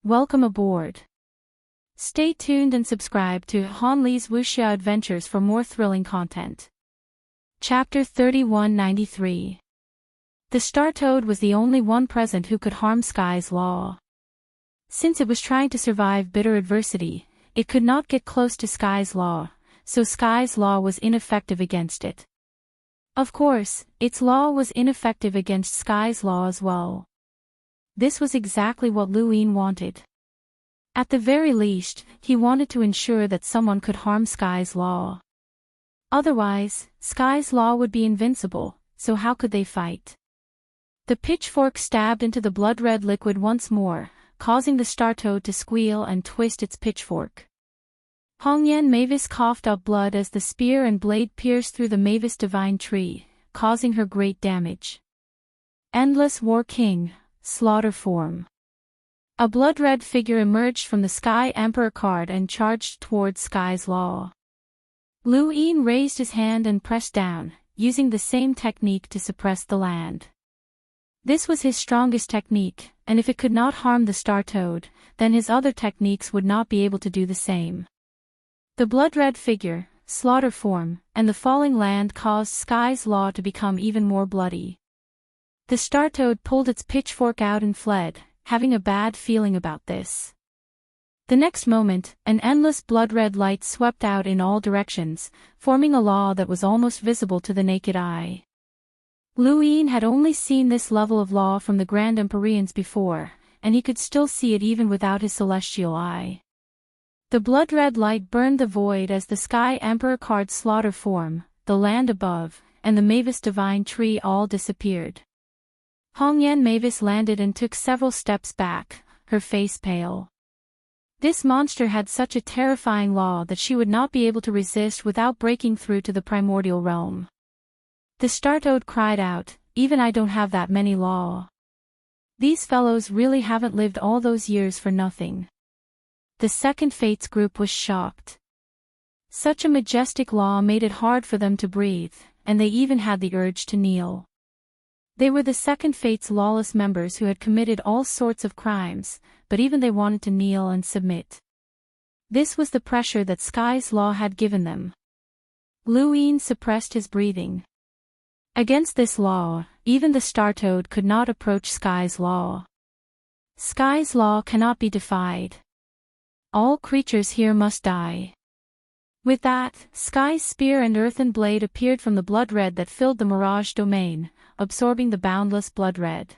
Welcome aboard. Stay tuned and subscribe to Han Li's Wuxia Adventures for more thrilling content. Chapter 3193. The Star Toad was the only one present who could harm Sky's Law. Since it was trying to survive bitter adversity, it could not get close to Sky's Law, so Sky's Law was ineffective against it. Of course, its law was ineffective against Sky's Law as well. This was exactly what Luin wanted. At the very least, he wanted to ensure that someone could harm Sky's Law. Otherwise, Sky's Law would be invincible, so how could they fight? The pitchfork stabbed into the blood-red liquid once more, causing the Star Toad to squeal and twist its pitchfork. Hongyan Mavis coughed up blood as the spear and blade pierced through the Mavis divine tree, causing her great damage. Endless War King, Slaughter Form. A blood-red figure emerged from the Sky Emperor card and charged towards Sky's Law. Luin raised his hand and pressed down, using the same technique to suppress the land. This was his strongest technique, and if it could not harm the Star Toad, then his other techniques would not be able to do the same. The blood-red figure, Slaughter Form, and the falling land caused Sky's Law to become even more bloody. The Star Toad pulled its pitchfork out and fled, having a bad feeling about this. The next moment, an endless blood-red light swept out in all directions, forming a law that was almost visible to the naked eye. Luin had only seen this level of law from the Grand Empyreans before, and he could still see it even without his celestial eye. The blood-red light burned the void as the Sky Emperor card Slaughter Form, the land above, and the Mavis divine tree all disappeared. Hongyan Mavis landed and took several steps back, her face pale. This monster had such a terrifying law that she would not be able to resist without breaking through to the primordial realm. The Star Toad cried out, "Even I don't have that many law. These fellows really haven't lived all those years for nothing." The Second Fates group was shocked. Such a majestic law made it hard for them to breathe, and they even had the urge to kneel. They were the Second Fate's lawless members who had committed all sorts of crimes, but even they wanted to kneel and submit. This was the pressure that Sky's Law had given them. Luin suppressed his breathing. Against this law, even the Star Toad could not approach Sky's Law. Sky's Law cannot be defied. All creatures here must die. With that, Sky's spear and earthen blade appeared from the blood red that filled the mirage domain, absorbing the boundless blood red.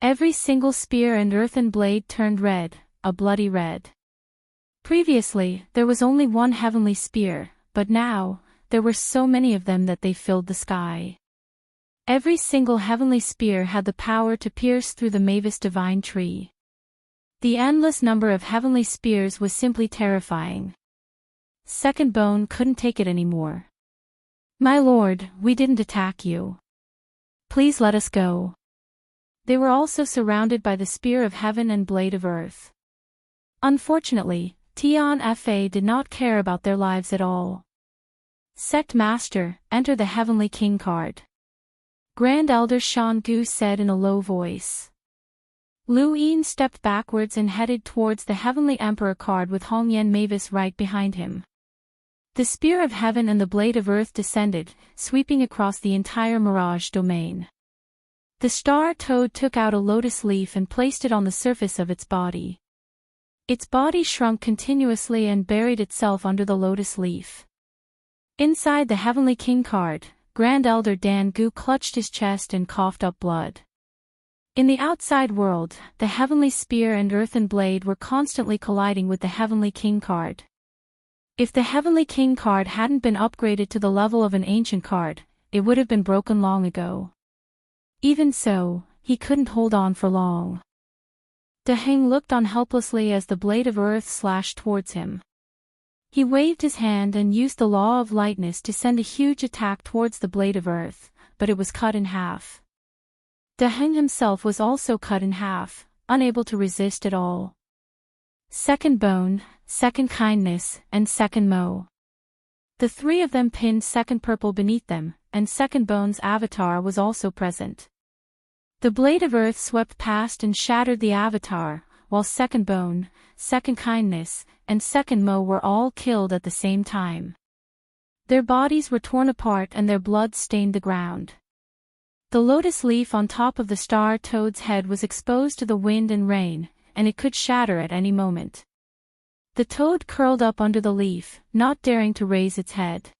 Every single spear and earthen blade turned red, a bloody red. Previously, there was only one heavenly spear, but now, there were so many of them that they filled the sky. Every single heavenly spear had the power to pierce through the Mavis divine tree. The endless number of heavenly spears was simply terrifying. Second Bone couldn't take it anymore. "My lord, we didn't attack you. Please let us go." They were also surrounded by the Spear of Heaven and Blade of Earth. Unfortunately, Tian Fa did not care about their lives at all. "Sect Master, enter the Heavenly King card," Grand Elder Shan Gu said in a low voice. Luin stepped backwards and headed towards the Heavenly Emperor card with Hongyan Mavis right behind him. The Spear of Heaven and the Blade of Earth descended, sweeping across the entire mirage domain. The Star Toad took out a lotus leaf and placed it on the surface of its body. Its body shrunk continuously and buried itself under the lotus leaf. Inside the Heavenly King card, Grand Elder Dan Gu clutched his chest and coughed up blood. In the outside world, the Heavenly Spear and Earthen Blade were constantly colliding with the Heavenly King card. If the Heavenly King card hadn't been upgraded to the level of an ancient card, it would have been broken long ago. Even so, he couldn't hold on for long. Daheng looked on helplessly as the Blade of Earth slashed towards him. He waved his hand and used the Law of Lightness to send a huge attack towards the Blade of Earth, but it was cut in half. Daheng himself was also cut in half, unable to resist at all. Second Bone, Second Kindness, and Second Mo. The three of them pinned Second Purple beneath them, and Second Bone's avatar was also present. The Blade of Earth swept past and shattered the avatar, while second bone, second kindness, and second mo were all killed at the same time. Their bodies were torn apart and their blood stained the ground. The lotus leaf on top of the star toad's head was exposed to the wind and rain, and it could shatter at any moment. The toad curled up under the leaf, not daring to raise its head.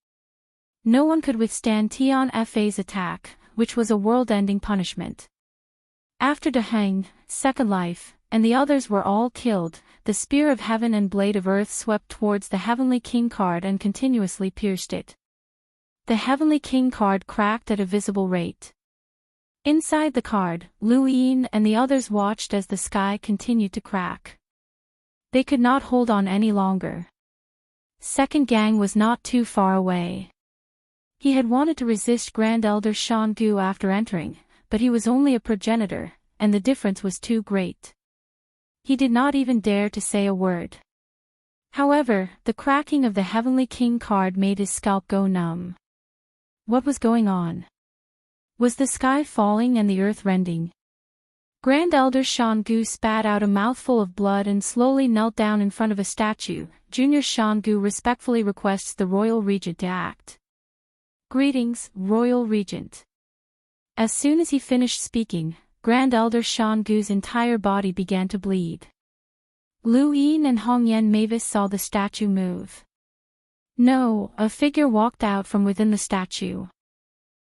No one could withstand Tian Fa's attack, which was a world-ending punishment. After De Heng, Second Life, and the others were all killed, the spear of heaven and blade of earth swept towards the heavenly king card and continuously pierced it. The heavenly king card cracked at a visible rate. Inside the card, Lu Yin and the others watched as the sky continued to crack. They could not hold on any longer. Second Gang was not too far away. He had wanted to resist Grand Elder Shan Gu after entering, but he was only a progenitor, and the difference was too great. He did not even dare to say a word. However, the cracking of the Heavenly King card made his scalp go numb. What was going on? Was the sky falling and the earth rending? Grand Elder Shan Gu spat out a mouthful of blood and slowly knelt down in front of a statue. Junior Shan Gu respectfully requests the Royal Regent to act. Greetings, Royal Regent. As soon as he finished speaking, Grand Elder Shan Gu's entire body began to bleed. Lu Yin and Hongyan Mavis saw the statue move. No, a figure walked out from within the statue.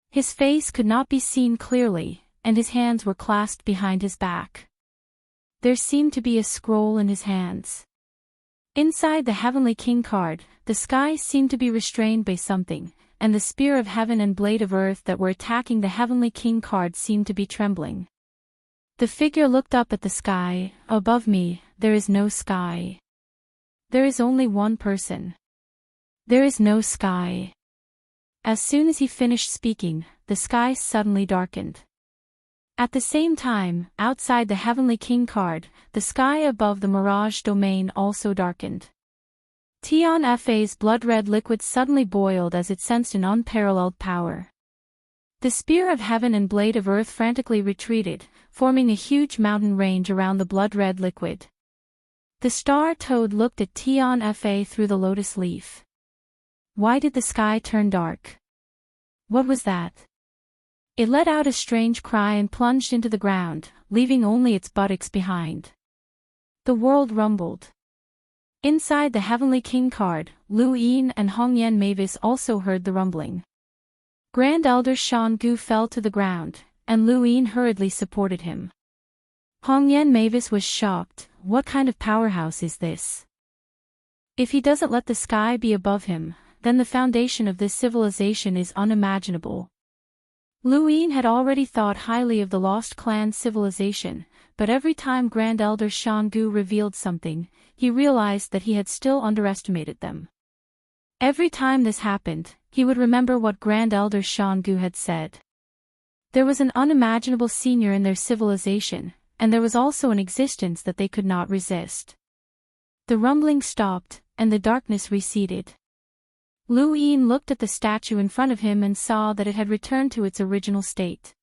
His face could not be seen clearly, and his hands were clasped behind his back. There seemed to be a scroll in his hands. Inside the Heavenly King card, the sky seemed to be restrained by something, and the spear of heaven and blade of earth that were attacking the Heavenly King card seemed to be trembling. The figure looked up at the sky. Above me, there is no sky. There is only one person. There is no sky. As soon as he finished speaking, the sky suddenly darkened. At the same time, outside the Heavenly King card, the sky above the Mirage domain also darkened. Tian Fa's blood-red liquid suddenly boiled as it sensed an unparalleled power. The spear of heaven and blade of earth frantically retreated, forming a huge mountain range around the blood-red liquid. The star toad looked at Tian Fa through the lotus leaf. Why did the sky turn dark? What was that? It let out a strange cry and plunged into the ground, leaving only its buttocks behind. The world rumbled. Inside the Heavenly King card, Lu Yin and Hongyan Mavis also heard the rumbling. Grand Elder Shan Gu fell to the ground, and Lu Yin hurriedly supported him. Hongyan Mavis was shocked. What kind of powerhouse is this? If he doesn't let the sky be above him, then the foundation of this civilization is unimaginable. Lu Yin had already thought highly of the Lost Clan civilization, but every time Grand Elder Shan Gu revealed something, he realized that he had still underestimated them. Every time this happened, he would remember what Grand Elder Shan Gu had said. There was an unimaginable senior in their civilization, and there was also an existence that they could not resist. The rumbling stopped, and the darkness receded. Lu Yin looked at the statue in front of him and saw that it had returned to its original state.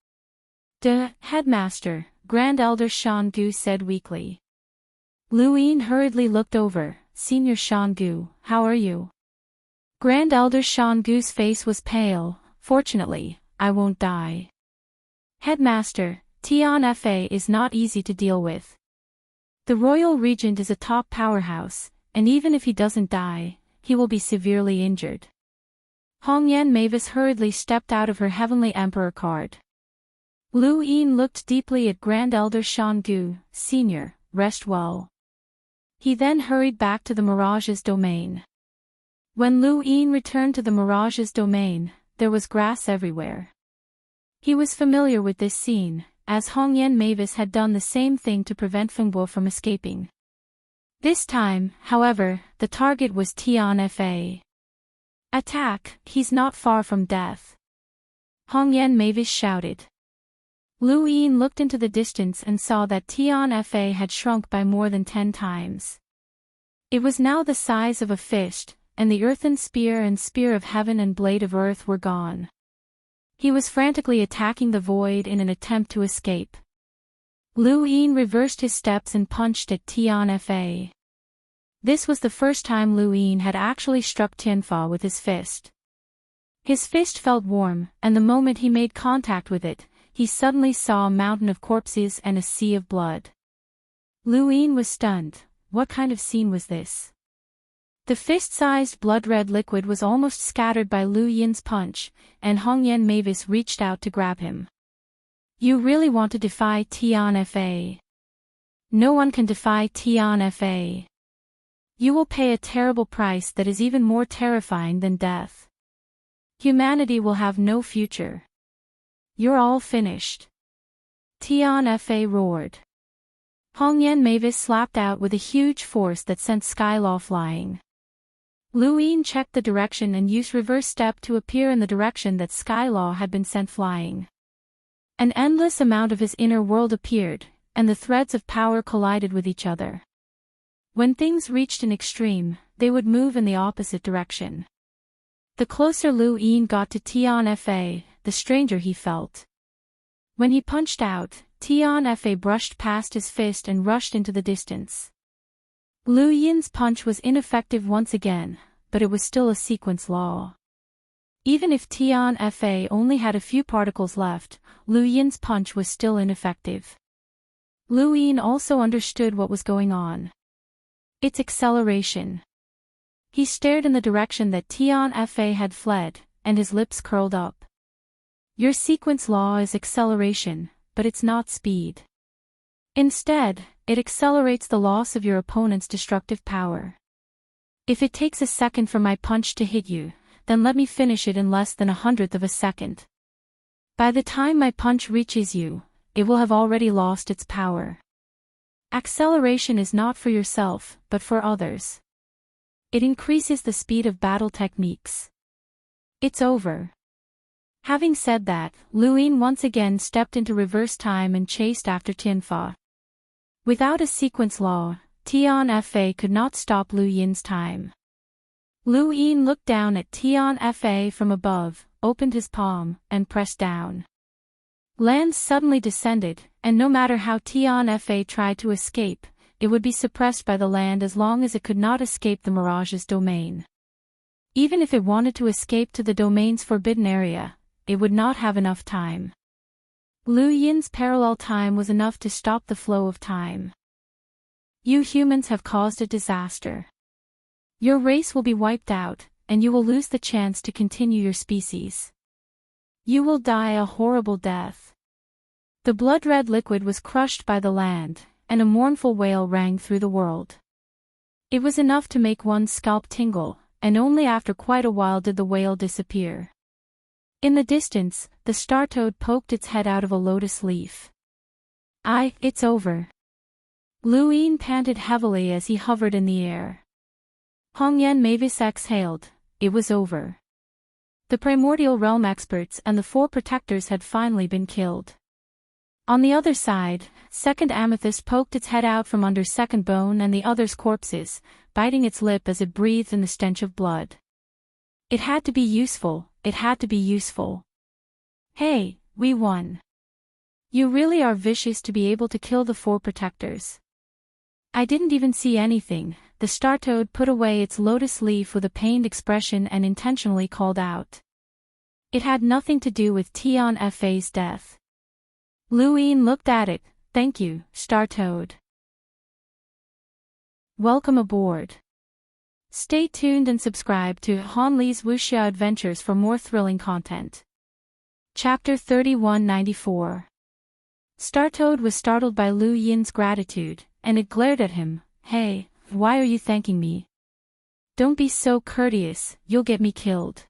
Headmaster, Grand Elder Shan Gu said weakly. Lu Yin hurriedly looked over. Senior Shan Gu, how are you? Grand Elder Shan Gu's face was pale. Fortunately, I won't die. Headmaster, Tian Fa is not easy to deal with. The Royal Regent is a top powerhouse, and even if he doesn't die, he will be severely injured. Hongyan Mavis hurriedly stepped out of her Heavenly Emperor card. Lu Yin looked deeply at Grand Elder Shan Gu. Senior, rest well. He then hurried back to the Mirage's domain. When Lu Yin returned to the Mirage's domain, there was grass everywhere. He was familiar with this scene, as Hongyan Mavis had done the same thing to prevent Fengbo from escaping. This time, however, the target was Tian Fa. Attack, he's not far from death. Hongyan Mavis shouted. Lu Yin looked into the distance and saw that Tian Fa had shrunk by more than 10 times. It was now the size of a fist, and the earthen spear and spear of heaven and blade of earth were gone. He was frantically attacking the void in an attempt to escape. Lu Yin reversed his steps and punched at Tianfa. This was the first time Lu Yin had actually struck Tianfa with his fist. His fist felt warm, and the moment he made contact with it, he suddenly saw a mountain of corpses and a sea of blood. Lu Yin was stunned. What kind of scene was this? The fist-sized blood-red liquid was almost scattered by Lu Yin's punch, and Hongyan Mavis reached out to grab him. You really want to defy Tianfa? No one can defy Tianfa. You will pay a terrible price that is even more terrifying than death. Humanity will have no future. You're all finished. Tianfa roared. Hongyan Mavis slapped out with a huge force that sent Skylaw flying. Lu Yin checked the direction and used reverse step to appear in the direction that Skylaw had been sent flying. An endless amount of his inner world appeared, and the threads of power collided with each other. When things reached an extreme, they would move in the opposite direction. The closer Lu Yin got to Tianfa, the stranger he felt. When he punched out, Tianfa brushed past his fist and rushed into the distance. Lu Yin's punch was ineffective once again, but it was still a sequence law. Even if Tianfa only had a few particles left, Lu Yin's punch was still ineffective. Lu Yin also understood what was going on. It's acceleration. He stared in the direction that Tianfa had fled, and his lips curled up. Your sequence law is acceleration, but it's not speed. Instead, it accelerates the loss of your opponent's destructive power. If it takes a second for my punch to hit you, then let me finish it in less than 1/100th of a second. By the time my punch reaches you, it will have already lost its power. Acceleration is not for yourself, but for others. It increases the speed of battle techniques. It's over. Having said that, Lu Yin once again stepped into reverse time and chased after Tianfa. Without a sequence law, Tianfa could not stop Lu Yin's time. Lu Yin looked down at Tianfa from above, opened his palm, and pressed down. Land suddenly descended, and no matter how Tianfa tried to escape, it would be suppressed by the land as long as it could not escape the mirage's domain. Even if it wanted to escape to the domain's forbidden area, it would not have enough time. Lu Yin's parallel time was enough to stop the flow of time. You humans have caused a disaster. Your race will be wiped out, and you will lose the chance to continue your species. You will die a horrible death. The blood-red liquid was crushed by the land, and a mournful wail rang through the world. It was enough to make one's scalp tingle, and only after quite a while did the wail disappear. In the distance, the star-toad poked its head out of a lotus leaf. It's over. Lu Yin panted heavily as he hovered in the air. Hongyan Mavis exhaled. It was over. The primordial realm experts and the 4 protectors had finally been killed. On the other side, Second Amethyst poked its head out from under Second Bone and the others' corpses, biting its lip as it breathed in the stench of blood. It had to be useful, it had to be useful. Hey, we won. You really are vicious to be able to kill the 4 protectors. I didn't even see anything. The star-toad put away its lotus leaf with a pained expression and intentionally called out. It had nothing to do with Tianfa's death. Lu Yin looked at it. Thank you, star-toad. Welcome aboard. Stay tuned and subscribe to Han Li's Wuxia Adventures for more thrilling content. Chapter 3194. Star-toad was startled by Lu Yin's gratitude, and it glared at him. Hey, why are you thanking me? Don't be so courteous, you'll get me killed.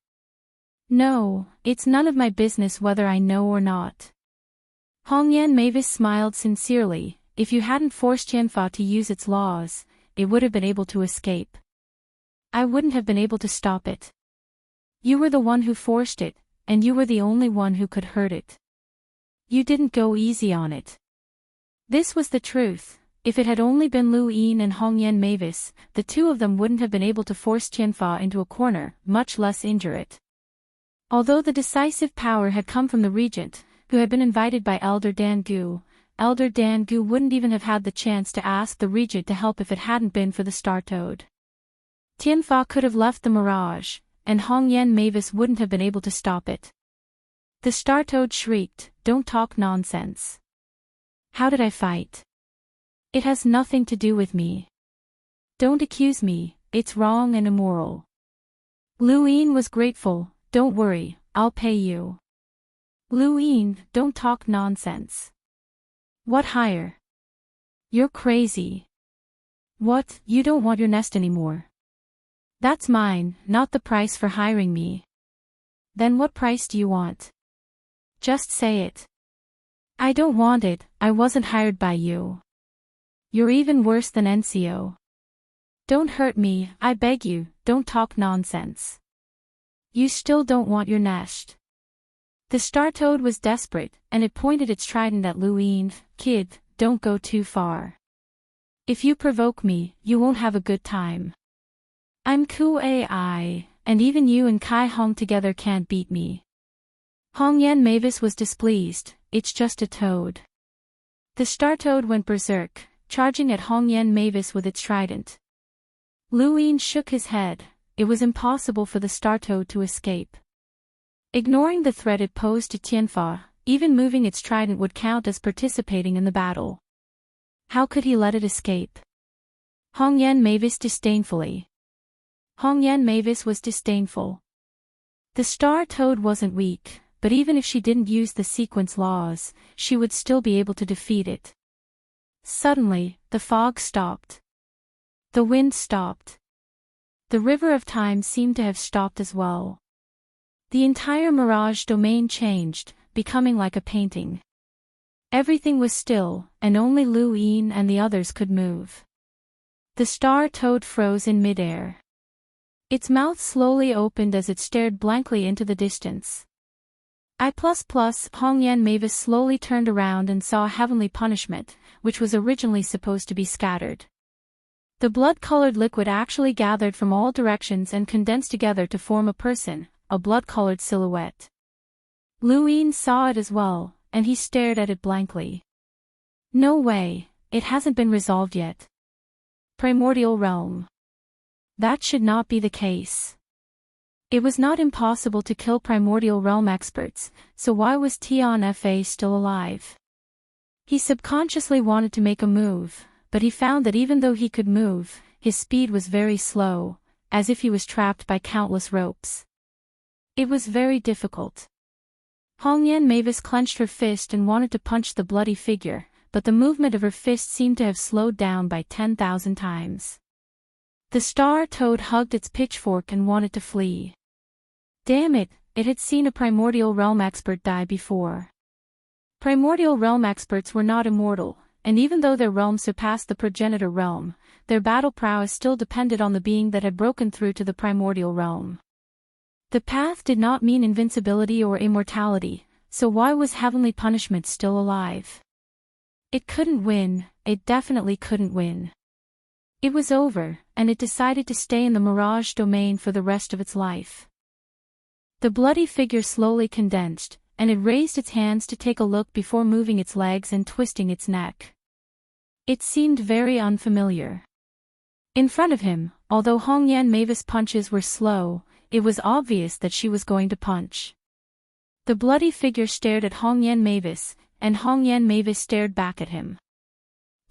No, it's none of my business whether I know or not. Hongyan Mavis smiled sincerely. If you hadn't forced Tianfa to use its laws, it would have been able to escape. I wouldn't have been able to stop it. You were the one who forced it, and you were the only one who could hurt it. You didn't go easy on it. This was the truth. If it had only been Lu Yin and Hongyan Mavis, the 2 of them wouldn't have been able to force Tianfa into a corner, much less injure it. Although the decisive power had come from the regent, who had been invited by Elder Dan Gu, Elder Dan Gu wouldn't even have had the chance to ask the Regent to help if it hadn't been for the Star Toad. Tianfa could have left the mirage, and Hongyan Mavis wouldn't have been able to stop it. The Star Toad shrieked, "Don't talk nonsense. How did I fight? It has nothing to do with me. Don't accuse me, it's wrong and immoral." Lu Yin was grateful. "Don't worry, I'll pay you." "Lu Yin, don't talk nonsense. What hire? You're crazy. What, you don't want your nest anymore? That's mine, not the price for hiring me. Then what price do you want? Just say it." "I don't want it, I wasn't hired by you. You're even worse than NCO. Don't hurt me, I beg you, don't talk nonsense. You still don't want your nest." The Star Toad was desperate, and it pointed its trident at Lu Yin. "Kid, don't go too far. If you provoke me, you won't have a good time. I'm Ku Ai, and even you and Kai Hong together can't beat me." Hongyan Mavis was displeased. "It's just a toad." The Star Toad went berserk, charging at Hongyan Mavis with its trident. Lu Yin shook his head. It was impossible for the Star Toad to escape. Ignoring the threat it posed to Tianfa, even moving its trident would count as participating in the battle. How could he let it escape? Hongyan Mavis disdainfully. Hongyan Mavis was disdainful. The Star Toad wasn't weak, but even if she didn't use the sequence laws, she would still be able to defeat it. Suddenly, the fog stopped. The wind stopped. The river of time seemed to have stopped as well. The entire mirage domain changed, becoming like a painting. Everything was still, and only Lu Yin and the others could move. The Star Toad froze in midair. Its mouth slowly opened as it stared blankly into the distance. Hongyan Mavis slowly turned around and saw a heavenly punishment, which was originally supposed to be scattered. The blood-colored liquid actually gathered from all directions and condensed together to form a person, a blood-colored silhouette. Lu Yin saw it as well, and he stared at it blankly. "No way, it hasn't been resolved yet. Primordial realm. That should not be the case. It was not impossible to kill primordial realm experts, so why was Tian Fa still alive?" He subconsciously wanted to make a move, but he found that even though he could move, his speed was very slow, as if he was trapped by countless ropes. It was very difficult. Hongyan Mavis clenched her fist and wanted to punch the bloody figure, but the movement of her fist seemed to have slowed down by 10,000 times. The Star Toad hugged its pitchfork and wanted to flee. Damn it, it had seen a primordial realm expert die before. Primordial realm experts were not immortal, and even though their realm surpassed the progenitor realm, their battle prowess still depended on the being that had broken through to the primordial realm. The path did not mean invincibility or immortality, so why was heavenly punishment still alive? It couldn't win, it definitely couldn't win. It was over, and it decided to stay in the mirage domain for the rest of its life. The bloody figure slowly condensed, and it raised its hands to take a look before moving its legs and twisting its neck. It seemed very unfamiliar. In front of him, although Hongyan Mavis' punches were slow, it was obvious that she was going to punch. The bloody figure stared at Hongyan Mavis, and Hongyan Mavis stared back at him.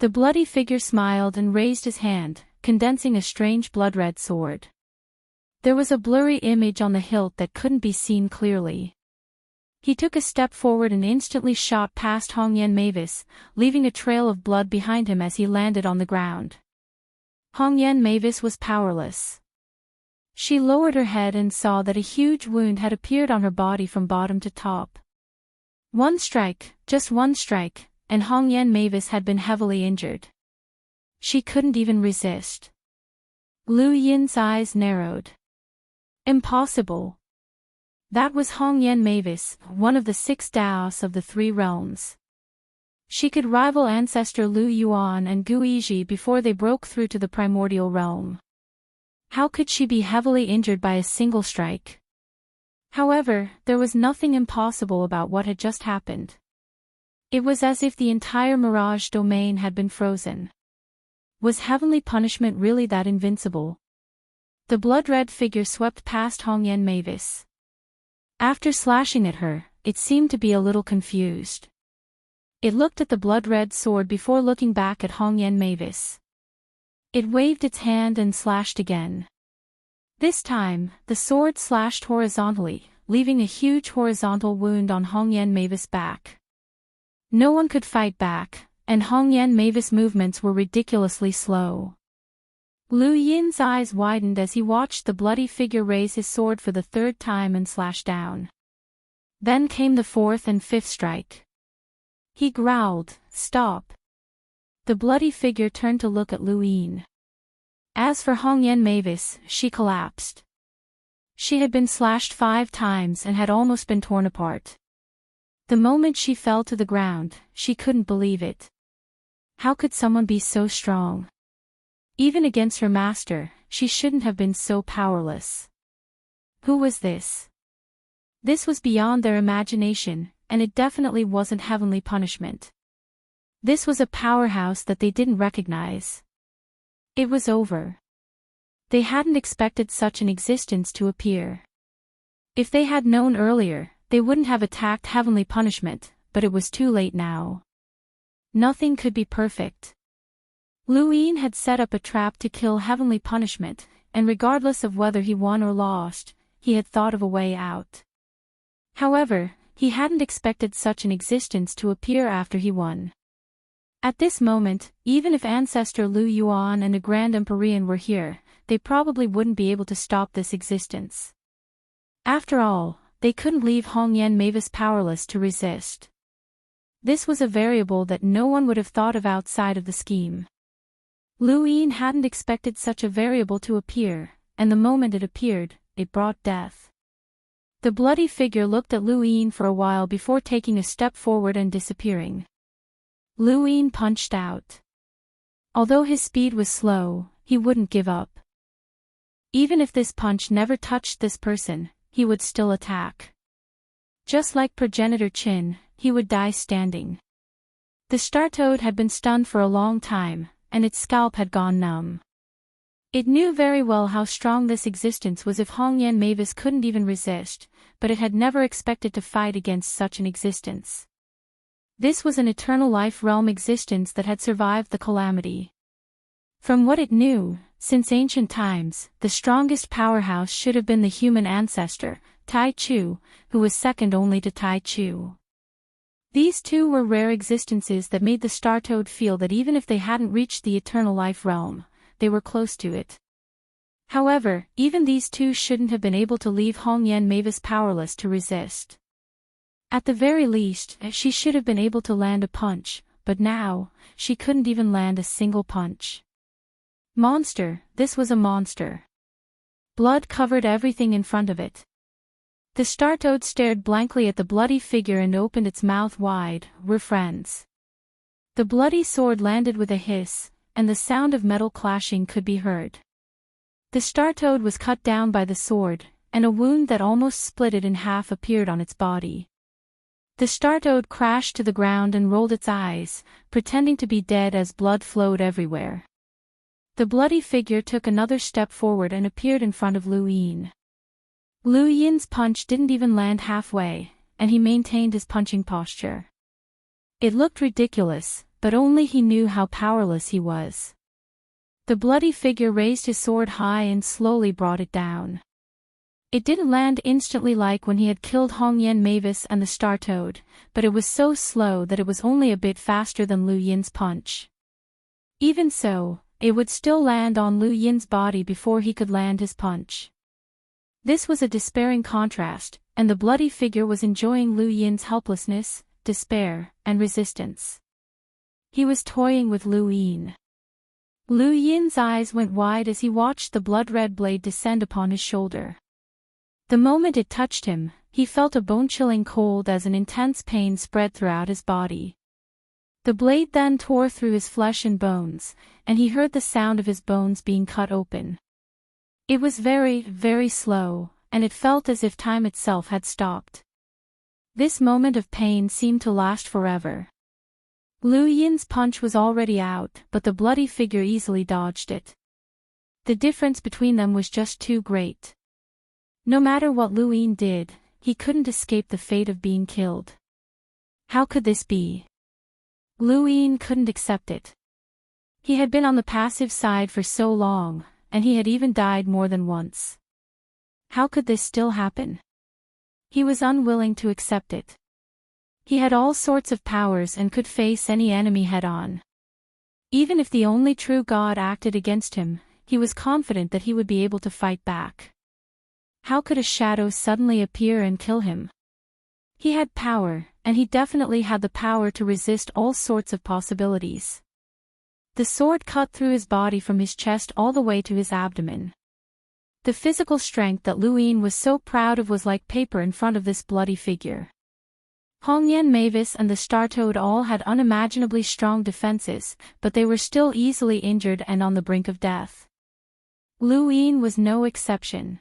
The bloody figure smiled and raised his hand, condensing a strange blood-red sword. There was a blurry image on the hilt that couldn't be seen clearly. He took a step forward and instantly shot past Hongyan Mavis, leaving a trail of blood behind him as he landed on the ground. Hongyan Mavis was powerless. She lowered her head and saw that a huge wound had appeared on her body from bottom to top. One strike, just one strike, and Hongyan Mavis had been heavily injured. She couldn't even resist. Lu Yin's eyes narrowed. Impossible. That was Hongyan Mavis, one of the 6 Daos of the 3 realms. She could rival ancestor Lu Yuan and Gu Yizhi before they broke through to the primordial realm. How could she be heavily injured by a single strike? However, there was nothing impossible about what had just happened. It was as if the entire mirage domain had been frozen. Was heavenly punishment really that invincible? The blood-red figure swept past Hongyan Mavis. After slashing at her, it seemed to be a little confused. It looked at the blood-red sword before looking back at Hongyan Mavis. It waved its hand and slashed again. This time, the sword slashed horizontally, leaving a huge horizontal wound on Hongyan Mavis' back. No one could fight back, and Hongyan Mavis' movements were ridiculously slow. Lu Yin's eyes widened as he watched the bloody figure raise his sword for the third time and slash down. Then came the fourth and fifth strike. He growled, "Stop." The bloody figure turned to look at Lu Yin. As for Hongyan Mavis, she collapsed. She had been slashed 5 times and had almost been torn apart. The moment she fell to the ground, she couldn't believe it. How could someone be so strong? Even against her master, she shouldn't have been so powerless. Who was this? This was beyond their imagination, and it definitely wasn't heavenly punishment. This was a powerhouse that they didn't recognize. It was over. They hadn't expected such an existence to appear. If they had known earlier, they wouldn't have attacked heavenly punishment, but it was too late now. Nothing could be perfect. Lu Yin had set up a trap to kill heavenly punishment, and regardless of whether he won or lost, he had thought of a way out. However, he hadn't expected such an existence to appear after he won. At this moment, even if Ancestor Lu Yuan and a Grand Empyrean were here, they probably wouldn't be able to stop this existence. After all, they couldn't leave Hongyan Mavis powerless to resist. This was a variable that no one would have thought of outside of the scheme. Lu Yin hadn't expected such a variable to appear, and the moment it appeared, it brought death. The bloody figure looked at Lu Yin for a while before taking a step forward and disappearing. Lu Yin punched out. Although his speed was slow, he wouldn't give up. Even if this punch never touched this person, he would still attack. Just like progenitor Qin, he would die standing. The star toad had been stunned for a long time, and its scalp had gone numb. It knew very well how strong this existence was if Hongyan Mavis couldn't even resist, but it had never expected to fight against such an existence. This was an eternal life realm existence that had survived the calamity. From what it knew, since ancient times, the strongest powerhouse should have been the human ancestor, Tai Chu, who was second only to Tai Chu. These two were rare existences that made the star toad feel that even if they hadn't reached the eternal life realm, they were close to it. However, even these two shouldn't have been able to leave Hongyan Mavis powerless to resist. At the very least, she should have been able to land a punch, but now, she couldn't even land a single punch. Monster, this was a monster. Blood covered everything in front of it. The star toad stared blankly at the bloody figure and opened its mouth wide. "We're friends." The bloody sword landed with a hiss, and the sound of metal clashing could be heard. The star toad was cut down by the sword, and a wound that almost split it in half appeared on its body. The star toad crashed to the ground and rolled its eyes, pretending to be dead as blood flowed everywhere. The bloody figure took another step forward and appeared in front of Lu Yin. Lu Yin's punch didn't even land halfway, and he maintained his punching posture. It looked ridiculous, but only he knew how powerless he was. The bloody figure raised his sword high and slowly brought it down. It didn't land instantly like when he had killed Hongyan Mavis and the star toad, but it was so slow that it was only a bit faster than Lu Yin's punch. Even so, it would still land on Lu Yin's body before he could land his punch. This was a despairing contrast, and the bloody figure was enjoying Lu Yin's helplessness, despair, and resistance. He was toying with Lu Yin. Lu Yin's eyes went wide as he watched the blood-red blade descend upon his shoulder. The moment it touched him, he felt a bone-chilling cold as an intense pain spread throughout his body. The blade then tore through his flesh and bones, and he heard the sound of his bones being cut open. It was very, very slow, and it felt as if time itself had stopped. This moment of pain seemed to last forever. Lu Yin's punch was already out, but the bloody figure easily dodged it. The difference between them was just too great. No matter what Lu Yin did, he couldn't escape the fate of being killed. How could this be? Lu Yin couldn't accept it. He had been on the passive side for so long, and he had even died more than once. How could this still happen? He was unwilling to accept it. He had all sorts of powers and could face any enemy head-on. Even if the only true God acted against him, he was confident that he would be able to fight back. How could a shadow suddenly appear and kill him? He had power, and he definitely had the power to resist all sorts of possibilities. The sword cut through his body from his chest all the way to his abdomen. The physical strength that Lu Yin was so proud of was like paper in front of this bloody figure. Hongyan Mavis and the Star-Toad all had unimaginably strong defenses, but they were still easily injured and on the brink of death. Lu Yin was no exception.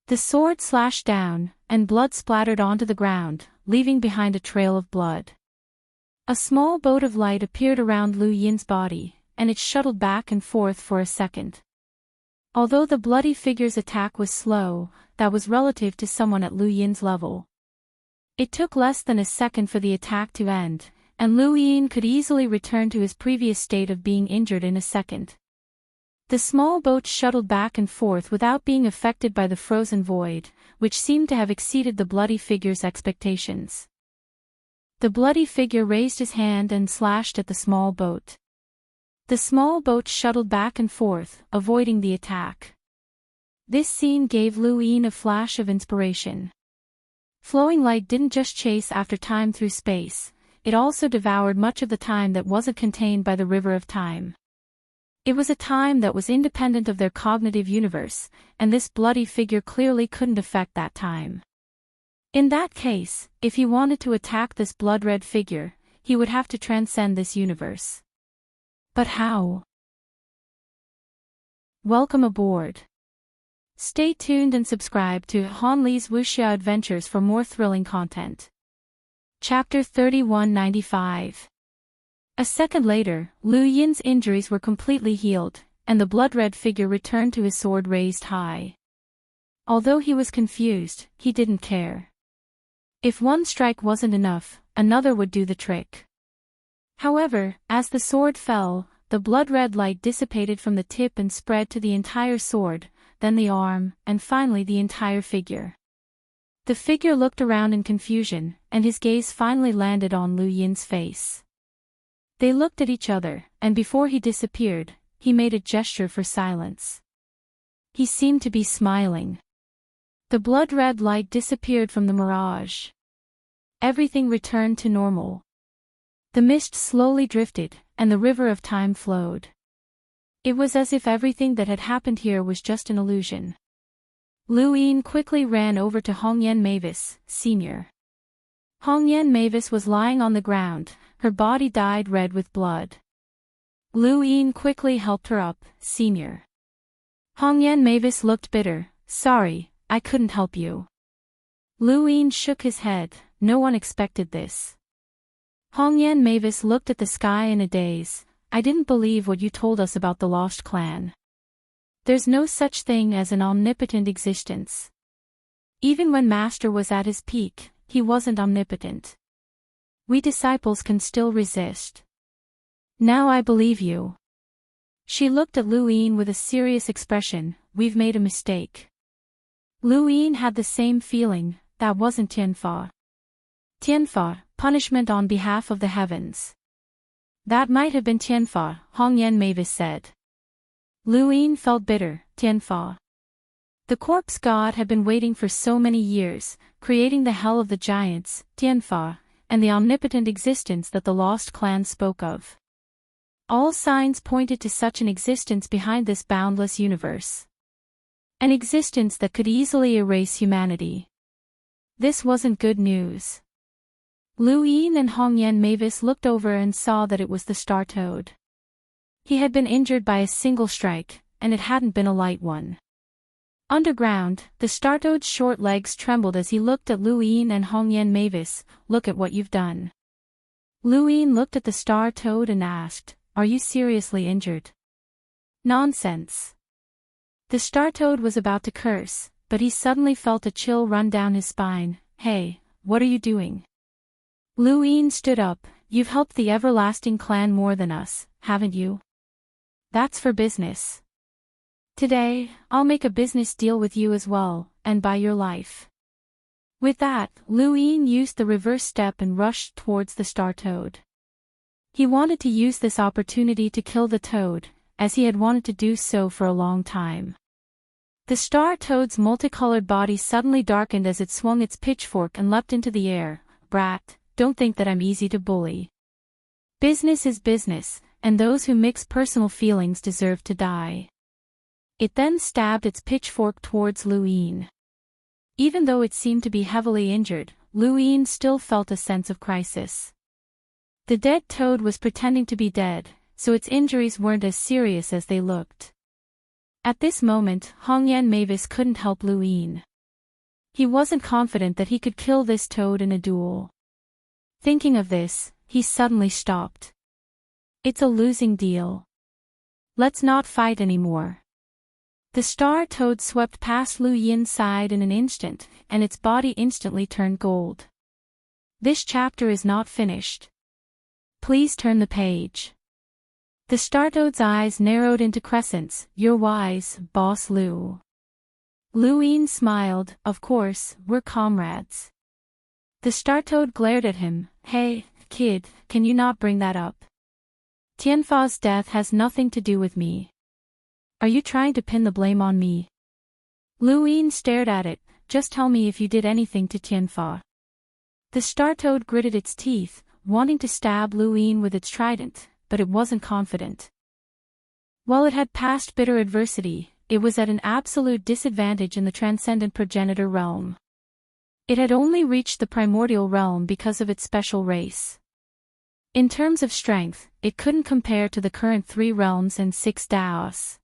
The sword slashed down, and blood splattered onto the ground, leaving behind a trail of blood. A small boat of light appeared around Lu Yin's body, and it shuttled back and forth for a second. Although the bloody figure's attack was slow, that was relative to someone at Lu Yin's level. It took less than a second for the attack to end, and Lu Yin could easily return to his previous state of being injured in a second. The small boat shuttled back and forth without being affected by the frozen void, which seemed to have exceeded the bloody figure's expectations. The bloody figure raised his hand and slashed at the small boat. The small boat shuttled back and forth, avoiding the attack. This scene gave Lu Yin a flash of inspiration. Flowing light didn't just chase after time through space, it also devoured much of the time that wasn't contained by the river of time. It was a time that was independent of their cognitive universe, and this bloody figure clearly couldn't affect that time. In that case, if he wanted to attack this blood-red figure, he would have to transcend this universe. But how? Welcome aboard. Stay tuned and subscribe to Han Li's Wuxia Adventures for more thrilling content. Chapter 3195. A second later, Lu Yin's injuries were completely healed, and the blood-red figure returned to his sword raised high. Although he was confused, he didn't care. If one strike wasn't enough, another would do the trick. However, as the sword fell, the blood-red light dissipated from the tip and spread to the entire sword, then the arm, and finally the entire figure. The figure looked around in confusion, and his gaze finally landed on Lu Yin's face. They looked at each other, and before he disappeared, he made a gesture for silence. He seemed to be smiling. The blood-red light disappeared from the mirage. Everything returned to normal. The mist slowly drifted, and the river of time flowed. It was as if everything that had happened here was just an illusion. Lu Yin quickly ran over to Hongyan Mavis, Sr. Hongyan Mavis was lying on the ground, her body dyed red with blood. Lu Yin quickly helped her up, Sr. Hongyan Mavis looked bitter. Sorry, I couldn't help you. Lu Yin shook his head, no one expected this. Hongyan Mavis looked at the sky in a daze. I didn't believe what you told us about the lost clan. There's no such thing as an omnipotent existence. Even when Master was at his peak, he wasn't omnipotent. We disciples can still resist. Now I believe you. She looked at Lu Yin with a serious expression. We've made a mistake. Lu Yin had the same feeling. That wasn't Tianfa. Tianfa, punishment on behalf of the heavens. That might have been Tianfa, Hongyan Mavis said. Lu Yin felt bitter. Tianfa. The corpse god had been waiting for so many years, creating the hell of the giants, Tianfa, and the omnipotent existence that the lost clan spoke of. All signs pointed to such an existence behind this boundless universe. An existence that could easily erase humanity. This wasn't good news. Lu Yin and Hongyan Mavis looked over and saw that it was the Star-Toad. He had been injured by a single strike, and it hadn't been a light one. Underground, the Star-Toad's short legs trembled as he looked at Lu Yin and Hongyan Mavis. Look at what you've done. Luin looked at the star toad and asked, "Are you seriously injured?" "Nonsense." The star toad was about to curse, but he suddenly felt a chill run down his spine. "Hey, what are you doing?" Luin stood up. "You've helped the everlasting clan more than us, haven't you? That's for business. Today, I'll make a business deal with you as well, and buy your life." With that, Luin used the reverse step and rushed towards the star toad. He wanted to use this opportunity to kill the toad, as he had wanted to do so for a long time. The star toad's multicolored body suddenly darkened as it swung its pitchfork and leapt into the air. "Brat, don't think that I'm easy to bully. Business is business, and those who mix personal feelings deserve to die." It then stabbed its pitchfork towards Luin. Even though it seemed to be heavily injured, Luin still felt a sense of crisis. The dead toad was pretending to be dead, so its injuries weren't as serious as they looked. At this moment, Hongyan Mavis couldn't help Luin. He wasn't confident that he could kill this toad in a duel. Thinking of this, he suddenly stopped. "It's a losing deal. Let's not fight anymore." The star toad swept past Lu Yin's side in an instant, and its body instantly turned gold. This chapter is not finished. Please turn the page. The star toad's eyes narrowed into crescents. "You're wise, Boss Lu." Lu Yin smiled. "Of course, we're comrades." The star toad glared at him. "Hey, kid, can you not bring that up? Tianfa's death has nothing to do with me. Are you trying to pin the blame on me?" Lu Yin stared at it. "Just tell me if you did anything to Tianfa." The star toad gritted its teeth, wanting to stab Lu Yin with its trident, but it wasn't confident. While it had passed bitter adversity, it was at an absolute disadvantage in the transcendent progenitor realm. It had only reached the primordial realm because of its special race. In terms of strength, it couldn't compare to the current 3 realms and 6 Daos.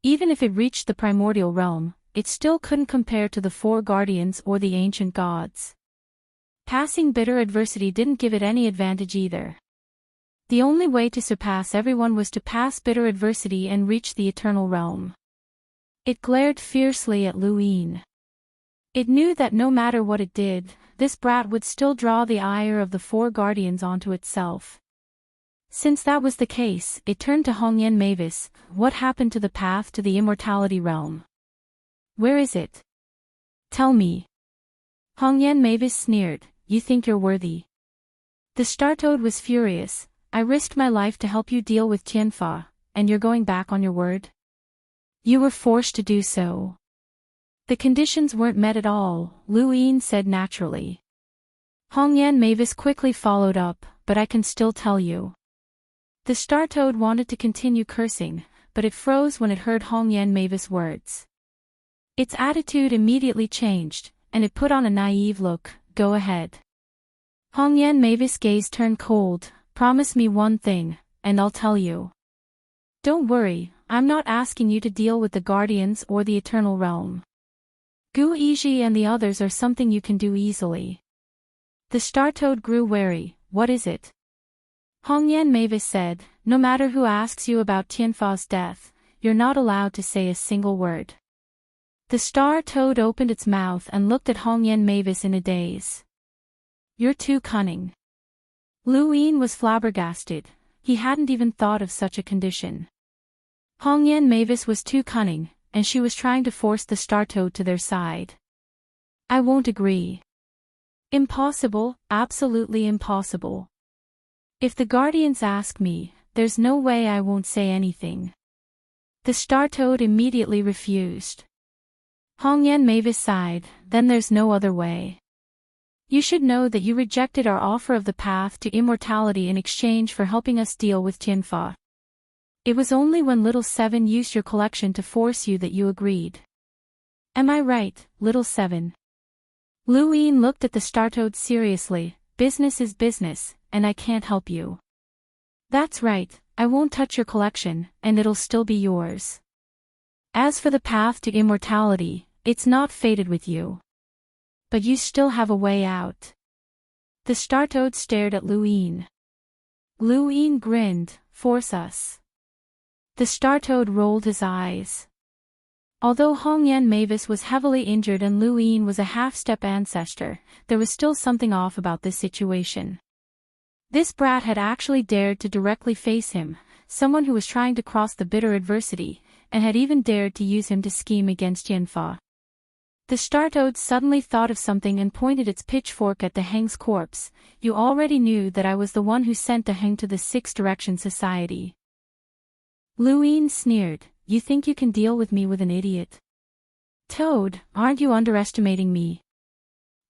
Even if it reached the primordial realm, it still couldn't compare to the 4 guardians or the ancient gods. Passing bitter adversity didn't give it any advantage either. The only way to surpass everyone was to pass bitter adversity and reach the eternal realm. It glared fiercely at Lu Yin. It knew that no matter what it did, this brat would still draw the ire of the 4 guardians onto itself. Since that was the case, it turned to Hongyan Mavis. "What happened to the path to the immortality realm? Where is it? Tell me." Hongyan Mavis sneered. "You think you're worthy?" The star toad was furious. "I risked my life to help you deal with Tianfa, and you're going back on your word? You were forced to do so." "The conditions weren't met at all," Lu Yin said naturally. Hongyan Mavis quickly followed up, "But I can still tell you." The star toad wanted to continue cursing, but it froze when it heard Hongyan Mavis' words. Its attitude immediately changed, and it put on a naive look. "Go ahead." Hongyan Mavis' gaze turned cold. "Promise me one thing, and I'll tell you. Don't worry, I'm not asking you to deal with the guardians or the eternal realm. Gu Yizhi and the others are something you can do easily." The star toad grew wary. "What is it?" Hongyan Mavis said, "No matter who asks you about Tianfa's death, you're not allowed to say a single word." The star toad opened its mouth and looked at Hongyan Mavis in a daze. "You're too cunning." Lu Yin was flabbergasted. He hadn't even thought of such a condition. Hongyan Mavis was too cunning, and she was trying to force the star toad to their side. "I won't agree." "Impossible, absolutely impossible. If the guardians ask me, there's no way I won't say anything." The star toad immediately refused. Hongyan Mavis sighed. "Then there's no other way. You should know that you rejected our offer of the path to immortality in exchange for helping us deal with Tianfa. It was only when Little Seven used your collection to force you that you agreed. Am I right, Little Seven?" Lu Yin looked at the star toad seriously. "Business is business, and I can't help you." "That's right, I won't touch your collection, and it'll still be yours. As for the path to immortality, it's not fated with you. But you still have a way out." The star-toad stared at Luin. Luin grinned, "Force us." The star-toad rolled his eyes. Although Hongyan Mavis was heavily injured and Luin was a half-step ancestor, there was still something off about this situation. This brat had actually dared to directly face him, someone who was trying to cross the bitter adversity, and had even dared to use him to scheme against Tianfa. The star-toad suddenly thought of something and pointed its pitchfork at the Heng's corpse. "You already knew that I was the one who sent the Heng to the Six Direction Society." Luin sneered, "You think you can deal with me with an idiot? Toad, aren't you underestimating me?"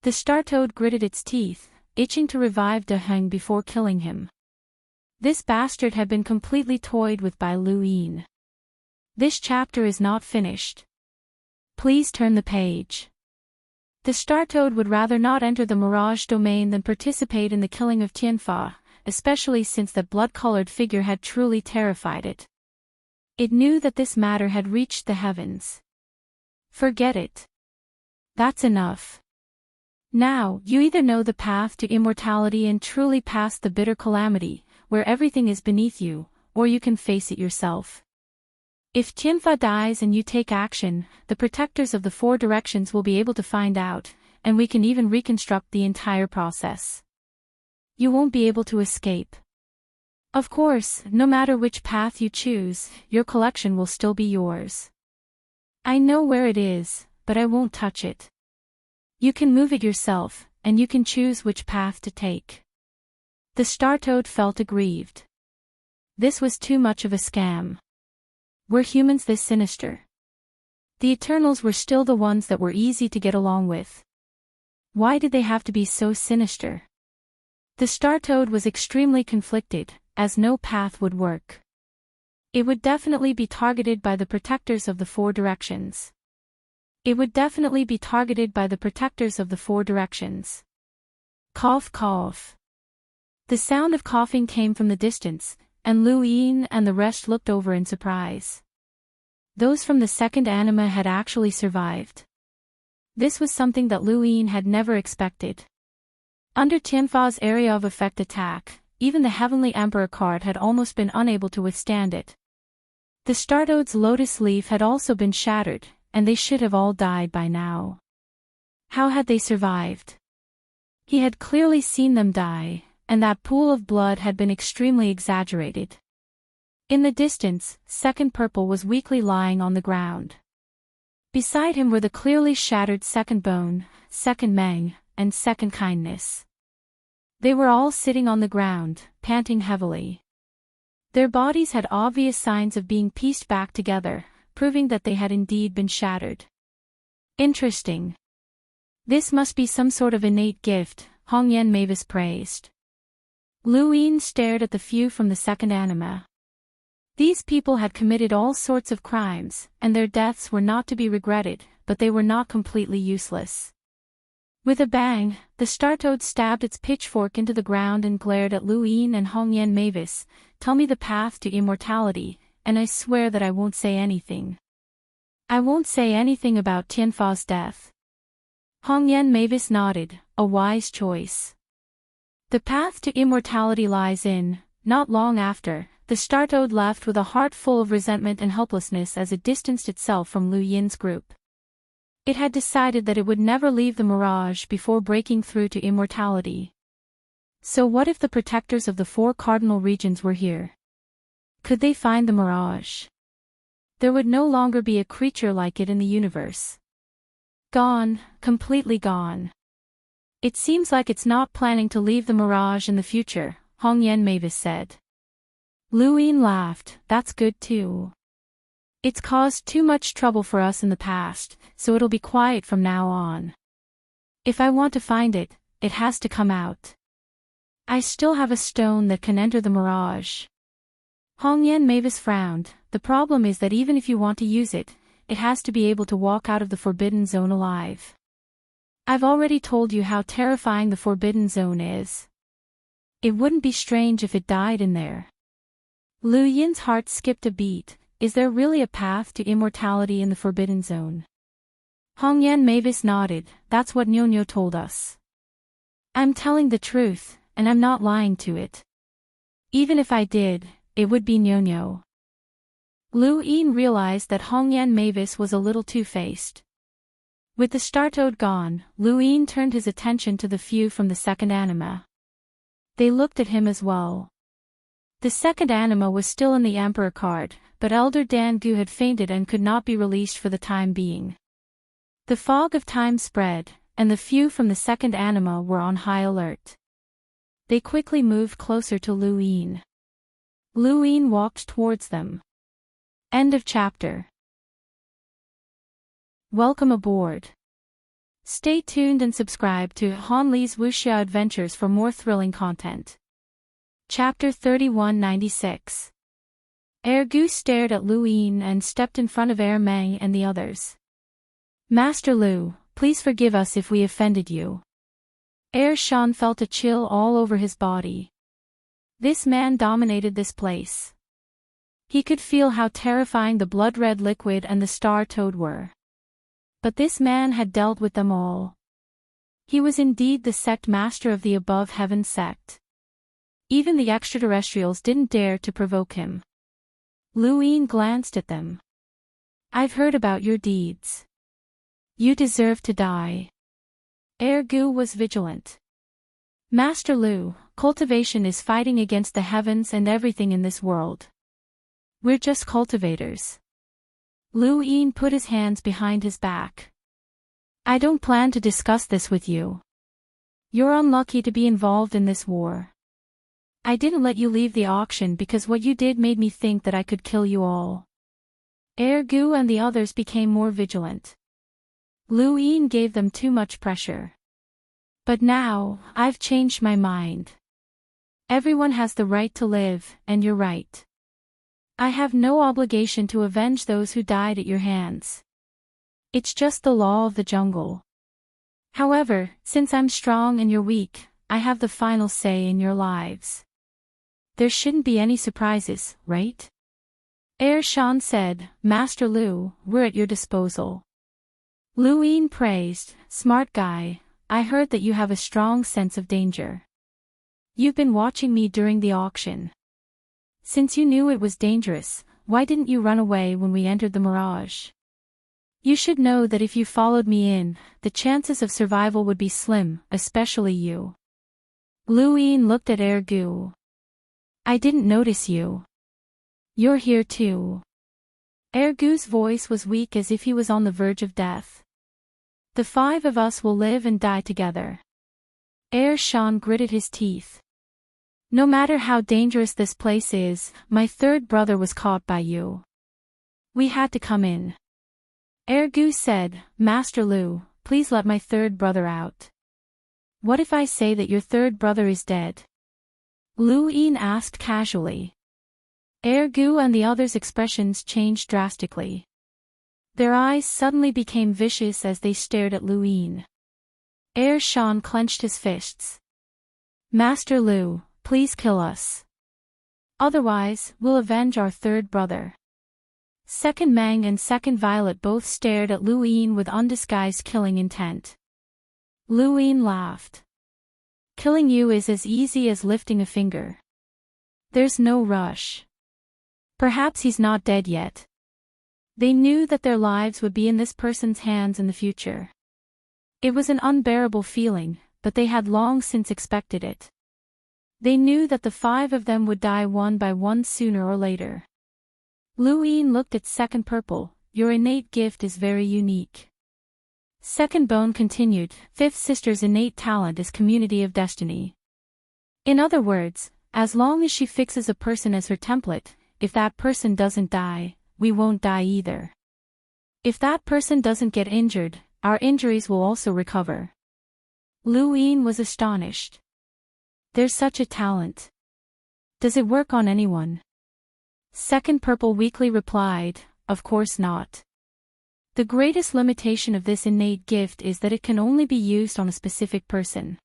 The star-toad gritted its teeth, itching to revive De Heng before killing him. This bastard had been completely toyed with by Luin. This chapter is not finished. Please turn the page. The star-toad would rather not enter the Mirage domain than participate in the killing of Tianfa, especially since that blood-colored figure had truly terrified it. It knew that this matter had reached the heavens. Forget it. That's enough. Now, you either know the path to immortality and truly pass the bitter calamity, where everything is beneath you, or you can face it yourself. If Tianfa dies and you take action, the protectors of the Four Directions will be able to find out, and we can even reconstruct the entire process. You won't be able to escape. Of course, no matter which path you choose, your collection will still be yours. I know where it is, but I won't touch it. You can move it yourself, and you can choose which path to take. The star-toad felt aggrieved. This was too much of a scam. Were humans this sinister? The Eternals were still the ones that were easy to get along with. Why did they have to be so sinister? The star-toad was extremely conflicted, as no path would work. It would definitely be targeted by the protectors of the Four Directions. It would definitely be targeted by the protectors of the Four Directions. Cough, cough. The sound of coughing came from the distance, and Luin and the rest looked over in surprise. Those from the second anima had actually survived. This was something that Luin had never expected. Under Tianfa's area of effect attack, even the Heavenly Emperor card had almost been unable to withstand it. The star-toad's lotus leaf had also been shattered, and they should have all died by now. How had they survived? He had clearly seen them die, and that pool of blood had been extremely exaggerated. In the distance, Second Purple was weakly lying on the ground. Beside him were the clearly shattered Second Bone, Second Meng, and Second Kindness. They were all sitting on the ground, panting heavily. Their bodies had obvious signs of being pieced back together, proving that they had indeed been shattered. Interesting. This must be some sort of innate gift, Hongyan Mavis praised. Luin stared at the few from the second anima. These people had committed all sorts of crimes, and their deaths were not to be regretted, but they were not completely useless. With a bang, the star-toad stabbed its pitchfork into the ground and glared at Luin and Hongyan Mavis. "Tell me the path to immortality, and I swear that I won't say anything. I won't say anything about Tianfa's death." Hongyan Mavis nodded, a wise choice. The path to immortality lies in. Not long after, the star-toad left with a heart full of resentment and helplessness as it distanced itself from Lu Yin's group. It had decided that it would never leave the Mirage before breaking through to immortality. So what if the protectors of the four cardinal regions were here? Could they find the Mirage? There would no longer be a creature like it in the universe. Gone, completely gone. It seems like it's not planning to leave the Mirage in the future, Hongyan Mavis said. Luin laughed. "That's good too. It's caused too much trouble for us in the past, so it'll be quiet from now on. If I want to find it, it has to come out. I still have a stone that can enter the Mirage." Hongyan Mavis frowned. "The problem is that even if you want to use it, it has to be able to walk out of the Forbidden Zone alive. I've already told you how terrifying the Forbidden Zone is. It wouldn't be strange if it died in there." Lu Yin's heart skipped a beat. Is there really a path to immortality in the Forbidden Zone? Hongyan Mavis nodded. "That's what Nyo told us." I'm telling the truth, and I'm not lying to it. Even if I did, it would be no-no. Lu Yin realized that Hongyan Mavis was a little two-faced. With the star toad gone, Lu Yin turned his attention to the few from the second anima. They looked at him as well. The second anima was still in the Emperor card, but Elder Dan Gu had fainted and could not be released for the time being. The fog of time spread, and the few from the second anima were on high alert. They quickly moved closer to Lu Yin. Lu Yin walked towards them. End of chapter. Welcome aboard. Stay tuned and subscribe to Han Li's Wuxia Adventures for more thrilling content. Chapter 3196. Gu stared at Lu Yin and stepped in front of Meng and the others. Master Lu, please forgive us if we offended you. Shan felt a chill all over his body. This man dominated this place. He could feel how terrifying the blood-red liquid and the star toad were. But this man had dealt with them all. He was indeed the sect master of the above heaven sect. Even the extraterrestrials didn't dare to provoke him. Lu Yin glanced at them. I've heard about your deeds. You deserve to die. Gu was vigilant. Master Lu, cultivation is fighting against the heavens and everything in this world. We're just cultivators. Lu Yin put his hands behind his back. I don't plan to discuss this with you. You're unlucky to be involved in this war. I didn't let you leave the auction because what you did made me think that I could kill you all. Gu and the others became more vigilant. Lu Yin gave them too much pressure. But now, I've changed my mind. Everyone has the right to live, and you're right. I have no obligation to avenge those who died at your hands. It's just the law of the jungle. However, since I'm strong and you're weak, I have the final say in your lives. There shouldn't be any surprises, right? Shan said, Master Lu, we're at your disposal. Lu Yin praised, smart guy, I heard that you have a strong sense of danger. You've been watching me during the auction. Since you knew it was dangerous, why didn't you run away when we entered the mirage? You should know that if you followed me in, the chances of survival would be slim, especially you. Lu Yin looked at Gu. I didn't notice you. You're here too. Gu's voice was weak as if he was on the verge of death. The five of us will live and die together. Shan gritted his teeth. No matter how dangerous this place is, my third brother was caught by you. We had to come in. Gu said, Master Lu, please let my third brother out. What if I say that your third brother is dead? Lu Yin asked casually. Gu and the others' expressions changed drastically. Their eyes suddenly became vicious as they stared at Lu Yin. Shan clenched his fists. Master Lu, please kill us. Otherwise, we'll avenge our third brother. Second Meng and Second Violet both stared at Lu Yin with undisguised killing intent. Lu Yin laughed. Killing you is as easy as lifting a finger. There's no rush. Perhaps he's not dead yet. They knew that their lives would be in this person's hands in the future. It was an unbearable feeling, but they had long since expected it. They knew that the five of them would die one by one sooner or later. Lu Yin looked at Second Purple, your innate gift is very unique. Second Bone continued, Fifth Sister's innate talent is community of destiny. In other words, as long as she fixes a person as her template, if that person doesn't die, we won't die either. If that person doesn't get injured, our injuries will also recover. Lu Yin was astonished. There's such a talent. Does it work on anyone? Second Purple weakly replied, Of course not. The greatest limitation of this innate gift is that it can only be used on a specific person.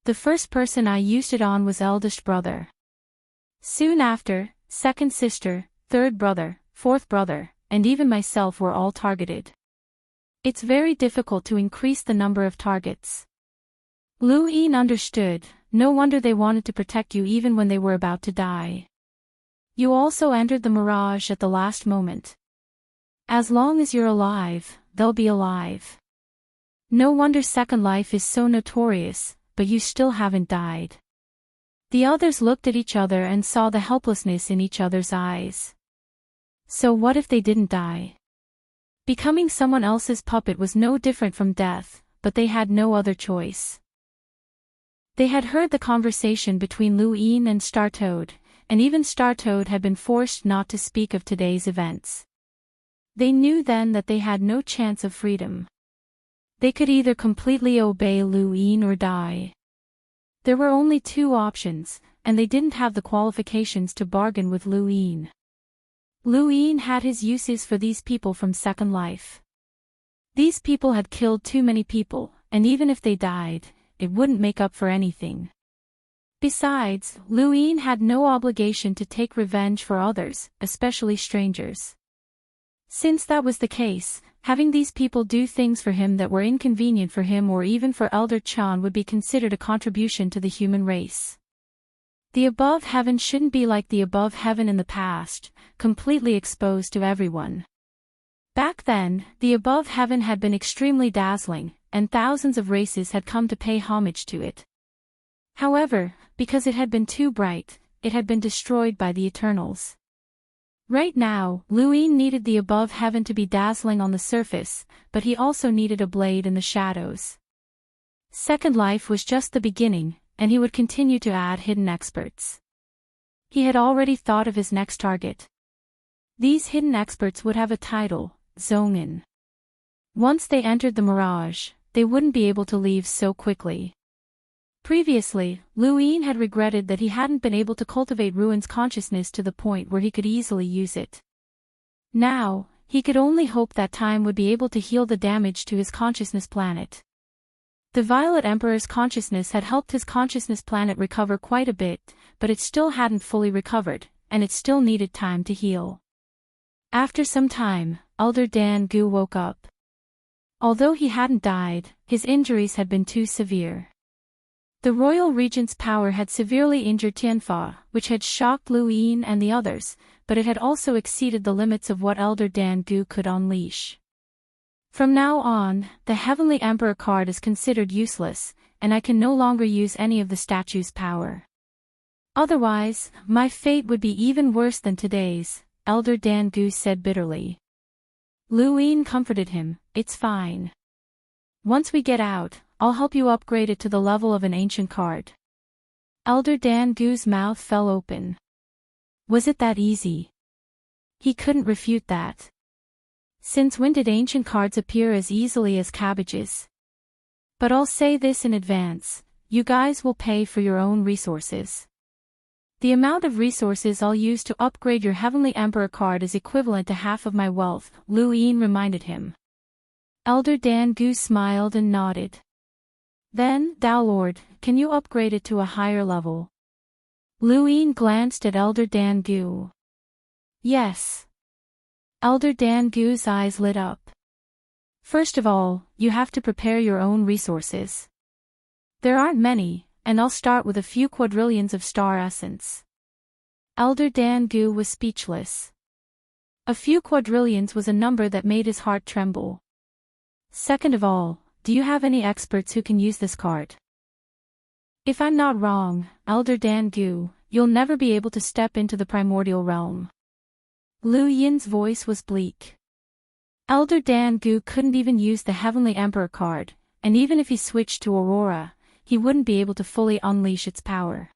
The first person I used it on was eldest brother. Soon after, second sister, third brother, fourth brother, and even myself were all targeted. It's very difficult to increase the number of targets. Lu Yin understood. No wonder they wanted to protect you even when they were about to die. You also entered the mirage at the last moment. As long as you're alive, they'll be alive. No wonder Second Life is so notorious, but you still haven't died. The others looked at each other and saw the helplessness in each other's eyes. So what if they didn't die? Becoming someone else's puppet was no different from death, but they had no other choice. They had heard the conversation between Lu Yin and Startoad, and even Startoad had been forced not to speak of today's events. They knew then that they had no chance of freedom. They could either completely obey Lu Yin or die. There were only two options, and they didn't have the qualifications to bargain with Lu Yin. Lu Yin had his uses for these people from Second Life. These people had killed too many people, and even if they died, it wouldn't make up for anything. Besides, Lu Yin had no obligation to take revenge for others, especially strangers. Since that was the case, having these people do things for him that were inconvenient for him or even for Elder Chan would be considered a contribution to the human race. The above heaven shouldn't be like the above heaven in the past, completely exposed to everyone. Back then, the above heaven had been extremely dazzling, and thousands of races had come to pay homage to it. However, because it had been too bright, it had been destroyed by the Eternals. Right now, Lu Yin needed the above heaven to be dazzling on the surface, but he also needed a blade in the shadows. Second Life was just the beginning, and he would continue to add hidden experts. He had already thought of his next target. These hidden experts would have a title, Zongen. Once they entered the mirage, they wouldn't be able to leave so quickly. Previously, Lu Yin had regretted that he hadn't been able to cultivate Ruin's consciousness to the point where he could easily use it. Now, he could only hope that time would be able to heal the damage to his consciousness planet. The Violet Emperor's consciousness had helped his consciousness planet recover quite a bit, but it still hadn't fully recovered, and it still needed time to heal. After some time, Elder Dan Gu woke up. Although he hadn't died, his injuries had been too severe. The royal regent's power had severely injured Tianfa, which had shocked Lu Yin and the others, but it had also exceeded the limits of what Elder Dan Gu could unleash. From now on, the Heavenly Emperor card is considered useless, and I can no longer use any of the statue's power. Otherwise, my fate would be even worse than today's, Elder Dan Gu said bitterly. Lu Yin comforted him, "It's fine. Once we get out, I'll help you upgrade it to the level of an ancient card." Elder Dan Gu's mouth fell open. Was it that easy? He couldn't refute that. Since when did ancient cards appear as easily as cabbages? But I'll say this in advance, you guys will pay for your own resources. The amount of resources I'll use to upgrade your Heavenly Emperor card is equivalent to half of my wealth, Lu Yin reminded him. Elder Dan Gu smiled and nodded. Then, Tao Lord, can you upgrade it to a higher level? Lu Yin glanced at Elder Dan Gu. Yes. Elder Dan Gu's eyes lit up. First of all, you have to prepare your own resources. There aren't many, and I'll start with a few quadrillions of star essence. Elder Dan Gu was speechless. A few quadrillions was a number that made his heart tremble. Second of all, do you have any experts who can use this card? If I'm not wrong, Elder Dan Gu, you'll never be able to step into the primordial realm. Lu Yin's voice was bleak. Elder Dan Gu couldn't even use the Heavenly Emperor card, and even if he switched to Aurora, he wouldn't be able to fully unleash its power.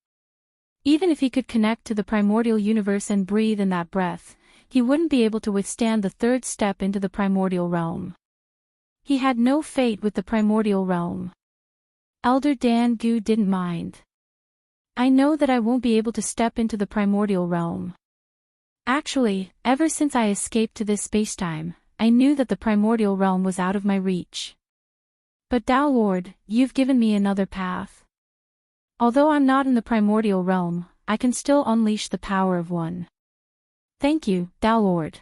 Even if he could connect to the primordial universe and breathe in that breath, he wouldn't be able to withstand the third step into the primordial realm. He had no fate with the primordial realm. Elder Dan Gu didn't mind. I know that I won't be able to step into the primordial realm. Actually, ever since I escaped to this spacetime, I knew that the primordial realm was out of my reach. But Tao Lord, you've given me another path. Although I'm not in the primordial realm, I can still unleash the power of one. Thank you, Tao Lord.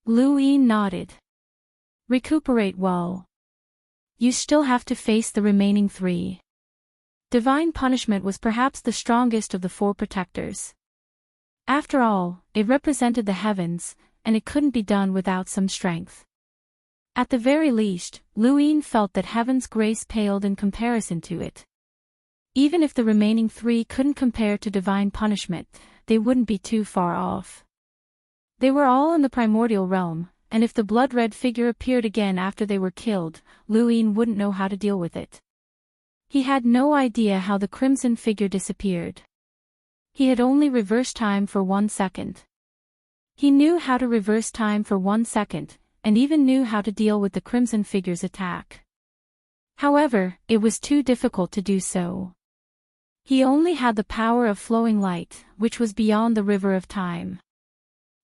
Lu Yin nodded. Recuperate well. You still have to face the remaining 3. Divine punishment was perhaps the strongest of the four protectors. After all, it represented the heavens, and it couldn't be done without some strength. At the very least, Luin felt that heaven's grace paled in comparison to it. Even if the remaining three couldn't compare to divine punishment, they wouldn't be too far off. They were all in the primordial realm, and if the blood-red figure appeared again after they were killed, Luin wouldn't know how to deal with it. He had no idea how the crimson figure disappeared. He had only reversed time for 1 second. He knew how to reverse time for 1 second, and even knew how to deal with the crimson figure's attack. However, it was too difficult to do so. He only had the power of flowing light, which was beyond the river of time.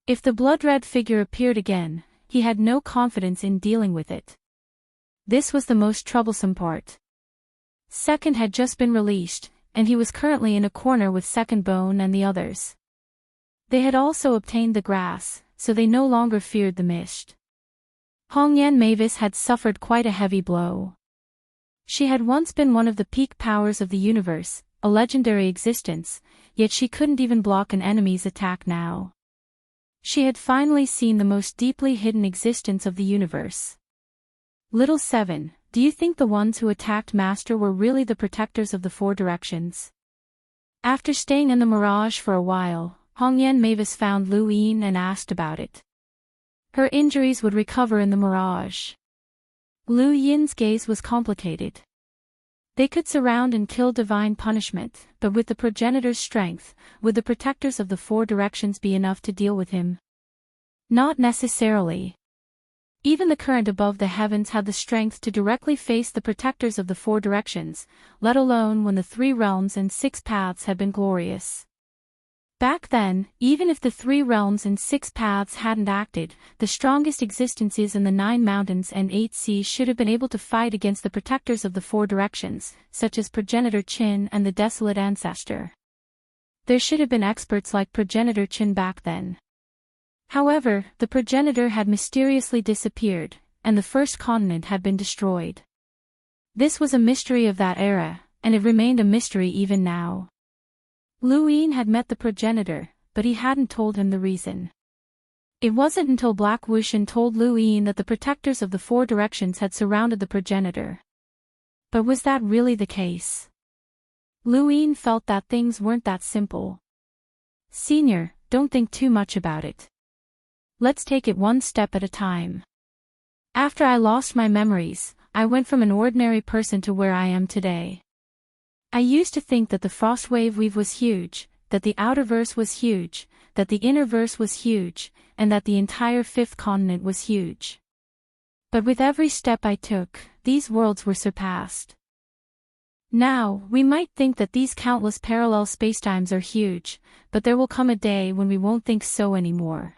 If the blood-red figure appeared again, he had no confidence in dealing with it. This was the most troublesome part. Second had just been released, and he was currently in a corner with Second Bone and the others. They had also obtained the grass, so they no longer feared the mist. Hongyan Mavis had suffered quite a heavy blow. She had once been one of the peak powers of the universe, a legendary existence, yet she couldn't even block an enemy's attack now. She had finally seen the most deeply hidden existence of the universe. Little Seven, do you think the ones who attacked Master were really the protectors of the four directions? After staying in the mirage for a while, Hongyan Mavis found Luin and asked about it. Her injuries would recover in the mirage. Lu Yin's gaze was complicated. They could surround and kill divine punishment, but with the progenitor's strength, would the protectors of the four directions be enough to deal with him? Not necessarily. Even the current above the heavens had the strength to directly face the protectors of the four directions, let alone when the 3 realms and 6 paths had been glorious. Back then, even if the 3 realms and 6 paths hadn't acted, the strongest existences in the 9 mountains and 8 seas should have been able to fight against the protectors of the 4 directions, such as Progenitor Qin and the Desolate Ancestor. There should have been experts like Progenitor Qin back then. However, the progenitor had mysteriously disappeared, and the first continent had been destroyed. This was a mystery of that era, and it remained a mystery even now. Luin had met the progenitor, but he hadn't told him the reason. It wasn't until Black Wuxian told Luin that the protectors of the 4 directions had surrounded the progenitor. But was that really the case? Luin felt that things weren't that simple. Senior, don't think too much about it. Let's take it one step at a time. After I lost my memories, I went from an ordinary person to where I am today. I used to think that the frost wave weave was huge, that the outerverse was huge, that the innerverse was huge, and that the entire 5th continent was huge. But with every step I took, these worlds were surpassed. Now, we might think that these countless parallel spacetimes are huge, but there will come a day when we won't think so anymore.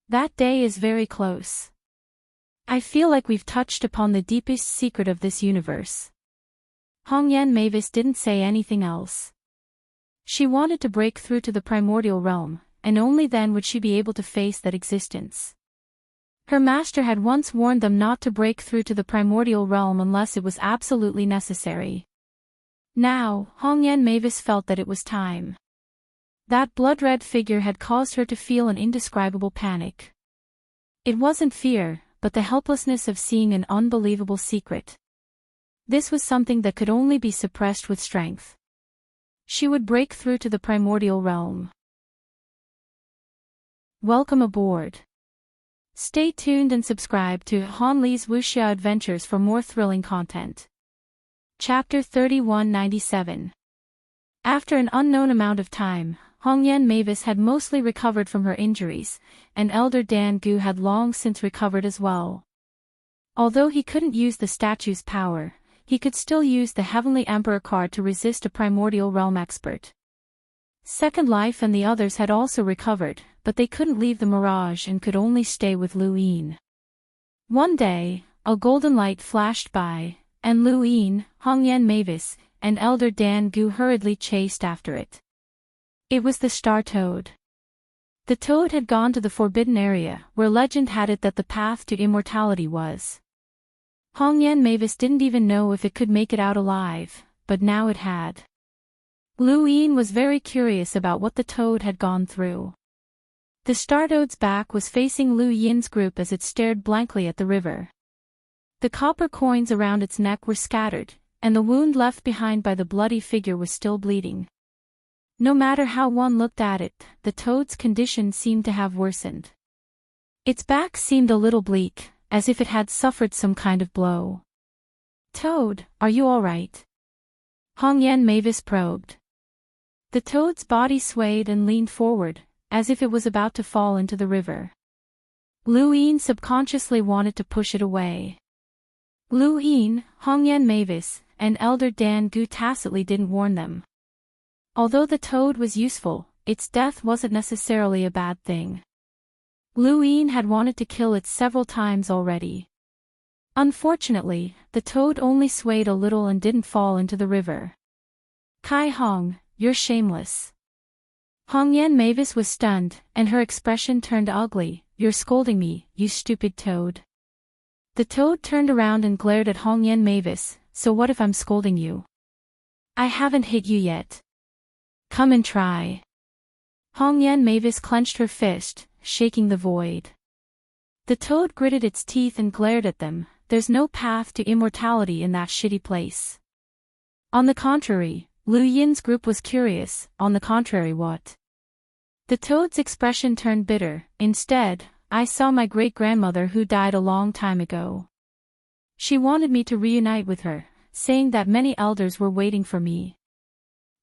That day is very close. I feel like we've touched upon the deepest secret of this universe. Hongyan Mavis didn't say anything else. She wanted to break through to the primordial realm, and only then would she be able to face that existence. Her master had once warned them not to break through to the primordial realm unless it was absolutely necessary. Now, Hongyan Mavis felt that it was time. That blood-red figure had caused her to feel an indescribable panic. It wasn't fear, but the helplessness of seeing an unbelievable secret. This was something that could only be suppressed with strength. She would break through to the primordial realm. Welcome aboard. Stay tuned and subscribe to Han Li's Wuxia Adventures for more thrilling content. Chapter 3197. After an unknown amount of time, Hongyan Mavis had mostly recovered from her injuries, and Elder Dan Gu had long since recovered as well. Although he couldn't use the statue's power, he could still use the Heavenly Emperor card to resist a primordial realm expert. Second Life and the others had also recovered, but they couldn't leave the mirage and could only stay with Luin. One day, a golden light flashed by, and Luin, Hongyan Mavis, and Elder Dan Gu hurriedly chased after it. It was the Star Toad. The toad had gone to the forbidden area, where legend had it that the path to immortality was. Hongyan Mavis didn't even know if it could make it out alive, but now it had. Lu Yin was very curious about what the toad had gone through. The star toad's back was facing Lu Yin's group as it stared blankly at the river. The copper coins around its neck were scattered, and the wound left behind by the bloody figure was still bleeding. No matter how one looked at it, the toad's condition seemed to have worsened. Its back seemed a little bleak, as if it had suffered some kind of blow. "Toad, are you all right?" Hong Yen Mavis probed. The toad's body swayed and leaned forward, as if it was about to fall into the river. Lu Yin subconsciously wanted to push it away. Lu Yin, Hong Yen Mavis, and Elder Dan Gu tacitly didn't warn them. Although the toad was useful, its death wasn't necessarily a bad thing. Lu Yin had wanted to kill it several times already. Unfortunately, the toad only swayed a little and didn't fall into the river. "Kai Hong, you're shameless." Hong Yen Mavis was stunned, and her expression turned ugly. "You're scolding me, you stupid toad." The toad turned around and glared at Hong Yen Mavis. "So what if I'm scolding you? I haven't hit you yet. Come and try." Hong Yen Mavis clenched her fist, shaking the void. The toad gritted its teeth and glared at them. "There's no path to immortality in that shitty place." On the contrary, Lu Yin's group was curious. "On the contrary, what?" The toad's expression turned bitter. "Instead, I saw my great-grandmother who died a long time ago. She wanted me to reunite with her, saying that many elders were waiting for me.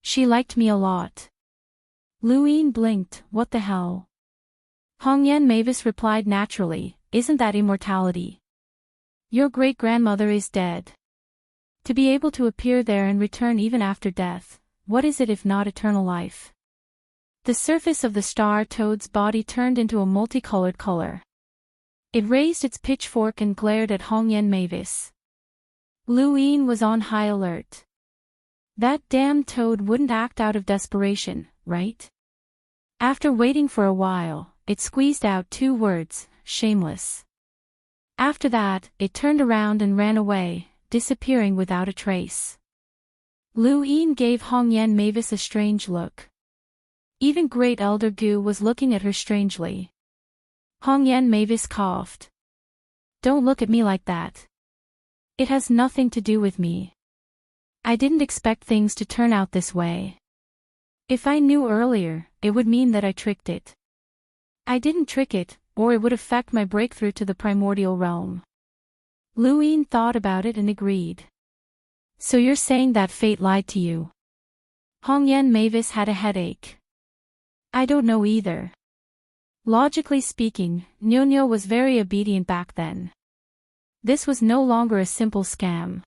She liked me a lot." Lu Yin blinked. "What the hell?" Hong Yen Mavis replied naturally, "Isn't that immortality? Your great-grandmother is dead. To be able to appear there and return even after death, what is it if not eternal life?" The surface of the star toad's body turned into a multicolored color. It raised its pitchfork and glared at Hong Yen Mavis. Lu Yin was on high alert. That damn toad wouldn't act out of desperation, right? After waiting for a while, it squeezed out 2 words, "shameless." After that, it turned around and ran away, disappearing without a trace. Lu Yin gave Hong Yen Mavis a strange look. Even Great Elder Gu was looking at her strangely. Hong Yen Mavis coughed. "Don't look at me like that. It has nothing to do with me. I didn't expect things to turn out this way. If I knew earlier, it would mean that I tricked it. I didn't trick it, or it would affect my breakthrough to the primordial realm." Lu Yin thought about it and agreed. "So you're saying that fate lied to you?" Hong Yen Mavis had a headache. "I don't know either. Logically speaking, Nyo was very obedient back then. This was no longer a simple scam.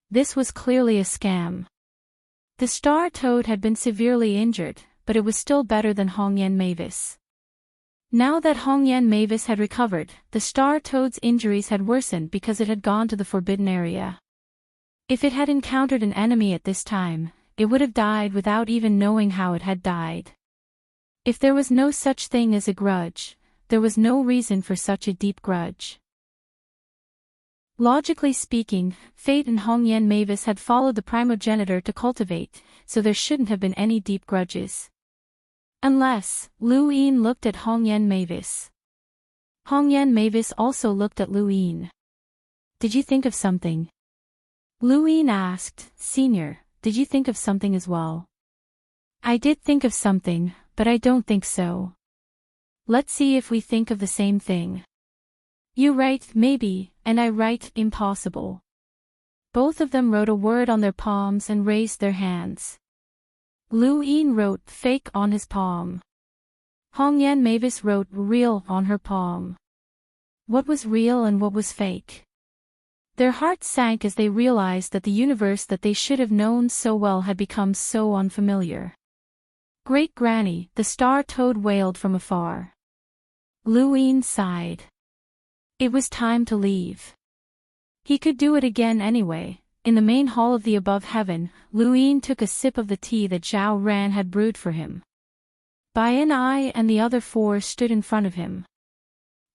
This was clearly a scam. The star toad had been severely injured, but it was still better than Hong Yen Mavis. Now that Hong Yen Mavis had recovered, the star toad's injuries had worsened because it had gone to the forbidden area. If it had encountered an enemy at this time, it would have died without even knowing how it had died. If there was no such thing as a grudge, there was no reason for such a deep grudge. Logically speaking, fate and Hong Yen Mavis had followed the primogenitor to cultivate, so there shouldn't have been any deep grudges. Unless, Lu Yin looked at Hong Yen Mavis. Hong Yen Mavis also looked at Lu Yin. "Did you think of something?" Lu Yin asked. "Senior, did you think of something as well?" "I did think of something, but I don't think so. Let's see if we think of the same thing. You write maybe, and I write impossible." Both of them wrote a word on their palms and raised their hands. Lu Yin wrote fake on his palm. Hong Yen Mavis wrote real on her palm. What was real and what was fake? Their hearts sank as they realized that the universe that they should have known so well had become so unfamiliar. "Great Granny," the star toad wailed from afar. Lu Yin sighed. It was time to leave. He could do it again anyway. In the main hall of the above heaven, Lu Yin took a sip of the tea that Zhao Ran had brewed for him. Bai and I and the other 4 stood in front of him.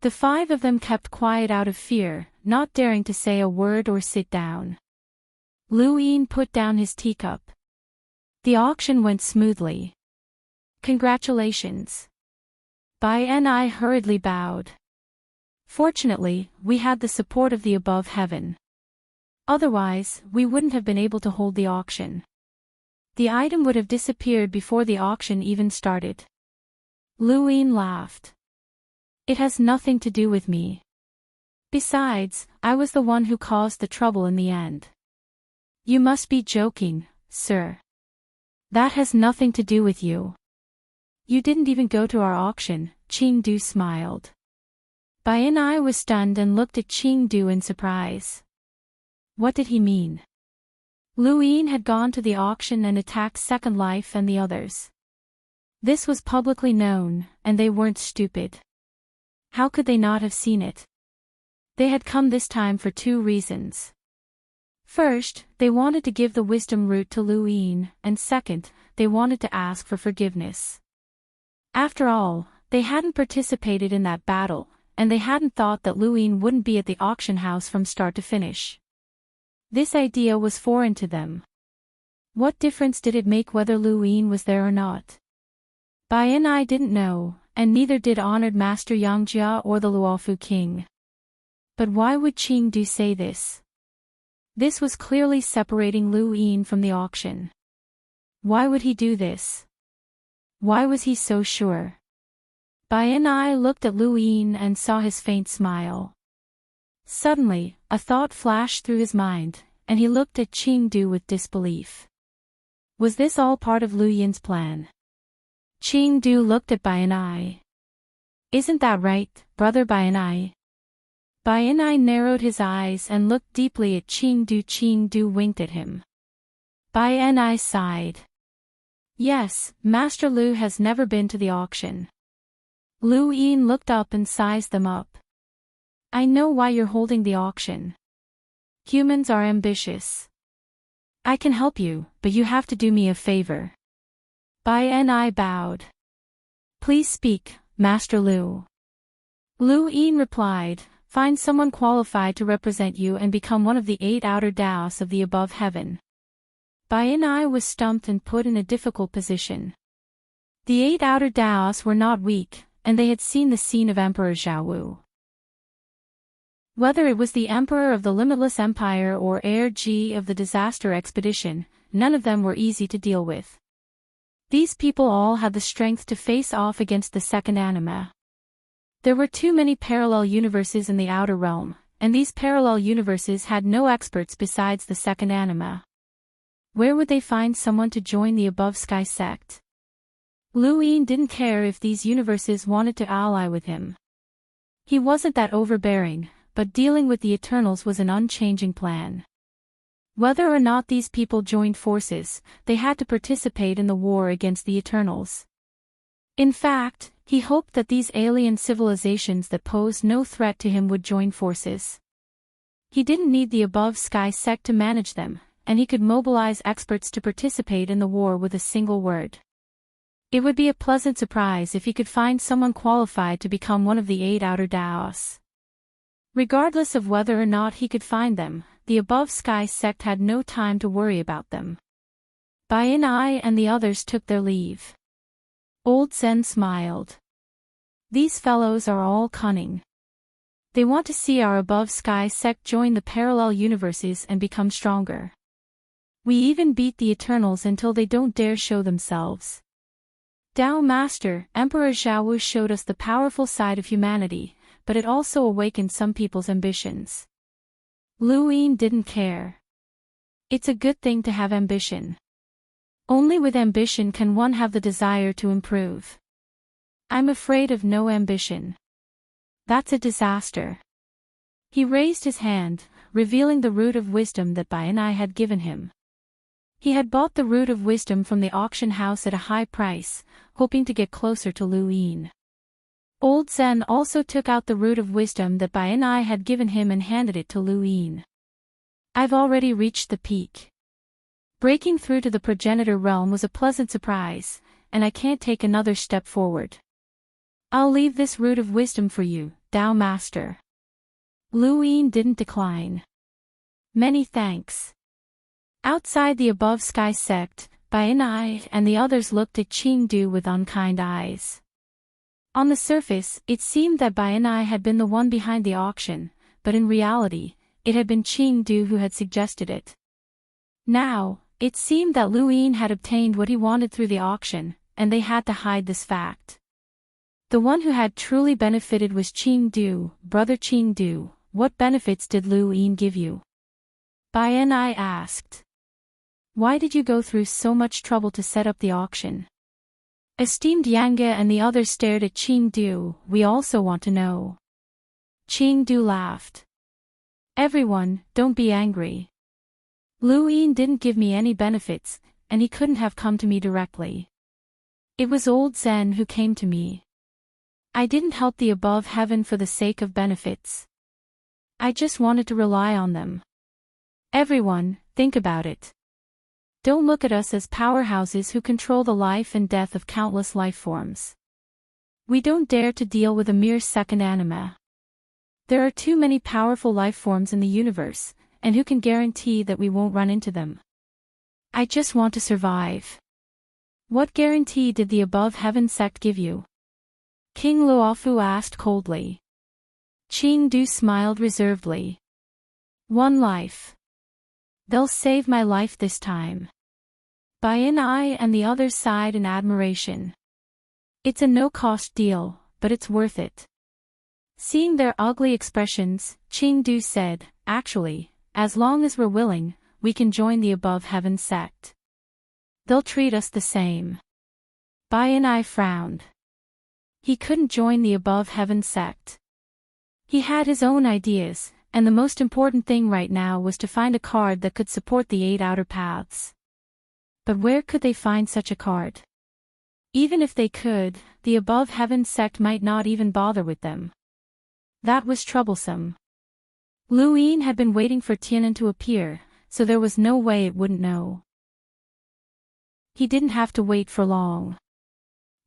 The 5 of them kept quiet out of fear, not daring to say a word or sit down. Lu Yin put down his teacup. The auction went smoothly. Congratulations. Bai and I hurriedly bowed. Fortunately, we had the support of the above heaven. Otherwise, we wouldn't have been able to hold the auction. The item would have disappeared before the auction even started. Lu Yin laughed. It has nothing to do with me. Besides, I was the one who caused the trouble in the end. You must be joking, sir. That has nothing to do with you. You didn't even go to our auction, Qingdu smiled. Bai and I was stunned and looked at Qingdu in surprise. What did he mean? Lu Yin had gone to the auction and attacked Second Life and the others. This was publicly known, and they weren't stupid. How could they not have seen it? They had come this time for two reasons. First, they wanted to give the wisdom root to Lu Yin, and second, they wanted to ask for forgiveness. After all, they hadn't participated in that battle, and they hadn't thought that Lu Yin wouldn't be at the auction house from start to finish. This idea was foreign to them. What difference did it make whether Lu Yin was there or not? Bai and I didn't know, and neither did honored Master Yangjia or the Luofu King. But why would Qingdu say this? This was clearly separating Lu Yin from the auction. Why would he do this? Why was he so sure? Bai and I looked at Lu Yin and saw his faint smile. Suddenly, a thought flashed through his mind, and he looked at Qingdu with disbelief. Was this all part of Lu Yin's plan? Qingdu looked at Bai and I. Isn't that right, brother Bai and I? Bai and I narrowed his eyes and looked deeply at Qingdu. Qingdu winked at him. Bai and I sighed. Yes, Master Lu has never been to the auction. Lu Yin looked up and sized them up. I know why you're holding the auction. Humans are ambitious. I can help you, but you have to do me a favor. Bai and I bowed. Please speak, Master Lu. Lu Yin replied, find someone qualified to represent you and become one of the 8 outer Taoists of the above heaven. Bai and I was stumped and put in a difficult position. The 8 outer Taoists were not weak, and they had seen the scene of Emperor Xiaowu. Whether it was the Emperor of the Limitless Empire or Heir Ji of the Disaster Expedition, none of them were easy to deal with. These people all had the strength to face off against the second anima. There were too many parallel universes in the outer realm, and these parallel universes had no experts besides the second anima. Where would they find someone to join the above sky sect? Lu Yin didn't care if these universes wanted to ally with him. He wasn't that overbearing, but dealing with the Eternals was an unchanging plan. Whether or not these people joined forces, they had to participate in the war against the Eternals. In fact, he hoped that these alien civilizations that posed no threat to him would join forces. He didn't need the above sky sect to manage them, and he could mobilize experts to participate in the war with a single word. It would be a pleasant surprise if he could find someone qualified to become one of the 8 outer Taoists. Regardless of whether or not he could find them, the above sky sect had no time to worry about them. Bai and I and the others took their leave. Old Zen smiled. These fellows are all cunning. They want to see our above sky sect join the parallel universes and become stronger. We even beat the Eternals until they don't dare show themselves. Tao Master, Emperor Xiaowu showed us the powerful side of humanity, but it also awakened some people's ambitions. Lu Yin didn't care. It's a good thing to have ambition. Only with ambition can one have the desire to improve. I'm afraid of no ambition. That's a disaster. He raised his hand, revealing the root of wisdom that Bai and I had given him. He had bought the root of wisdom from the auction house at a high price, hoping to get closer to Lu Yin. Old Zen also took out the root of wisdom that Bai and I had given him and handed it to Lu Yin. I've already reached the peak. Breaking through to the progenitor realm was a pleasant surprise, and I can't take another step forward. I'll leave this root of wisdom for you, Tao Master. Lu Yin didn't decline. Many thanks. Outside the above sky sect, Bai and the others looked at Chengdu with unkind eyes. On the surface, it seemed that Bai had been the one behind the auction, but in reality, it had been Chengdu who had suggested it. Now, it seemed that Lu Yin had obtained what he wanted through the auction, and they had to hide this fact. The one who had truly benefited was Chengdu. Brother Chengdu, what benefits did Lu Yin give you? Bai asked. Why did you go through so much trouble to set up the auction? Esteemed Yanga and the others stared at Chengdu. We also want to know. Chengdu laughed. Everyone, don't be angry. Lu Yin didn't give me any benefits, and he couldn't have come to me directly. It was old Zen who came to me. I didn't help the above heaven for the sake of benefits. I just wanted to rely on them. Everyone, think about it. Don't look at us as powerhouses who control the life and death of countless life forms. We don't dare to deal with a mere second anima. There are too many powerful life forms in the universe, and who can guarantee that we won't run into them? I just want to survive. What guarantee did the above heaven sect give you? King Luofu asked coldly. Chengdu smiled reservedly. One life. They'll save my life this time. Bai and the others sighed in admiration. It's a no-cost deal, but it's worth it. Seeing their ugly expressions, Chengdu said, actually, as long as we're willing, we can join the above heaven sect. They'll treat us the same. Bai frowned. He couldn't join the above heaven sect. He had his own ideas, and the most important thing right now was to find a card that could support the 8 outer paths. But where could they find such a card? Even if they could, the above heaven sect might not even bother with them. That was troublesome. Lu Yin had been waiting for Tian'an to appear, so there was no way it wouldn't know. He didn't have to wait for long.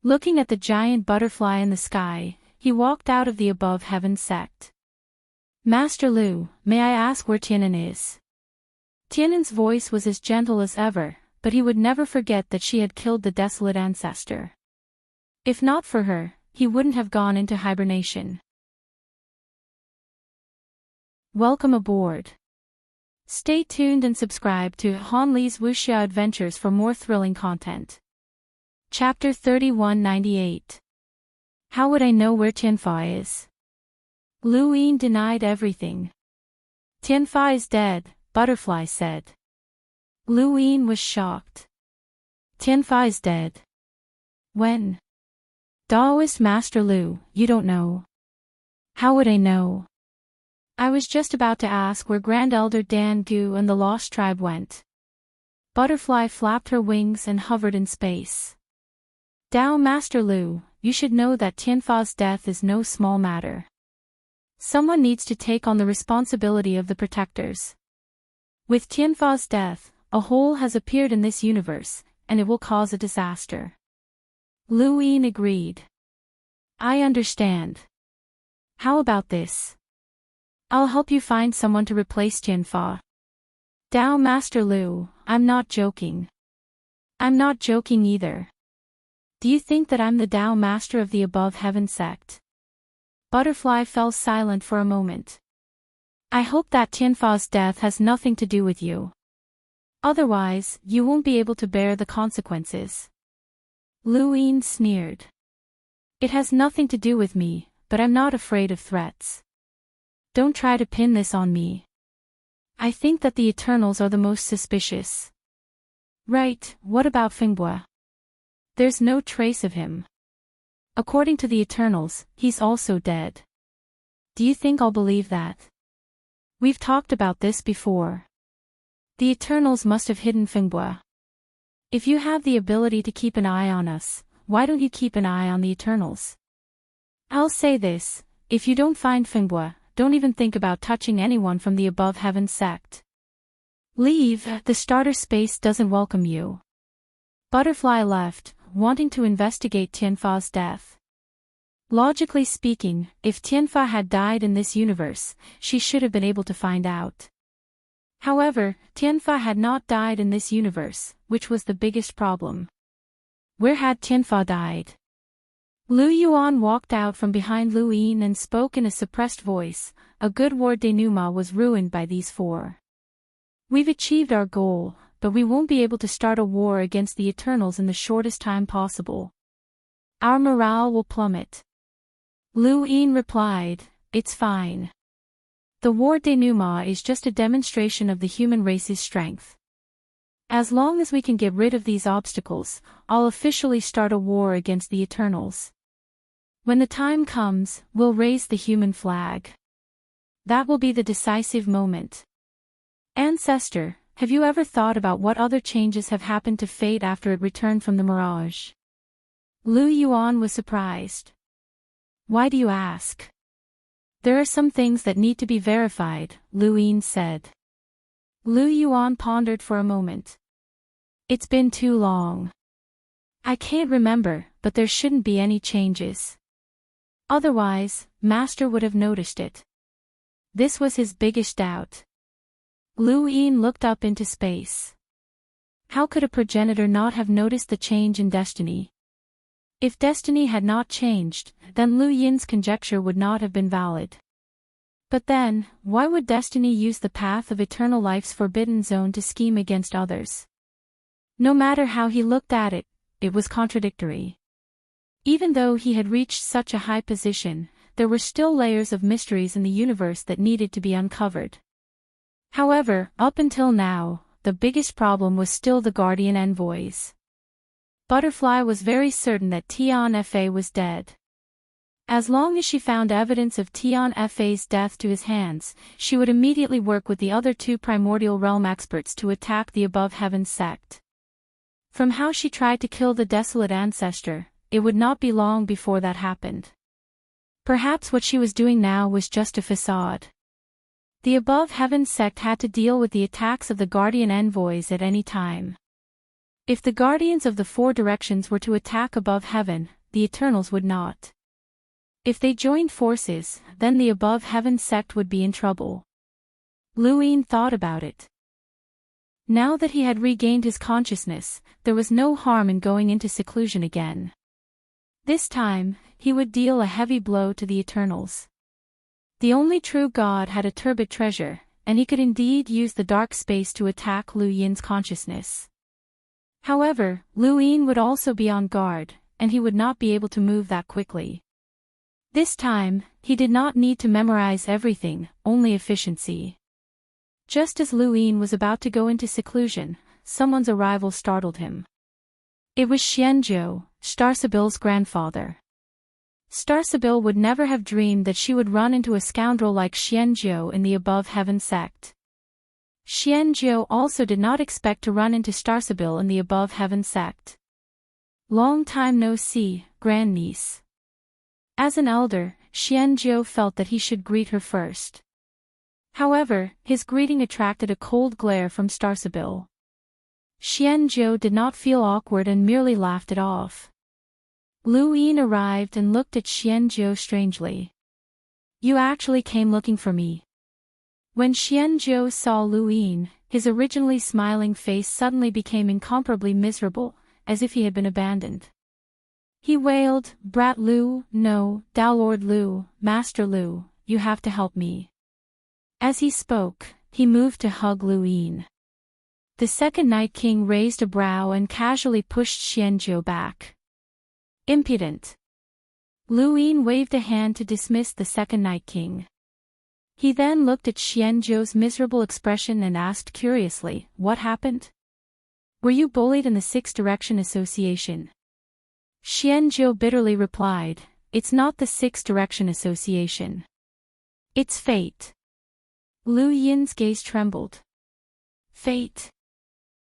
Looking at the giant butterfly in the sky, he walked out of the above heaven sect. Master Lu, may I ask where Tian'an is? Tian'an's voice was as gentle as ever, but he would never forget that she had killed the desolate ancestor. If not for her, he wouldn't have gone into hibernation. Welcome aboard. Stay tuned and subscribe to Han Li's Wuxia Adventures for more thrilling content. Chapter 3198. How would I know where Tianfa is? Lu Yin denied everything. Tianfa is dead, Butterfly said. Lu Yin was shocked. Tianfa is dead. When? Taoist Master Lu, you don't know. How would I know? I was just about to ask where Grand Elder Dan Gu and the Lost Tribe went. Butterfly flapped her wings and hovered in space. Tao Master Lu, you should know that Tianfa's death is no small matter. Someone needs to take on the responsibility of the protectors. With Tianfa's death, a hole has appeared in this universe, and it will cause a disaster. Lu Yin agreed. I understand. How about this? I'll help you find someone to replace Tianfa. Tao Master Lu, I'm not joking. I'm not joking either. Do you think that I'm the Tao Master of the above heaven sect? Butterfly fell silent for a moment. I hope that Tianfa's death has nothing to do with you. Otherwise, you won't be able to bear the consequences. Lu Yin sneered. It has nothing to do with me, but I'm not afraid of threats. Don't try to pin this on me. I think that the Eternals are the most suspicious. Right, what about Fingbua? There's no trace of him. According to the Eternals, he's also dead. Do you think I'll believe that? We've talked about this before. The Eternals must have hidden Fingbua. If you have the ability to keep an eye on us, why don't you keep an eye on the Eternals? I'll say this, if you don't find Fingbua, don't even think about touching anyone from the above heaven sect. Leave, the starter space doesn't welcome you. Butterfly left, wanting to investigate Tianfa's death. Logically speaking, if Tianfa had died in this universe, she should have been able to find out. However, Tianfa had not died in this universe, which was the biggest problem. Where had Tianfa died? Lu Yuan walked out from behind Lu Yin and spoke in a suppressed voice. A good war denouement was ruined by these four. We've achieved our goal, but we won't be able to start a war against the Eternals in the shortest time possible. Our morale will plummet. Lu Yin replied, "It's fine. The war denouement is just a demonstration of the human race's strength. As long as we can get rid of these obstacles, I'll officially start a war against the Eternals. When the time comes, we'll raise the human flag. That will be the decisive moment." Ancestor, have you ever thought about what other changes have happened to fate after it returned from the mirage? Lu Yuan was surprised. Why do you ask? There are some things that need to be verified, Lu Yin said. Lu Yuan pondered for a moment. It's been too long. I can't remember, but there shouldn't be any changes. Otherwise, Master would have noticed it. This was his biggest doubt. Lu Yin looked up into space. How could a progenitor not have noticed the change in destiny? If destiny had not changed, then Lu Yin's conjecture would not have been valid. But then, why would destiny use the path of eternal life's forbidden zone to scheme against others? No matter how he looked at it, it was contradictory. Even though he had reached such a high position, there were still layers of mysteries in the universe that needed to be uncovered. However, up until now, the biggest problem was still the guardian envoys. Butterfly was very certain that Tian Fa was dead. As long as she found evidence of Tian Fa's death to his hands, she would immediately work with the other two primordial realm experts to attack the above heavens sect. From how she tried to kill the desolate ancestor, it would not be long before that happened. Perhaps what she was doing now was just a facade. The above heavens sect had to deal with the attacks of the guardian envoys at any time. If the guardians of the four directions were to attack above heaven, the Eternals would not. If they joined forces, then the above heaven sect would be in trouble. Lu Yin thought about it. Now that he had regained his consciousness, there was no harm in going into seclusion again. This time, he would deal a heavy blow to the Eternals. The only true God had a turbid treasure, and he could indeed use the dark space to attack Lu Yin's consciousness. However, Lu Yin would also be on guard, and he would not be able to move that quickly. This time, he did not need to memorize everything, only efficiency. Just as Lu Yin was about to go into seclusion, someone's arrival startled him. It was Xianzhou, Starsabil's grandfather. Starsabil would never have dreamed that she would run into a scoundrel like Xianzhou in the above heaven sect. Xianzhou also did not expect to run into Starsabil in the above heaven sect. Long time no see, grandniece. As an elder, Xianzhou felt that he should greet her first. However, his greeting attracted a cold glare from Starsabil. Xianzhou did not feel awkward and merely laughed it off. Lu Yin arrived and looked at Xianzhou strangely. You actually came looking for me. When Xianzhou saw Lu Yin, his originally smiling face suddenly became incomparably miserable, as if he had been abandoned. He wailed, Brat Lu, no, Lord Lu, Master Lu, you have to help me. As he spoke, he moved to hug Lu Yin. The second Night King raised a brow and casually pushed Xianzhou back. Impudent. Lu Yin waved a hand to dismiss the second Night King. He then looked at Xianzhou's miserable expression and asked curiously, what happened? Were you bullied in the Six Direction Association? Xianzhou bitterly replied, it's not the Six Direction Association. It's fate. Lu Yin's gaze trembled. Fate.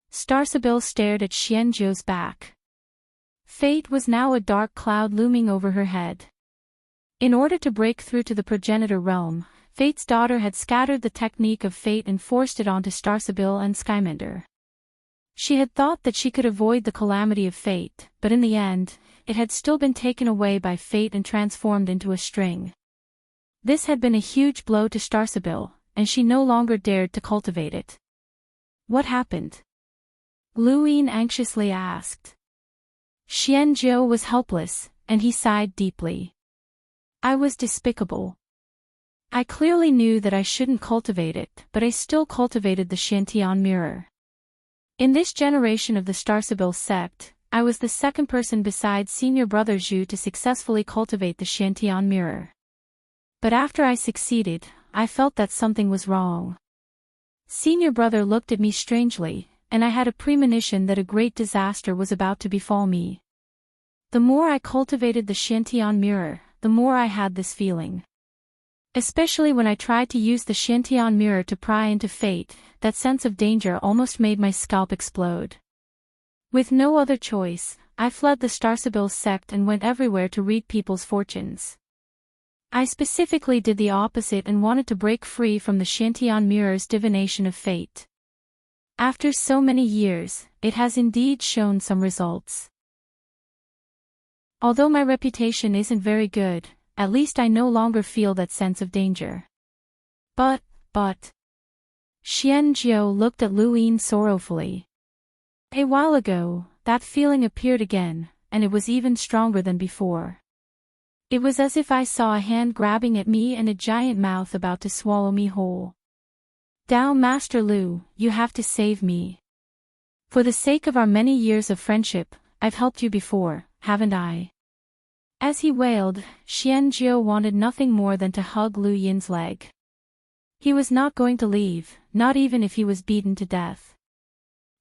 Starsabil stared at Xianzhou's back. Fate was now a dark cloud looming over her head. In order to break through to the progenitor realm, Fate's daughter had scattered the technique of fate and forced it onto Starsabil and Skymender. She had thought that she could avoid the calamity of fate, but in the end, it had still been taken away by fate and transformed into a string. This had been a huge blow to Starsabil, and she no longer dared to cultivate it. What happened? Lu Yin anxiously asked. Xianzhou was helpless, and he sighed deeply. I was despicable. I clearly knew that I shouldn't cultivate it, but I still cultivated the Shantian mirror. In this generation of the Starsibyl sect, I was the second person besides senior brother Zhu to successfully cultivate the Shantian mirror. But after I succeeded, I felt that something was wrong. Senior brother looked at me strangely, and I had a premonition that a great disaster was about to befall me. The more I cultivated the Shantian mirror, the more I had this feeling. Especially when I tried to use the Shantian mirror to pry into fate, that sense of danger almost made my scalp explode. With no other choice, I fled the Starsibyl sect and went everywhere to read people's fortunes. I specifically did the opposite and wanted to break free from the Shantian mirror's divination of fate. After so many years, it has indeed shown some results. Although my reputation isn't very good, at least I no longer feel that sense of danger. But. Xianzhou looked at Lu Yin sorrowfully. A while ago, that feeling appeared again, and it was even stronger than before. It was as if I saw a hand grabbing at me and a giant mouth about to swallow me whole. Tao Master Lu, you have to save me. For the sake of our many years of friendship, I've helped you before, haven't I? As he wailed, Xianzhou wanted nothing more than to hug Lu Yin's leg. He was not going to leave, not even if he was beaten to death.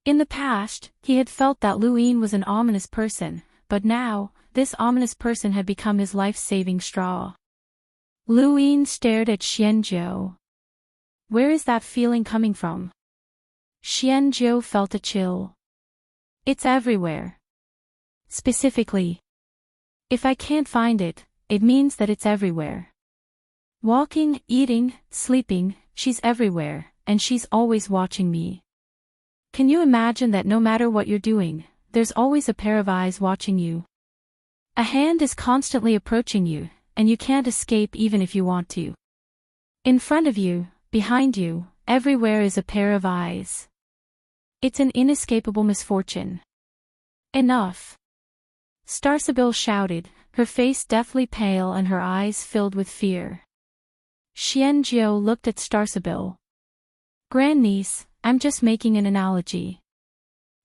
In the past, he had felt that Lu Yin was an ominous person, but now, this ominous person had become his life-saving straw. Lu Yin stared at Xianzhou. Where is that feeling coming from? Xianzhou felt a chill. It's everywhere. Specifically, if I can't find it, it means that it's everywhere. Walking, eating, sleeping, she's everywhere, and she's always watching me. Can you imagine that no matter what you're doing, there's always a pair of eyes watching you? A hand is constantly approaching you, and you can't escape even if you want to. In front of you, behind you, everywhere is a pair of eyes. It's an inescapable misfortune. Enough! Starsibyl shouted, her face deathly pale and her eyes filled with fear. Xianzhou looked at Starsibyl. Grandniece, I'm just making an analogy.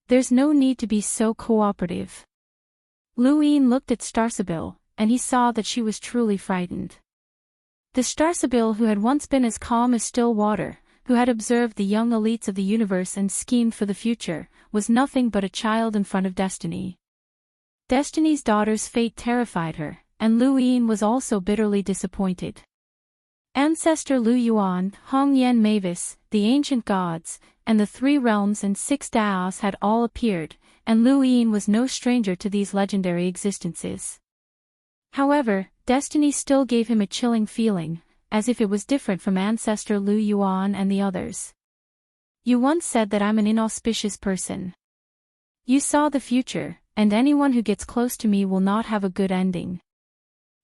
There's no need to be so cooperative. Lu Yin looked at Starsibyl, and he saw that she was truly frightened. The Starsibyl who had once been as calm as still water, who had observed the young elites of the universe and schemed for the future, was nothing but a child in front of destiny. Destiny's daughter's fate terrified her, and Lu Yin was also bitterly disappointed. Ancestor Lu Yuan, Hong Yan Mavis, the ancient gods, and the 3 realms and 6 Daos had all appeared, and Lu Yin was no stranger to these legendary existences. However, destiny still gave him a chilling feeling, as if it was different from Ancestor Lu Yuan and the others. You once said that I'm an inauspicious person. You saw the future, and anyone who gets close to me will not have a good ending.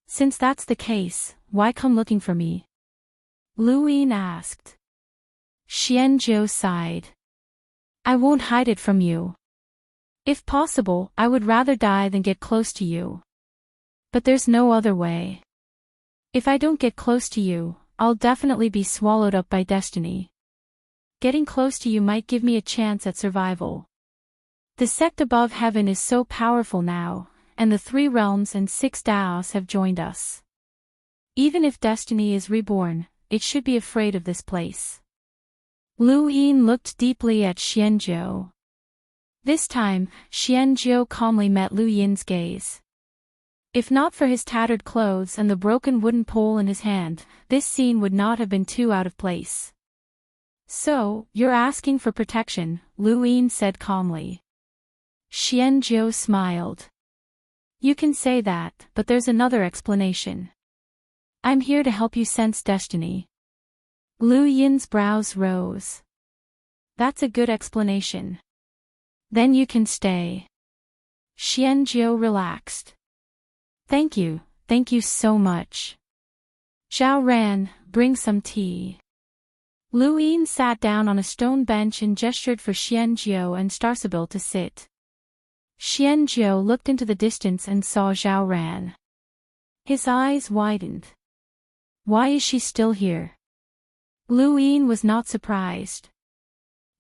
Since that's the case, why come looking for me? Lu Yin asked. Xianzhou sighed. I won't hide it from you. If possible, I would rather die than get close to you. But there's no other way. If I don't get close to you, I'll definitely be swallowed up by destiny. Getting close to you might give me a chance at survival. The sect above heaven is so powerful now, and the 3 realms and 6 Daos have joined us. Even if destiny is reborn, it should be afraid of this place. Lu Yin looked deeply at Xianzhou. This time, Xianzhou calmly met Lu Yin's gaze. If not for his tattered clothes and the broken wooden pole in his hand, this scene would not have been too out of place. So, you're asking for protection, Lu Yin said calmly. Xianzhou smiled. You can say that, but there's another explanation. I'm here to help you sense destiny. Lu Yin's brows rose. That's a good explanation. Then you can stay. Xianzhou relaxed. Thank you so much. Zhao Ran, bring some tea. Lu Yin sat down on a stone bench and gestured for Xianjiao and Starsabil to sit. Xianjiao looked into the distance and saw Zhao Ran. His eyes widened. Why is she still here? Lu Yin was not surprised.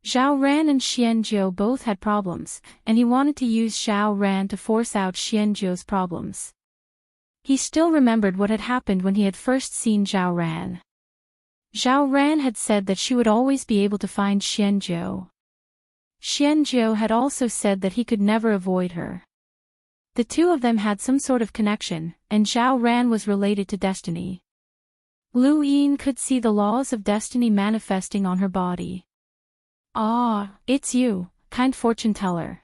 Zhao Ran and Xianjiao both had problems, and he wanted to use Zhao Ran to force out Xianjiao's problems. He still remembered what had happened when he had first seen Zhao Ran. Zhao Ran had said that she would always be able to find Xianjiao. Xianjiao had also said that he could never avoid her. The two of them had some sort of connection, and Zhao Ran was related to destiny. Lu Yin could see the laws of destiny manifesting on her body. Ah, it's you, kind fortune teller.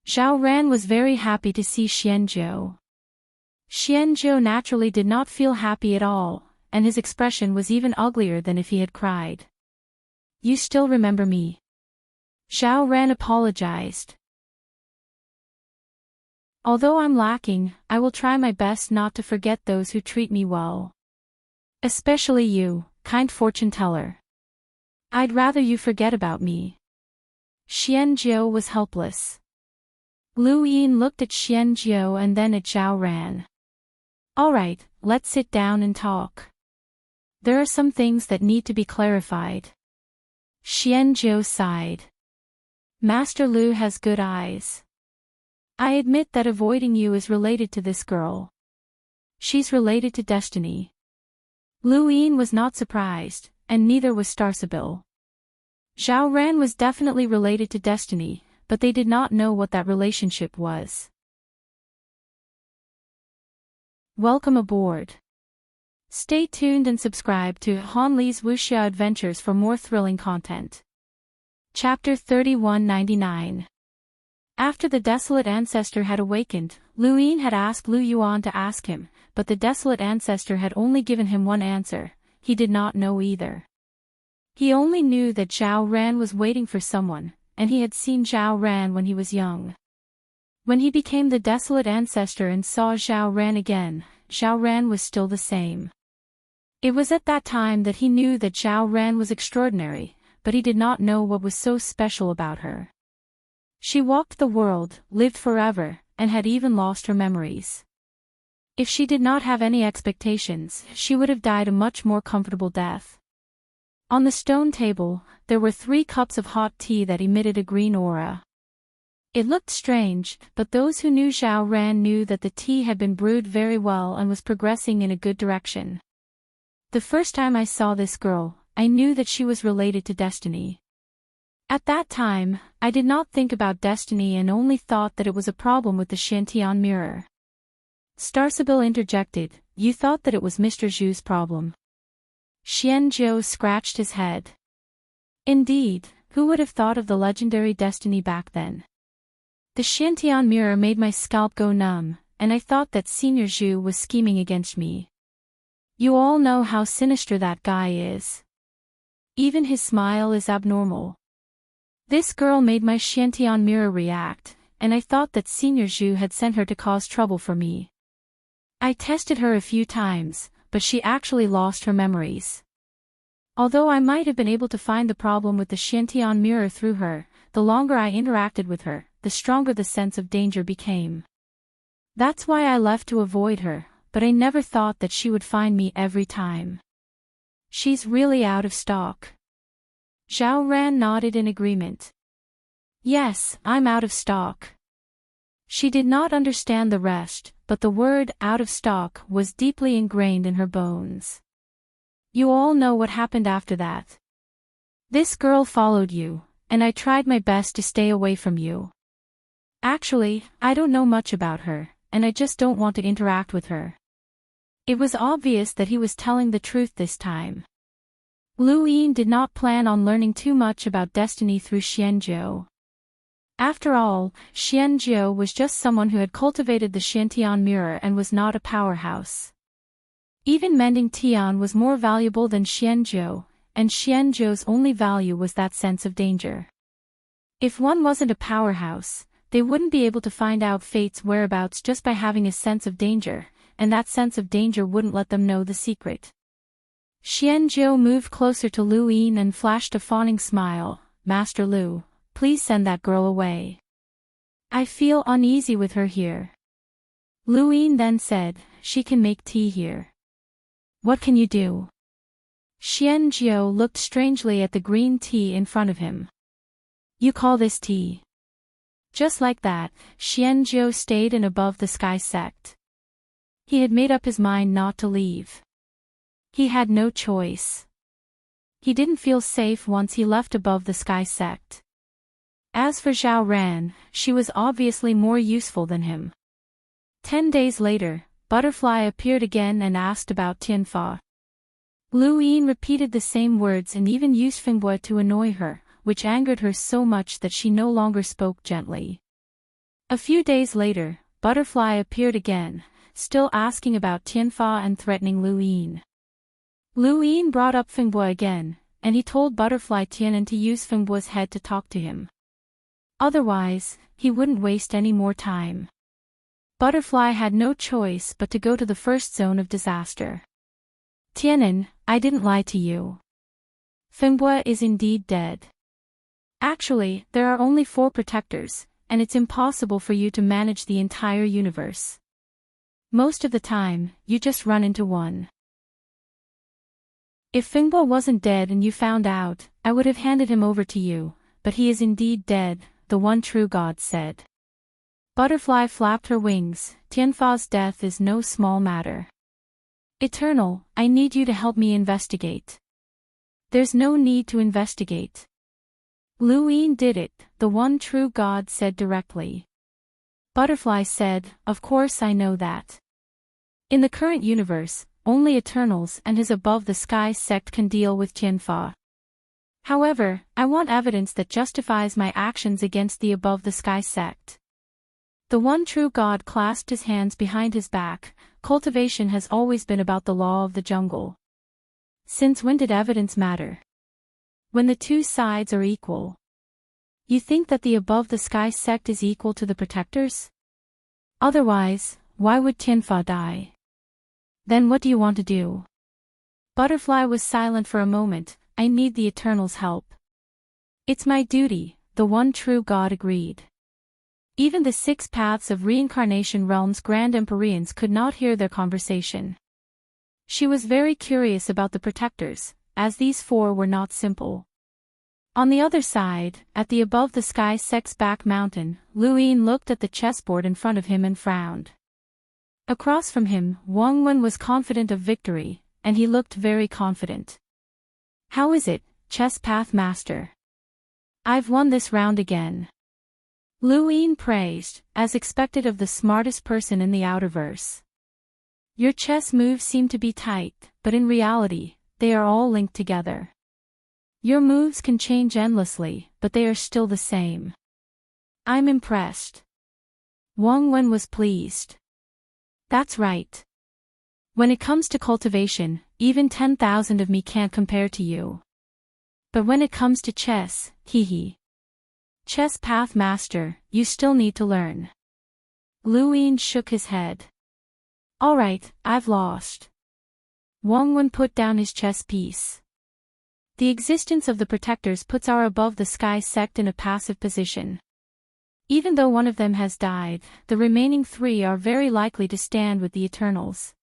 Zhao Ran was very happy to see Xianjiao. Xianjiao naturally did not feel happy at all, and his expression was even uglier than if he had cried. You still remember me? Zhao Ran apologized. Although I'm lacking, I will try my best not to forget those who treat me well. Especially you, kind fortune teller. I'd rather you forget about me. Xianjiao was helpless. Lu Yin looked at Xianjiao and then at Zhao Ran. Alright, let's sit down and talk. There are some things that need to be clarified. Xianjiao sighed. Master Lu has good eyes. I admit that avoiding you is related to this girl. She's related to destiny. Lu Yin was not surprised, and neither was Starsabil. Zhao Ran was definitely related to destiny, but they did not know what that relationship was. Welcome aboard. Stay tuned and subscribe to Han Li's Wuxia Adventures for more thrilling content. Chapter 3199. After the desolate ancestor had awakened, Lu Yin had asked Lu Yuan to ask him, but the desolate ancestor had only given him one answer. He did not know either. He only knew that Zhao Ran was waiting for someone, and he had seen Zhao Ran when he was young. When he became the desolate ancestor and saw Zhao Ran again, Zhao Ran was still the same. It was at that time that he knew that Zhao Ran was extraordinary, but he did not know what was so special about her. She walked the world, lived forever, and had even lost her memories. If she did not have any expectations, she would have died a much more comfortable death. On the stone table, there were 3 cups of hot tea that emitted a green aura. It looked strange, but those who knew Zhao Ran knew that the tea had been brewed very well and was progressing in a good direction. The first time I saw this girl, I knew that she was related to destiny. At that time, I did not think about destiny and only thought that it was a problem with the Shantian mirror. Starsabil interjected, you thought that it was Mr. Zhu's problem. Xianjiao scratched his head. Indeed, who would have thought of the legendary destiny back then? The Shantian mirror made my scalp go numb, and I thought that Senior Zhu was scheming against me. You all know how sinister that guy is. Even his smile is abnormal. This girl made my Shantian mirror react, and I thought that Senior Zhu had sent her to cause trouble for me. I tested her a few times, but she actually lost her memories. Although I might have been able to find the problem with the Shantian mirror through her, the longer I interacted with her, the stronger the sense of danger became. That's why I left to avoid her, but I never thought that she would find me every time. She's really out of stock. Zhao Ran nodded in agreement. Yes, I'm out of stock. She did not understand the rest, but the word out of stock was deeply ingrained in her bones. You all know what happened after that. This girl followed you, and I tried my best to stay away from you. Actually, I don't know much about her, and I just don't want to interact with her. It was obvious that he was telling the truth this time. Lu Yin did not plan on learning too much about destiny through Xianjiao. After all, Xianjiao was just someone who had cultivated the Shantian mirror and was not a powerhouse. Even mending Tian was more valuable than Xianjiao, and Xianjiao's only value was that sense of danger. If one wasn't a powerhouse, they wouldn't be able to find out fate's whereabouts just by having a sense of danger, and that sense of danger wouldn't let them know the secret. Xianzhou moved closer to Lu Yin and flashed a fawning smile. Master Lu, please send that girl away. I feel uneasy with her here. Lu Yin then said, she can make tea here. What can you do? Xianzhou looked strangely at the green tea in front of him. You call this tea? Just like that, Xianzhou stayed in Above the Sky sect. He had made up his mind not to leave. He had no choice. He didn't feel safe once he left Above the Sky sect. As for Zhao Ran, she was obviously more useful than him. 10 days later, Butterfly appeared again and asked about Tianfa. Lu Yin repeated the same words and even used Fengbua to annoy her, which angered her so much that she no longer spoke gently. A few days later, Butterfly appeared again, still asking about Tianfa and threatening Lu Yin. Lu Yin brought up Fengbua again, and he told Butterfly Tianan to use Fengbua's head to talk to him. Otherwise, he wouldn't waste any more time. Butterfly had no choice but to go to the first zone of disaster. Tianan, I didn't lie to you. Fengbua is indeed dead. Actually, there are only 4 protectors, and it's impossible for you to manage the entire universe. Most of the time, you just run into one. If Fengbua wasn't dead and you found out, I would have handed him over to you, but he is indeed dead, the one true God said. Butterfly flapped her wings. Tianfa's death is no small matter. Eternal, I need you to help me investigate. There's no need to investigate. Lu Yin did it, the one true God said directly. Butterfly said, of course I know that. In the current universe, only Eternals and his Above the Sky sect can deal with Tianfa. However, I want evidence that justifies my actions against the Above the Sky sect. The one true God clasped his hands behind his back. Cultivation has always been about the law of the jungle. Since when did evidence matter? When the two sides are equal. You think that the Above the Sky sect is equal to the protectors? Otherwise, why would Tianfa die? Then what do you want to do? Butterfly was silent for a moment. I need the Eternal's help. It's my duty, the one true God agreed. Even the 6 paths of reincarnation realm's Grand Empyreans could not hear their conversation. She was very curious about the protectors, as these 4 were not simple. On the other side, at the Above the Sky sect's back mountain, Lu Yin looked at the chessboard in front of him and frowned. Across from him, Wang Wen was confident of victory, and he looked very confident. How is it, Chess Path Master? I've won this round again. Lu Yin praised, as expected of the smartest person in the Outerverse. Your chess moves seem to be tight, but in reality, they are all linked together. Your moves can change endlessly, but they are still the same. I'm impressed. Wang Wen was pleased. That's right. When it comes to cultivation, even 10,000 of me can't compare to you. But when it comes to chess, hee. Chess Path Master, you still need to learn. Lu Yin shook his head. Alright, I've lost. Wang Wen put down his chess piece. The existence of the protectors puts our Above the Sky sect in a passive position. Even though one of them has died, the remaining 3 are very likely to stand with the Eternals.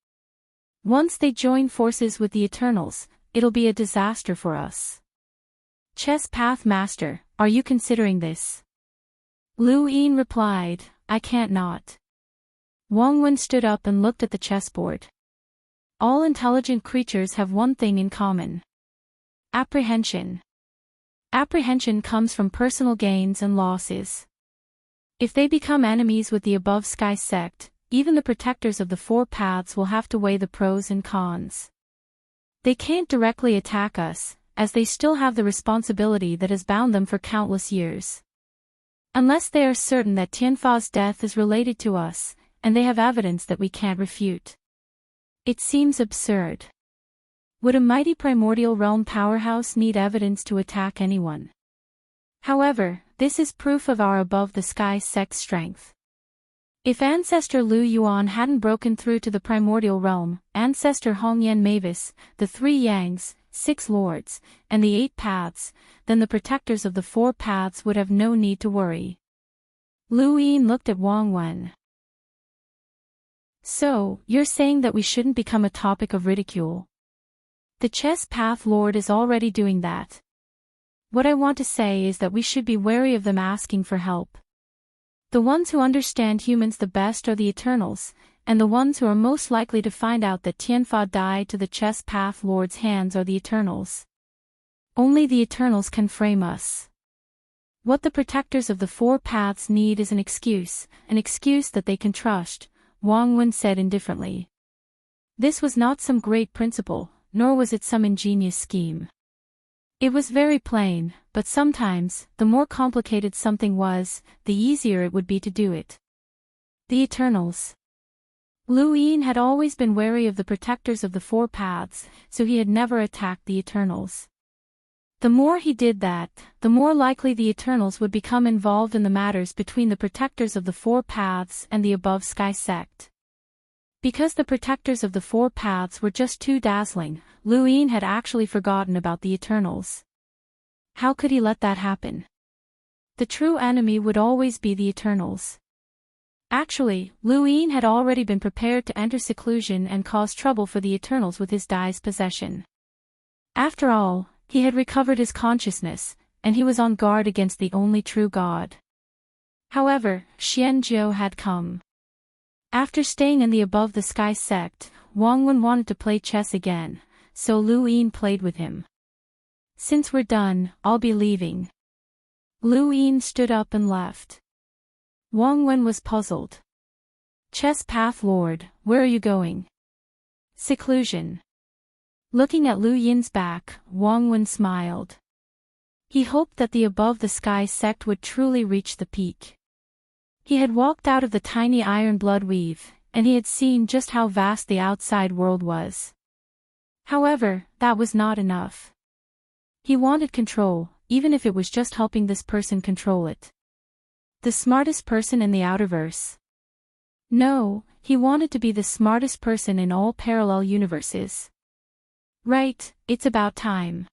Once they join forces with the Eternals, it'll be a disaster for us. Chess Path Master, are you considering this? Lu Yin replied, I can't not. Wang Wen stood up and looked at the chessboard. All intelligent creatures have one thing in common. Apprehension. Apprehension comes from personal gains and losses. If they become enemies with the Above Sky sect, even the protectors of the 4 paths will have to weigh the pros and cons. They can't directly attack us, as they still have the responsibility that has bound them for countless years. Unless they are certain that Tianfa's death is related to us, and they have evidence that we can't refute. It seems absurd. Would a mighty primordial realm powerhouse need evidence to attack anyone? However, this is proof of our Above the Sky sect's strength. If Ancestor Lu Yuan hadn't broken through to the primordial realm, Ancestor Hongyan Mavis, the 3 Yangs, 6 Lords, and the 8 Paths, then the protectors of the 4 Paths would have no need to worry. Lu Yin looked at Wang Wen. So, you're saying that we shouldn't become a topic of ridicule? The Chess Path Lord is already doing that. What I want to say is that we should be wary of them asking for help. The ones who understand humans the best are the Eternals, and the ones who are most likely to find out that Tianfa died to the Chess Path Lord's hands are the Eternals. Only the Eternals can frame us. What the protectors of the 4 Paths need is an excuse that they can trust, Wang Wen said indifferently. This was not some great principle, nor was it some ingenious scheme. It was very plain, but sometimes, the more complicated something was, the easier it would be to do it. The Eternals. Lu Yin had always been wary of the protectors of the 4 Paths, so he had never attacked the Eternals. The more he did that, the more likely the Eternals would become involved in the matters between the protectors of the 4 Paths and the above sky sect. Because the protectors of the 4 Paths were just too dazzling, Lu Yin had actually forgotten about the Eternals. How could he let that happen? The true enemy would always be the Eternals. Actually, Lu Yin had already been prepared to enter seclusion and cause trouble for the Eternals with his Dai's possession. After all, he had recovered his consciousness, and he was on guard against the only true God. However, Xian Zhou had come. After staying in the above the sky sect, Wang Wen wanted to play chess again, so Lu Yin played with him. Since we're done, I'll be leaving. Lu Yin stood up and left. Wang Wen was puzzled. Chess Path Lord, where are you going? Seclusion. Looking at Lu Yin's back, Wang Wen smiled. He hoped that the above the sky sect would truly reach the peak. He had walked out of the tiny iron blood weave, and he had seen just how vast the outside world was. However, that was not enough. He wanted control, even if it was just helping this person control it. The smartest person in the outerverse. No, he wanted to be the smartest person in all parallel universes. Right, it's about time.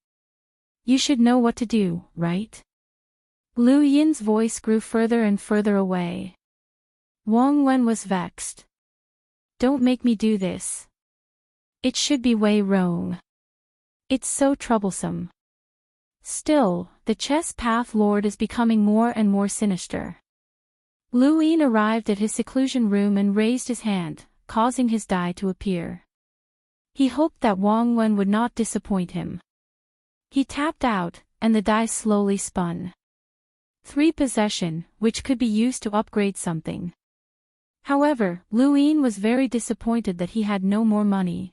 You should know what to do, right? Lu Yin's voice grew further and further away. Wang Wen was vexed. Don't make me do this. It should be way wrong. It's so troublesome. Still, the Chess Path Lord is becoming more and more sinister. Lu Yin arrived at his seclusion room and raised his hand, causing his Dai to appear. He hoped that Wang Wen would not disappoint him. He tapped out, and the Dai slowly spun. 3 possession, which could be used to upgrade something. However, Lu Yin was very disappointed that he had no more money.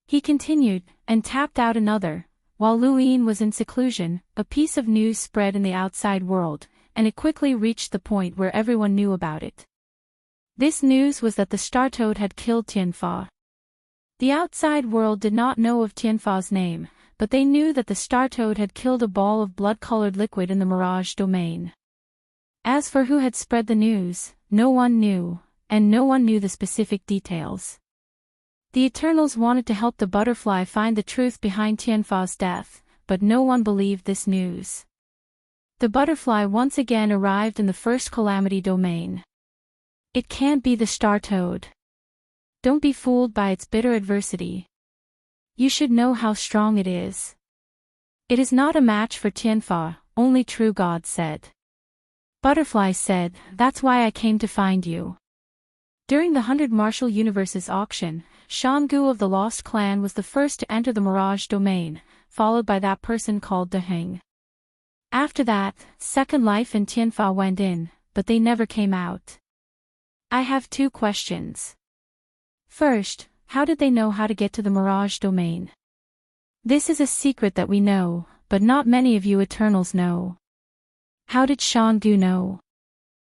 He continued, and tapped out another. While Lu Yin was in seclusion, a piece of news spread in the outside world, and it quickly reached the point where everyone knew about it. This news was that the Star Toad had killed Tianfa. The outside world did not know of Tianfa's name, but they knew that the Star Toad had killed a ball of blood-colored liquid in the Mirage domain. As for who had spread the news, no one knew, and no one knew the specific details. The Eternals wanted to help the butterfly find the truth behind Tianfa's death, but no one believed this news. The butterfly once again arrived in the first calamity domain. It can't be the Star Toad. Don't be fooled by its bitter adversity. You should know how strong it is. It is not a match for Tianfa, only true God said. Butterfly said, that's why I came to find you. During the 100 Martial Universes auction, Shangu of the Lost Clan was the first to enter the Mirage domain, followed by that person called Deheng. After that, Second Life and Tianfa went in, but they never came out. I have 2 questions. First, how did they know how to get to the Mirage domain? This is a secret that we know, but not many of you Eternals know. How did Shangu know?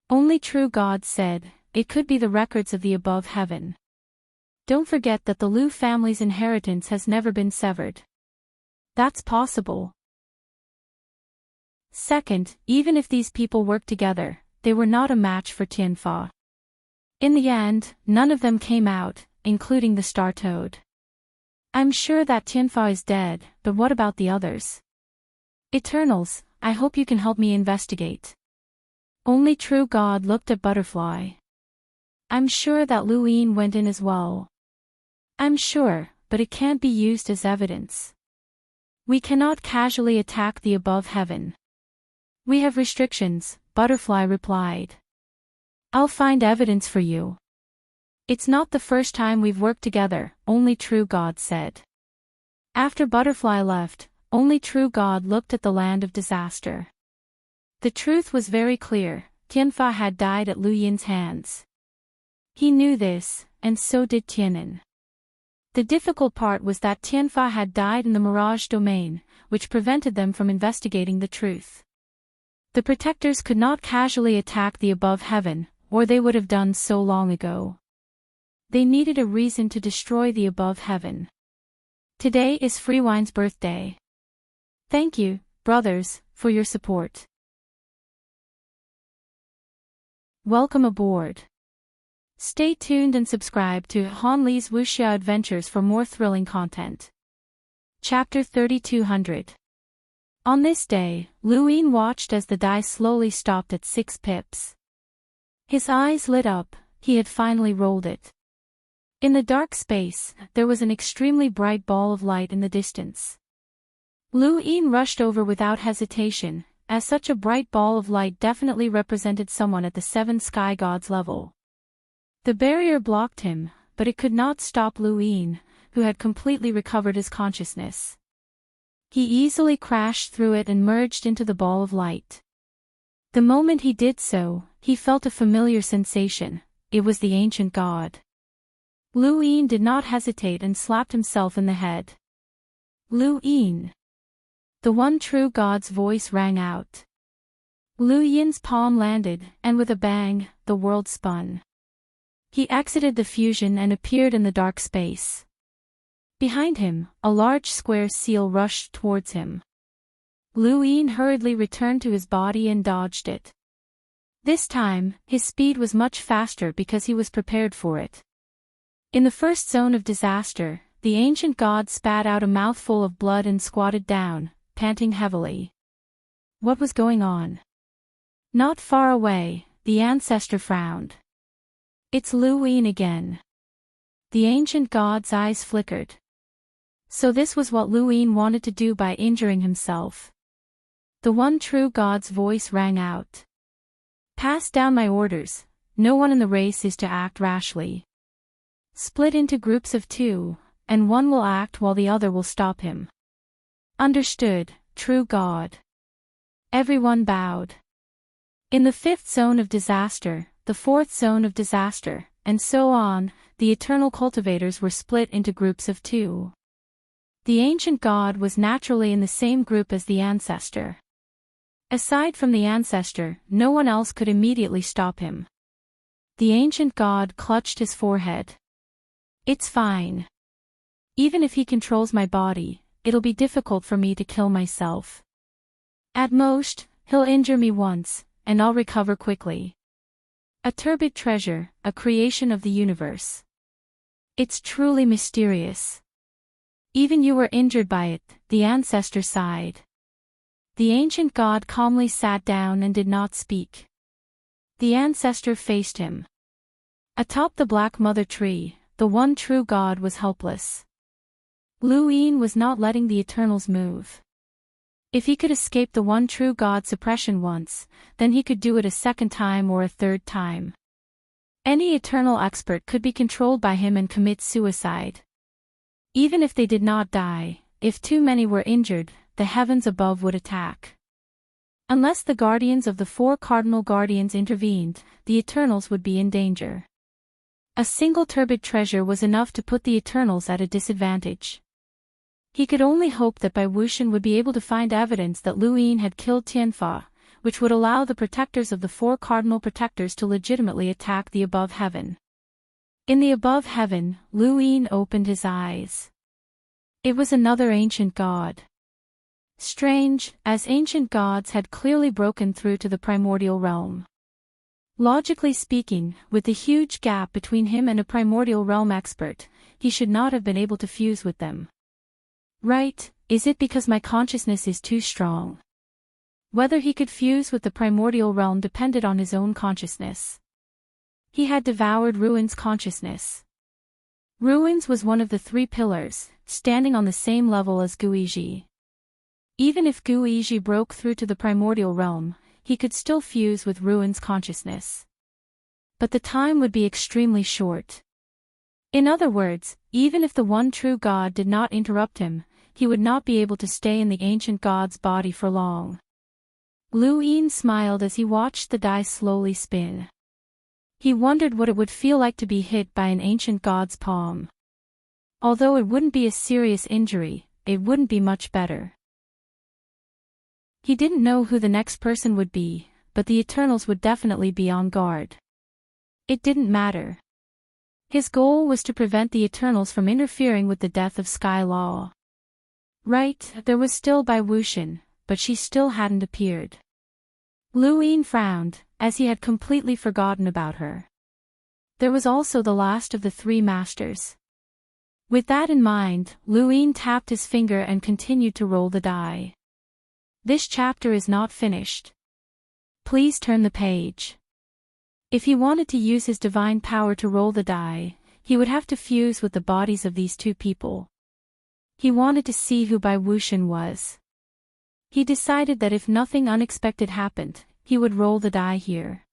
Only true God said, it could be the records of the above heaven. Don't forget that the Lu family's inheritance has never been severed. That's possible. Second, even if these people worked together, they were not a match for Tianfa. In the end, none of them came out, including the star toad. I'm sure that Tianfa is dead, but what about the others? Eternals, I hope you can help me investigate. Only True God looked at Butterfly. I'm sure that Luin went in as well. I'm sure, but it can't be used as evidence. We cannot casually attack the above heaven. We have restrictions, Butterfly replied. I'll find evidence for you. It's not the first time we've worked together, Only True God said. After Butterfly left, Only True God looked at the land of disaster. The truth was very clear, Tianfa had died at Lu Yin's hands. He knew this, and so did Tianan. The difficult part was that Tianfa had died in the Mirage domain, which prevented them from investigating the truth. The protectors could not casually attack the above heaven, or they would have done so long ago. They needed a reason to destroy the above heaven. Today is Freewine's birthday. Thank you, brothers, for your support. Welcome aboard. Stay tuned and subscribe to Han Li's Wuxia Adventures for more thrilling content. Chapter 3200. On this day, Luin watched as the die slowly stopped at 6 pips. His eyes lit up, he had finally rolled it. In the dark space, there was an extremely bright ball of light in the distance. Luin rushed over without hesitation, as such a bright ball of light definitely represented someone at the 7 sky gods level. The barrier blocked him, but it could not stop Luin, who had completely recovered his consciousness. He easily crashed through it and merged into the ball of light. The moment he did so, he felt a familiar sensation. It was the ancient god. Luin did not hesitate and slapped himself in the head. Luin. The one true god's voice rang out. Lu Yin's palm landed, and with a bang, the world spun. He exited the fusion and appeared in the dark space. Behind him, a large square seal rushed towards him. Luin hurriedly returned to his body and dodged it. This time, his speed was much faster because he was prepared for it. In the first zone of disaster, the ancient god spat out a mouthful of blood and squatted down, panting heavily. What was going on? Not far away, the ancestor frowned. It's Luin again. The ancient god's eyes flickered. So this was what Luin wanted to do by injuring himself. The one true god's voice rang out. Pass down my orders, no one in the race is to act rashly. Split into groups of 2, and one will act while the other will stop him. Understood, true God. Everyone bowed. In the 5th zone of disaster, the 4th zone of disaster, and so on, the eternal cultivators were split into groups of 2. The ancient god was naturally in the same group as the ancestor. Aside from the ancestor, no one else could immediately stop him. The ancient god clutched his forehead. It's fine. Even if he controls my body, it'll be difficult for me to kill myself. At most, he'll injure me once, and I'll recover quickly. A turbid treasure, a creation of the universe. It's truly mysterious. Even you were injured by it, the ancestor sighed. The ancient god calmly sat down and did not speak. The ancestor faced him. Atop the black mother tree, the one true god was helpless. Luin was not letting the Eternals move. If he could escape the one true god suppression once, then he could do it a second time or a third time. Any Eternal expert could be controlled by him and commit suicide. Even if they did not die, if too many were injured, the heavens above would attack. Unless the guardians of the 4 cardinal guardians intervened, the Eternals would be in danger. A single turbid treasure was enough to put the Eternals at a disadvantage. He could only hope that Bai Wuxian would be able to find evidence that Luin had killed Tianfa, which would allow the protectors of the 4 cardinal protectors to legitimately attack the above heaven. In the above heaven, Luin opened his eyes. It was another ancient god. Strange, as ancient gods had clearly broken through to the primordial realm. Logically speaking, with the huge gap between him and a primordial realm expert, he should not have been able to fuse with them. Right, is it because my consciousness is too strong? Whether he could fuse with the primordial realm depended on his own consciousness. He had devoured Ruin's consciousness. Ruins was one of the three pillars, standing on the same level as Guiji. Even if Guiji broke through to the primordial realm, he could still fuse with Ruin's consciousness. But the time would be extremely short. In other words, even if the one true God did not interrupt him, he would not be able to stay in the ancient God's body for long. Lu Yin smiled as he watched the die slowly spin. He wondered what it would feel like to be hit by an ancient God's palm. Although it wouldn't be a serious injury, it wouldn't be much better. He didn't know who the next person would be, but the Eternals would definitely be on guard. It didn't matter. His goal was to prevent the Eternals from interfering with the death of Sky Law. Right, there was still Bai Wuxian, but she still hadn't appeared. Lu Yin frowned, as he had completely forgotten about her. There was also the last of the three masters. With that in mind, Lu Yin tapped his finger and continued to roll the die. This chapter is not finished. Please turn the page. If he wanted to use his divine power to roll the die, he would have to fuse with the bodies of these two people. He wanted to see who Bai Wuxian was. He decided that if nothing unexpected happened, he would roll the die here.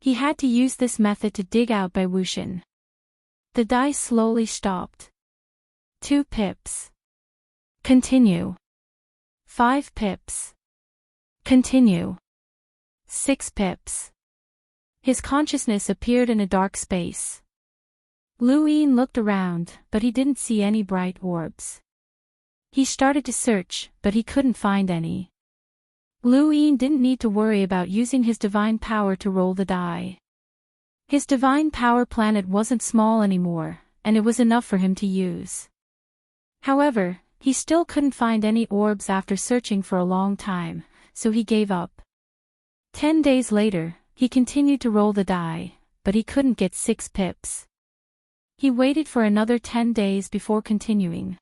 He had to use this method to dig out Bai Wuxian. The die slowly stopped. 2 pips. Continue. 5 pips. Continue. 6 pips. His consciousness appeared in a dark space. Lu Yin looked around, but he didn't see any bright orbs. He started to search, but he couldn't find any. Lu Yin didn't need to worry about using his divine power to roll the die. His divine power planet wasn't small anymore, and it was enough for him to use. However, he still couldn't find any orbs after searching for a long time, so he gave up. 10 days later, he continued to roll the die, but he couldn't get 6 pips. He waited for another 10 days before continuing.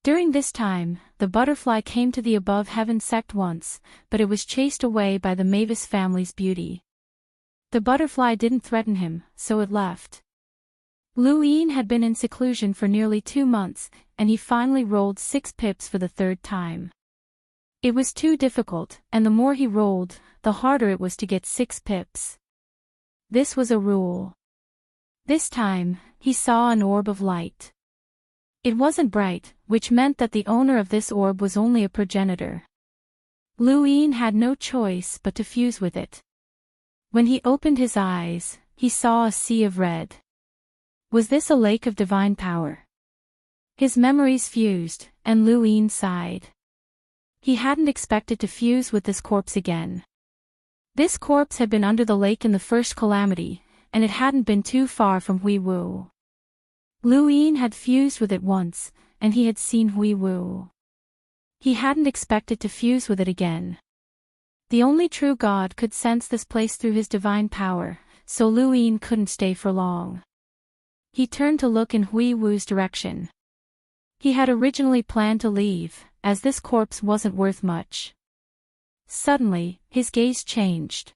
During this time, the butterfly came to the above heaven sect once, but it was chased away by the Mavis family's beauty. The butterfly didn't threaten him, so it left. Lu Yin had been in seclusion for nearly 2 months, and he finally rolled 6 pips for the 3rd time. It was too difficult, and the more he rolled, the harder it was to get 6 pips. This was a rule. This time, he saw an orb of light. It wasn't bright, which meant that the owner of this orb was only a progenitor. Lu Yin had no choice but to fuse with it. When he opened his eyes, he saw a sea of red. Was this a lake of divine power? His memories fused, and Lu Yin sighed. He hadn't expected to fuse with this corpse again. This corpse had been under the lake in the first calamity, and it hadn't been too far from Hui Wu. Lu Yin had fused with it once, and he had seen Hui Wu. He hadn't expected to fuse with it again. The only true God could sense this place through his divine power, so Lu Yin couldn't stay for long. He turned to look in Hui Wu's direction. He had originally planned to leave, as this corpse wasn't worth much. Suddenly, his gaze changed.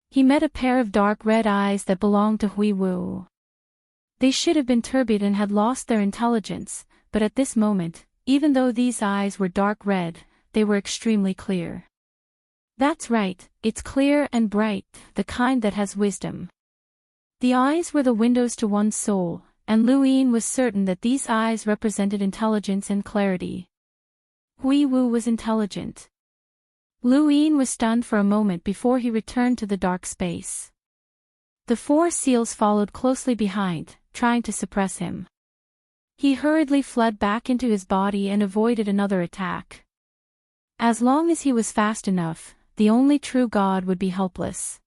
He met a pair of dark red eyes that belonged to Hui Wu. They should have been turbid and had lost their intelligence, but at this moment, even though these eyes were dark red, they were extremely clear. That's right, it's clear and bright, the kind that has wisdom. The eyes were the windows to one's soul, and Lu Yin was certain that these eyes represented intelligence and clarity. Hui Wu was intelligent. Lu Yin was stunned for a moment before he returned to the dark space. The 4 seals followed closely behind, trying to suppress him. He hurriedly fled back into his body and avoided another attack. As long as he was fast enough, the only true God would be helpless.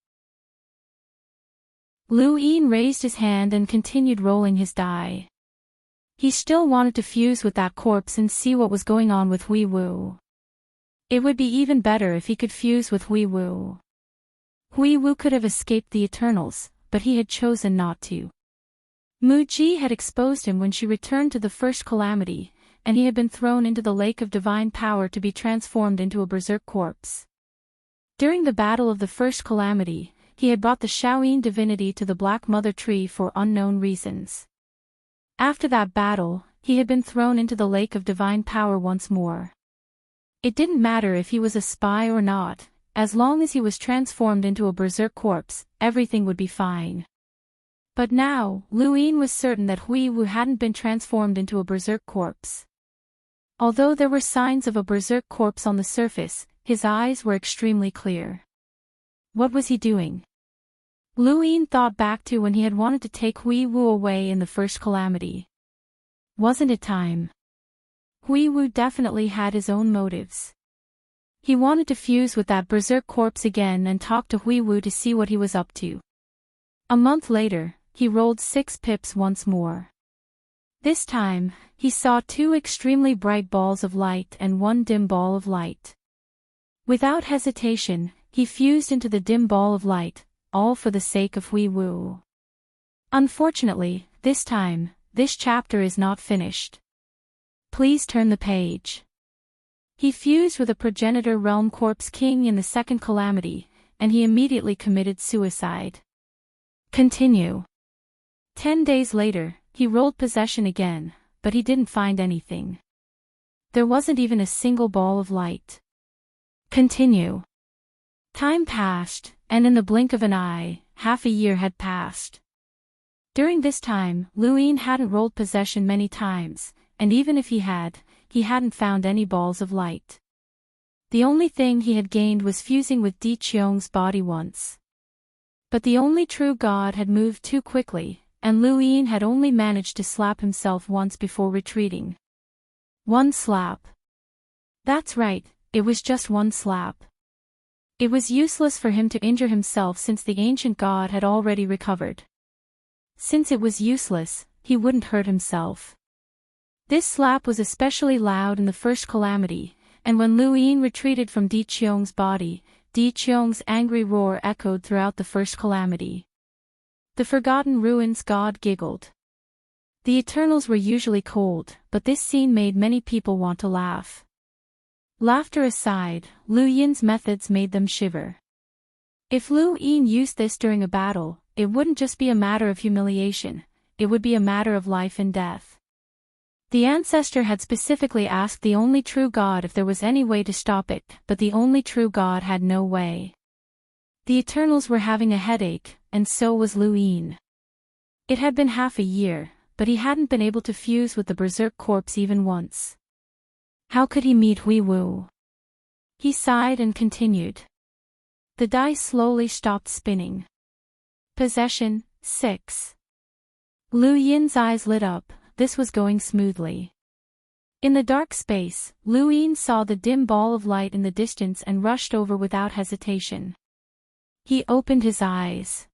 Lu Yin raised his hand and continued rolling his die. He still wanted to fuse with that corpse and see what was going on with Hui Wu. It would be even better if he could fuse with Hui Wu. Hui Wu could have escaped the Eternals, but he had chosen not to. Mu Ji had exposed him when she returned to the first calamity, and he had been thrown into the lake of divine power to be transformed into a berserk corpse. During the battle of the first calamity, he had brought the Shaoyin divinity to the Black Mother Tree for unknown reasons. After that battle, he had been thrown into the lake of divine power once more. It didn't matter if he was a spy or not, as long as he was transformed into a berserk corpse, everything would be fine. But now, Lu Yin was certain that Hui Wu hadn't been transformed into a berserk corpse. Although there were signs of a berserk corpse on the surface, his eyes were extremely clear. What was he doing? Lu Yin thought back to when he had wanted to take Hui Wu away in the first calamity. Wasn't it time? Hui Wu definitely had his own motives. He wanted to fuse with that berserk corpse again and talk to Hui Wu to see what he was up to. A month later, he rolled 6 pips once more. This time, he saw 2 extremely bright balls of light and 1 dim ball of light. Without hesitation, he fused into the dim ball of light, all for the sake of Hui Wu. Unfortunately, this time, this chapter is not finished. Please turn the page. He fused with a progenitor realm corpse king in the second calamity, and he immediately committed suicide. Continue. 10 days later, he rolled possession again, but he didn't find anything. There wasn't even a single ball of light. Continue. Time passed, and in the blink of an eye, half a year had passed. During this time, Lu Yin hadn't rolled possession many times, and even if he hadn't found any balls of light. The only thing he had gained was fusing with Di Qiong's body once. But the only true God had moved too quickly, and Lu Yin had only managed to slap himself once before retreating. 1 slap. That's right, it was just 1 slap. It was useless for him to injure himself since the ancient God had already recovered. Since it was useless, he wouldn't hurt himself. This slap was especially loud in the first calamity, and when Lu Yin retreated from Di Qiong's body, Di Qiong's angry roar echoed throughout the first calamity. The Forgotten Ruins God giggled. The Eternals were usually cold, but this scene made many people want to laugh. Laughter aside, Lu Yin's methods made them shiver. If Lu Yin used this during a battle, it wouldn't just be a matter of humiliation, it would be a matter of life and death. The ancestor had specifically asked the only true God if there was any way to stop it, but the only true God had no way. The Eternals were having a headache, and so was Lu Yin. It had been half a year, but he hadn't been able to fuse with the berserk corpse even once. How could he meet Hui Wu? He sighed and continued. The die slowly stopped spinning. Possession, 6. Lu Yin's eyes lit up, this was going smoothly. In the dark space, Lu Yin saw the dim ball of light in the distance and rushed over without hesitation. He opened his eyes.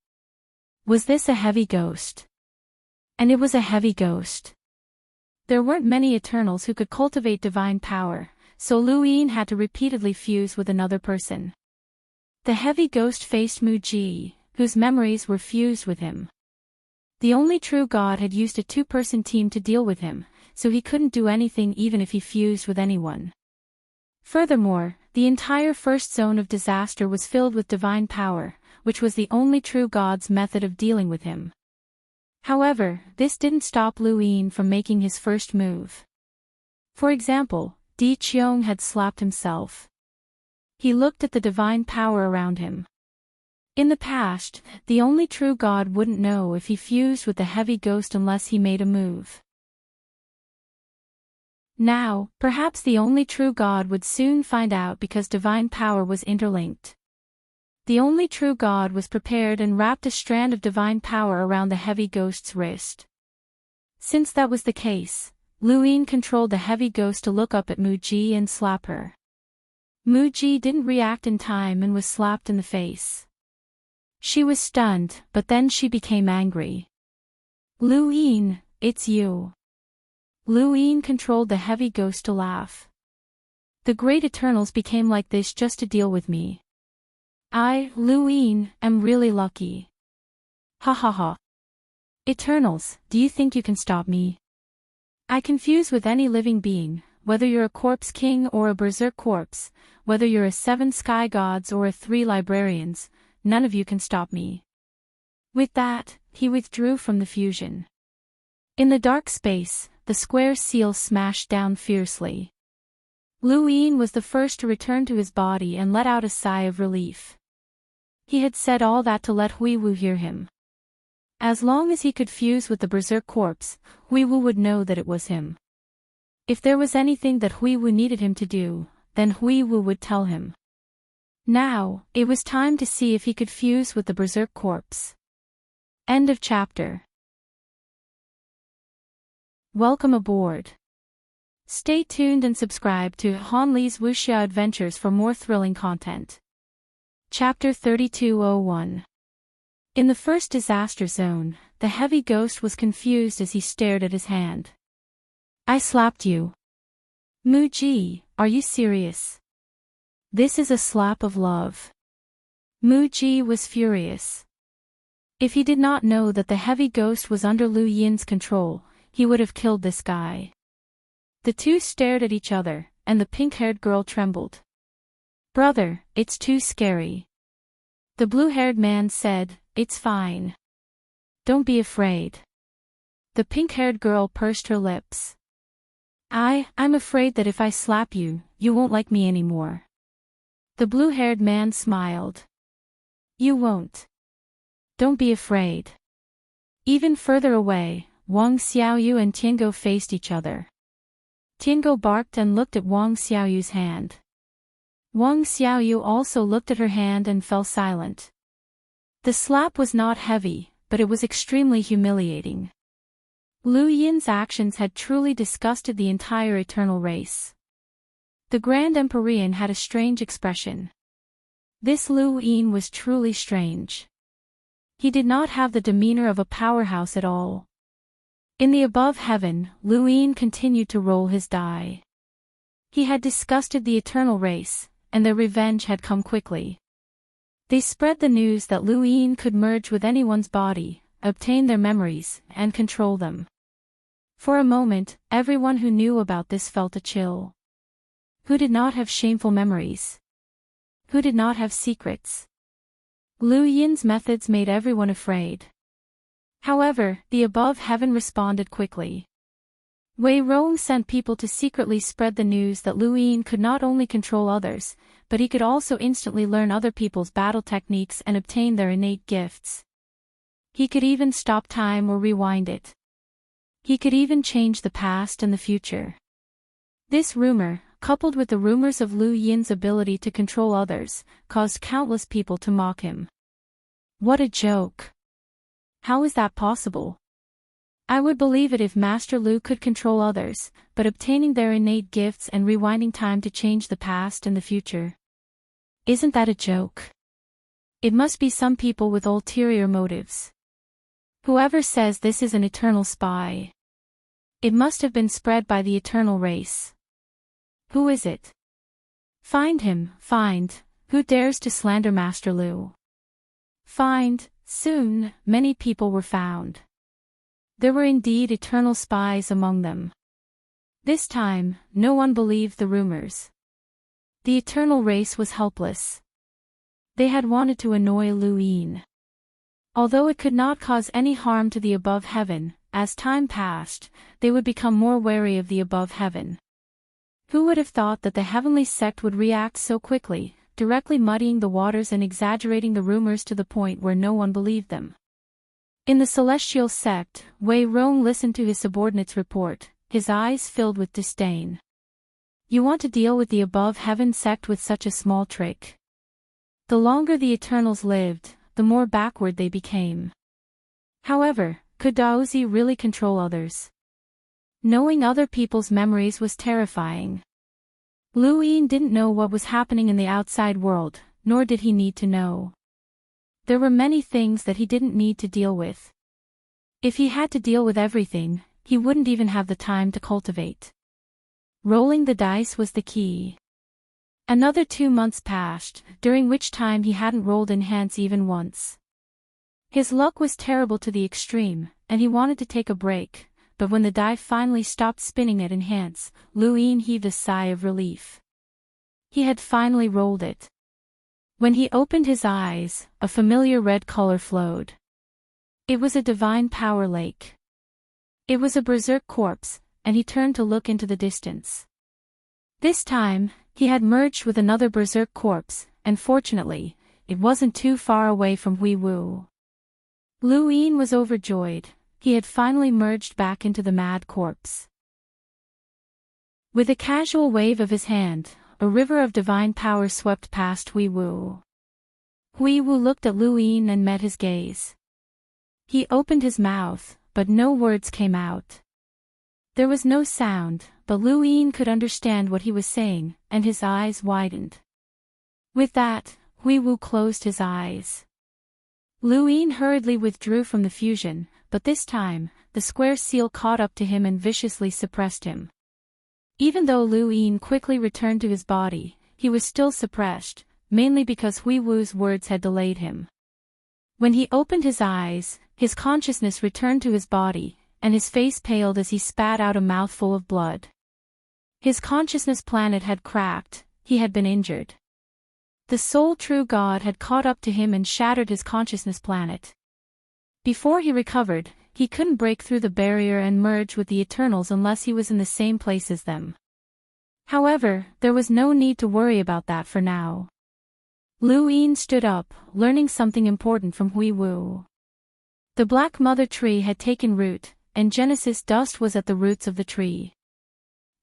Was this a heavy ghost? And it was a heavy ghost. There weren't many Eternals who could cultivate divine power, so Lu Yin had to repeatedly fuse with another person. The heavy ghost faced Mu Ji, whose memories were fused with him. The only true God had used a 2-person team to deal with him, so he couldn't do anything even if he fused with anyone. Furthermore, the entire first zone of disaster was filled with divine power, which was the only true God's method of dealing with him. However, this didn't stop Lu Yin from making his first move. For example, Di Qiong had slapped himself. He looked at the divine power around him. In the past, the only true God wouldn't know if he fused with the heavy ghost unless he made a move. Now, perhaps the only true God would soon find out because divine power was interlinked. The only true God was prepared and wrapped a strand of divine power around the heavy ghost's wrist. Since that was the case, Lu Yin controlled the heavy ghost to look up at Mu Ji and slap her. Mu Ji didn't react in time and was slapped in the face. She was stunned, but then she became angry. Lu Yin, it's you. Lu Yin controlled the heavy ghost to laugh. The great Eternals became like this just to deal with me. Lu Yin, am really lucky. Ha ha ha. Eternals, do you think you can stop me? I confuse with any living being, whether you're a corpse king or a berserk corpse, whether you're a 7 sky gods or a 3 librarians, none of you can stop me. With that, he withdrew from the fusion. In the dark space, the square seal smashed down fiercely. Lu Yin was the first to return to his body and let out a sigh of relief. He had said all that to let Hui Wu hear him. As long as he could fuse with the berserk corpse, Hui Wu would know that it was him. If there was anything that Hui Wu needed him to do, then Hui Wu would tell him. Now, it was time to see if he could fuse with the berserk corpse. End of chapter. Welcome aboard. Stay tuned and subscribe to Han Li's Wuxia Adventures for more thrilling content. Chapter 3201. In the first disaster zone, the heavy ghost was confused as he stared at his hand. I slapped you. Mu Ji, are you serious? This is a slap of love. Mu Ji was furious. If he did not know that the heavy ghost was under Lu Yin's control, he would have killed this guy. The two stared at each other, and the pink-haired girl trembled. Brother, it's too scary. The blue-haired man said, It's fine. Don't be afraid. The pink-haired girl pursed her lips. I'm afraid that if I slap you, you won't like me anymore. The blue-haired man smiled. You won't. Don't be afraid. Even further away, Wang Xiaoyu and Tiango faced each other. Tiango barked and looked at Wang Xiaoyu's hand. Wang Xiaoyu also looked at her hand and fell silent. The slap was not heavy, but it was extremely humiliating. Lu Yin's actions had truly disgusted the entire eternal race. The Grand Empyrean had a strange expression. This Lu Yin was truly strange. He did not have the demeanor of a powerhouse at all. In the above heaven, Lu Yin continued to roll his die. He had disgusted the eternal race, and their revenge had come quickly. They spread the news that Lu Yin could merge with anyone's body, obtain their memories, and control them. For a moment, everyone who knew about this felt a chill. Who did not have shameful memories? Who did not have secrets? Lu Yin's methods made everyone afraid. However, the above heaven responded quickly. Wei Rong sent people to secretly spread the news that Lu Yin could not only control others, but he could also instantly learn other people's battle techniques and obtain their innate gifts. He could even stop time or rewind it. He could even change the past and the future. This rumor, coupled with the rumors of Lu Yin's ability to control others, caused countless people to mock him. What a joke! How is that possible? I would believe it if Master Lu could control others, but obtaining their innate gifts and rewinding time to change the past and the future. Isn't that a joke? It must be some people with ulterior motives. Whoever says this is an eternal spy. It must have been spread by the eternal race. Who is it? Find him, find, who dares to slander Master Lu. Find. Soon, many people were found. There were indeed eternal spies among them. This time, no one believed the rumors. The eternal race was helpless. They had wanted to annoy Lu Yin. Although it could not cause any harm to the above heaven, as time passed, they would become more wary of the above heaven. Who would have thought that the heavenly sect would react so quickly, directly muddying the waters and exaggerating the rumors to the point where no one believed them? In the celestial sect, Wei Rong listened to his subordinate's report, his eyes filled with disdain. You want to deal with the above heaven sect with such a small trick? The longer the Eternals lived, the more backward they became. However, could Daozi really control others? Knowing other people's memories was terrifying. Lu Yin didn't know what was happening in the outside world, nor did he need to know. There were many things that he didn't need to deal with. If he had to deal with everything, he wouldn't even have the time to cultivate. Rolling the dice was the key. Another 2 months passed, during which time he hadn't rolled in hands even once. His luck was terrible to the extreme, and he wanted to take a break, but when the die finally stopped spinning at enhance, Luin heaved a sigh of relief. He had finally rolled it. When he opened his eyes, a familiar red color flowed. It was a divine power lake. It was a berserk corpse, and he turned to look into the distance. This time, he had merged with another berserk corpse, and fortunately, it wasn't too far away from Hui Wu. Luin was overjoyed. He had finally merged back into the mad corpse. With a casual wave of his hand, a river of divine power swept past Hui Wu. Hui Wu looked at Luin and met his gaze. He opened his mouth, but no words came out. There was no sound, but Luin could understand what he was saying, and his eyes widened. With that, Hui Wu closed his eyes. Luin hurriedly withdrew from the fusion, but this time, the square seal caught up to him and viciously suppressed him. Even though Luin quickly returned to his body, he was still suppressed, mainly because Hui Wu's words had delayed him. When he opened his eyes, his consciousness returned to his body, and his face paled as he spat out a mouthful of blood. His consciousness planet had cracked, he had been injured. The sole true God had caught up to him and shattered his consciousness planet. Before he recovered, he couldn't break through the barrier and merge with the Eternals unless he was in the same place as them. However, there was no need to worry about that for now. Luin stood up, learning something important from Hui Wu. The Black Mother Tree had taken root, and Genesis dust was at the roots of the tree.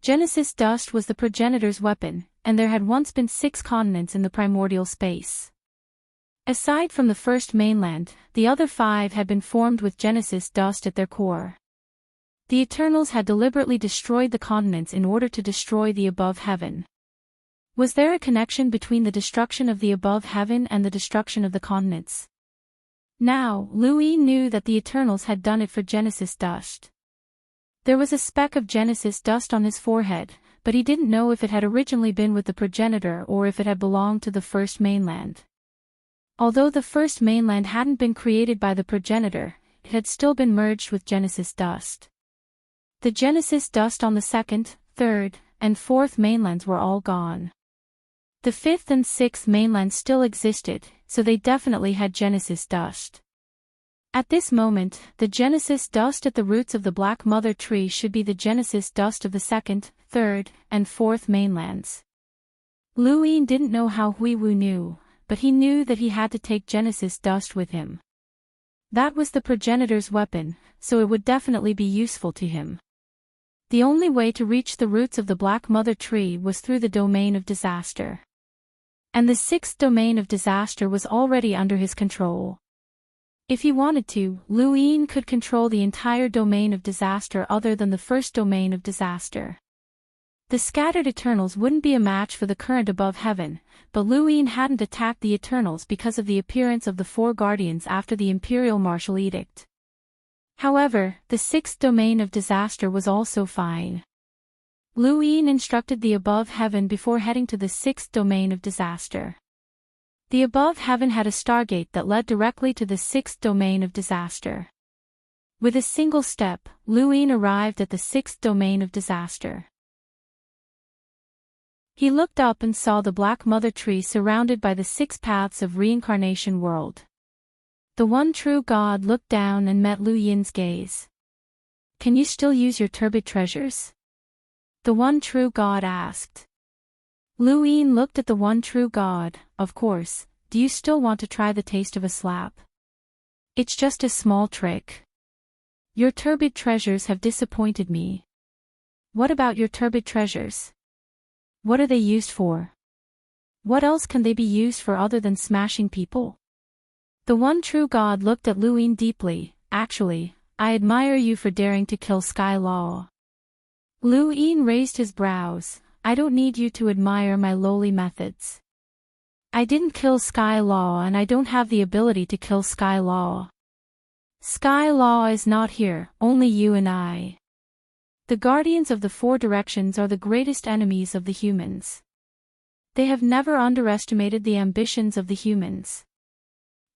Genesis dust was the progenitor's weapon, and there had once been 6 continents in the primordial space. Aside from the first mainland, the other 5 had been formed with Genesis dust at their core. The Eternals had deliberately destroyed the continents in order to destroy the above heaven. Was there a connection between the destruction of the above heaven and the destruction of the continents? Now, Luin knew that the Eternals had done it for Genesis dust. There was a speck of Genesis dust on his forehead, but he didn't know if it had originally been with the progenitor or if it had belonged to the first mainland. Although the first mainland hadn't been created by the progenitor, it had still been merged with Genesis dust. The Genesis dust on the 2nd, 3rd, and 4th mainlands were all gone. The 5th and 6th mainlands still existed, so they definitely had Genesis dust. At this moment, the Genesis dust at the roots of the Black Mother Tree should be the Genesis dust of the 2nd, 3rd, and 4th mainlands. Luin didn't know how Hui Wu knew, but he knew that he had to take Genesis dust with him. That was the progenitor's weapon, so it would definitely be useful to him. The only way to reach the roots of the Black Mother Tree was through the domain of disaster. And the 6th domain of disaster was already under his control. If he wanted to, Luin could control the entire domain of disaster other than the first domain of disaster. The scattered Eternals wouldn't be a match for the current above heaven, but Luin hadn't attacked the Eternals because of the appearance of the 4 guardians after the Imperial Martial Edict. However, the 6th domain of disaster was also fine. Luin instructed the above heaven before heading to the 6th domain of disaster. The above heaven had a stargate that led directly to the 6th domain of disaster. With a single step, Luin arrived at the 6th domain of disaster. He looked up and saw the Black Mother Tree surrounded by the 6 paths of reincarnation world. The one true God looked down and met Luin's gaze. "Can you still use your turbid treasures?" The one true God asked. Luin looked at the one true God. "Of course, do you still want to try the taste of a slap? It's just a small trick. Your turbid treasures have disappointed me." "What about your turbid treasures? What are they used for? What else can they be used for other than smashing people?" The one true God looked at Luin deeply. "Actually, I admire you for daring to kill Sky Law." Luin raised his brows. "I don't need you to admire my lowly methods. I didn't kill Sky Law and I don't have the ability to kill Sky Law. Sky Law is not here, only you and I. The guardians of the 4 directions are the greatest enemies of the humans. They have never underestimated the ambitions of the humans.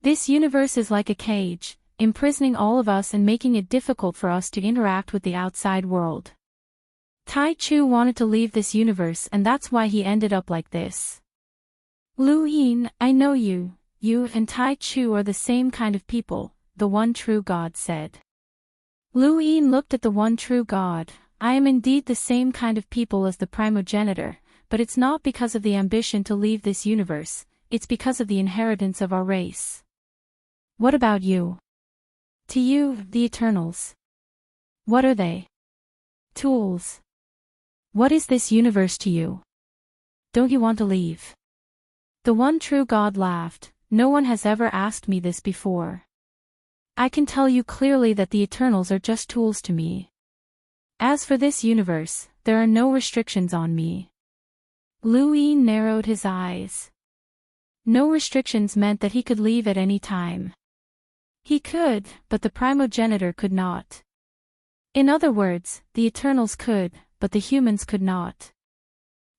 This universe is like a cage, imprisoning all of us and making it difficult for us to interact with the outside world. Tai Chu wanted to leave this universe, and that's why he ended up like this. Lu Yin, I know you and Tai Chu are the same kind of people, the one true God said. Lu Yin looked at the one true God. I am indeed the same kind of people as the primogenitor, but it's not because of the ambition to leave this universe, it's because of the inheritance of our race. What about you? To you, the Eternals. What are they? Tools. What is this universe to you? Don't you want to leave? The one true God laughed. No one has ever asked me this before. I can tell you clearly that the Eternals are just tools to me. As for this universe, there are no restrictions on me. Lu Yin narrowed his eyes. No restrictions meant that he could leave at any time. He could, but the primogenitor could not. In other words, the Eternals could, but the humans could not.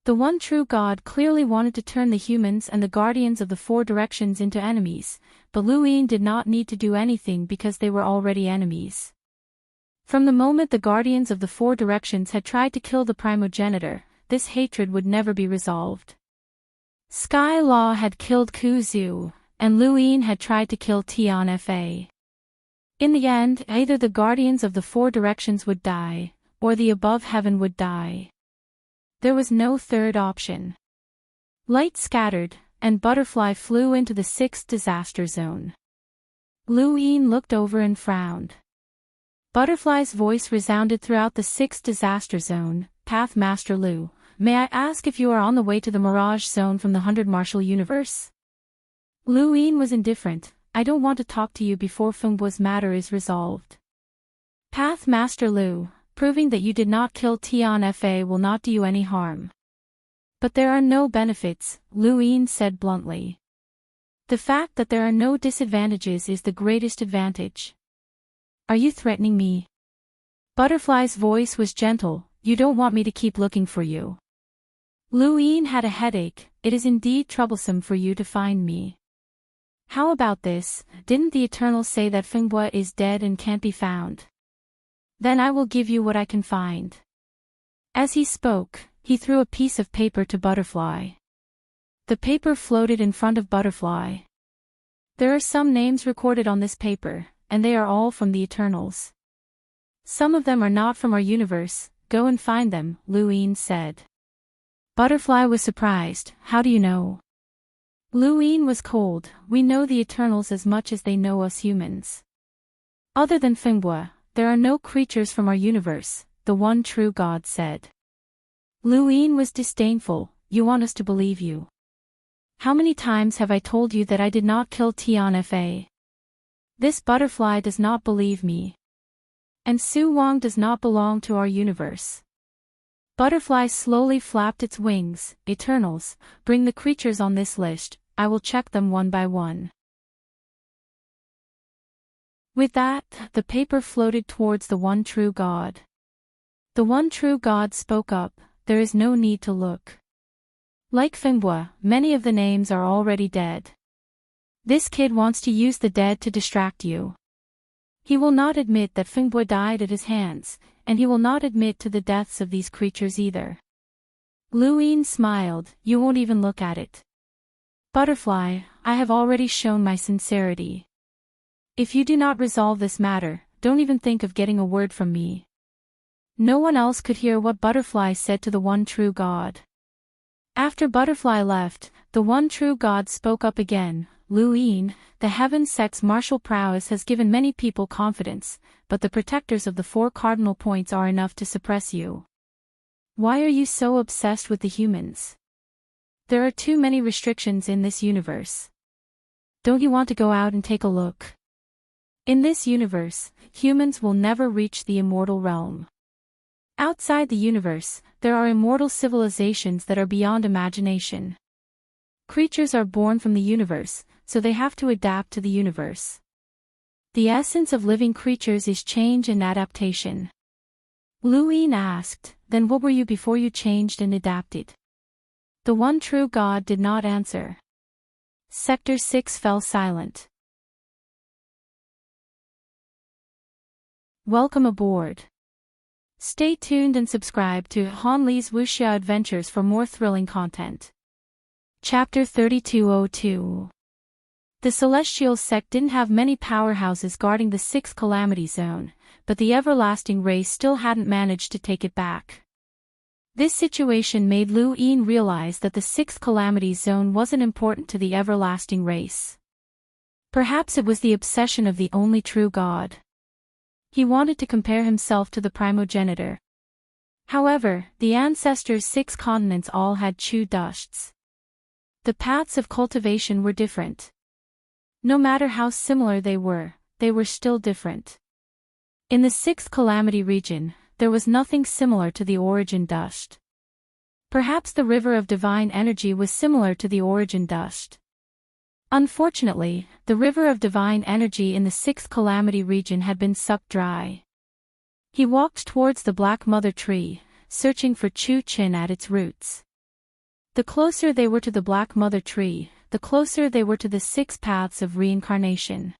The one true God clearly wanted to turn the humans and the guardians of the four directions into enemies, but Lu Yin did not need to do anything because they were already enemies. From the moment the guardians of the four directions had tried to kill the primogenitor, this hatred would never be resolved. Sky Law had killed Ku Zu, and Lu Yin had tried to kill Tian Fa. In the end, either the guardians of the four directions would die, or the above heaven would die. There was no third option. Light scattered, and Butterfly flew into the sixth disaster zone. Lu Yin looked over and frowned. Butterfly's voice resounded throughout the sixth disaster zone. Path Master Lu, may I ask if you are on the way to the Mirage Zone from the 100 Martial Universe? Lu Yin was indifferent. I don't want to talk to you before Fengbu's matter is resolved. Path Master Lu, proving that you did not kill Tian Fa will not do you any harm. But there are no benefits, Lu Yin said bluntly. The fact that there are no disadvantages is the greatest advantage. Are you threatening me? Butterfly's voice was gentle. You don't want me to keep looking for you. Lu Yin had a headache. It is indeed troublesome for you to find me. How about this? Didn't the Eternals say that Fengbu is dead and can't be found? Then I will give you what I can find. As he spoke, he threw a piece of paper to Butterfly. The paper floated in front of Butterfly. There are some names recorded on this paper, and they are all from the Eternals. Some of them are not from our universe. Go and find them, Lu Yin said. Butterfly was surprised. How do you know? Lu Yin was cold. We know the Eternals as much as they know us humans. Other than Fengbu, there are no creatures from our universe, the one true God said. Lu Yin was disdainful. You want us to believe you? How many times have I told you that I did not kill Tian Fa? This Butterfly does not believe me. And Su Wang does not belong to our universe. Butterfly slowly flapped its wings. Eternals, bring the creatures on this list, I will check them one by one. With that, the paper floated towards the one true God. The one true God spoke up. There is no need to look. Like Fengbu, many of the names are already dead. This kid wants to use the dead to distract you. He will not admit that Fengbu died at his hands, and he will not admit to the deaths of these creatures either. Lu Yin smiled. You won't even look at it. Butterfly, I have already shown my sincerity. If you do not resolve this matter, don't even think of getting a word from me. No one else could hear what Butterfly said to the one true God. After Butterfly left, the one true God spoke up again. Lu Yin, the heaven sect's martial prowess has given many people confidence, but the protectors of the four cardinal points are enough to suppress you. Why are you so obsessed with the humans? There are too many restrictions in this universe. Don't you want to go out and take a look? In this universe, humans will never reach the immortal realm. Outside the universe, there are immortal civilizations that are beyond imagination. Creatures are born from the universe, so they have to adapt to the universe. The essence of living creatures is change and adaptation. Lu Yin asked, then what were you before you changed and adapted? The one true God did not answer. Sector 6 fell silent. Welcome aboard. Stay tuned and subscribe to Han Li's Wuxia Adventures for more thrilling content. Chapter 3202. The Celestial Sect didn't have many powerhouses guarding the Sixth Calamity Zone, but the everlasting race still hadn't managed to take it back. This situation made Lu Yin realize that the Sixth Calamity Zone wasn't important to the everlasting race. Perhaps it was the obsession of the only true God. He wanted to compare himself to the primogenitor. However, the ancestors' 6 continents all had Chu dusts. The paths of cultivation were different. No matter how similar they were still different. In the Sixth Calamity region, there was nothing similar to the origin dust. Perhaps the river of divine energy was similar to the origin dust. Unfortunately, the river of divine energy in the Sixth Calamity region had been sucked dry. He walked towards the Black Mother Tree, searching for Chu Qin at its roots. The closer they were to the Black Mother Tree, the closer they were to the 6 paths of reincarnation.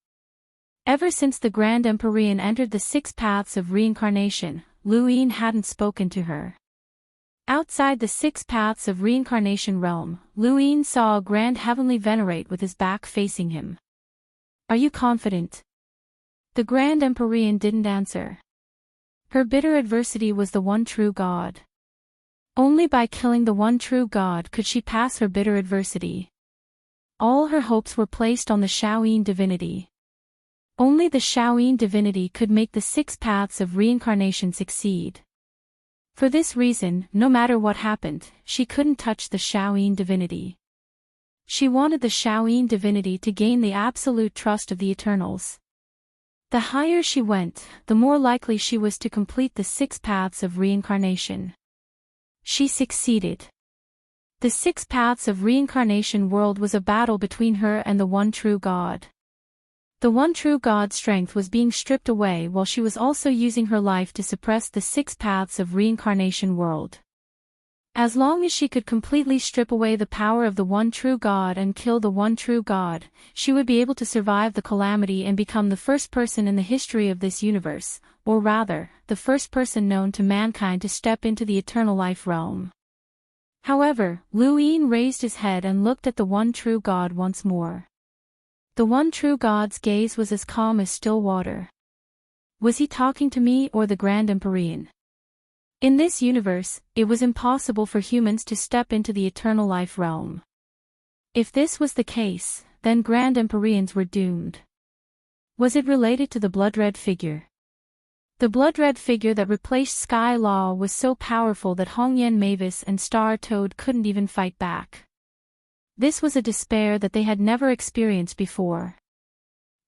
Ever since the Grand Empyrean entered the 6 paths of reincarnation, Lu Yin hadn't spoken to her. Outside the 6 paths of reincarnation realm, Lu Yin saw a grand heavenly venerate with his back facing him. Are you confident? The Grand Empyrean didn't answer. Her bitter adversity was the one true God. Only by killing the one true God could she pass her bitter adversity. All her hopes were placed on the Shaoyin divinity. Only the Shaoyin divinity could make the 6 paths of reincarnation succeed. For this reason, no matter what happened, she couldn't touch the Shaoyin divinity. She wanted the Shaoyin divinity to gain the absolute trust of the Eternals. The higher she went, the more likely she was to complete the 6 paths of reincarnation. She succeeded. The 6 paths of reincarnation world was a battle between her and the one true God. The one true God's strength was being stripped away while she was also using her life to suppress the 6 paths of reincarnation world. As long as she could completely strip away the power of the one true God and kill the one true God, she would be able to survive the calamity and become the first person in the history of this universe, or rather, the first person known to mankind to step into the eternal life realm. However, Lu Yin raised his head and looked at the one true God once more. The one true God's gaze was as calm as still water. Was he talking to me or the Grand Empyrean? In this universe, it was impossible for humans to step into the eternal life realm. If this was the case, then Grand Empyreans were doomed. Was it related to the blood-red figure? The blood-red figure that replaced Sky Law was so powerful that Hongyan Mavis and Star Toad couldn't even fight back. This was a despair that they had never experienced before.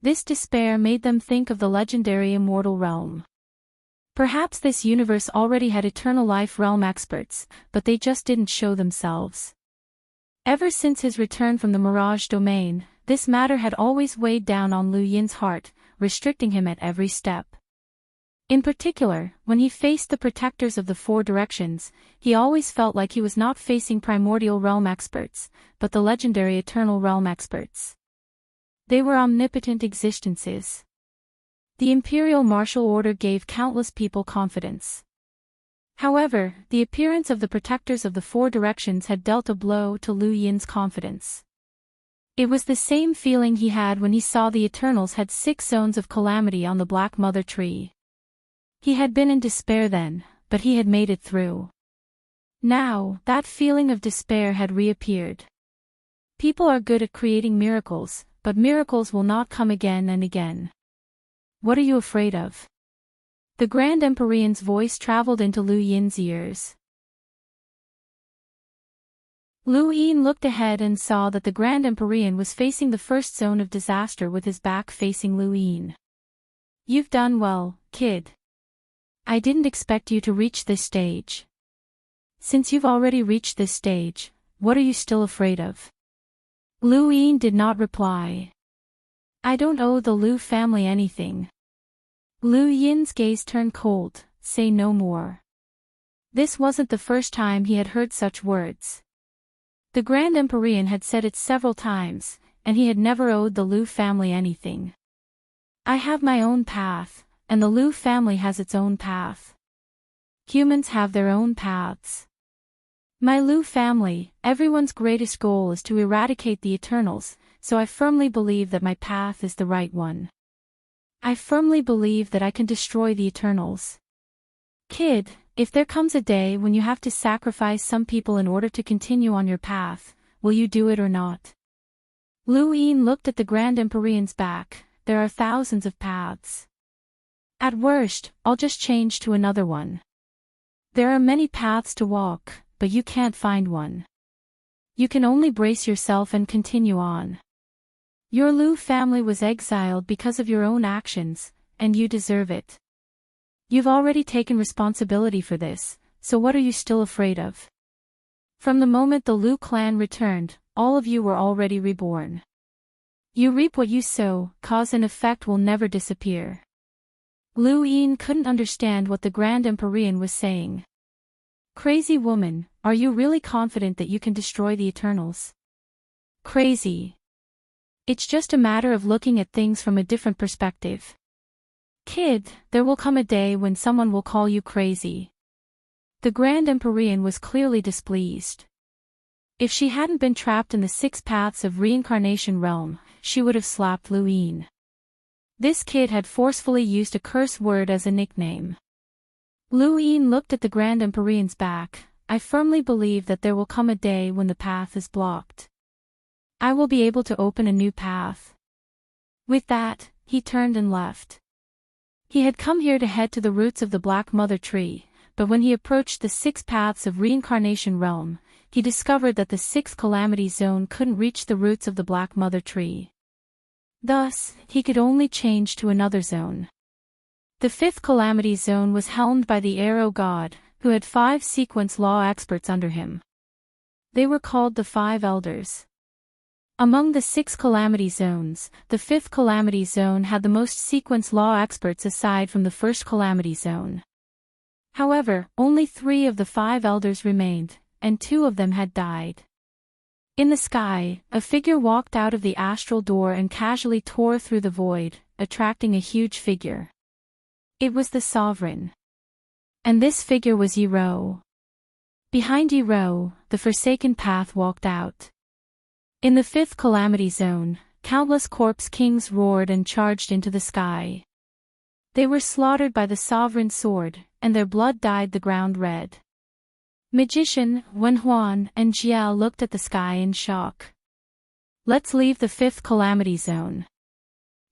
This despair made them think of the legendary immortal realm. Perhaps this universe already had eternal life realm experts, but they just didn't show themselves. Ever since his return from the Mirage domain, this matter had always weighed down on Lu Yin's heart, restricting him at every step. In particular, when he faced the protectors of the 4 directions, he always felt like he was not facing primordial realm experts, but the legendary eternal realm experts. They were omnipotent existences. The Imperial Martial Order gave countless people confidence. However, the appearance of the protectors of the 4 directions had dealt a blow to Lu Yin's confidence. It was the same feeling he had when he saw the Eternals had 6 zones of calamity on the Black Mother Tree. He had been in despair then, but he had made it through. Now, that feeling of despair had reappeared. People are good at creating miracles, but miracles will not come again and again. What are you afraid of? The Grand Empyrean's voice traveled into Lu Yin's ears. Lu Yin looked ahead and saw that the Grand Empyrean was facing the first zone of disaster with his back facing Lu Yin. You've done well, kid. I didn't expect you to reach this stage. Since you've already reached this stage, what are you still afraid of? Lu Yin did not reply. I don't owe the Lu family anything. Lu Yin's gaze turned cold. Say no more. This wasn't the first time he had heard such words. The Grand Empyrean had said it several times, and he had never owed the Liu family anything. I have my own path, and the Liu family has its own path. Humans have their own paths. My Liu family, everyone's greatest goal is to eradicate the Eternals, so I firmly believe that my path is the right one. I firmly believe that I can destroy the Eternals. Kid, if there comes a day when you have to sacrifice some people in order to continue on your path, will you do it or not? Liu Yin looked at the Grand Empyrean's back. There are thousands of paths. At worst, I'll just change to another one. There are many paths to walk, but you can't find one. You can only brace yourself and continue on. Your Liu family was exiled because of your own actions, and you deserve it. You've already taken responsibility for this, so what are you still afraid of? From the moment the Liu clan returned, all of you were already reborn. You reap what you sow, cause and effect will never disappear. Liu Yin couldn't understand what the Grand Empyrean was saying. Crazy woman, are you really confident that you can destroy the Eternals? Crazy. It's just a matter of looking at things from a different perspective. Kid, there will come a day when someone will call you crazy. The Grand Empyrean was clearly displeased. If she hadn't been trapped in the 6 paths of reincarnation realm, she would have slapped Liu Yin. This kid had forcefully used a curse word as a nickname. Liu Yin looked at the Grand Empyrean's back. I firmly believe that there will come a day when the path is blocked. I will be able to open a new path. With that, he turned and left. He had come here to head to the roots of the Black Mother Tree, but when he approached the 6 paths of reincarnation realm, he discovered that the 6th calamity zone couldn't reach the roots of the Black Mother Tree. Thus, he could only change to another zone. The 5th calamity zone was helmed by the Arrow God, who had 5 sequence law experts under him. They were called the 5 Elders. Among the 6 calamity zones, the 5th calamity zone had the most sequence law experts aside from the 1st calamity zone. However, only 3 of the 5 elders remained, and 2 of them had died. In the sky, a figure walked out of the astral door and casually tore through the void, attracting a huge figure. It was the Sovereign. And this figure was Yi Ro. Behind Yi Ro, the Forsaken Path walked out. In the 5th calamity zone, countless corpse kings roared and charged into the sky. They were slaughtered by the Sovereign sword, and their blood dyed the ground red. Magician, Wen Huan, and Jiao looked at the sky in shock. Let's leave the 5th calamity zone.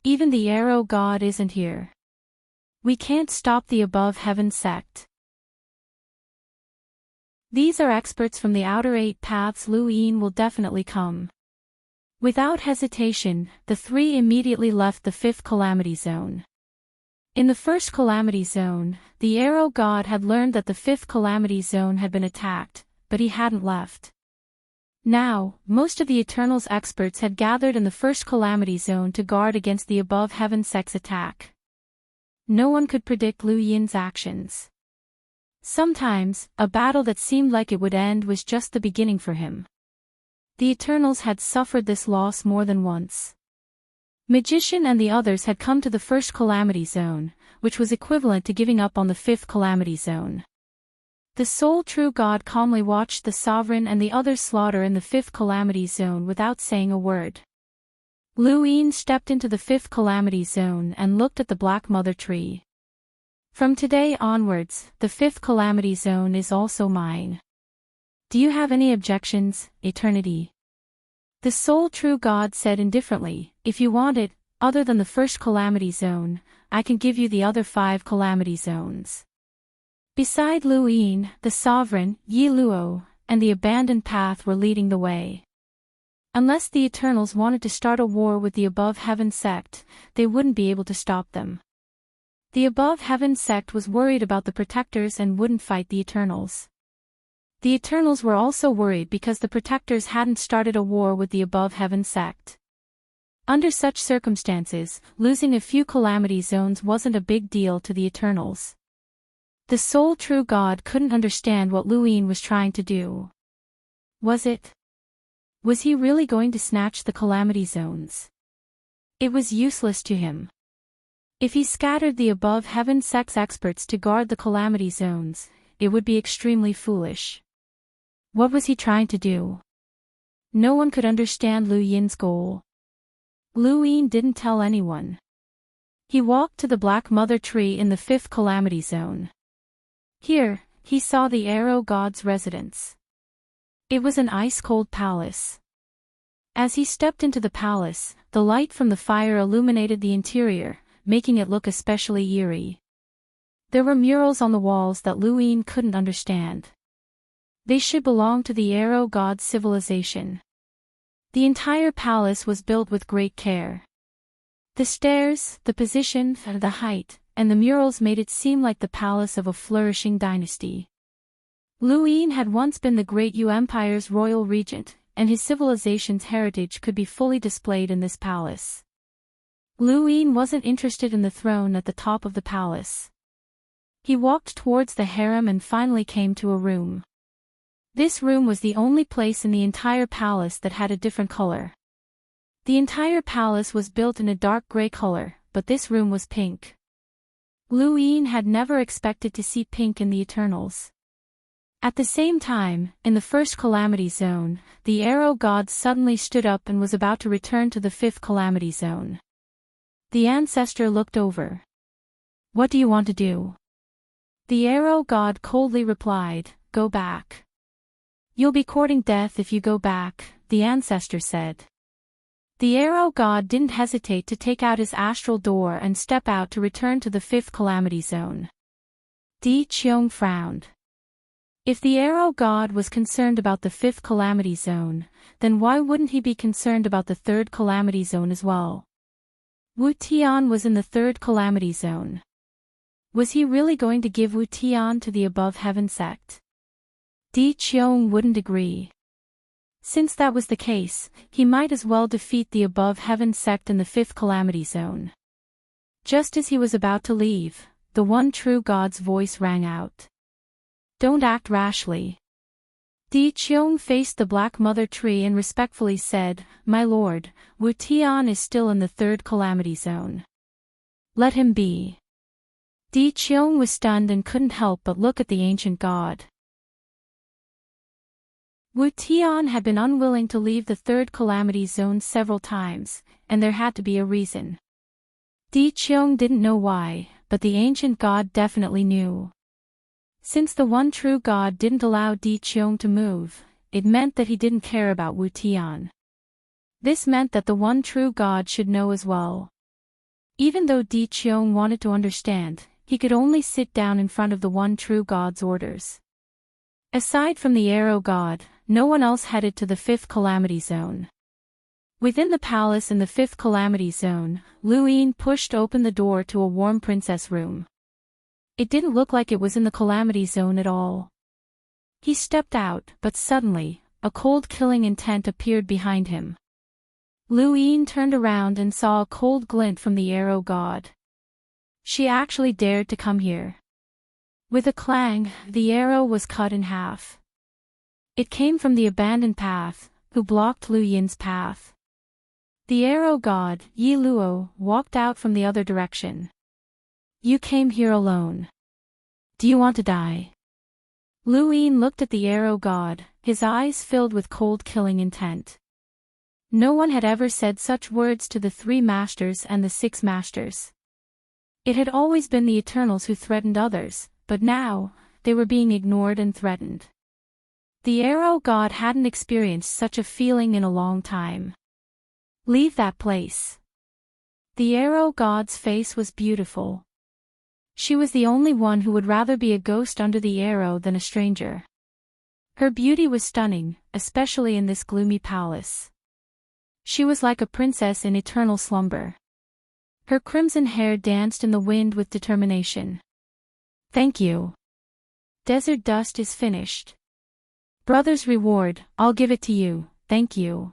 Even the Arrow God isn't here. We can't stop the Above Heaven sect. These are experts from the outer 8 paths. Liu Yin will definitely come. Without hesitation, the 3 immediately left the 5th calamity zone. In the 1st calamity zone, the Arrow God had learned that the 5th calamity zone had been attacked, but he hadn't left. Now, most of the Eternals experts had gathered in the 1st calamity zone to guard against the Above Heaven sect's attack. No one could predict Liu Yin's actions. Sometimes, a battle that seemed like it would end was just the beginning for him. The Eternals had suffered this loss more than once. Magician and the others had come to the 1st calamity zone, which was equivalent to giving up on the 5th calamity zone. The sole true God calmly watched the Sovereign and the others slaughter in the 5th calamity zone without saying a word. Liu Yin stepped into the 5th calamity zone and looked at the Black Mother Tree. From today onwards, the 5th calamity zone is also mine. Do you have any objections, Eternity? The sole true God said indifferently, if you want it, other than the 1st calamity zone, I can give you the other 5 calamity zones. Beside Liu Yin, the Sovereign, Yi Luo, and the Abandoned Path were leading the way. Unless the Eternals wanted to start a war with the Above Heaven sect, they wouldn't be able to stop them. The Above Heaven sect was worried about the Protectors and wouldn't fight the Eternals. The Eternals were also worried because the Protectors hadn't started a war with the Above Heaven sect. Under such circumstances, losing a few calamity zones wasn't a big deal to the Eternals. The sole true God couldn't understand what Liu Yin was trying to do. Was it? Was he really going to snatch the calamity zones? It was useless to him. If he scattered the above heaven sex experts to guard the calamity zones, it would be extremely foolish. What was he trying to do? No one could understand Lu Yin's goal. Lu Yin didn't tell anyone. He walked to the Black Mother Tree in the 5th calamity zone. Here, he saw the Arrow God's residence. It was an ice-cold palace. As he stepped into the palace, the light from the fire illuminated the interior, making it look especially eerie. There were murals on the walls that Lu Yin couldn't understand. They should belong to the Arrow God's civilization. The entire palace was built with great care. The stairs, the position, the height, and the murals made it seem like the palace of a flourishing dynasty. Lu Yin had once been the Great Yu Empire's royal regent, and his civilization's heritage could be fully displayed in this palace. Lu Yin wasn't interested in the throne at the top of the palace. He walked towards the harem and finally came to a room. This room was the only place in the entire palace that had a different color. The entire palace was built in a dark gray color, but this room was pink. Lu Yin had never expected to see pink in the Eternals. At the same time, in the 1st calamity zone, the Arrow God suddenly stood up and was about to return to the 5th calamity zone. The ancestor looked over. "What do you want to do?" The Arrow God coldly replied, "Go back. You'll be courting death if you go back," the ancestor said. The Arrow God didn't hesitate to take out his astral door and step out to return to the 5th calamity zone. Di Qiong frowned. If the Arrow God was concerned about the 5th calamity zone, then why wouldn't he be concerned about the 3rd calamity zone as well? Wu Tian was in the 3rd calamity zone. Was he really going to give Wu Tian to the above heaven sect? Di Qiong wouldn't agree. Since that was the case, he might as well defeat the above heaven sect in the 5th calamity zone. Just as he was about to leave, the one true God's voice rang out. "Don't act rashly." Di Qiong faced the Black Mother Tree and respectfully said, "My lord, Wu Tian is still in the 3rd calamity zone. Let him be." Di Qiong was stunned and couldn't help but look at the ancient god. Wu Tian had been unwilling to leave the 3rd calamity zone several times, and there had to be a reason. Di Qiong didn't know why, but the ancient god definitely knew. Since the one true God didn't allow Di Qiong to move, it meant that he didn't care about Wu Tian. This meant that the one true God should know as well. Even though Di Qiong wanted to understand, he could only sit down in front of the one true God's orders. Aside from the Arrow God, no one else headed to the 5th calamity zone. Within the palace in the 5th calamity zone, Lu Yin pushed open the door to a warm princess room. It didn't look like it was in the calamity zone at all. He stepped out, but suddenly, a cold killing intent appeared behind him. Lu Yin turned around and saw a cold glint from the Arrow God. She actually dared to come here. With a clang, the arrow was cut in half. It came from the abandoned path, who blocked Lu Yin's path. The Arrow God, Yi Luo, walked out from the other direction. "You came here alone. Do you want to die?" Lu Yin looked at the Arrow God, his eyes filled with cold killing intent. No one had ever said such words to the 3 masters and the 6 masters. It had always been the Eternals who threatened others, but now, they were being ignored and threatened. The Arrow God hadn't experienced such a feeling in a long time. "Leave that place." The Arrow God's face was beautiful. She was the only one who would rather be a ghost under the arrow than a stranger. Her beauty was stunning, especially in this gloomy palace. She was like a princess in eternal slumber. Her crimson hair danced in the wind with determination. "Thank you. Desert dust is finished. Brother's reward, I'll give it to you, thank you."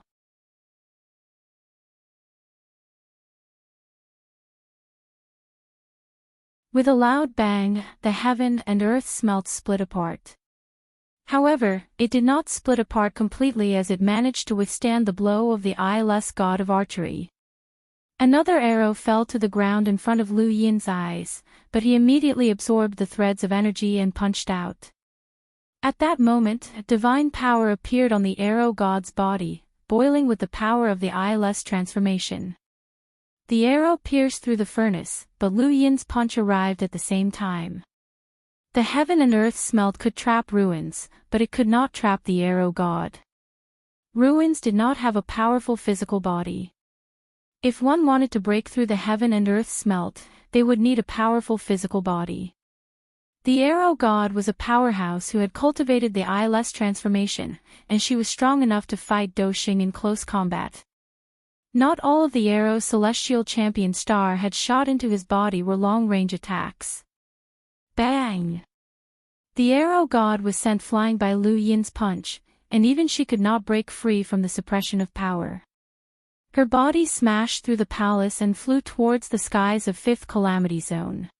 With a loud bang, the heaven and earth smelt split apart. However, it did not split apart completely as it managed to withstand the blow of the eyeless god of archery. Another arrow fell to the ground in front of Lu Yin's eyes, but he immediately absorbed the threads of energy and punched out. At that moment, divine power appeared on the arrow god's body, boiling with the power of the eyeless transformation. The arrow pierced through the furnace, but Lu Yin's punch arrived at the same time. The heaven and earth smelt could trap ruins, but it could not trap the arrow god. Ruins did not have a powerful physical body. If one wanted to break through the heaven and earth smelt, they would need a powerful physical body. The arrow god was a powerhouse who had cultivated the eyeless transformation, and she was strong enough to fight Doshing in close combat. Not all of the arrow's celestial champion star had shot into his body were long-range attacks. Bang! The arrow god was sent flying by Lu Yin's punch, and even she could not break free from the suppression of power. Her body smashed through the palace and flew towards the skies of Fifth Calamity Zone.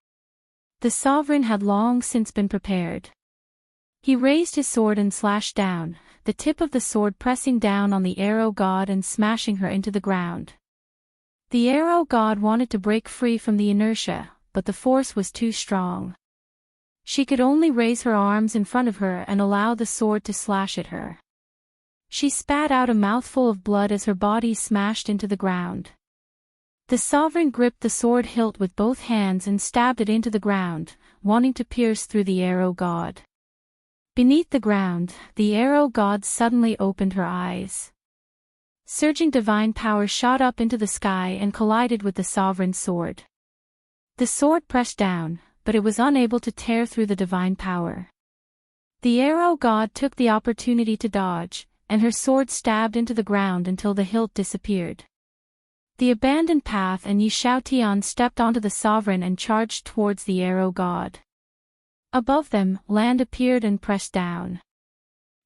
The sovereign had long since been prepared. He raised his sword and slashed down, the tip of the sword pressing down on the arrow god and smashing her into the ground. The arrow god wanted to break free from the inertia, but the force was too strong. She could only raise her arms in front of her and allow the sword to slash at her. She spat out a mouthful of blood as her body smashed into the ground. The sovereign gripped the sword hilt with both hands and stabbed it into the ground, wanting to pierce through the arrow god. Beneath the ground, the arrow god suddenly opened her eyes. Surging divine power shot up into the sky and collided with the sovereign's sword. The sword pressed down, but it was unable to tear through the divine power. The arrow god took the opportunity to dodge, and her sword stabbed into the ground until the hilt disappeared. The abandoned path and Yi Xiaotian stepped onto the sovereign and charged towards the arrow god. Above them, land appeared and pressed down.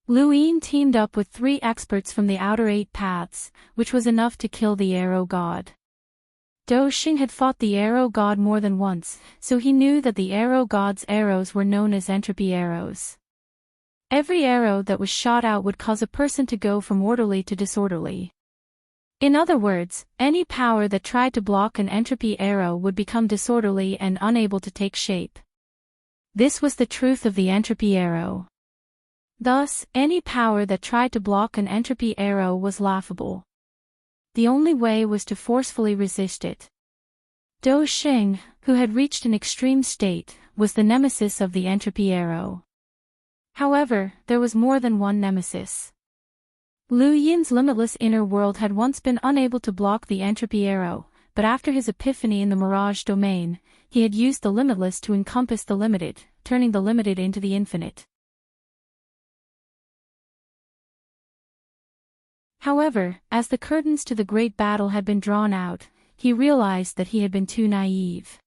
Lu Yin teamed up with 3 experts from the outer 8 paths, which was enough to kill the arrow god. Doshing had fought the arrow god more than once, so he knew that the arrow god's arrows were known as entropy arrows. Every arrow that was shot out would cause a person to go from orderly to disorderly. In other words, any power that tried to block an entropy arrow would become disorderly and unable to take shape. This was the truth of the entropy arrow. Thus, any power that tried to block an entropy arrow was laughable. The only way was to forcefully resist it. Doshing, who had reached an extreme state, was the nemesis of the entropy arrow. However, there was more than one nemesis. Lu Yin's limitless inner world had once been unable to block the entropy arrow, but after his epiphany in the mirage domain, he had used the limitless to encompass the limited, turning the limited into the infinite. However, as the curtains to the great battle had been drawn out, he realized that he had been too naive.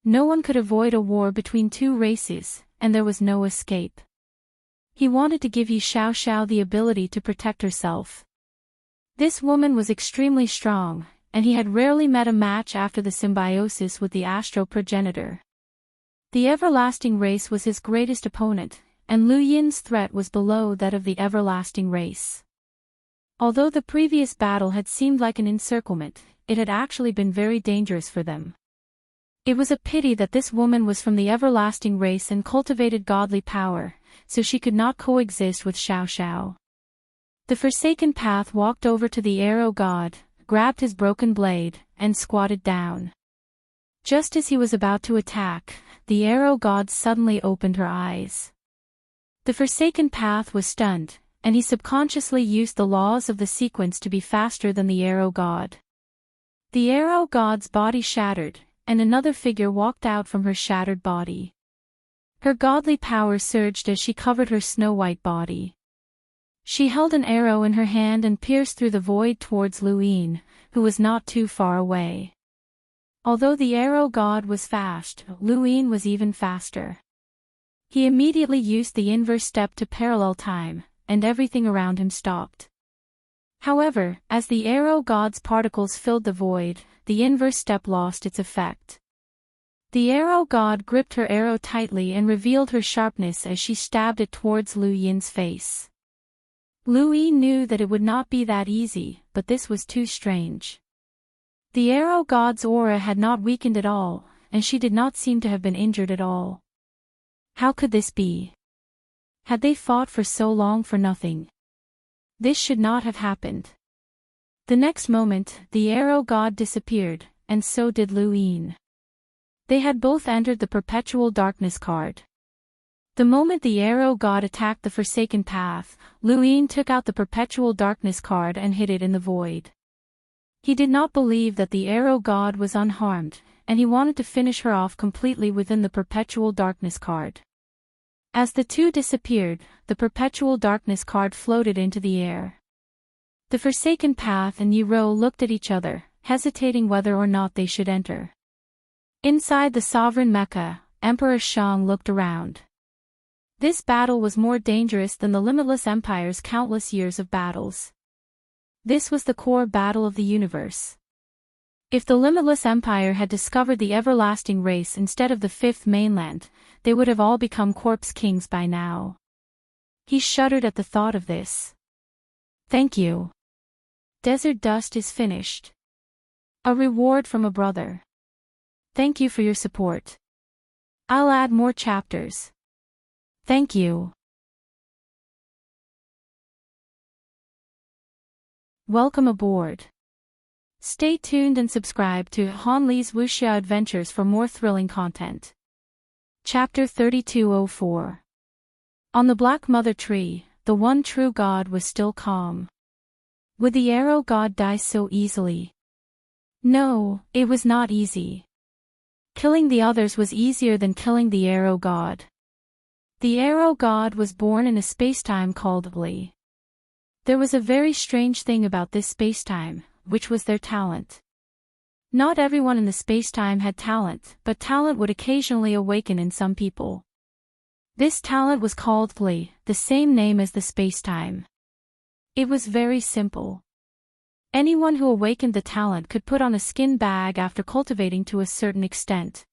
No one could avoid a war between 2 races, and there was no escape. He wanted to give Yi Xiaoxiao the ability to protect herself. This woman was extremely strong, and he had rarely met a match after the symbiosis with the astral progenitor. The everlasting race was his greatest opponent, and Lu Yin's threat was below that of the everlasting race. Although the previous battle had seemed like an encirclement, it had actually been very dangerous for them. It was a pity that this woman was from the everlasting race and cultivated godly power, so she could not coexist with Xiaoxiao. The Forsaken Path walked over to the arrow god, grabbed his broken blade, and squatted down. Just as he was about to attack, the arrow god suddenly opened her eyes. The Forsaken Path was stunned, and he subconsciously used the laws of the sequence to be faster than the arrow god. The arrow god's body shattered, and another figure walked out from her shattered body. Her godly power surged as she covered her snow-white body. She held an arrow in her hand and pierced through the void towards Lu Yin, who was not too far away. Although the arrow god was fast, Lu Yin was even faster. He immediately used the inverse step to parallel time, and everything around him stopped. However, as the arrow god's particles filled the void, the inverse step lost its effect. The arrow god gripped her arrow tightly and revealed her sharpness as she stabbed it towards Lu Yin's face. Lu Yin knew that it would not be that easy, but this was too strange. The arrow god's aura had not weakened at all, and she did not seem to have been injured at all. How could this be? Had they fought for so long for nothing? This should not have happened. The next moment, the arrow god disappeared, and so did Lu Yin. They had both entered the perpetual darkness card. The moment the arrow god attacked the forsaken path, Lu Yin took out the perpetual darkness card and hid it in the void. He did not believe that the arrow god was unharmed, and he wanted to finish her off completely within the perpetual darkness card. As the two disappeared, the perpetual darkness card floated into the air. The forsaken path and Yi Ro looked at each other, hesitating whether or not they should enter. Inside the sovereign Mecca, Emperor Shang looked around. This battle was more dangerous than the limitless empire's countless years of battles. This was the core battle of the universe. If the limitless empire had discovered the everlasting race instead of the fifth mainland, they would have all become corpse kings by now. He shuddered at the thought of this. Thank you. Desert dust is finished. A reward from a brother. Thank you for your support. I'll add more chapters. Thank you. Welcome aboard. Stay tuned and subscribe to Han Li's Wuxia Adventures for more thrilling content. Chapter 3204. On the Black Mother Tree, the one true God was still calm. Would the arrow god die so easily? No, it was not easy. Killing the others was easier than killing the arrow god. The arrow god was born in a spacetime called Li. There was a very strange thing about this spacetime, which was their talent. Not everyone in the spacetime had talent, but talent would occasionally awaken in some people. This talent was called Li, the same name as the spacetime. It was very simple. Anyone who awakened the talent could put on a skin bag after cultivating to a certain extent.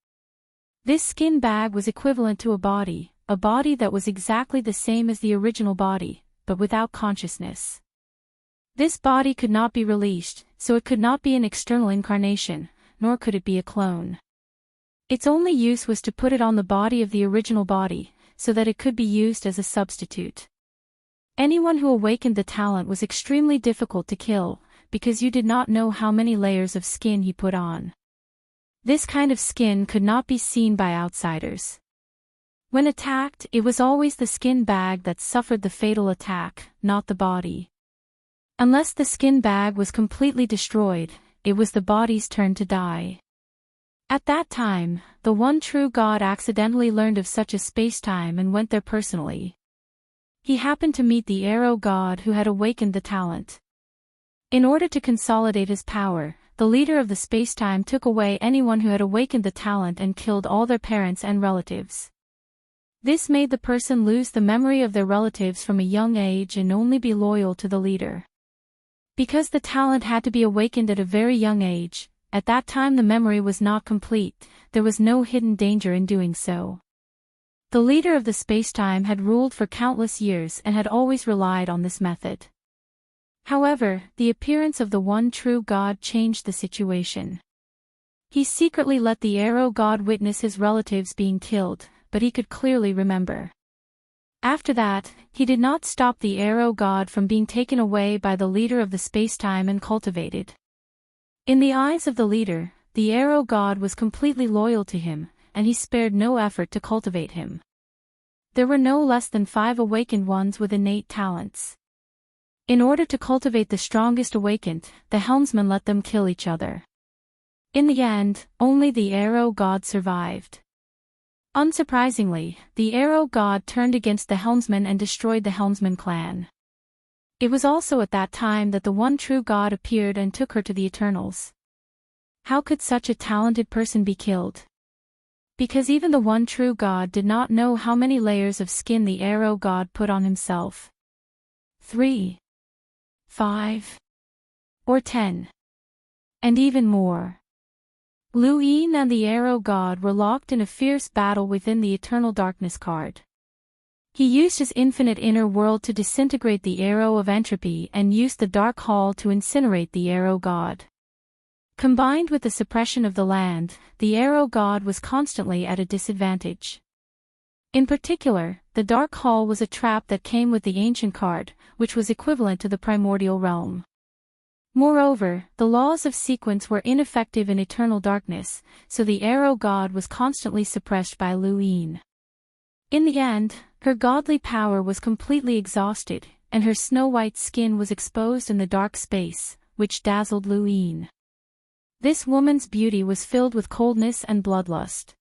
This skin bag was equivalent to a body that was exactly the same as the original body, but without consciousness. This body could not be released, so it could not be an external incarnation, nor could it be a clone. Its only use was to put it on the body of the original body, so that it could be used as a substitute. Anyone who awakened the talent was extremely difficult to kill, because you did not know how many layers of skin he put on. This kind of skin could not be seen by outsiders. When attacked, it was always the skin bag that suffered the fatal attack, not the body. Unless the skin bag was completely destroyed, it was the body's turn to die. At that time, the one true God accidentally learned of such a spacetime and went there personally. He happened to meet the arrow god who had awakened the talent. In order to consolidate his power, the leader of the spacetime took away anyone who had awakened the talent and killed all their parents and relatives. This made the person lose the memory of their relatives from a young age and only be loyal to the leader. Because the talent had to be awakened at a very young age, at that time the memory was not complete, there was no hidden danger in doing so. The leader of the spacetime had ruled for countless years and had always relied on this method. However, the appearance of the one true God changed the situation. He secretly let the arrow god witness his relatives being killed, but he could clearly remember. After that, he did not stop the arrow god from being taken away by the leader of the spacetime and cultivated. In the eyes of the leader, the arrow god was completely loyal to him, and he spared no effort to cultivate him. There were no less than 5 awakened ones with innate talents. In order to cultivate the strongest awakened, the helmsman let them kill each other. In the end, only the arrow god survived. Unsurprisingly, the arrow god turned against the helmsman and destroyed the helmsman clan. It was also at that time that the one true God appeared and took her to the Eternals. How could such a talented person be killed? Because even the one true God did not know how many layers of skin the arrow god put on himself. 3, 5, or 10. And even more. Lu Yin and the Arrow God were locked in a fierce battle within the Eternal Darkness card. He used his infinite inner world to disintegrate the arrow of entropy and used the Dark Hall to incinerate the Arrow God. Combined with the suppression of the land, the Arrow God was constantly at a disadvantage. In particular, the Dark Hall was a trap that came with the Ancient card, which was equivalent to the primordial realm. Moreover, the laws of sequence were ineffective in eternal darkness, so the Arrow God was constantly suppressed by Lu Yin. In the end, her godly power was completely exhausted, and her snow-white skin was exposed in the dark space, which dazzled Lu Yin. This woman's beauty was filled with coldness and bloodlust.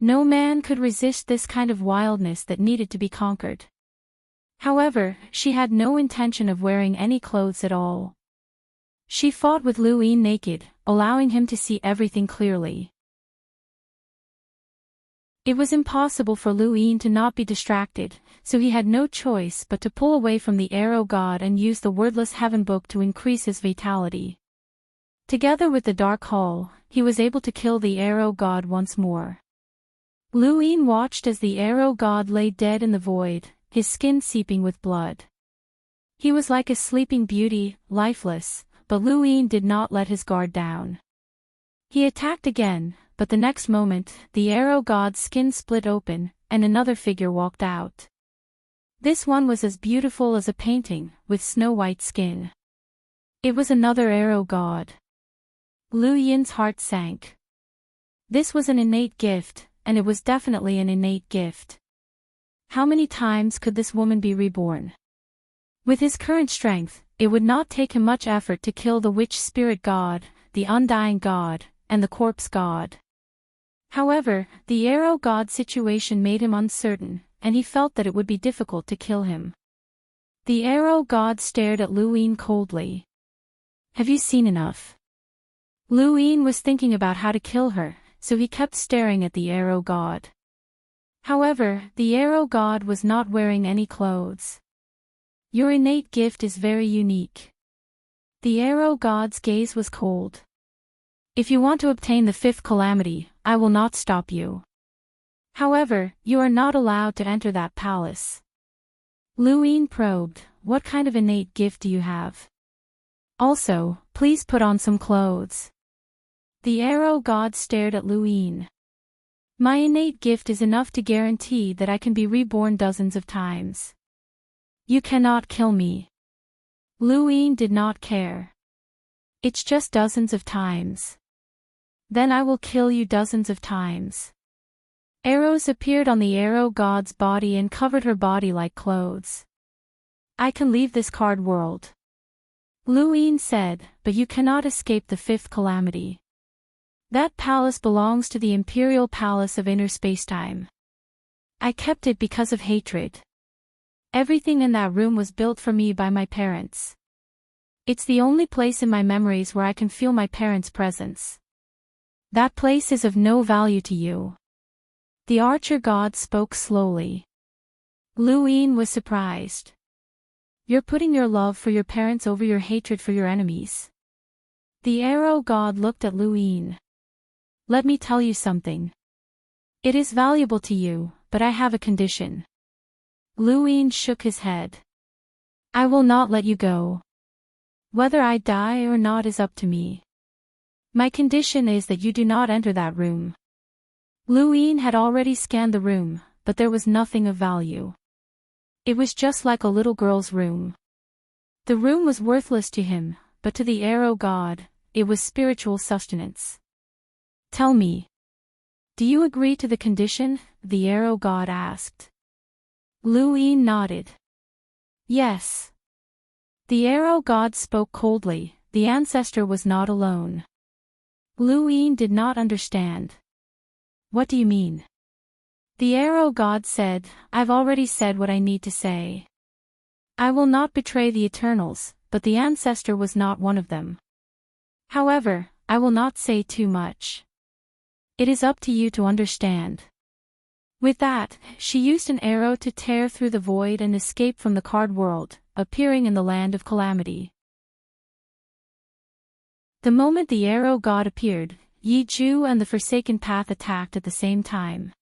No man could resist this kind of wildness that needed to be conquered. However, she had no intention of wearing any clothes at all. She fought with Lu Yin naked, allowing him to see everything clearly. It was impossible for Lu Yin to not be distracted, so he had no choice but to pull away from the Arrow God and use the wordless Heaven Book to increase his vitality. Together with the Dark Hall, he was able to kill the Arrow God once more. Lu Yin watched as the Arrow God lay dead in the void, his skin seeping with blood. He was like a sleeping beauty, lifeless, but Lu Yin did not let his guard down. He attacked again, but the next moment, the Arrow God's skin split open, and another figure walked out. This one was as beautiful as a painting, with snow-white skin. It was another Arrow God. Lu Yin's heart sank. This was an innate gift, and it was definitely an innate gift. How many times could this woman be reborn? With his current strength, it would not take him much effort to kill the Witch Spirit God, the Undying God, and the Corpse God. However, the Arrow God situation made him uncertain, and he felt that it would be difficult to kill him. The Arrow God stared at Lu Yin coldly. Have you seen enough? Lu Yin was thinking about how to kill her, so he kept staring at the Arrow God. However, the Arrow God was not wearing any clothes. Your innate gift is very unique. The Arrow God's gaze was cold. If you want to obtain the fifth calamity, I will not stop you. However, you are not allowed to enter that palace. Lu Yin probed, what kind of innate gift do you have? Also, please put on some clothes. The Arrow God stared at Lu Yin. My innate gift is enough to guarantee that I can be reborn dozens of times. You cannot kill me. Lu Yin did not care. It's just dozens of times. Then I will kill you dozens of times. Arrows appeared on the Arrow God's body and covered her body like clothes. I can leave this card world. Lu Yin said, but you cannot escape the fifth calamity. That palace belongs to the Imperial Palace of Inner Spacetime. I kept it because of hatred. Everything in that room was built for me by my parents. It's the only place in my memories where I can feel my parents' presence. That place is of no value to you. The Archer God spoke slowly. Lu Yin was surprised. You're putting your love for your parents over your hatred for your enemies. The Arrow God looked at Lu Yin. Let me tell you something. It is valuable to you, but I have a condition. Lu Yin shook his head. I will not let you go. Whether I die or not is up to me. My condition is that you do not enter that room. Lu Yin had already scanned the room, but there was nothing of value. It was just like a little girl's room. The room was worthless to him, but to the Arrow God, it was spiritual sustenance. Tell me. Do you agree to the condition? The Arrow God asked. Lu Yin nodded. Yes. The Arrow God spoke coldly, the ancestor was not alone. Lu Yin did not understand. What do you mean? The Arrow God said, I've already said what I need to say. I will not betray the Eternals, but the ancestor was not one of them. However, I will not say too much. It is up to you to understand. With that, she used an arrow to tear through the void and escape from the card world, appearing in the land of calamity. The moment the Arrow God appeared, Yi Ju and the Forsaken Path attacked at the same time.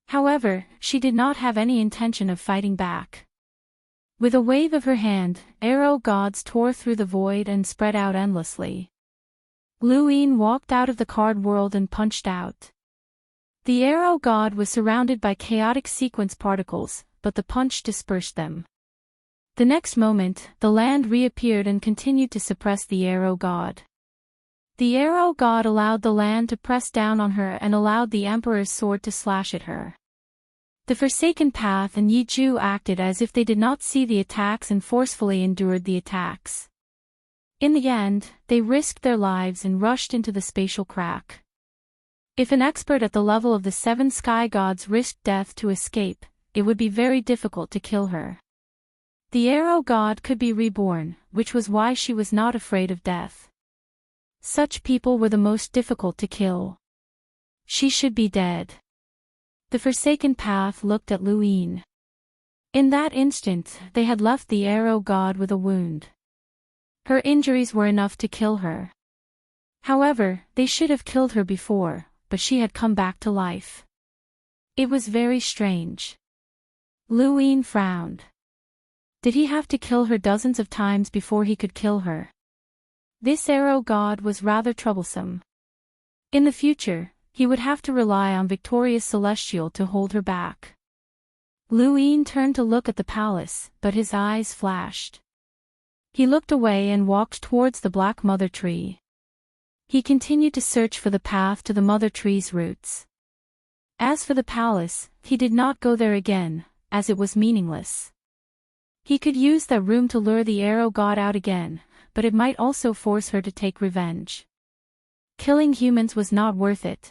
However, she did not have any intention of fighting back. With a wave of her hand, arrow gods tore through the void and spread out endlessly. Lu Yin walked out of the card world and punched out. The arrow god was surrounded by chaotic sequence particles, but the punch dispersed them. The next moment, the land reappeared and continued to suppress the arrow god. The arrow god allowed the land to press down on her and allowed the emperor's sword to slash at her. The Forsaken Path and Yi Ju acted as if they did not see the attacks and forcefully endured the attacks. In the end, they risked their lives and rushed into the spatial crack. If an expert at the level of the 7 sky gods risked death to escape, it would be very difficult to kill her. The arrow god could be reborn, which was why she was not afraid of death. Such people were the most difficult to kill. She should be dead. The Forsaken Path looked at Lu Yin. In that instant, they had left the arrow god with a wound. Her injuries were enough to kill her. However, they should have killed her before, but she had come back to life. It was very strange. Lu Yin frowned. Did he have to kill her dozens of times before he could kill her? This arrow god was rather troublesome. In the future, he would have to rely on victorious Celestial to hold her back. Lu Yin turned to look at the palace, but his eyes flashed. He looked away and walked towards the Black Mother Tree. He continued to search for the path to the Mother Tree's roots. As for the palace, he did not go there again, as it was meaningless. He could use that room to lure the arrow god out again, but it might also force her to take revenge. Killing humans was not worth it.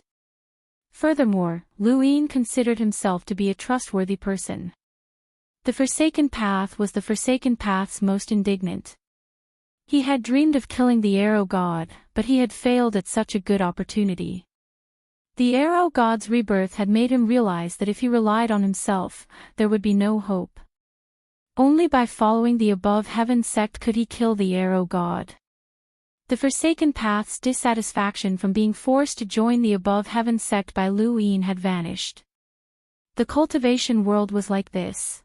Furthermore, Lu Yin considered himself to be a trustworthy person. The Forsaken Path was the Forsaken Path's most indignant. He had dreamed of killing the arrow god, but he had failed at such a good opportunity. The arrow god's rebirth had made him realize that if he relied on himself, there would be no hope. Only by following the above heaven sect could he kill the arrow god. The Forsaken Path's dissatisfaction from being forced to join the above heaven sect by Lu Yin had vanished. The cultivation world was like this.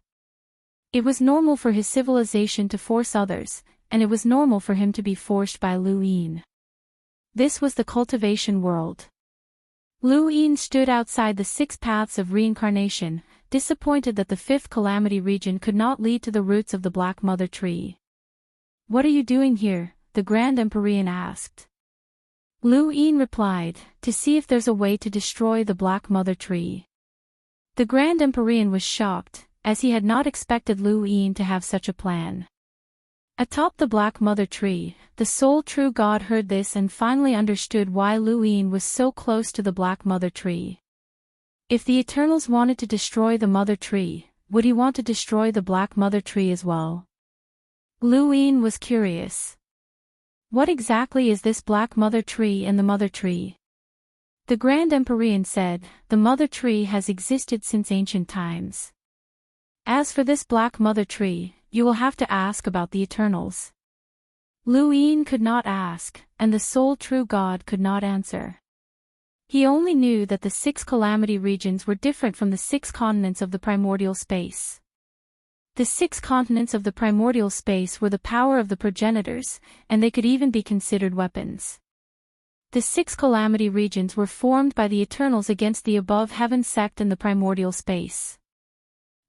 It was normal for his civilization to force others, and it was normal for him to be forced by Lu Yin. This was the cultivation world. Lu Yin stood outside the 6 paths of reincarnation, disappointed that the 5th calamity region could not lead to the roots of the Black Mother Tree. "What are you doing here?" the Grand Empyrean asked. Lu Yin replied, "To see if there's a way to destroy the Black Mother Tree." The Grand Empyrean was shocked, as he had not expected Lu Yin to have such a plan. Atop the Black Mother Tree, the sole true God heard this and finally understood why Lu Yin was so close to the Black Mother Tree. If the Eternals wanted to destroy the Mother Tree, would he want to destroy the Black Mother Tree as well? Lu Yin was curious. What exactly is this Black Mother Tree and the Mother Tree? The Grand Empyrean said, "The Mother Tree has existed since ancient times. As for this Black Mother Tree, you will have to ask about the Eternals." Lu Yin could not ask, and the sole true God could not answer. He only knew that the 6 calamity regions were different from the 6 continents of the primordial space. The 6 continents of the primordial space were the power of the progenitors, and they could even be considered weapons. The 6 calamity regions were formed by the Eternals against the above heaven sect in the primordial space.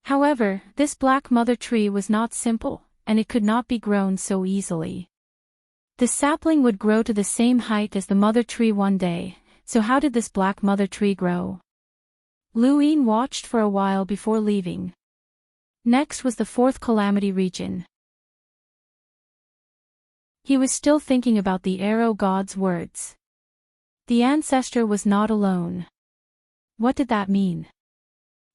However, this Black Mother Tree was not simple, and it could not be grown so easily. The sapling would grow to the same height as the Mother Tree one day, so how did this Black Mother Tree grow? Lu Yin watched for a while before leaving. Next was the 4th calamity region. He was still thinking about the arrow god's words. The ancestor was not alone. What did that mean?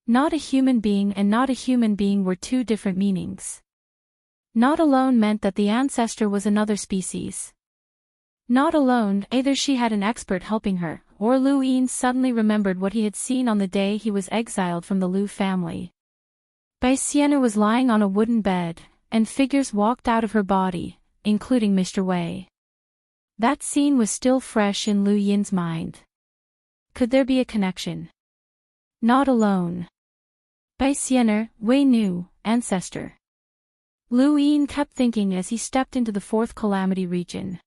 Not a human being and not a human being were 2 different meanings. Not alone meant that the ancestor was another species. Not alone, either she had an expert helping her, or Lu Yin suddenly remembered what he had seen on the day he was exiled from the Lu family. Bai Sienna was lying on a wooden bed, and figures walked out of her body, including Mr. Wei. That scene was still fresh in Lu Yin's mind. Could there be a connection? Not alone. Bai Xiener, Wei Nu, ancestor. Lu Yin kept thinking as he stepped into the fourth calamity region.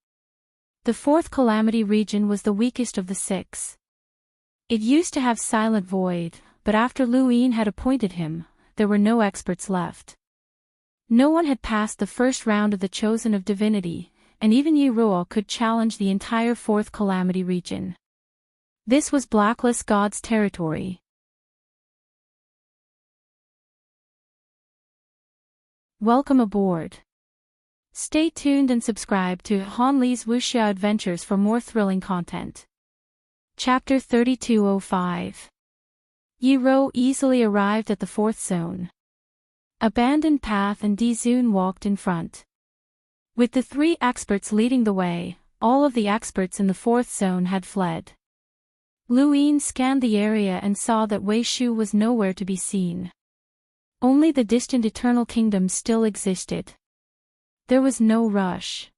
The fourth calamity region was the weakest of the six. It used to have silent void, but after Lu Yin had appointed him, there were no experts left. No one had passed the first round of the Chosen of Divinity, and even Yi Ruo could challenge the entire fourth calamity region. This was Blacklist God's territory. Welcome aboard. Stay tuned and subscribe to Han Li's Wuxia Adventures for more thrilling content. Chapter 3205. Yi Ruo easily arrived at the fourth zone. Abandoned path and Di Zun walked in front. With the three experts leading the way, all of the experts in the fourth zone had fled. Lu Yin scanned the area and saw that Wei Shu was nowhere to be seen. Only the distant eternal kingdoms still existed. There was no rush.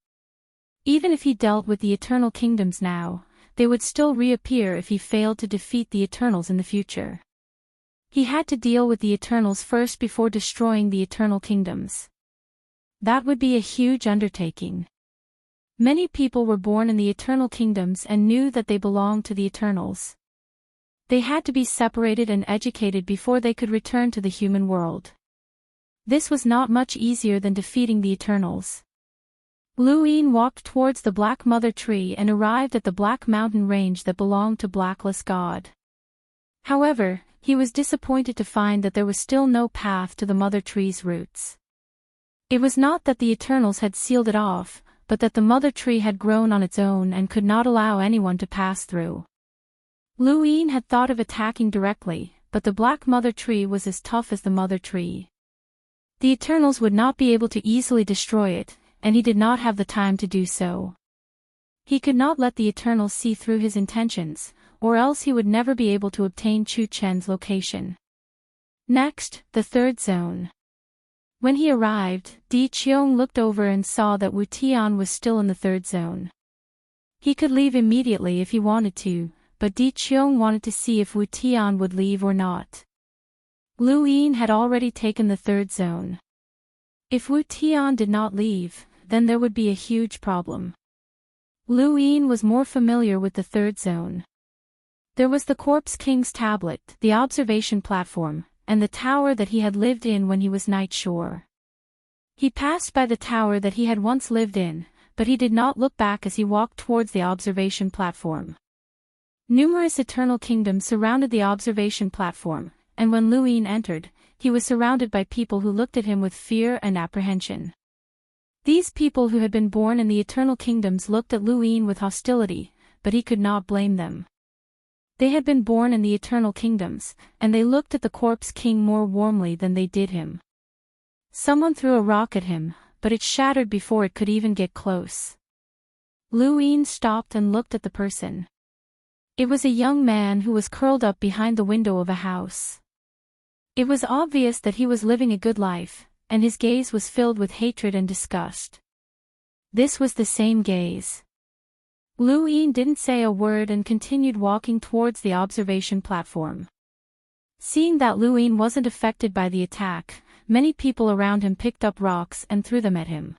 Even if he dealt with the eternal kingdoms now, they would still reappear if he failed to defeat the Eternals in the future. He had to deal with the Eternals first before destroying the eternal kingdoms. That would be a huge undertaking. Many people were born in the eternal kingdoms and knew that they belonged to the Eternals. They had to be separated and educated before they could return to the human world. This was not much easier than defeating the Eternals. Lu Yin walked towards the Black Mother Tree and arrived at the Black Mountain Range that belonged to Blacklist God. However, he was disappointed to find that there was still no path to the Mother Tree's roots. It was not that the Eternals had sealed it off, but that the Mother Tree had grown on its own and could not allow anyone to pass through. Lu Yin had thought of attacking directly, but the Black Mother Tree was as tough as the Mother Tree. The Eternals would not be able to easily destroy it, and he did not have the time to do so. He could not let the Eternals see through his intentions, or else he would never be able to obtain Chu Chen's location. Next, the third zone. When he arrived, Di Qiong looked over and saw that Wu Tian was still in the third zone. He could leave immediately if he wanted to, but Di Qiong wanted to see if Wu Tian would leave or not. Lu Yin had already taken the third zone. If Wu Tian did not leave, then there would be a huge problem. Lu Yin was more familiar with the third zone. There was the Corpse King's tablet, the observation platform, and the tower that he had lived in when he was Night Shore. He passed by the tower that he had once lived in, but he did not look back as he walked towards the observation platform. Numerous eternal kingdoms surrounded the observation platform, and when Lu Yin entered, he was surrounded by people who looked at him with fear and apprehension. These people who had been born in the eternal kingdoms looked at Lu Yin with hostility, but he could not blame them. They had been born in the eternal kingdoms, and they looked at the Corpse King more warmly than they did him. Someone threw a rock at him, but it shattered before it could even get close. Lu Yin stopped and looked at the person. It was a young man who was curled up behind the window of a house. It was obvious that he was living a good life, and his gaze was filled with hatred and disgust. This was the same gaze. Lu Yin didn't say a word and continued walking towards the observation platform. Seeing that Lu Yin wasn't affected by the attack, many people around him picked up rocks and threw them at him.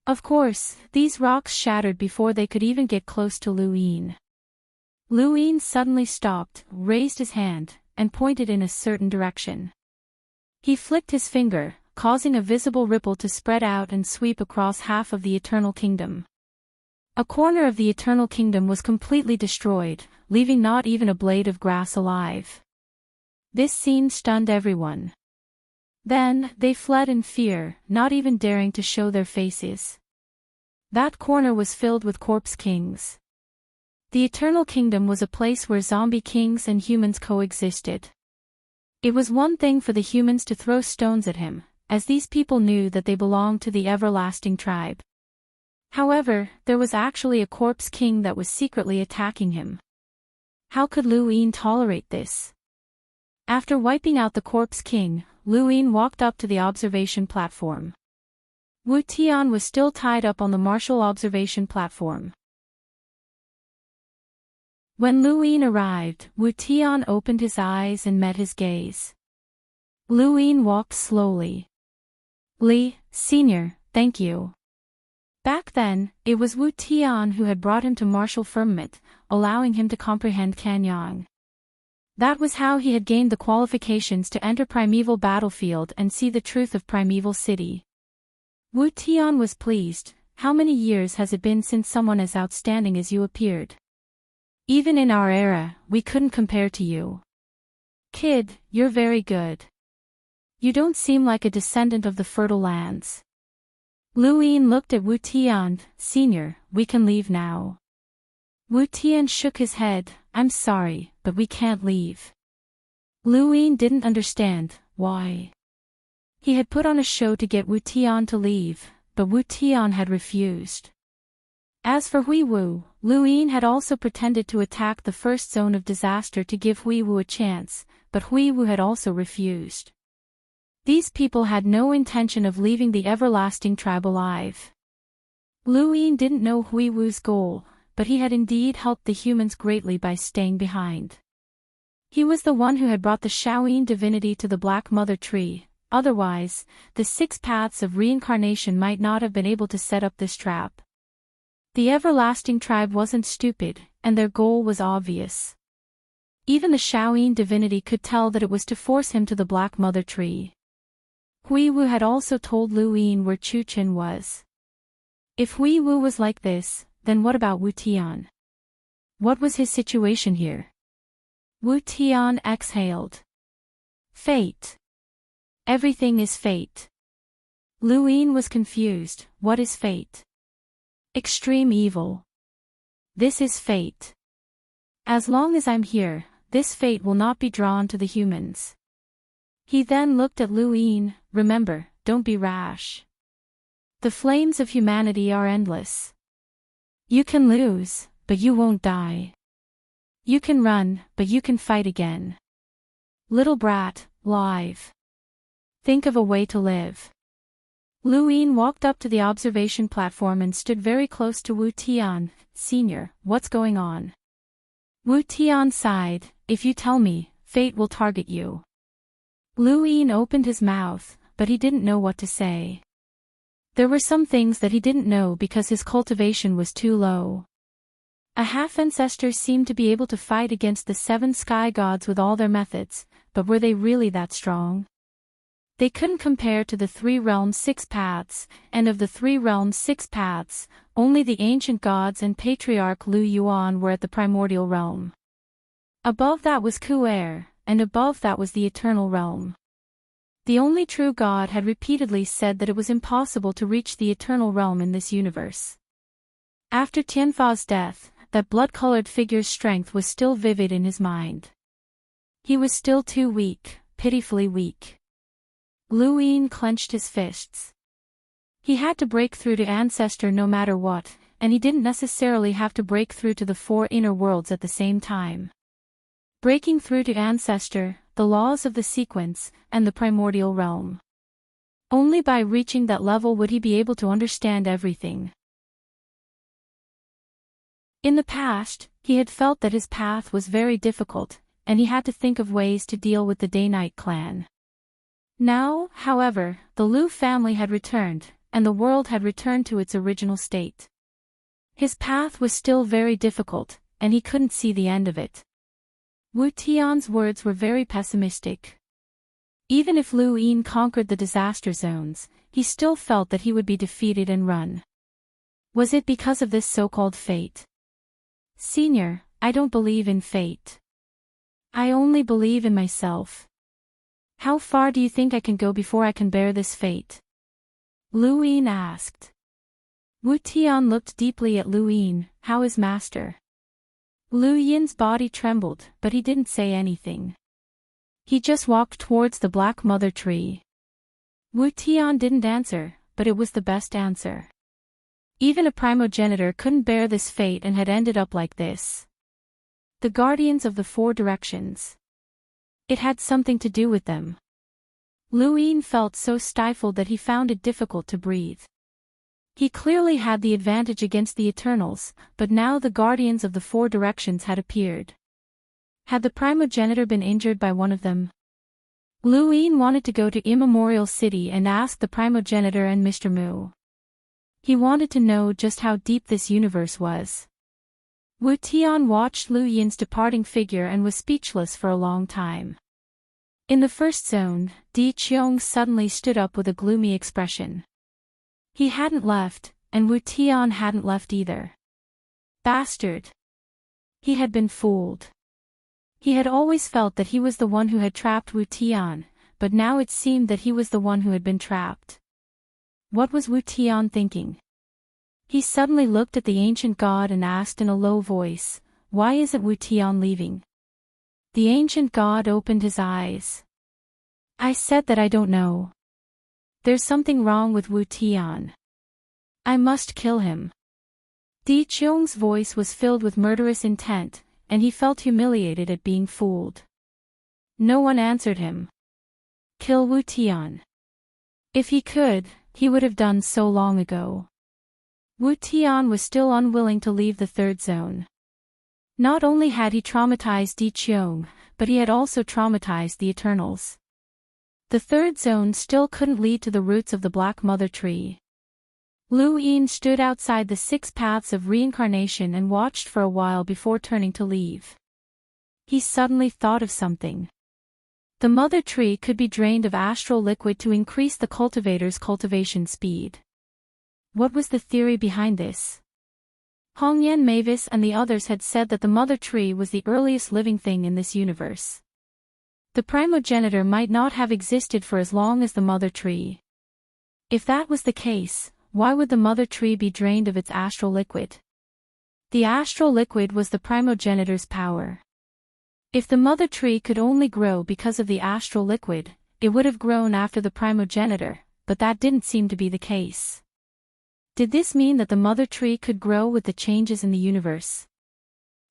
Of course, these rocks shattered before they could even get close to Lu Yin. Lu Yin suddenly stopped, raised his hand, and pointed in a certain direction. He flicked his finger, causing a visible ripple to spread out and sweep across half of the Eternal Kingdom. A corner of the Eternal Kingdom was completely destroyed, leaving not even a blade of grass alive. This scene stunned everyone. Then, they fled in fear, not even daring to show their faces. That corner was filled with corpse kings. The Eternal Kingdom was a place where zombie kings and humans coexisted. It was one thing for the humans to throw stones at him, as these people knew that they belonged to the everlasting tribe. However, there was actually a corpse king that was secretly attacking him. How could Lu Yin tolerate this? After wiping out the corpse king, Lu Yin walked up to the observation platform. Wu Tian was still tied up on the martial observation platform. When Lu Yin arrived, Wu Tian opened his eyes and met his gaze. Lu Yin walked slowly. Li, Senior, thank you. Back then, it was Wu Tian who had brought him to martial firmament, allowing him to comprehend Kanyang. That was how he had gained the qualifications to enter primeval battlefield and see the truth of primeval city. Wu Tian was pleased. How many years has it been since someone as outstanding as you appeared? Even in our era, we couldn't compare to you. Kid, you're very good. You don't seem like a descendant of the fertile lands. Lu Yin looked at Wu Tian. Senior, we can leave now. Wu Tian shook his head. I'm sorry, but we can't leave. Lu Yin didn't understand. Why? He had put on a show to get Wu Tian to leave, but Wu Tian had refused. As for Hui Wu, Lu Yin had also pretended to attack the first zone of disaster to give Hui Wu a chance, but Hui Wu had also refused. These people had no intention of leaving the everlasting tribe alive. Lu Yin didn't know Hui Wu's goal, but he had indeed helped the humans greatly by staying behind. He was the one who had brought the Shaoyin divinity to the Black Mother Tree, otherwise, the 6 paths of reincarnation might not have been able to set up this trap. The everlasting tribe wasn't stupid, and their goal was obvious. Even the Shaoyin divinity could tell that it was to force him to the Black Mother Tree. Hui Wu had also told Lu Yin where Chu Qin was. If Hui Wu was like this, then what about Wu Tian? What was his situation here? Wu Tian exhaled. Fate. Everything is fate. Lu Yin was confused. What is fate? Extreme evil. This is fate. As long as I'm here, this fate will not be drawn to the humans. He then looked at Lu Yin. Remember, don't be rash. The flames of humanity are endless. You can lose, but you won't die. You can run, but you can fight again. Little brat, live. Think of a way to live. Lu Yin walked up to the observation platform and stood very close to Wu Tian. Senior, what's going on? Wu Tian sighed. If you tell me, fate will target you. Lu Yin opened his mouth, but he didn't know what to say. There were some things that he didn't know because his cultivation was too low. A half-ancestor seemed to be able to fight against the 7 sky gods with all their methods, but were they really that strong? They couldn't compare to the 3 realms 6 paths, and of the 3 realms 6 paths, only the ancient gods and patriarch Lu Yuan were at the primordial realm. Above that was Ku'er, and above that was the eternal realm. The only true God had repeatedly said that it was impossible to reach the eternal realm in this universe. After Tianfa's death, that blood-colored figure's strength was still vivid in his mind. He was still too weak, pitifully weak. Lu Yin clenched his fists. He had to break through to Ancestor no matter what, and he didn't necessarily have to break through to the 4 inner worlds at the same time. Breaking through to Ancestor, the laws of the sequence, and the primordial realm. Only by reaching that level would he be able to understand everything. In the past, he had felt that his path was very difficult, and he had to think of ways to deal with the Day-Night clan. Now, however, the Lu family had returned, and the world had returned to its original state. His path was still very difficult, and he couldn't see the end of it. Wu Tian's words were very pessimistic. Even if Lu Yin conquered the disaster zones, he still felt that he would be defeated and run. Was it because of this so-called fate? Senior, I don't believe in fate. I only believe in myself. How far do you think I can go before I can bear this fate? Lu Yin asked. Wu Tian looked deeply at Lu Yin. How is master? Lu Yin's body trembled, but he didn't say anything. He just walked towards the Black Mother Tree. Wu Tian didn't answer, but it was the best answer. Even a primogenitor couldn't bear this fate and had ended up like this. The guardians of the 4 directions. It had something to do with them. Lu Yin felt so stifled that he found it difficult to breathe. He clearly had the advantage against the Eternals, but now the guardians of the four directions had appeared. Had the primogenitor been injured by one of them? Lu Yin wanted to go to Immemorial City and ask the primogenitor and Mr. Mu. He wanted to know just how deep this universe was. Wu Tian watched Lu Yin's departing figure and was speechless for a long time. In the first zone, Di Qiong suddenly stood up with a gloomy expression. He hadn't left, and Wu Tian hadn't left either. Bastard! He had been fooled. He had always felt that he was the one who had trapped Wu Tian, but now it seemed that he was the one who had been trapped. What was Wu Tian thinking? He suddenly looked at the ancient god and asked in a low voice, "Why isn't Wu Tian leaving?" The ancient god opened his eyes. "I said that I don't know. There's something wrong with Wu Tian. I must kill him." Di Qiong's voice was filled with murderous intent, and he felt humiliated at being fooled. No one answered him. Kill Wu Tian. If he could, he would have done so long ago. Wu Tian was still unwilling to leave the third zone. Not only had he traumatized Di Qiong, but he had also traumatized the Eternals. The third zone still couldn't lead to the roots of the Black Mother Tree. Lu Yin stood outside the 6 paths of reincarnation and watched for a while before turning to leave. He suddenly thought of something. The mother tree could be drained of astral liquid to increase the cultivator's cultivation speed. What was the theory behind this? Hongyan Mavis and the others had said that the mother tree was the earliest living thing in this universe. The primogenitor might not have existed for as long as the mother tree. If that was the case, why would the mother tree be drained of its astral liquid? The astral liquid was the primogenitor's power. If the mother tree could only grow because of the astral liquid, it would have grown after the primogenitor, but that didn't seem to be the case. Did this mean that the mother tree could grow with the changes in the universe?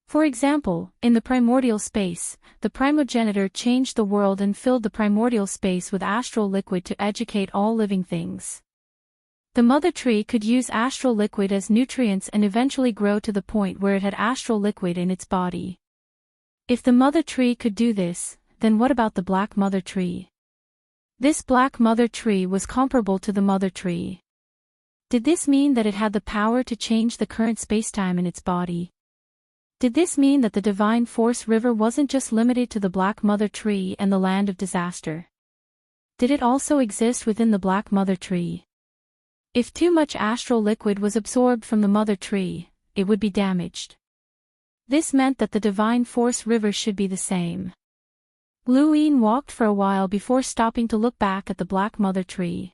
For example, in the primordial space, the primogenitor changed the world and filled the primordial space with astral liquid to educate all living things. The mother tree could use astral liquid as nutrients and eventually grow to the point where it had astral liquid in its body. If the mother tree could do this, then what about the Black Mother Tree? This Black Mother Tree was comparable to the mother tree. Did this mean that it had the power to change the current spacetime in its body? Did this mean that the Divine Force River wasn't just limited to the Black Mother Tree and the Land of Disaster? Did it also exist within the Black Mother Tree? If too much astral liquid was absorbed from the mother tree, it would be damaged. This meant that the Divine Force River should be the same. Lu Yin walked for a while before stopping to look back at the Black Mother Tree.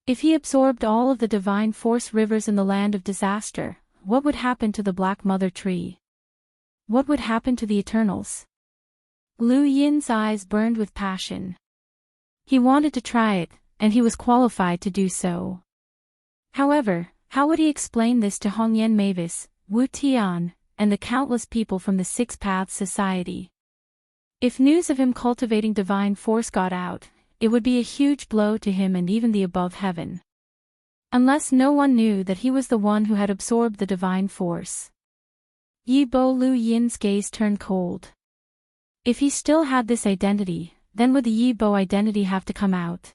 If he absorbed all of the Divine Force Rivers in the Land of Disaster, what would happen to the Black Mother Tree? What would happen to the Eternals? Lu Yin's eyes burned with passion. He wanted to try it, and he was qualified to do so. However, how would he explain this to Hongyan Mavis, Wu Tian, and the countless people from the 6 Paths Society? If news of him cultivating divine force got out, it would be a huge blow to him and even the above heaven. Unless no one knew that he was the one who had absorbed the divine force. Yi Bo Lu Yin's gaze turned cold. If he still had this identity, then would the Yi Bo identity have to come out?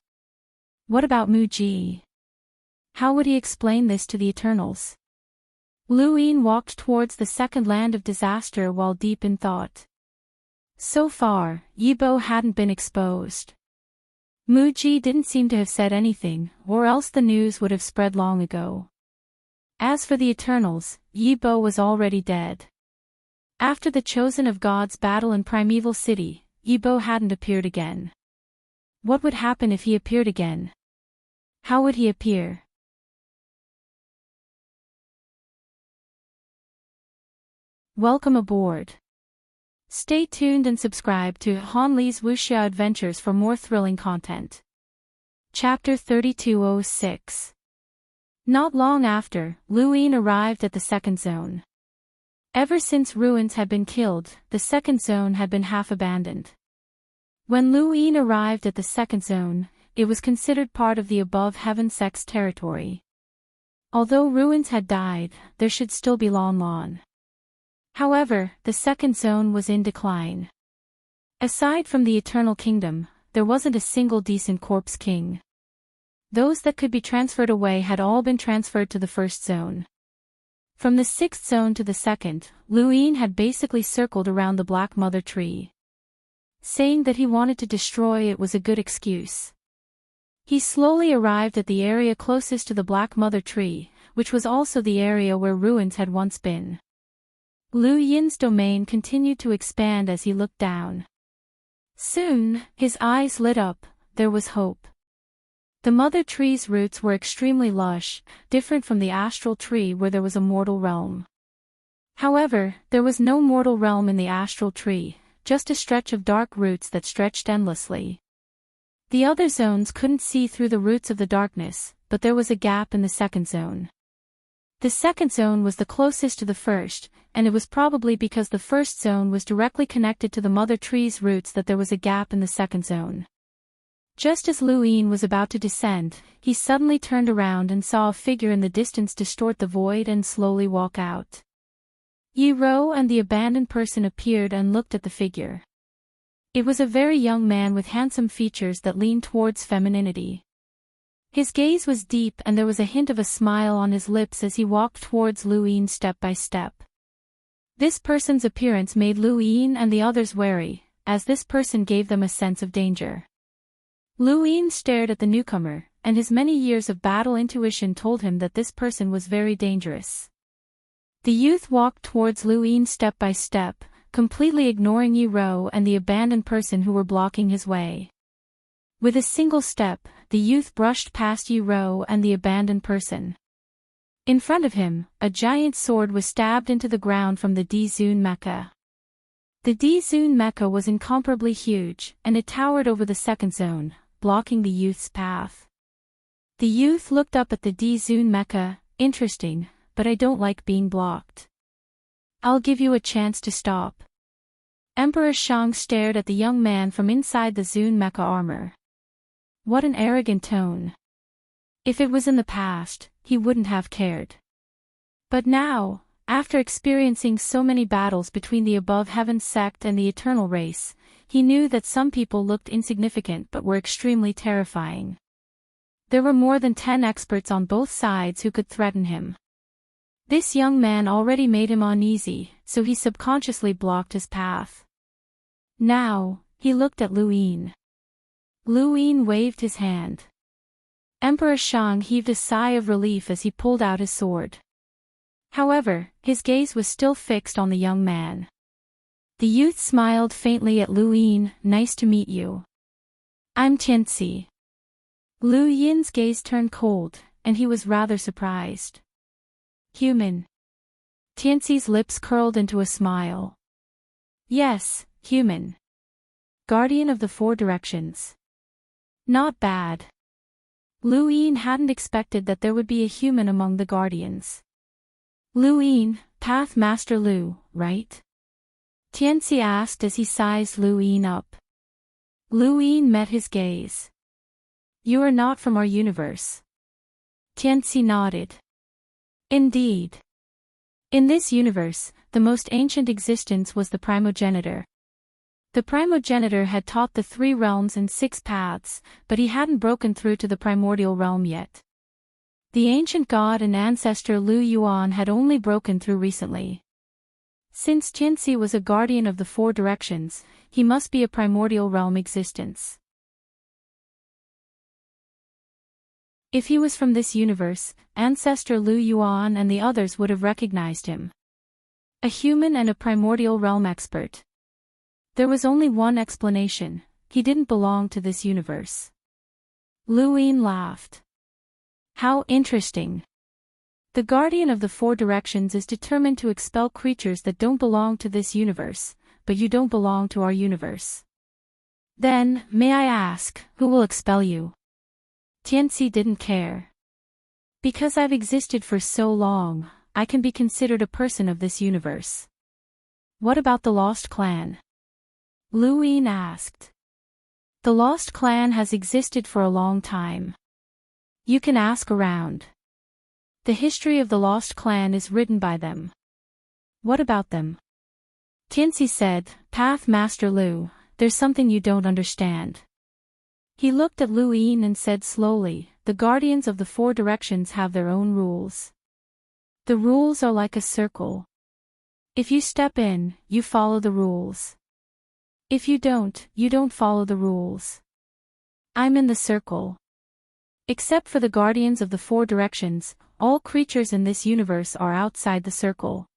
What about Mu Ji? How would he explain this to the Eternals? Lu Yin walked towards the second land of disaster while deep in thought. So far, Yi Bo hadn't been exposed. Mu Ji didn't seem to have said anything, or else the news would have spread long ago. As for the Eternals, Yi Bo was already dead. After the Chosen of God's battle in Primeval City, Yi Bo hadn't appeared again. What would happen if he appeared again? How would he appear? Welcome aboard. Stay tuned and subscribe to Han Li's Wuxia Adventures for more thrilling content. Chapter 3206. Not long after, Lu Yin arrived at the second zone. Ever since Ruins had been killed, the second zone had been half abandoned. When Lu Yin arrived at the second zone, it was considered part of the above heaven sect's territory. Although ruins had died, there should still be Lon Lon. However, the second zone was in decline. Aside from the Eternal Kingdom, there wasn't a single decent corpse king. Those that could be transferred away had all been transferred to the first zone. From the sixth zone to the second, Luin had basically circled around the Black Mother Tree. Saying that he wanted to destroy it was a good excuse. He slowly arrived at the area closest to the Black Mother Tree, which was also the area where ruins had once been. Lu Yin's domain continued to expand as he looked down. Soon, his eyes lit up. There was hope. The mother tree's roots were extremely lush, different from the astral tree where there was a mortal realm. However, there was no mortal realm in the astral tree, just a stretch of dark roots that stretched endlessly. The other zones couldn't see through the roots of the darkness, but there was a gap in the second zone. The second zone was the closest to the first, and it was probably because the first zone was directly connected to the mother tree's roots that there was a gap in the second zone. Just as Luin was about to descend, he suddenly turned around and saw a figure in the distance distort the void and slowly walk out. Yi Ro and the abandoned person appeared and looked at the figure. It was a very young man with handsome features that leaned towards femininity. His gaze was deep and there was a hint of a smile on his lips as he walked towards Luin step by step. This person's appearance made Luin and the others wary, as this person gave them a sense of danger. Luin stared at the newcomer, and his many years of battle intuition told him that this person was very dangerous. The youth walked towards Luin step by step, completely ignoring Yi Ro and the abandoned person who were blocking his way. With a single step, the youth brushed past Yi Ro and the abandoned person. In front of him, a giant sword was stabbed into the ground from the D-Zun Mecha. The D-Zun Mecha was incomparably huge, and it towered over the second zone, blocking the youth's path. The youth looked up at the D-Zun Mecha. Interesting, but I don't like being blocked. I'll give you a chance to stop. Emperor Shang stared at the young man from inside the Zun Mecha armor. What an arrogant tone. If it was in the past, he wouldn't have cared. But now, after experiencing so many battles between the above heaven sect and the eternal race, he knew that some people looked insignificant but were extremely terrifying. There were more than 10 experts on both sides who could threaten him. This young man already made him uneasy, so he subconsciously blocked his path. Now, he looked at Luin. Luin waved his hand. Emperor Shang heaved a sigh of relief as he pulled out his sword. However, his gaze was still fixed on the young man. The youth smiled faintly at Luin. Nice to meet you. I'm Tianci. Lu Yin's gaze turned cold, and he was rather surprised. Human. Tianci's lips curled into a smile. Yes, human. Guardian of the Four Directions. Not bad. Luin hadn't expected that there would be a human among the guardians. Luin, Path Master Lu, right? Tianci asked as he sized Luin up. Luin met his gaze. You are not from our universe. Tianci nodded. Indeed. In this universe, the most ancient existence was the primogenitor. The primogenitor had taught the 3 realms and 6 paths, but he hadn't broken through to the primordial realm yet. The ancient god and ancestor Lu Yuan had only broken through recently. Since Tianci was a guardian of the 4 directions, he must be a primordial realm existence. If he was from this universe, ancestor Lu Yuan and the others would have recognized him. A human and a primordial realm expert. There was only one explanation: he didn't belong to this universe. Luin laughed. How interesting. The guardian of the 4 directions is determined to expel creatures that don't belong to this universe, but you don't belong to our universe. Then, may I ask, who will expel you? Tianci didn't care. Because I've existed for so long, I can be considered a person of this universe. What about the Lost Clan? Luin asked. The lost clan has existed for a long time. You can ask around. The history of the lost clan is written by them. What about them? Tianxi said, Path Master Lu, there's something you don't understand. He looked at Lu Yin and said slowly, the guardians of the four directions have their own rules. The rules are like a circle. If you step in, you follow the rules. If you don't follow the rules. I'm in the circle. Except for the guardians of the four directions, all creatures in this universe are outside the circle.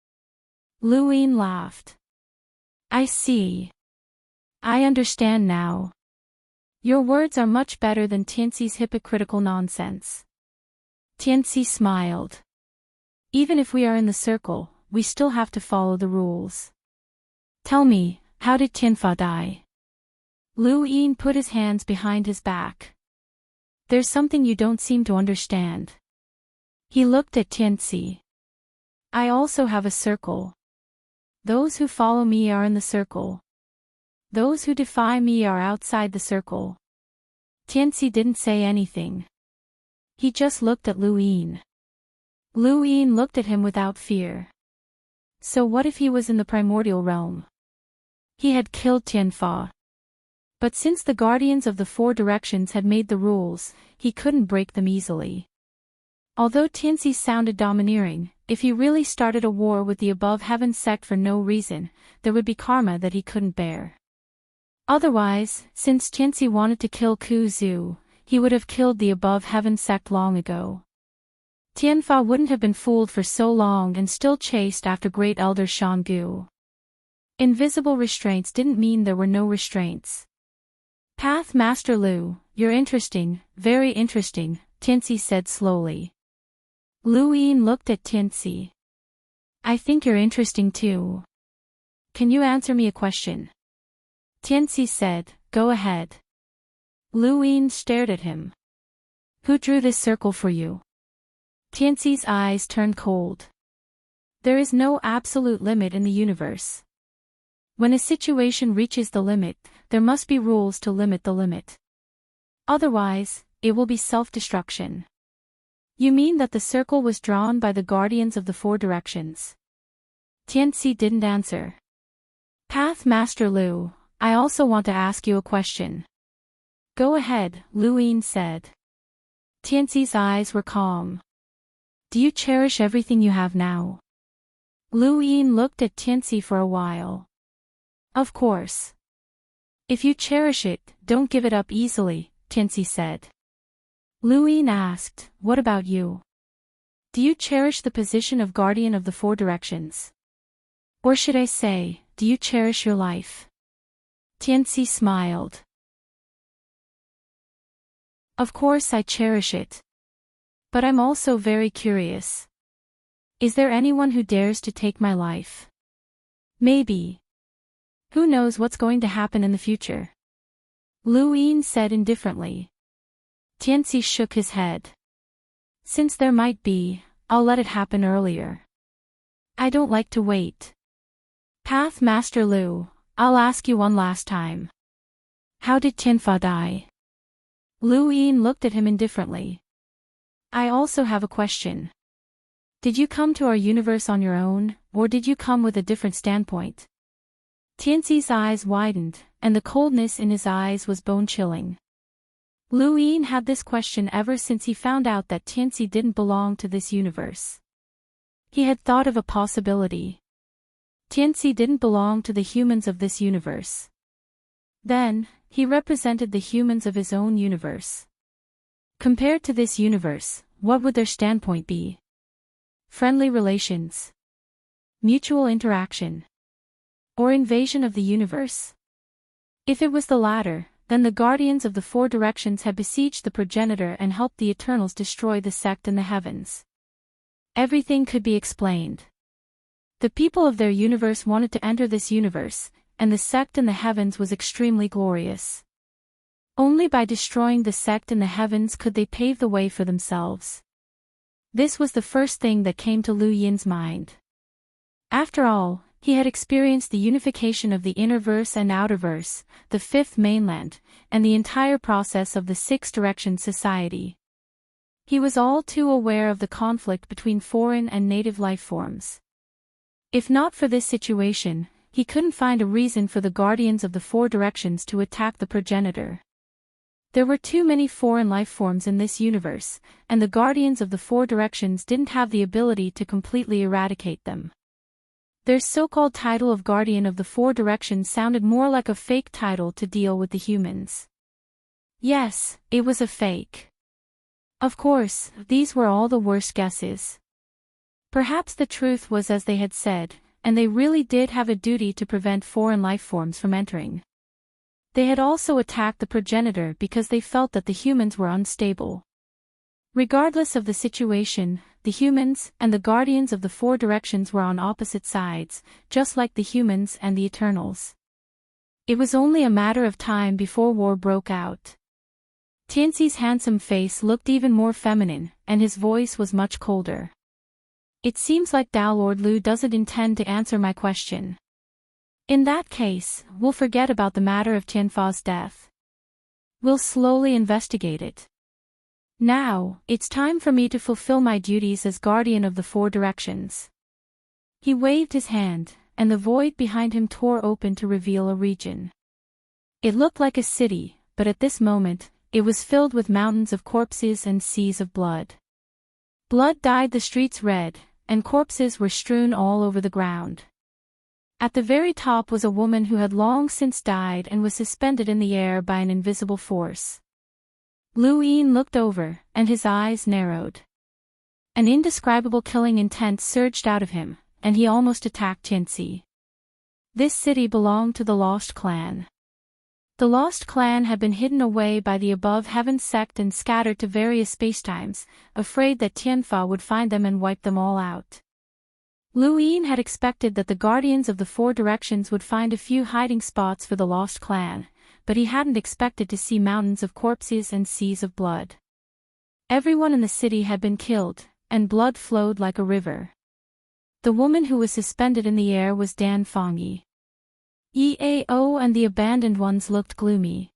Lu Yin laughed. I see. I understand now. Your words are much better than Tianxi's hypocritical nonsense. Tianxi smiled. Even if we are in the circle, we still have to follow the rules. Tell me, how did Tianfa die? Lu Yin put his hands behind his back. There's something you don't seem to understand. He looked at Tianxi. I also have a circle. Those who follow me are in the circle. Those who defy me are outside the circle. Tianxi didn't say anything. He just looked at Lu Yin. Lu Yin looked at him without fear. So what if he was in the primordial realm? He had killed Tianfa. But since the guardians of the four directions had made the rules, he couldn't break them easily. Although Tianxi sounded domineering, if he really started a war with the above heaven sect for no reason, there would be karma that he couldn't bear. Otherwise, since Tianxi wanted to kill Ku Zhu, he would have killed the above heaven sect long ago. Tianfa wouldn't have been fooled for so long and still chased after great elder Shan Gu. Invisible restraints didn't mean there were no restraints. Path Master Lu, you're interesting, very interesting, Tianxi said slowly. Lu Yin looked at Tianxi. I think you're interesting too. Can you answer me a question? Tianxi said, go ahead. Lu Yin stared at him. Who drew this circle for you? Tianxi's eyes turned cold. There is no absolute limit in the universe. When a situation reaches the limit, there must be rules to limit the limit. Otherwise, it will be self-destruction. You mean that the circle was drawn by the guardians of the four directions? Tianxi didn't answer. Path Master Lu, I also want to ask you a question. Go ahead, Lu Yin said. Tianxi's eyes were calm. Do you cherish everything you have now? Lu Yin looked at Tianxi for a while. Of course. If you cherish it, don't give it up easily, Tianxi said. Lu Yin asked, what about you? Do you cherish the position of guardian of the four directions? Or should I say, do you cherish your life? Tianxi smiled. Of course I cherish it. But I'm also very curious. Is there anyone who dares to take my life? Maybe. Who knows what's going to happen in the future? Lu Yin said indifferently. Tianxi shook his head. Since there might be, I'll let it happen earlier. I don't like to wait. Path Master Lu, I'll ask you one last time. How did Tianfa die? Lu Yin looked at him indifferently. I also have a question. Did you come to our universe on your own, or did you come with a different standpoint? Tianxi's eyes widened, and the coldness in his eyes was bone-chilling. Lu Yin had this question ever since he found out that Tianxi didn't belong to this universe. He had thought of a possibility. Tianxi didn't belong to the humans of this universe. Then, he represented the humans of his own universe. Compared to this universe, what would their standpoint be? Friendly relations? Mutual interaction? Or invasion of the universe? If it was the latter, then the guardians of the four directions had besieged the progenitor and helped the Eternals destroy the sect in the heavens. Everything could be explained. The people of their universe wanted to enter this universe, and the sect in the heavens was extremely glorious. Only by destroying the sect in the heavens could they pave the way for themselves. This was the first thing that came to Lu Yin's mind. After all, he had experienced the unification of the innerverse and outerverse, the fifth mainland, and the entire process of the Six Directions Society. He was all too aware of the conflict between foreign and native life forms. If not for this situation, he couldn't find a reason for the guardians of the Four Directions to attack the progenitor. There were too many foreign life forms in this universe, and the guardians of the Four Directions didn't have the ability to completely eradicate them. Their so-called title of Guardian of the Four Directions sounded more like a fake title to deal with the humans. Yes, it was a fake. Of course, these were all the worst guesses. Perhaps the truth was as they had said, and they really did have a duty to prevent foreign life forms from entering. They had also attacked the progenitor because they felt that the humans were unstable. Regardless of the situation, the humans and the guardians of the Four Directions were on opposite sides, just like the humans and the Eternals. It was only a matter of time before war broke out. Tianxi's handsome face looked even more feminine, and his voice was much colder. It seems like Tao Lord Lu doesn't intend to answer my question. In that case, we'll forget about the matter of Tianfa's death. We'll slowly investigate it. Now, it's time for me to fulfill my duties as guardian of the Four Directions. He waved his hand, and the void behind him tore open to reveal a region. It looked like a city, but at this moment, it was filled with mountains of corpses and seas of blood. Blood dyed the streets red, and corpses were strewn all over the ground. At the very top was a woman who had long since died and was suspended in the air by an invisible force. Lu Yin looked over, and his eyes narrowed. An indescribable killing intent surged out of him, and he almost attacked Tianxi. This city belonged to the Lost Clan. The Lost Clan had been hidden away by the Above Heaven sect and scattered to various spacetimes, afraid that Tianfa would find them and wipe them all out. Lu Yin had expected that the guardians of the Four Directions would find a few hiding spots for the Lost Clan, but he hadn't expected to see mountains of corpses and seas of blood. Everyone in the city had been killed, and blood flowed like a river. The woman who was suspended in the air was Dan Fengyi. EAO and the abandoned ones looked gloomy.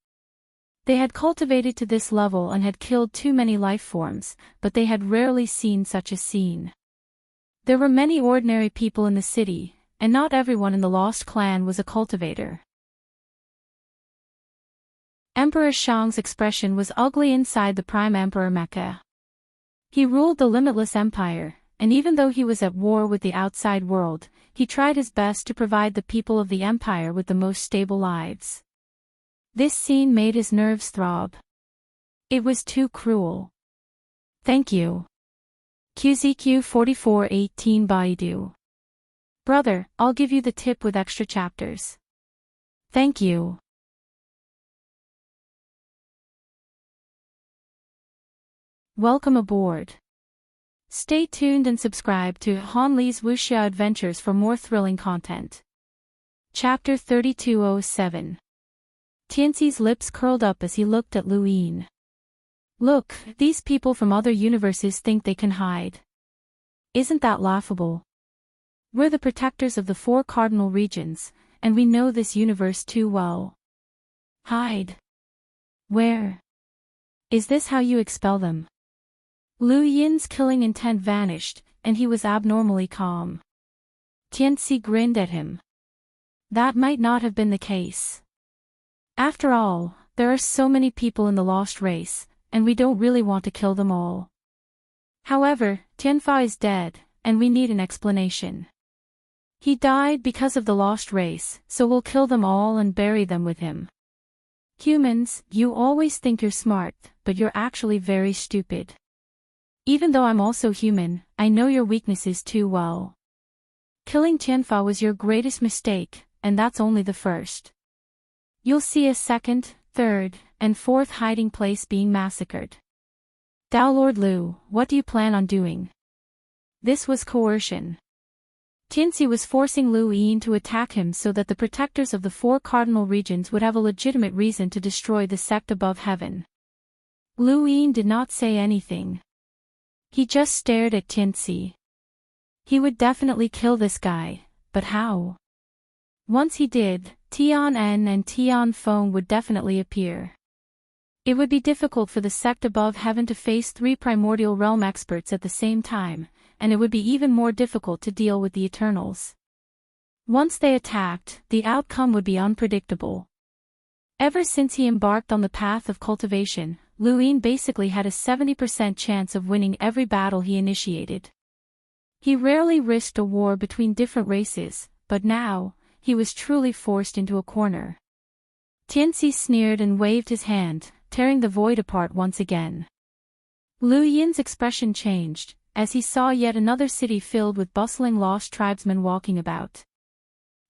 They had cultivated to this level and had killed too many life forms, but they had rarely seen such a scene. There were many ordinary people in the city, and not everyone in the Lost Clan was a cultivator. Emperor Shang's expression was ugly inside the Prime Emperor Mecha. He ruled the limitless empire, and even though he was at war with the outside world, he tried his best to provide the people of the empire with the most stable lives. This scene made his nerves throb. It was too cruel. Thank you. QZQ 4418 Baidu. Brother, I'll give you the tip with extra chapters. Thank you. Welcome aboard. Stay tuned and subscribe to Han Li's Wuxia Adventures for more thrilling content. Chapter 3207. Tianxi's lips curled up as he looked at Lu Yin. Look, these people from other universes think they can hide. Isn't that laughable? We're the protectors of the four cardinal regions, and we know this universe too well. Hide? Where? Is this how you expel them? Lu Yin's killing intent vanished, and he was abnormally calm. Tianxi grinned at him. That might not have been the case. After all, there are so many people in the lost race, and we don't really want to kill them all. However, Tianfa is dead, and we need an explanation. He died because of the lost race, so we'll kill them all and bury them with him. Humans, you always think you're smart, but you're actually very stupid. Even though I'm also human, I know your weaknesses too well. Killing Tianfa was your greatest mistake, and that's only the first. You'll see a second, third, and fourth hiding place being massacred. Tao Lord Lu, what do you plan on doing? This was coercion. Tianxi was forcing Lu Yin to attack him so that the protectors of the four cardinal regions would have a legitimate reason to destroy the sect above heaven. Lu Yin did not say anything. He just stared at Tianxi. He would definitely kill this guy, but how? Once he did, Tian En and Tian Feng would definitely appear. It would be difficult for the sect above heaven to face 3 primordial realm experts at the same time, and it would be even more difficult to deal with the Eternals. Once they attacked, the outcome would be unpredictable. Ever since he embarked on the path of cultivation, Lu Yin basically had a 70% chance of winning every battle he initiated. He rarely risked a war between different races, but now, he was truly forced into a corner. Tianxi sneered and waved his hand, tearing the void apart once again. Lu Yin's expression changed, as he saw yet another city filled with bustling lost tribesmen walking about.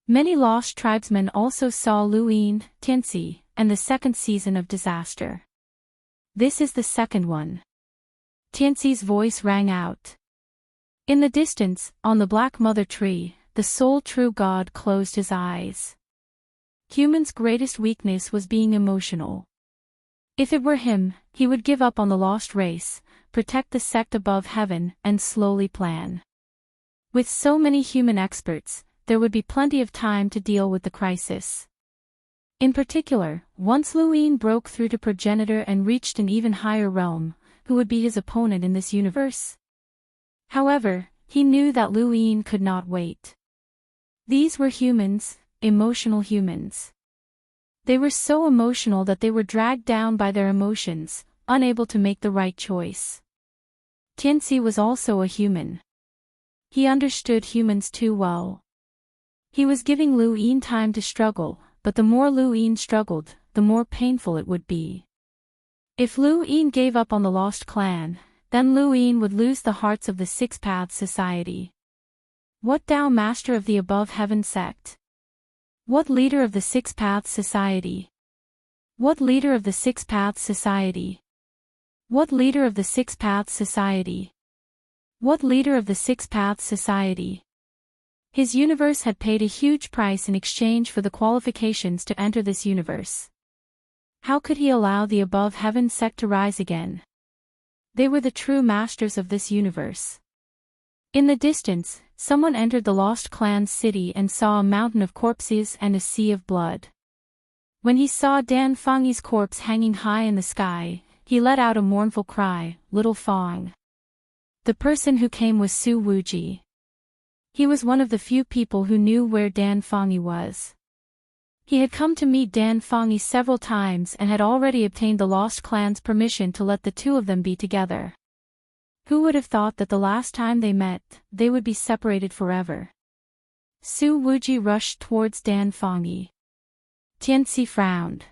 Many lost tribesmen also saw Lu Yin, Tianxi, and the second season of disaster. This is the second one. Tianxi's voice rang out. In the distance, on the black mother tree, the sole true God closed his eyes. Human's greatest weakness was being emotional. If it were him, he would give up on the lost race, protect the sect above heaven, and slowly plan. With so many human experts, there would be plenty of time to deal with the crisis. In particular, once Lu Yin broke through to progenitor and reached an even higher realm, who would be his opponent in this universe? However, he knew that Lu Yin could not wait. These were humans, emotional humans. They were so emotional that they were dragged down by their emotions, unable to make the right choice. Tianxi was also a human. He understood humans too well. He was giving Lu Yin time to struggle, but the more Lu Yin struggled, the more painful it would be. If Lu Yin gave up on the lost clan, then Lu Yin would lose the hearts of the Six Paths Society. What Tao Master of the Above Heaven sect? What leader of the Six Paths Society? What leader of the Six Paths Society? What leader of the Six Paths Society? What leader of the Six Paths Society? His universe had paid a huge price in exchange for the qualifications to enter this universe. How could he allow the above heaven sect to rise again? They were the true masters of this universe. In the distance, someone entered the Lost Clan's city and saw a mountain of corpses and a sea of blood. When he saw Dan Feng's corpse hanging high in the sky, he let out a mournful cry, "Little Feng." The person who came was Su Wuji. He was one of the few people who knew where Dan Feng was. He had come to meet Dan Feng several times and had already obtained the Lost Clan's permission to let the two of them be together. Who would have thought that the last time they met, they would be separated forever? Su Wuji rushed towards Dan Feng. Tianxi frowned.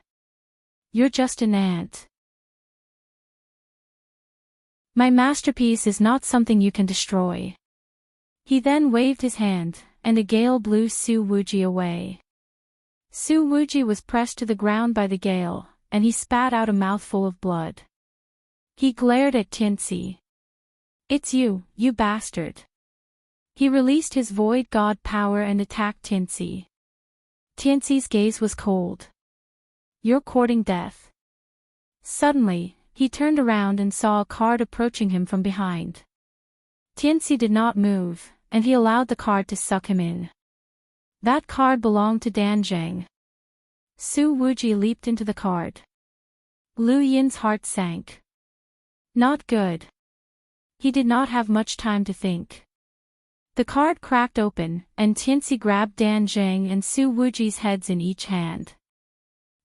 "You're just an ant. My masterpiece is not something you can destroy." He then waved his hand, and a gale blew Su Wuji away. Su Wuji was pressed to the ground by the gale, and he spat out a mouthful of blood. He glared at Tianxi. "It's you, you bastard." He released his void god power and attacked Tianxi. Tianxi's gaze was cold. "You're courting death." Suddenly, he turned around and saw a card approaching him from behind. Tianxi did not move, and he allowed the card to suck him in. That card belonged to Dan Zheng. Su Wuji leaped into the card. Lu Yin's heart sank. Not good. He did not have much time to think. The card cracked open, and Tianxi grabbed Dan Zheng and Su Wuji's heads in each hand.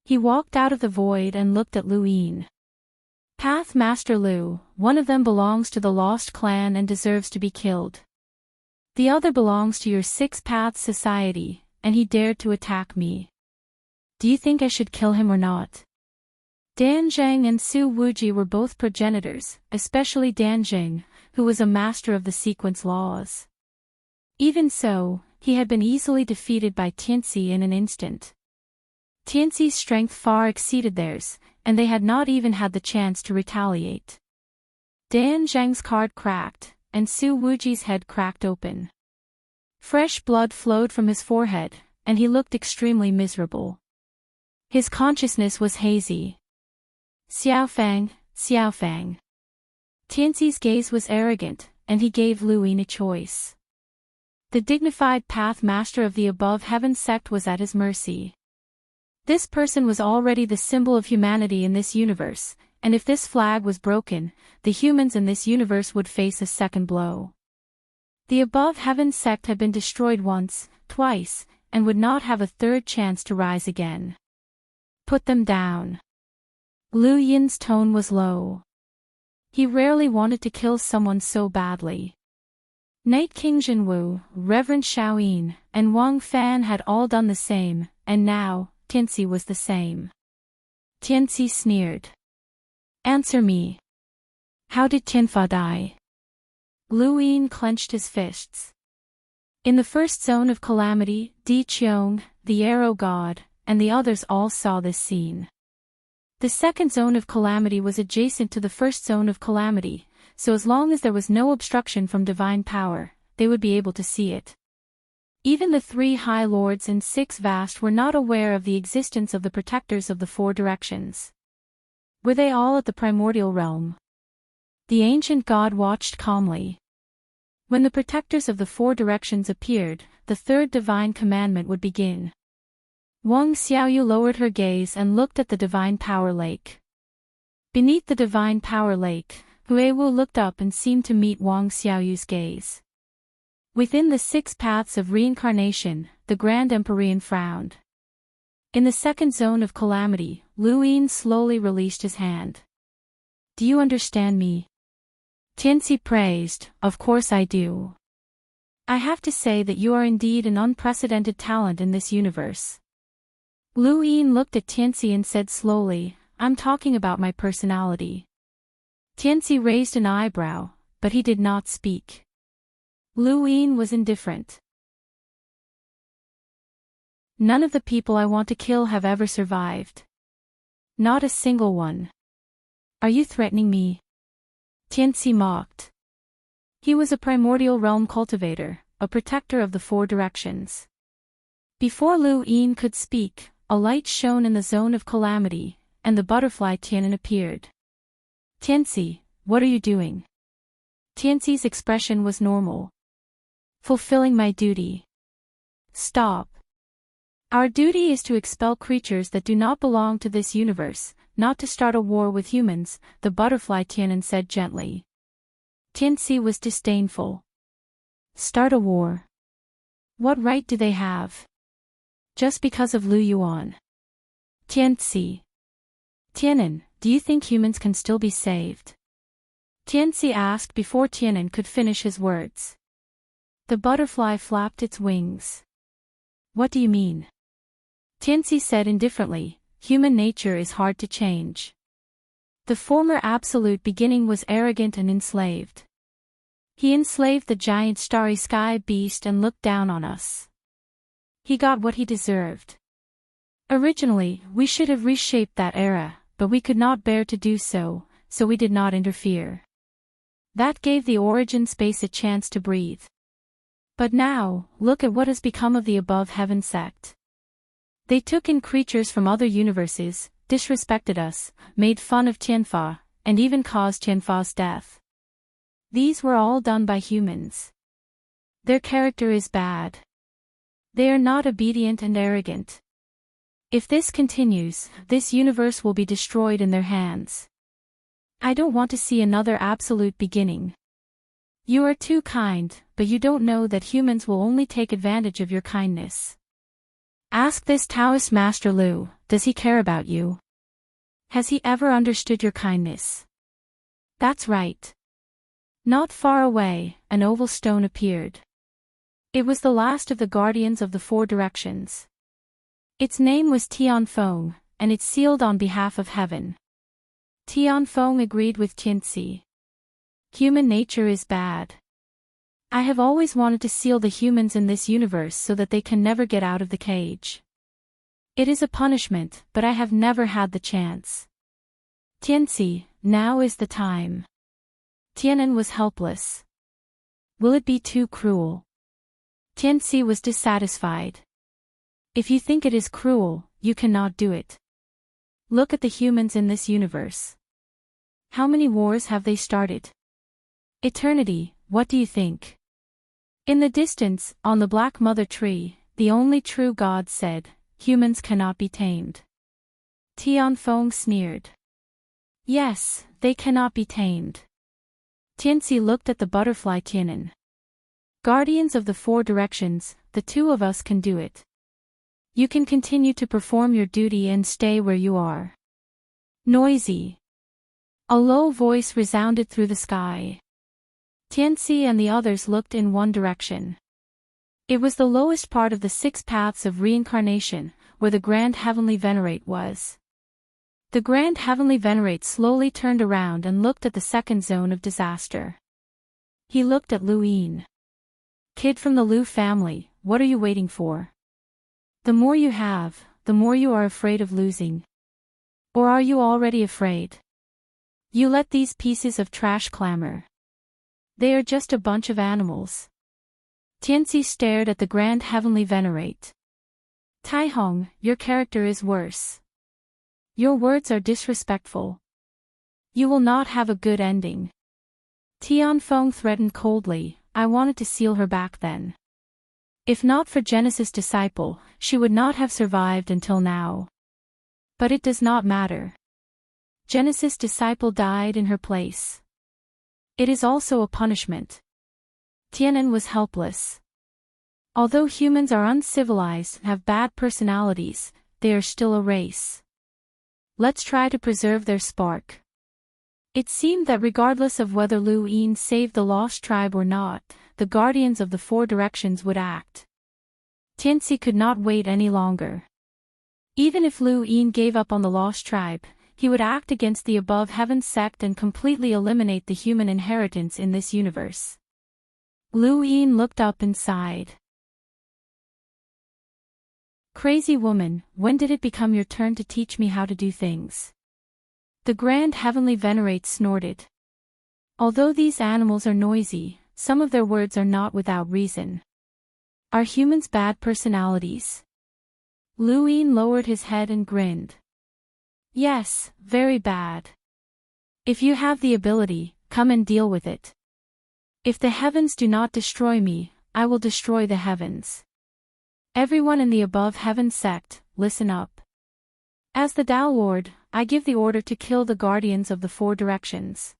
He walked out of the void and looked at Lu Yin. "Path Master Lu, one of them belongs to the Lost Clan and deserves to be killed. The other belongs to your Six Paths Society, and he dared to attack me. Do you think I should kill him or not?" Dan Zheng and Su Wuji were both progenitors, especially Dan Zheng, who was a master of the sequence laws. Even so, he had been easily defeated by Tianxi in an instant. Tianxi's strength far exceeded theirs, and they had not even had the chance to retaliate. Dan Zheng's card cracked, and Su Wuji's head cracked open. Fresh blood flowed from his forehead, and he looked extremely miserable. His consciousness was hazy. "Xiaofang, Xiaofang." Tianxi's gaze was arrogant, and he gave Lu Yin a choice. The dignified path master of the above heaven sect was at his mercy. This person was already the symbol of humanity in this universe, and if this flag was broken, the humans in this universe would face a second blow. The above heaven sect had been destroyed once, twice, and would not have a third chance to rise again. Put them down. Liu Yin's tone was low. He rarely wanted to kill someone so badly. Knight King Jinwu, Reverend Shaoyin, and Wang Fan had all done the same, and now, Tianci was the same. Tianci sneered. Answer me. How did Tianfa die? Liu Yin clenched his fists. In the first zone of calamity, Di Qiong, the arrow god, and the others all saw this scene. The second zone of calamity was adjacent to the first zone of calamity, so as long as there was no obstruction from divine power, they would be able to see it. Even the 3 high lords and 6 vast were not aware of the existence of the protectors of the 4 directions. Were they all at the primordial realm? The ancient god watched calmly. When the protectors of the 4 directions appeared, the 3rd divine commandment would begin. Wang Xiaoyu lowered her gaze and looked at the divine power lake. Beneath the divine power lake, Huiwu looked up and seemed to meet Wang Xiaoyu's gaze. Within the 6 paths of reincarnation, the Grand Empyrean frowned. In the second zone of calamity, Liu Yin slowly released his hand. Do you understand me? Tianci praised, of course I do. I have to say that you are indeed an unprecedented talent in this universe. Liu Yin looked at Tianci and said slowly, I'm talking about my personality. Tianci raised an eyebrow, but he did not speak. Liu Yin was indifferent. None of the people I want to kill have ever survived. Not a single one. Are you threatening me? Tianci mocked. He was a primordial realm cultivator, a protector of the 4 directions. Before Liu Yin could speak, a light shone in the zone of calamity, and the butterfly Tianan appeared. Tianci, what are you doing? Tianci's expression was normal. Fulfilling my duty. Stop. Our duty is to expel creatures that do not belong to this universe, not to start a war with humans, the butterfly Tianan said gently. Tianci was disdainful. Start a war. What right do they have? Just because of Lu Yuan. Tianci. Tianan, do you think humans can still be saved? Tianci asked before Tianan could finish his words. The butterfly flapped its wings. What do you mean? Tianci said indifferently, human nature is hard to change. The former absolute beginning was arrogant and enslaved. He enslaved the giant starry sky beast and looked down on us. He got what he deserved. Originally, we should have reshaped that era, but we could not bear to do so, so we did not interfere. That gave the origin space a chance to breathe. But now, look at what has become of the above heaven sect. They took in creatures from other universes, disrespected us, made fun of Tianfa, and even caused Tianfa's death. These were all done by humans. Their character is bad. They are not obedient and arrogant. If this continues, this universe will be destroyed in their hands. I don't want to see another absolute beginning. You are too kind, but you don't know that humans will only take advantage of your kindness. Ask this Taoist Master Lu, does he care about you? Has he ever understood your kindness? That's right. Not far away, an oval stone appeared. It was the last of the guardians of the 4 directions. Its name was Tianfeng, and it sealed on behalf of heaven. Tianfeng agreed with Tianci. Human nature is bad. I have always wanted to seal the humans in this universe so that they can never get out of the cage. It is a punishment, but I have never had the chance. Tianci, now is the time. Tianan was helpless. Will it be too cruel? Tianci was dissatisfied. If you think it is cruel, you cannot do it. Look at the humans in this universe. How many wars have they started? Eternity, what do you think? In the distance, on the black mother tree, the only true God said, "Humans cannot be tamed." Tianfeng sneered. "Yes, they cannot be tamed." Tianxi looked at the butterfly Tianan. "Guardians of the four directions, the two of us can do it. You can continue to perform your duty and stay where you are." Noisy. A low voice resounded through the sky. Tianxi and the others looked in one direction. It was the lowest part of the 6 paths of reincarnation, where the Grand Heavenly Venerate was. The Grand Heavenly Venerate slowly turned around and looked at the second zone of disaster. He looked at Lu Yin. "Kid from the Lu family, what are you waiting for? The more you have, the more you are afraid of losing. Or are you already afraid? You let these pieces of trash clamor. They are just a bunch of animals." Tianxi stared at the Grand Heavenly Venerate. "Tai Hong, your character is worse. Your words are disrespectful. You will not have a good ending." Tianfeng threatened coldly, "I wanted to seal her back then. If not for Genesis' disciple, she would not have survived until now. But it does not matter. Genesis' disciple died in her place. It is also a punishment." Tianan was helpless. Although humans are uncivilized and have bad personalities, they are still a race. Let's try to preserve their spark. It seemed that regardless of whether Lu Yin saved the lost tribe or not, the guardians of the four directions would act. Tianxi could not wait any longer. Even if Lu Yin gave up on the lost tribe, he would act against the above heaven sect and completely eliminate the human inheritance in this universe. Lu Yin looked up and sighed. "Crazy woman, when did it become your turn to teach me how to do things?" The Grand Heavenly Venerate snorted. "Although these animals are noisy, some of their words are not without reason. Are humans bad personalities?" Lu Yin lowered his head and grinned. "Yes, very bad. If you have the ability, come and deal with it. If the heavens do not destroy me, I will destroy the heavens. Everyone in the above heaven sect, listen up. As the Tao Lord, I give the order to kill the guardians of the four directions.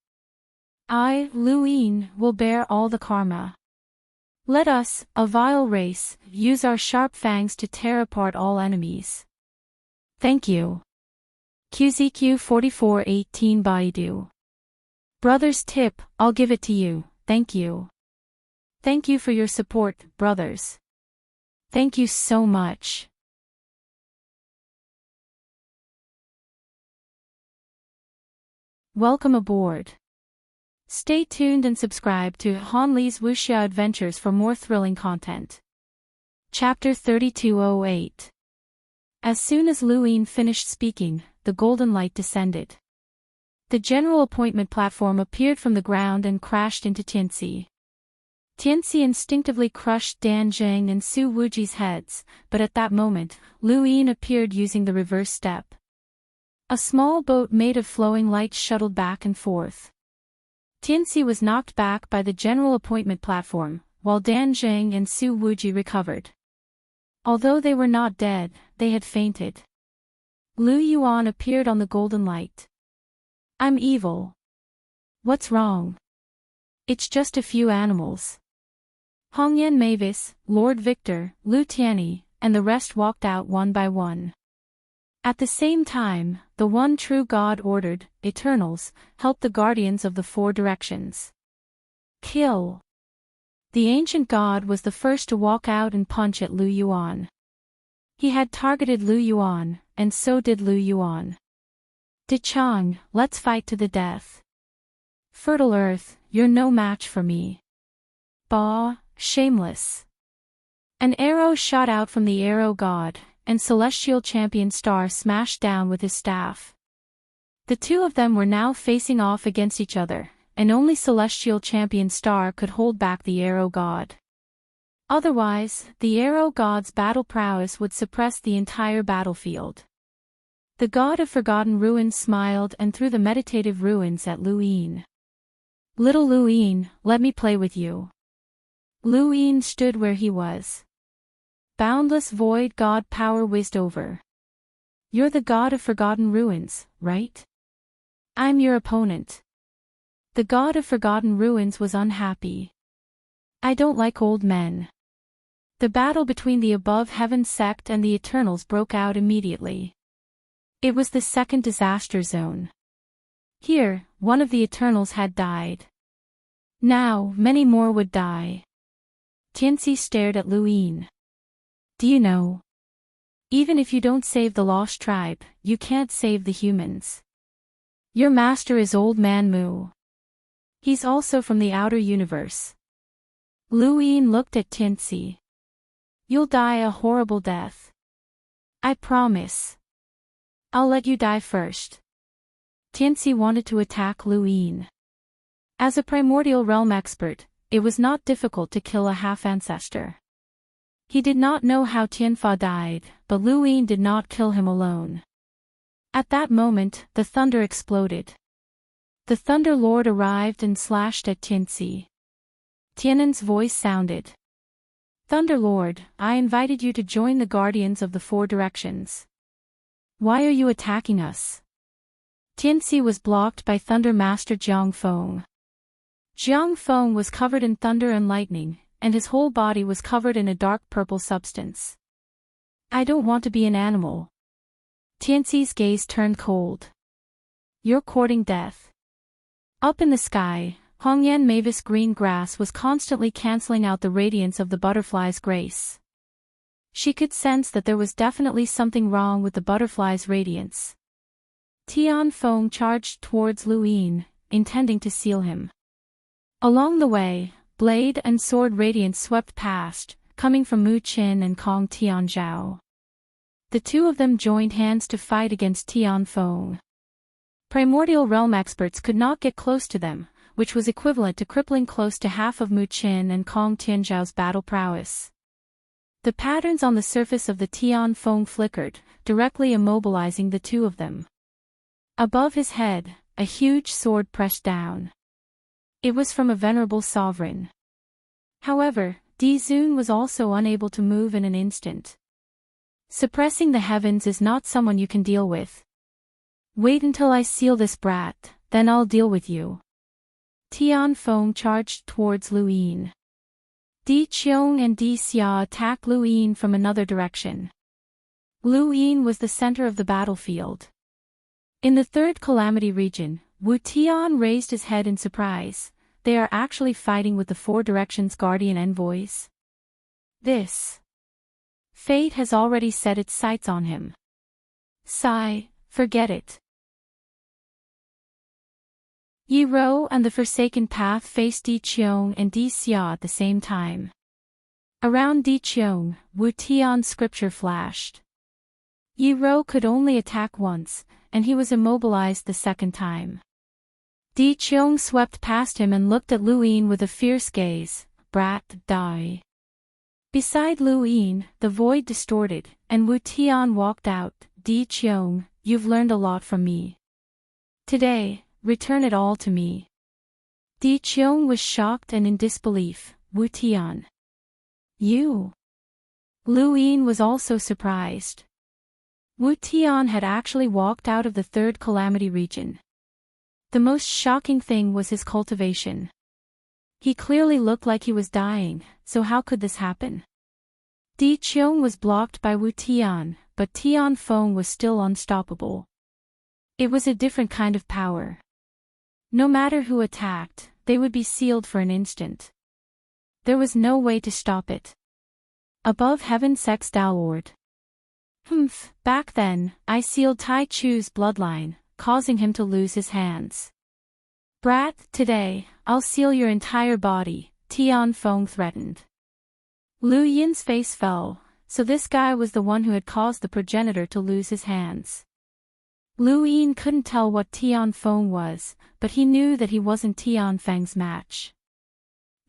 I, Lu Yin, will bear all the karma. Let us, a vile race, use our sharp fangs to tear apart all enemies. Thank you. QZQ 4418 Baidu. Brothers tip, I'll give it to you, thank you. Thank you for your support, brothers. Thank you so much. Welcome aboard. Stay tuned and subscribe to Han Li's Wuxia Adventures for more thrilling content. Chapter 3208. As soon as Lu Yin finished speaking, the golden light descended. The general appointment platform appeared from the ground and crashed into Tianxi. Tianxi instinctively crushed Dan Zheng and Su Wuji's heads, but at that moment, Lu Yin appeared using the reverse step. A small boat made of flowing light shuttled back and forth. Tianxi was knocked back by the general appointment platform, while Dan Zheng and Su Wuji recovered. Although they were not dead, they had fainted. Lu Yuan appeared on the golden light. "I'm evil. What's wrong? It's just a few animals." Hongyan Mavis, Lord Victor, Lu Tianyi, and the rest walked out one by one. At the same time, the one true God ordered, Eternals, help the guardians of the four directions. Kill. The ancient God was the first to walk out and punch at Lu Yuan. He had targeted Lu Yuan, and so did Lu Yuan. "De Chang, let's fight to the death. Fertile Earth, you're no match for me. Bah, shameless." An arrow shot out from the arrow god, and Celestial Champion Star smashed down with his staff. The two of them were now facing off against each other, and only Celestial Champion Star could hold back the arrow god. Otherwise, the arrow god's battle prowess would suppress the entire battlefield. The god of forgotten ruins smiled and threw the meditative ruins at Lu Yin. "Little Lu Yin, let me play with you." Lu Yin stood where he was. Boundless void God power whizzed over. You're the god of forgotten ruins, right? I'm your opponent. The god of forgotten ruins was unhappy. I don't like old men. The battle between the above heaven sect and the Eternals broke out immediately. It was the second disaster zone. Here, one of the Eternals had died. Now, many more would die. Tianxi stared at Lu Yin. Do you know? Even if you don't save the lost tribe, you can't save the humans. Your master is Old Man Mu. He's also from the outer universe. Lu Yin looked at Tianxi. You'll die a horrible death. I promise. I'll let you die first. Tianxi wanted to attack Lu Yin. As a primordial realm expert, it was not difficult to kill a half-ancestor. He did not know how Tianfa died, but Lu Yin did not kill him alone. At that moment, the thunder exploded. The Thunder Lord arrived and slashed at Tianxi. Tianan's voice sounded. Thunder Lord, I invited you to join the Guardians of the Four Directions. Why are you attacking us? Tianxi was blocked by Thunder Master Jiang Feng. Jiang Feng was covered in thunder and lightning, and his whole body was covered in a dark purple substance. I don't want to be an animal. Tianxi's gaze turned cold. You're courting death. Up in the sky, Hongyan Mavis green grass was constantly canceling out the radiance of the butterfly's grace. She could sense that there was definitely something wrong with the butterfly's radiance. Tian Feng charged towards Lu Yin, intending to seal him. Along the way, blade and sword radiance swept past, coming from Mu Qin and Kong Tianzhao. The two of them joined hands to fight against Tian Feng. Primordial realm experts could not get close to them, which was equivalent to crippling close to half of Mu Qin and Kong Tianzhao's battle prowess. The patterns on the surface of the Tian Feng flickered, directly immobilizing the two of them. Above his head, a huge sword pressed down. It was from a venerable sovereign. However, Di Zun was also unable to move in an instant. Suppressing the heavens is not someone you can deal with. Wait until I seal this brat, then I'll deal with you. Tian Feng charged towards Lu Yin. Di Qiong and Di Xia attacked Lu Yin from another direction. Lu Yin was the center of the battlefield. In the third calamity region, Wu Tian raised his head in surprise. They are actually fighting with the Four Directions Guardian envoys. This. Fate has already set its sights on him. Sigh, forget it. Yi Rou and the Forsaken Path faced Di Qiong and Di Xia at the same time. Around Di Qiong, Wu Tian's scripture flashed. Yi Rou could only attack once, and he was immobilized the second time. Di Qiong swept past him and looked at Lu Yin with a fierce gaze. Brat, die. Beside Lu Yin, the void distorted, and Wu Tian walked out. Di Qiong, you've learned a lot from me. Today, return it all to me. Di Qiong was shocked and in disbelief. Wu Tian. You? Lu Yin was also surprised. Wu Tian had actually walked out of the third calamity region. The most shocking thing was his cultivation. He clearly looked like he was dying, so how could this happen? Di Qiong was blocked by Wu Tian, but Tian Feng was still unstoppable. It was a different kind of power. No matter who attacked, they would be sealed for an instant. There was no way to stop it. Above heaven Sex Lord. Back then, I sealed Tai Chu's bloodline, causing him to lose his hands. Brat, today, I'll seal your entire body, Tian Feng threatened. Lu Yin's face fell, so this guy was the one who had caused the progenitor to lose his hands. Lu Yin couldn't tell what Tian Feng was, but he knew that he wasn't Tian Feng's match.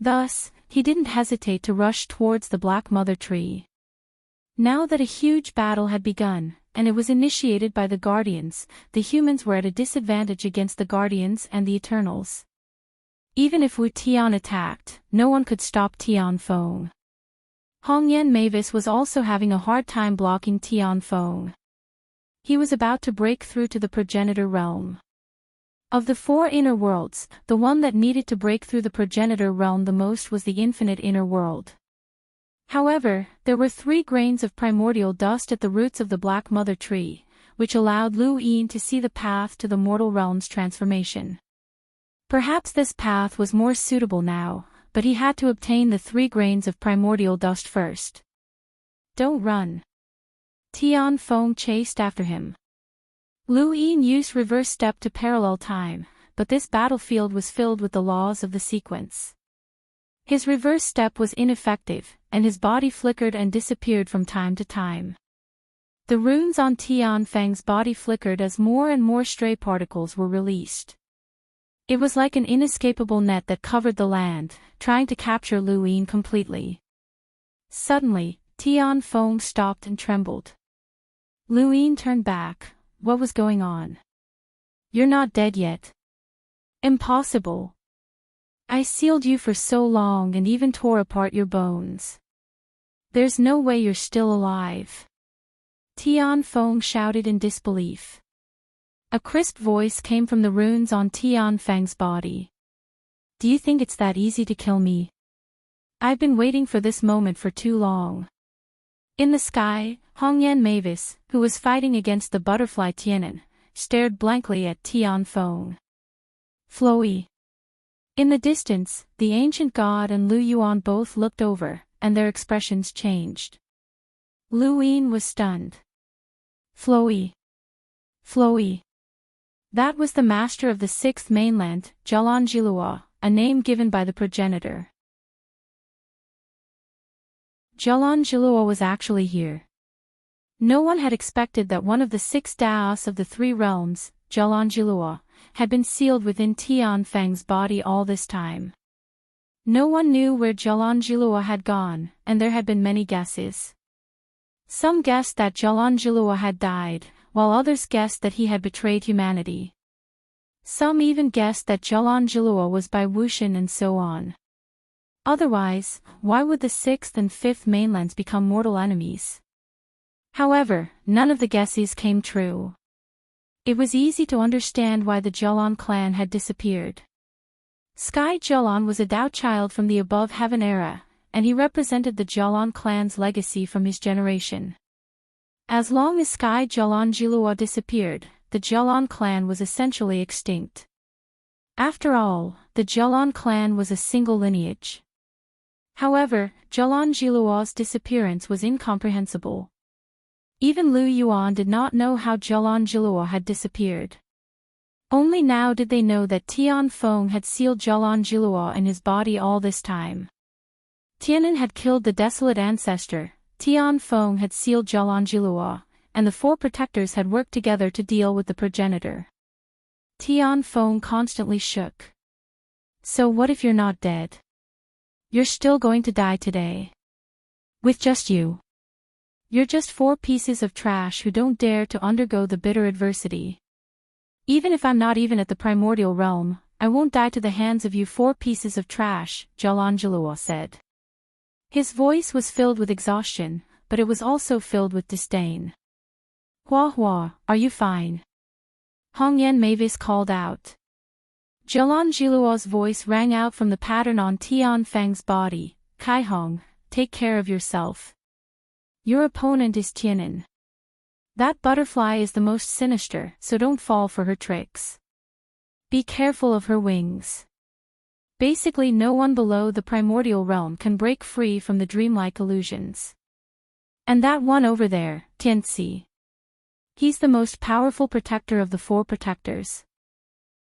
Thus, he didn't hesitate to rush towards the Black Mother Tree. Now that a huge battle had begun, and it was initiated by the Guardians, the humans were at a disadvantage against the Guardians and the Eternals. Even if Wu Tian attacked, no one could stop Tian Feng. Hong Yan Mavis was also having a hard time blocking Tian Feng. He was about to break through to the progenitor realm. Of the four inner worlds, the one that needed to break through the progenitor realm the most was the infinite inner world. However, there were 3 grains of primordial dust at the roots of the Black Mother Tree, which allowed Lu Yin to see the path to the mortal realm's transformation. Perhaps this path was more suitable now, but he had to obtain the 3 grains of primordial dust first. Don't run. Tian Feng chased after him. Lu Yin used reverse step to parallel time, but this battlefield was filled with the laws of the sequence. His reverse step was ineffective, and his body flickered and disappeared from time to time. The runes on Tian Feng's body flickered as more and more stray particles were released. It was like an inescapable net that covered the land, trying to capture Lu Yin completely. Suddenly, Tian Feng stopped and trembled. Lu Yin turned back. What was going on? You're not dead yet. Impossible. I sealed you for so long and even tore apart your bones. There's no way you're still alive. Tian Feng shouted in disbelief. A crisp voice came from the runes on Tian Feng's body. Do you think it's that easy to kill me? I've been waiting for this moment for too long. In the sky, Hong Yan Mavis, who was fighting against the butterfly Tianan, stared blankly at Tian Feng. Flowy. In the distance, the ancient god and Lu Yuan both looked over, and their expressions changed. Lu Yin was stunned. Flowy. Flowy. That was the master of the 6th mainland, Zhelanjilua, a name given by the progenitor. Zhelanjilua was actually here. No one had expected that one of the 6 Daos of the 3 realms, Zhelanjilua, had been sealed within Tian Feng's body all this time. No one knew where Zhelanjilua had gone, and there had been many guesses. Some guessed that Zhelanjilua had died, while others guessed that he had betrayed humanity. Some even guessed that Zhelanjilua was by Wushan and so on. Otherwise, why would the 6th and 5th mainlands become mortal enemies? However, none of the guesses came true. It was easy to understand why the Zhelan clan had disappeared. Sky Zhelan was a Dao child from the above heaven era, and he represented the Zhelan clan's legacy from his generation. As long as Sky Zhelanjilua disappeared, the Zhelan clan was essentially extinct. After all, the Zhelan clan was a single lineage. However, Zhelanjilua's disappearance was incomprehensible. Even Lu Yuan did not know how Zhelanjilua had disappeared. Only now did they know that Tian Feng had sealed Zhelanjilua in his body all this time. Tianan had killed the desolate ancestor, Tian Feng had sealed Zhelanjilua, and the 4 protectors had worked together to deal with the progenitor. Tian Feng constantly shook. So what if you're not dead? You're still going to die today. With just you. You're just 4 pieces of trash who don't dare to undergo the bitter adversity. Even if I'm not even at the primordial realm, I won't die to the hands of you 4 pieces of trash, Zhelanjilua said. His voice was filled with exhaustion, but it was also filled with disdain. Hua Hua, are you fine? Hong Yan Mavis called out. Zhelanjilua's voice rang out from the pattern on Tian Feng's body. Kai Hong, take care of yourself. Your opponent is Tianan. That butterfly is the most sinister, so don't fall for her tricks. Be careful of her wings. Basically no one below the primordial realm can break free from the dreamlike illusions. And that one over there, Tianxi. He's the most powerful protector of the 4 protectors.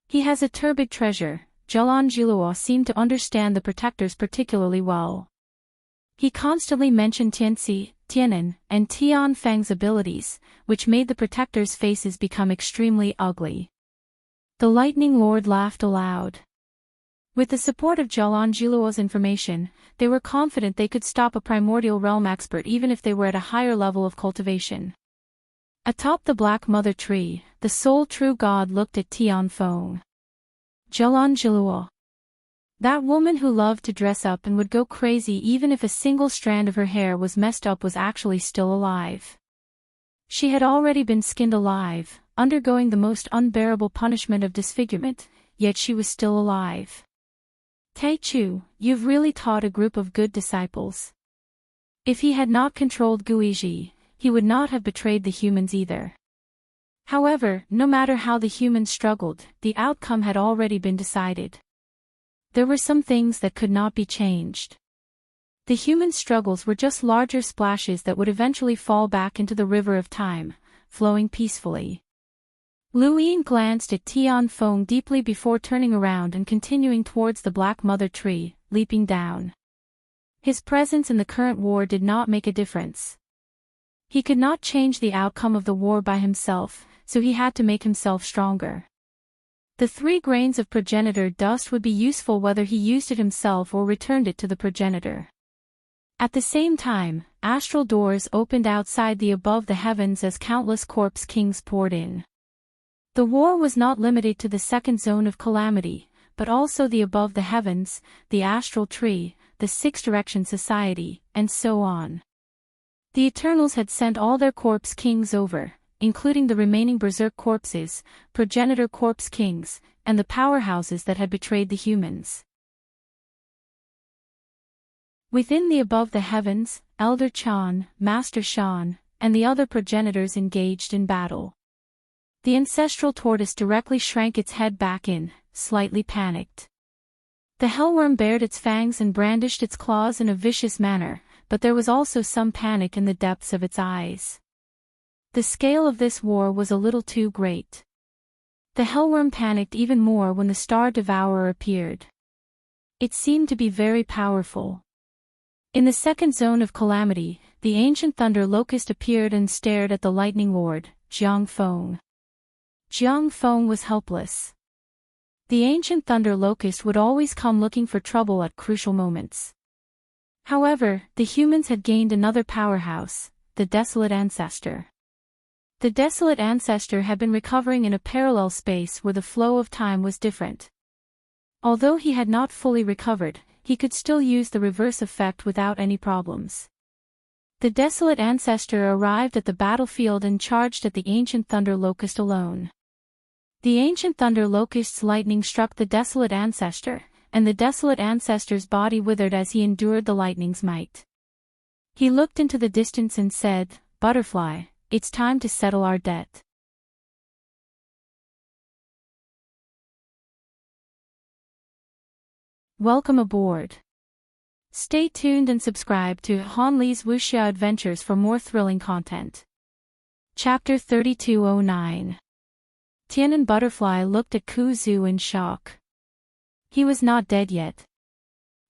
He has a turbid treasure. Zhelanjilua seemed to understand the protectors particularly well. He constantly mentioned Tianxi, Tianan, and Tian Feng's abilities, which made the protectors' faces become extremely ugly. The Lightning Lord laughed aloud. With the support of Zhelanjilua's information, they were confident they could stop a primordial realm expert even if they were at a higher level of cultivation. Atop the Black Mother Tree, the sole true god looked at Tian Feng. Zhelanjilua. That woman who loved to dress up and would go crazy even if a single strand of her hair was messed up was actually still alive. She had already been skinned alive, undergoing the most unbearable punishment of disfigurement, yet she was still alive. Taichu, you've really taught a group of good disciples. If he had not controlled Guizhi, he would not have betrayed the humans either. However, no matter how the humans struggled, the outcome had already been decided. There were some things that could not be changed. The human struggles were just larger splashes that would eventually fall back into the river of time, flowing peacefully. Lu Yin glanced at Tian Feng deeply before turning around and continuing towards the Black Mother Tree, leaping down. His presence in the current war did not make a difference. He could not change the outcome of the war by himself, so he had to make himself stronger. The 3 grains of progenitor dust would be useful whether he used it himself or returned it to the progenitor. At the same time, astral doors opened outside the above the heavens as countless corpse kings poured in. The war was not limited to the second zone of calamity, but also the above the heavens, the astral tree, the 6 direction society, and so on. The Eternals had sent all their corpse kings over, including the remaining berserk corpses, progenitor corpse kings, and the powerhouses that had betrayed the humans. Within the above the heavens, Elder Chan, Master Shan, and the other progenitors engaged in battle. The ancestral tortoise directly shrank its head back in, slightly panicked. The hellworm bared its fangs and brandished its claws in a vicious manner, but there was also some panic in the depths of its eyes. The scale of this war was a little too great. The hellworm panicked even more when the Star Devourer appeared. It seemed to be very powerful. In the second zone of calamity, the ancient thunder locust appeared and stared at the lightning lord, Jiang Feng. Jiang Feng was helpless. The ancient thunder locust would always come looking for trouble at crucial moments. However, the humans had gained another powerhouse, the desolate ancestor. The desolate ancestor had been recovering in a parallel space where the flow of time was different. Although he had not fully recovered, he could still use the reverse effect without any problems. The desolate ancestor arrived at the battlefield and charged at the ancient thunder locust alone. The ancient thunder locust's lightning struck the desolate ancestor, and the desolate ancestor's body withered as he endured the lightning's might. He looked into the distance and said, "Butterfly, it's time to settle our debt." Welcome aboard. Stay tuned and subscribe to Han Li's Wuxia Adventures for more thrilling content. Chapter 3209. Tian'an Butterfly looked at Ku Zu in shock. He was not dead yet.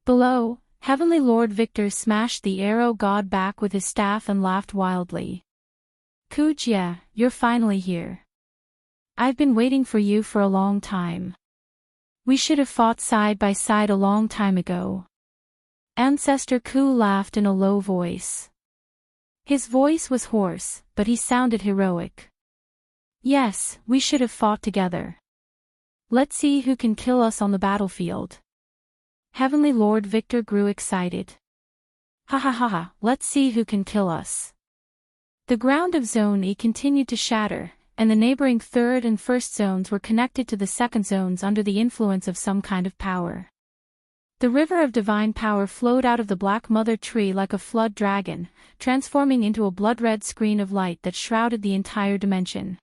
Below, Heavenly Lord Victor smashed the arrow god back with his staff and laughed wildly. "Ku Jia, you're finally here. I've been waiting for you for a long time. We should have fought side by side a long time ago." Ancestor Ku laughed in a low voice. His voice was hoarse, but he sounded heroic. "Yes, we should have fought together. Let's see who can kill us on the battlefield." Heavenly Lord Victor grew excited. "Ha ha ha ha, let's see who can kill us." The ground of Zone E continued to shatter, and the neighboring third and first zones were connected to the second zones under the influence of some kind of power. The river of divine power flowed out of the Black Mother Tree like a flood dragon, transforming into a blood-red screen of light that shrouded the entire dimension.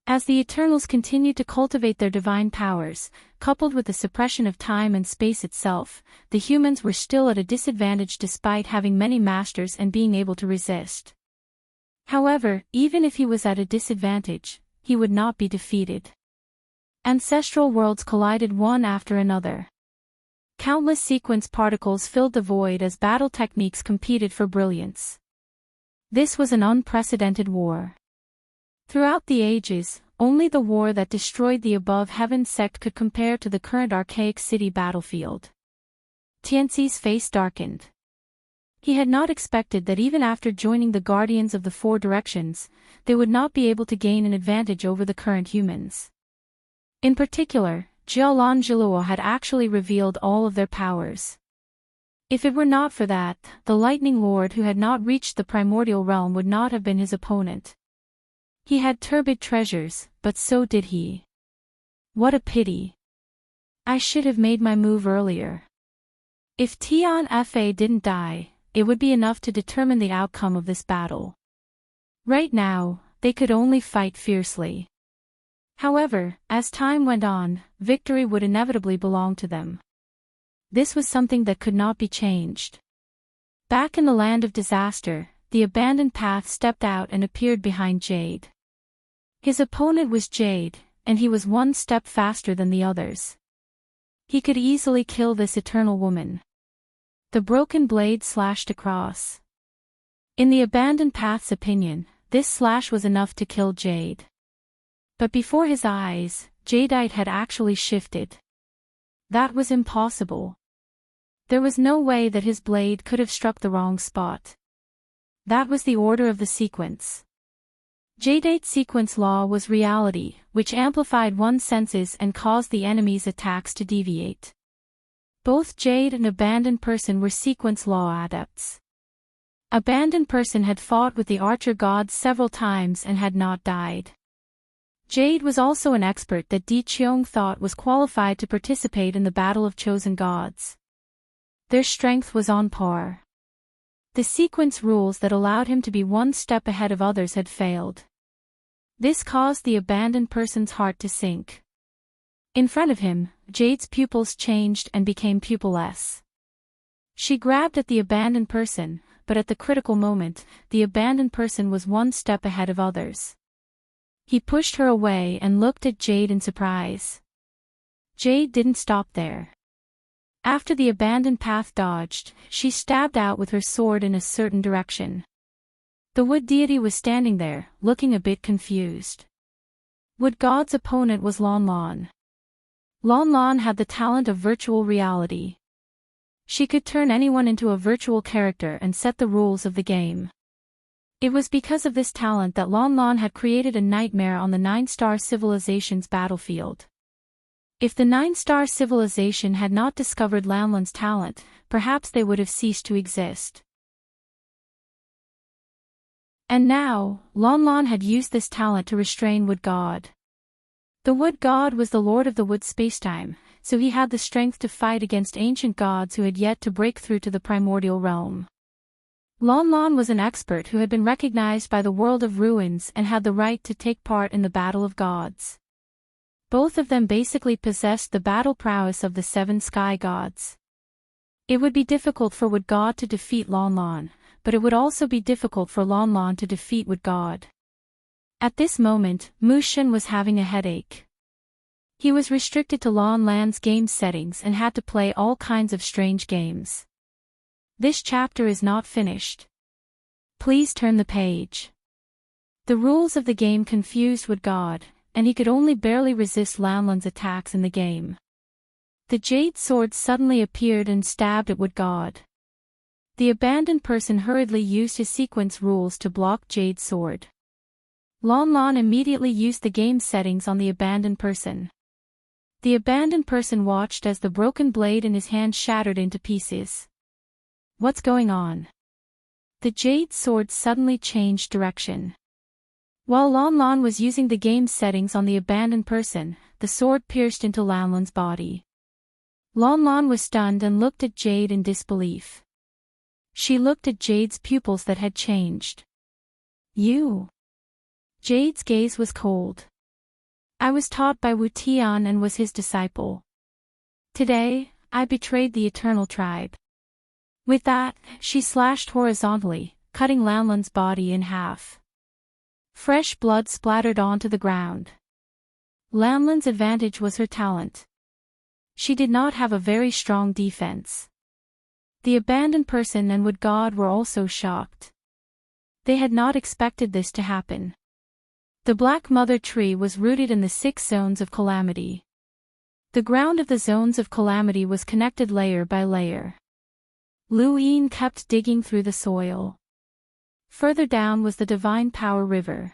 As the Eternals continued to cultivate their divine powers, coupled with the suppression of time and space itself, the humans were still at a disadvantage despite having many masters and being able to resist. However, even if he was at a disadvantage, he would not be defeated. Ancestral worlds collided one after another. Countless sequence particles filled the void as battle techniques competed for brilliance. This was an unprecedented war. Throughout the ages, only the war that destroyed the above heaven sect could compare to the current archaic city battlefield. Tianxi's face darkened. He had not expected that even after joining the Guardians of the Four Directions, they would not be able to gain an advantage over the current humans. In particular, Jialanjiluo had actually revealed all of their powers. If it were not for that, the Lightning Lord who had not reached the primordial realm would not have been his opponent. He had turbid treasures, but so did he. What a pity. I should have made my move earlier. If Tian Fa didn't die, it would be enough to determine the outcome of this battle. Right now, they could only fight fiercely. However, as time went on, victory would inevitably belong to them. This was something that could not be changed. Back in the land of disaster, the abandoned path stepped out and appeared behind Jade. His opponent was Jade, and he was one step faster than the others. He could easily kill this eternal woman. The broken blade slashed across. In the abandoned path's opinion, this slash was enough to kill Jade. But before his eyes, Jadeite had actually shifted. That was impossible. There was no way that his blade could have struck the wrong spot. That was the order of the sequence. Jadeite sequence law was reality, which amplified one's senses and caused the enemy's attacks to deviate. Both Jade and Abandoned Person were sequence law adepts. Abandoned Person had fought with the archer gods several times and had not died. Jade was also an expert that Di Qiong thought was qualified to participate in the battle of chosen gods. Their strength was on par. The sequence rules that allowed him to be one step ahead of others had failed. This caused the Abandoned Person's heart to sink. In front of him, Jade's pupils changed and became pupilless. She grabbed at the Abandoned Person, but at the critical moment, the Abandoned Person was one step ahead of others. He pushed her away and looked at Jade in surprise. Jade didn't stop there. After the abandoned path dodged, she stabbed out with her sword in a certain direction. The wood deity was standing there, looking a bit confused. Wood god's opponent was Lon Lon. Lon Lon had the talent of virtual reality. She could turn anyone into a virtual character and set the rules of the game. It was because of this talent that Lon Lon had created a nightmare on the 9-star civilization's battlefield. If the 9-star civilization had not discovered Lan Lan's talent, perhaps they would have ceased to exist. And now, Lon Lon had used this talent to restrain Wood God. The Wood God was the lord of the wood spacetime, so he had the strength to fight against ancient gods who had yet to break through to the primordial realm. Lon Lon was an expert who had been recognized by the world of ruins and had the right to take part in the battle of gods. Both of them basically possessed the battle prowess of the 7 sky gods. It would be difficult for Wood God to defeat Lon Lon, but it would also be difficult for Lon Lon to defeat Wood God. At this moment, Mu Shen was having a headache. He was restricted to Lon Lan's game settings and had to play all kinds of strange games. This chapter is not finished. Please turn the page. The rules of the game confused Wood God, and he could only barely resist Lan Lan's attacks in the game. The jade sword suddenly appeared and stabbed at Wood God. The abandoned person hurriedly used his sequence rules to block Jade's sword. Lon Lon immediately used the game settings on the abandoned person. The abandoned person watched as the broken blade in his hand shattered into pieces. What's going on? The jade sword suddenly changed direction. While Lon Lon was using the game settings on the abandoned person, the sword pierced into Lan Lan's body. Lon Lon was stunned and looked at Jade in disbelief. She looked at Jade's pupils that had changed. You? Jade's gaze was cold. I was taught by Wu Tian and was his disciple. Today, I betrayed the eternal tribe. With that, she slashed horizontally, cutting Lan Lan's body in half. Fresh blood splattered onto the ground. Lan Lan's advantage was her talent. She did not have a very strong defense. The abandoned person and Wood God were also shocked. They had not expected this to happen. The Black Mother Tree was rooted in the 6 zones of calamity. The ground of the zones of calamity was connected layer by layer. Lu Yin kept digging through the soil. Further down was the Divine Power River.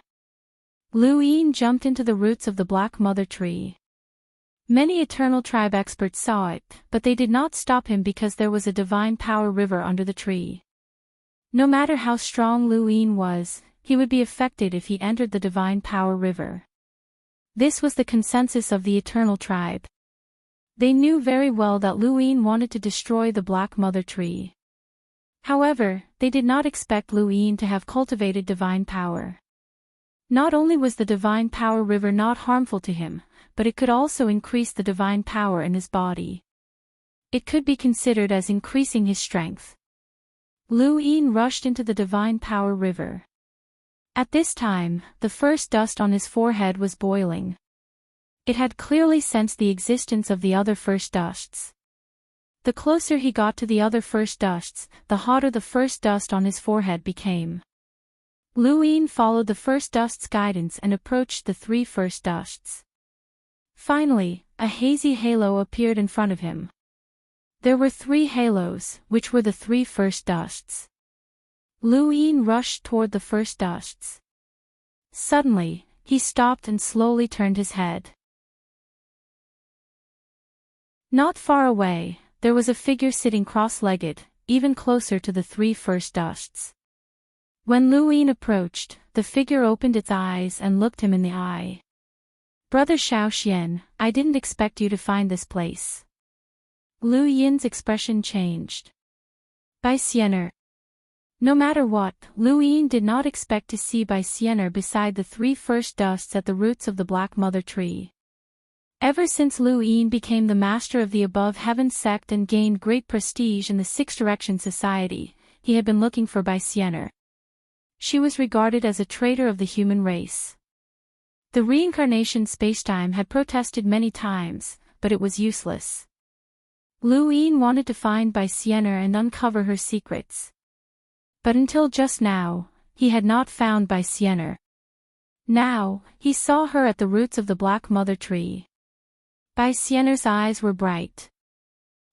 Lu Yin jumped into the roots of the Black Mother Tree. Many Eternal Tribe experts saw it, but they did not stop him because there was a divine power river under the tree. No matter how strong Lu Yin was, he would be affected if he entered the divine power river. This was the consensus of the Eternal Tribe. They knew very well that Lu Yin wanted to destroy the Black Mother Tree. However, they did not expect Lu Yin to have cultivated divine power. Not only was the divine power river not harmful to him, but it could also increase the divine power in his body. It could be considered as increasing his strength. Lu Yin rushed into the divine power river. At this time, the first dust on his forehead was boiling. It had clearly sensed the existence of the other first dusts. The closer he got to the other first dusts, the hotter the first dust on his forehead became. Lu Yin followed the first dust's guidance and approached the three first dusts. Finally, a hazy halo appeared in front of him. There were three halos, which were the three first dusts. Lu Yin rushed toward the first dusts. Suddenly, he stopped and slowly turned his head. Not far away, there was a figure sitting cross-legged, even closer to the three first dusts. When Lu Yin approached, the figure opened its eyes and looked him in the eye. "Brother Xiaoxian, I didn't expect you to find this place." Lu Yin's expression changed. "Bai Xianer." No matter what, Lu Yin did not expect to see Bai Xianer beside the three first dusts at the roots of the Black Mother Tree. Ever since Lu Yin became the master of the Above Heaven sect and gained great prestige in the Six Direction Society, he had been looking for Bai Xianer. She was regarded as a traitor of the human race. The reincarnation spacetime had protested many times, but it was useless. Lu Yin wanted to find Bai Xianer and uncover her secrets. But until just now, he had not found Bai Xianer. Now, he saw her at the roots of the Black Mother Tree. Bai Xianer's eyes were bright.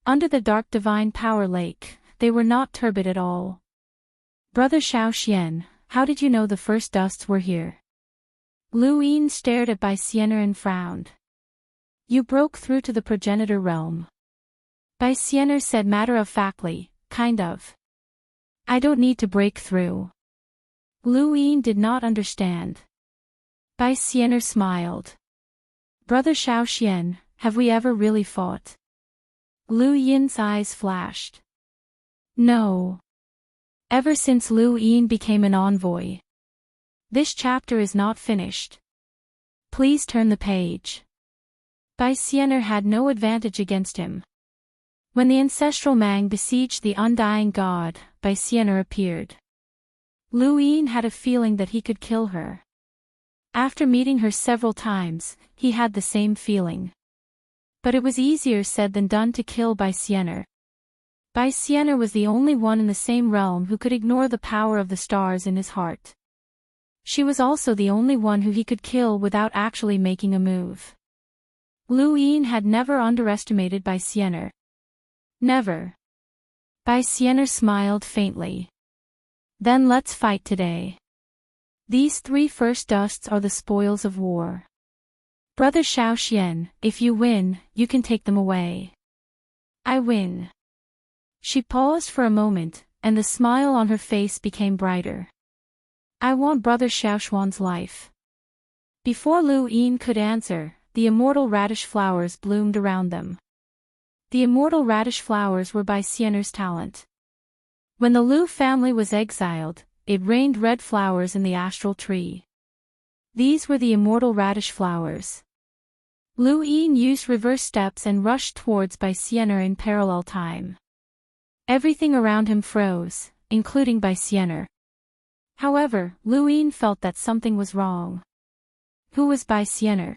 Under the dark divine power lake, they were not turbid at all. "Brother Xiaoxian, how did you know the first dusts were here?" Lu Yin stared at Bai Xianer and frowned. "You broke through to the progenitor realm." Bai Xianer said matter-of-factly, "Kind of. I don't need to break through." Lu Yin did not understand. Bai Xianer smiled. "Brother Xiaoxian, have we ever really fought?" Lu Yin's eyes flashed. "No. Ever since Lu Yin became an envoy. This chapter is not finished. Please turn the page." Bai Xianer had no advantage against him. When the ancestral Mang besieged the undying god, Bai Xianer appeared. Lu Yin had a feeling that he could kill her. After meeting her several times, he had the same feeling. But it was easier said than done to kill Bai Xianer. Bai Xianer was the only one in the same realm who could ignore the power of the stars in his heart. She was also the only one who he could kill without actually making a move. Lu Yin had never underestimated Bai Xianer. Never. Bai Xianer smiled faintly. "Then let's fight today. These three first dusts are the spoils of war. Brother Xiaoxian, if you win, you can take them away." "I win." She paused for a moment, and the smile on her face became brighter. "I want Brother Xiaoxuan's life." Before Lu Yin could answer, the immortal radish flowers bloomed around them. The immortal radish flowers were Bai Xianer's talent. When the Lu family was exiled, it rained red flowers in the astral tree. These were the immortal radish flowers. Lu Yin used reverse steps and rushed towards Bai Xianer in parallel time. Everything around him froze, including Bai Xianer. However, Lu Yin felt that something was wrong. Who was Bai Xianer?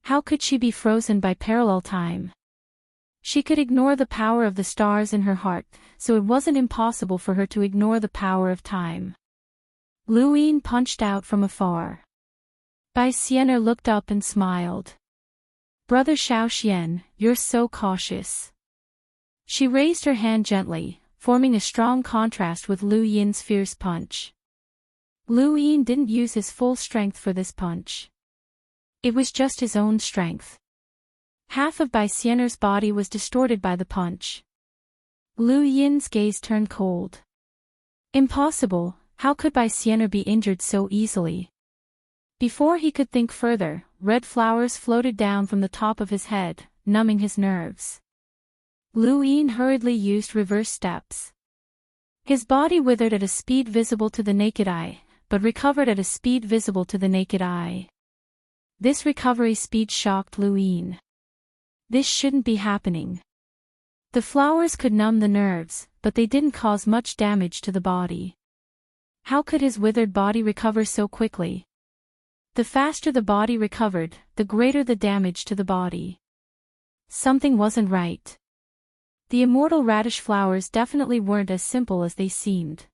How could she be frozen by parallel time? She could ignore the power of the stars in her heart, so it wasn't impossible for her to ignore the power of time. Lu Yin punched out from afar. Bai Xianer looked up and smiled. "Brother Xiaoxian, you're so cautious." She raised her hand gently, forming a strong contrast with Lu Yin's fierce punch. Lu Yin didn't use his full strength for this punch. It was just his own strength. Half of Bai Xianer's body was distorted by the punch. Lu Yin's gaze turned cold. Impossible, how could Bai Xianer be injured so easily? Before he could think further, red flowers floated down from the top of his head, numbing his nerves. Lu Yin hurriedly used reverse steps. His body withered at a speed visible to the naked eye, but recovered at a speed visible to the naked eye. This recovery speed shocked Lu Yin. This shouldn't be happening. The flowers could numb the nerves, but they didn't cause much damage to the body. How could his withered body recover so quickly? The faster the body recovered, the greater the damage to the body. Something wasn't right. The immortal radish flowers definitely weren't as simple as they seemed.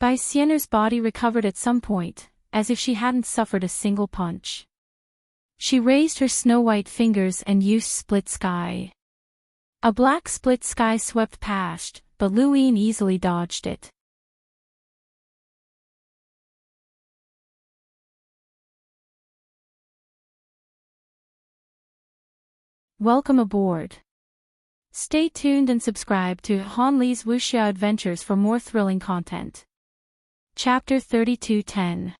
Bai Xianer's body recovered at some point, as if she hadn't suffered a single punch. She raised her snow-white fingers and used split sky. A black split sky swept past, but Lu Yin easily dodged it. Welcome aboard. Stay tuned and subscribe to Han Li's Wuxia Adventures for more thrilling content. Chapter 32:10.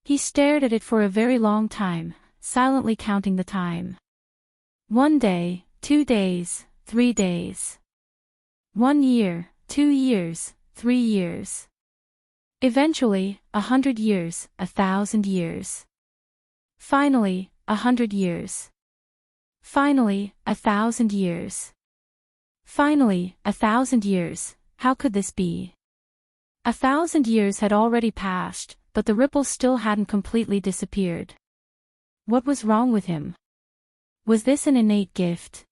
He stared at it for a very long time, silently counting the time. 1 day, 2 days, 3 days. 1 year, 2 years, 3 years. Eventually, 100 years, 1,000 years. Finally, 100 years. Finally, 1,000 years. Finally, 1,000 years, how could this be? 1,000 years had already passed, but the ripples still hadn't completely disappeared. What was wrong with him? Was this an innate gift?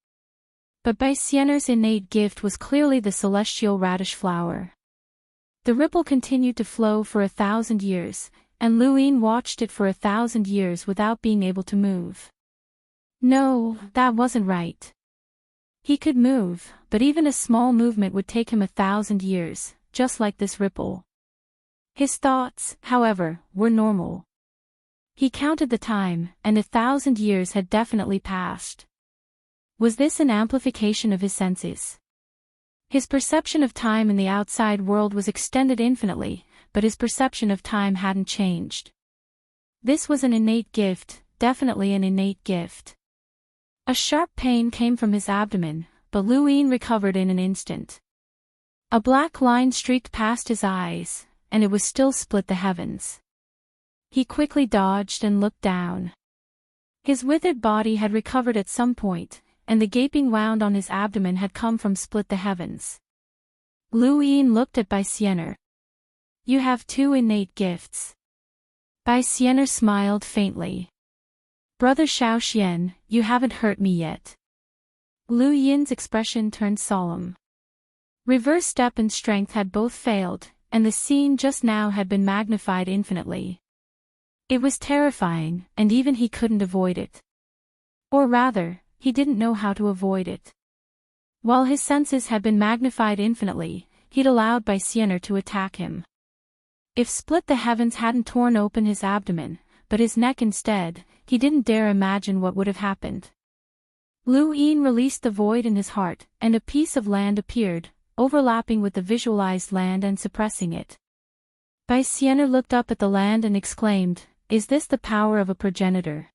But Bai Xianer's innate gift was clearly the celestial radish flower. The ripple continued to flow for 1,000 years, and Lu Yin watched it for 1,000 years without being able to move. No, that wasn't right. He could move, but even a small movement would take him 1,000 years, just like this ripple. His thoughts, however, were normal. He counted the time, and 1,000 years had definitely passed. Was this an amplification of his senses? His perception of time in the outside world was extended infinitely, but his perception of time hadn't changed. This was an innate gift, definitely an innate gift. A sharp pain came from his abdomen, but Lu Yin recovered in an instant. A black line streaked past his eyes, and it was still split the heavens. He quickly dodged and looked down. His withered body had recovered at some point, and the gaping wound on his abdomen had come from split the heavens. Lu Yin looked at Bai Xianer. You have 2 innate gifts. Bai Xianer smiled faintly. Brother Shaoxian, you haven't hurt me yet. Lu Yin's expression turned solemn. Reverse step and strength had both failed, and the scene just now had been magnified infinitely. It was terrifying, and even he couldn't avoid it. Or rather, he didn't know how to avoid it. While his senses had been magnified infinitely, he'd allowed Bai Xianer to attack him. If Split the Heavens hadn't torn open his abdomen, but his neck instead, he didn't dare imagine what would have happened. Lu Yin released the void in his heart, and a piece of land appeared, overlapping with the visualized land and suppressing it. Bai Xianer looked up at the land and exclaimed, "Is this the power of a progenitor?"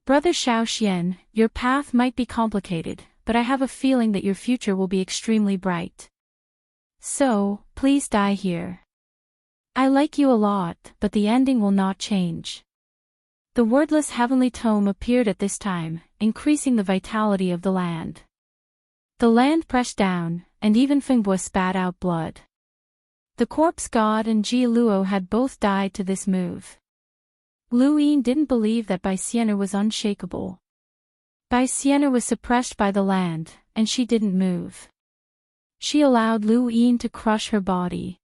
Brother Shaoxian, your path might be complicated, but I have a feeling that your future will be extremely bright. So, please die here. I like you a lot, but the ending will not change. The wordless heavenly tome appeared at this time, increasing the vitality of the land. The land pressed down, and even Fengbo spat out blood. The corpse god and Ji Luo had both died to this move. Lu Yin didn't believe that Bai Xianer was unshakable. Bai Xianer was suppressed by the land, and she didn't move. She allowed Lu Yin to crush her body.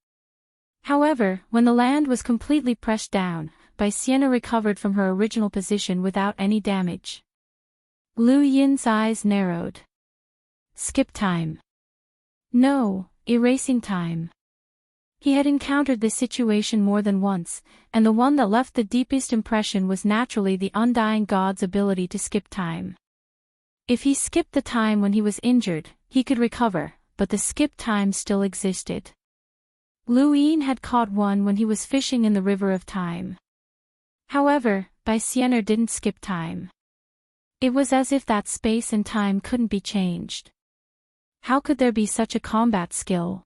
However, when the land was completely pressed down, Bai Xianer recovered from her original position without any damage. Lu Yin's eyes narrowed. Skip time. No, erasing time. He had encountered this situation more than once, and the one that left the deepest impression was naturally the undying god's ability to skip time. If he skipped the time when he was injured, he could recover, but the skipped time still existed. Lu Yin had caught one when he was fishing in the river of time. However, Bai Xianer didn't skip time. It was as if that space and time couldn't be changed. How could there be such a combat skill?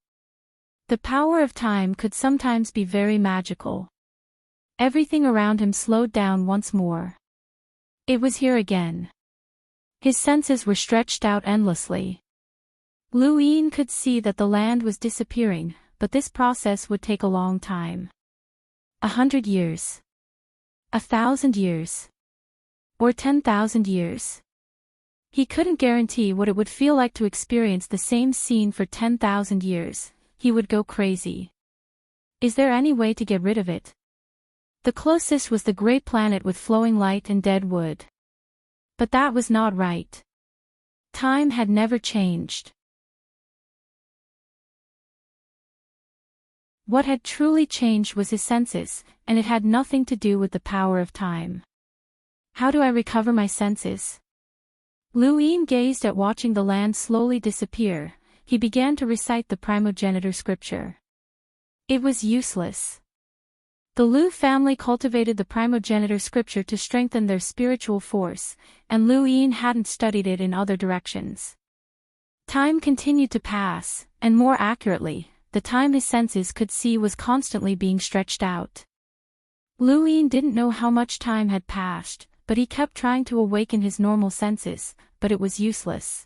The power of time could sometimes be very magical. Everything around him slowed down once more. It was here again. His senses were stretched out endlessly. Lu Yin could see that the land was disappearing, but this process would take a long time. 100 years. 1,000 years. Or 10,000 years. He couldn't guarantee what it would feel like to experience the same scene for 10,000 years. He would go crazy. Is there any way to get rid of it? The closest was the great planet with flowing light and dead wood. But that was not right. Time had never changed. What had truly changed was his senses, and it had nothing to do with the power of time. How do I recover my senses? Lu Yin gazed at watching the land slowly disappear. He began to recite the primogenitor scripture. It was useless. The Lu family cultivated the primogenitor scripture to strengthen their spiritual force, and Lu Yin hadn't studied it in other directions. Time continued to pass, and more accurately, the time his senses could see was constantly being stretched out. Lu Yin didn't know how much time had passed, but he kept trying to awaken his normal senses, but it was useless.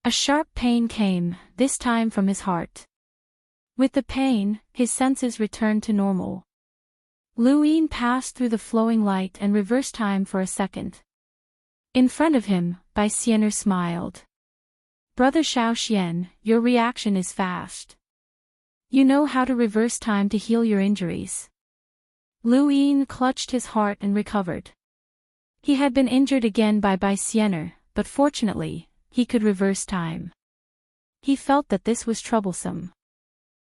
A sharp pain came, this time from his heart. With the pain, his senses returned to normal. Lu Yin passed through the flowing light and reversed time for a second. In front of him, Bai Xianer smiled. Brother Shaoxian, your reaction is fast. You know how to reverse time to heal your injuries. Lu Yin clutched his heart and recovered. He had been injured again by Bai Xianer, but fortunately, he could reverse time. He felt that this was troublesome.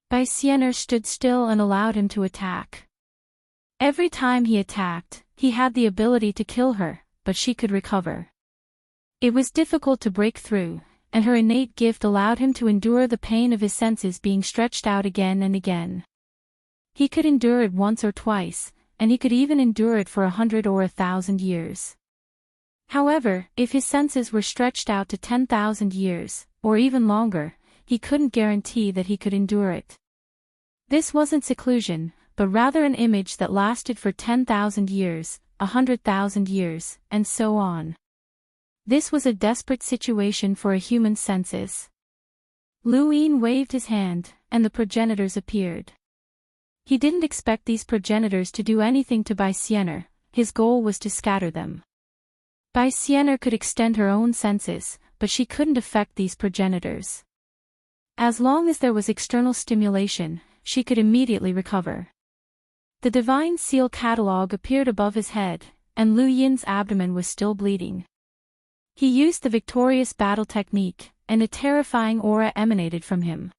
Bai Xianer stood still and allowed him to attack. Every time he attacked, he had the ability to kill her, but she could recover. It was difficult to break through, and her innate gift allowed him to endure the pain of his senses being stretched out again and again. He could endure it once or twice, and he could even endure it for 100 or 1,000 years. However, if his senses were stretched out to 10,000 years, or even longer, he couldn't guarantee that he could endure it. This wasn't seclusion, but rather an image that lasted for 10,000 years, 100,000 years, and so on. This was a desperate situation for a human's senses. Lu Yin waved his hand, and the progenitors appeared. He didn't expect these progenitors to do anything to Bai Xianer. His goal was to scatter them. Bai Xianer could extend her own senses, but she couldn't affect these progenitors. As long as there was external stimulation, she could immediately recover. The divine seal catalog appeared above his head, and Lu Yin's abdomen was still bleeding. He used the victorious battle technique, and a terrifying aura emanated from him.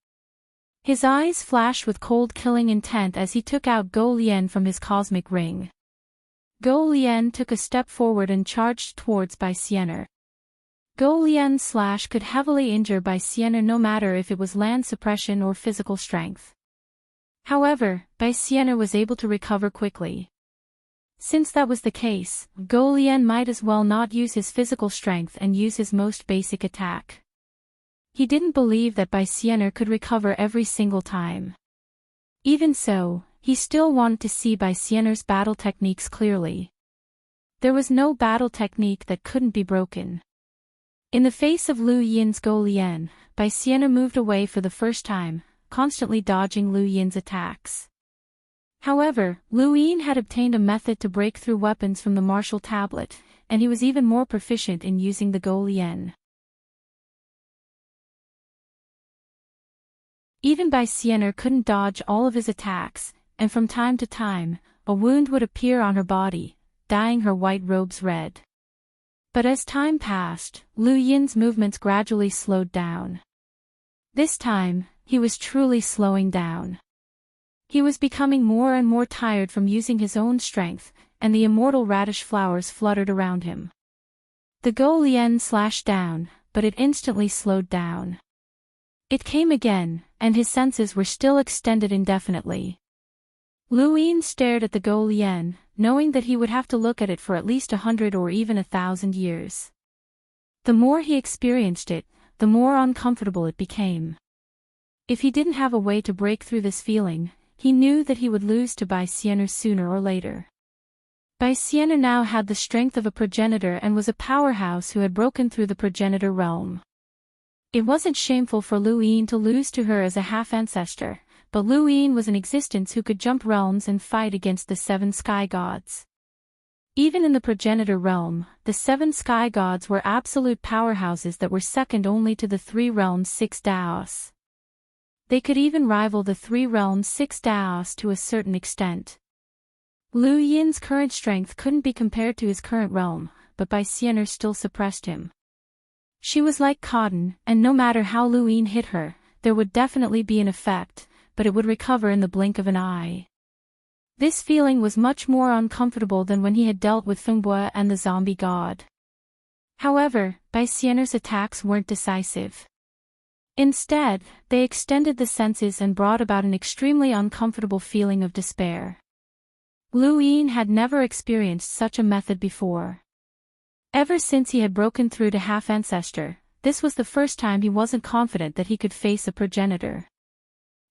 His eyes flashed with cold killing intent as he took out Go Lian from his cosmic ring. Go Lian took a step forward and charged towards Bai Xianer. Go Lian's slash could heavily injure Bai Xianer no matter if it was land suppression or physical strength. However, Bai Xianer was able to recover quickly. Since that was the case, Go Lian might as well not use his physical strength and use his most basic attack. He didn't believe that Bai Xianer could recover every single time. Even so, he still wanted to see Bai Xianer's battle techniques clearly. There was no battle technique that couldn't be broken. In the face of Lu Yin's Go Lian, Bai Xianer moved away for the first time, constantly dodging Lu Yin's attacks. However, Lu Yin had obtained a method to break through weapons from the martial tablet, and he was even more proficient in using the Go Lian. Even Bai Xianer couldn't dodge all of his attacks, and from time to time, a wound would appear on her body, dyeing her white robes red. But as time passed, Lu Yin's movements gradually slowed down. This time, he was truly slowing down. He was becoming more and more tired from using his own strength, and the immortal radish flowers fluttered around him. The Goulien slashed down, but it instantly slowed down. It came again, and his senses were still extended indefinitely. Luin stared at the Goulien, knowing that he would have to look at it for at least 100 or even 1,000 years. The more he experienced it, the more uncomfortable it became. If he didn't have a way to break through this feeling, he knew that he would lose to Baisener sooner or later. Baisener now had the strength of a progenitor and was a powerhouse who had broken through the progenitor realm. It wasn't shameful for Luin to lose to her as a half-ancestor, but Luin was an existence who could jump realms and fight against the 7 sky gods. Even in the progenitor realm, the 7 sky gods were absolute powerhouses that were second only to the 3 realms 6 Daos. They could even rival the 3 realms 6 Daos to a certain extent. Lu Yin's current strength couldn't be compared to his current realm, but Baisener still suppressed him. She was like cotton, and no matter how Lu Yin hit her, there would definitely be an effect, but it would recover in the blink of an eye. This feeling was much more uncomfortable than when he had dealt with Fengbue and the zombie god. However, Baisener's attacks weren't decisive. Instead, they extended the senses and brought about an extremely uncomfortable feeling of despair. Lu Yin had never experienced such a method before. Ever since he had broken through to half-ancestor, this was the first time he wasn't confident that he could face a progenitor.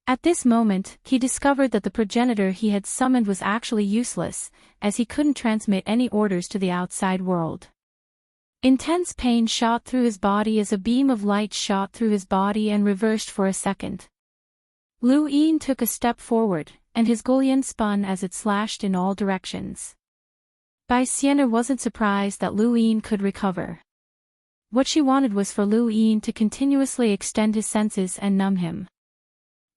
At this moment, he discovered that the progenitor he had summoned was actually useless, as he couldn't transmit any orders to the outside world. Intense pain shot through his body as a beam of light shot through his body and reversed for a second. Lu Yin took a step forward, and his Goulien spun as it slashed in all directions. Baisener wasn't surprised that Lu Yin could recover. What she wanted was for Lu Yin to continuously extend his senses and numb him.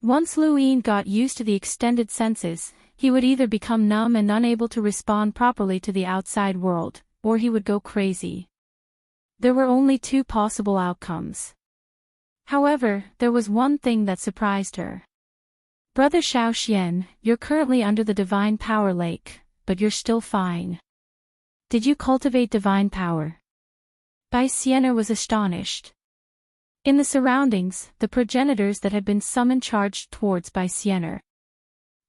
Once Lu Yin got used to the extended senses, he would either become numb and unable to respond properly to the outside world, or he would go crazy. There were only 2 possible outcomes. However, there was one thing that surprised her. Brother Xiaoxian, you're currently under the divine power lake, but you're still fine. Did you cultivate divine power? Baisener was astonished. In the surroundings, the progenitors that had been summoned charged towards Baisener.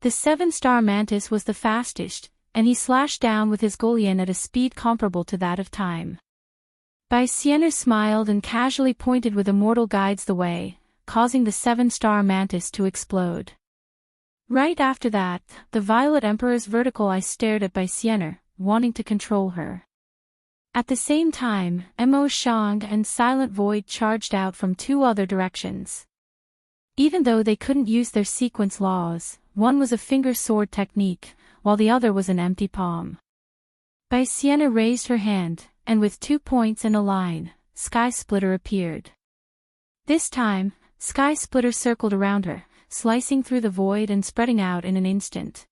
The 7-star mantis was the fastest, and he slashed down with his Goulien at a speed comparable to that of time. Baisener smiled and casually pointed with immortal guides the way, causing the 7-star mantis to explode. Right after that, the Violet Emperor's vertical eye stared at Baisener, wanting to control her. At the same time, Mo Shang and Silent Void charged out from 2 other directions. Even though they couldn't use their sequence laws, one was a finger sword technique, while the other was an empty palm. Baisener raised her hand, and with 2 points and a line, Sky Splitter appeared. This time, Sky Splitter circled around her, slicing through the void and spreading out in an instant.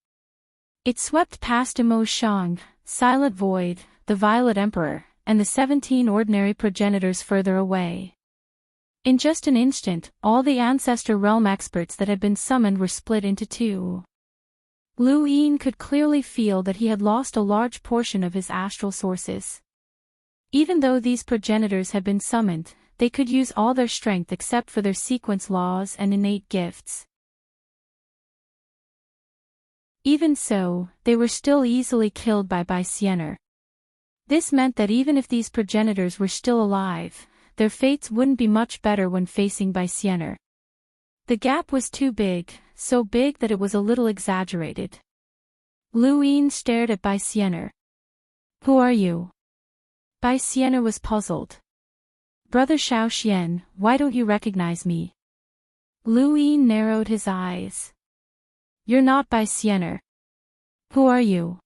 It swept past Mo Shang, Silent Void, the Violet Emperor, and the 17 ordinary progenitors further away. In just an instant, all the Ancestor Realm experts that had been summoned were split into 2. Lu Yin could clearly feel that he had lost a large portion of his astral sources. Even though these progenitors had been summoned, they could use all their strength except for their sequence laws and innate gifts. Even so, they were still easily killed by Baisener. This meant that even if these progenitors were still alive, their fates wouldn't be much better when facing Baisener. The gap was too big, so big that it was a little exaggerated. Lu Yin stared at Baisener. Who are you? Baisener was puzzled. Brother Xiaoxian, why don't you recognize me? Lu Yin narrowed his eyes. You're not Baisener. Who are you?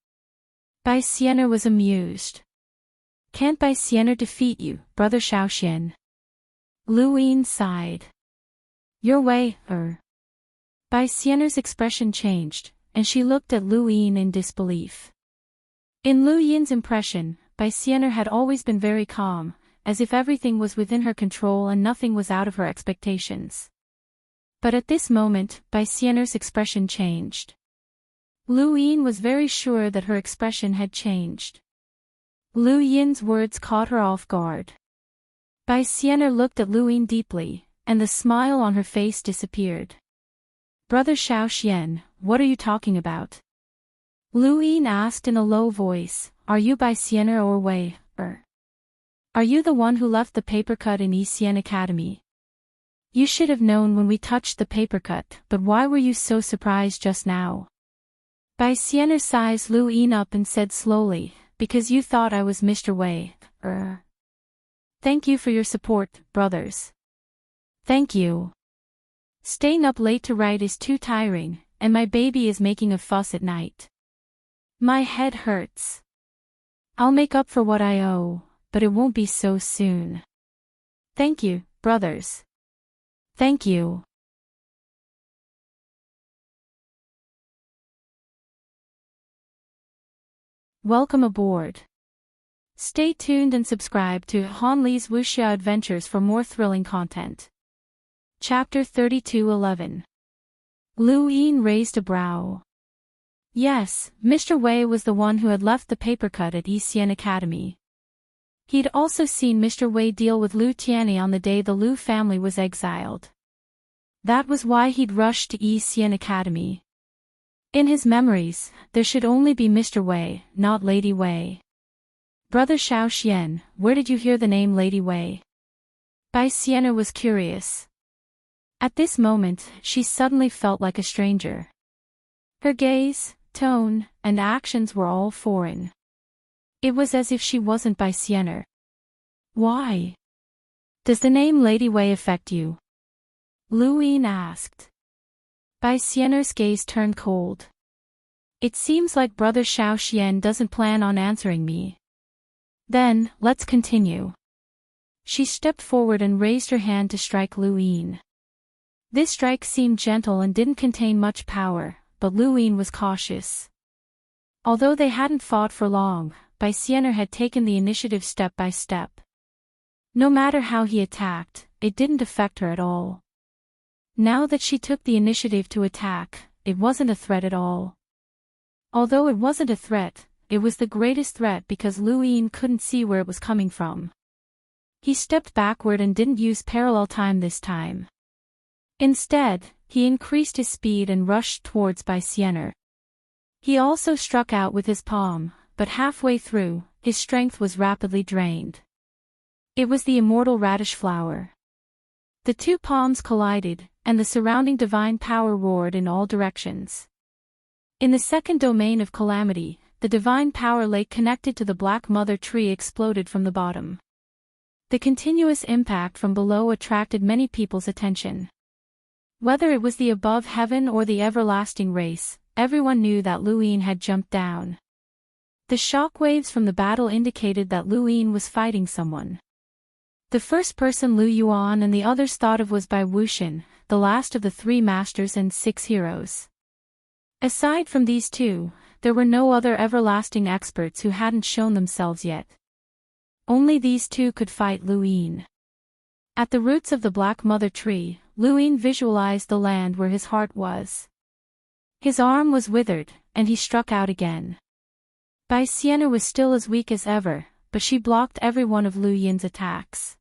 Baisener was amused. Can't Baisener defeat you, Brother Xiaoxian? Lu Yin sighed. Your way, Baisener's expression changed, and she looked at Lu Yin in disbelief. In Lu Yin's impression, Baisener had always been very calm, as if everything was within her control and nothing was out of her expectations. But at this moment, Baisener's expression changed. Lu Yin was very sure that her expression had changed. Lu Yin's words caught her off guard. Bai Xian'er looked at Lu Yin deeply, and the smile on her face disappeared. Brother Xiao Xian, what are you talking about? Lu Yin asked in a low voice, are you Bai Xian'er or Wei, er? Are you the one who left the paper cut in Xian Academy? You should have known when we touched the paper cut, but why were you so surprised just now? Bai Xian'er sized Lu Yin up and said slowly, because you thought I was Mr. Wei, er. Thank you for your support, brothers. Thank you. Staying up late to write is too tiring, and my baby is making a fuss at night. My head hurts. I'll make up for what I owe, but it won't be so soon. Thank you, brothers. Thank you. Welcome aboard. Stay tuned and subscribe to Han Li's Wuxia Adventures for more thrilling content. Chapter 32:11. Lu Yin raised a brow. Yes, Mr. Wei was the one who had left the paper cut at Xian Academy. He'd also seen Mr. Wei deal with Lu Tianyi on the day the Lu family was exiled. That was why he'd rushed to Xian Academy. In his memories, there should only be Mr. Wei, not Lady Wei. Brother Xiao Xian, where did you hear the name Lady Wei? Bai Xian'er was curious. At this moment, she suddenly felt like a stranger. Her gaze, tone, and actions were all foreign. It was as if she wasn't Bai Xian'er. Why? Does the name Lady Wei affect you? Lu Yin asked. Bai Xian'er's gaze turned cold. It seems like Brother Xiao Xian doesn't plan on answering me. Then, let's continue. She stepped forward and raised her hand to strike Lu Yin. This strike seemed gentle and didn't contain much power, but Lu Yin was cautious. Although they hadn't fought for long, Bai Xian'er had taken the initiative step by step. No matter how he attacked, it didn't affect her at all. Now that she took the initiative to attack, it wasn't a threat at all. Although it wasn't a threat, it was the greatest threat because Lu Yin couldn't see where it was coming from. He stepped backward and didn't use parallel time this time. Instead, he increased his speed and rushed towards Bai Xian'er. He also struck out with his palm, but halfway through, his strength was rapidly drained. It was the immortal radish flower. The two palms collided, and the surrounding divine power roared in all directions. In the second domain of calamity, the divine power lake connected to the Black Mother tree exploded from the bottom. The continuous impact from below attracted many people's attention. Whether it was the above heaven or the everlasting race, everyone knew that Lu Yin had jumped down. The shock waves from the battle indicated that Lu Yin was fighting someone. The first person Lu Yuan and the others thought of was Bai Wuxian, the last of the 3 masters and 6 heroes. Aside from these two, there were no other everlasting experts who hadn't shown themselves yet. Only these two could fight Lu Yin. At the roots of the Black Mother tree, Lu Yin visualized the land where his heart was. His arm was withered, and he struck out again. Bai Xian'er was still as weak as ever, but she blocked every one of Lu Yin's attacks.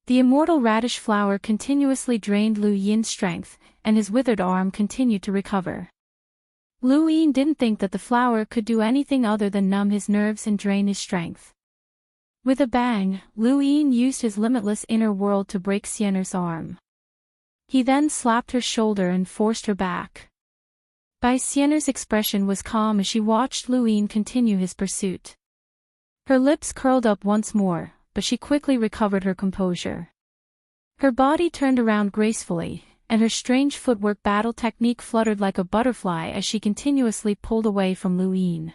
The immortal radish flower continuously drained Lu Yin's strength, and his withered arm continued to recover. Lu Yin didn't think that the flower could do anything other than numb his nerves and drain his strength. With a bang, Lu Yin used his limitless inner world to break Xian'er's arm. He then slapped her shoulder and forced her back. Bai Xian'er's expression was calm as she watched Lu Yin continue his pursuit. Her lips curled up once more, but she quickly recovered her composure. Her body turned around gracefully, and her strange footwork battle technique fluttered like a butterfly as she continuously pulled away from Lu Yin.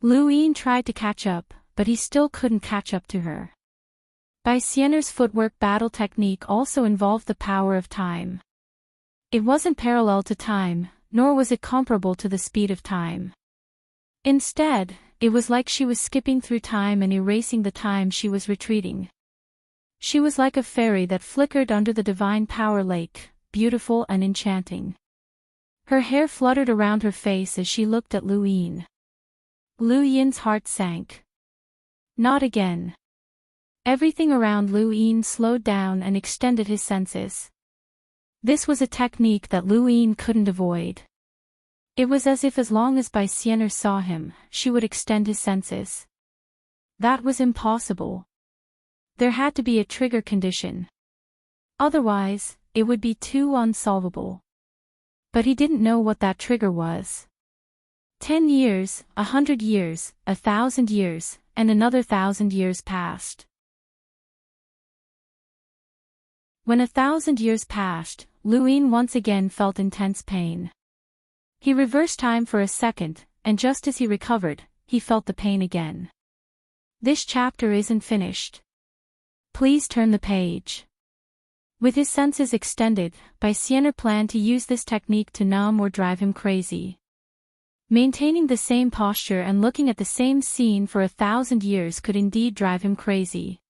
Lu Yin tried to catch up, but he still couldn't catch up to her. Bai Xian'er's footwork battle technique also involved the power of time. It wasn't parallel to time, nor was it comparable to the speed of time. Instead, it was like she was skipping through time and erasing the time she was retreating. She was like a fairy that flickered under the divine power lake, beautiful and enchanting. Her hair fluttered around her face as she looked at Lu Yin. Lu Yin's heart sank. Not again. Everything around Lu Yin slowed down and extended his senses. This was a technique that Lu Yin couldn't avoid. It was as if as long as Bai Xianer saw him, she would extend his senses. That was impossible. There had to be a trigger condition. Otherwise, it would be too unsolvable. But he didn't know what that trigger was. 10 years, 100 years, 1,000 years, and another 1,000 years passed. When 1,000 years passed, Lu Yin once again felt intense pain. He reversed time for a second, and just as he recovered, he felt the pain again. This chapter isn't finished. Please turn the page. With his senses extended, Bai Xianer planned to use this technique to numb or drive him crazy. Maintaining the same posture and looking at the same scene for 1,000 years could indeed drive him crazy.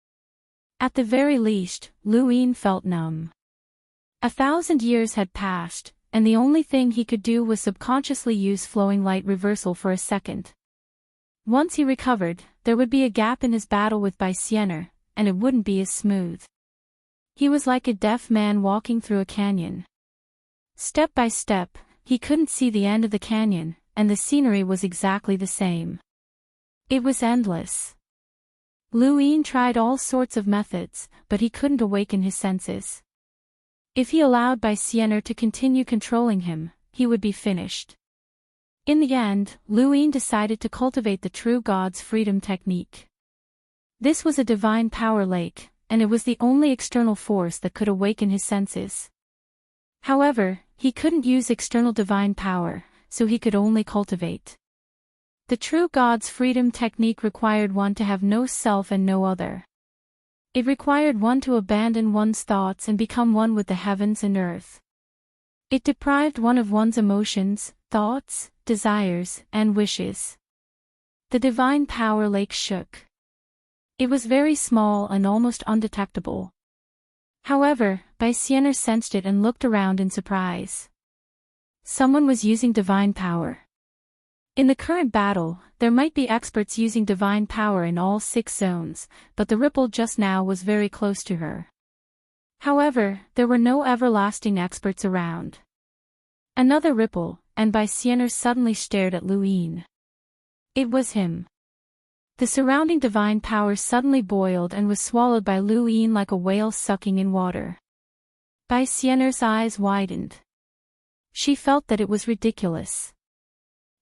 At the very least, Lu Yin felt numb. 1,000 years had passed, and the only thing he could do was subconsciously use flowing light reversal for a second. Once he recovered, there would be a gap in his battle with Bai Xianer, and it wouldn't be as smooth. He was like a deaf man walking through a canyon. Step by step, he couldn't see the end of the canyon, and the scenery was exactly the same. It was endless. Lu Yin tried all sorts of methods, but he couldn't awaken his senses. If he allowed Bai Xianer to continue controlling him, he would be finished. In the end, Lu Yin decided to cultivate the true God's freedom technique. This was a divine power lake, and it was the only external force that could awaken his senses. However, he couldn't use external divine power, so he could only cultivate. The true God's freedom technique required one to have no self and no other. It required one to abandon one's thoughts and become one with the heavens and earth. It deprived one of one's emotions, thoughts, desires, and wishes. The divine power lake shook. It was very small and almost undetectable. However, Bai Xianer sensed it and looked around in surprise. Someone was using divine power. In the current battle, there might be experts using divine power in all 6 zones, but the ripple just now was very close to her. However, there were no everlasting experts around. Another ripple, and Bai Xianer suddenly stared at Lu Yin. It was him. The surrounding divine power suddenly boiled and was swallowed by Lu Yin like a whale sucking in water. Bai Xianer's eyes widened. She felt that it was ridiculous.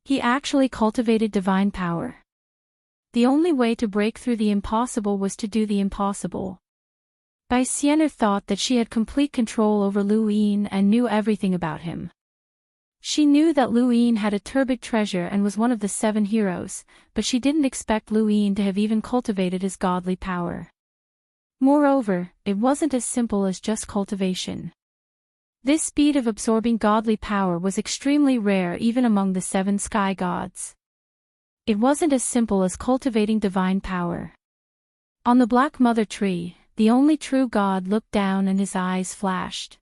He actually cultivated divine power. The only way to break through the impossible was to do the impossible. Bai Xianer thought that she had complete control over Lu Yin and knew everything about him. She knew that Lu Yin had a turbid treasure and was one of the 7 heroes, but she didn't expect Lu Yin to have even cultivated his godly power. Moreover, it wasn't as simple as just cultivation. This speed of absorbing godly power was extremely rare even among the 7 sky gods. It wasn't as simple as cultivating divine power. On the Black Mother Tree, the only true God looked down and his eyes flashed.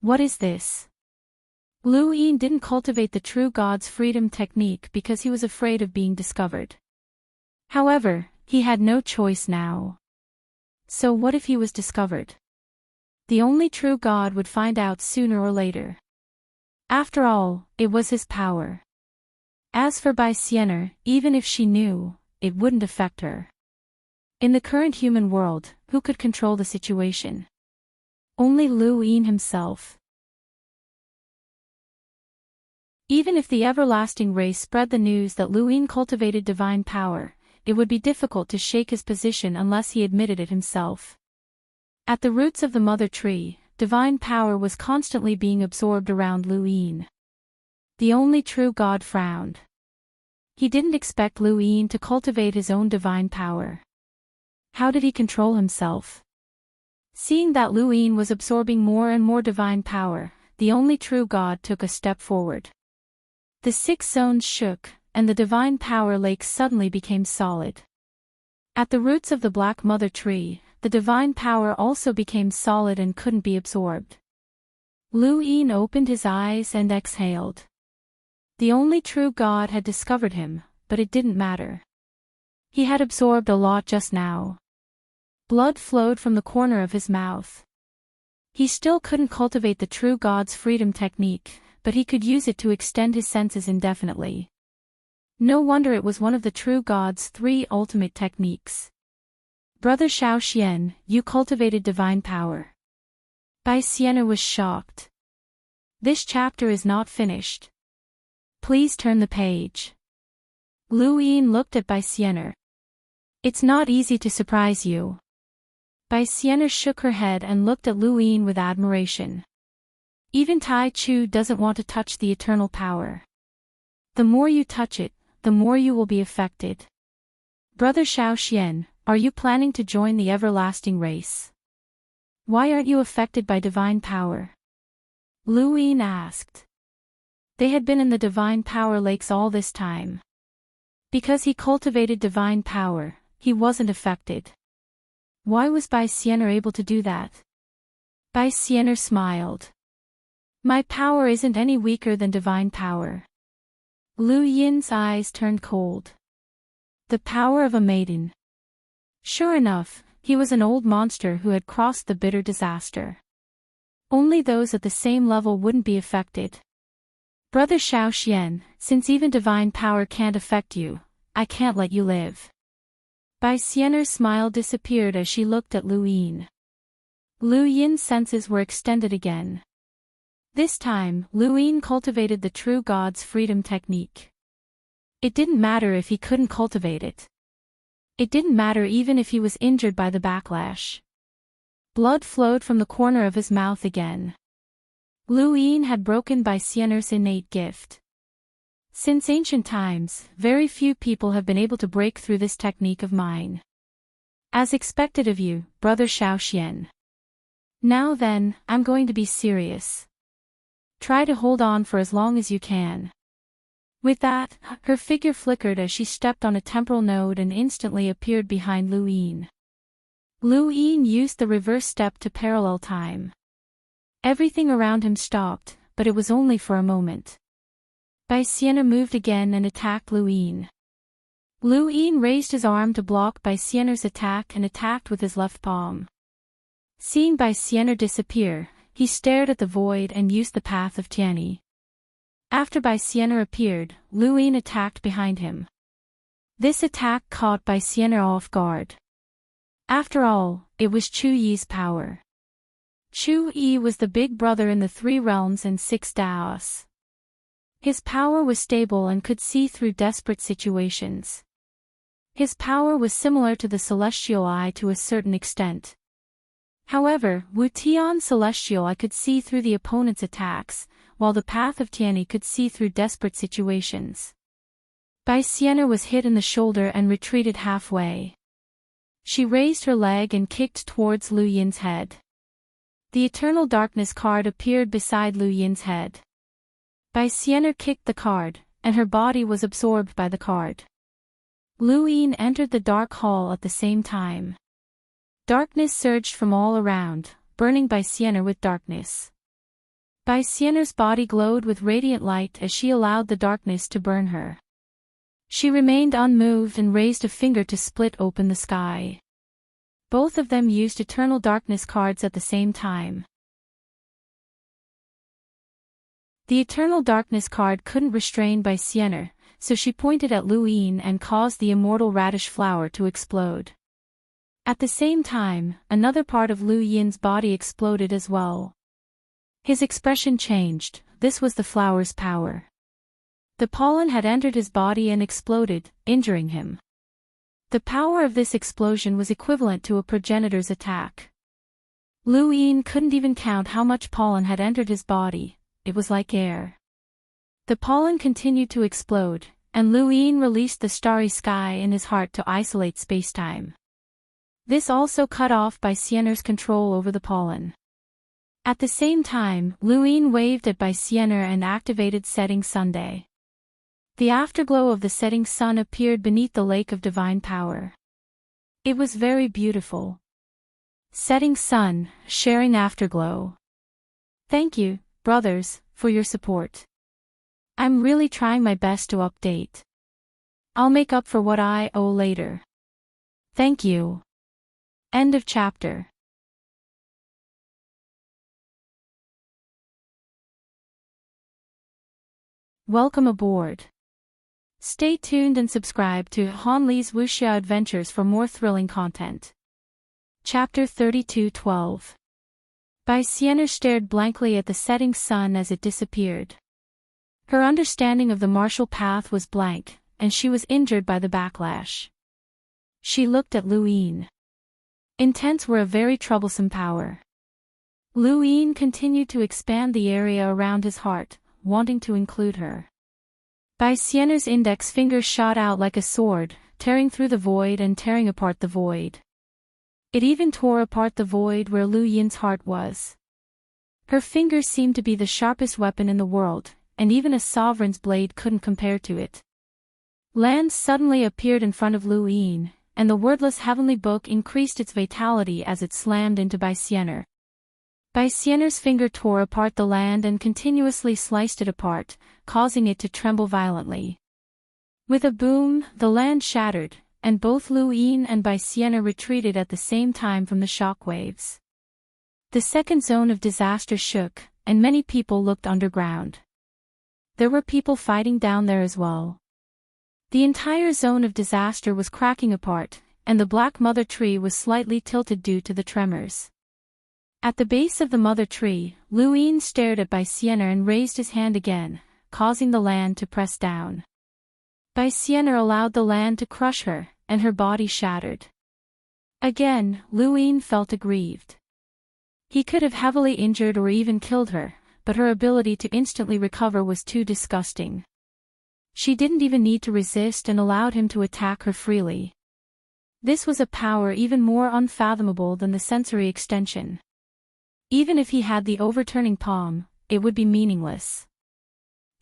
What is this? Lu Yin didn't cultivate the true God's freedom technique because he was afraid of being discovered. However, he had no choice now. So what if he was discovered? The only true God would find out sooner or later. After all, it was his power. As for Bai Xianer, even if she knew, it wouldn't affect her. In the current human world, who could control the situation? Only Lu Yin himself. Even if the everlasting race spread the news that Lu Yin cultivated divine power, it would be difficult to shake his position unless he admitted it himself. At the roots of the mother tree, divine power was constantly being absorbed around Lu Yin. The only true God frowned. He didn't expect Lu Yin to cultivate his own divine power. How did he control himself? Seeing that Lu Yin was absorbing more and more divine power, the only true God took a step forward. The 6 zones shook, and the divine power lake suddenly became solid. At the roots of the Black Mother Tree, the divine power also became solid and couldn't be absorbed. Lu Yin opened his eyes and exhaled. The only true God had discovered him, but it didn't matter. He had absorbed a lot just now. Blood flowed from the corner of his mouth. He still couldn't cultivate the true God's freedom technique, but he could use it to extend his senses indefinitely. No wonder it was one of the true God's 3 ultimate techniques. Brother Xiao Xian, you cultivated divine power. Bai Xian'er was shocked. This chapter is not finished. Please turn the page. Lu Yin looked at Bai Xian'er. It's not easy to surprise you. Bai Xian'er shook her head and looked at Lu Yin with admiration. Even Tai Chu doesn't want to touch the eternal power. The more you touch it, the more you will be affected. Brother Xiao Xian, are you planning to join the everlasting race? Why aren't you affected by divine power? Lu Yin asked. They had been in the divine power lakes all this time. Because he cultivated divine power, he wasn't affected. Why was Bai Xian'er able to do that? Bai Xian'er smiled. My power isn't any weaker than divine power. Lu Yin's eyes turned cold. The power of a maiden. Sure enough, he was an old monster who had crossed the bitter disaster. Only those at the same level wouldn't be affected. Brother Xiao Xian, since even divine power can't affect you, I can't let you live. Bai Xian'er's smile disappeared as she looked at Lu Yin. Lu Yin's senses were extended again. This time, Lu Yin cultivated the true God's freedom technique. It didn't matter if he couldn't cultivate it. It didn't matter even if he was injured by the backlash. Blood flowed from the corner of his mouth again. Lu Yin had broken Bai Xian'er's innate gift. Since ancient times, very few people have been able to break through this technique of mine. As expected of you, Brother Xiao Xian. Now then, I'm going to be serious. Try to hold on for as long as you can. With that, her figure flickered as she stepped on a temporal node and instantly appeared behind Lu Yin. Lu Yin used the reverse step to parallel time. Everything around him stopped, but it was only for a moment. Bai Xian'er moved again and attacked Lu Yin. Lu Yin raised his arm to block Bai Xian'er's attack and attacked with his left palm. Seeing Bai Xian'er disappear, he stared at the void and used the path of Tianyi. After Bai Xian'er appeared, Lu Yin attacked behind him. This attack caught Bai Xian'er off guard. After all, it was Chu Yi's power. Chu Yi was the big brother in the 3 realms and 6 Daos. His power was stable and could see through desperate situations. His power was similar to the celestial eye to a certain extent. However, Wu Tian's celestial eye could see through the opponent's attacks, while the path of Tianyi could see through desperate situations. Bai Xian'er was hit in the shoulder and retreated halfway. She raised her leg and kicked towards Lu Yin's head. The Eternal Darkness card appeared beside Lu Yin's head. Bai Xian'er kicked the card, and her body was absorbed by the card. Lu Yin entered the dark hall at the same time. Darkness surged from all around, burning Bai Xian'er with darkness. Bai Xian'er's body glowed with radiant light as she allowed the darkness to burn her. She remained unmoved and raised a finger to split open the sky. Both of them used Eternal Darkness cards at the same time. The Eternal Darkness card couldn't restrain Bai Xian'er, so she pointed at Lu Yin and caused the immortal radish flower to explode. At the same time, another part of Lu Yin's body exploded as well. His expression changed. This was the flower's power. The pollen had entered his body and exploded, injuring him. The power of this explosion was equivalent to a progenitor's attack. Lu Yin couldn't even count how much pollen had entered his body. It was like air. The pollen continued to explode, and Lu Yin released the starry sky in his heart to isolate spacetime. This also cut off Bai Xian'er's control over the pollen. At the same time, Lu Yin waved at Bai Xian'er and activated Setting Sunday. The afterglow of the setting sun appeared beneath the lake of divine power. It was very beautiful. Setting sun, sharing afterglow. Thank you, brothers, for your support. I'm really trying my best to update. I'll make up for what I owe later. Thank you. End of chapter. Welcome aboard. Stay tuned and subscribe to Han Li's Wuxia Adventures for more thrilling content. Chapter 32:12. Bai Xianer stared blankly at the setting sun as it disappeared. Her understanding of the martial path was blank, and she was injured by the backlash. She looked at Lu Yin. Intents were a very troublesome power. Lu Yin continued to expand the area around his heart, wanting to include her. Bai Xianer's index finger shot out like a sword, tearing through the void and tearing apart the void. It even tore apart the void where Lu Yin's heart was. Her finger seemed to be the sharpest weapon in the world, and even a sovereign's blade couldn't compare to it. Land suddenly appeared in front of Lu Yin, and the wordless heavenly book increased its vitality as it slammed into Bai Xianer. Bai Xianer's finger tore apart the land and continuously sliced it apart, causing it to tremble violently. With a boom, the land shattered, and both Lu Yin and Bai Xianer retreated at the same time from the shock waves. The second zone of disaster shook, and many people looked underground. There were people fighting down there as well. The entire zone of disaster was cracking apart, and the black mother tree was slightly tilted due to the tremors. At the base of the mother tree, Lu Yin stared at Bai Xianer and raised his hand again, causing the land to press down. Bai Xianer allowed the land to crush her, and her body shattered. Again, Lu Yin felt aggrieved. He could have heavily injured or even killed her, but her ability to instantly recover was too disgusting. She didn't even need to resist and allowed him to attack her freely. This was a power even more unfathomable than the sensory extension. Even if he had the overturning palm, it would be meaningless.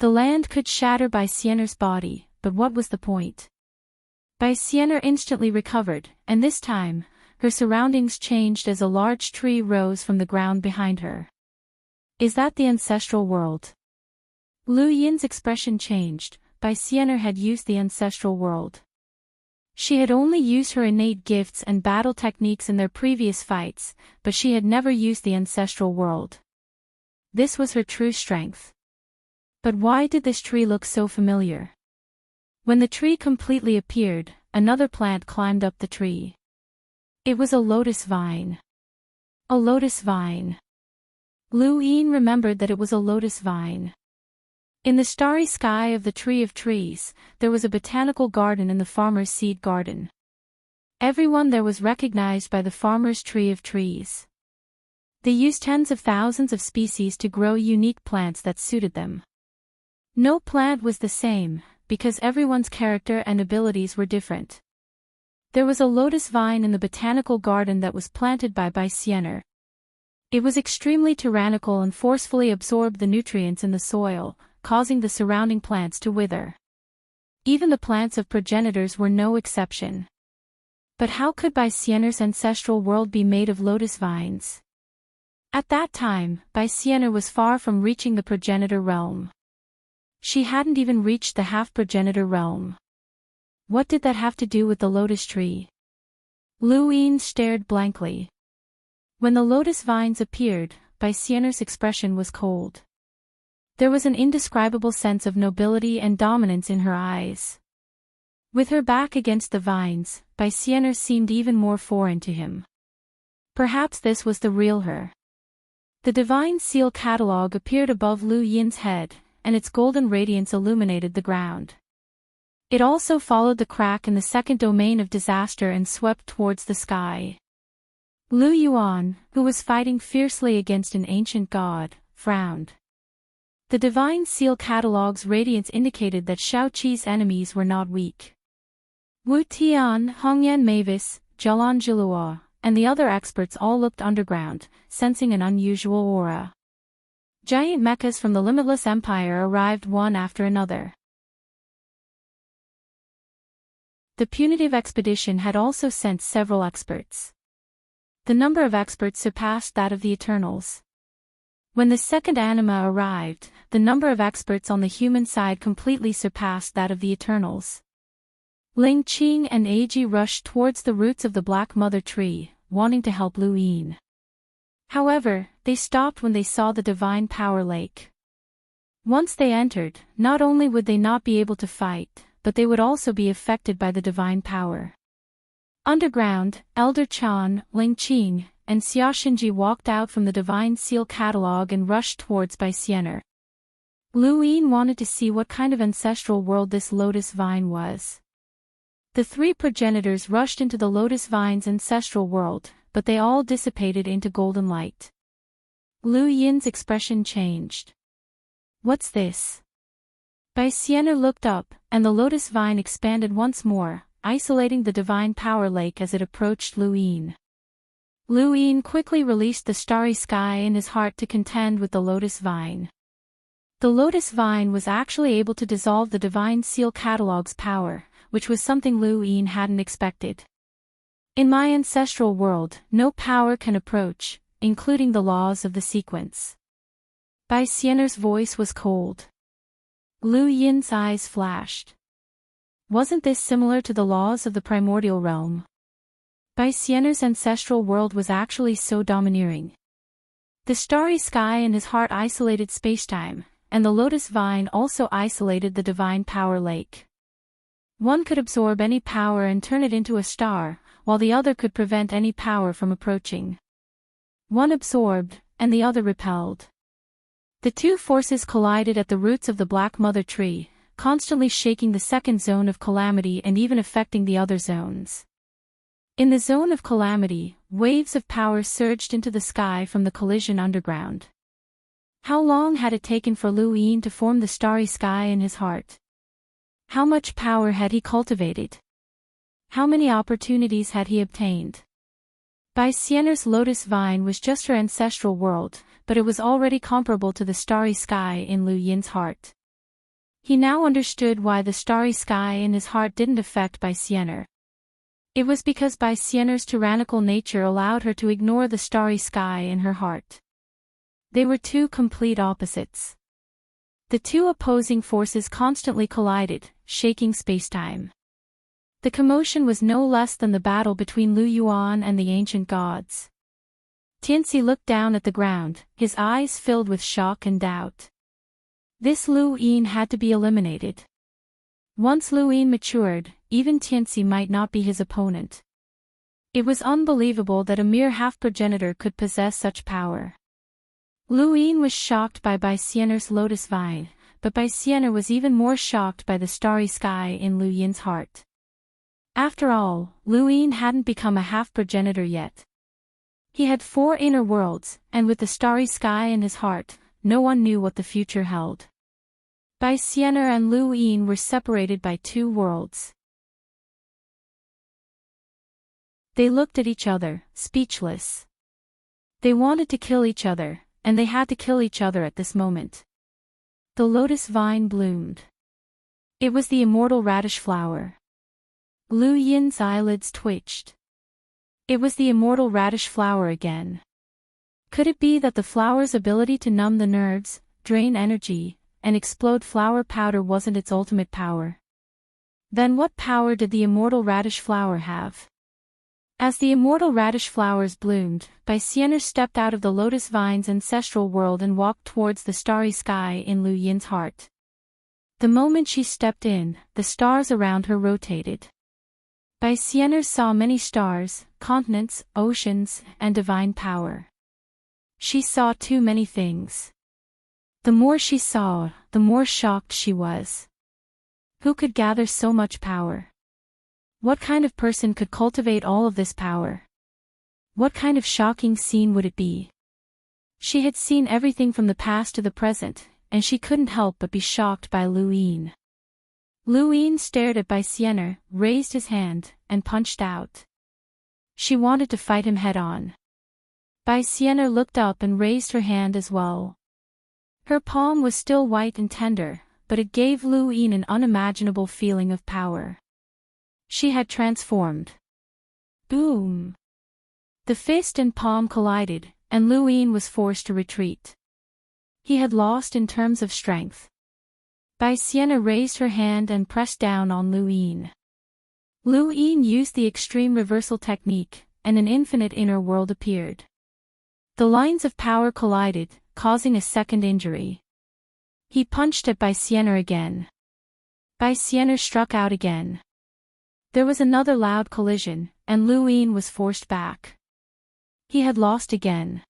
The land could shatter Bai Xianer's body, but what was the point? Bai Xianer instantly recovered, and this time, her surroundings changed as a large tree rose from the ground behind her. Is that the ancestral world? Lu Yin's expression changed. Bai Xianer had used the ancestral world. She had only used her innate gifts and battle techniques in their previous fights, but she had never used the ancestral world. This was her true strength. But why did this tree look so familiar? When the tree completely appeared, another plant climbed up the tree. It was a lotus vine. A lotus vine. Lu Yin remembered that it was a lotus vine. In the starry sky of the Tree of Trees, there was a botanical garden in the farmer's seed garden. Everyone there was recognized by the farmer's Tree of Trees. They used tens of thousands of species to grow unique plants that suited them. No plant was the same, because everyone's character and abilities were different. There was a lotus vine in the botanical garden that was planted by Bai Xianer. It was extremely tyrannical and forcefully absorbed the nutrients in the soil, causing the surrounding plants to wither. Even the plants of progenitors were no exception. But how could Bai Xianer's ancestral world be made of lotus vines? At that time, Bai Xianer was far from reaching the progenitor realm. She hadn't even reached the half-progenitor realm. What did that have to do with the lotus tree? Lu Yin stared blankly. When the lotus vines appeared, Bai Xianer's expression was cold. There was an indescribable sense of nobility and dominance in her eyes. With her back against the vines, Bai Xianer seemed even more foreign to him. Perhaps this was the real her. The divine seal catalogue appeared above Lu Yin's head, and its golden radiance illuminated the ground. It also followed the crack in the second domain of disaster and swept towards the sky. Lu Yuan, who was fighting fiercely against an ancient god, frowned. The divine seal catalogue's radiance indicated that Shao Qi's enemies were not weak. Wu Tian, Hongyan Mavis, Zhelan Zhilua, and the other experts all looked underground, sensing an unusual aura. Giant mechas from the limitless empire arrived one after another. The punitive expedition had also sent several experts. The number of experts surpassed that of the Eternals. When the second anima arrived, the number of experts on the human side completely surpassed that of the Eternals. Ling Qing and Eiji rushed towards the roots of the Black Mother Tree, wanting to help Lu Yin. However, they stopped when they saw the Divine Power Lake. Once they entered, not only would they not be able to fight, but they would also be affected by the divine power. Underground, Elder Chan, Ling Qing, and Xiaoshinji walked out from the Divine Seal catalog and rushed towards Baixianer. Lu Yin wanted to see what kind of ancestral world this lotus vine was. The three progenitors rushed into the lotus vine's ancestral world, but they all dissipated into golden light. Lu Yin's expression changed. "What's this?" Baixianer looked up, and the lotus vine expanded once more, isolating the divine power lake as it approached Lu Yin. Lu Yin quickly released the starry sky in his heart to contend with the lotus vine. The lotus vine was actually able to dissolve the Divine Seal catalog's power, which was something Lu Yin hadn't expected. "In my ancestral world, no power can approach, including the laws of the sequence." Baixianer's voice was cold. Lu Yin's eyes flashed. Wasn't this similar to the laws of the primordial realm? Baixianer's ancestral world was actually so domineering. The starry sky in his heart isolated spacetime, and the lotus vine also isolated the divine power lake. One could absorb any power and turn it into a star, while the other could prevent any power from approaching. One absorbed, and the other repelled. The two forces collided at the roots of the Black Mother Tree, constantly shaking the second zone of calamity and even affecting the other zones. In the zone of calamity, waves of power surged into the sky from the collision underground. How long had it taken for Lu Yin to form the starry sky in his heart? How much power had he cultivated? How many opportunities had he obtained? Baixianer's lotus vine was just her ancestral world, but it was already comparable to the starry sky in Lu Yin's heart. He now understood why the starry sky in his heart didn't affect Baixianer. It was because Baixianer's tyrannical nature allowed her to ignore the starry sky in her heart. They were two complete opposites. The two opposing forces constantly collided, shaking spacetime. The commotion was no less than the battle between Lu Yuan and the ancient gods. Tianxi looked down at the ground, his eyes filled with shock and doubt. This Lu Yin had to be eliminated. Once Lu Yin matured, even Tianxi might not be his opponent. It was unbelievable that a mere half-progenitor could possess such power. Lu Yin was shocked by Baixianer's lotus vine, but Baixianer was even more shocked by the starry sky in Lu Yin's heart. After all, Lu Yin hadn't become a half-progenitor yet. He had 4 inner worlds, and with the starry sky in his heart, no one knew what the future held. Baixianer and Lu Yin were separated by 2 worlds. They looked at each other, speechless. They wanted to kill each other, and they had to kill each other at this moment. The lotus vine bloomed. It was the immortal radish flower. Lu Yin's eyelids twitched. It was the immortal radish flower again. Could it be that the flower's ability to numb the nerves, drain energy, and explode flower powder wasn't its ultimate power? Then what power did the immortal radish flower have? As the immortal radish flowers bloomed, Baixianer stepped out of the lotus vine's ancestral world and walked towards the starry sky in Lu Yin's heart. The moment she stepped in, the stars around her rotated. Baixianer saw many stars, continents, oceans, and divine power. She saw too many things. The more she saw, the more shocked she was. Who could gather so much power? What kind of person could cultivate all of this power? What kind of shocking scene would it be? She had seen everything from the past to the present, and she couldn't help but be shocked by Lu Yin. Lu Yin stared at Baixianer, raised his hand, and punched out. She wanted to fight him head-on. Baixianer looked up and raised her hand as well. Her palm was still white and tender, but it gave Lu Yin an unimaginable feeling of power. She had transformed. Boom! The fist and palm collided, and Lu Yin was forced to retreat. He had lost in terms of strength. Baixianer raised her hand and pressed down on Lu Yin. Lu Yin used the extreme reversal technique, and an infinite inner world appeared. The lines of power collided, causing a second injury. He punched at Bai Xian'er again. Bai Xian'er struck out again. There was another loud collision, and Lu Yin was forced back. He had lost again.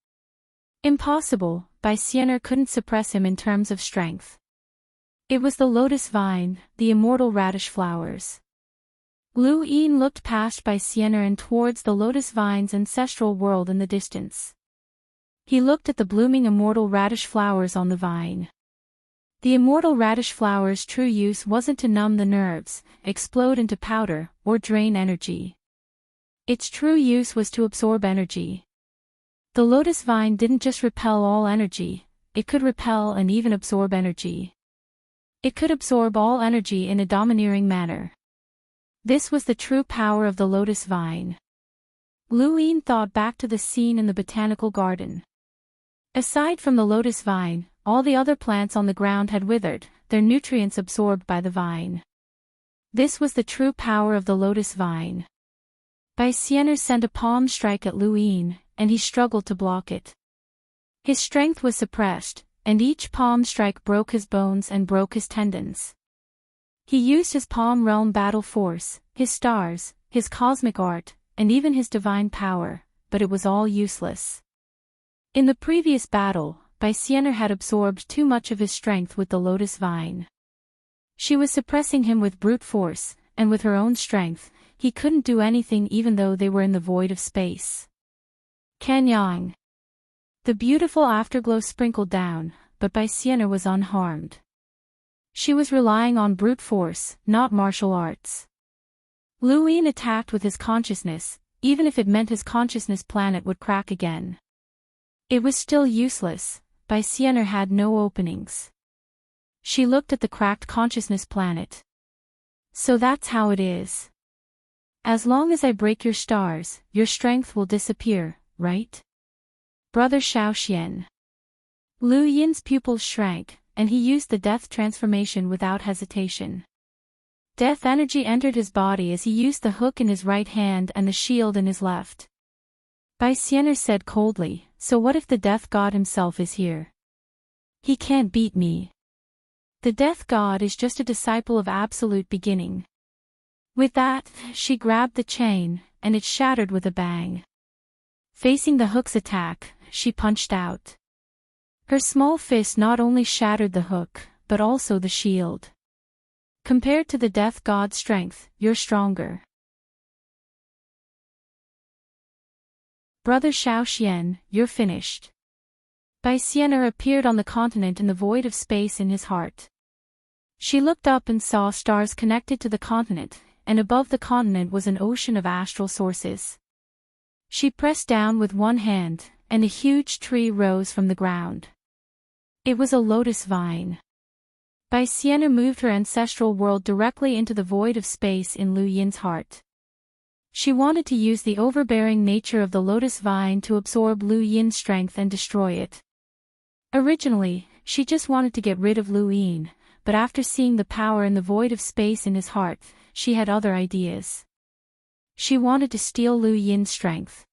Impossible, Bai Xian'er couldn't suppress him in terms of strength. It was the lotus vine, the immortal radish flowers. Lu Yin looked past Bai Xian'er and towards the lotus vine's ancestral world in the distance. He looked at the blooming immortal radish flowers on the vine. The immortal radish flowers' true use wasn't to numb the nerves, explode into powder, or drain energy. Its true use was to absorb energy. The lotus vine didn't just repel all energy, it could repel and even absorb energy. It could absorb all energy in a domineering manner. This was the true power of the lotus vine. Lu Yin thought back to the scene in the botanical garden. Aside from the lotus vine, all the other plants on the ground had withered, their nutrients absorbed by the vine. This was the true power of the lotus vine. Bai Xian'er sent a palm strike at Lu Yin, and he struggled to block it. His strength was suppressed, and each palm strike broke his bones and broke his tendons. He used his palm realm battle force, his stars, his cosmic art, and even his divine power, but it was all useless. In the previous battle, Bai Xian'er had absorbed too much of his strength with the lotus vine. She was suppressing him with brute force, and with her own strength, he couldn't do anything even though they were in the void of space. Kanyang. The beautiful afterglow sprinkled down, but Bai Xian'er was unharmed. She was relying on brute force, not martial arts. Lu Yin attacked with his consciousness, even if it meant his consciousness planet would crack again. It was still useless. Bai Xian'er had no openings. She looked at the cracked consciousness planet. So that's how it is. As long as I break your stars, your strength will disappear, right? Brother Shaoxian. Lu Yin's pupils shrank, and he used the death transformation without hesitation. Death energy entered his body as he used the hook in his right hand and the shield in his left. Bai Xian'er said coldly, so what if the death god himself is here? He can't beat me. The death god is just a disciple of absolute beginning. With that, she grabbed the chain, and it shattered with a bang. Facing the hook's attack, she punched out. Her small fist not only shattered the hook, but also the shield. Compared to the death god's strength, you're stronger. Brother Shaoxian, you're finished. Bai Xian'er appeared on the continent in the void of space in his heart. She looked up and saw stars connected to the continent, and above the continent was an ocean of astral sources. She pressed down with one hand, and a huge tree rose from the ground. It was a lotus vine. Bai Xian'er moved her ancestral world directly into the void of space in Lu Yin's heart. She wanted to use the overbearing nature of the lotus vine to absorb Lu Yin's strength and destroy it. Originally, she just wanted to get rid of Lu Yin, but after seeing the power in the void of space in his heart, she had other ideas. She wanted to steal Lu Yin's strength.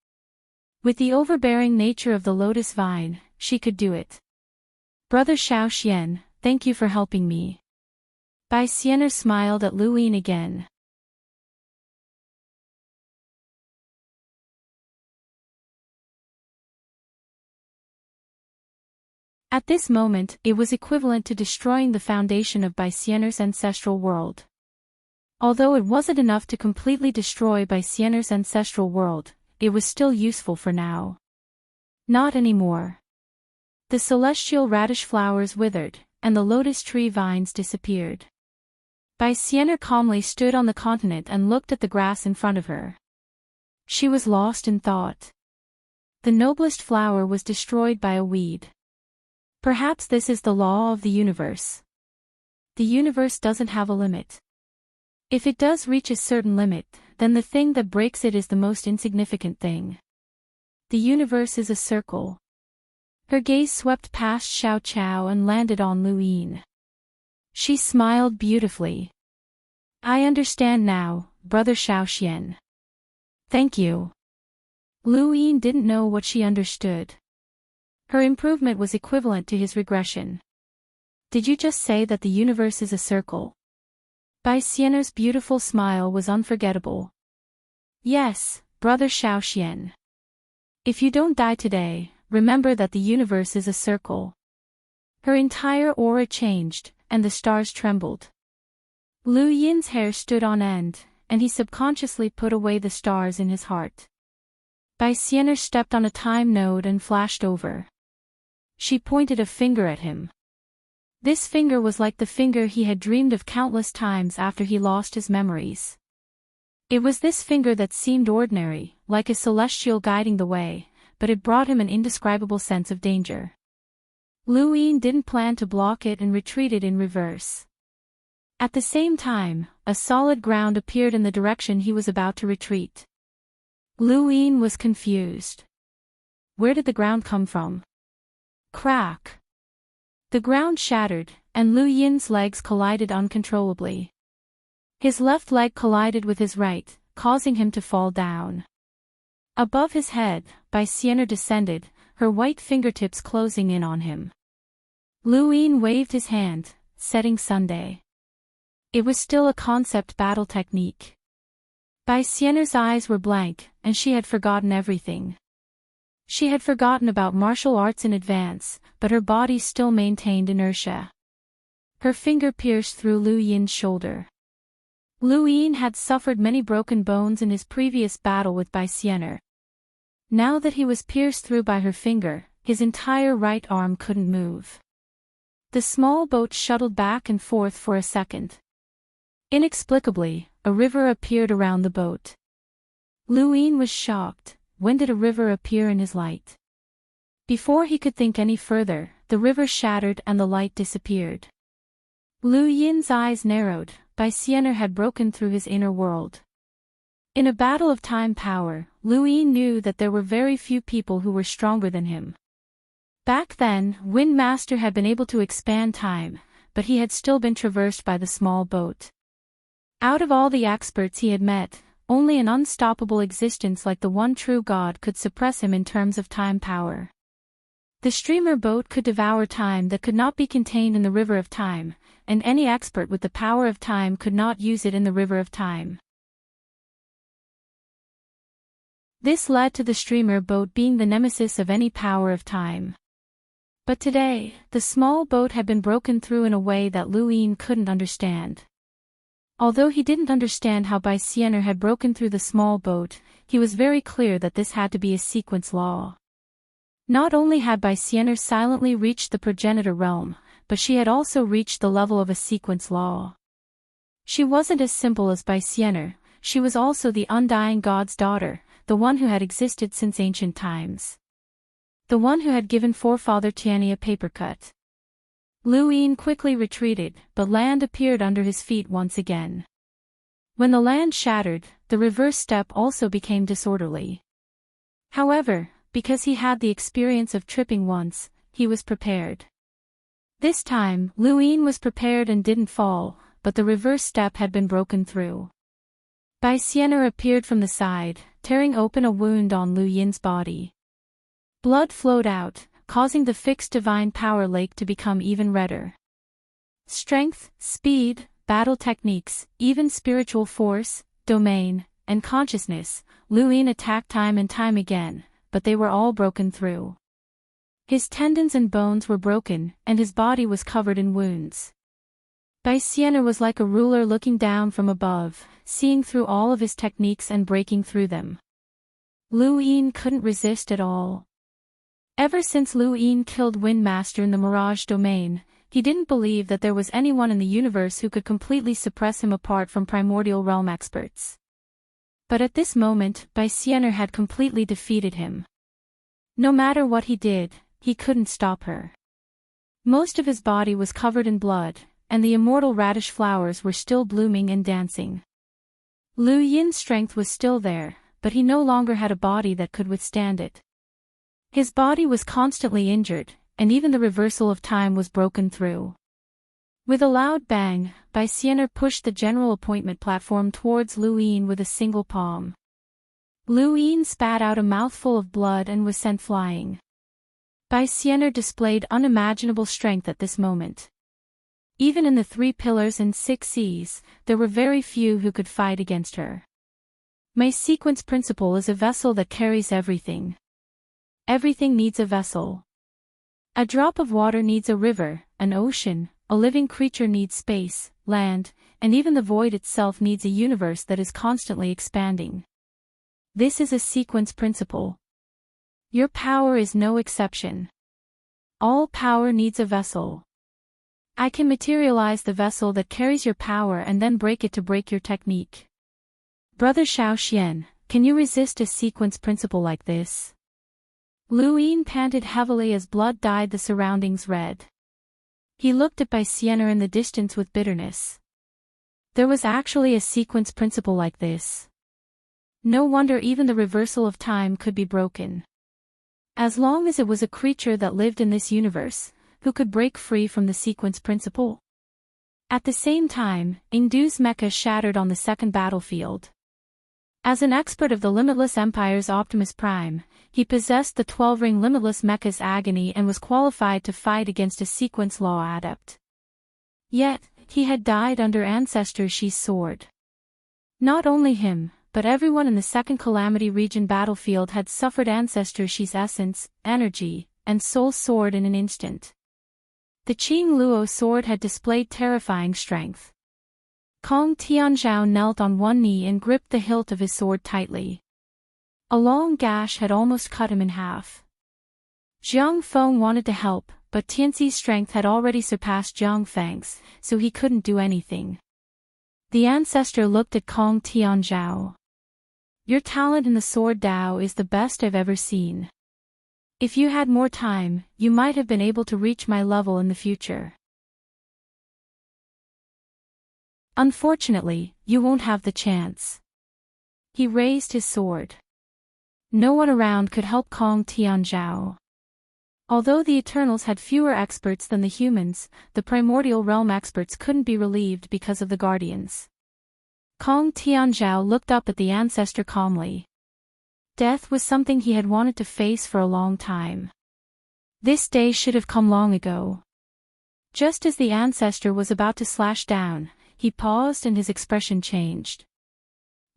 With the overbearing nature of the lotus vine, she could do it. Brother Shaoxian, thank you for helping me. Bai Xian'er smiled at Lu Yin again. At this moment, it was equivalent to destroying the foundation of Bai Xian'er's ancestral world. Although it wasn't enough to completely destroy Bai Xian'er's ancestral world, it was still useful for now. Not anymore. The celestial radish flowers withered, and the lotus tree vines disappeared. Bai Xian'er calmly stood on the continent and looked at the grass in front of her. She was lost in thought. The noblest flower was destroyed by a weed. Perhaps this is the law of the universe. The universe doesn't have a limit. If it does reach a certain limit, then the thing that breaks it is the most insignificant thing. The universe is a circle. Her gaze swept past Xiao Chao and landed on Lu Yin. She smiled beautifully. I understand now, Brother Xiaoxian. Thank you. Lu Yin didn't know what she understood. Her improvement was equivalent to his regression. Did you just say that the universe is a circle? Bai Xian'er's beautiful smile was unforgettable. Yes, Brother Xiaoxian. If you don't die today, remember that the universe is a circle. Her entire aura changed, and the stars trembled. Lu Yin's hair stood on end, and he subconsciously put away the stars in his heart. Bai Xian'er stepped on a time node and flashed over. She pointed a finger at him. This finger was like the finger he had dreamed of countless times after he lost his memories. It was this finger that seemed ordinary, like a celestial guiding the way, but it brought him an indescribable sense of danger. Lu Yin didn't plan to block it and retreated in reverse. At the same time, a solid ground appeared in the direction he was about to retreat. Lu Yin was confused. Where did the ground come from? Crack! The ground shattered, and Lu Yin's legs collided uncontrollably. His left leg collided with his right, causing him to fall down. Above his head, Bai Xian'er descended, her white fingertips closing in on him. Lu Yin waved his hand, setting Sunday. It was still a concept battle technique. Bai Xian'er's eyes were blank, and she had forgotten everything. She had forgotten about martial arts in advance, but her body still maintained inertia. Her finger pierced through Lu Yin's shoulder. Lu Yin had suffered many broken bones in his previous battle with Bai Xian'er. Now that he was pierced through by her finger, his entire right arm couldn't move. The small boat shuttled back and forth for a second. Inexplicably, a river appeared around the boat. Lu Yin was shocked. When did a river appear in his light? Before he could think any further, the river shattered and the light disappeared. Lu Yin's eyes narrowed. Bai Xian'er had broken through his inner world. In a battle of time power, Lu Yin knew that there were very few people who were stronger than him. Back then, Wind Master had been able to expand time, but he had still been traversed by the small boat. Out of all the experts he had met, only an unstoppable existence like the one true God could suppress him in terms of time power. The streamer boat could devour time that could not be contained in the river of time, and any expert with the power of time could not use it in the river of time. This led to the streamer boat being the nemesis of any power of time. But today, the small boat had been broken through in a way that Lu Yin couldn't understand. Although he didn't understand how Bai Xian'er had broken through the small boat, he was very clear that this had to be a sequence law. Not only had Bai Xian'er silently reached the progenitor realm, but she had also reached the level of a sequence law. She wasn't as simple as Bai Xian'er, she was also the undying God's daughter, the one who had existed since ancient times. The one who had given forefather Tianyi a paper cut. Lu Yin quickly retreated, but land appeared under his feet once again. When the land shattered, the reverse step also became disorderly. However, because he had the experience of tripping once, he was prepared. This time, Lu Yin was prepared and didn't fall, but the reverse step had been broken through. Bai Xian'er appeared from the side, tearing open a wound on Lu Yin's body. Blood flowed out, causing the fixed divine power lake to become even redder. Strength, speed, battle techniques, even spiritual force, domain, and consciousness, Lu Yin attacked time and time again, but they were all broken through. His tendons and bones were broken, and his body was covered in wounds. Bai Xian'er was like a ruler looking down from above, seeing through all of his techniques and breaking through them. Lu Yin couldn't resist at all. Ever since Lu Yin killed Wind Master in the Mirage domain, he didn't believe that there was anyone in the universe who could completely suppress him apart from primordial realm experts. But at this moment, Bai Xian'er had completely defeated him. No matter what he did, he couldn't stop her. Most of his body was covered in blood, and the immortal radish flowers were still blooming and dancing. Lu Yin's strength was still there, but he no longer had a body that could withstand it. His body was constantly injured, and even the reversal of time was broken through. With a loud bang, Bai Xianer pushed the general appointment platform towards Lu Yin with a single palm. Lu Yin spat out a mouthful of blood and was sent flying. Bai Xianer displayed unimaginable strength at this moment. Even in the 3 pillars and 6 seas, there were very few who could fight against her. My sequence principle is a vessel that carries everything. Everything needs a vessel. A drop of water needs a river, an ocean, a living creature needs space, land, and even the void itself needs a universe that is constantly expanding. This is a sequence principle. Your power is no exception. All power needs a vessel. I can materialize the vessel that carries your power and then break it to break your technique. Brother Xiaoxian, can you resist a sequence principle like this? Lu Yin panted heavily as blood dyed the surroundings red. He looked at Bai Xianer in the distance with bitterness. There was actually a sequence principle like this. No wonder even the reversal of time could be broken. As long as it was a creature that lived in this universe, who could break free from the sequence principle? At the same time, Ingdu's mecha shattered on the second battlefield. As an expert of the Limitless Empire's Optimus Prime, he possessed the 12-ring Limitless Mecha's agony and was qualified to fight against a sequence law adept. Yet, he had died under Ancestor Shi's sword. Not only him, but everyone in the Second Calamity region battlefield had suffered Ancestor Shi's essence, energy, and soul sword in an instant. The Qing Luo sword had displayed terrifying strength. Kong Tianzhao knelt on one knee and gripped the hilt of his sword tightly. A long gash had almost cut him in half. Jiang Feng wanted to help, but Tianxi's strength had already surpassed Jiang Feng's, so he couldn't do anything. The ancestor looked at Kong Tianzhao. Your talent in the sword Dao is the best I've ever seen. If you had more time, you might have been able to reach my level in the future. Unfortunately, you won't have the chance. He raised his sword. No one around could help Kong Tianzhao. Although the Eternals had fewer experts than the humans, the primordial realm experts couldn't be relieved because of the Guardians. Kong Tianzhao looked up at the ancestor calmly. Death was something he had wanted to face for a long time. This day should have come long ago. Just as the ancestor was about to slash down, he paused and his expression changed.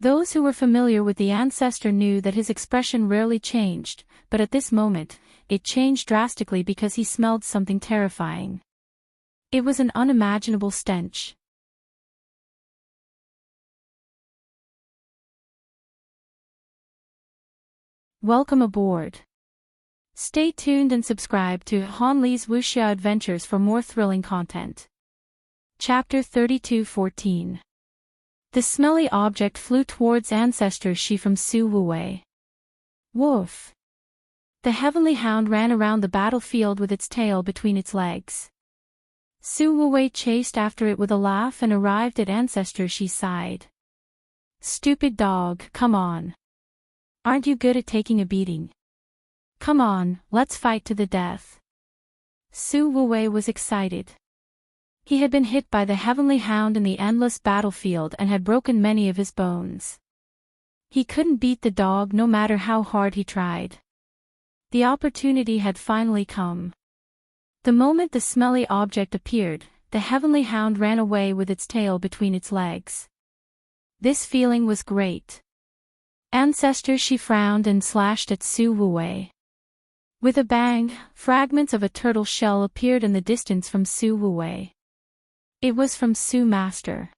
Those who were familiar with the ancestor knew that his expression rarely changed, but at this moment, it changed drastically because he smelled something terrifying. It was an unimaginable stench. Welcome aboard. Stay tuned and subscribe to Han Li's Wuxia Adventures for more thrilling content. Chapter 32:14. The smelly object flew towards Ancestor Shi from Su Wuwei. Woof! The heavenly hound ran around the battlefield with its tail between its legs. Su Wuwei chased after it with a laugh and arrived at Ancestor Shi's side. Stupid dog, come on. Aren't you good at taking a beating? Come on, let's fight to the death. Su Wuwei was excited. He had been hit by the heavenly hound in the endless battlefield and had broken many of his bones. He couldn't beat the dog no matter how hard he tried. The opportunity had finally come. The moment the smelly object appeared, the heavenly hound ran away with its tail between its legs. This feeling was great. Ancestor Shi frowned and slashed at Su Wuwei. With a bang, fragments of a turtle shell appeared in the distance from Su Wuwei. It was from Su Master.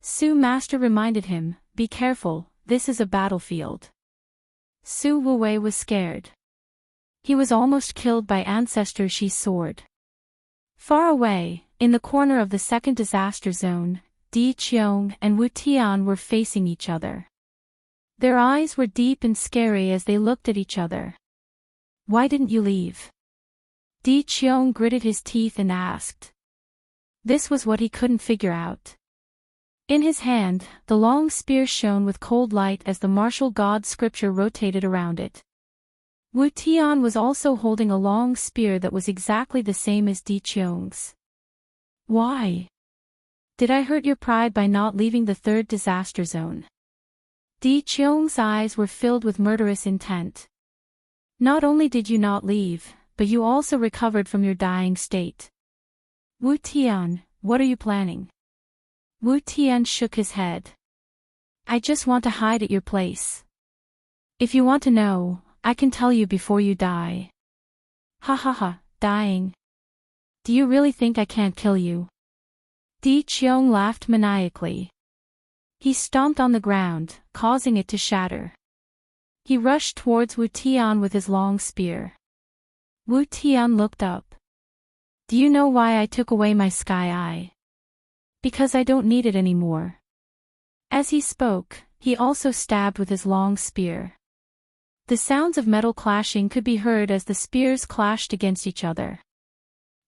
Su Master reminded him, be careful, this is a battlefield. Su Wuwei was scared. He was almost killed by Ancestor Shi's sword. Far away, in the corner of the second disaster zone, Di Qiong and Wu Tian were facing each other. Their eyes were deep and scary as they looked at each other. Why didn't you leave? Di Qiong gritted his teeth and asked. This was what he couldn't figure out. In his hand, the long spear shone with cold light as the martial god scripture rotated around it. Wu Tian was also holding a long spear that was exactly the same as Di Qiong's. Why? Did I hurt your pride by not leaving the third disaster zone? Di Qiong's eyes were filled with murderous intent. Not only did you not leave, but you also recovered from your dying state. Wu Tian, what are you planning? Wu Tian shook his head. I just want to hide at your place. If you want to know, I can tell you before you die. Ha ha ha, dying. Do you really think I can't kill you? Di Qiong laughed maniacally. He stomped on the ground, causing it to shatter. He rushed towards Wu Tian with his long spear. Wu Tian looked up. Do you know why I took away my sky eye? Because I don't need it anymore. As he spoke, he also stabbed with his long spear. The sounds of metal clashing could be heard as the spears clashed against each other.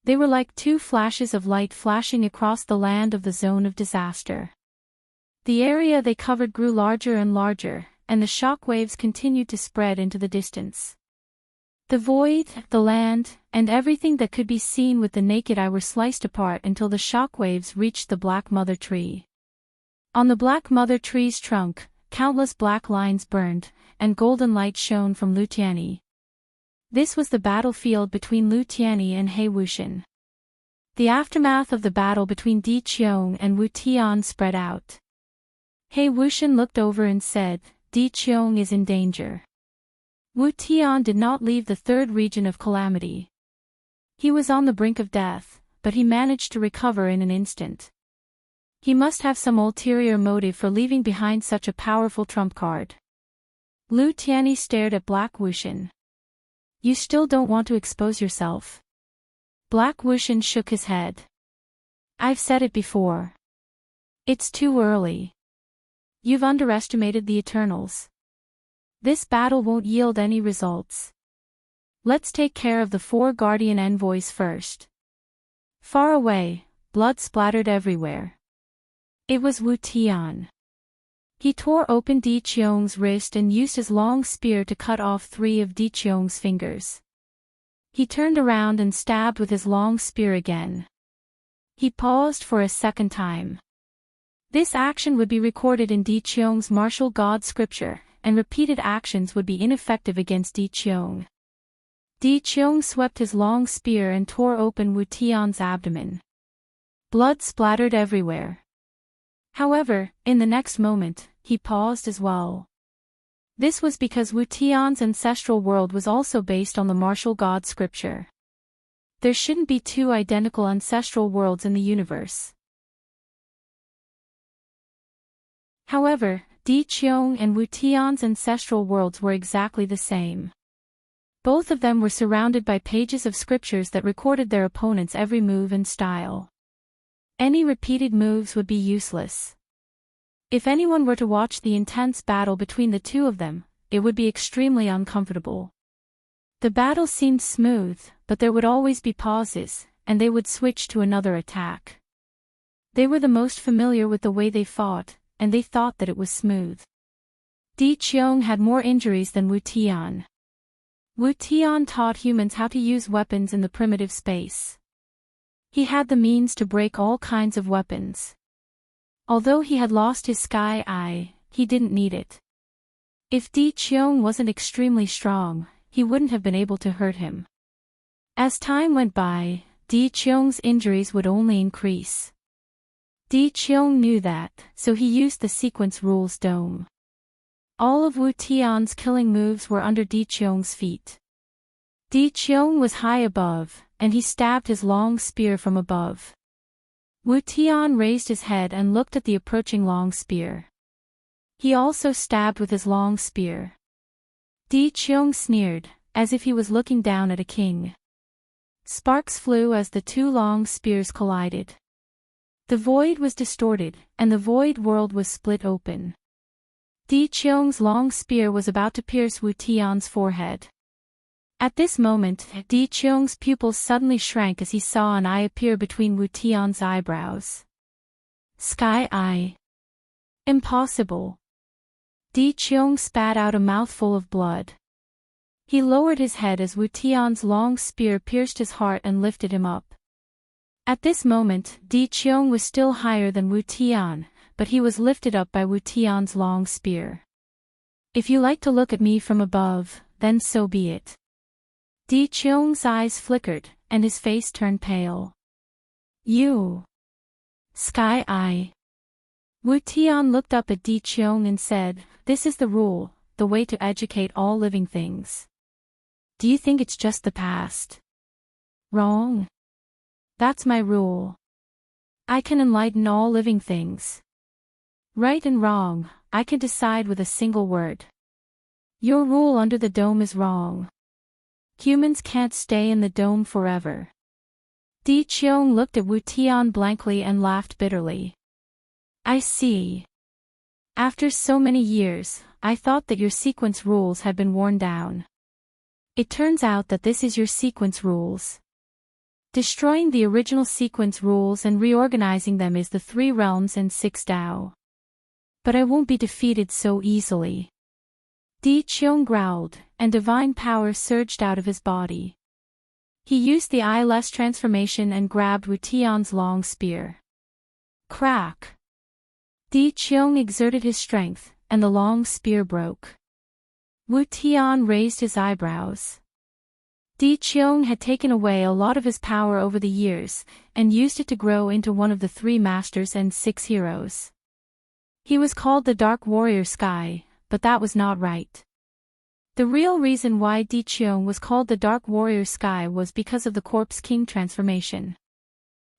They were like two flashes of light flashing across the land of the zone of disaster. The area they covered grew larger and larger, and the shock waves continued to spread into the distance. The void, the land, and everything that could be seen with the naked eye were sliced apart until the shock waves reached the Black Mother Tree. On the Black Mother Tree's trunk, countless black lines burned, and golden light shone from Lu Tianyi. This was the battlefield between Lu Tianyi and He Wuxian. The aftermath of the battle between Di Qiong and Wu Tian spread out. He Wuxian looked over and said, Di Qiong is in danger. Wu Tian did not leave the third region of calamity. He was on the brink of death, but he managed to recover in an instant. He must have some ulterior motive for leaving behind such a powerful trump card. Lu Tianyi stared at Black Wuxian. You still don't want to expose yourself? Black Wuxian shook his head. I've said it before. It's too early. You've underestimated the Eternals. This battle won't yield any results. Let's take care of the 4 guardian envoys first. Far away, blood splattered everywhere. It was Wu Tian. He tore open Di Qiong's wrist and used his long spear to cut off 3 of Di Qiong's fingers. He turned around and stabbed with his long spear again. He paused for a second time. This action would be recorded in Di Qiong's martial god scripture, and repeated actions would be ineffective against Di Qiong. Di Qiong swept his long spear and tore open Wu Tian's abdomen. Blood splattered everywhere. However, in the next moment, he paused as well. This was because Wu Tian's ancestral world was also based on the martial god scripture. There shouldn't be 2 identical ancestral worlds in the universe. However, Di Qiong and Wu Tian's ancestral worlds were exactly the same. Both of them were surrounded by pages of scriptures that recorded their opponent's every move and style. Any repeated moves would be useless. If anyone were to watch the intense battle between the 2 of them, it would be extremely uncomfortable. The battle seemed smooth, but there would always be pauses, and they would switch to another attack. They were the most familiar with the way they fought, and they thought that it was smooth. Di Qiong had more injuries than Wu Tian. Wu Tian taught humans how to use weapons in the primitive space. He had the means to break all kinds of weapons. Although he had lost his sky eye, he didn't need it. If Di Qiong wasn't extremely strong, he wouldn't have been able to hurt him. As time went by, Di Qiong's injuries would only increase. Di Qiong knew that, so he used the sequence rules dome. All of Wu Tian's killing moves were under Di Qiong's feet. Di Qiong was high above, and he stabbed his long spear from above. Wu Tian raised his head and looked at the approaching long spear. He also stabbed with his long spear. Di Qiong sneered, as if he was looking down at a king. Sparks flew as the 2 long spears collided. The void was distorted, and the void world was split open. Di Qiong's long spear was about to pierce Wu Tian's forehead. At this moment, Di Qiong's pupils suddenly shrank as he saw an eye appear between Wu Tian's eyebrows. Sky eye. Impossible. Di Qiong spat out a mouthful of blood. He lowered his head as Wu Tian's long spear pierced his heart and lifted him up. At this moment, Di Qiong was still higher than Wu Tian, but he was lifted up by Wu Tian's long spear. If you like to look at me from above, then so be it. Di Qiong's eyes flickered, and his face turned pale. You. Sky Eye. Wu Tian looked up at Di Qiong and said, "This is the rule, the way to educate all living things. Do you think it's just the past? Wrong. That's my rule. I can enlighten all living things. Right and wrong, I can decide with a single word. Your rule under the dome is wrong. Humans can't stay in the dome forever." Di Qiong looked at Wu Tian blankly and laughed bitterly. "I see. After so many years, I thought that your sequence rules had been worn down. It turns out that this is your sequence rules. Destroying the original sequence rules and reorganizing them is the 3 realms and 6 Tao. But I won't be defeated so easily." Di Qiong growled, and divine power surged out of his body. He used the eyeless transformation and grabbed Wu Tian's long spear. Crack! Di Qiong exerted his strength, and the long spear broke. Wu Tian raised his eyebrows. Di Qiong had taken away a lot of his power over the years, and used it to grow into one of the 3 masters and 6 heroes. He was called the Dark Warrior Sky, but that was not right. The real reason why Di Qiong was called the Dark Warrior Sky was because of the Corpse King transformation.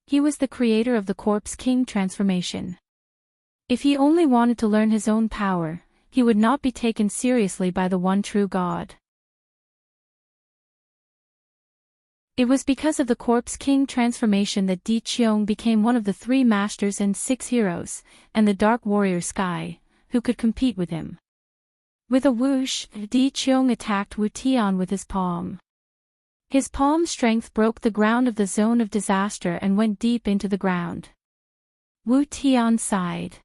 He was the creator of the Corpse King transformation. If he only wanted to learn his own power, he would not be taken seriously by the one true God. It was because of the Corpse King transformation that Di Qiong became one of the 3 masters and 6 heroes, and the Dark Warrior Sky, who could compete with him. With a whoosh, Di Qiong attacked Wu Tian with his palm. His palm strength broke the ground of the zone of disaster and went deep into the ground. Wu Tian sighed.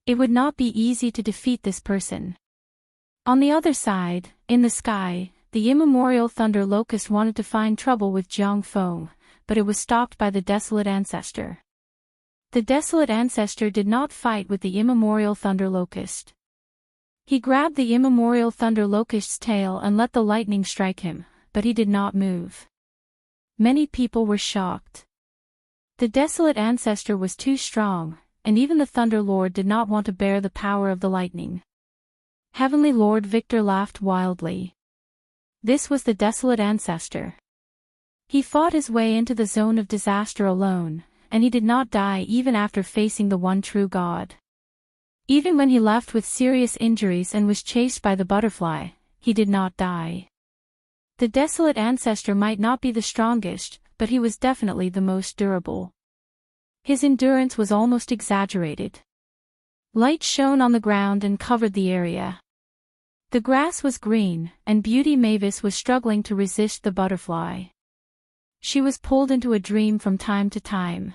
It would not be easy to defeat this person. On the other side, in the sky, the immemorial Thunder Locust wanted to find trouble with Jiang Feng, but it was stopped by the Desolate Ancestor. The Desolate Ancestor did not fight with the immemorial Thunder Locust. He grabbed the immemorial Thunder Locust's tail and let the lightning strike him, but he did not move. Many people were shocked. The Desolate Ancestor was too strong, and even the Thunder Lord did not want to bear the power of the lightning. Heavenly Lord Victor laughed wildly. This was the Desolate Ancestor. He fought his way into the zone of disaster alone, and he did not die even after facing the one true God. Even when he left with serious injuries and was chased by the butterfly, he did not die. The Desolate Ancestor might not be the strongest, but he was definitely the most durable. His endurance was almost exaggerated. Light shone on the ground and covered the area. The grass was green, and Beauty Mavis was struggling to resist the butterfly. She was pulled into a dream from time to time.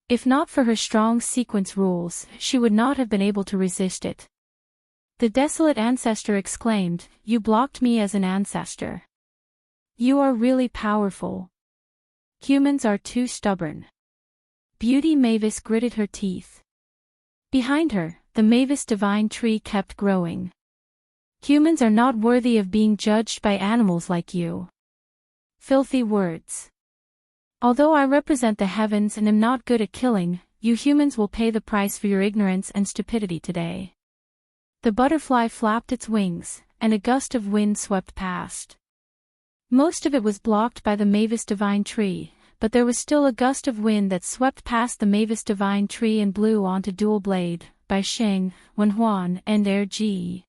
If not for her strong sequence rules, she would not have been able to resist it. The Desolate Ancestor exclaimed, "You blocked me as an ancestor. You are really powerful. Humans are too stubborn." Beauty Mavis gritted her teeth. Behind her, the Mavis Divine Tree kept growing. "Humans are not worthy of being judged by animals like you. Filthy words. Although I represent the heavens and am not good at killing, you humans will pay the price for your ignorance and stupidity today." The butterfly flapped its wings, and a gust of wind swept past. Most of it was blocked by the Mavis Divine Tree, but there was still a gust of wind that swept past the Mavis Divine Tree and blew onto Dual Blade, Bai Sheng, Wenhuan, and Air Ji.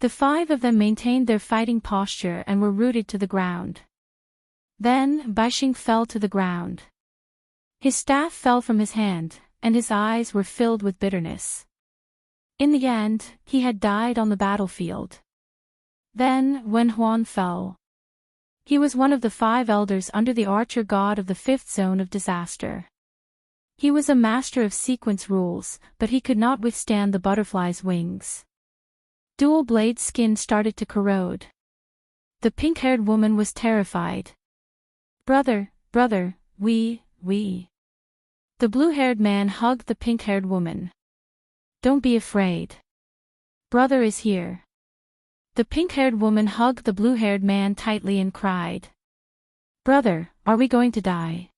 The 5 of them maintained their fighting posture and were rooted to the ground. Then, Bai Sheng fell to the ground. His staff fell from his hand, and his eyes were filled with bitterness. In the end, he had died on the battlefield. Then, Wenhuan fell. He was one of the 5 elders under the Archer God of the 5th zone of disaster. He was a master of sequence rules, but he could not withstand the butterfly's wings. Dual Blade's skin started to corrode. The pink-haired woman was terrified. Brother, we. The blue-haired man hugged the pink-haired woman. Don't be afraid. Brother is here. The pink-haired woman hugged the blue-haired man tightly and cried. Brother, are we going to die?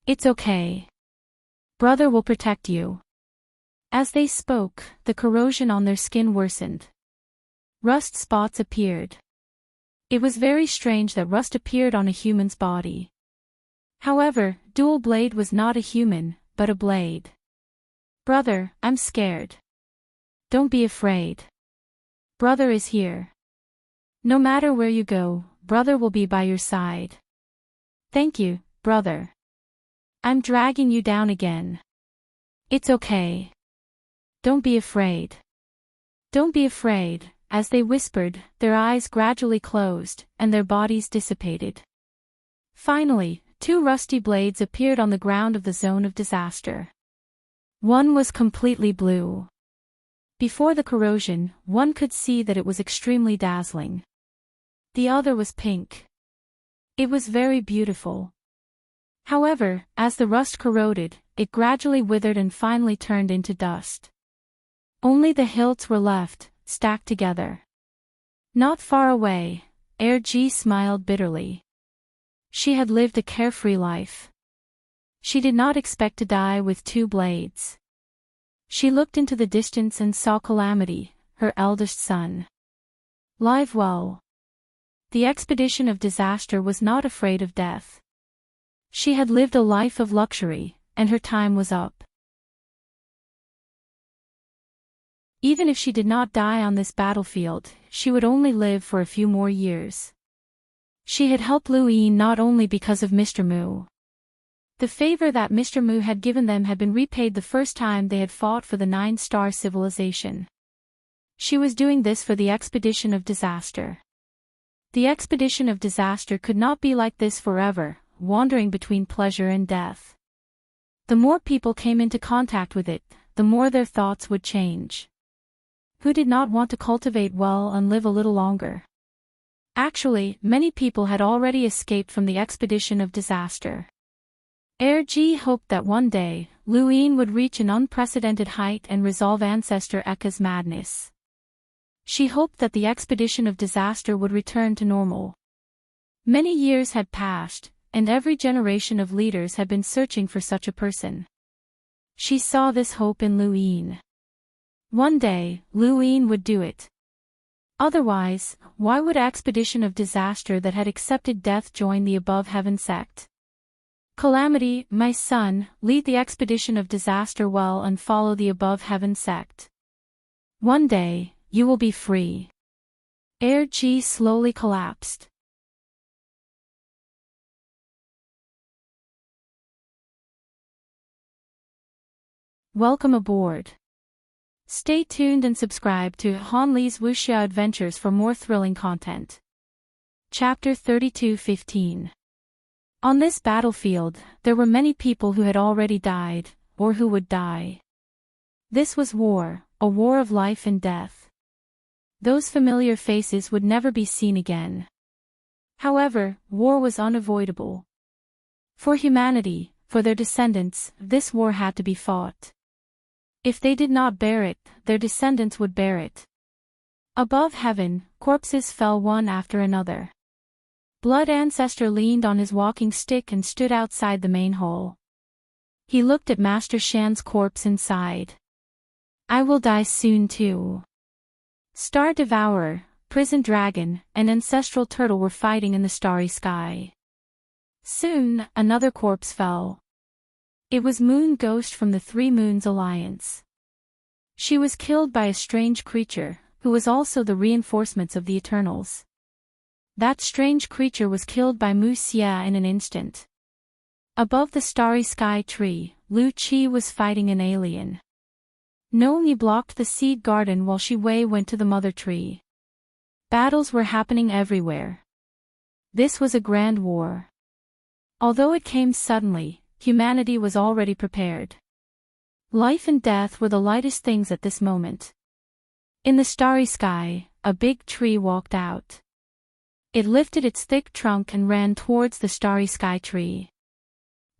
It's okay. Brother will protect you. As they spoke, the corrosion on their skin worsened. Rust spots appeared. It was very strange that rust appeared on a human's body. However, Dual Blade was not a human, but a blade. Brother, I'm scared. Don't be afraid. Brother is here. No matter where you go, brother will be by your side. Thank you, brother. I'm dragging you down again. It's okay. Don't be afraid. Don't be afraid. As they whispered, their eyes gradually closed, and their bodies dissipated. Finally, two rusty blades appeared on the ground of the zone of disaster. One was completely blue. Before the corrosion, one could see that it was extremely dazzling. The other was pink. It was very beautiful. However, as the rust corroded, it gradually withered and finally turned into dust. Only the hilts were left, stacked together. Not far away, G smiled bitterly. She had lived a carefree life. She did not expect to die with two blades. She looked into the distance and saw Calamity, her eldest son. Live well. The expedition of disaster was not afraid of death. She had lived a life of luxury, and her time was up. Even if she did not die on this battlefield, she would only live for a few more years. She had helped Luin not only because of Mr. Mu. The favor that Mr. Mu had given them had been repaid the first time they had fought for the 9-star civilization. She was doing this for the expedition of disaster. The expedition of disaster could not be like this forever, wandering between pleasure and death. The more people came into contact with it, the more their thoughts would change. Who did not want to cultivate well and live a little longer? Actually, many people had already escaped from the expedition of disaster. G hoped that one day, Luin would reach an unprecedented height and resolve Ancestor Ekka's madness. She hoped that the expedition of disaster would return to normal. Many years had passed, and every generation of leaders had been searching for such a person. She saw this hope in Luin. One day, Luin would do it. Otherwise, why would expedition of disaster that had accepted death join the above heaven sect? Calamity, my son, lead the expedition of disaster well and follow the above heaven sect. One day, you will be free. G slowly collapsed. Welcome aboard. Stay tuned and subscribe to Han Li's Wuxia Adventures for more thrilling content. Chapter 32:15. On this battlefield, there were many people who had already died, or who would die. This was war, a war of life and death. Those familiar faces would never be seen again. However, war was unavoidable. For humanity, for their descendants, this war had to be fought. If they did not bear it, their descendants would bear it. Above heaven, corpses fell one after another. Blood Ancestor leaned on his walking stick and stood outside the main hall. He looked at Master Shan's corpse and sighed. I will die soon too. Star Devourer, Prison Dragon, and Ancestral Turtle were fighting in the starry sky. Soon, another corpse fell. It was Moon Ghost from the Three Moons Alliance. She was killed by a strange creature, who was also the reinforcements of the Eternals. That strange creature was killed by Mu Xia in an instant. Above the starry sky tree, Lu Qi was fighting an alien. Noni blocked the seed garden while Shi Wei went to the mother tree. Battles were happening everywhere. This was a grand war. Although it came suddenly, humanity was already prepared. Life and death were the lightest things at this moment. In the starry sky, a big tree walked out. It lifted its thick trunk and ran towards the starry sky tree.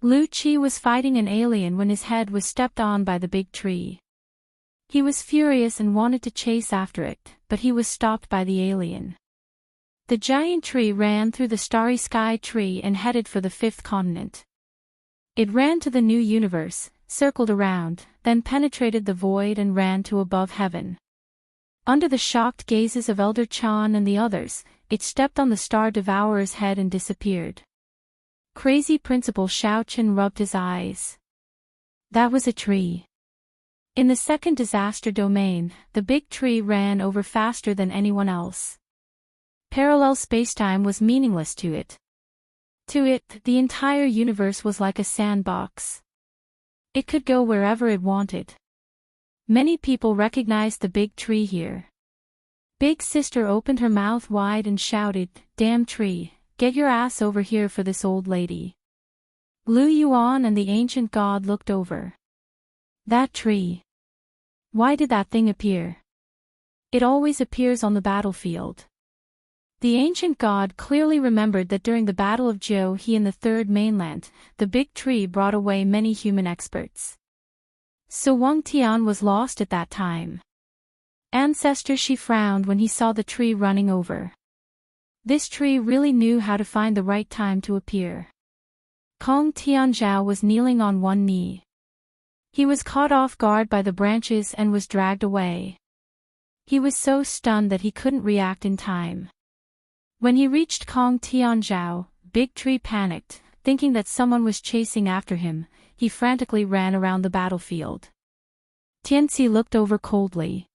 Lu Qi was fighting an alien when his head was stepped on by the big tree. He was furious and wanted to chase after it, but he was stopped by the alien. The giant tree ran through the starry sky tree and headed for the fifth continent. It ran to the new universe, circled around, then penetrated the void and ran to above heaven. Under the shocked gazes of Elder Chan and the others, it stepped on the star devourer's head and disappeared. Crazy Principal Shao Chen rubbed his eyes. That was a tree. In the second disaster domain, the big tree ran over faster than anyone else. Parallel spacetime was meaningless to it. To it, the entire universe was like a sandbox. It could go wherever it wanted. Many people recognized the big tree here. Big Sister opened her mouth wide and shouted, "Damn tree, get your ass over here for this old lady." Lu Yuan and the ancient god looked over. That tree. Why did that thing appear? It always appears on the battlefield. The ancient god clearly remembered that during the Battle of Zhou He in the Third Mainland, the big tree brought away many human experts. So Wang Tian was lost at that time. Ancestor, she frowned when he saw the tree running over. This tree really knew how to find the right time to appear. Kong Tianzhao was kneeling on one knee. He was caught off guard by the branches and was dragged away. He was so stunned that he couldn't react in time. When he reached Kong Tianzhao, Big Tree panicked, thinking that someone was chasing after him. He frantically ran around the battlefield. Tianxi looked over coldly.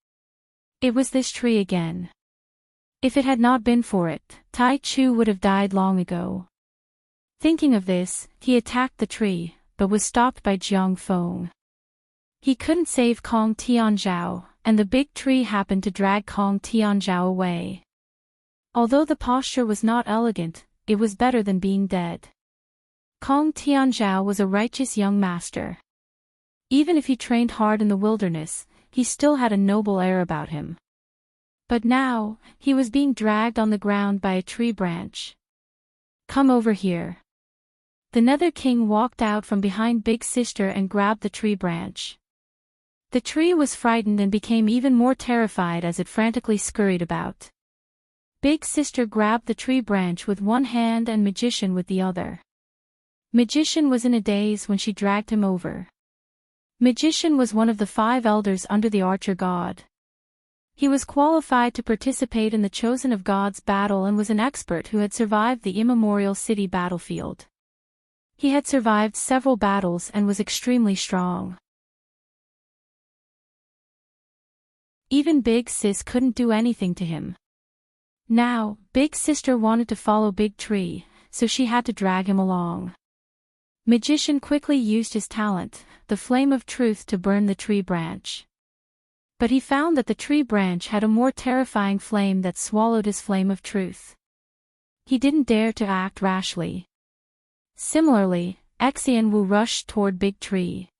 It was this tree again. If it had not been for it, Tai Chu would have died long ago. Thinking of this, he attacked the tree, but was stopped by Jiang Feng. He couldn't save Kong Tianzhao, and the big tree happened to drag Kong Tianzhao away. Although the posture was not elegant, it was better than being dead. Kong Tianzhao was a righteous young master. Even if he trained hard in the wilderness, he still had a noble air about him. But now, he was being dragged on the ground by a tree branch. Come over here. The Nether King walked out from behind Big Sister and grabbed the tree branch. The tree was frightened and became even more terrified as it frantically scurried about. Big Sister grabbed the tree branch with one hand and Magician with the other. Magician was in a daze when she dragged him over. Magician was one of the 5 elders under the Archer God. He was qualified to participate in the Chosen of God's battle and was an expert who had survived the immemorial city battlefield. He had survived several battles and was extremely strong. Even Big Sis couldn't do anything to him. Now, Big Sister wanted to follow Big Tree, so she had to drag him along. Magician quickly used his talent, the flame of truth, to burn the tree branch. But he found that the tree branch had a more terrifying flame that swallowed his flame of truth. He didn't dare to act rashly. Similarly, Xian Wu rushed toward Big Tree.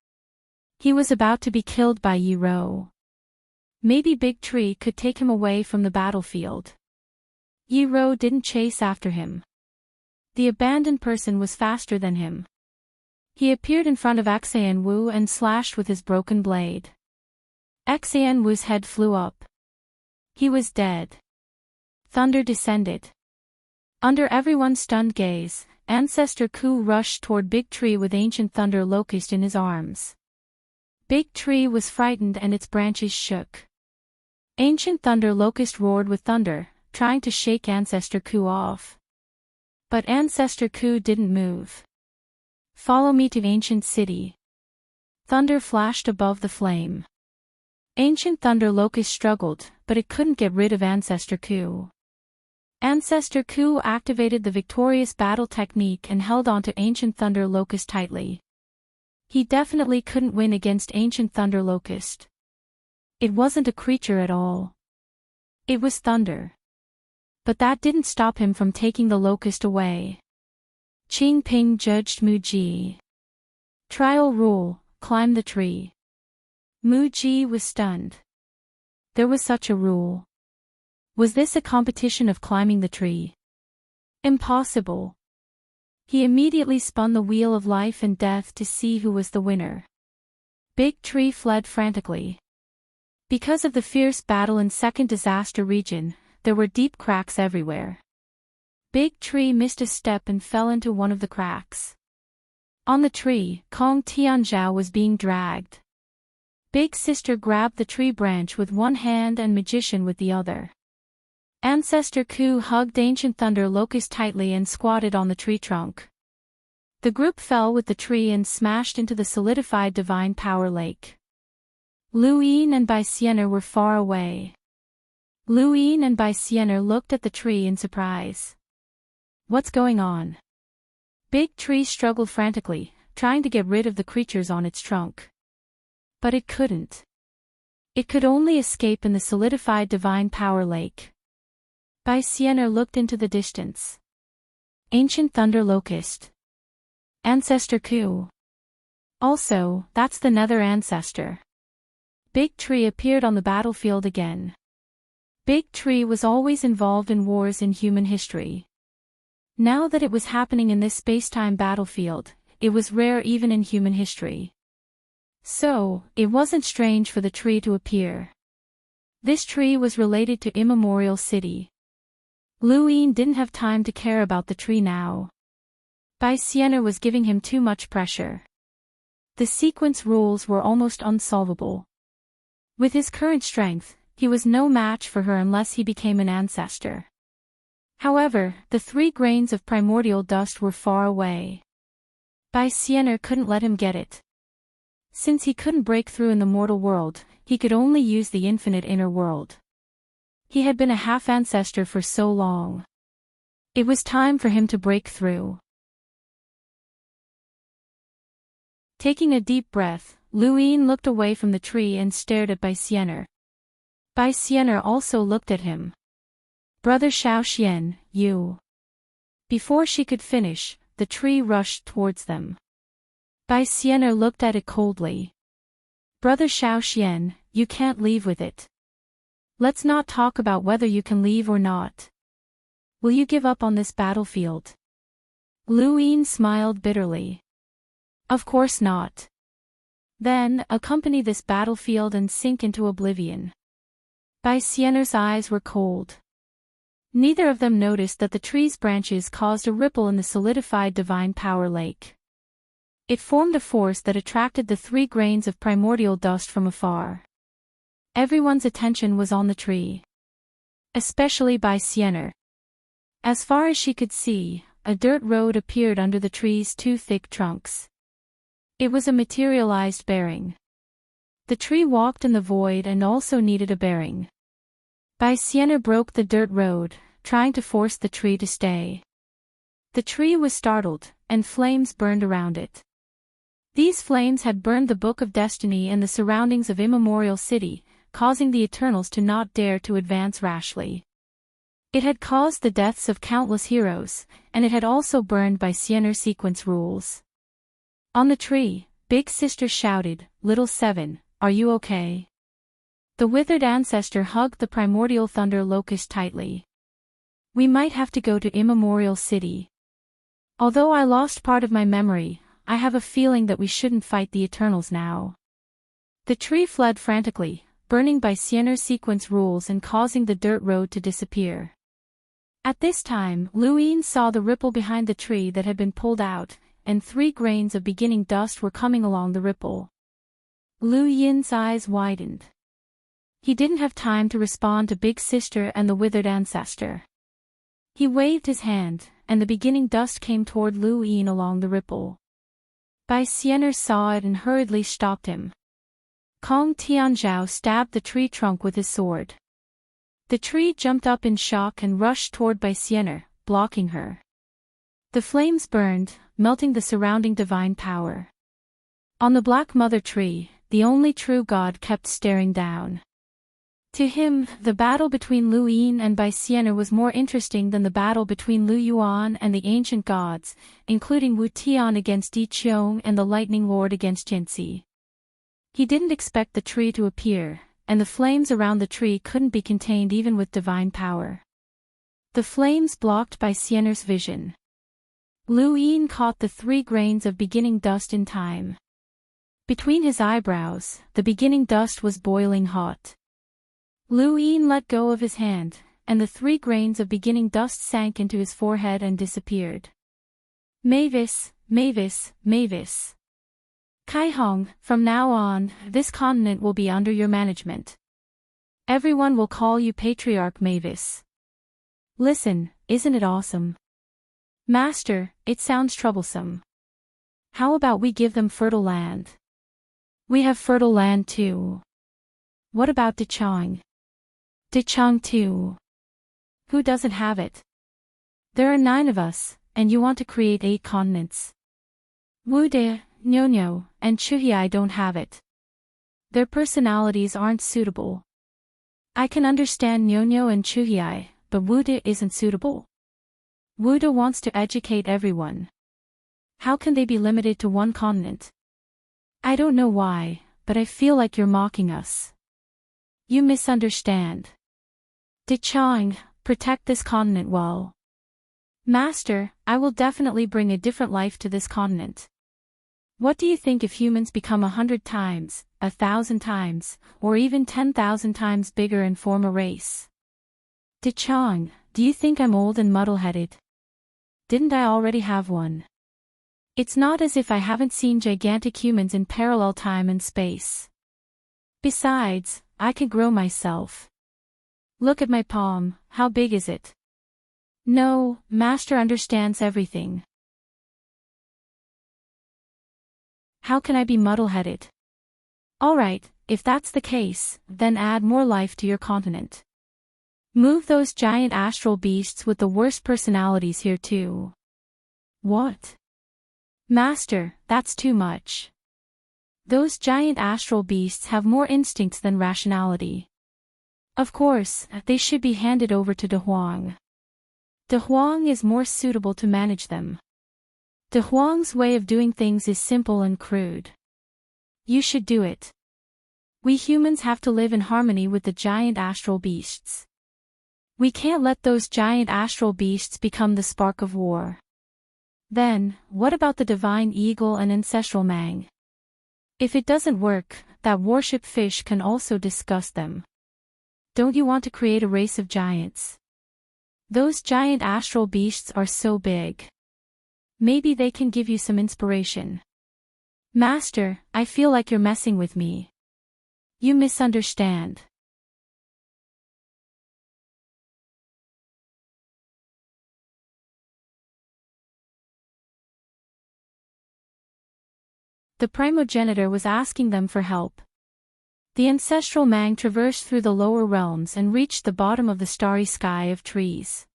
He was about to be killed by Yi Rou. Maybe Big Tree could take him away from the battlefield. Yi Rou didn't chase after him. The abandoned person was faster than him. He appeared in front of Xian Wu and slashed with his broken blade. Xian Wu's head flew up. He was dead. Thunder descended. Under everyone's stunned gaze, Ancestor Ku rushed toward Big Tree with Ancient Thunder Locust in his arms. Big Tree was frightened and its branches shook. Ancient Thunder Locust roared with thunder, trying to shake Ancestor Ku off. But Ancestor Ku didn't move. Follow me to Ancient City. Thunder flashed above the flame. Ancient Thunder Locust struggled, but it couldn't get rid of Ancestor Ku. Ancestor Ku activated the victorious battle technique and held onto Ancient Thunder Locust tightly. He definitely couldn't win against Ancient Thunder Locust. It wasn't a creature at all. It was thunder. But that didn't stop him from taking the locust away. Qing Ping judged Mu Ji. Trial rule, climb the tree. Mu Ji was stunned. There was such a rule. Was this a competition of climbing the tree? Impossible. He immediately spun the wheel of life and death to see who was the winner. Big Tree fled frantically. Because of the fierce battle in Second Disaster Region, there were deep cracks everywhere. Big Tree missed a step and fell into one of the cracks. On the tree, Kong Tianzhao was being dragged. Big Sister grabbed the tree branch with one hand and Magician with the other. Ancestor Ku hugged Ancient Thunder Locust tightly and squatted on the tree trunk. The group fell with the tree and smashed into the solidified divine power lake. Lu Yin and Bai Xiener were far away. Lu Yin and Bai Xiener looked at the tree in surprise. What's going on? Big Tree struggled frantically, trying to get rid of the creatures on its trunk. But it couldn't. It could only escape in the solidified divine power lake. Bai Xiener looked into the distance. Ancient Thunder Locust. Ancestor Ku. Also, that's the Nether Ancestor. Big Tree appeared on the battlefield again. Big Tree was always involved in wars in human history. Now that it was happening in this space-time battlefield, it was rare even in human history. So, it wasn't strange for the tree to appear. This tree was related to Immemorial City. Lu Yin didn't have time to care about the tree now. Bai Xiener was giving him too much pressure. The sequence rules were almost unsolvable. With his current strength, he was no match for her unless he became an ancestor. However, the 3 grains of primordial dust were far away. Bai Xiener couldn't let him get it. Since he couldn't break through in the mortal world, he could only use the infinite inner world. He had been a half-ancestor for so long. It was time for him to break through. Taking a deep breath, Lu Yin looked away from the tree and stared at Bai Xiener. Bai Xiener also looked at him. Brother Xiaoxian, you. Before she could finish, the tree rushed towards them. Bai Xiener looked at it coldly. Brother Xiaoxian, you can't leave with it. Let's not talk about whether you can leave or not. Will you give up on this battlefield? Lu Yin smiled bitterly. Of course not. Then, accompany this battlefield and sink into oblivion. Bai Xiener's eyes were cold. Neither of them noticed that the tree's branches caused a ripple in the solidified divine power lake. It formed a force that attracted the 3 grains of primordial dust from afar. Everyone's attention was on the tree. Especially Bai Xiener. As far as she could see, a dirt road appeared under the tree's 2 thick trunks. It was a materialized bearing. The tree walked in the void and also needed a bearing. Bai Xiener broke the dirt road, trying to force the tree to stay. The tree was startled, and flames burned around it. These flames had burned the Book of Destiny and the surroundings of Immemorial City, causing the Eternals to not dare to advance rashly. It had caused the deaths of countless heroes, and it had also burned Bai Xiener's sequence rules. On the tree, Big Sister shouted, "Little Seven, are you okay?" The withered ancestor hugged the primordial thunder locust tightly. We might have to go to Immemorial City. Although I lost part of my memory, I have a feeling that we shouldn't fight the Eternals now. The tree fled frantically, burning Bai Xiener's sequence rules and causing the dirt road to disappear. At this time, Lu Yin saw the ripple behind the tree that had been pulled out, and 3 grains of beginning dust were coming along the ripple. Lu Yin's eyes widened. He didn't have time to respond to Big Sister and the withered ancestor. He waved his hand, and the beginning dust came toward Lu Yin along the ripple. Bai Xiener saw it and hurriedly stopped him. Kong Tianzhao stabbed the tree trunk with his sword. The tree jumped up in shock and rushed toward Bai Xiener, blocking her. The flames burned, melting the surrounding divine power. On the Black Mother Tree, the only true god kept staring down. To him, the battle between Lu Yin and Bai Xiener was more interesting than the battle between Lu Yuan and the ancient gods, including Wu Tian against Di Qiong and the Lightning Lord against Jinzi. He didn't expect the tree to appear, and the flames around the tree couldn't be contained even with divine power. The flames blocked Bai Xiener's vision. Lu Yin caught the 3 grains of beginning dust in time. Between his eyebrows, the beginning dust was boiling hot. Lu Yin let go of his hand, and the 3 grains of beginning dust sank into his forehead and disappeared. Mavis, Mavis, Mavis. Kai Hong, from now on, this continent will be under your management. Everyone will call you Patriarch Mavis. Listen, isn't it awesome? Master, it sounds troublesome. How about we give them fertile land? We have fertile land too. What about Dechang? Dechang too. Who doesn't have it? There are 9 of us, and you want to create 8 continents. Wude, Nyonyo, and Chuhiai don't have it. Their personalities aren't suitable. I can understand Nyonyo and Chuhiai, but Wude isn't suitable. Wude wants to educate everyone. How can they be limited to 1 continent? I don't know why, but I feel like you're mocking us. You misunderstand. Dechang, protect this continent well. Master, I will definitely bring a different life to this continent. What do you think if humans become 100 times, 1,000 times, or even 10,000 times bigger and form a race? Dechang, do you think I'm old and muddle-headed? Didn't I already have one? It's not as if I haven't seen gigantic humans in parallel time and space. Besides, I can grow myself. Look at my palm, how big is it? No, Master understands everything. How can I be muddle-headed? Alright, if that's the case, then add more life to your continent. Move those giant astral beasts with the worst personalities here too. What? Master, that's too much. Those giant astral beasts have more instincts than rationality. Of course, they should be handed over to De Huang. De Huang is more suitable to manage them. De Huang's way of doing things is simple and crude. You should do it. We humans have to live in harmony with the giant astral beasts. We can't let those giant astral beasts become the spark of war. Then, what about the divine eagle and ancestral mang? If it doesn't work, that warship fish can also disgust them. Don't you want to create a race of giants? Those giant astral beasts are so big. Maybe they can give you some inspiration. Master, I feel like you're messing with me. You misunderstand. The primogenitor was asking them for help. The ancestral mang traversed through the lower realms and reached the bottom of the starry sky of trees.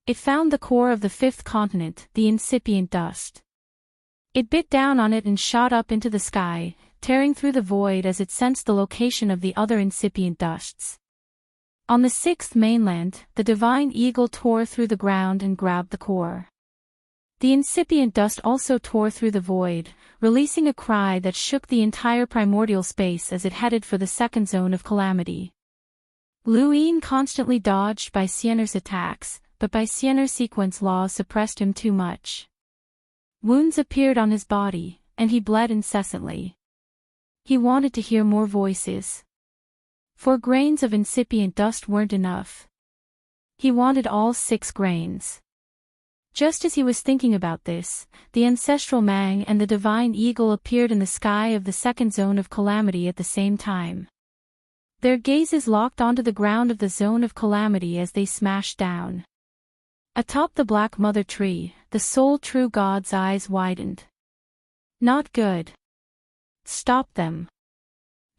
It found the core of the 5th continent, the incipient dust. It bit down on it and shot up into the sky, tearing through the void as it sensed the location of the other incipient dusts. On the 6th mainland, the divine eagle tore through the ground and grabbed the core. The incipient dust also tore through the void, releasing a cry that shook the entire primordial space as it headed for the 2nd zone of calamity. Lu Yin constantly dodged Bai Xian'er's attacks, but Bai Xian'er's sequence laws suppressed him too much. Wounds appeared on his body, and he bled incessantly. He wanted to hear more voices. 4 grains of incipient dust weren't enough. He wanted all 6 grains. Just as he was thinking about this, the ancestral mang and the divine eagle appeared in the sky of the 2nd zone of calamity at the same time. Their gazes locked onto the ground of the zone of calamity as they smashed down. Atop the black mother tree, the sole true god's eyes widened. Not good. Stop them.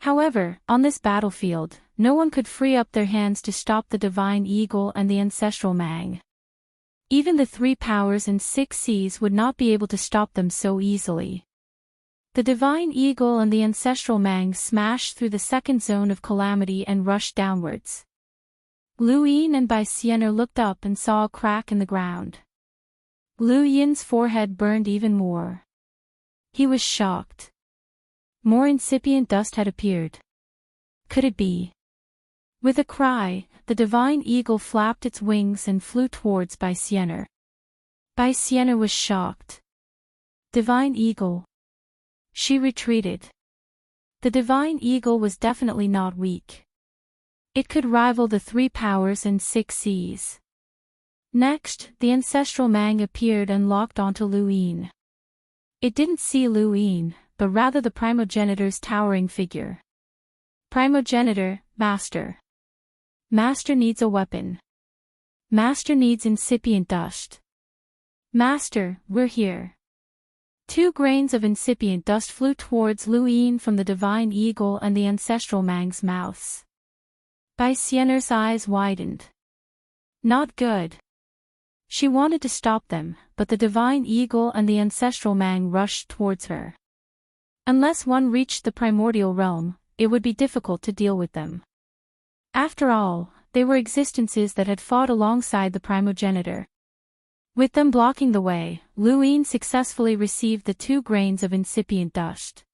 However, on this battlefield, no one could free up their hands to stop the divine eagle and the ancestral mang. Even the 3 powers and 6 seas would not be able to stop them so easily. The divine eagle and the ancestral mang smashed through the 2nd zone of calamity and rushed downwards. Lu Yin and Bai Xian'er looked up and saw a crack in the ground. Lu Yin's forehead burned even more. He was shocked. More incipient dust had appeared. Could it be? With a cry, the divine eagle flapped its wings and flew towards Bai Xian'er. Bai Sienna was shocked. Divine Eagle. She retreated. The Divine Eagle was definitely not weak. It could rival the 3 powers and 6 seas. Next, the ancestral Mang appeared and locked onto Lu Yin. It didn't see Lu Yin, but rather the primogenitor's towering figure. Primogenitor, Master. Master needs a weapon. Master needs incipient dust. Master, we're here. 2 grains of incipient dust flew towards Lu Yin from the Divine Eagle and the ancestral Mang's mouths. Bai Sienna's eyes widened. Not good. She wanted to stop them, but the Divine Eagle and the ancestral Mang rushed towards her. Unless one reached the primordial realm, it would be difficult to deal with them. After all, they were existences that had fought alongside the primogenitor. With them blocking the way, Lu Yin successfully received the 2 grains of incipient dust.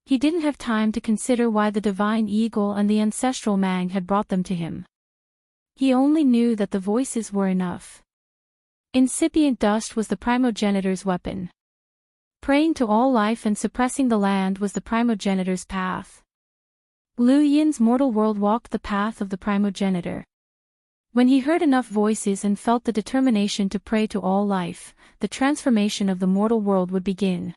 He didn't have time to consider why the Divine Eagle and the ancestral Mang had brought them to him. He only knew that the voices were enough. Incipient dust was the primogenitor's weapon. Praying to all life and suppressing the land was the primogenitor's path. Lu Yin's mortal world walked the path of the primogenitor. When he heard enough voices and felt the determination to pray to all life, the transformation of the mortal world would begin.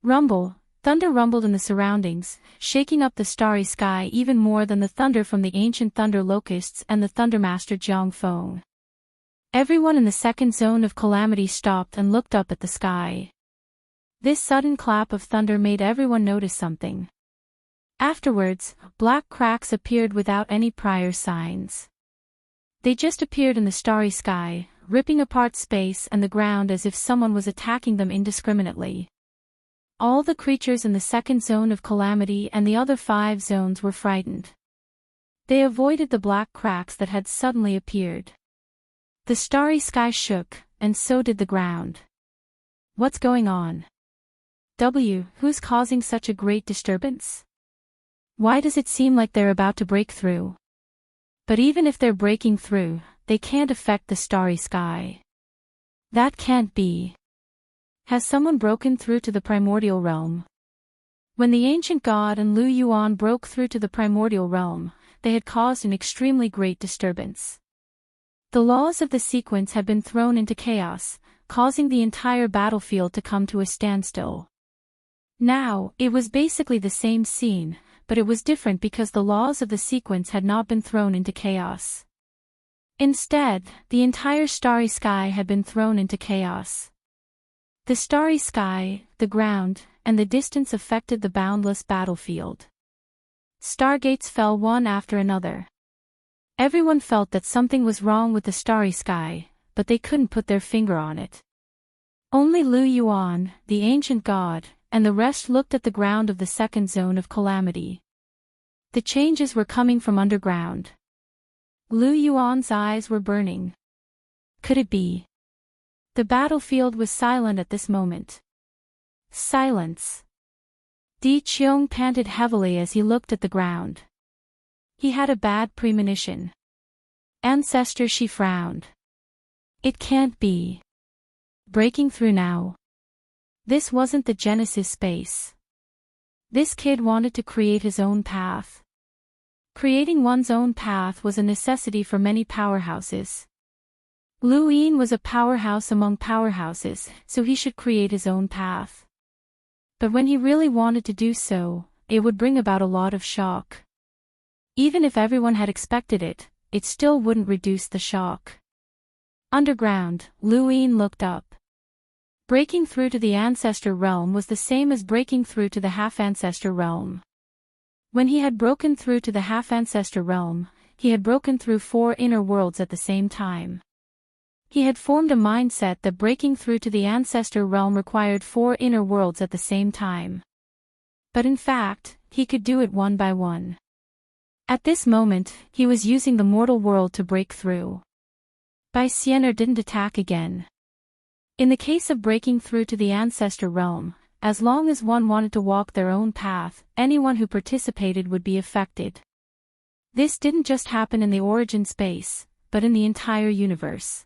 Rumble, thunder rumbled in the surroundings, shaking up the starry sky even more than the thunder from the ancient thunder locusts and the Thundermaster Jiang Feng. Everyone in the second zone of calamity stopped and looked up at the sky. This sudden clap of thunder made everyone notice something. Afterwards, black cracks appeared without any prior signs. They just appeared in the starry sky, ripping apart space and the ground as if someone was attacking them indiscriminately. All the creatures in the second zone of calamity and the other 5 zones were frightened. They avoided the black cracks that had suddenly appeared. The starry sky shook, and so did the ground. What's going on? Who's causing such a great disturbance? Why does it seem like they're about to break through? But even if they're breaking through, they can't affect the starry sky. That can't be. Has someone broken through to the primordial realm? When the ancient god and Lu Yuan broke through to the primordial realm, they had caused an extremely great disturbance. The laws of the sequence had been thrown into chaos, causing the entire battlefield to come to a standstill. Now, it was basically the same scene, but it was different because the laws of the sequence had not been thrown into chaos. Instead, the entire starry sky had been thrown into chaos. The starry sky, the ground, and the distance affected the boundless battlefield. Stargates fell one after another. Everyone felt that something was wrong with the starry sky, but they couldn't put their finger on it. Only Lu Yuan, the ancient god, and the rest looked at the ground of the second zone of calamity. The changes were coming from underground. Lu Yuan's eyes were burning. Could it be? The battlefield was silent at this moment. Silence. Di Qiong panted heavily as he looked at the ground. He had a bad premonition. Ancestor, she frowned. It can't be. Breaking through now. This wasn't the Genesis space. This kid wanted to create his own path. Creating one's own path was a necessity for many powerhouses. Lu Yin was a powerhouse among powerhouses, so he should create his own path. But when he really wanted to do so, it would bring about a lot of shock. Even if everyone had expected it, it still wouldn't reduce the shock. Underground, Lu Yin looked up. Breaking through to the ancestor realm was the same as breaking through to the half-ancestor realm. When he had broken through to the half-ancestor realm, he had broken through 4 inner worlds at the same time. He had formed a mindset that breaking through to the ancestor realm required 4 inner worlds at the same time. But in fact, he could do it one by one. At this moment, he was using the mortal world to break through. Bai Sienna didn't attack again. In the case of breaking through to the ancestor realm, as long as one wanted to walk their own path, anyone who participated would be affected. This didn't just happen in the origin space, but in the entire universe.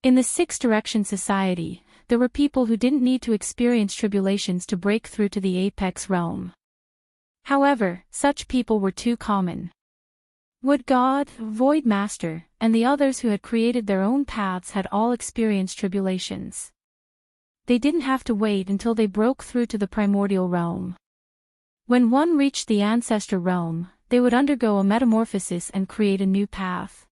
In the Six Direction Society, there were people who didn't need to experience tribulations to break through to the apex realm. However, such people were too common. Wood God, Void Master, and the others who had created their own paths had all experienced tribulations. They didn't have to wait until they broke through to the primordial realm. When one reached the ancestor realm, they would undergo a metamorphosis and create a new path.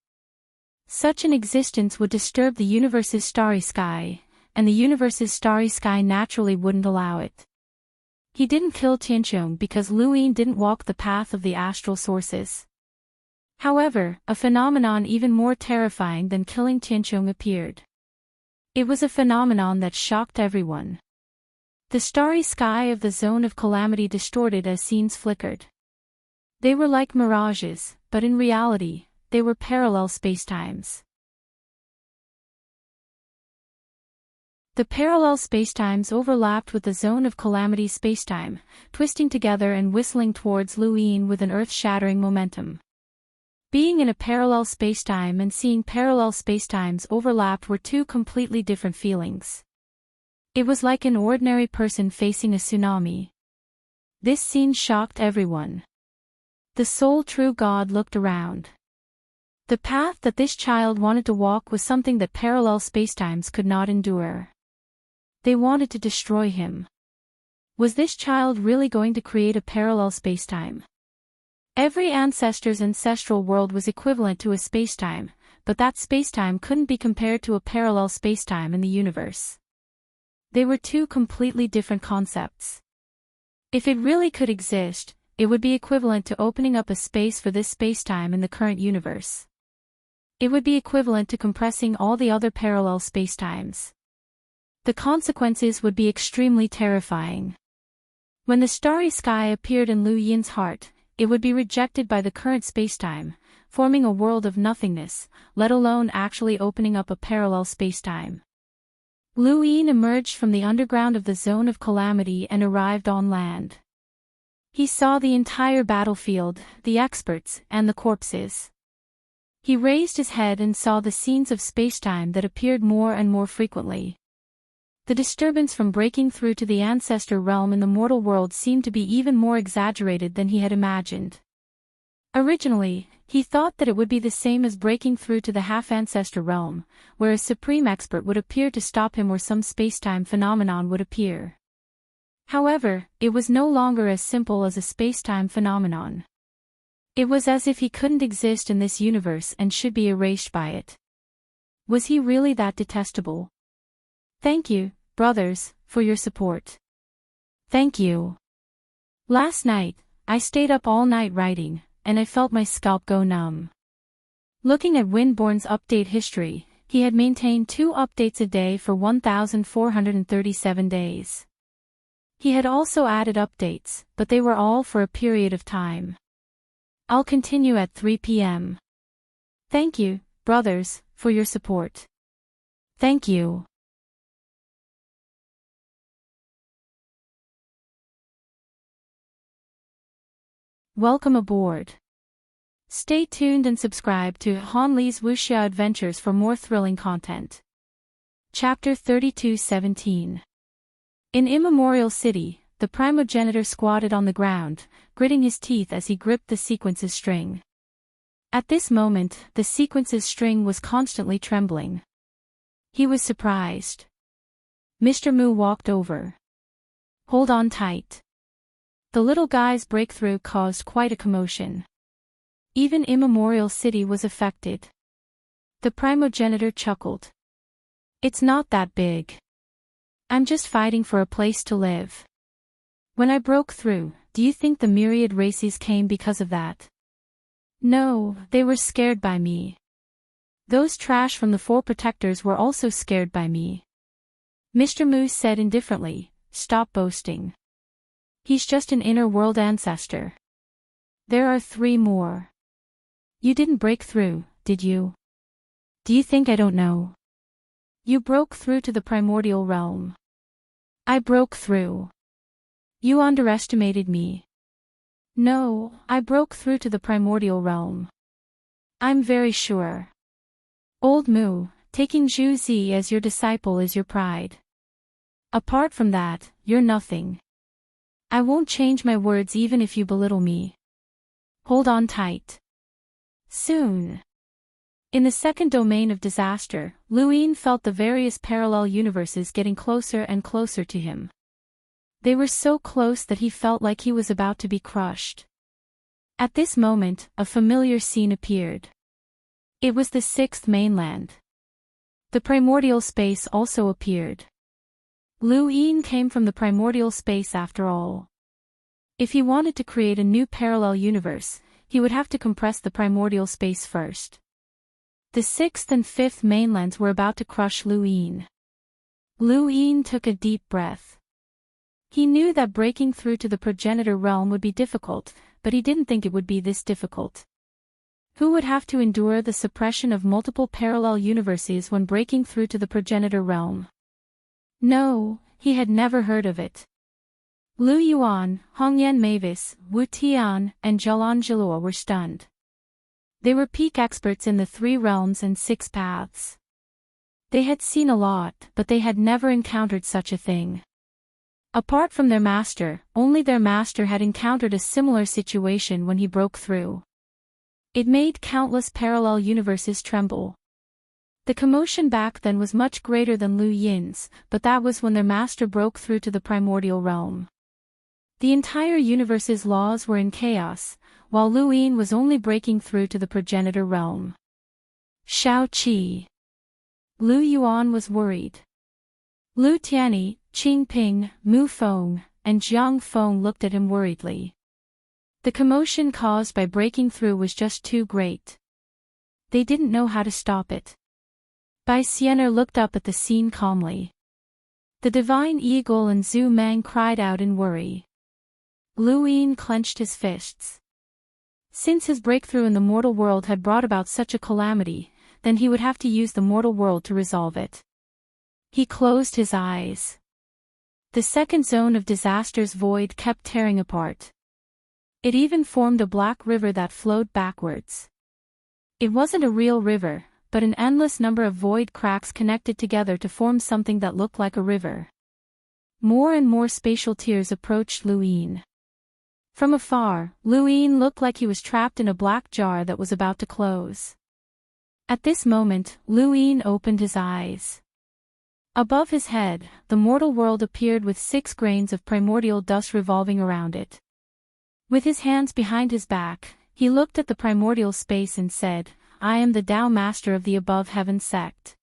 Such an existence would disturb the universe's starry sky, and the universe's starry sky naturally wouldn't allow it. He didn't kill Tianqiong because Luyin didn't walk the path of the astral sources. However, a phenomenon even more terrifying than killing Tianqiong appeared. It was a phenomenon that shocked everyone. The starry sky of the zone of calamity distorted as scenes flickered. They were like mirages, but in reality, they were parallel spacetimes. The parallel spacetimes overlapped with the zone of calamity spacetime, twisting together and whistling towards Luyin with an earth-shattering momentum. Being in a parallel spacetime and seeing parallel spacetimes overlap were two completely different feelings. It was like an ordinary person facing a tsunami. This scene shocked everyone. The sole true God looked around. The path that this child wanted to walk was something that parallel spacetimes could not endure. They wanted to destroy him. Was this child really going to create a parallel spacetime? Every ancestor's ancestral world was equivalent to a spacetime, but that spacetime couldn't be compared to a parallel spacetime in the universe. They were two completely different concepts. If it really could exist, it would be equivalent to opening up a space for this spacetime in the current universe. It would be equivalent to compressing all the other parallel spacetimes. The consequences would be extremely terrifying. When the starry sky appeared in Lu Yin's heart, it would be rejected by the current spacetime, forming a world of nothingness, let alone actually opening up a parallel spacetime. Lu Yin emerged from the underground of the zone of calamity and arrived on land. He saw the entire battlefield, the experts, and the corpses. He raised his head and saw the scenes of spacetime that appeared more and more frequently. The disturbance from breaking through to the ancestor realm in the mortal world seemed to be even more exaggerated than he had imagined. Originally, he thought that it would be the same as breaking through to the half-ancestor realm, where a supreme expert would appear to stop him or some spacetime phenomenon would appear. However, it was no longer as simple as a spacetime phenomenon. It was as if he couldn't exist in this universe and should be erased by it. Was he really that detestable? Thank you, brothers, for your support. Thank you. Last night, I stayed up all night writing, and I felt my scalp go numb. Looking at Windborn's update history, he had maintained 2 updates a day for 1,437 days. He had also added updates, but they were all for a period of time. I'll continue at 3 p.m. Thank you, brothers, for your support. Thank you. Welcome aboard. Stay tuned and subscribe to Han Li's Wuxia Adventures for more thrilling content. Chapter 32:17. In Immemorial City, the primogenitor squatted on the ground, gritting his teeth as he gripped the sequence's string. At this moment, the sequence's string was constantly trembling. He was surprised. Mr. Mu walked over. Hold on tight. The little guy's breakthrough caused quite a commotion. Even Immemorial City was affected. The primogenitor chuckled. It's not that big. I'm just fighting for a place to live. When I broke through, do you think the myriad races came because of that? No, they were scared by me. Those trash from the 4 protectors were also scared by me. Mr. Mu said indifferently, stop boasting. He's just an inner world ancestor. There are 3 more. You didn't break through, did you? Do you think I don't know? You broke through to the primordial realm. I broke through. You underestimated me. No, I broke through to the primordial realm. I'm very sure. Old Mu, taking Zhu Zi as your disciple is your pride. Apart from that, you're nothing. I won't change my words even if you belittle me. Hold on tight. Soon. In the second domain of disaster, Lu Yin felt the various parallel universes getting closer and closer to him. They were so close that he felt like he was about to be crushed. At this moment, a familiar scene appeared. It was the sixth mainland. The primordial space also appeared. Lu Yin came from the primordial space after all. If he wanted to create a new parallel universe, he would have to compress the primordial space first. The sixth and fifth mainlands were about to crush Lu Yin. Lu Yin took a deep breath. He knew that breaking through to the progenitor realm would be difficult, but he didn't think it would be this difficult. Who would have to endure the suppression of multiple parallel universes when breaking through to the progenitor realm? No, he had never heard of it. Lu Yuan, Hongyan Mavis, Wu Tian, and Zhelan Zhilua were stunned. They were peak experts in the 3 realms and 6 paths. They had seen a lot, but they had never encountered such a thing. Apart from their master, only their master had encountered a similar situation when he broke through. It made countless parallel universes tremble. The commotion back then was much greater than Lu Yin's, but that was when their master broke through to the primordial realm. The entire universe's laws were in chaos, while Lu Yin was only breaking through to the progenitor realm. Shao Qi. Lu Yuan was worried. Lu Tianyi, Qing Ping, Mu Feng, and Jiang Feng looked at him worriedly. The commotion caused by breaking through was just too great. They didn't know how to stop it. Bai Xianer looked up at the scene calmly. The divine eagle and Zhu Mang cried out in worry. Lu Yin clenched his fists. Since his breakthrough in the mortal world had brought about such a calamity, then he would have to use the mortal world to resolve it. He closed his eyes. The second zone of disaster's void kept tearing apart. It even formed a black river that flowed backwards. It wasn't a real river, but an endless number of void cracks connected together to form something that looked like a river. More and more spatial tiers approached Lu Yin. From afar, Lu Yin looked like he was trapped in a black jar that was about to close. At this moment, Lu Yin opened his eyes. Above his head, the mortal world appeared with 6 grains of primordial dust revolving around it. With his hands behind his back, he looked at the primordial space and said, "I am the Tao Master of the Above Heaven sect.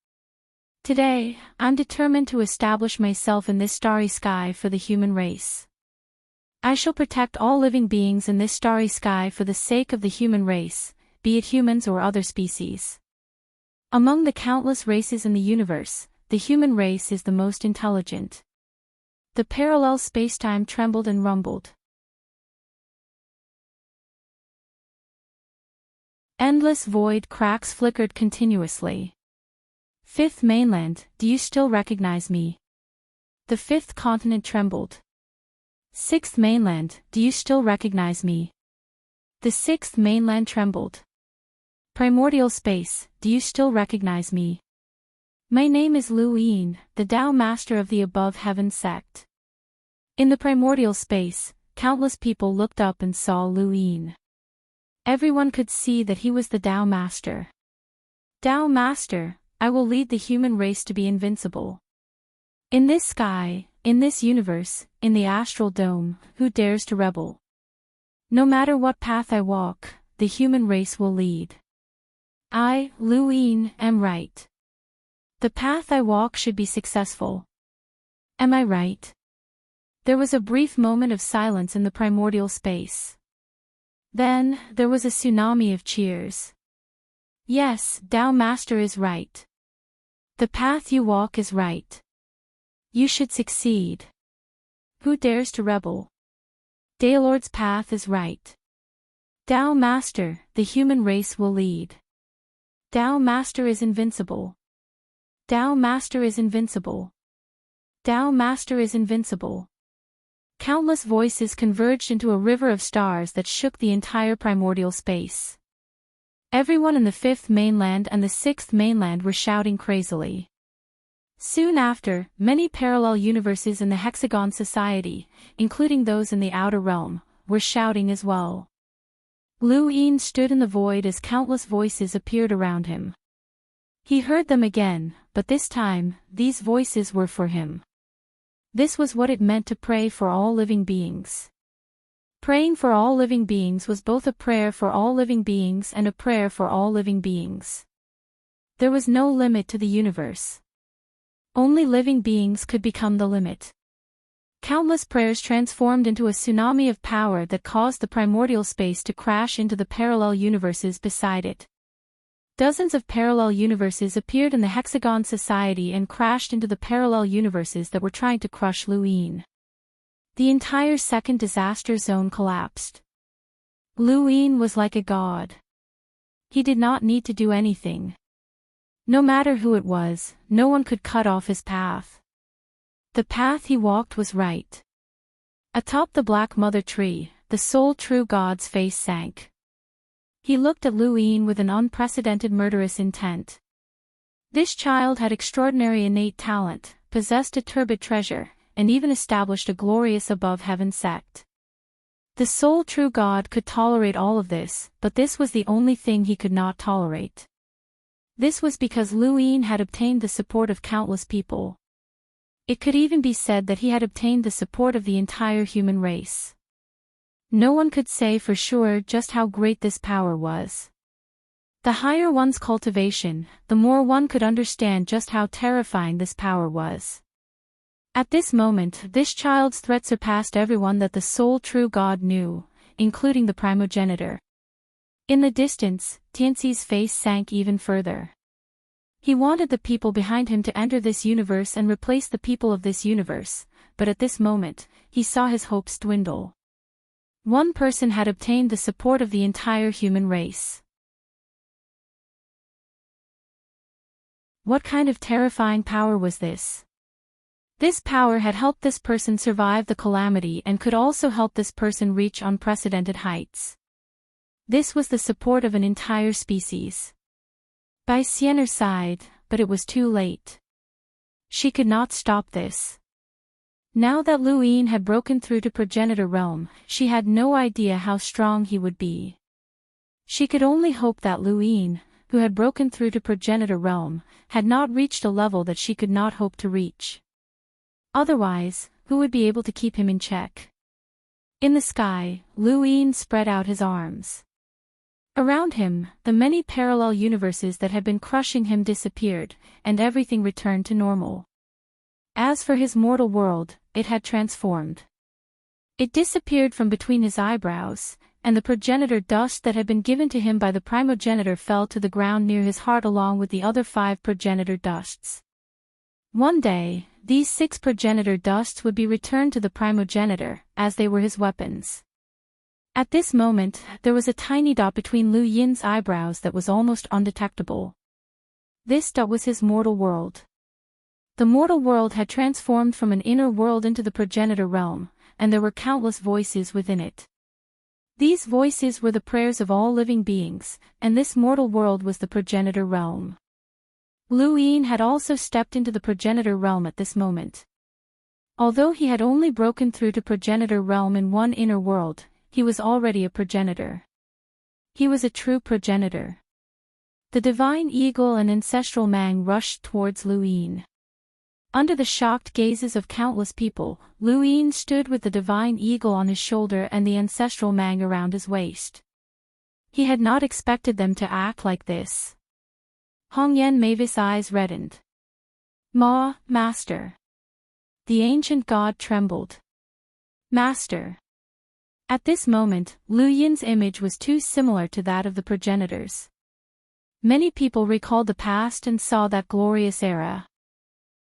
Today, I'm determined to establish myself in this starry sky for the human race. I shall protect all living beings in this starry sky for the sake of the human race, be it humans or other species. Among the countless races in the universe, the human race is the most intelligent." The parallel spacetime trembled and rumbled. Endless void cracks flickered continuously. Fifth mainland, do you still recognize me? The fifth continent trembled. Sixth mainland, do you still recognize me? The sixth mainland trembled. Primordial space, do you still recognize me? My name is Lu Yin, the Tao Master of the Above Heaven sect. In the primordial space, countless people looked up and saw Lu Yin. Everyone could see that he was the Tao Master. Tao Master, I will lead the human race to be invincible. In this sky, in this universe, in the astral dome, who dares to rebel? No matter what path I walk, the human race will lead. I, Lu Yin, am right. The path I walk should be successful. Am I right? There was a brief moment of silence in the primordial space. Then, there was a tsunami of cheers. Yes, Tao Master is right. The path you walk is right. You should succeed. Who dares to rebel? Daylord's path is right. Tao Master, the human race will lead. Tao Master is invincible. Tao Master is invincible. Tao Master is invincible. Countless voices converged into a river of stars that shook the entire primordial space. Everyone in the fifth mainland and the sixth mainland were shouting crazily. Soon after, many parallel universes in the Hexagon Society, including those in the outer realm, were shouting as well. Lu Yin stood in the void as countless voices appeared around him. He heard them again, but this time, these voices were for him. This was what it meant to pray for all living beings. Praying for all living beings was both a prayer for all living beings and a prayer for all living beings. There was no limit to the universe. Only living beings could become the limit. Countless prayers transformed into a tsunami of power that caused the primordial space to crash into the parallel universes beside it. Dozens of parallel universes appeared in the Hexagon Society and crashed into the parallel universes that were trying to crush Lu Yin. The entire second disaster zone collapsed. Lu Yin was like a god. He did not need to do anything. No matter who it was, no one could cut off his path. The path he walked was right. Atop the Black Mother tree, the sole true god's face sank. He looked at Lu Yin with an unprecedented murderous intent. This child had extraordinary innate talent, possessed a turbid treasure, and even established a glorious above-heaven sect. The sole true God could tolerate all of this, but this was the only thing he could not tolerate. This was because Lu Yin had obtained the support of countless people. It could even be said that he had obtained the support of the entire human race. No one could say for sure just how great this power was. The higher one's cultivation, the more one could understand just how terrifying this power was. At this moment, this child's threat surpassed everyone that the sole true God knew, including the primogenitor. In the distance, Tianxi's face sank even further. He wanted the people behind him to enter this universe and replace the people of this universe, but at this moment, he saw his hopes dwindle. One person had obtained the support of the entire human race. What kind of terrifying power was this? This power had helped this person survive the calamity and could also help this person reach unprecedented heights. This was the support of an entire species. Bai Xian'er sighed, but it was too late. She could not stop this. Now that Lu Yin had broken through to progenitor realm, she had no idea how strong he would be. She could only hope that Lu Yin, who had broken through to progenitor realm, had not reached a level that she could not hope to reach. Otherwise, who would be able to keep him in check? In the sky, Lu Yin spread out his arms. Around him, the many parallel universes that had been crushing him disappeared, and everything returned to normal. As for his mortal world, it had transformed. It disappeared from between his eyebrows, and the progenitor dust that had been given to him by the primogenitor fell to the ground near his heart along with the other 5 progenitor dusts. One day, these 6 progenitor dusts would be returned to the primogenitor, as they were his weapons. At this moment, there was a tiny dot between Lu Yin's eyebrows that was almost undetectable. This dot was his mortal world. The mortal world had transformed from an inner world into the progenitor realm, and there were countless voices within it. These voices were the prayers of all living beings, and this mortal world was the progenitor realm. Lu Yin had also stepped into the progenitor realm at this moment. Although he had only broken through to progenitor realm in one inner world, he was already a progenitor. He was a true progenitor. The divine eagle and ancestral mang rushed towards Lu Yin. Under the shocked gazes of countless people, Lu Yin stood with the divine eagle on his shoulder and the ancestral mang around his waist. He had not expected them to act like this. Hongyan Mavis' eyes reddened. Ma, Master. The ancient god trembled. Master. At this moment, Lu Yin's image was too similar to that of the progenitors. Many people recalled the past and saw that glorious era.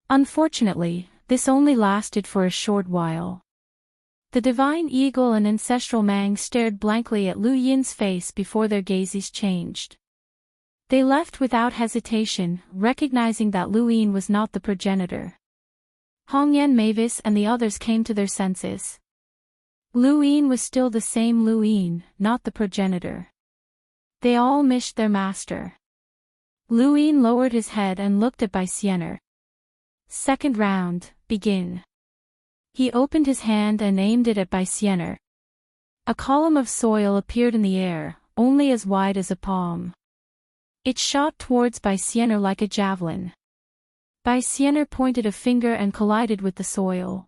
Unfortunately, this only lasted for a short while. The divine eagle and ancestral mang stared blankly at Lu Yin's face before their gazes changed. They left without hesitation, recognizing that Lu Yin was not the progenitor. Hongyan Mavis and the others came to their senses. Lu Yin was still the same Lu Yin, not the progenitor. They all missed their master. Luin lowered his head and looked at Baixianer. Second round, begin. He opened his hand and aimed it at Baixianer. A column of soil appeared in the air, only as wide as a palm. It shot towards Baixianer like a javelin. Baixianer pointed a finger and collided with the soil.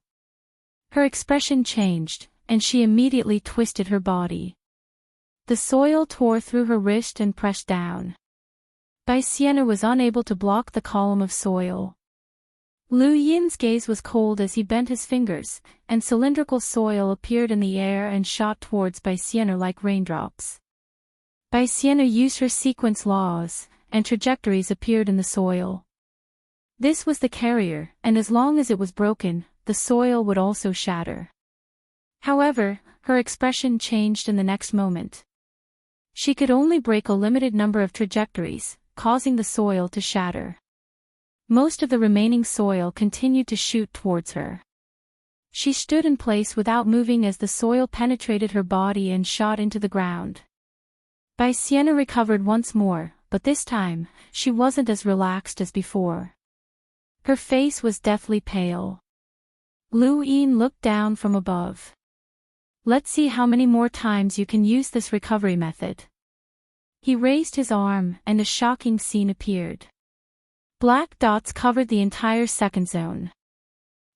Her expression changed, and she immediately twisted her body. The soil tore through her wrist and pressed down. Baixianer was unable to block the column of soil. Lu Yin's gaze was cold as he bent his fingers, and cylindrical soil appeared in the air and shot towards Baixianer like raindrops. Baixianer used her sequence laws, and trajectories appeared in the soil. This was the carrier, and as long as it was broken, the soil would also shatter. However, her expression changed in the next moment. She could only break a limited number of trajectories, causing the soil to shatter. Most of the remaining soil continued to shoot towards her. She stood in place without moving as the soil penetrated her body and shot into the ground. Baixianer recovered once more, but this time, she wasn't as relaxed as before. Her face was deathly pale. Lu Yin looked down from above. Let's see how many more times you can use this recovery method. He raised his arm, and a shocking scene appeared. Black dots covered the entire second zone.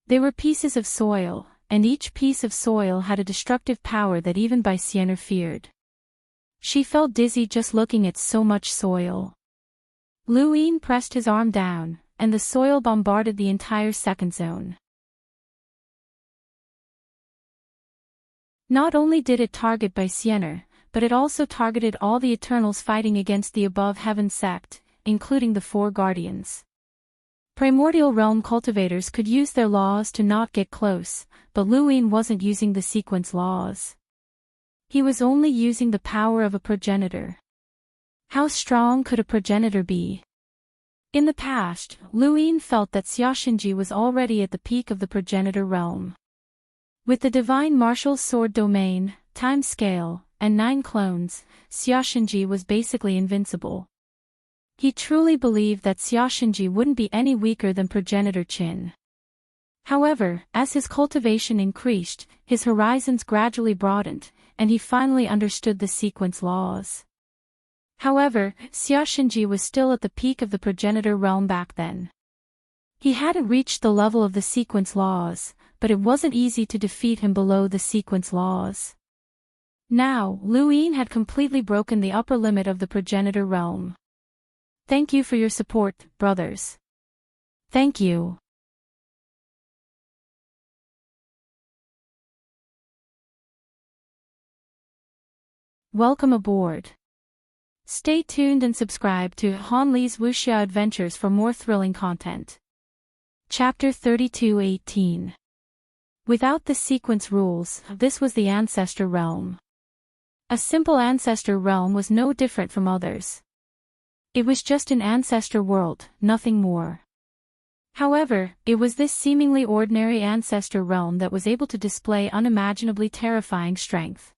They were pieces of soil, and each piece of soil had a destructive power that even Baixianer feared. She felt dizzy just looking at so much soil. Lu Yin pressed his arm down, and the soil bombarded the entire second zone. Not only did it target Baixianer, but it also targeted all the Eternals fighting against the above heaven sect, including the four guardians. Primordial realm cultivators could use their laws to not get close, but Lu Yin wasn't using the sequence laws. He was only using the power of a progenitor. How strong could a progenitor be? In the past, Lu Yin felt that Xiaoxinji was already at the peak of the progenitor realm. With the divine martial sword domain, time scale, and 9 clones, Xiaoxinji was basically invincible. He truly believed that Xiaoxinji wouldn't be any weaker than progenitor Qin. However, as his cultivation increased, his horizons gradually broadened, and he finally understood the sequence laws. However, Xiaoxinji was still at the peak of the progenitor realm back then. He hadn't reached the level of the sequence laws, but it wasn't easy to defeat him below the sequence laws. Now, Lu Yin had completely broken the upper limit of the progenitor realm. Thank you for your support, brothers. Thank you. Welcome aboard. Stay tuned and subscribe to Han Li's Wuxia Adventures for more thrilling content. Chapter 32:18. Without the sequence rules, this was the ancestor realm. A simple ancestor realm was no different from others. It was just an ancestor world, nothing more. However, it was this seemingly ordinary ancestor realm that was able to display unimaginably terrifying strength.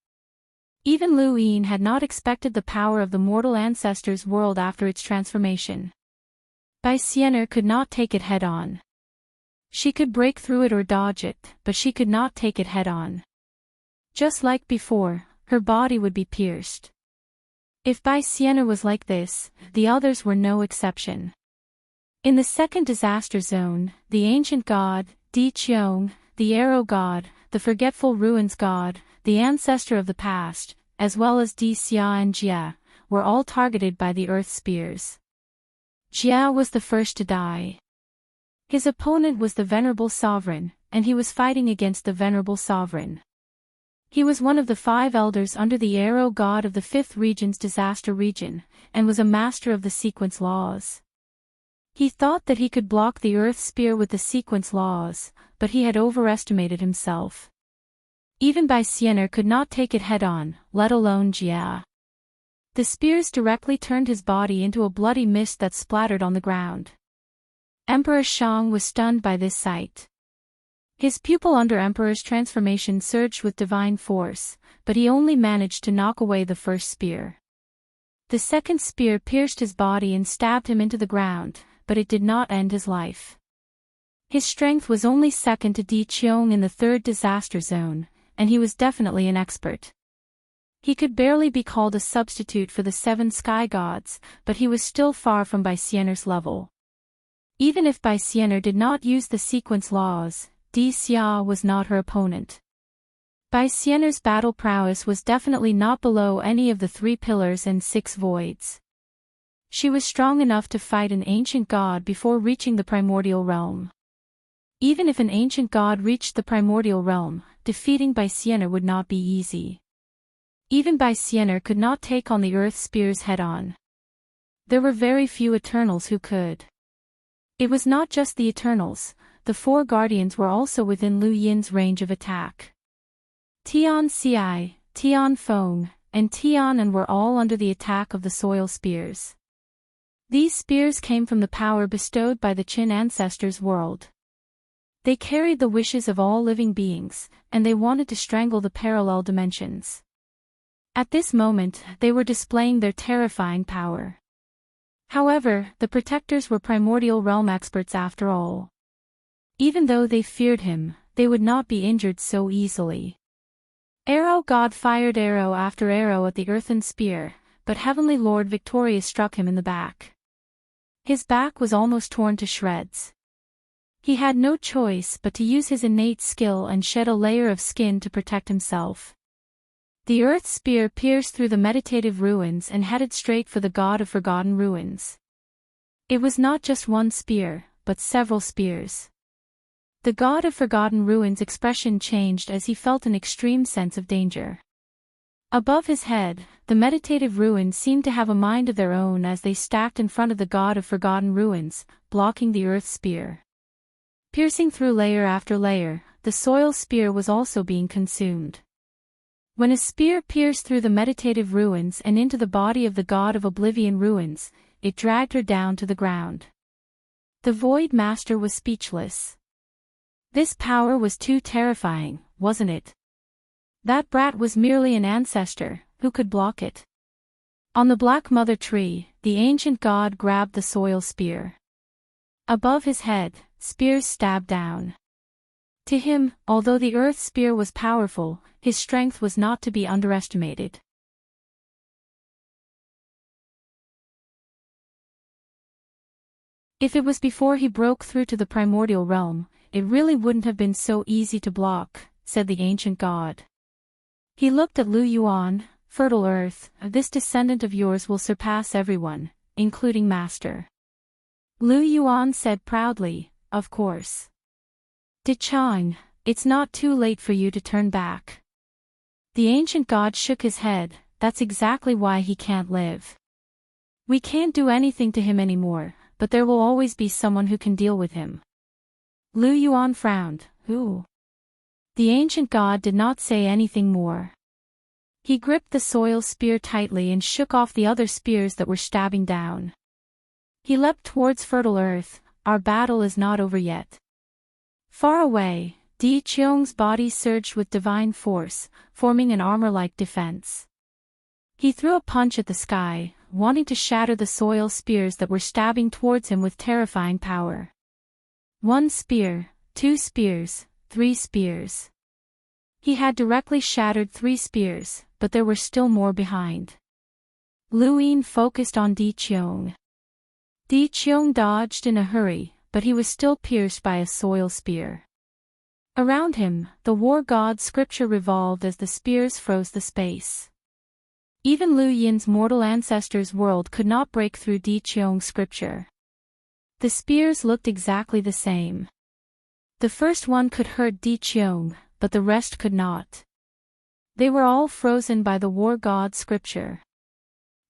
Even Lu Yin had not expected the power of the mortal ancestors' world after its transformation. Baixianer could not take it head-on. She could break through it or dodge it, but she could not take it head-on. Just like before, her body would be pierced. If Baixianer was like this, the others were no exception. In the second disaster zone, the ancient god, Di Qiong, the arrow god, the forgetful ruins god, the ancestor of the past, as well as Di Xia and Jia, were all targeted by the earth spears. Jia was the first to die. His opponent was the venerable sovereign, and he was fighting against the venerable sovereign. He was one of the 5 elders under the arrow god of the 5th region's disaster region, and was a master of the sequence laws. He thought that he could block the earth spear with the sequence laws, but he had overestimated himself. Even Baixianer could not take it head-on, let alone Jia. The spears directly turned his body into a bloody mist that splattered on the ground. Emperor Shang was stunned by this sight. His pupil under Emperor's transformation surged with divine force, but he only managed to knock away the first spear. The second spear pierced his body and stabbed him into the ground, but it did not end his life. His strength was only second to Di Qiong in the third disaster zone, and he was definitely an expert. He could barely be called a substitute for the 7 sky gods, but he was still far from Bai Xianer's level. Even if Bai Xianer did not use the sequence laws, Di Xia was not her opponent. Bai Xianer's battle prowess was definitely not below any of the 3 pillars and 6 voids. She was strong enough to fight an ancient god before reaching the primordial realm. Even if an ancient god reached the primordial realm, defeating Bai Xianer would not be easy. Even Bai Xianer could not take on the earth spears head-on. There were very few Eternals who could. It was not just the Eternals, the 4 guardians were also within Lu Yin's range of attack. Tian Xi, Tian Feng, and Tian An were all under the attack of the soil spears. These spears came from the power bestowed by the Qin ancestors' world. They carried the wishes of all living beings, and they wanted to strangle the parallel dimensions. At this moment, they were displaying their terrifying power. However, the protectors were primordial realm experts after all. Even though they feared him, they would not be injured so easily. Arrow God fired arrow after arrow at the earthen spear, but Heavenly Lord Victorious struck him in the back. His back was almost torn to shreds. He had no choice but to use his innate skill and shed a layer of skin to protect himself. The earth spear pierced through the meditative ruins and headed straight for the god of forgotten ruins. It was not just one spear, but several spears. The god of forgotten ruins' expression changed as he felt an extreme sense of danger. Above his head, the meditative ruins seemed to have a mind of their own as they stacked in front of the god of forgotten ruins, blocking the earth spear. Piercing through layer after layer, the soil spear was also being consumed. When a spear pierced through the meditative ruins and into the body of the god of oblivion ruins, it dragged her down to the ground. The Void Master was speechless. This power was too terrifying, wasn't it? That brat was merely an ancestor, who could block it? On the Black Mother Tree, the ancient god grabbed the soil spear. Above his head, spears stabbed down. To him, although the earth spear was powerful, his strength was not to be underestimated. If it was before he broke through to the primordial realm, it really wouldn't have been so easy to block, said the ancient god. He looked at Lu Yuan, fertile earth, this descendant of yours will surpass everyone, including Master. Lu Yuan said proudly, of course. De Chang, it's not too late for you to turn back. The ancient god shook his head, that's exactly why he can't live. We can't do anything to him anymore, but there will always be someone who can deal with him. Lu Yuan frowned, who? The ancient god did not say anything more. He gripped the soil spear tightly and shook off the other spears that were stabbing down. He leapt towards fertile earth, our battle is not over yet. Far away, Di Qiong's body surged with divine force, forming an armor-like defense. He threw a punch at the sky, wanting to shatter the soil spears that were stabbing towards him with terrifying power. 1 spear, 2 spears, 3 spears. He had directly shattered 3 spears, but there were still more behind. Lu Yin focused on Di Qiong. Di Qiong dodged in a hurry, but he was still pierced by a soil spear. Around him, the war god's scripture revolved as the spears froze the space. Even Lu Yin's mortal ancestor's world could not break through Di Qiong's scripture. The spears looked exactly the same. The first one could hurt Di Qiong, but the rest could not. They were all frozen by the war god's scripture.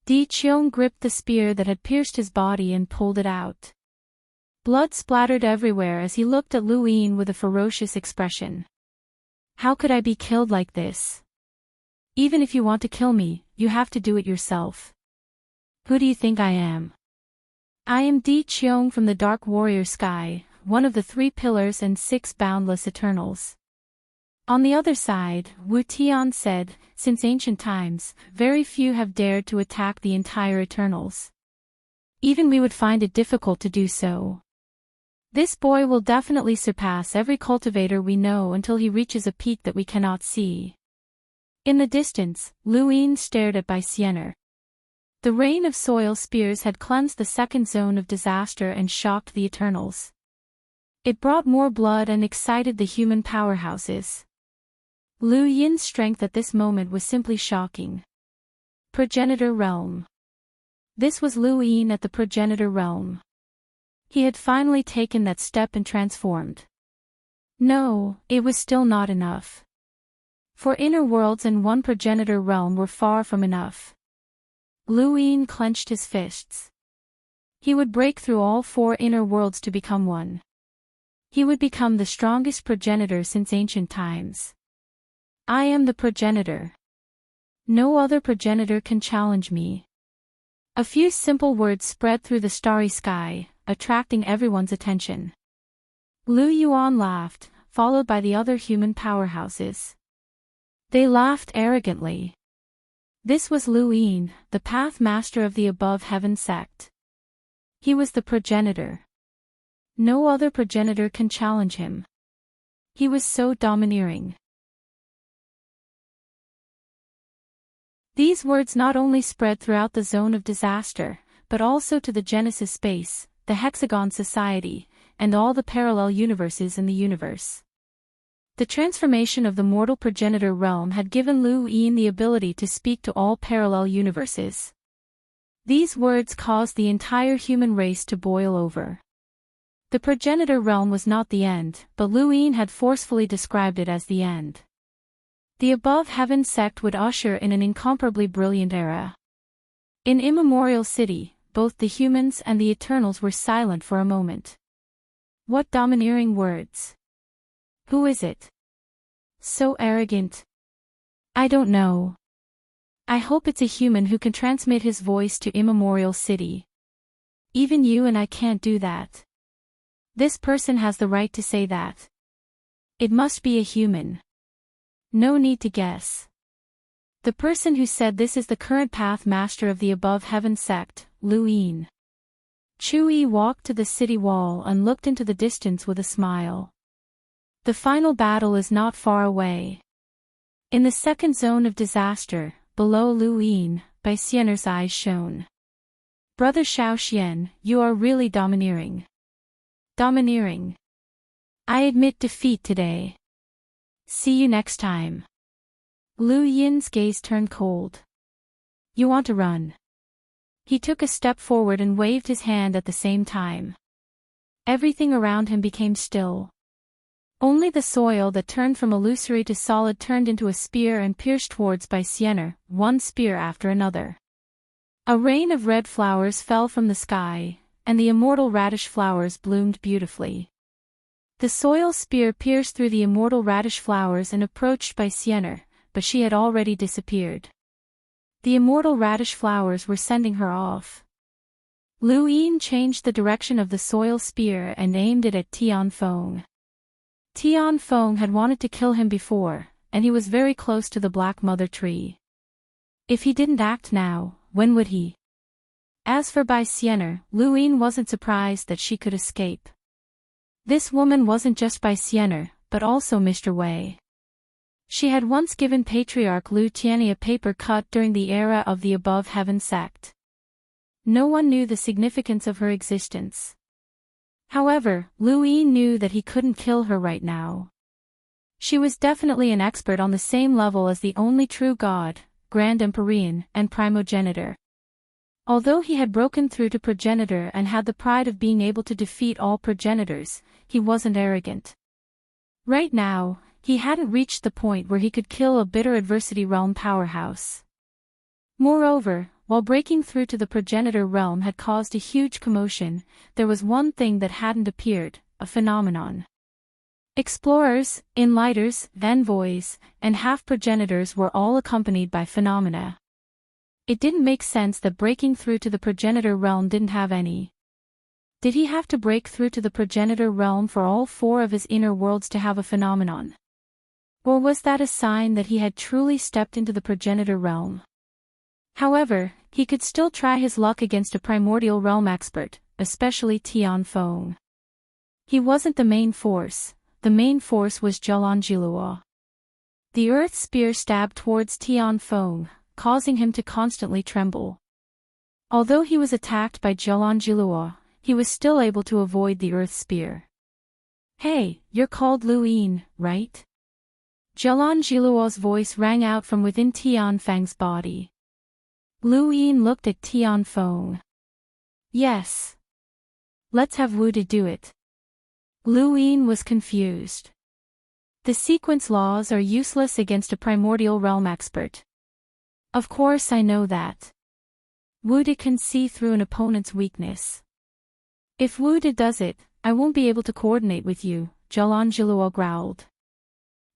Di Qiong gripped the spear that had pierced his body and pulled it out. Blood splattered everywhere as he looked at Lu Yin with a ferocious expression. How could I be killed like this? Even if you want to kill me, you have to do it yourself. Who do you think I am? I am Di Qiong from the Dark Warrior Sky, one of the 3 pillars and 6 boundless Eternals. On the other side, Wu Tian said, since ancient times, very few have dared to attack the entire Eternals. Even we would find it difficult to do so. This boy will definitely surpass every cultivator we know until he reaches a peak that we cannot see. In the distance, Lu Yin stared at Bai Xianer. The rain of soil spears had cleansed the second zone of disaster and shocked the Eternals. It brought more blood and excited the human powerhouses. Lu Yin's strength at this moment was simply shocking. Progenitor Realm. This was Lu Yin at the Progenitor Realm. He had finally taken that step and transformed. No, it was still not enough. For inner worlds and one Progenitor Realm were far from enough. Lu Yin clenched his fists. He would break through all 4 inner worlds to become one. He would become the strongest progenitor since ancient times. I am the progenitor. No other progenitor can challenge me. A few simple words spread through the starry sky, attracting everyone's attention. Lu Yuan laughed, followed by the other human powerhouses. They laughed arrogantly. This was Lu Yin, the path master of the above heaven sect. He was the progenitor. No other progenitor can challenge him. He was so domineering. These words not only spread throughout the zone of disaster, but also to the Genesis space, the Hexagon Society, and all the parallel universes in the universe. The transformation of the mortal progenitor realm had given Lu Yin the ability to speak to all parallel universes. These words caused the entire human race to boil over. The progenitor realm was not the end, but Lu Yin had forcefully described it as the end. The above heaven sect would usher in an incomparably brilliant era. In Immemorial City, both the humans and the Eternals were silent for a moment. What domineering words! Who is it? So arrogant. I don't know. I hope it's a human who can transmit his voice to Immemorial City. Even you and I can't do that. This person has the right to say that. It must be a human. No need to guess. The person who said this is the current path master of the above heaven sect, Lu Yin. Chu Yi walked to the city wall and looked into the distance with a smile. The final battle is not far away. In the second zone of disaster, below Lu Yin, Bai Xianer's eyes shone. Brother Xiaoxian, you are really domineering. Domineering. I admit defeat today. See you next time. Lu Yin's gaze turned cold. You want to run? He took a step forward and waved his hand at the same time. Everything around him became still. Only the soil that turned from illusory to solid turned into a spear and pierced towards Bai Xianer, one spear after another. A rain of red flowers fell from the sky, and the immortal radish flowers bloomed beautifully. The soil spear pierced through the immortal radish flowers and approached Bai Xianer, but she had already disappeared. The immortal radish flowers were sending her off. Lu Yin changed the direction of the soil spear and aimed it at Tian Feng. Tian Feng had wanted to kill him before, and he was very close to the Black Mother Tree. If he didn't act now, when would he? As for Bai Xianer, Lu Yin wasn't surprised that she could escape. This woman wasn't just Bai Xianer, but also Mr. Wei. She had once given Patriarch Lu Tianyi a paper cut during the era of the above heaven sect. No one knew the significance of her existence. However, Lu Yin knew that he couldn't kill her right now. She was definitely an expert on the same level as the only true God, Grand Empyrean, and Primogenitor. Although he had broken through to Progenitor and had the pride of being able to defeat all progenitors, he wasn't arrogant. Right now, he hadn't reached the point where he could kill a bitter adversity realm powerhouse. Moreover, while breaking through to the progenitor realm had caused a huge commotion, there was one thing that hadn't appeared, a phenomenon. Explorers, enlighters, envoys, and half-progenitors were all accompanied by phenomena. It didn't make sense that breaking through to the progenitor realm didn't have any. Did he have to break through to the progenitor realm for all 4 of his inner worlds to have a phenomenon? Or was that a sign that he had truly stepped into the progenitor realm? However, he could still try his luck against a primordial realm expert, especially Tian Feng. He wasn't the main force was Jalanjilua. The earth spear stabbed towards Tian Feng, causing him to constantly tremble. Although he was attacked by Jalanjilua, he was still able to avoid the earth spear. "Hey, you're called Luin, right?" Jalanjiluo's voice rang out from within Tian Feng's body. Luin looked at Tian Feng. "Yes. Let's have Wu to do it." Luin was confused. The sequence laws are useless against a primordial realm expert. Of course I know that. Wuda can see through an opponent's weakness. If Wuda does it, I won't be able to coordinate with you, Jalanjiluo growled.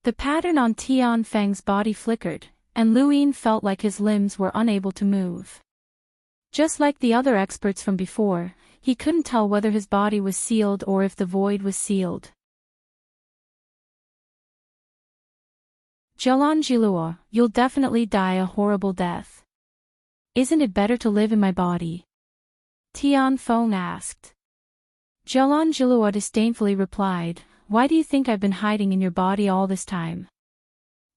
The pattern on Tian Feng's body flickered, and Luin felt like his limbs were unable to move. Just like the other experts from before, he couldn't tell whether his body was sealed or if the void was sealed. Jalanjiluo, you'll definitely die a horrible death. Isn't it better to live in my body? Tian Feng asked. Jalanjiluo disdainfully replied, "Why do you think I've been hiding in your body all this time?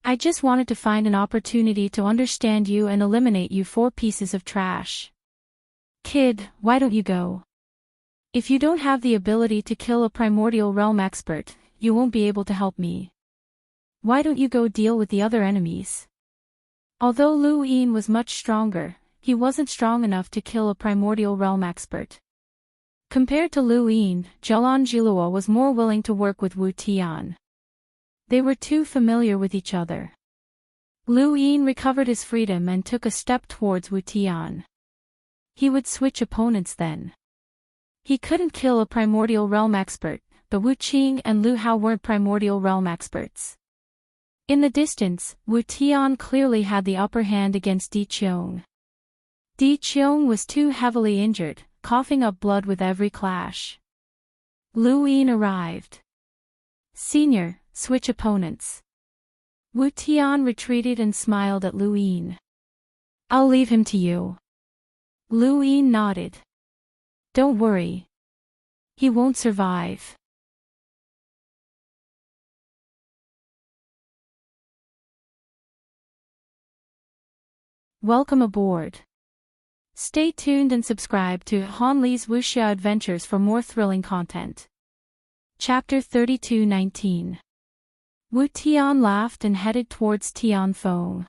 I just wanted to find an opportunity to understand you and eliminate you 4 pieces of trash. Kid, why don't you go? If you don't have the ability to kill a primordial realm expert, you won't be able to help me. Why don't you go deal with the other enemies?" Although Lu Yin was much stronger, he wasn't strong enough to kill a primordial realm expert. Compared to Lu Yin, Jalanjiluo was more willing to work with Wu Tian. They were too familiar with each other. Lu Yin recovered his freedom and took a step towards Wu Tian. He would switch opponents then. He couldn't kill a primordial realm expert, but Wu Qing and Lu Hao weren't primordial realm experts. In the distance, Wu Tian clearly had the upper hand against Di Qiong. Di Qiong was too heavily injured, coughing up blood with every clash. Lu Yin arrived. "Senior, switch opponents." Wu Tian retreated and smiled at Lu Yin. "I'll leave him to you." Lu Yin nodded. "Don't worry. He won't survive." Welcome aboard. Stay tuned and subscribe to Han Li's Wuxia Adventures for more thrilling content. Chapter 32:19. Wu Tian laughed and headed towards Tian Feng.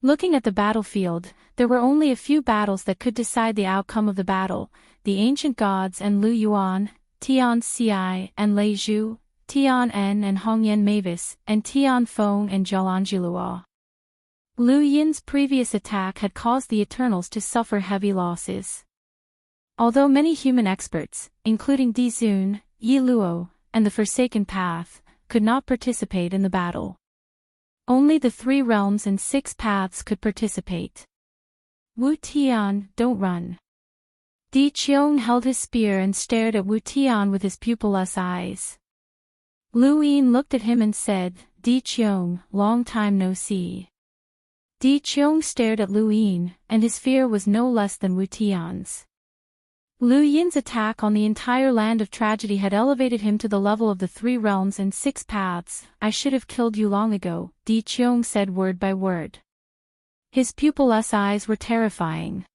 Looking at the battlefield, there were only a few battles that could decide the outcome of the battle: the ancient gods and Lu Yuan, Tian Xi and Lei Zhu, Tian En and Hongyan Mavis, and Tian Feng and Jalanjiluo. Lu Yin's previous attack had caused the Eternals to suffer heavy losses. Although many human experts, including Di Zun, Yi Luo, and the Forsaken Path, could not participate in the battle. Only the 3 realms and 6 paths could participate. Wu Tian, don't run. Di Qiong held his spear and stared at Wu Tian with his pupilless eyes. Lu Yin looked at him and said, "Di Qiong, long time no see." Di Qiong stared at Lu Yin, and his fear was no less than Wu Tian's. Lu Yin's attack on the entire land of tragedy had elevated him to the level of the 3 realms and 6 paths. "I should have killed you long ago," Di Qiong said word by word. His pupilless eyes were terrifying.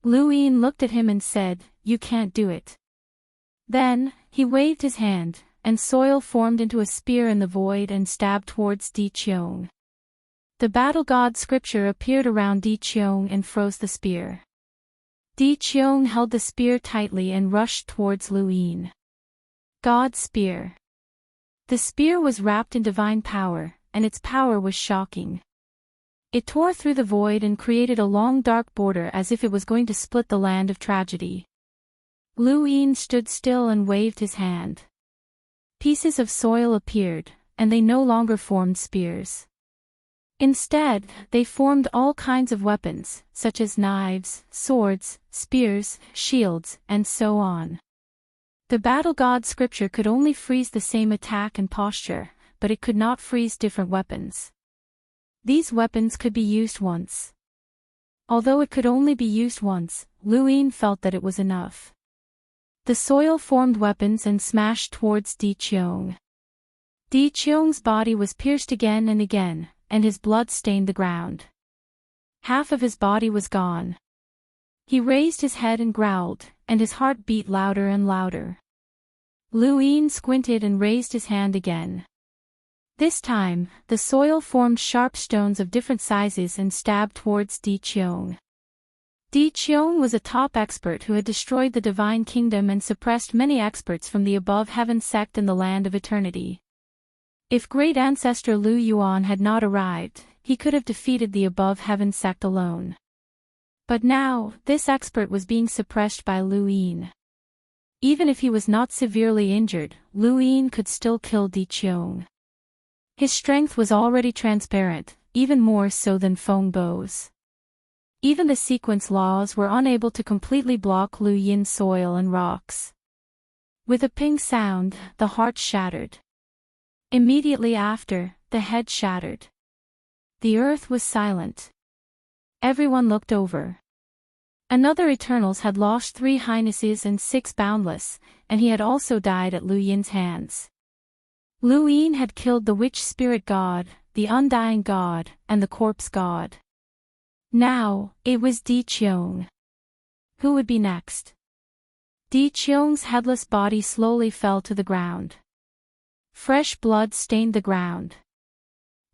Lu Yin looked at him and said, "You can't do it." Then, he waved his hand, and soil formed into a spear in the void and stabbed towards Di Qiong. The battle god scripture appeared around Di Qiong and froze the spear. Di Qiong held the spear tightly and rushed towards Lu Yin. God Spear. The spear was wrapped in divine power, and its power was shocking. It tore through the void and created a long dark border as if it was going to split the land of tragedy. Lu Yin stood still and waved his hand. Pieces of soil appeared, and they no longer formed spears. Instead, they formed all kinds of weapons, such as knives, swords, spears, shields, and so on. The battle god scripture could only freeze the same attack and posture, but it could not freeze different weapons. These weapons could be used once. Although it could only be used once, Luin felt that it was enough. The soil formed weapons and smashed towards Di Qiong. Di Qiong's body was pierced again and again, and his blood stained the ground. Half of his body was gone. He raised his head and growled, and his heart beat louder and louder. Luin squinted and raised his hand again. This time, the soil formed sharp stones of different sizes and stabbed towards Di Qiong. Di Qiong was a top expert who had destroyed the divine kingdom and suppressed many experts from the above heaven sect in the land of eternity. If great ancestor Lu Yuan had not arrived, he could have defeated the above heaven sect alone. But now, this expert was being suppressed by Luin. Even if he was not severely injured, Luin could still kill Di Qiong. His strength was already transparent, even more so than Feng Bo's. Even the sequence laws were unable to completely block Lu Yin's soil and rocks. With a ping sound, the heart shattered. Immediately after, the head shattered. The earth was silent. Everyone looked over. Another Eternals had lost 3 Highnesses and 6 Boundless, and he had also died at Lu Yin's hands. Lu Yin had killed the Witch Spirit God, the Undying God, and the Corpse God. Now, it was Di Qiong. Who would be next? Di Qiong's headless body slowly fell to the ground. Fresh blood stained the ground.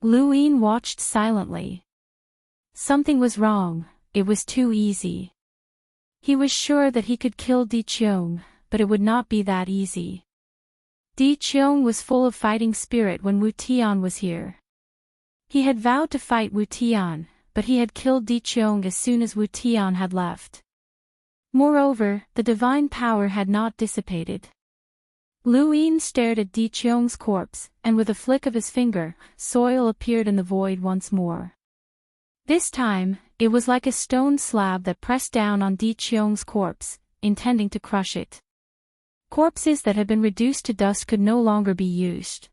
Lu Yin watched silently. Something was wrong, it was too easy. He was sure that he could kill Di Qiong, but it would not be that easy. Di Qiong was full of fighting spirit when Wu Tian was here. He had vowed to fight Wu Tian, but he had killed Di Qiong as soon as Wu Tian had left. Moreover, the divine power had not dissipated. Lu Yin stared at Di Qiong's corpse, and with a flick of his finger, soil appeared in the void once more. This time, it was like a stone slab that pressed down on Di Qiong's corpse, intending to crush it. Corpses that had been reduced to dust could no longer be used.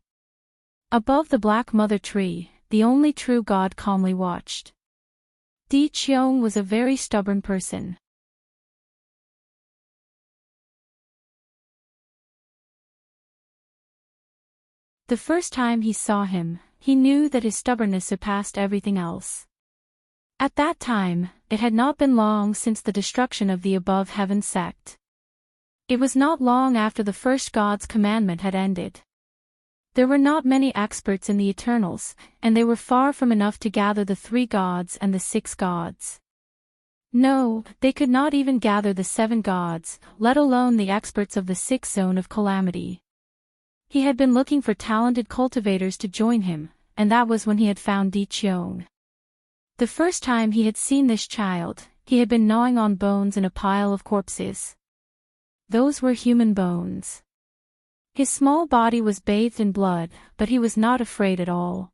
Above the Black Mother Tree, the only true God calmly watched. Di Qiong was a very stubborn person. The first time he saw him, he knew that his stubbornness surpassed everything else. At that time, it had not been long since the destruction of the above heaven sect. It was not long after the first God's commandment had ended. There were not many experts in the Eternals, and they were far from enough to gather the 3 gods and the 6 gods. No, they could not even gather the 7 gods, let alone the experts of the 6th zone of calamity. He had been looking for talented cultivators to join him, and that was when he had found Di Qiong. The first time he had seen this child, he had been gnawing on bones in a pile of corpses. Those were human bones. His small body was bathed in blood, but he was not afraid at all.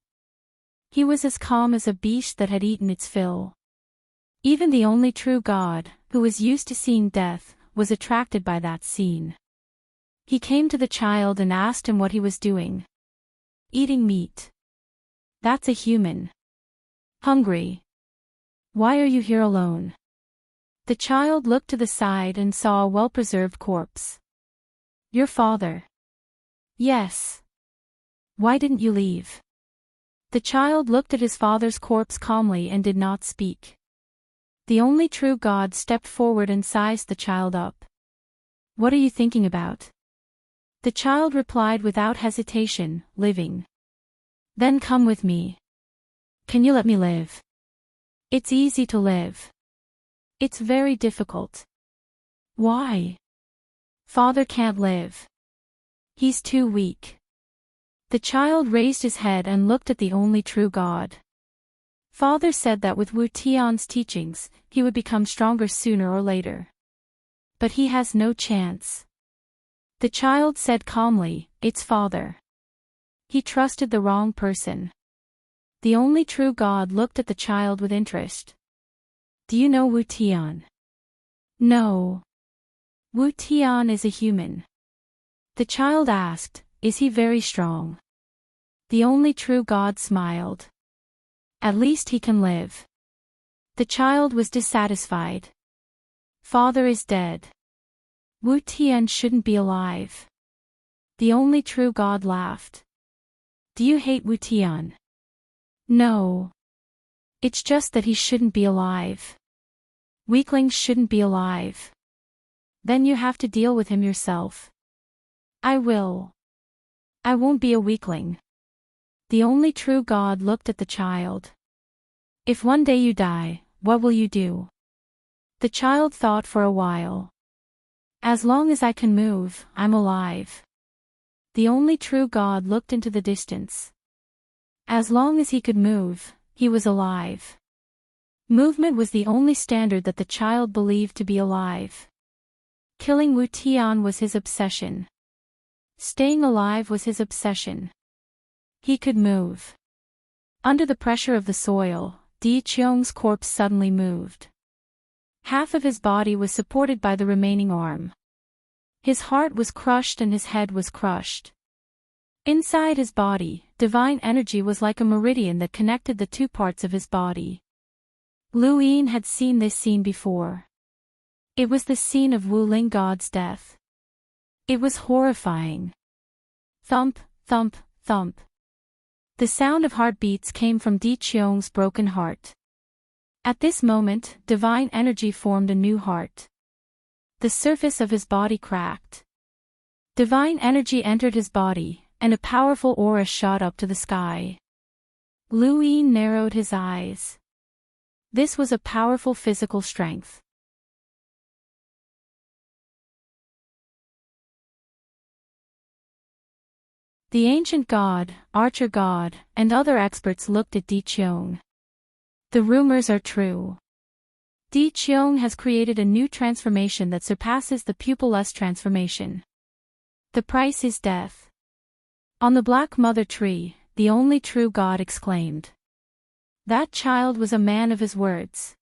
He was as calm as a beast that had eaten its fill. Even the only true God, who was used to seeing death, was attracted by that scene. He came to the child and asked him what he was doing. Eating meat. That's a human. Hungry. Why are you here alone? The child looked to the side and saw a well-preserved corpse. Your father. Yes. Why didn't you leave? The child looked at his father's corpse calmly and did not speak. The only true God stepped forward and sized the child up. What are you thinking about? The child replied without hesitation, living. Then come with me. Can you let me live? It's easy to live. It's very difficult. Why? Father can't live. He's too weak. The child raised his head and looked at the only true God. Father said that with Wu Tian's teachings, he would become stronger sooner or later. But he has no chance. The child said calmly, it's father. He trusted the wrong person. The only true God looked at the child with interest. Do you know Wu Tian? No. Wu Tian is a human. The child asked, is he very strong? The only true God smiled. At least he can live. The child was dissatisfied. Father is dead. Wu Tian shouldn't be alive. The only true God laughed. Do you hate Wu Tian? No. It's just that he shouldn't be alive. Weaklings shouldn't be alive. Then you have to deal with him yourself. I will. I won't be a weakling. The only true God looked at the child. If one day you die, what will you do? The child thought for a while. As long as I can move, I'm alive. The only true God looked into the distance. As long as he could move, he was alive. Movement was the only standard that the child believed to be alive. Killing Wu Tian was his obsession. Staying alive was his obsession. He could move. Under the pressure of the soil, Di Qiong's corpse suddenly moved. Half of his body was supported by the remaining arm. His heart was crushed and his head was crushed. Inside his body, divine energy was like a meridian that connected the two parts of his body. Lu Yin had seen this scene before. It was the scene of Wu Ling God's death. It was horrifying. Thump, thump, thump. The sound of heartbeats came from Di Qiong's broken heart. At this moment, divine energy formed a new heart. The surface of his body cracked. Divine energy entered his body, and a powerful aura shot up to the sky. Lu Yin narrowed his eyes. This was a powerful physical strength. The ancient god, archer god, and other experts looked at Di Qiong. The rumors are true. Di Qiong has created a new transformation that surpasses the pupilless transformation. The price is death. On the Black Mother Tree, the only true God exclaimed. That child was a man of his words.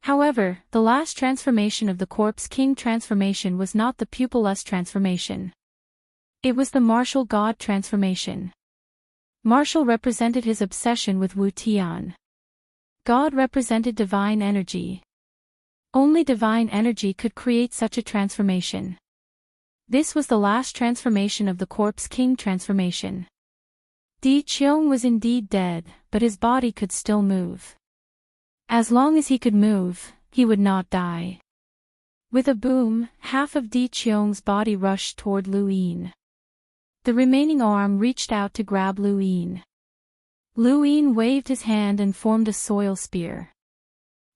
However, the last transformation of the Corpse King transformation was not the pupilless transformation. It was the martial god transformation. Martial represented his obsession with Wu Tian. God represented divine energy. Only divine energy could create such a transformation. This was the last transformation of the Corpse King transformation. Di Qiong was indeed dead, but his body could still move. As long as he could move, he would not die. With a boom, half of Di Qiong's body rushed toward Lu Yin. The remaining arm reached out to grab Lu Yin. Lu Yin waved his hand and formed a soil spear.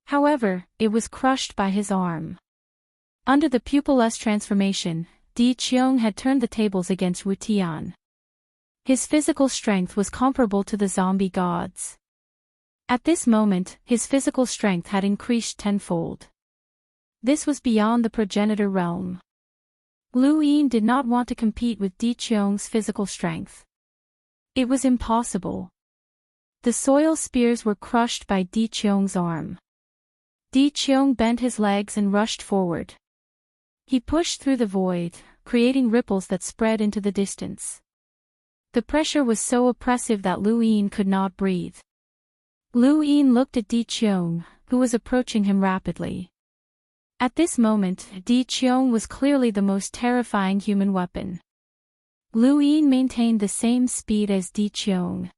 However, it was crushed by his arm. Under the pupilless transformation, Di Qiong had turned the tables against Wu Tian. His physical strength was comparable to the zombie gods. At this moment, his physical strength had increased tenfold. This was beyond the progenitor realm. Lu Yin did not want to compete with Di Qiong's physical strength. It was impossible. The soil spears were crushed by Di Qiong's arm. Di Qiong bent his legs and rushed forward. He pushed through the void, creating ripples that spread into the distance. The pressure was so oppressive that Lu Yin could not breathe. Lu Yin looked at Di Qiong, who was approaching him rapidly. At this moment, Di Qiong was clearly the most terrifying human weapon. Lu Yin maintained the same speed as Di Qiong.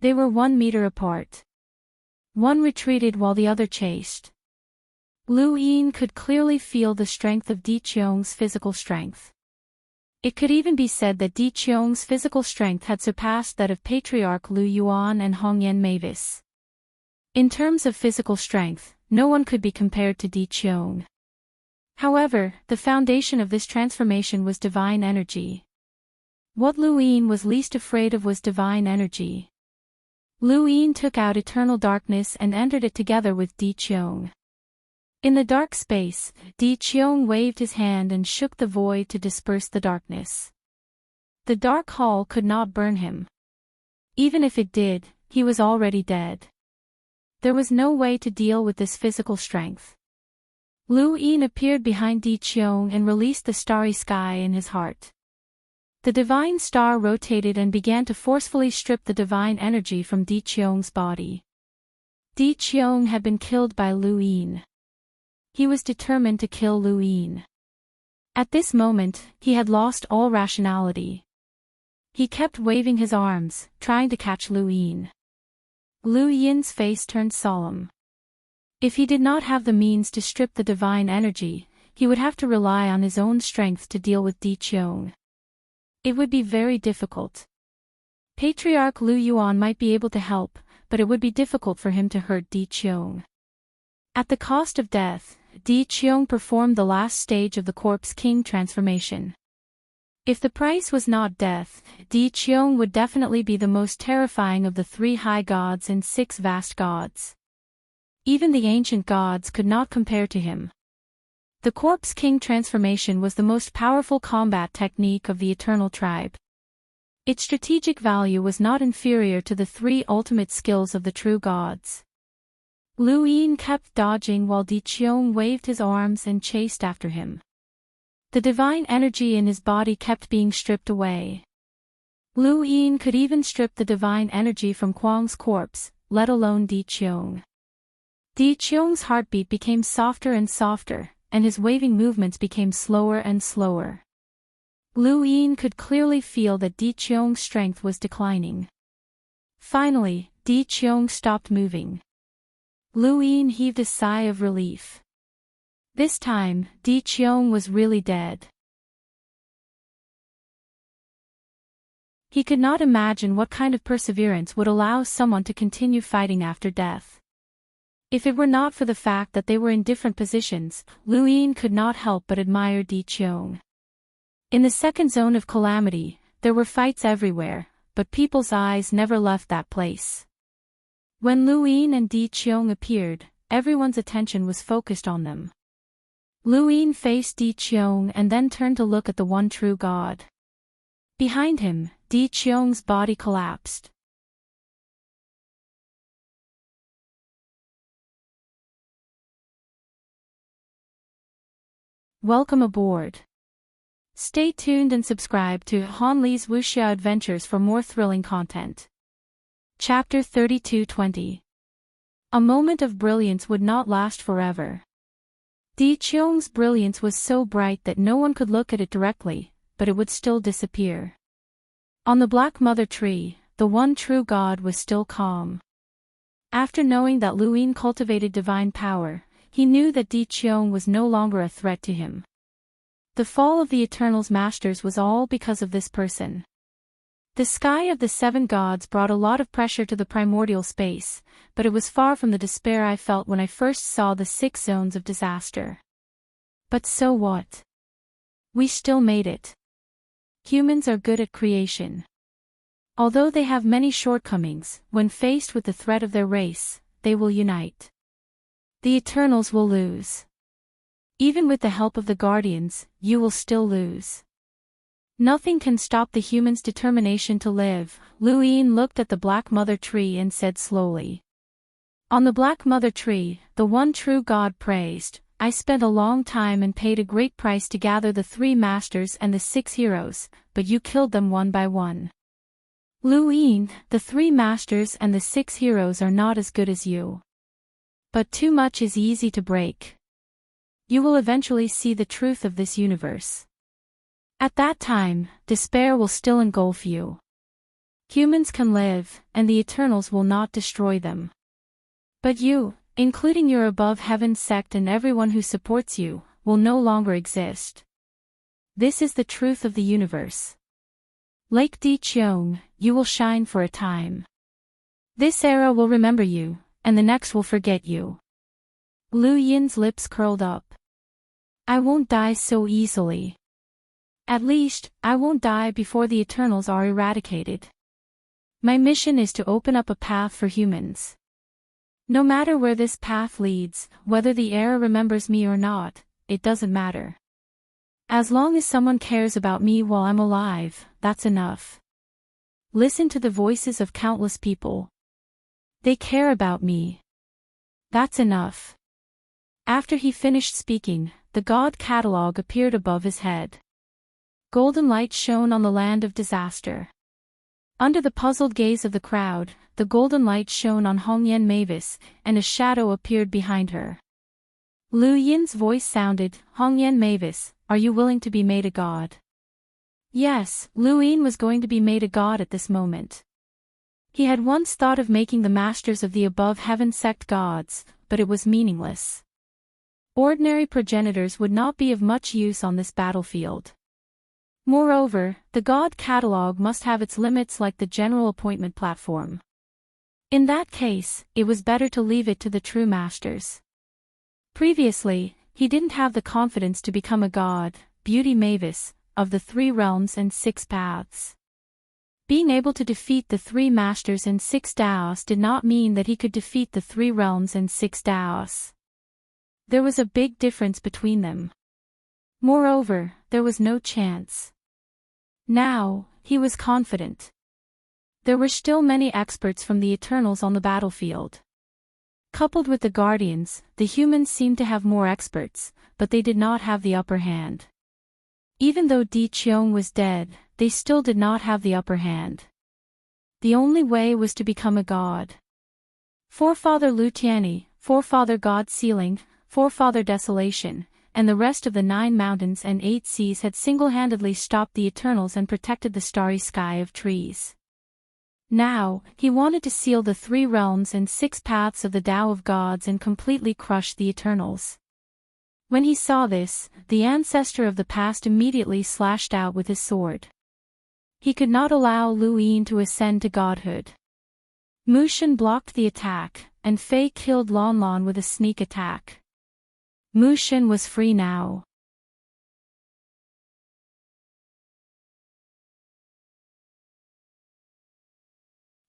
They were 1 meter apart. One retreated while the other chased. Lu Yin could clearly feel the strength of Di Qiong's physical strength. It could even be said that Di Qiong's physical strength had surpassed that of Patriarch Lu Yuan and Hongyan Mavis. In terms of physical strength, no one could be compared to Di Qiong. However, the foundation of this transformation was divine energy. What Lu Yin was least afraid of was divine energy. Lu Yin took out eternal darkness and entered it together with Di Qiong. In the dark space, Di Qiong waved his hand and shook the void to disperse the darkness. The dark hall could not burn him. Even if it did, he was already dead. There was no way to deal with this physical strength. Lu Yin appeared behind Di Qiong and released the starry sky in his heart. The divine star rotated and began to forcefully strip the divine energy from Di Qiong's body. Di Qiong had been killed by Lu Yin. He was determined to kill Lu Yin. At this moment, he had lost all rationality. He kept waving his arms, trying to catch Lu Yin. Lu Yin's face turned solemn. If he did not have the means to strip the divine energy, he would have to rely on his own strength to deal with Di Qiong. It would be very difficult. Patriarch Lu Yuan might be able to help, but it would be difficult for him to hurt Di Qiong. At the cost of death, Di Qiong performed the last stage of the Corpse King transformation. If the price was not death, Di Qiong would definitely be the most terrifying of the 3 high gods and 6 vast gods. Even the ancient gods could not compare to him. The Corpse King transformation was the most powerful combat technique of the Eternal Tribe. Its strategic value was not inferior to the 3 ultimate skills of the true gods. Lu Yin kept dodging while Di Qiong waved his arms and chased after him. The divine energy in his body kept being stripped away. Lu Yin could even strip the divine energy from Kuang's corpse, let alone Di Qiong. Di Qiong's heartbeat became softer and softer, and his waving movements became slower and slower. Lu Yin could clearly feel that Di Qiong's strength was declining. Finally, Di Qiong stopped moving. Lu Yin heaved a sigh of relief. This time, Di Qiong was really dead. He could not imagine what kind of perseverance would allow someone to continue fighting after death. If it were not for the fact that they were in different positions, Lu Yin could not help but admire Di Qiong. In the second zone of calamity, there were fights everywhere, but people's eyes never left that place. When Lu Yin and Di Qiong appeared, everyone's attention was focused on them. Lu Yin faced Di Qiong and then turned to look at the one true God. Behind him, Di Qiong's body collapsed. Welcome aboard. Stay tuned and subscribe to Han Li's Wuxia Adventures for more thrilling content. Chapter 32:20. A moment of brilliance would not last forever. Di Qiong's brilliance was so bright that no one could look at it directly, but it would still disappear. On the Black Mother Tree, the one true God was still calm. After knowing that Lu Yin cultivated divine power, he knew that Di Qiong was no longer a threat to him. The fall of the Eternal's masters was all because of this person. The sky of the 7 gods brought a lot of pressure to the primordial space, but it was far from the despair I felt when I first saw the 6 zones of disaster. But so what? We still made it. Humans are good at creation. Although they have many shortcomings, when faced with the threat of their race, they will unite. The Eternals will lose. Even with the help of the Guardians, you will still lose. Nothing can stop the humans' determination to live. Lu Yin looked at the Black Mother Tree and said slowly. On the Black Mother Tree, the one true God praised, I spent a long time and paid a great price to gather the 3 masters and the 6 heroes, but you killed them one by one. Lu Yin, the 3 masters and the 6 heroes are not as good as you. But too much is easy to break. You will eventually see the truth of this universe. At that time, despair will still engulf you. Humans can live, and the Eternals will not destroy them. But you, including your above heaven sect and everyone who supports you, will no longer exist. This is the truth of the universe. Like Di Qiong, you will shine for a time. This era will remember you, and the next will forget you. Lu Yin's lips curled up. I won't die so easily. At least, I won't die before the Eternals are eradicated. My mission is to open up a path for humans. No matter where this path leads, whether the era remembers me or not, it doesn't matter. As long as someone cares about me while I'm alive, that's enough. Listen to the voices of countless people. They care about me. That's enough. After he finished speaking, the God Catalog appeared above his head. Golden light shone on the land of disaster. Under the puzzled gaze of the crowd, the golden light shone on Hongyan Mavis, and a shadow appeared behind her. Lu Yin's voice sounded, "Hongyan Mavis, are you willing to be made a god?" Yes, Lu Yin was going to be made a god at this moment. He had once thought of making the masters of the above heaven sect gods, but it was meaningless. Ordinary progenitors would not be of much use on this battlefield. Moreover, the god catalogue must have its limits like the general appointment platform. In that case, it was better to leave it to the true masters. Previously, he didn't have the confidence to become a god, Beauty Mavis, of the 3 realms and 6 paths. Being able to defeat the 3 masters and 6 Daos did not mean that he could defeat the 3 realms and 6 Daos. There was a big difference between them. Moreover, there was no chance. Now, he was confident. There were still many experts from the Eternals on the battlefield. Coupled with the Guardians, the humans seemed to have more experts, but they did not have the upper hand. Even though Di Qiong was dead, they still did not have the upper hand. The only way was to become a god. Forefather Lu Tianyi, Forefather God Sealing, Forefather Desolation, and the rest of the 9 mountains and 8 seas had single-handedly stopped the Eternals and protected the starry sky of trees. Now, he wanted to seal the 3 realms and 6 paths of the Tao of Gods and completely crush the Eternals. When he saw this, the ancestor of the past immediately slashed out with his sword. He could not allow Lu Yin to ascend to godhood. Mu Shen blocked the attack, and Fei killed Lon Lon with a sneak attack. Mu Shen was free now.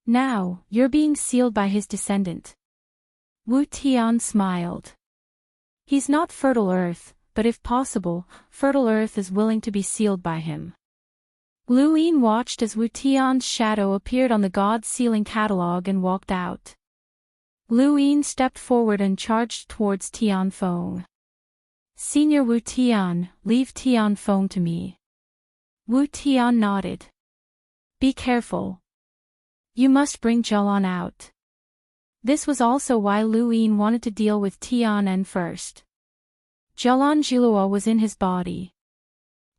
Now, you're being sealed by his descendant. Wu Tian smiled. He's not fertile earth, but if possible, fertile earth is willing to be sealed by him. Lu Yin watched as Wu Tian's shadow appeared on the god sealing catalogue and walked out. Lu Yin stepped forward and charged towards Tian Feng. Senior Wu Tian, leave Tian Feng to me. Wu Tian nodded. Be careful. You must bring Jialan out. This was also why Lu Yin wanted to deal with Tian first. Jialan Jilua was in his body.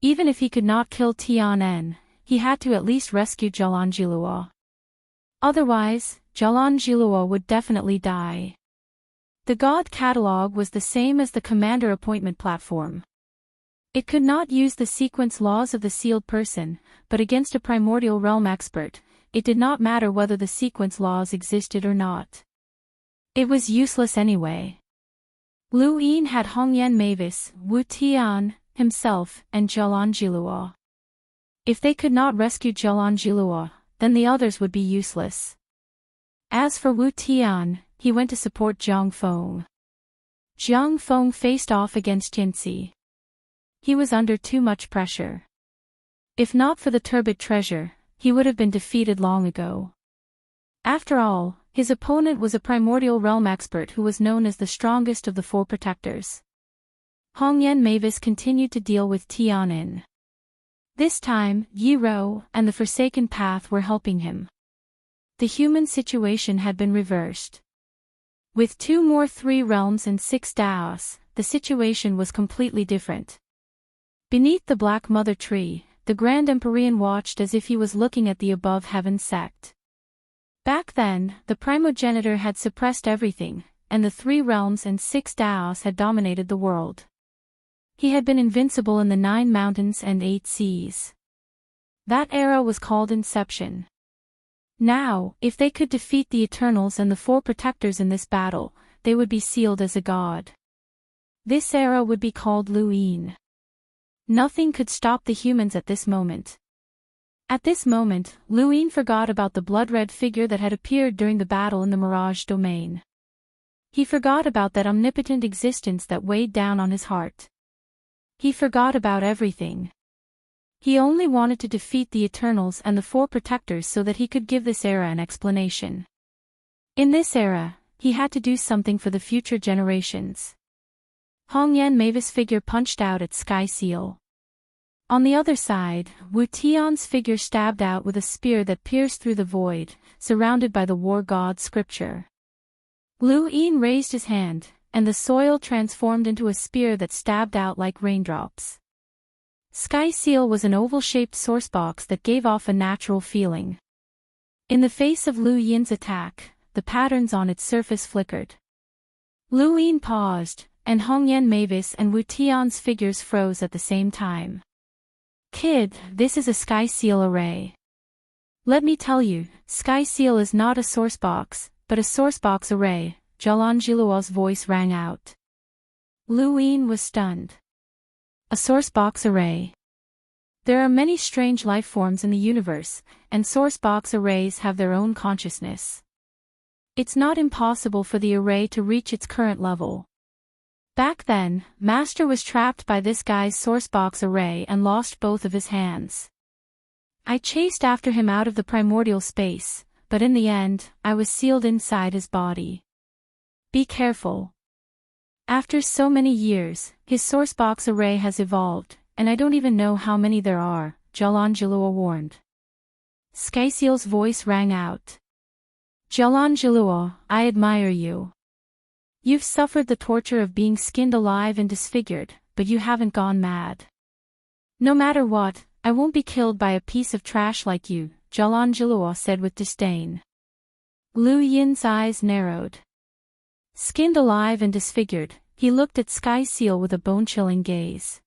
Even if he could not kill Tian, he had to at least rescue Jialan Jilua. Otherwise, Jialan Jilua would definitely die. The god catalogue was the same as the commander appointment platform. It could not use the sequence laws of the sealed person, but against a primordial realm expert, it did not matter whether the sequence laws existed or not. It was useless anyway. Lu Yin had Hongyan Mavis, Wu Tian, himself, and Jialan Jilua. If they could not rescue Jialan Jilua, then the others would be useless. As for Wu Tian, he went to support Jiang Feng. Jiang Feng faced off against Jinci. He was under too much pressure. If not for the turbid treasure, he would have been defeated long ago. After all, his opponent was a primordial realm expert who was known as the strongest of the 4 protectors. Hongyan Mavis continued to deal with Tianin. This time, Yi Rou and the Forsaken Path were helping him. The human situation had been reversed. With 2 more 3 realms and 6 Daos, the situation was completely different. Beneath the Black Mother Tree, the Grand Empyrean watched as if he was looking at the above heaven sect. Back then, the primogenitor had suppressed everything, and the 3 realms and 6 Daos had dominated the world. He had been invincible in the 9 mountains and 8 seas. That era was called Inception. Now, if they could defeat the Eternals and the 4 protectors in this battle, they would be sealed as a god. This era would be called Lu Yin. Nothing could stop the humans at this moment. At this moment, Lu Yin forgot about the blood-red figure that had appeared during the battle in the Mirage domain. He forgot about that omnipotent existence that weighed down on his heart. He forgot about everything. He only wanted to defeat the Eternals and the 4 protectors so that he could give this era an explanation. In this era, he had to do something for the future generations. Hongyan Mavis' figure punched out at Sky Seal. On the other side, Wu Tian's figure stabbed out with a spear that pierced through the void, surrounded by the war god scripture. Lu Yin raised his hand, and the soil transformed into a spear that stabbed out like raindrops. Sky Seal was an oval-shaped sourcebox that gave off a natural feeling. In the face of Lu Yin's attack, the patterns on its surface flickered. Lu Yin paused, and Hongyan Mavis and Wu Tian's figures froze at the same time. Kid, this is a Sky Seal array. Let me tell you, Sky Seal is not a sourcebox, but a sourcebox array, Zhelan Jiluo's voice rang out. Lu Yin was stunned. A sourcebox array. There are many strange life forms in the universe, and sourcebox arrays have their own consciousness. It's not impossible for the array to reach its current level. Back then, Master was trapped by this guy's sourcebox array and lost both of his hands. I chased after him out of the primordial space, but in the end, I was sealed inside his body. Be careful. After so many years, his sourcebox array has evolved, and I don't even know how many there are, Zhelan Jiluo warned. Skyseal's voice rang out. Zhelan Jiluo, I admire you. You've suffered the torture of being skinned alive and disfigured, but you haven't gone mad. No matter what, I won't be killed by a piece of trash like you, Zhelan Jiluo said with disdain. Lu Yin's eyes narrowed. Skinned alive and disfigured, he looked at Sky Seal with a bone-chilling gaze.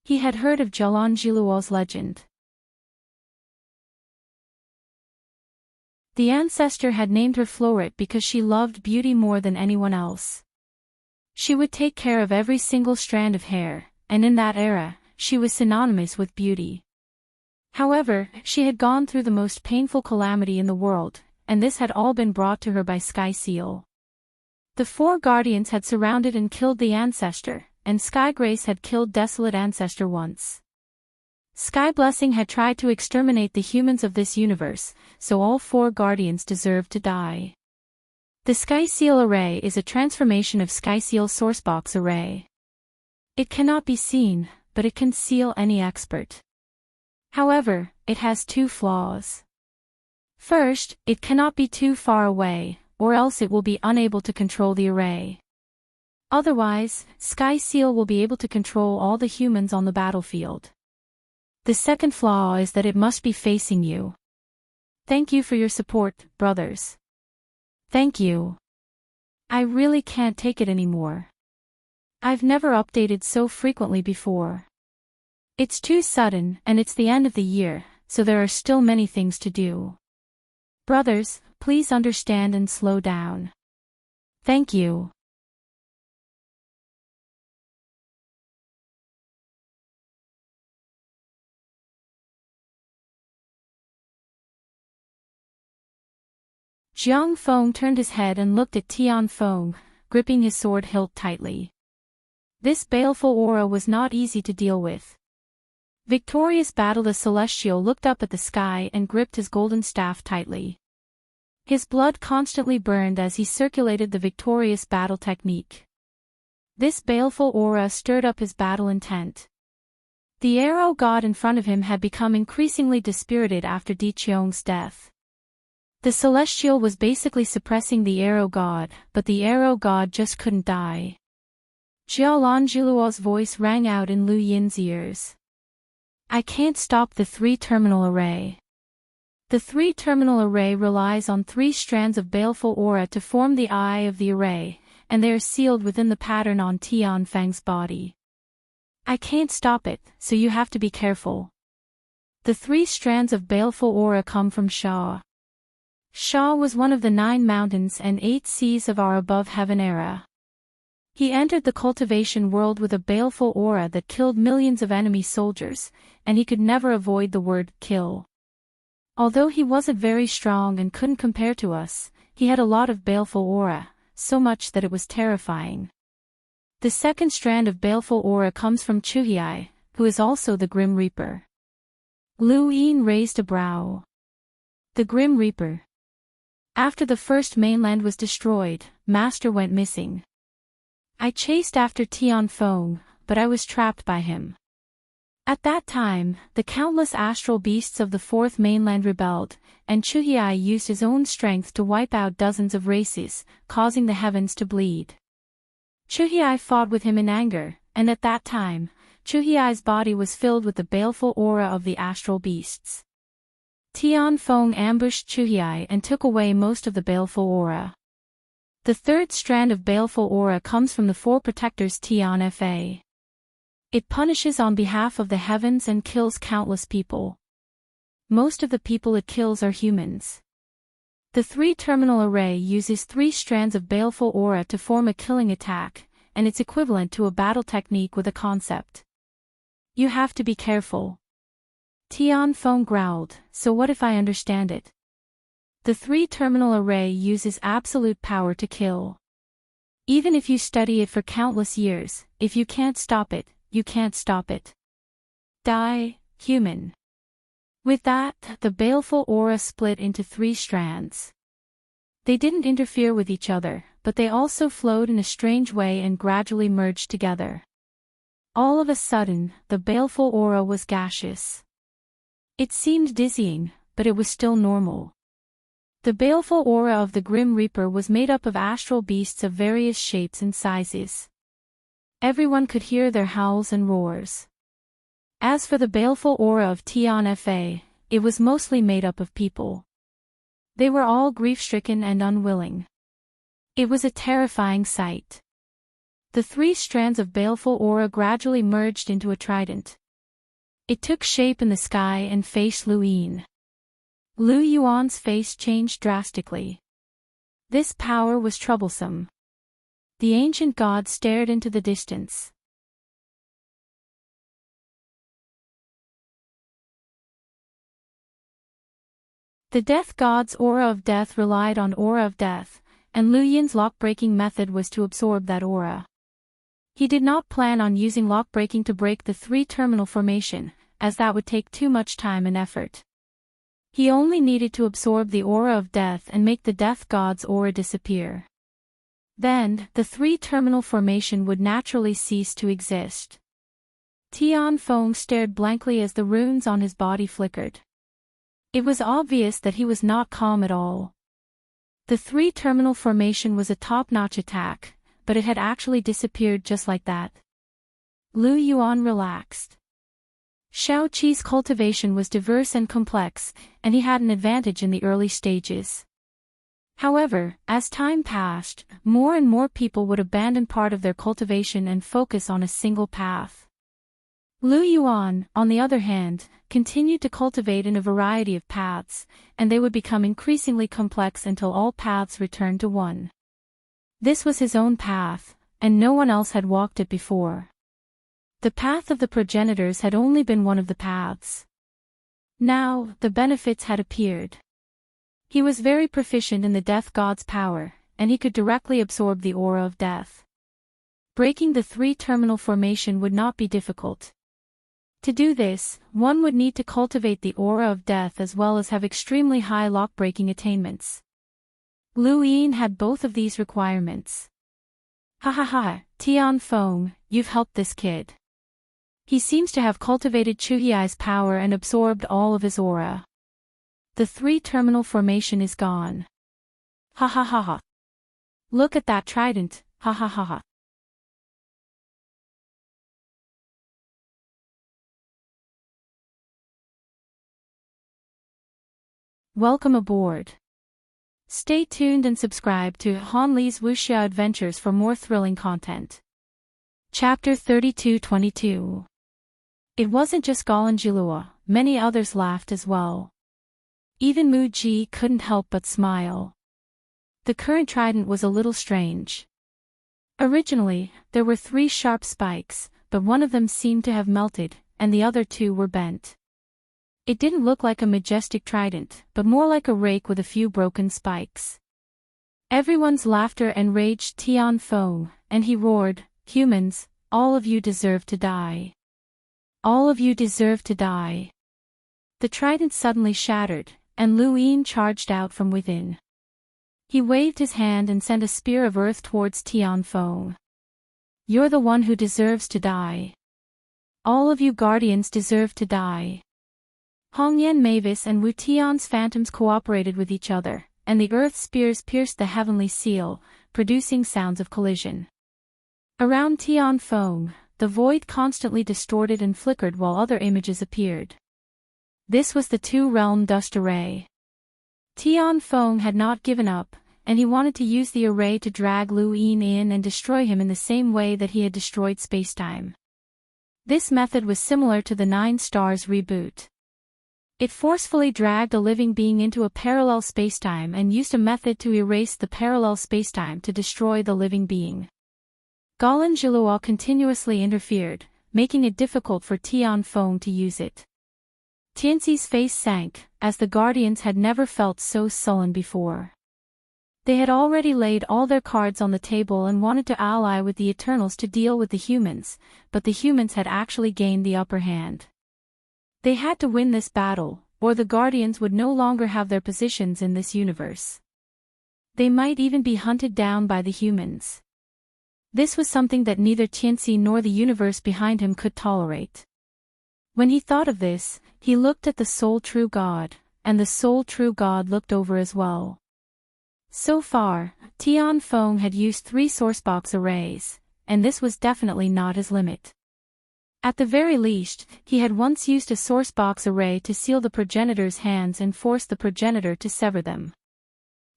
He had heard of Zhelan Jiluo's legend. The ancestor had named her Floret because she loved beauty more than anyone else. She would take care of every single strand of hair, and in that era, she was synonymous with beauty. However, she had gone through the most painful calamity in the world, and this had all been brought to her by Sky Seal. The four guardians had surrounded and killed the ancestor, and Sky Grace had killed desolate ancestor once. Sky Blessing had tried to exterminate the humans of this universe, so all four guardians deserved to die. The Sky Seal array is a transformation of Sky Seal sourcebox array. It cannot be seen, but it can seal any expert. However, it has two flaws. First, it cannot be too far away, or else it will be unable to control the array. Otherwise, Sky Seal will be able to control all the humans on the battlefield. The second flaw is that it must be facing you. Thank you for your support, brothers. Thank you. I really can't take it anymore. I've never updated so frequently before. It's too sudden, and it's the end of the year, so there are still many things to do. Brothers, please understand and slow down. Thank you. Jiang Feng turned his head and looked at Tian Feng, gripping his sword hilt tightly. This baleful aura was not easy to deal with. Victorious Battle the Celestial looked up at the sky and gripped his golden staff tightly. His blood constantly burned as he circulated the victorious battle technique. This baleful aura stirred up his battle intent. The arrow god in front of him had become increasingly dispirited after Di Qiong's death. The Celestial was basically suppressing the arrow god, but the arrow god just couldn't die. Zhelan Jiluo's voice rang out in Lu Yin's ears. I can't stop the three-terminal array. The three-terminal array relies on three strands of baleful aura to form the eye of the array, and they are sealed within the pattern on Tian Feng's body. I can't stop it, so you have to be careful. The three strands of baleful aura come from Sha. Sha was one of the 9 mountains and 8 seas of our above heaven era. He entered the cultivation world with a baleful aura that killed millions of enemy soldiers, and he could never avoid the word kill. Although he wasn't very strong and couldn't compare to us, he had a lot of baleful aura, so much that it was terrifying. The second strand of baleful aura comes from Chuhiai, who is also the Grim Reaper. Lu Yin raised a brow. The Grim Reaper. After the first mainland was destroyed, Master went missing. I chased after Tian Feng, but I was trapped by him. At that time, the countless astral beasts of the fourth mainland rebelled, and Chuhai used his own strength to wipe out dozens of races, causing the heavens to bleed. Chuhai fought with him in anger, and at that time, Chuhai's body was filled with the baleful aura of the astral beasts. Tian Feng ambushed Chuhai and took away most of the baleful aura. The third strand of baleful aura comes from the four protectors Tian Fa. It punishes on behalf of the heavens and kills countless people. Most of the people it kills are humans. The three-terminal array uses 3 strands of baleful aura to form a killing attack, and it's equivalent to a battle technique with a concept. You have to be careful. Tian Feng growled, so what if I understand it? The three-terminal array uses absolute power to kill. Even if you study it for countless years, if you can't stop it, you can't stop it. Die, human. With that, the baleful aura split into 3 strands. They didn't interfere with each other, but they also flowed in a strange way and gradually merged together. All of a sudden, the baleful aura was gaseous. It seemed dizzying, but it was still normal. The baleful aura of the Grim Reaper was made up of astral beasts of various shapes and sizes. Everyone could hear their howls and roars. As for the baleful aura of Tian Fa, it was mostly made up of people. They were all grief-stricken and unwilling. It was a terrifying sight. The 3 strands of baleful aura gradually merged into a trident. It took shape in the sky and faced Lu Yin. Lu Yuan's face changed drastically. This power was troublesome. The ancient god stared into the distance. The death god's aura of death relied on aura of death, and Lu Yin's lock-breaking method was to absorb that aura. He did not plan on using lock-breaking to break the 3-terminal formation, as that would take too much time and effort. He only needed to absorb the aura of death and make the death god's aura disappear. Then, the 3-terminal formation would naturally cease to exist. Tian Feng stared blankly as the runes on his body flickered. It was obvious that he was not calm at all. The 3-terminal formation was a top-notch attack, but it had actually disappeared just like that. Lu Yuan relaxed. Shao Qi's cultivation was diverse and complex, and he had an advantage in the early stages. However, as time passed, more and more people would abandon part of their cultivation and focus on a single path. Lu Yuan, on the other hand, continued to cultivate in a variety of paths, and they would become increasingly complex until all paths returned to one. This was his own path, and no one else had walked it before. The path of the progenitors had only been one of the paths. Now, the benefits had appeared. He was very proficient in the death god's power, and he could directly absorb the aura of death. Breaking the 3-terminal formation would not be difficult. To do this, one would need to cultivate the aura of death as well as have extremely high lock-breaking attainments. Lu Yin had both of these requirements. Ha ha ha, Tian Feng, you've helped this kid. He seems to have cultivated Chuhai's power and absorbed all of his aura. The 3-terminal formation is gone. Ha ha ha ha. Look at that trident, ha ha ha ha. Welcome aboard. Stay tuned and subscribe to Han Li's Wuxia Adventures for more thrilling content. Chapter 32-22. It wasn't just Galanjilua, many others laughed as well. Even Mu Ji couldn't help but smile. The current trident was a little strange. Originally, there were 3 sharp spikes, but one of them seemed to have melted, and the other 2 were bent. It didn't look like a majestic trident, but more like a rake with a few broken spikes. Everyone's laughter enraged Tian Feng, and he roared, "Humans, all of you deserve to die. All of you deserve to die." The trident suddenly shattered, and Lu Yin charged out from within. He waved his hand and sent a spear of earth towards Tian Feng. "You're the one who deserves to die." All of you guardians deserve to die. Hongyan Mavis and Wu Tian's phantoms cooperated with each other, and the earth spears pierced the heavenly seal, producing sounds of collision. Around Tian Feng, the void constantly distorted and flickered while other images appeared. This was the two-realm dust array. Tian Feng had not given up, and he wanted to use the array to drag Lu Yin in and destroy him in the same way that he had destroyed spacetime. This method was similar to the 9 Stars reboot. It forcefully dragged a living being into a parallel spacetime and used a method to erase the parallel spacetime to destroy the living being. Galan Zhilua continuously interfered, making it difficult for Tian Feng to use it. Tianxi's face sank, as the guardians had never felt so sullen before. They had already laid all their cards on the table and wanted to ally with the Eternals to deal with the humans, but the humans had actually gained the upper hand. They had to win this battle, or the Guardians would no longer have their positions in this universe. They might even be hunted down by the humans. This was something that neither Tianxi nor the universe behind him could tolerate. When he thought of this, he looked at the sole true God, and the sole true God looked over as well. So far, Tian Feng had used 3 sourcebox arrays, and this was definitely not his limit. At the very least, he had once used a sourcebox array to seal the progenitor's hands and force the progenitor to sever them.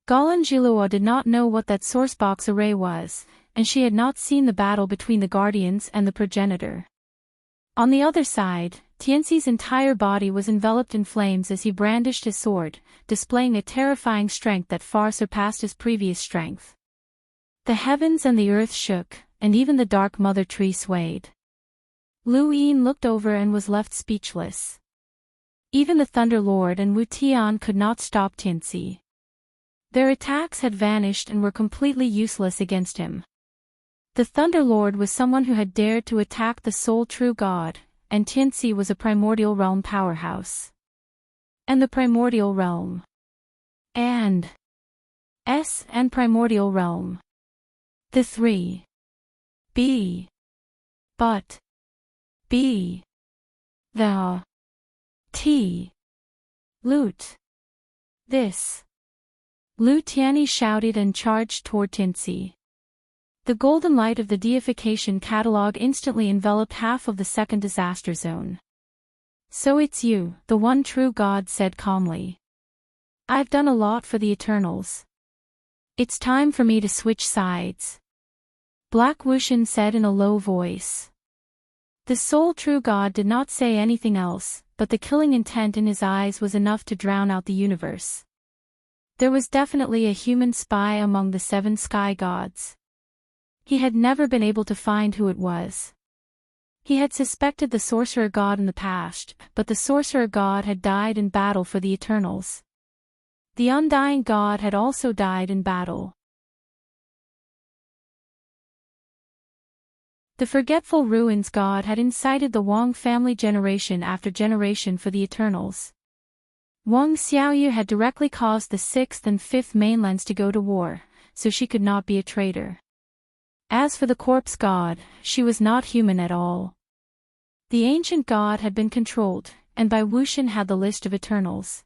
Galan Zhilua did not know what that sourcebox array was, and she had not seen the battle between the guardians and the progenitor. On the other side, Tianxi's entire body was enveloped in flames as he brandished his sword, displaying a terrifying strength that far surpassed his previous strength. The heavens and the earth shook, and even the dark mother tree swayed. Lu Yin looked over and was left speechless. Even the Thunder Lord and Wu Tian could not stop Tianxi. Their attacks had vanished and were completely useless against him. The Thunder Lord was someone who had dared to attack the sole true God, and Tianxi was a primordial realm powerhouse. And the primordial realm. And primordial realm. The 3. B. But. B. The. T. Loot. This. Lu Tianyi shouted and charged toward Tianxi. The golden light of the deification catalog instantly enveloped half of the second disaster zone. So it's you, the one true God said calmly. I've done a lot for the Eternals. It's time for me to switch sides. Black Wushan said in a low voice. The sole true God did not say anything else, but the killing intent in his eyes was enough to drown out the universe. There was definitely a human spy among the 7 sky gods. He had never been able to find who it was. He had suspected the sorcerer god in the past, but the sorcerer god had died in battle for the Eternals. The undying god had also died in battle. The forgetful ruins god had incited the Wang family generation after generation for the Eternals. Wang Xiaoyu had directly caused the 6th and 5th mainlands to go to war, so she could not be a traitor. As for the corpse god, she was not human at all. The ancient god had been controlled, and by Wushan had the list of Eternals.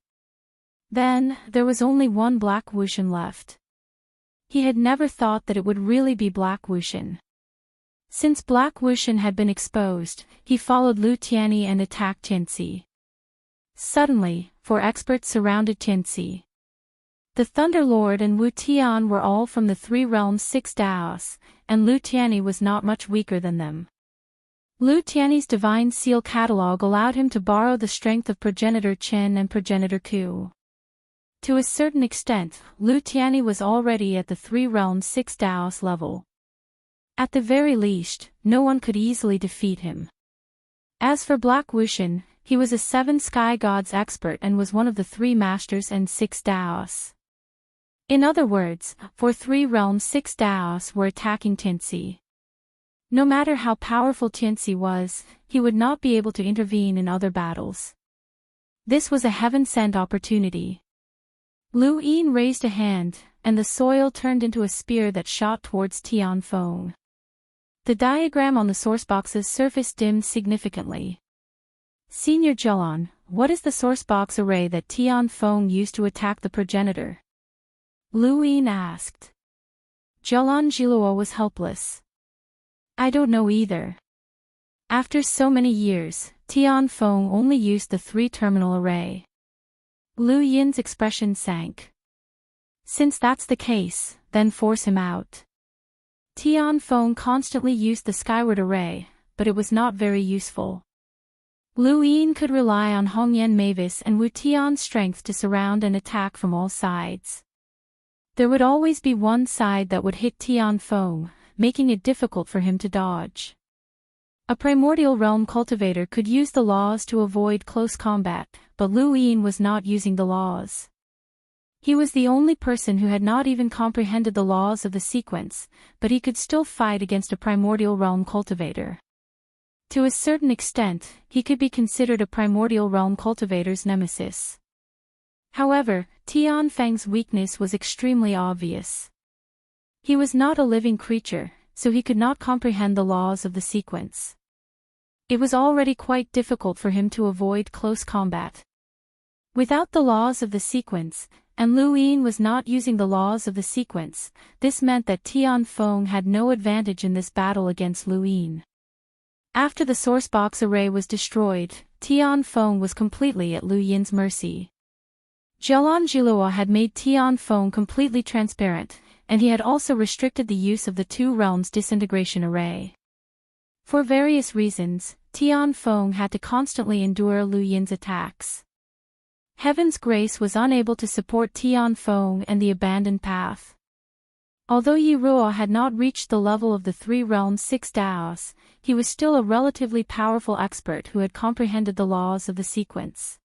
Then, there was only one Black Wushan left. He had never thought that it would really be Black Wushan. Since Black Wushan had been exposed, he followed Lu Tianyi and attacked Tianxi. Suddenly, 4 experts surrounded Tianxi. The Thunder Lord and Wu Tian were all from the 3 realms 6 Daos, and Lu Tianyi was not much weaker than them. Lu Tianyi's divine seal catalog allowed him to borrow the strength of Progenitor Chen and Progenitor Ku. To a certain extent, Lu Tianyi was already at the 3 realms 6 Daos level. At the very least, no one could easily defeat him. As for Black Wushan, he was a 7 sky gods expert and was one of the 3 masters and 6 Daos. In other words, for 3 realms 6 Daos were attacking Tianxi. No matter how powerful Tianxi was, he would not be able to intervene in other battles. This was a heaven-sent opportunity. Lu Yin raised a hand, and the soil turned into a spear that shot towards Tian Feng. The diagram on the sourcebox's surface dimmed significantly. Senior Jilan, what is the sourcebox array that Tian Feng used to attack the progenitor? Lu Yin asked. Jilan Jiluo was helpless. I don't know either. After so many years, Tian Feng only used the 3-terminal array. Lu Yin's expression sank. Since that's the case, then force him out. Tian Feng constantly used the skyward array, but it was not very useful. Lu Yin could rely on Hongyan Mavis and Wu Tian's strength to surround and attack from all sides. There would always be one side that would hit Tian Feng, making it difficult for him to dodge. A primordial realm cultivator could use the laws to avoid close combat, but Lu Yin was not using the laws. He was the only person who had not even comprehended the laws of the sequence, but he could still fight against a primordial realm cultivator. To a certain extent, he could be considered a primordial realm cultivator's nemesis. However, Tian Feng's weakness was extremely obvious. He was not a living creature, so he could not comprehend the laws of the sequence. It was already quite difficult for him to avoid close combat. Without the laws of the sequence, and Lu Yin was not using the laws of the sequence, this meant that Tian Feng had no advantage in this battle against Lu Yin. After the sourcebox array was destroyed, Tian Feng was completely at Lu Yin's mercy. Jilan Jiluo had made Tian Feng completely transparent, and he had also restricted the use of the 2 realms disintegration array. For various reasons, Tian Feng had to constantly endure Lu Yin's attacks. Heaven's grace was unable to support Tian Feng and the abandoned path. Although Yi Ruo had not reached the level of the 3 realms 6 Daos, he was still a relatively powerful expert who had comprehended the laws of the sequence.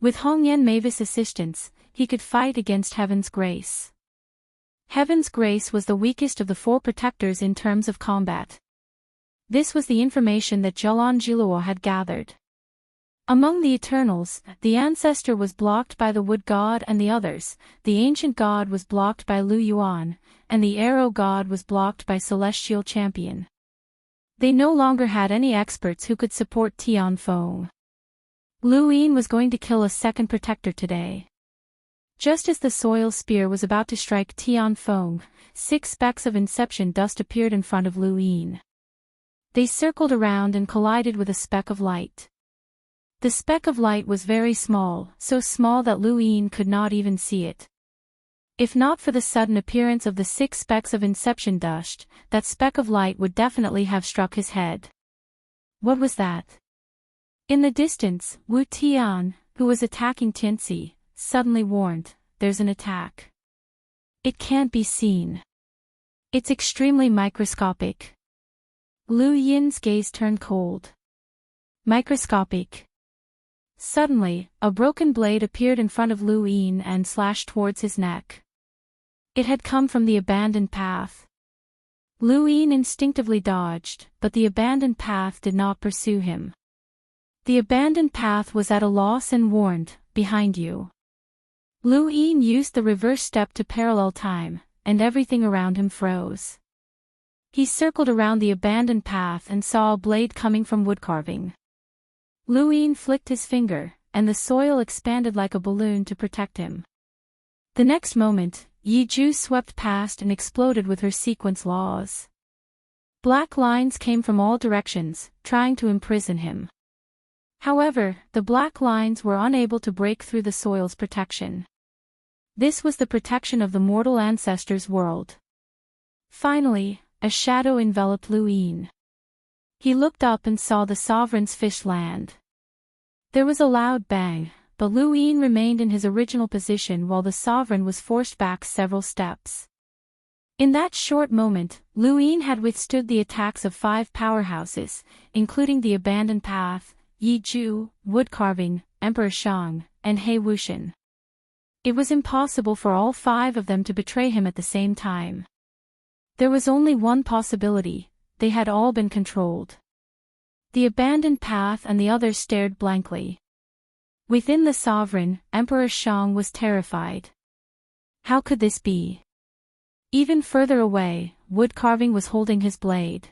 With Hongyan Mavis' assistance, he could fight against Heaven's grace. Heaven's grace was the weakest of the 4 protectors in terms of combat. This was the information that Jilan Jiluo had gathered. Among the Eternals, the Ancestor was blocked by the Wood God and the others, the Ancient God was blocked by Lu Yuan, and the Arrow God was blocked by Celestial Champion. They no longer had any experts who could support Tian Feng. Lu Yin was going to kill a second protector today. Just as the soil spear was about to strike Tian Feng, 6 specks of inception dust appeared in front of Lu Yin. They circled around and collided with a speck of light. The speck of light was very small, so small that Lu Yin could not even see it. If not for the sudden appearance of the 6 specks of inception dust, that speck of light would definitely have struck his head. What was that? In the distance, Wu Tian, who was attacking Tianxi, suddenly warned, "There's an attack. It can't be seen. It's extremely microscopic." Lu Yin's gaze turned cold. Microscopic. Suddenly, a broken blade appeared in front of Lu Yin and slashed towards his neck. It had come from the abandoned path. Lu Yin instinctively dodged, but the abandoned path did not pursue him. The abandoned path was at a loss and warned, "Behind you." Lu Yin used the reverse step to parallel time, and everything around him froze. He circled around the abandoned path and saw a blade coming from woodcarving. Lu Yin flicked his finger, and the soil expanded like a balloon to protect him. The next moment, Yi Ju swept past and exploded with her sequence laws. Black lines came from all directions, trying to imprison him. However, the black lines were unable to break through the soil's protection. This was the protection of the mortal ancestors' world. Finally, a shadow enveloped Lu Yin. He looked up and saw the sovereign's fish land. There was a loud bang, but Lu Yin remained in his original position while the sovereign was forced back several steps. In that short moment, Lu Yin had withstood the attacks of 5 powerhouses, including the abandoned path, Yi Ju, woodcarving, Emperor Shang, and He Wuxian. It was impossible for all 5 of them to betray him at the same time. There was only one possibility: they had all been controlled. The abandoned path and the others stared blankly. Within the sovereign, Emperor Shang was terrified. How could this be? Even further away, wood carving was holding his blade.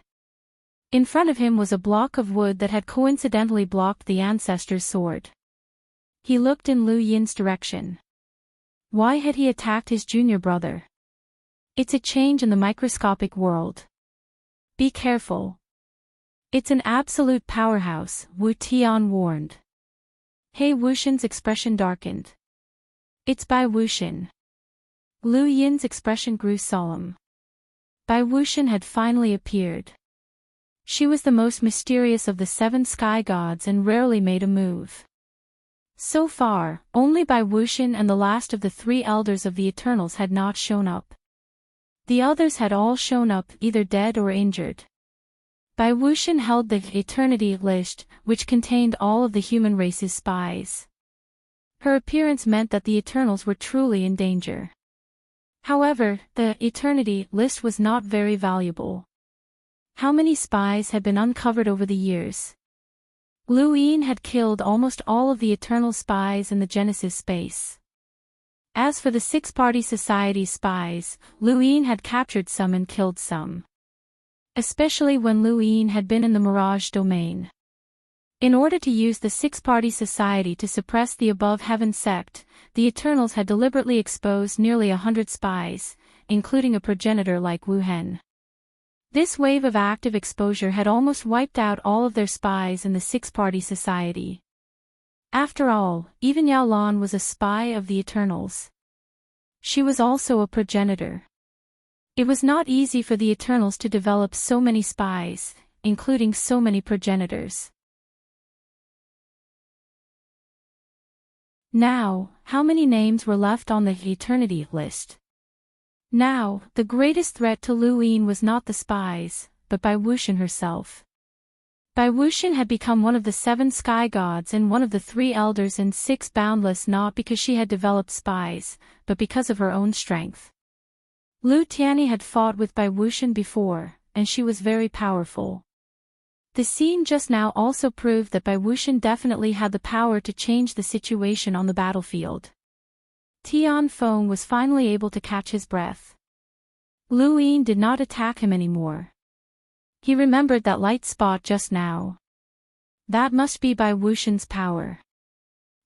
In front of him was a block of wood that had coincidentally blocked the ancestor's sword. He looked in Lu Yin's direction. Why had he attacked his junior brother? It's a change in the microscopic world. Be careful. It's an absolute powerhouse, Wu Tian warned. He Wuxian's expression darkened. It's Bai Wuxian. Lu Yin's expression grew solemn. Bai Wuxian had finally appeared. She was the most mysterious of the 7 sky gods and rarely made a move. So far, only Bai Wuxian and the last of the 3 elders of the Eternals had not shown up. The others had all shown up either dead or injured. Bai Wuxian held the Eternity List, which contained all of the human race's spies. Her appearance meant that the Eternals were truly in danger. However, the Eternity List was not very valuable. How many spies had been uncovered over the years? Lu Yin had killed almost all of the Eternal spies in the Genesis space. As for the 6-party society's spies, Lu Yin had captured some and killed some. Especially when Lu Yin had been in the Mirage domain. In order to use the 6-party society to suppress the above heaven sect, the Eternals had deliberately exposed nearly 100 spies, including a progenitor like Wu Hen. This wave of active exposure had almost wiped out all of their spies in the 6-party society. After all, even Yao Lan was a spy of the Eternals. She was also a progenitor. It was not easy for the Eternals to develop so many spies, including so many progenitors. Now, how many names were left on the Eternity List? Now, the greatest threat to Lu Yin was not the spies, but Bai Wuxian herself. Bai Wuxian had become one of the 7 sky gods and one of the 3 elders and 6 boundless not because she had developed spies, but because of her own strength. Lu Tianyi had fought with Bai Wuxian before, and she was very powerful. The scene just now also proved that Bai Wuxian definitely had the power to change the situation on the battlefield. Tian Feng was finally able to catch his breath. Lu Yin did not attack him anymore. He remembered that light spot just now. That must be Bai Wuxian's power.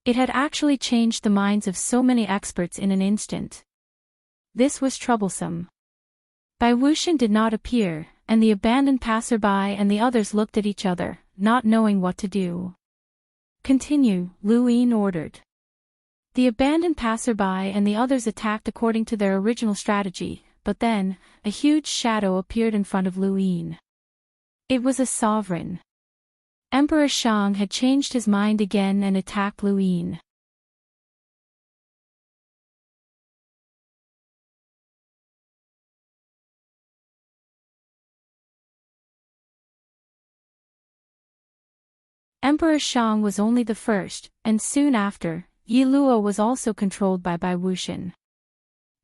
It had actually changed the minds of so many experts in an instant. This was troublesome. Bai Wuxian did not appear, and the abandoned passerby and the others looked at each other, not knowing what to do. Continue, Lu Yin ordered. The abandoned passerby and the others attacked according to their original strategy, but then, a huge shadow appeared in front of Lu Yin. It was a sovereign. Emperor Shang had changed his mind again and attacked Lu Yin. Emperor Shang was only the first, and soon after, Yi Luo was also controlled by Bai Wuxian.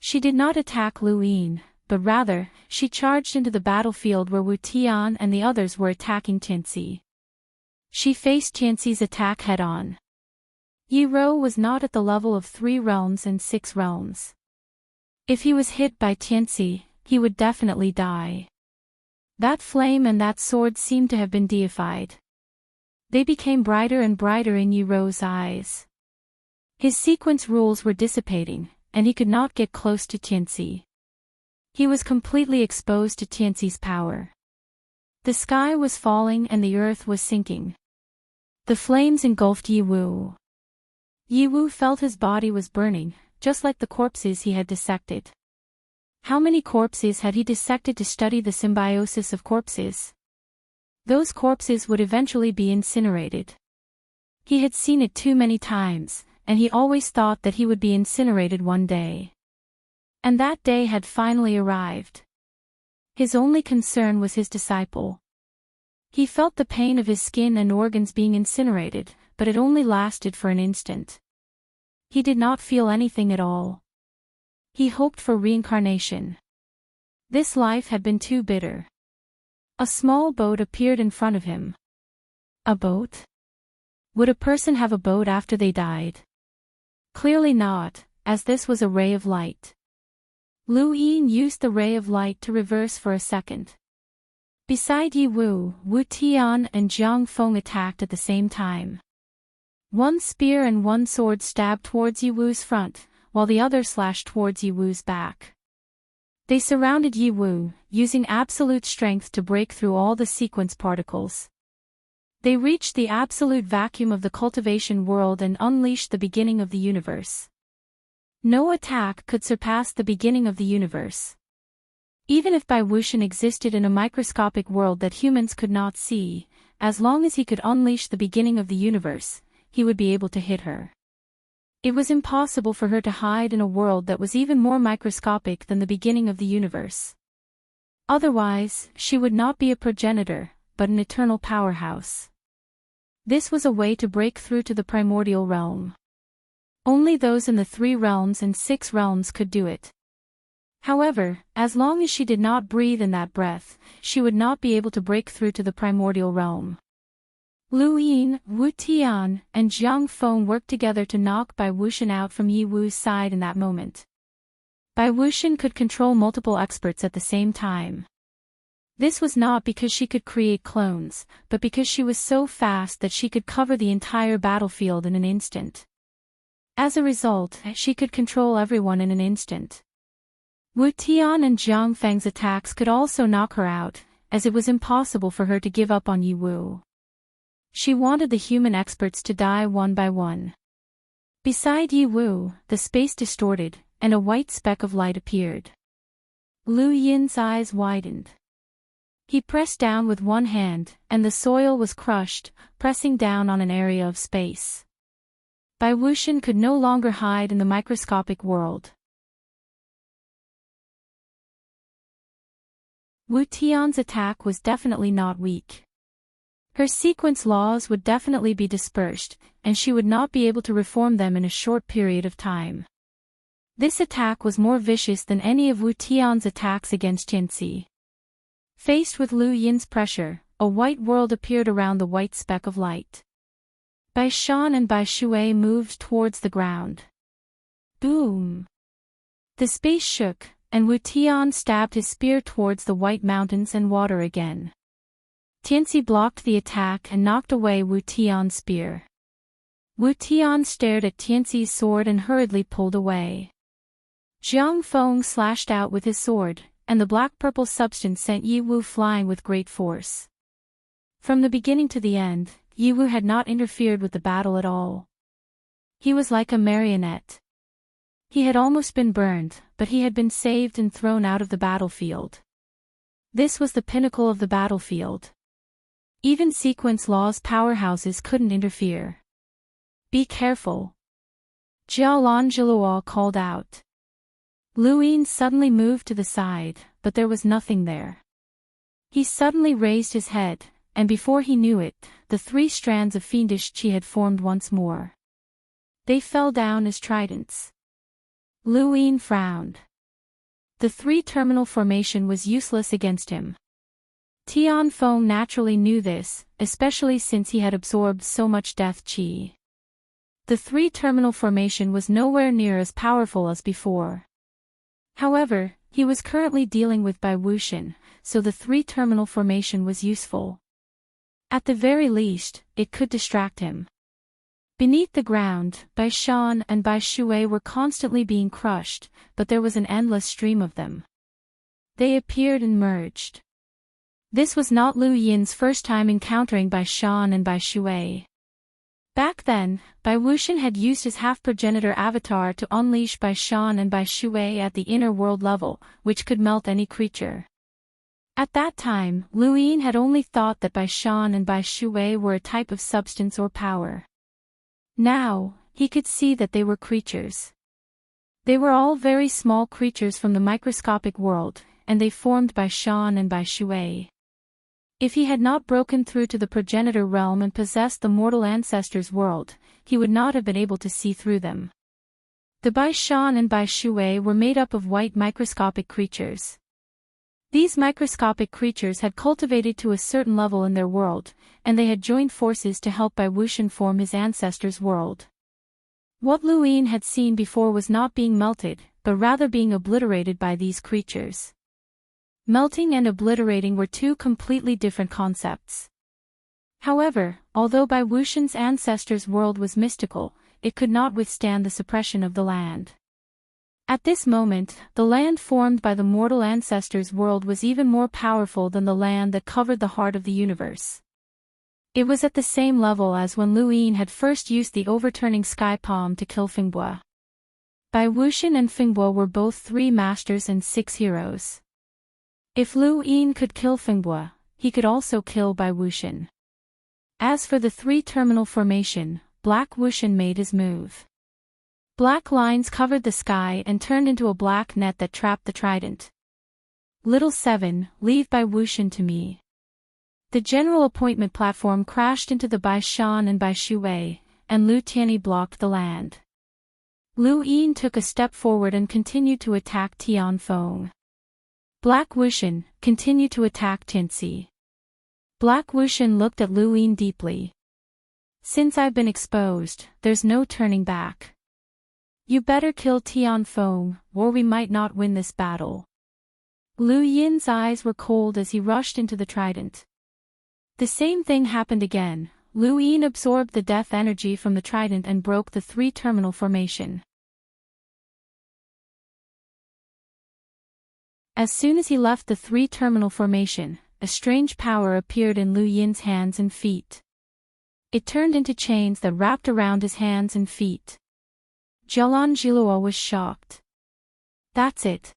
She did not attack Lu Yin, but rather, she charged into the battlefield where Wu Tian and the others were attacking Tianxi. She faced Tianxi's attack head-on. Yi Rou was not at the level of 3 realms and 6 realms. If he was hit by Tianxi, he would definitely die. That flame and that sword seemed to have been deified. They became brighter and brighter in Yi Rou's eyes. His sequence rules were dissipating, and he could not get close to Tianxi. He was completely exposed to Tianxi's power. The sky was falling and the earth was sinking. The flames engulfed Yi Wu. Yi Wu felt his body was burning, just like the corpses he had dissected. How many corpses had he dissected to study the symbiosis of corpses? Those corpses would eventually be incinerated. He had seen it too many times, and he always thought that he would be incinerated one day. And that day had finally arrived. His only concern was his disciple. He felt the pain of his skin and organs being incinerated, but it only lasted for an instant. He did not feel anything at all. He hoped for reincarnation. This life had been too bitter. A small boat appeared in front of him. A boat? Would a person have a boat after they died? Clearly not, as this was a ray of light. Lu Yin used the ray of light to reverse for a second. Beside Yi Wu, Wu Tian and Jiang Feng attacked at the same time. One spear and one sword stabbed towards Yi Wu's front, while the other slashed towards Yi Wu's back. They surrounded Yi Wu, using absolute strength to break through all the sequence particles. They reached the absolute vacuum of the cultivation world and unleashed the beginning of the universe. No attack could surpass the beginning of the universe. Even if Bai Wuxian existed in a microscopic world that humans could not see, as long as he could unleash the beginning of the universe, he would be able to hit her. It was impossible for her to hide in a world that was even more microscopic than the beginning of the universe. Otherwise, she would not be a progenitor, but an eternal powerhouse. This was a way to break through to the primordial realm. Only those in the 3 realms and 6 realms could do it. However, as long as she did not breathe in that breath, she would not be able to break through to the primordial realm. Lu Yin, Wu Tian, and Jiang Feng worked together to knock Bai Wuxian out from Yi Wu's side in that moment. Bai Wuxian could control multiple experts at the same time. This was not because she could create clones, but because she was so fast that she could cover the entire battlefield in an instant. As a result, she could control everyone in an instant. Wu Tian and Jiang Feng's attacks could also knock her out, as it was impossible for her to give up on Yi Wu. She wanted the human experts to die one by one. Beside Yi Wu, the space distorted, and a white speck of light appeared. Lu Yin's eyes widened. He pressed down with one hand, and the soil was crushed, pressing down on an area of space. Bai Wuxian could no longer hide in the microscopic world. Wu Tian's attack was definitely not weak. Her sequence laws would definitely be dispersed, and she would not be able to reform them in a short period of time. This attack was more vicious than any of Wu Tian's attacks against Tianxi. Faced with Lu Yin's pressure, a white world appeared around the white speck of light. Bai Shan and Bai Shui moved towards the ground. Boom! The space shook, and Wu Tian stabbed his spear towards the white mountains and water again. Tianxi blocked the attack and knocked away Wu Tian's spear. Wu Tian stared at Tianxi's sword and hurriedly pulled away. Jiang Feng slashed out with his sword, and the black-purple substance sent Yi Wu flying with great force. From the beginning to the end, Yi Wu had not interfered with the battle at all. He was like a marionette. He had almost been burned, but he had been saved and thrown out of the battlefield. This was the pinnacle of the battlefield. Even sequence laws powerhouses couldn't interfere. Be careful. Jiao Lanjiluo called out. Lu Yin suddenly moved to the side, but there was nothing there. He suddenly raised his head, and before he knew it, the 3 strands of fiendish qi had formed once more. They fell down as tridents. Lu Yin frowned. The 3-terminal formation was useless against him. Tian Feng naturally knew this, especially since he had absorbed so much death qi. The 3-terminal formation was nowhere near as powerful as before. However, he was currently dealing with Bai Wuxian, so the 3-terminal formation was useful. At the very least, it could distract him. Beneath the ground, Bai Shan and Bai Shui were constantly being crushed, but there was an endless stream of them. They appeared and merged. This was not Lu Yin's first time encountering Bai Shan and Bai Shui. Back then, Bai Wuxian had used his half-progenitor avatar to unleash Bai Shan and Bai Shui at the inner world level, which could melt any creature. At that time, Lu Yin had only thought that Bai Shan and Bai Shui were a type of substance or power. Now, he could see that they were creatures. They were all very small creatures from the microscopic world, and they formed Bai Shan and Bai Shui. If he had not broken through to the progenitor realm and possessed the mortal ancestors' world, he would not have been able to see through them. The Bai Shan and Bai Shui were made up of white microscopic creatures. These microscopic creatures had cultivated to a certain level in their world, and they had joined forces to help Bai Wuxian form his ancestors' world. What Lu Yin had seen before was not being melted, but rather being obliterated by these creatures. Melting and obliterating were two completely different concepts. However, although Bai Wuxian's ancestors' world was mystical, it could not withstand the suppression of the land. At this moment, the land formed by the mortal ancestors' world was even more powerful than the land that covered the heart of the universe. It was at the same level as when Lu Yin had first used the overturning sky palm to kill Fingbo. Bai Wuxian and Fingbo were both 3 masters and 6 heroes. If Lu Yin could kill Fingbo, he could also kill Bai Wuxian. As for the 3-terminal formation, Black Wuxian made his move. Black lines covered the sky and turned into a black net that trapped the trident. Little 7, leave Bai Wuxian to me. The general appointment platform crashed into the Bai Shan and Bai Shuwei, and Lu Tianyi blocked the land. Lu Yin took a step forward and continued to attack Tian Feng. Black Wuxian continued to attack Tinci. Black Wuxian looked at Lu Yin deeply. Since I've been exposed, there's no turning back. You better kill Tian Feng, or we might not win this battle. Lu Yin's eyes were cold as he rushed into the trident. The same thing happened again. Lu Yin absorbed the death energy from the trident and broke the 3-terminal formation. As soon as he left the 3-terminal formation, a strange power appeared in Lu Yin's hands and feet. It turned into chains that wrapped around his hands and feet. Jialan Jiluo was shocked. That's it.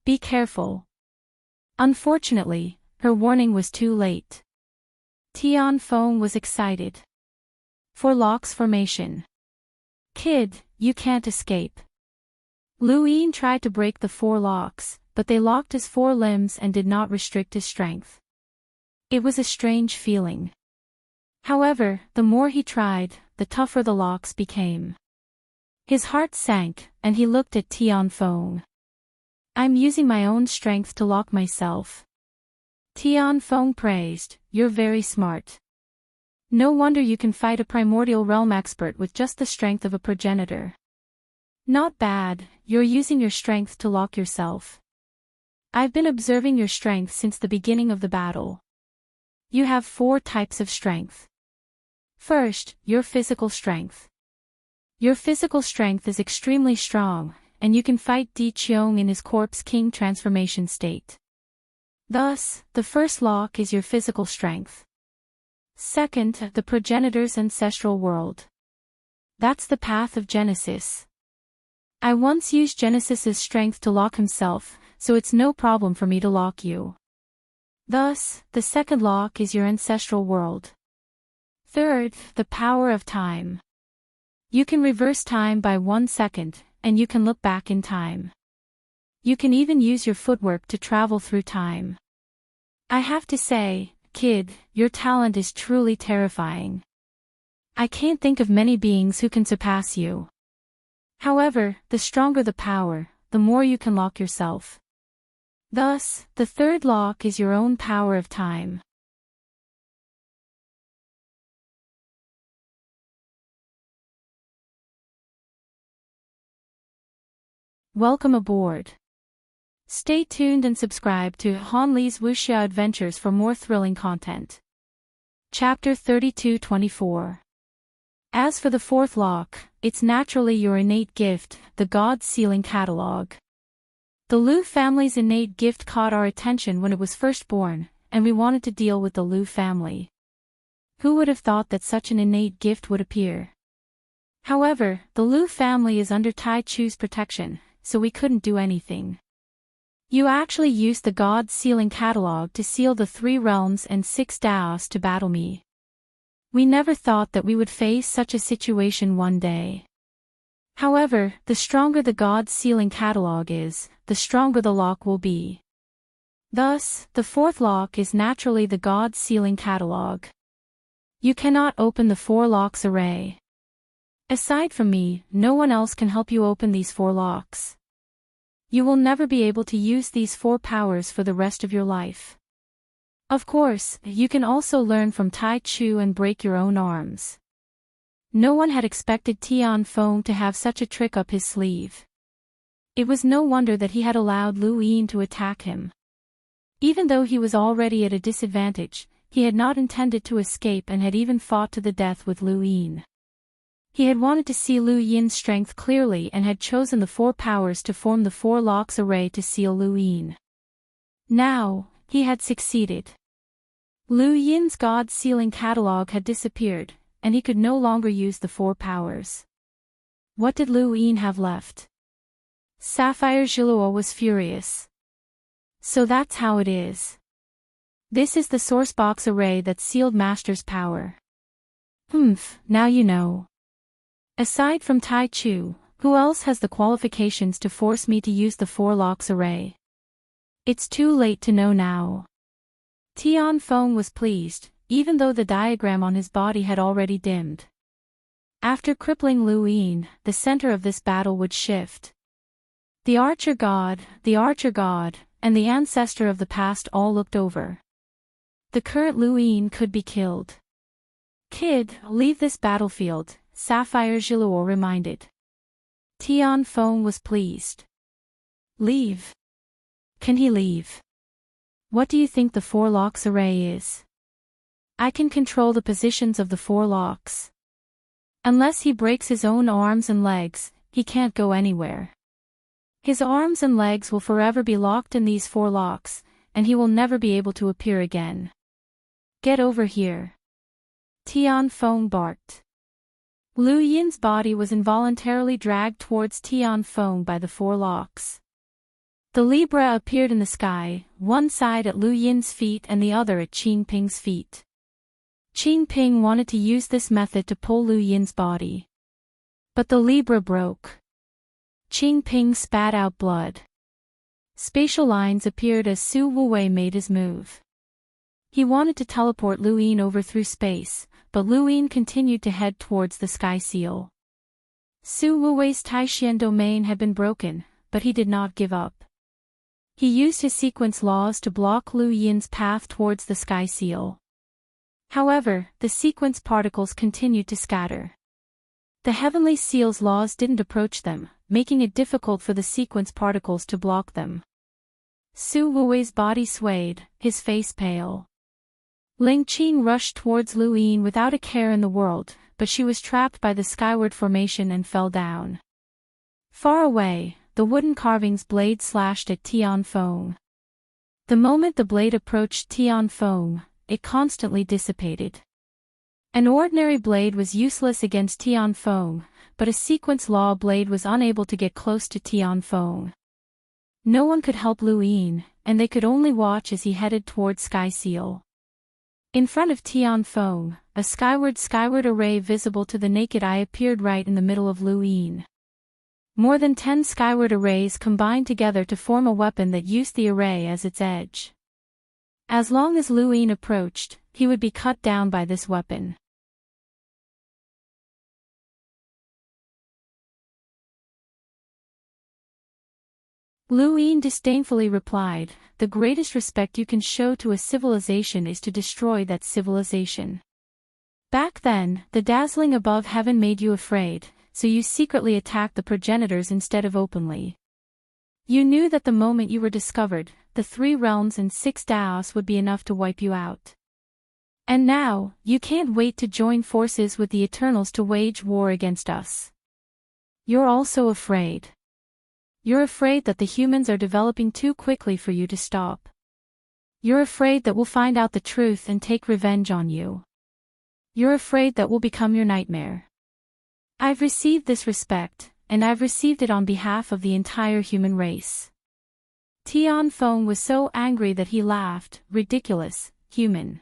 Be careful. Unfortunately, her warning was too late. Tian Feng was excited. 4 locks formation. Kid, you can't escape. Lu Yin tried to break the 4 locks, but they locked his 4 limbs and did not restrict his strength. It was a strange feeling. However, the more he tried, the tougher the locks became. His heart sank, and he looked at Tian Feng. I'm using my own strength to lock myself. Tian Feng praised, you're very smart. No wonder you can fight a primordial realm expert with just the strength of a progenitor. Not bad, you're using your strength to lock yourself. I've been observing your strength since the beginning of the battle. You have 4 types of strength. First, your physical strength. Your physical strength is extremely strong, and you can fight Di Qiong in his corpse king transformation state. Thus, the first lock is your physical strength. Second, the progenitor's ancestral world. That's the path of Genesis. I once used Genesis's strength to lock himself, so it's no problem for me to lock you. Thus, the second lock is your ancestral world. Third, the power of time. You can reverse time by 1 second, and you can look back in time. You can even use your footwork to travel through time. I have to say, kid, your talent is truly terrifying. I can't think of many beings who can surpass you. However, the stronger the power, the more you can lock yourself. Thus, the third lock is your own power of time. Welcome aboard. Stay tuned and subscribe to Han Li's Wuxia Adventures for more thrilling content. Chapter 32-24. As for the 4th lock, it's naturally your innate gift, the God's Sealing Catalog. The Lu family's innate gift caught our attention when it was first born, and we wanted to deal with the Lu family. Who would have thought that such an innate gift would appear? However, the Lu family is under Tai Chu's protection, so we couldn't do anything. You actually used the God's Sealing Catalog to seal the 3 realms and 6 Daos to battle me. We never thought that we would face such a situation one day. However, the stronger the God's Sealing Catalog is, the stronger the lock will be. Thus, the 4th lock is naturally the God's Sealing Catalog. You cannot open the 4 locks array. Aside from me, no one else can help you open these 4 locks. You will never be able to use these 4 powers for the rest of your life. Of course, you can also learn from Tai Chu and break your own arms. No one had expected Tian Feng to have such a trick up his sleeve. It was no wonder that he had allowed Lu Yin to attack him. Even though he was already at a disadvantage, he had not intended to escape and had even fought to the death with Lu Yin. He had wanted to see Lu Yin's strength clearly and had chosen the four powers to form the four locks array to seal Lu Yin. Now, he had succeeded. Lu Yin's God-sealing catalog had disappeared, and he could no longer use the four powers. What did Lu Yin have left? Sapphire Zhiluo was furious. So that's how it is. This is the source box array that sealed Master's power. Now you know. Aside from Tai Chu, who else has the qualifications to force me to use the four locks array? It's too late to know now. Tian Feng was pleased, even though the diagram on his body had already dimmed. After crippling Lu Yin, the center of this battle would shift. The archer god, and the ancestor of the past all looked over. The current Lu Yin could be killed. Kid, leave this battlefield, Sapphire Zhiluo reminded. Tian Feng was pleased. Leave? Can he leave? What do you think the four locks array is? I can control the positions of the four locks. Unless he breaks his own arms and legs, he can't go anywhere. His arms and legs will forever be locked in these four locks, and he will never be able to appear again. Get over here. Tian Feng barked. Lu Yin's body was involuntarily dragged towards Tian Feng by the four locks. The Libra appeared in the sky, one side at Lu Yin's feet and the other at Qing Ping's feet. Qing Ping wanted to use this method to pull Lu Yin's body. But the Libra broke. Qing Ping spat out blood. Spatial lines appeared as Su Wuwei made his move. He wanted to teleport Lu Yin over through space, but Lu Yin continued to head towards the sky seal. Su Wuwei's Taishian domain had been broken, but he did not give up. He used his sequence laws to block Lu Yin's path towards the sky seal. However, the sequence particles continued to scatter. The heavenly seal's laws didn't approach them, making it difficult for the sequence particles to block them. Su Wuwei's body swayed, his face pale. Ling Qing rushed towards Lu Yin without a care in the world, but she was trapped by the skyward formation and fell down. Far away, the wooden carving's blade slashed at Tian Feng. The moment the blade approached Tian Feng, it constantly dissipated. An ordinary blade was useless against Tian Feng, but a sequence law blade was unable to get close to Tian Feng. No one could help Lu Yin, and they could only watch as he headed toward Sky Seal. In front of Tian Feng, a skyward array visible to the naked eye appeared right in the middle of Lu Yin. More than 10 skyward arrays combined together to form a weapon that used the array as its edge. As long as Lu Yin approached, he would be cut down by this weapon. Lu Yin disdainfully replied, "The greatest respect you can show to a civilization is to destroy that civilization. Back then, the dazzling above heaven made you afraid, so you secretly attacked the progenitors instead of openly. You knew that the moment you were discovered, the 3 realms and 6 Daos would be enough to wipe you out. And now, you can't wait to join forces with the Eternals to wage war against us. You're also afraid. You're afraid that the humans are developing too quickly for you to stop. You're afraid that we'll find out the truth and take revenge on you. You're afraid that we'll become your nightmare. I've received this respect, and I've received it on behalf of the entire human race." Tian Feng was so angry that he laughed. "Ridiculous, human.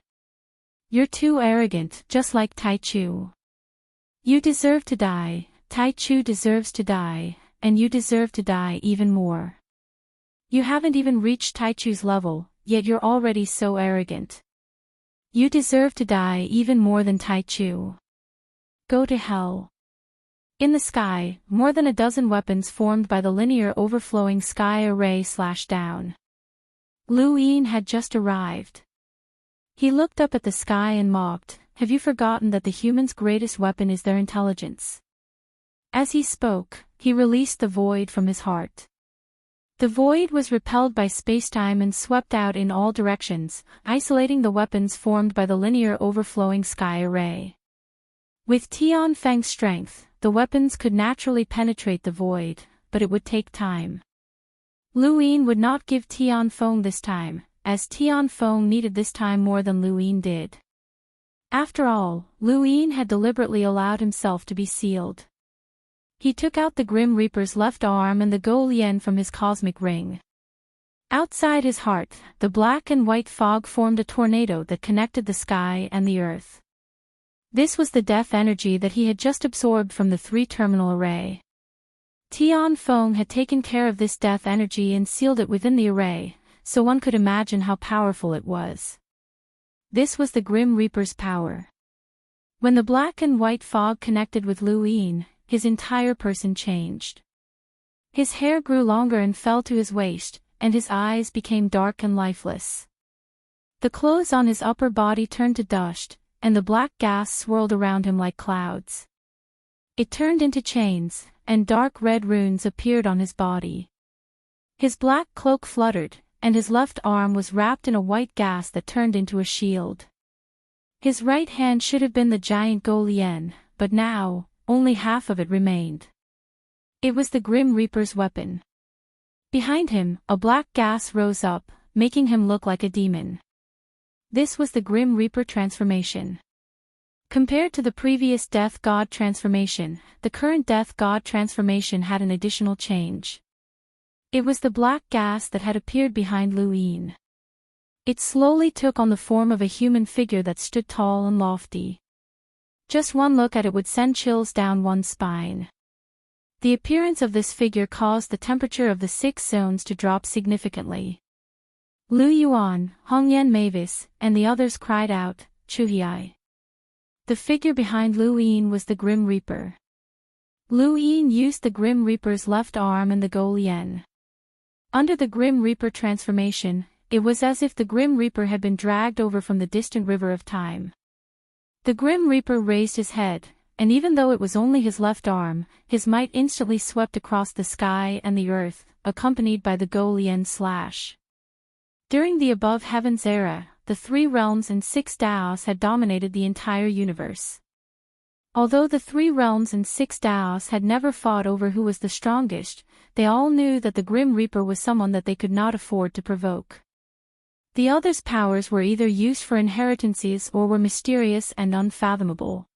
You're too arrogant, just like Tai Chu. You deserve to die, Tai Chu deserves to die, and you deserve to die even more. You haven't even reached Tai Chu's level, yet you're already so arrogant. You deserve to die even more than Tai Chu. Go to hell." In the sky, more than a dozen weapons formed by the linear overflowing sky array slashed down. Lu Yin had just arrived. He looked up at the sky and mocked, "Have you forgotten that the humans' greatest weapon is their intelligence?" As he spoke, he released the void from his heart. The void was repelled by spacetime and swept out in all directions, isolating the weapons formed by the linear overflowing sky array. With Tian Feng's strength, the weapons could naturally penetrate the void, but it would take time. Lu Yin would not give Tian Feng this time, as Tian Feng needed this time more than Lu Yin did. After all, Lu Yin had deliberately allowed himself to be sealed. He took out the Grim Reaper's left arm and the Go Lian from his cosmic ring. Outside his heart, the black and white fog formed a tornado that connected the sky and the earth. This was the death energy that he had just absorbed from the three-terminal array. Tian Feng had taken care of this death energy and sealed it within the array, so one could imagine how powerful it was. This was the Grim Reaper's power. When the black and white fog connected with Lu Yin, his entire person changed. His hair grew longer and fell to his waist, and his eyes became dark and lifeless. The clothes on his upper body turned to dust, and the black gas swirled around him like clouds. It turned into chains, and dark red runes appeared on his body. His black cloak fluttered, and his left arm was wrapped in a white gas that turned into a shield. His right hand should have been the giant Go Lian, but now, only half of it remained. It was the Grim Reaper's weapon. Behind him, a black gas rose up, making him look like a demon. This was the Grim Reaper transformation. Compared to the previous Death God transformation, the current Death God transformation had an additional change. It was the black gas that had appeared behind Lu Yin. It slowly took on the form of a human figure that stood tall and lofty. Just one look at it would send chills down one's spine. The appearance of this figure caused the temperature of the 6 zones to drop significantly. Lu Yuan, Hongyan Mavis, and the others cried out, "Chuhiai." The figure behind Lu Yin was the Grim Reaper. Lu Yin used the Grim Reaper's left arm and the Go Lian. Under the Grim Reaper transformation, it was as if the Grim Reaper had been dragged over from the distant river of time. The Grim Reaper raised his head, and even though it was only his left arm, his might instantly swept across the sky and the earth, accompanied by the Go Lian slash. During the above heavens era, the 3 realms and 6 Daos had dominated the entire universe. Although the 3 realms and 6 Daos had never fought over who was the strongest, they all knew that the Grim Reaper was someone that they could not afford to provoke. The others' powers were either used for inheritances or were mysterious and unfathomable.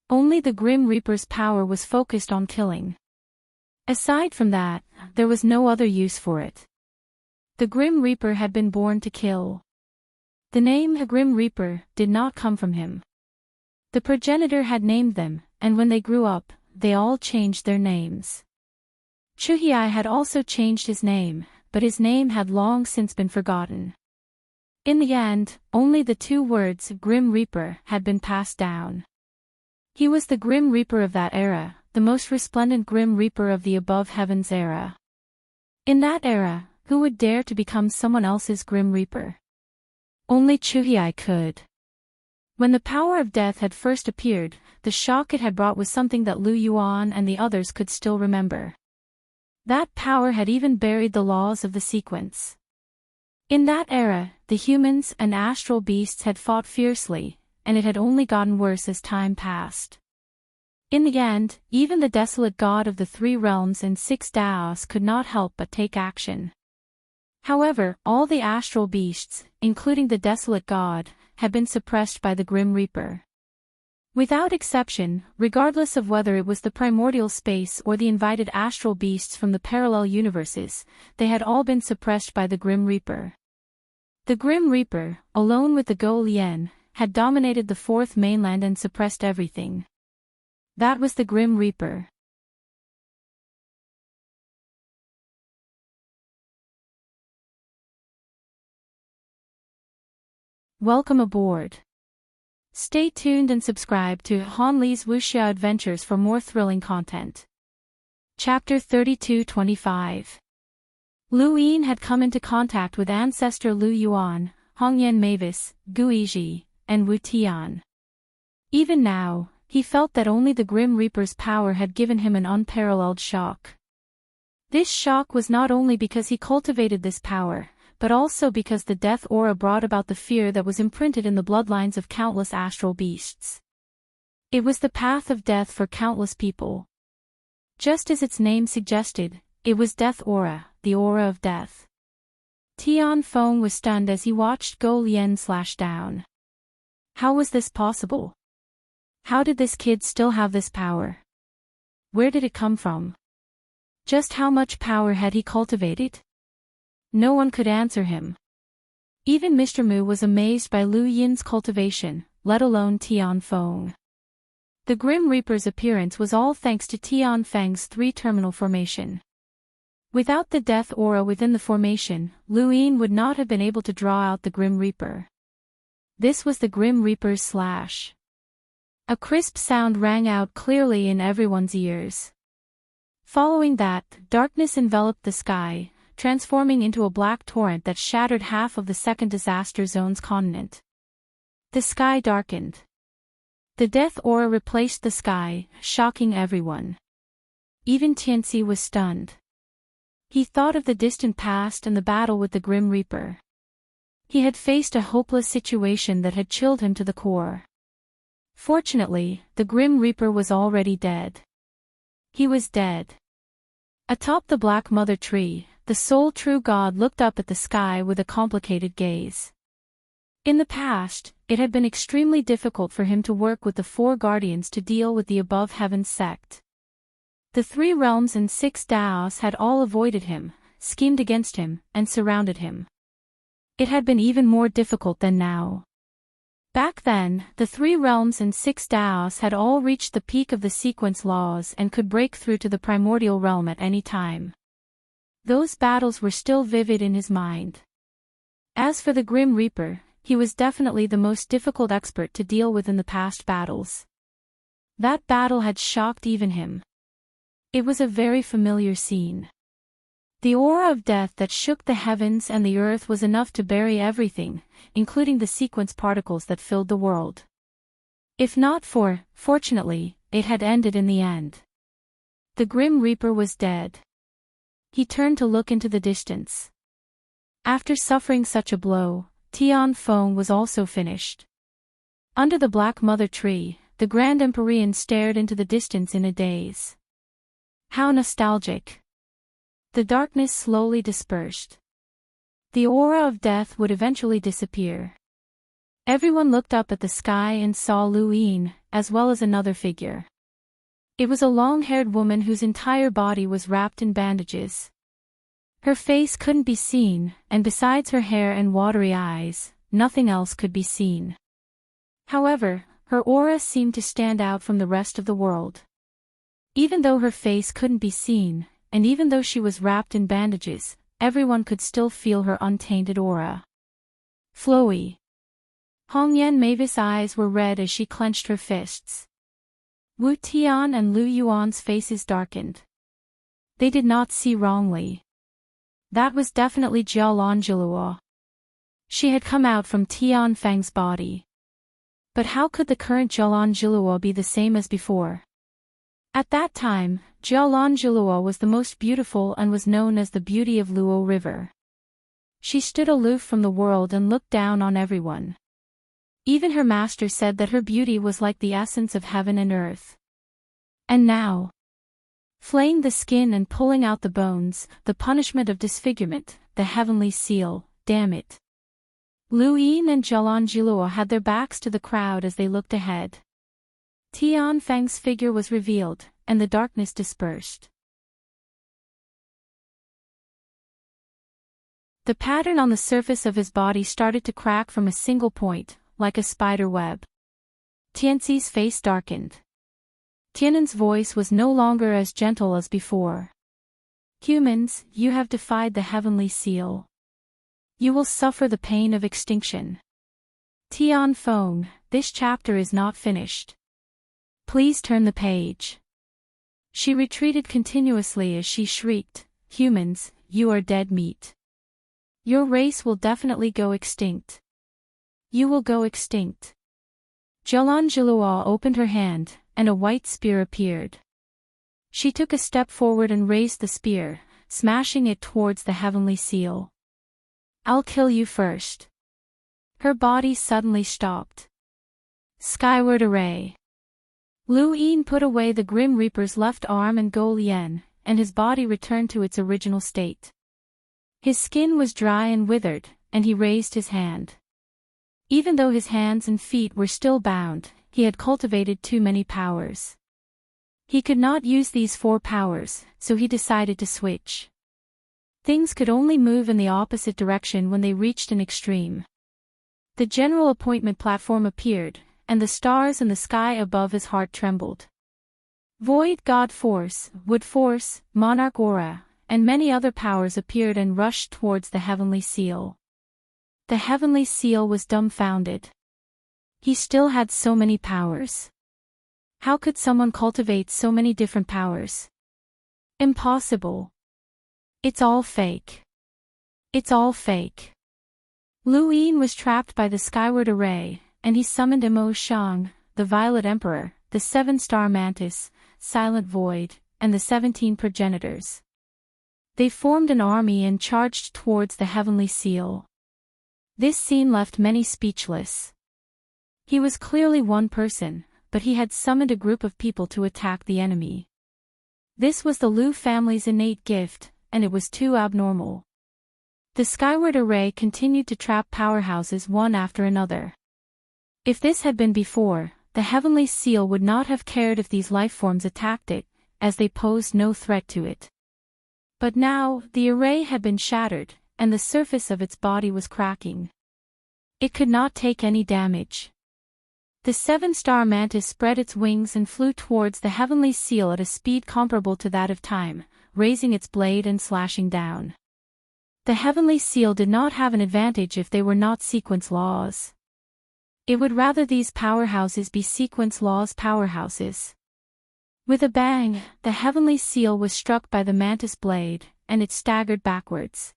Only the Grim Reaper's power was focused on killing. Aside from that, there was no other use for it. The Grim Reaper had been born to kill. The name a Grim Reaper did not come from him. The progenitor had named them, and when they grew up, they all changed their names. Chuhiai had also changed his name, but his name had long since been forgotten. In the end, only the 2 words Grim Reaper had been passed down. He was the Grim Reaper of that era, the most resplendent Grim Reaper of the above heavens era. In that era, who would dare to become someone else's Grim Reaper? Only Chuhiai could. When the power of death had first appeared, the shock it had brought was something that Lu Yuan and the others could still remember. That power had even buried the laws of the sequence. In that era, the humans and astral beasts had fought fiercely, and it had only gotten worse as time passed. In the end, even the desolate god of the 3 realms and 6 Daos could not help but take action. However, all the astral beasts, including the desolate god, had been suppressed by the Grim Reaper. Without exception, regardless of whether it was the primordial space or the invited astral beasts from the parallel universes, they had all been suppressed by the Grim Reaper. The Grim Reaper, alone with the Go Lian, had dominated the 4th mainland and suppressed everything. That was the Grim Reaper. Welcome aboard. Stay tuned and subscribe to Han Li's Wuxia Adventures for more thrilling content. Chapter 32-25. Lu Yin had come into contact with ancestor Lu Yuan, Hongyan Mavis, Gu Yizhi, and Wu Tian. Even now, he felt that only the Grim Reaper's power had given him an unparalleled shock. This shock was not only because he cultivated this power, but also because the death aura brought about the fear that was imprinted in the bloodlines of countless astral beasts. It was the path of death for countless people. Just as its name suggested, it was death aura, the aura of death. Tian Feng was stunned as he watched Go Lien slash down. How was this possible? How did this kid still have this power? Where did it come from? Just how much power had he cultivated? No one could answer him. Even Mr. Mu was amazed by Lu Yin's cultivation, let alone Tian Feng. The Grim Reaper's appearance was all thanks to Tian Feng's three-terminal formation. Without the death aura within the formation, Lu Yin would not have been able to draw out the Grim Reaper. This was the Grim Reaper's slash. A crisp sound rang out clearly in everyone's ears. Following that, darkness enveloped the sky, transforming into a black torrent that shattered half of the second disaster zone's continent. The sky darkened. The death aura replaced the sky, shocking everyone. Even Tianxi was stunned. He thought of the distant past and the battle with the Grim Reaper. He had faced a hopeless situation that had chilled him to the core. Fortunately, the Grim Reaper was already dead. He was dead. Atop the Black Mother Tree, the sole true God looked up at the sky with a complicated gaze. In the past, it had been extremely difficult for him to work with the four guardians to deal with the above heaven sect. The three realms and 6 Daos had all avoided him, schemed against him, and surrounded him. It had been even more difficult than now. Back then, the 3 realms and 6 Daos had all reached the peak of the sequence laws and could break through to the primordial realm at any time. Those battles were still vivid in his mind. As for the Grim Reaper, he was definitely the most difficult expert to deal with in the past battles. That battle had shocked even him. It was a very familiar scene. The aura of death that shook the heavens and the earth was enough to bury everything, including the sequence particles that filled the world. If not for, fortunately, it had ended in the end. The Grim Reaper was dead. He turned to look into the distance. After suffering such a blow, Tian Feng was also finished. Under the Black Mother Tree, the Grand Empyrean stared into the distance in a daze. How nostalgic. The darkness slowly dispersed. The aura of death would eventually disappear. Everyone looked up at the sky and saw Lu Yin, as well as another figure. It was a long-haired woman whose entire body was wrapped in bandages. Her face couldn't be seen, and besides her hair and watery eyes, nothing else could be seen. However, her aura seemed to stand out from the rest of the world. Even though her face couldn't be seen, and even though she was wrapped in bandages, everyone could still feel her untainted aura. Flowy. Hongyan Mavis' eyes were red as she clenched her fists. Wu Tian and Lu Yuan's faces darkened. They did not see wrongly. That was definitely Jialan Jiluo. She had come out from Tian Feng's body. But how could the current Jialan Jiluo be the same as before? At that time, Jialan Jiluo was the most beautiful and was known as the beauty of Luo River. She stood aloof from the world and looked down on everyone. Even her master said that her beauty was like the essence of heaven and earth. And now, flaying the skin and pulling out the bones, the punishment of disfigurement, the heavenly seal, damn it. Lu Yin and Jialan Jiluo had their backs to the crowd as they looked ahead. Tian Feng's figure was revealed, and the darkness dispersed. The pattern on the surface of his body started to crack from a single point, like a spider web. Tianxi's face darkened. Tianan's voice was no longer as gentle as before. Humans, you have defied the heavenly seal. You will suffer the pain of extinction. Tian Feng, this chapter is not finished. Please turn the page. She retreated continuously as she shrieked, humans, you are dead meat. Your race will definitely go extinct. You will go extinct. Zhelanzhilua opened her hand, and a white spear appeared. She took a step forward and raised the spear, smashing it towards the heavenly seal. "I'll kill you first." Her body suddenly stopped. Skyward array. Lu Yin put away the Grim Reaper's left arm and Go Lien, and his body returned to its original state. His skin was dry and withered, and he raised his hand. Even though his hands and feet were still bound, he had cultivated too many powers. He could not use these 4 powers, so he decided to switch. Things could only move in the opposite direction when they reached an extreme. The general appointment platform appeared, and the stars in the sky above his heart trembled. Void God Force, Wood Force, Monarch Aura, and many other powers appeared and rushed towards the heavenly seal. The heavenly seal was dumbfounded. He still had so many powers. How could someone cultivate so many different powers? Impossible. It's all fake. It's all fake. Lu Yin was trapped by the skyward array, and he summoned Mo Shang, the Violet Emperor, the 7-star Mantis, Silent Void, and the 17 progenitors. They formed an army and charged towards the heavenly seal. This scene left many speechless. He was clearly one person, but he had summoned a group of people to attack the enemy. This was the Lu family's innate gift, and it was too abnormal. The skyward array continued to trap powerhouses one after another. If this had been before, the heavenly seal would not have cared if these lifeforms attacked it, as they posed no threat to it. But now, the array had been shattered, and the surface of its body was cracking. It could not take any damage. The 7-star Mantis spread its wings and flew towards the heavenly seal at a speed comparable to that of time, raising its blade and slashing down. The heavenly seal did not have an advantage if they were not sequence laws. It would rather these powerhouses be sequence laws powerhouses. With a bang, the heavenly seal was struck by the Mantis blade, and it staggered backwards.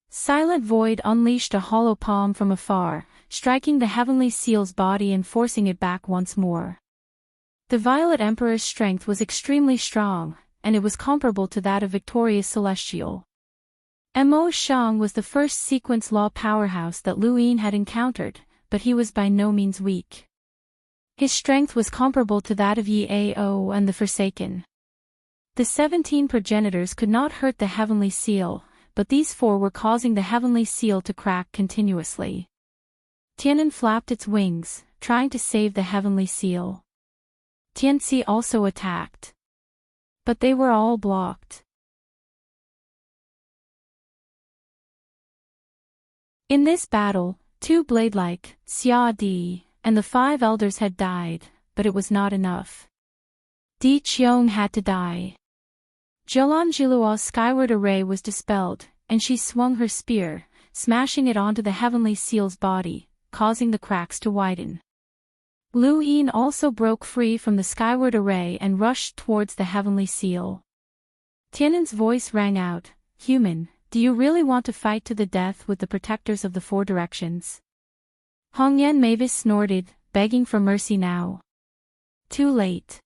Silent Void unleashed a hollow palm from afar, striking the heavenly seal's body and forcing it back once more. The Violet Emperor's strength was extremely strong, and it was comparable to that of victorious Celestial. Mo Shang was the first sequence law powerhouse that Lu Yin had encountered, but he was by no means weak. His strength was comparable to that of Yi Ao and the Forsaken. The 17 progenitors could not hurt the heavenly seal, but these 4 were causing the heavenly seal to crack continuously. Tianan flapped its wings, trying to save the heavenly seal. Tianxi also attacked. But they were all blocked. In this battle, 2 blade-like, Xia Di, and the 5 elders had died, but it was not enough. Di Qiong had to die. Zhelanzhilua's skyward array was dispelled, and she swung her spear, smashing it onto the heavenly seal's body, causing the cracks to widen. Lu Yin also broke free from the skyward array and rushed towards the heavenly seal. Tianan's voice rang out, "Human, do you really want to fight to the death with the protectors of the 4 directions?" Hongyan Mavis snorted, begging for mercy now. Too late.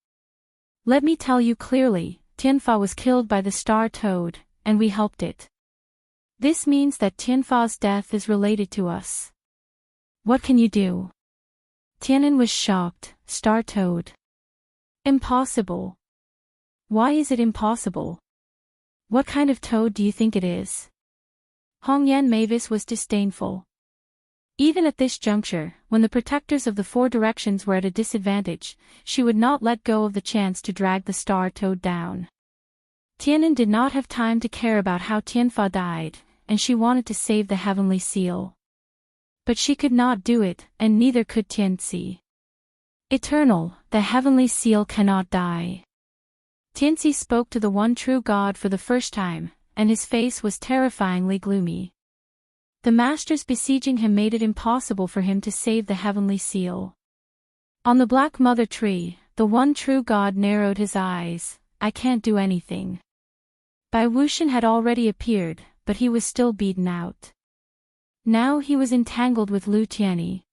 Let me tell you clearly, Tianfa was killed by the star toad, and we helped it. This means that Tianfa's death is related to us. What can you do? Tianan was shocked. Star toad. Impossible. Why is it impossible? What kind of toad do you think it is? Hongyan Mavis was disdainful. Even at this juncture, when the protectors of the 4 directions were at a disadvantage, she would not let go of the chance to drag the star toad down. Tianan did not have time to care about how Tianfa died, and she wanted to save the heavenly seal. But she could not do it, and neither could Tianxi. Eternal, the heavenly seal cannot die. Tianxi spoke to the one true God for the first time, and his face was terrifyingly gloomy. The masters besieging him made it impossible for him to save the heavenly seal. On the Black Mother Tree, the one true God narrowed his eyes. I can't do anything. Bai Wuxian had already appeared, but he was still beaten out. Now he was entangled with Lu Tianyi.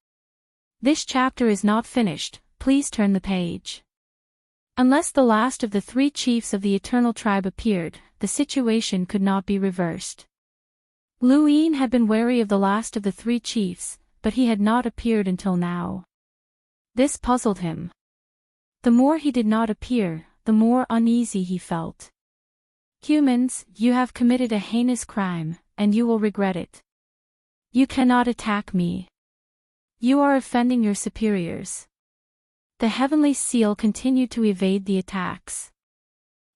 This chapter is not finished, please turn the page. Unless the last of the 3 chiefs of the eternal tribe appeared, the situation could not be reversed. Lu Yin had been wary of the last of the 3 chiefs, but he had not appeared until now. This puzzled him. The more he did not appear, the more uneasy he felt. Humans, you have committed a heinous crime, and you will regret it. You cannot attack me. You are offending your superiors. The heavenly seal continued to evade the attacks.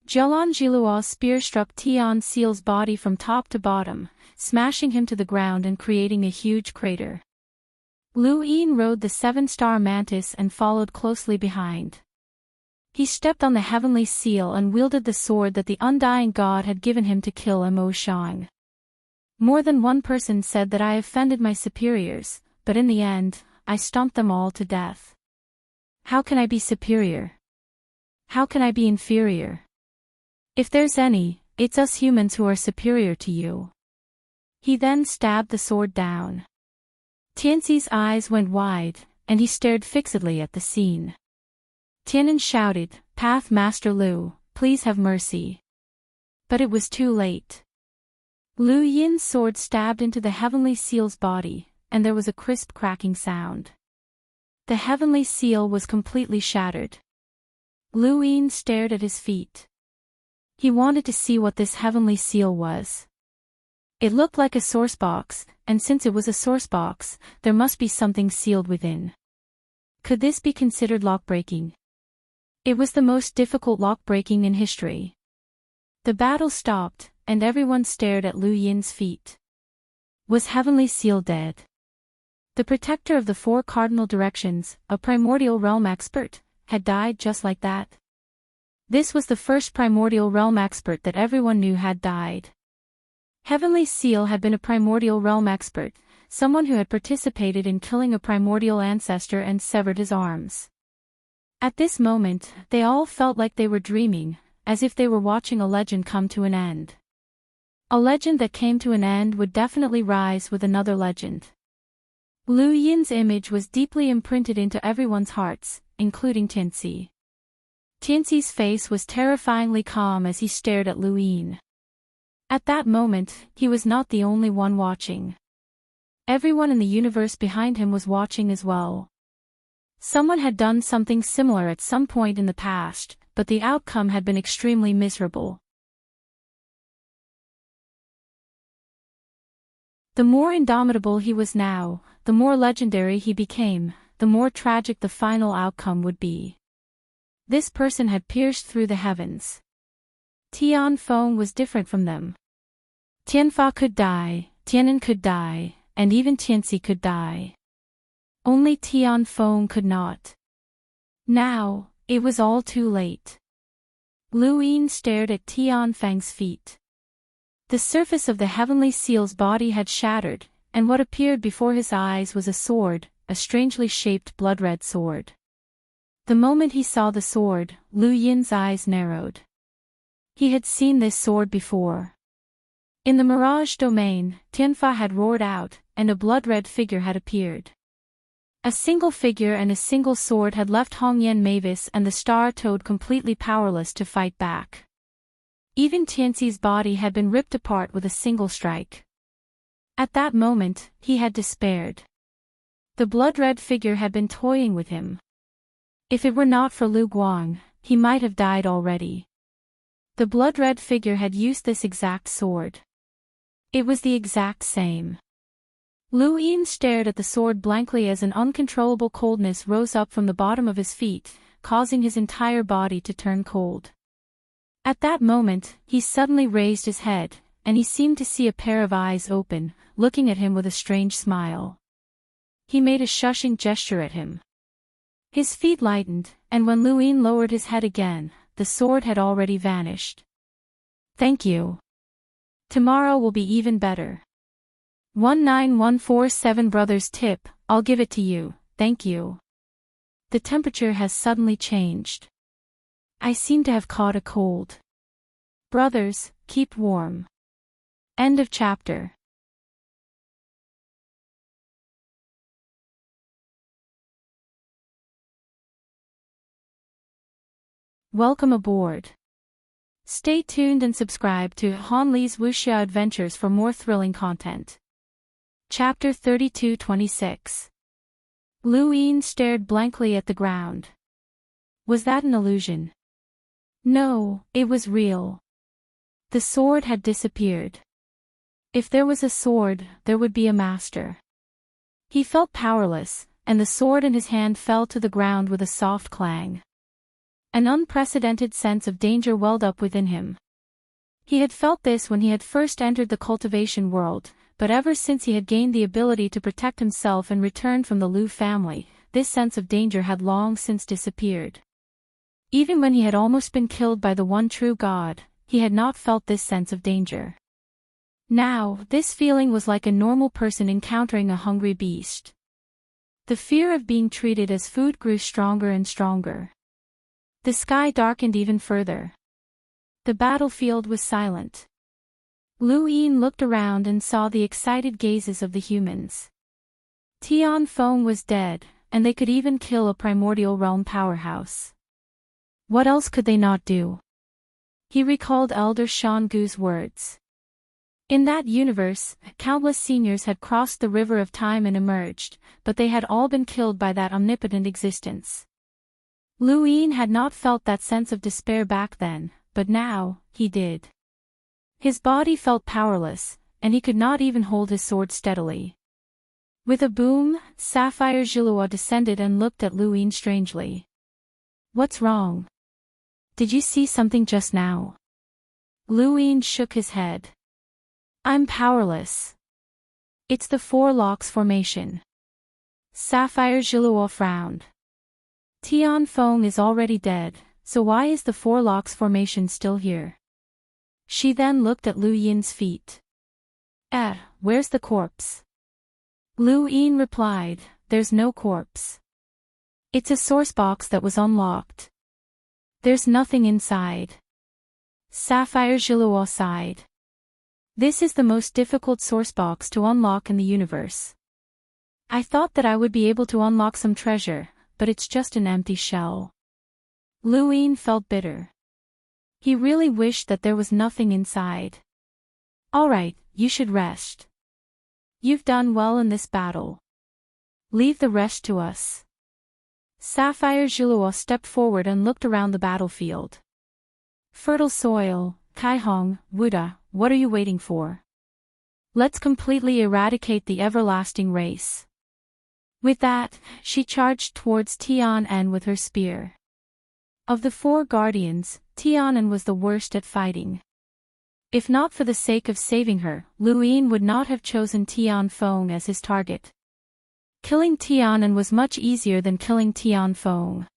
Jialan Jilua's spear struck Tian Seal's body from top to bottom, smashing him to the ground and creating a huge crater. Lu Yin rode the 7-star mantis and followed closely behind. He stepped on the heavenly seal and wielded the sword that the undying god had given him to kill Mo Shang. More than one person said that I offended my superiors, but in the end, I stomped them all to death. How can I be superior? How can I be inferior? If there's any, it's us humans who are superior to you. He then stabbed the sword down. Tianxi's eyes went wide, and he stared fixedly at the scene. Tianan shouted, "Path Master Lu, please have mercy." But it was too late. Lu Yin's sword stabbed into the heavenly seal's body, and there was a crisp cracking sound. The heavenly seal was completely shattered. Lu Yin stared at his feet. He wanted to see what this heavenly seal was. It looked like a source box, and since it was a source box, there must be something sealed within. Could this be considered lock-breaking? It was the most difficult lock-breaking in history. The battle stopped, and everyone stared at Lu Yin's feet. Was heavenly seal dead? The protector of the 4 cardinal directions, a primordial realm expert, had died just like that. This was the first primordial realm expert that everyone knew had died. Heavenly Seal had been a primordial realm expert, someone who had participated in killing a primordial ancestor and severed his arms. At this moment, they all felt like they were dreaming, as if they were watching a legend come to an end. A legend that came to an end would definitely rise with another legend. Lu Yin's image was deeply imprinted into everyone's hearts, including Tianxi. Tianxi's face was terrifyingly calm as he stared at Lu Yin. At that moment, he was not the only one watching. Everyone in the universe behind him was watching as well. Someone had done something similar at some point in the past, but the outcome had been extremely miserable. The more indomitable he was now, the more legendary he became, the more tragic the final outcome would be. This person had pierced through the heavens. Tian Feng was different from them. Tianfa could die, Tianan could die, and even Tianxi could die. Only Tian Feng could not. Now, it was all too late. Lu Yin stared at Tian Feng's feet. The surface of the heavenly seal's body had shattered, and what appeared before his eyes was a sword, a strangely shaped blood-red sword. The moment he saw the sword, Lu Yin's eyes narrowed. He had seen this sword before. In the Mirage domain, Tianfa had roared out, and a blood-red figure had appeared. A single figure and a single sword had left Hongyan Mavis and the Star Toad completely powerless to fight back. Even Tianxi's body had been ripped apart with a single strike. At that moment, he had despaired. The blood-red figure had been toying with him. If it were not for Lu Guang, he might have died already. The blood-red figure had used this exact sword. It was the exact same. Lu Yin stared at the sword blankly as an uncontrollable coldness rose up from the bottom of his feet, causing his entire body to turn cold. At that moment, he suddenly raised his head, and he seemed to see a pair of eyes open, looking at him with a strange smile. He made a shushing gesture at him. His feet lightened, and when Lu Yin lowered his head again, the sword had already vanished. "Thank you. Tomorrow will be even better." 19147 Brothers tip, I'll give it to you, thank you. The temperature has suddenly changed. I seem to have caught a cold. Brothers, keep warm. End of chapter. Welcome aboard. Stay tuned and subscribe to Han Li's Wuxia Adventures for more thrilling content. Chapter 32-26. Lu Yin stared blankly at the ground. Was that an illusion? No, it was real. The sword had disappeared. If there was a sword, there would be a master. He felt powerless, and the sword in his hand fell to the ground with a soft clang. An unprecedented sense of danger welled up within him. He had felt this when he had first entered the cultivation world, but ever since he had gained the ability to protect himself and returned from the Lu family, this sense of danger had long since disappeared. Even when he had almost been killed by the one true God, he had not felt this sense of danger. Now, this feeling was like a normal person encountering a hungry beast. The fear of being treated as food grew stronger and stronger. The sky darkened even further. The battlefield was silent. Lu Yin looked around and saw the excited gazes of the humans. Tian Feng was dead, and they could even kill a primordial realm powerhouse. What else could they not do? He recalled Elder Shan Gu's words. In that universe, countless seniors had crossed the river of time and emerged, but they had all been killed by that omnipotent existence. Lu Yin had not felt that sense of despair back then, but now, he did. His body felt powerless, and he could not even hold his sword steadily. With a boom, Sapphire Zhilua descended and looked at Lu Yin strangely. What's wrong? Did you see something just now? Lu Yin shook his head. I'm powerless. It's the Four Locks formation. Sapphire Zhilua frowned. Tian Feng is already dead, so why is the Four Locks formation still here? She then looked at Lu Yin's feet. Where's the corpse? Lu Yin replied, there's no corpse. It's a source box that was unlocked. There's nothing inside. Sapphire Zhilua sighed. This is the most difficult source box to unlock in the universe. I thought that I would be able to unlock some treasure, but it's just an empty shell. Lu Yin felt bitter. He really wished that there was nothing inside. Alright, you should rest. You've done well in this battle. Leave the rest to us. Sapphire Zhilua stepped forward and looked around the battlefield. Fertile soil, Kaihong, Wuda, what are you waiting for? Let's completely eradicate the everlasting race. With that, she charged towards Tianan with her spear. Of the four guardians, Tianan was the worst at fighting. If not for the sake of saving her, Lu Yin would not have chosen Tian Feng as his target. Killing Tianan was much easier than killing Tian Feng.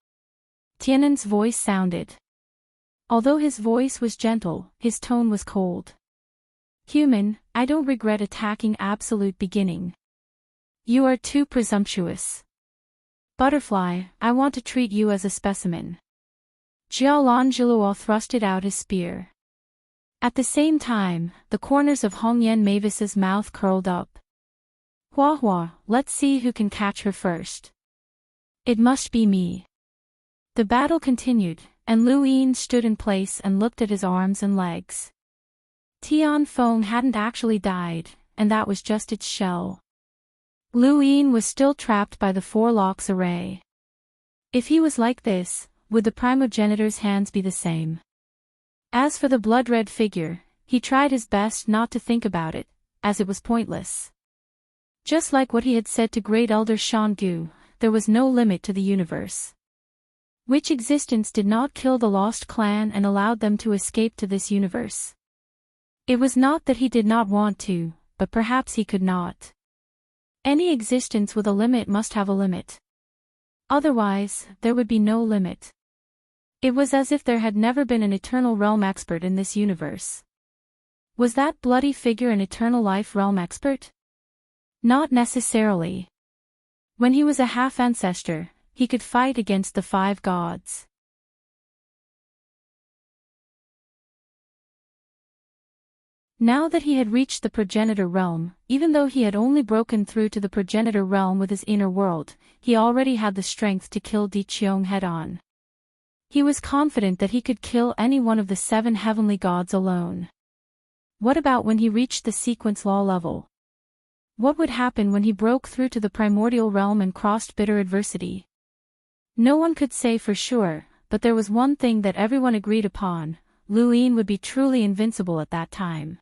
Tianan's voice sounded. Although his voice was gentle, his tone was cold. Human, I don't regret attacking Absolute Beginning. You are too presumptuous. Butterfly, I want to treat you as a specimen. Jialan Zhilua thrusted out his spear. At the same time, the corners of Hong Yen Mavis's mouth curled up. Hua Hua, let's see who can catch her first. It must be me. The battle continued, and Lu Yin stood in place and looked at his arms and legs. Tian Feng hadn't actually died, and that was just its shell. Lu Yin was still trapped by the Four Locks array. If he was like this, would the primogenitor's hands be the same? As for the blood-red figure, he tried his best not to think about it, as it was pointless. Just like what he had said to Great Elder Shan Gu, there was no limit to the universe. Which existence did not kill the lost clan and allowed them to escape to this universe? It was not that he did not want to, but perhaps he could not. Any existence with a limit must have a limit. Otherwise, there would be no limit. It was as if there had never been an eternal realm expert in this universe. Was that bloody figure an eternal life realm expert? Not necessarily. When he was a half-ancestor, he could fight against the five gods. Now that he had reached the progenitor realm, even though he had only broken through to the progenitor realm with his inner world, he already had the strength to kill Di Qiong head-on. He was confident that he could kill any one of the 7 heavenly gods alone. What about when he reached the sequence law level? What would happen when he broke through to the primordial realm and crossed bitter adversity? No one could say for sure, but there was one thing that everyone agreed upon: Lu Yin would be truly invincible at that time.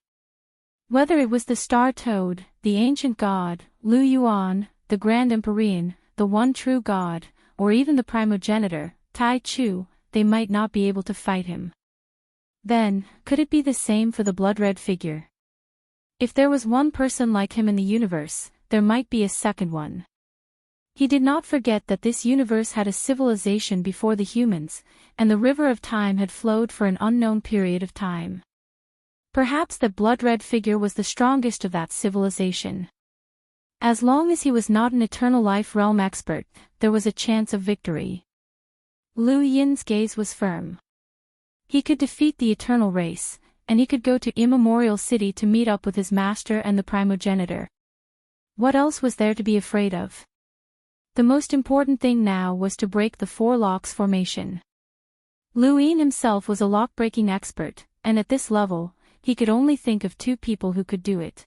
Whether it was the Star Toad, the ancient god, Lu Yuan, the Grand Empyrean, the one true god, or even the primogenitor, Tai Chu, they might not be able to fight him. Then, could it be the same for the blood-red figure? If there was one person like him in the universe, there might be a second one. He did not forget that this universe had a civilization before the humans, and the river of time had flowed for an unknown period of time. Perhaps that blood-red figure was the strongest of that civilization. As long as he was not an eternal life realm expert, there was a chance of victory. Lu Yin's gaze was firm. He could defeat the eternal race, and he could go to Immemorial City to meet up with his master and the primogenitor. What else was there to be afraid of? The most important thing now was to break the 4 locks formation. Lu Yin himself was a lock-breaking expert, and at this level, he could only think of 2 people who could do it.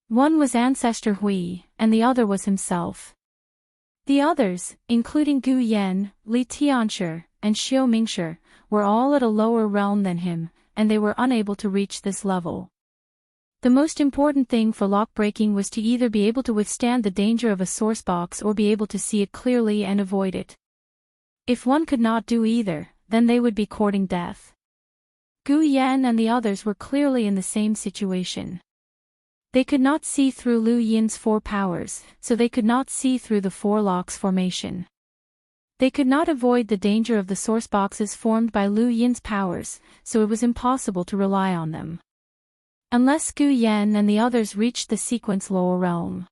One was Ancestor Hui, and the other was himself. The others, including Gu Yan, Li Tianshi, and Xiao Mingshi, were all at a lower realm than him, and they were unable to reach this level. The most important thing for lock-breaking was to either be able to withstand the danger of a source box or be able to see it clearly and avoid it. If one could not do either, then they would be courting death. Gu Yan and the others were clearly in the same situation. They could not see through Lu Yin's 4 powers, so they could not see through the 4 locks formation. They could not avoid the danger of the source boxes formed by Lu Yin's powers, so it was impossible to rely on them. Unless Gu Yan and the others reached the sequence lower realm.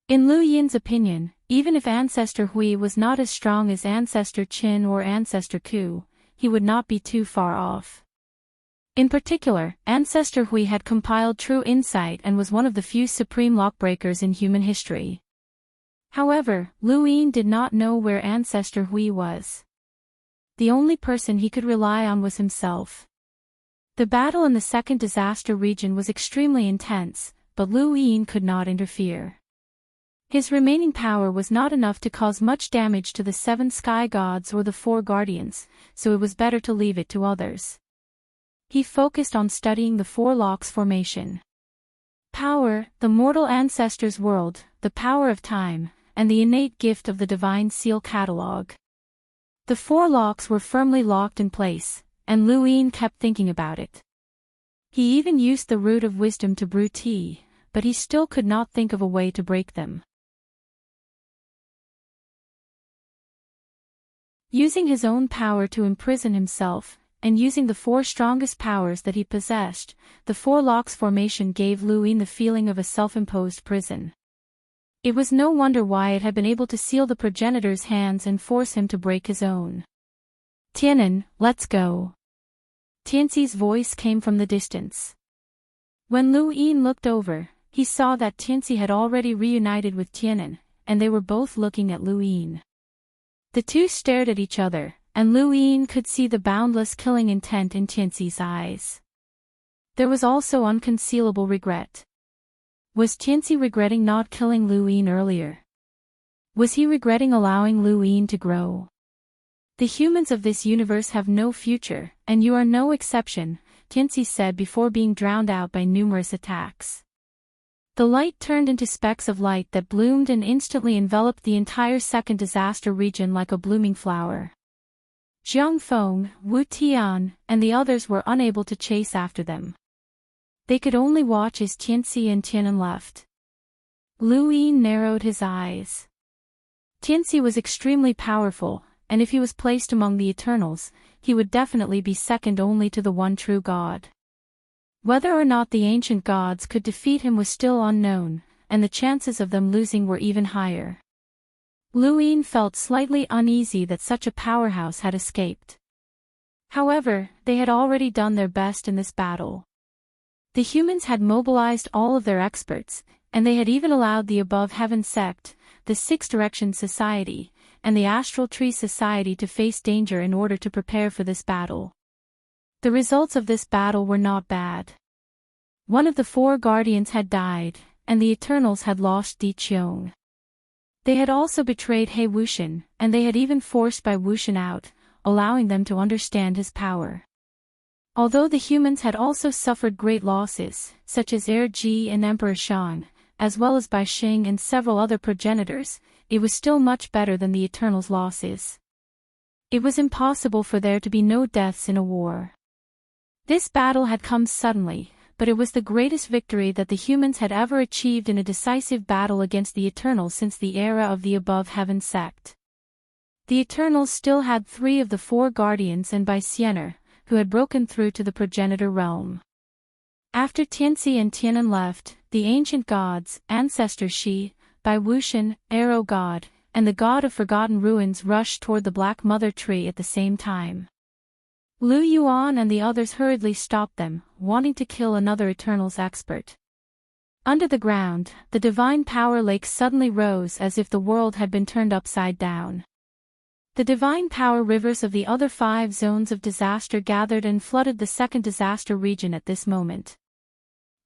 In Lu Yin's opinion, even if Ancestor Hui was not as strong as Ancestor Qin or Ancestor Ku, he would not be too far off. In particular, Ancestor Hui had compiled true insight and was one of the few supreme lockbreakers in human history. However, Lu Yin did not know where Ancestor Hui was. The only person he could rely on was himself. The battle in the second disaster region was extremely intense, but Lu Yin could not interfere. His remaining power was not enough to cause much damage to the 7 sky gods or the 4 guardians, so it was better to leave it to others. He focused on studying the 4 locks formation. Power, the mortal ancestor's world, the power of time, and the innate gift of the divine seal catalog. The 4 locks were firmly locked in place, and Lu Yin kept thinking about it. He even used the root of wisdom to brew tea, but he still could not think of a way to break them. Using his own power to imprison himself, and using the 4 strongest powers that he possessed, the 4 locks formation gave Lu Yin the feeling of a self-imposed prison. It was no wonder why it had been able to seal the progenitor's hands and force him to break his own. Tianan, let's go. Tianxi's voice came from the distance. When Lu Yin looked over, he saw that Tianxi had already reunited with Tianan, and they were both looking at Lu Yin. The 2 stared at each other, and Lu Yin could see the boundless killing intent in Tianxi's eyes. There was also unconcealable regret. Was Tianxi regretting not killing Lu Yin earlier? Was he regretting allowing Lu Yin to grow? The humans of this universe have no future, and you are no exception, Tianxi said before being drowned out by numerous attacks. The light turned into specks of light that bloomed and instantly enveloped the entire second disaster region like a blooming flower. Jiang Feng, Wu Tian, and the others were unable to chase after them. They could only watch as Tianxi and Tianan left. Lu Yin narrowed his eyes. Tianxi was extremely powerful, and if he was placed among the Eternals, he would definitely be second only to the one true God. Whether or not the ancient gods could defeat him was still unknown, and the chances of them losing were even higher. Lu Yin felt slightly uneasy that such a powerhouse had escaped. However, they had already done their best in this battle. The humans had mobilized all of their experts, and they had even allowed the Above Heaven sect, the Six Direction Society, and the Astral Tree Society to face danger in order to prepare for this battle. The results of this battle were not bad. One of the 4 guardians had died, and the Eternals had lost Di Qiong. They had also betrayed He Wuxian, and they had even forced Bai Wuxian out, allowing them to understand his power. Although the humans had also suffered great losses, such as Ji and Emperor Shang, as well as Bai Xing and several other progenitors, it was still much better than the Eternals' losses. It was impossible for there to be no deaths in a war. This battle had come suddenly, but it was the greatest victory that the humans had ever achieved in a decisive battle against the Eternals since the era of the Above Heaven sect. The Eternals still had 3 of the 4 guardians and Bai Xiener, who had broken through to the progenitor realm. After Tianxi and Tianan left, the ancient gods, ancestor Shi, Bai Wuxian, Arrow God, and the god of forgotten ruins rushed toward the Black Mother Tree at the same time. Lu Yuan and the others hurriedly stopped them, wanting to kill another Eternals expert. Under the ground, the divine power lake suddenly rose as if the world had been turned upside down. The divine power rivers of the other 5 zones of disaster gathered and flooded the second disaster region at this moment.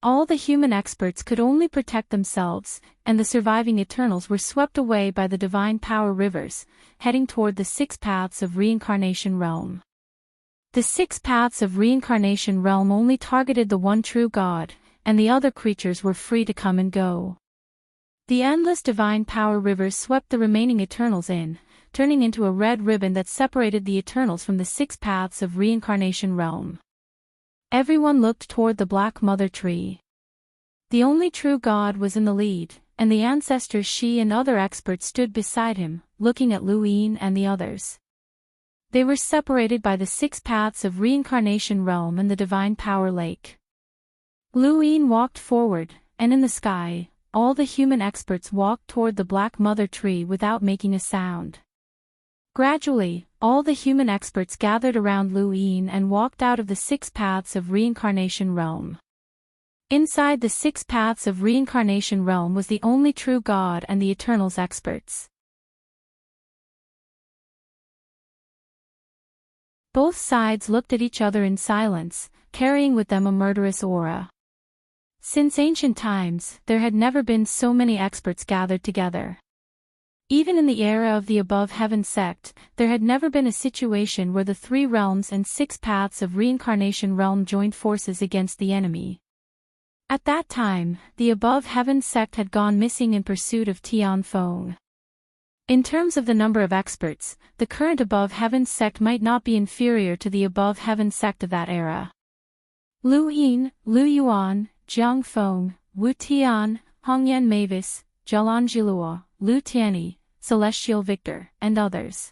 All the human experts could only protect themselves, and the surviving Eternals were swept away by the divine power rivers, heading toward the 6 paths of reincarnation realm. The 6 paths of reincarnation realm only targeted the one true God, and the other creatures were free to come and go. The endless divine power rivers swept the remaining Eternals in, turning into a red ribbon that separated the Eternals from the 6 paths of reincarnation realm. Everyone looked toward the Black Mother Tree. The only true God was in the lead, and the ancestors Shi and other experts stood beside him, looking at Lu Yin and the others. They were separated by the 6 paths of reincarnation realm and the divine power lake. Lu Yin walked forward, and in the sky, all the human experts walked toward the Black Mother Tree without making a sound. Gradually, all the human experts gathered around Lu Yin and walked out of the 6 paths of reincarnation realm. Inside the 6 paths of reincarnation realm was the only true God and the Eternals experts. Both sides looked at each other in silence, carrying with them a murderous aura. Since ancient times, there had never been so many experts gathered together. Even in the era of the Above Heaven sect, there had never been a situation where the 3 realms and 6 paths of reincarnation realm joined forces against the enemy. At that time, the Above Heaven sect had gone missing in pursuit of Tian Feng. In terms of the number of experts, the current Above Heaven sect might not be inferior to the Above Heaven sect of that era. Lu Yin, Lu Yuan, Jiang Feng, Wu Tian, Hongyan Mavis, Zhelan Zhilua, Lu Tianyi, Celestial Victor, and others.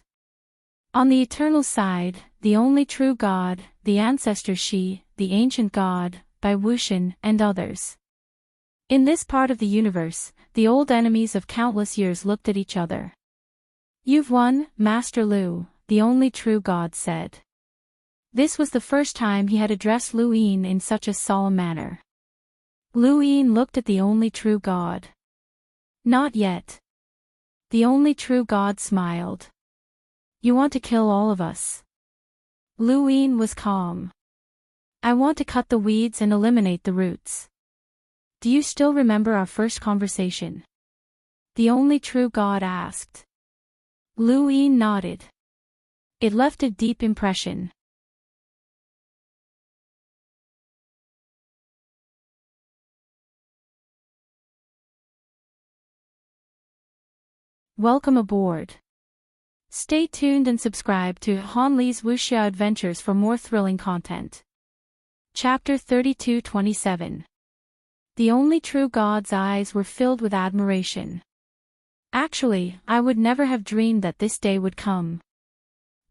On the eternal side, the only true God, the ancestor Shi, the ancient God, Bai Wuxian, and others. In this part of the universe, the old enemies of countless years looked at each other. "You've won, Master Lu," the only true God said. This was the first time he had addressed Lu Yin in such a solemn manner. Lu Yin looked at the only true God. "Not yet." The only true God smiled. "You want to kill all of us?" Lu Yin was calm. "I want to cut the weeds and eliminate the roots. Do you still remember our first conversation?" The only true God asked. Lu Yin nodded. It left a deep impression. Welcome aboard. Stay tuned and subscribe to Han Li's Wuxia Adventures for more thrilling content. Chapter 32-27. The only true God's eyes were filled with admiration. Actually, I would never have dreamed that this day would come.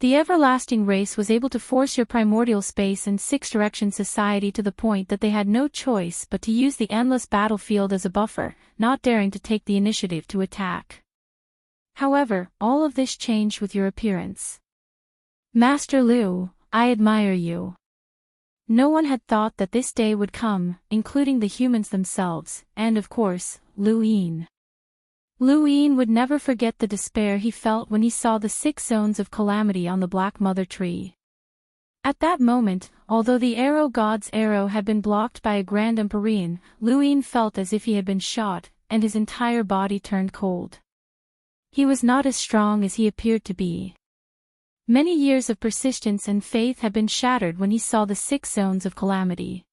The everlasting race was able to force your primordial space and 6-direction society to the point that they had no choice but to use the endless battlefield as a buffer, not daring to take the initiative to attack. However, all of this changed with your appearance. Master Lu, I admire you. No one had thought that this day would come, including the humans themselves, and of course, Lu Yin. Lu Yin would never forget the despair he felt when he saw the 6 zones of calamity on the Black Mother Tree. At that moment, although the arrow god's arrow had been blocked by a grand empyrean, Lu Yin felt as if he had been shot, and his entire body turned cold. He was not as strong as he appeared to be. Many years of persistence and faith had been shattered when he saw the 6 zones of calamity.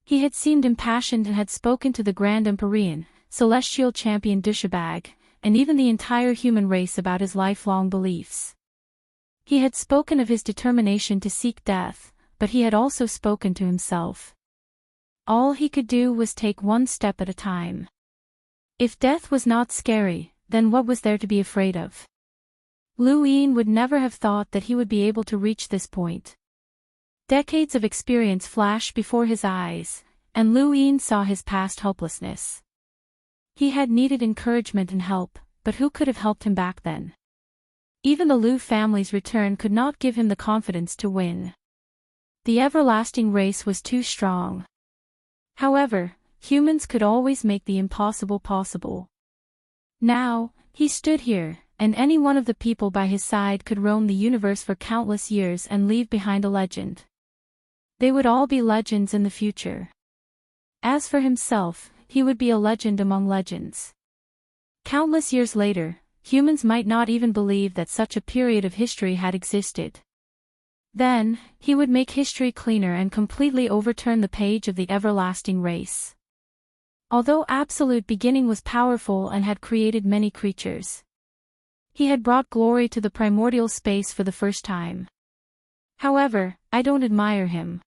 He had seemed impassioned and had spoken to the grand empyrean, celestial champion Dushabag, and even the entire human race about his lifelong beliefs. He had spoken of his determination to seek death, but he had also spoken to himself. All he could do was take one step at a time. If death was not scary, then what was there to be afraid of? Lu Yin would never have thought that he would be able to reach this point. Decades of experience flashed before his eyes, and Lu Yin saw his past hopelessness. He had needed encouragement and help, but who could have helped him back then? Even the Lu family's return could not give him the confidence to win. The everlasting race was too strong. However, humans could always make the impossible possible. Now, he stood here, and any one of the people by his side could roam the universe for countless years and leave behind a legend. They would all be legends in the future. As for himself, he would be a legend among legends. Countless years later, humans might not even believe that such a period of history had existed. Then, he would make history cleaner and completely overturn the page of the everlasting race. Although absolute beginning was powerful and had created many creatures, he had brought glory to the primordial space for the first time. However, I don't admire him.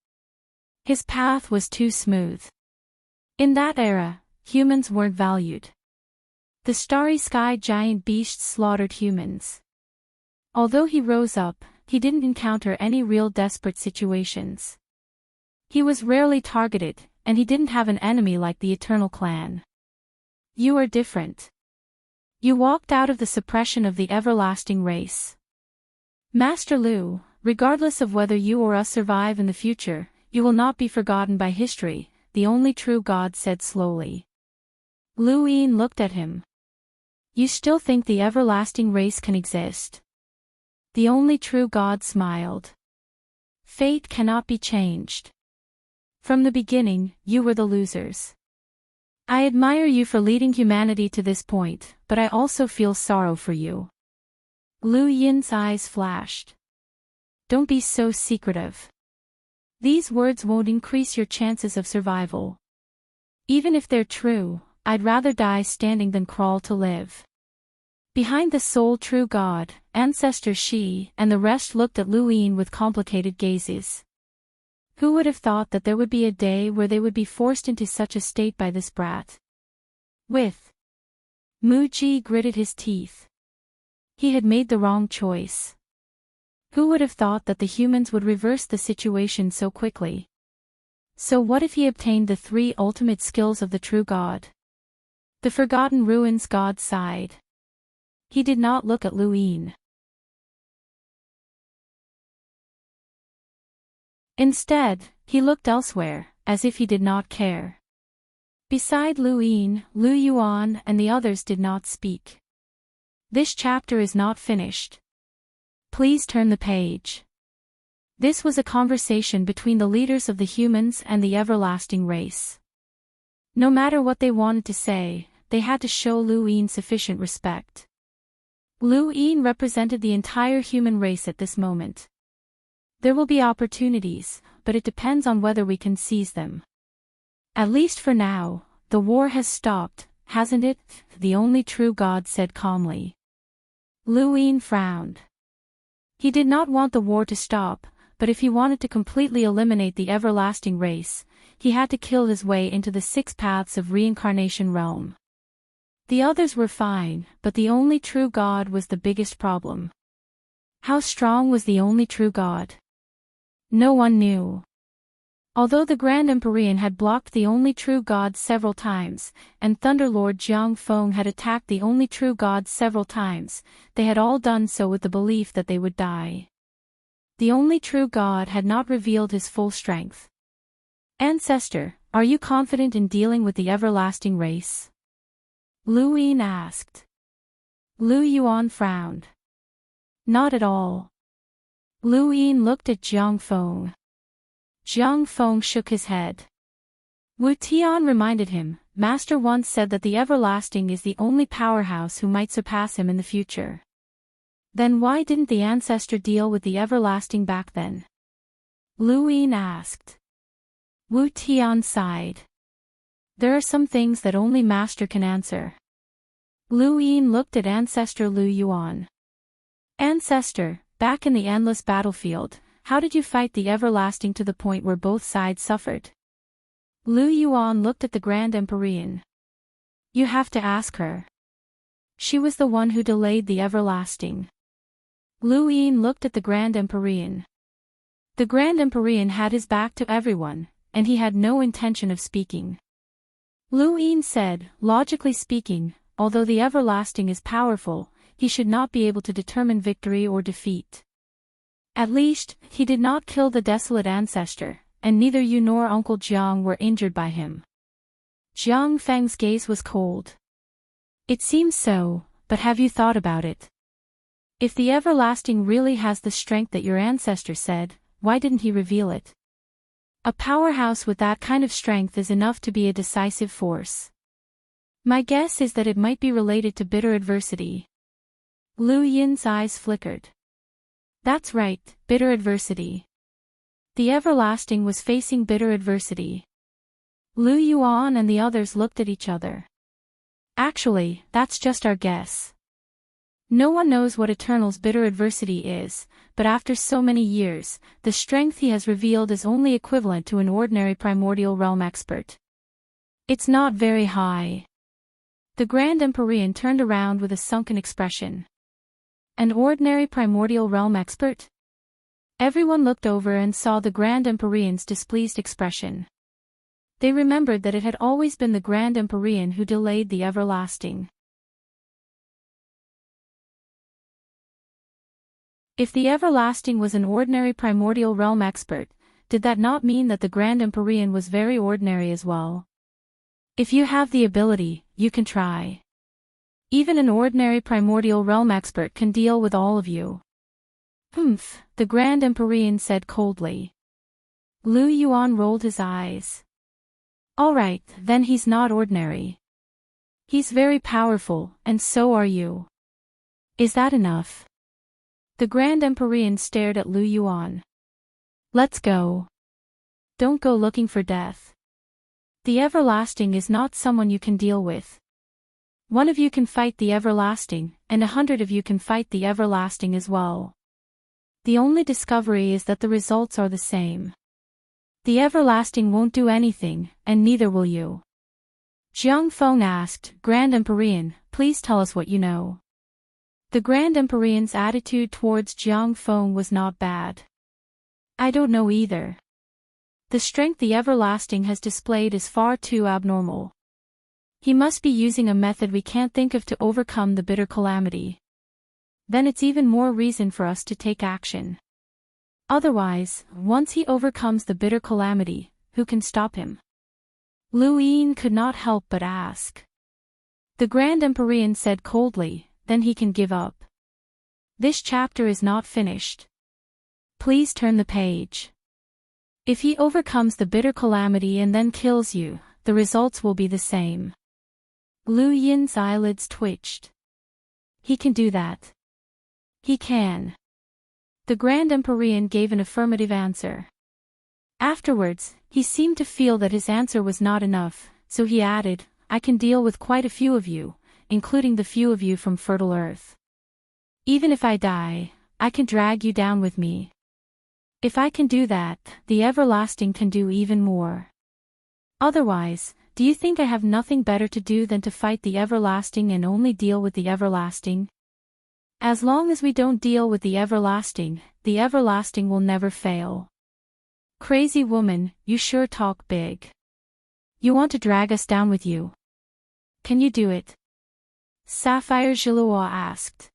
His path was too smooth. In that era, humans weren't valued. The starry sky giant beasts slaughtered humans. Although he rose up, he didn't encounter any real desperate situations. He was rarely targeted, and he didn't have an enemy like the Eternal Clan. You are different. You walked out of the suppression of the everlasting race. Master Lu, regardless of whether you or us survive in the future, you will not be forgotten by history, the only true God said slowly. Lu Yin looked at him. You still think the everlasting race can exist? The only true God smiled. Fate cannot be changed. From the beginning, you were the losers. I admire you for leading humanity to this point, but I also feel sorrow for you. Lu Yin's eyes flashed. Don't be so secretive. These words won't increase your chances of survival. Even if they're true, I'd rather die standing than crawl to live. Behind the sole true God, Ancestor Shi and the rest looked at Lu Yin with complicated gazes. Who would have thought that there would be a day where they would be forced into such a state by this brat? Mu Ji gritted his teeth. He had made the wrong choice. Who would have thought that the humans would reverse the situation so quickly? So what if he obtained the 3 ultimate skills of the true God? The Forgotten Ruins God sighed. He did not look at Lu Yin. Instead, he looked elsewhere, as if he did not care. Beside Lu Yin, Lu Yuan and the others did not speak. This chapter is not finished. Please turn the page. This was a conversation between the leaders of the humans and the everlasting race. No matter what they wanted to say, they had to show Lu Yin sufficient respect. Lu Yin represented the entire human race at this moment. There will be opportunities, but it depends on whether we can seize them. At least for now, the war has stopped, hasn't it? The only true God said calmly. Lu Yin frowned. He did not want the war to stop, but if he wanted to completely eliminate the everlasting race, he had to kill his way into the 6 paths of reincarnation realm. The others were fine, but the only true God was the biggest problem. How strong was the only true God? No one knew. Although the Grand Empyrean had blocked the only true God several times, and Thunderlord Jiang Feng had attacked the only true God several times, they had all done so with the belief that they would die. The only true God had not revealed his full strength. Ancestor, are you confident in dealing with the everlasting race? Lu Yin asked. Lu Yuan frowned. Not at all. Lu Yin looked at Jiang Feng. Jiang Feng shook his head. Wu Tian reminded him, Master once said that the everlasting is the only powerhouse who might surpass him in the future. Then why didn't the ancestor deal with the everlasting back then? Lu Yin asked. Wu Tian sighed. There are some things that only Master can answer. Lu Yin looked at Ancestor Lu Yuan. Ancestor, back in the endless battlefield, how did you fight the everlasting to the point where both sides suffered? Lu Yuan looked at the Grand Empyrean. You have to ask her. She was the one who delayed the everlasting. Lu Yin looked at the Grand Empyrean. The Grand Empyrean had his back to everyone, and he had no intention of speaking. Lu Yin said, logically speaking, although the everlasting is powerful, he should not be able to determine victory or defeat. At least, he did not kill the desolate ancestor, and neither you nor Uncle Jiang were injured by him. Jiang Feng's gaze was cold. It seems so, but have you thought about it? If the everlasting really has the strength that your ancestor said, why didn't he reveal it? A powerhouse with that kind of strength is enough to be a decisive force. My guess is that it might be related to bitter adversity. Lu Yin's eyes flickered. That's right, bitter adversity. The everlasting was facing bitter adversity. Lu Yuan and the others looked at each other. Actually, that's just our guess. No one knows what Eternal's bitter adversity is, but after so many years, the strength he has revealed is only equivalent to an ordinary primordial realm expert. It's not very high. The Grand Empyrean turned around with a sunken expression. An ordinary primordial realm expert? Everyone looked over and saw the Grand Empyrean's displeased expression. They remembered that it had always been the Grand Empyrean who delayed the everlasting. If the everlasting was an ordinary primordial realm expert, did that not mean that the Grand Empyrean was very ordinary as well? If you have the ability, you can try. Even an ordinary primordial realm expert can deal with all of you. Humph, the Grand Empyrean said coldly. Lu Yuan rolled his eyes. All right, then he's not ordinary. He's very powerful, and so are you. Is that enough? The Grand Empyrean stared at Lu Yuan. Let's go. Don't go looking for death. The everlasting is not someone you can deal with. One of you can fight the everlasting, and 100 of you can fight the everlasting as well. The only discovery is that the results are the same. The everlasting won't do anything, and neither will you. Jiang Feng asked, Grand Empyrean, please tell us what you know. The Grand Empyrean's attitude towards Jiang Feng was not bad. I don't know either. The strength the everlasting has displayed is far too abnormal. He must be using a method we can't think of to overcome the bitter calamity. Then it's even more reason for us to take action. Otherwise, once he overcomes the bitter calamity, who can stop him? Lu Yin could not help but ask. The Grand Empyrean said coldly, then he can give up. This chapter is not finished. Please turn the page. If he overcomes the bitter calamity and then kills you, the results will be the same. Lu Yin's eyelids twitched. He can do that. He can. The Grand Empyrean gave an affirmative answer. Afterwards, he seemed to feel that his answer was not enough, so he added, I can deal with quite a few of you, including the few of you from fertile earth. Even if I die, I can drag you down with me. If I can do that, the everlasting can do even more. Otherwise, do you think I have nothing better to do than to fight the everlasting and only deal with the everlasting? As long as we don't deal with the everlasting will never fail. Crazy woman, you sure talk big. You want to drag us down with you? Can you do it? Sapphire Zhilua asked.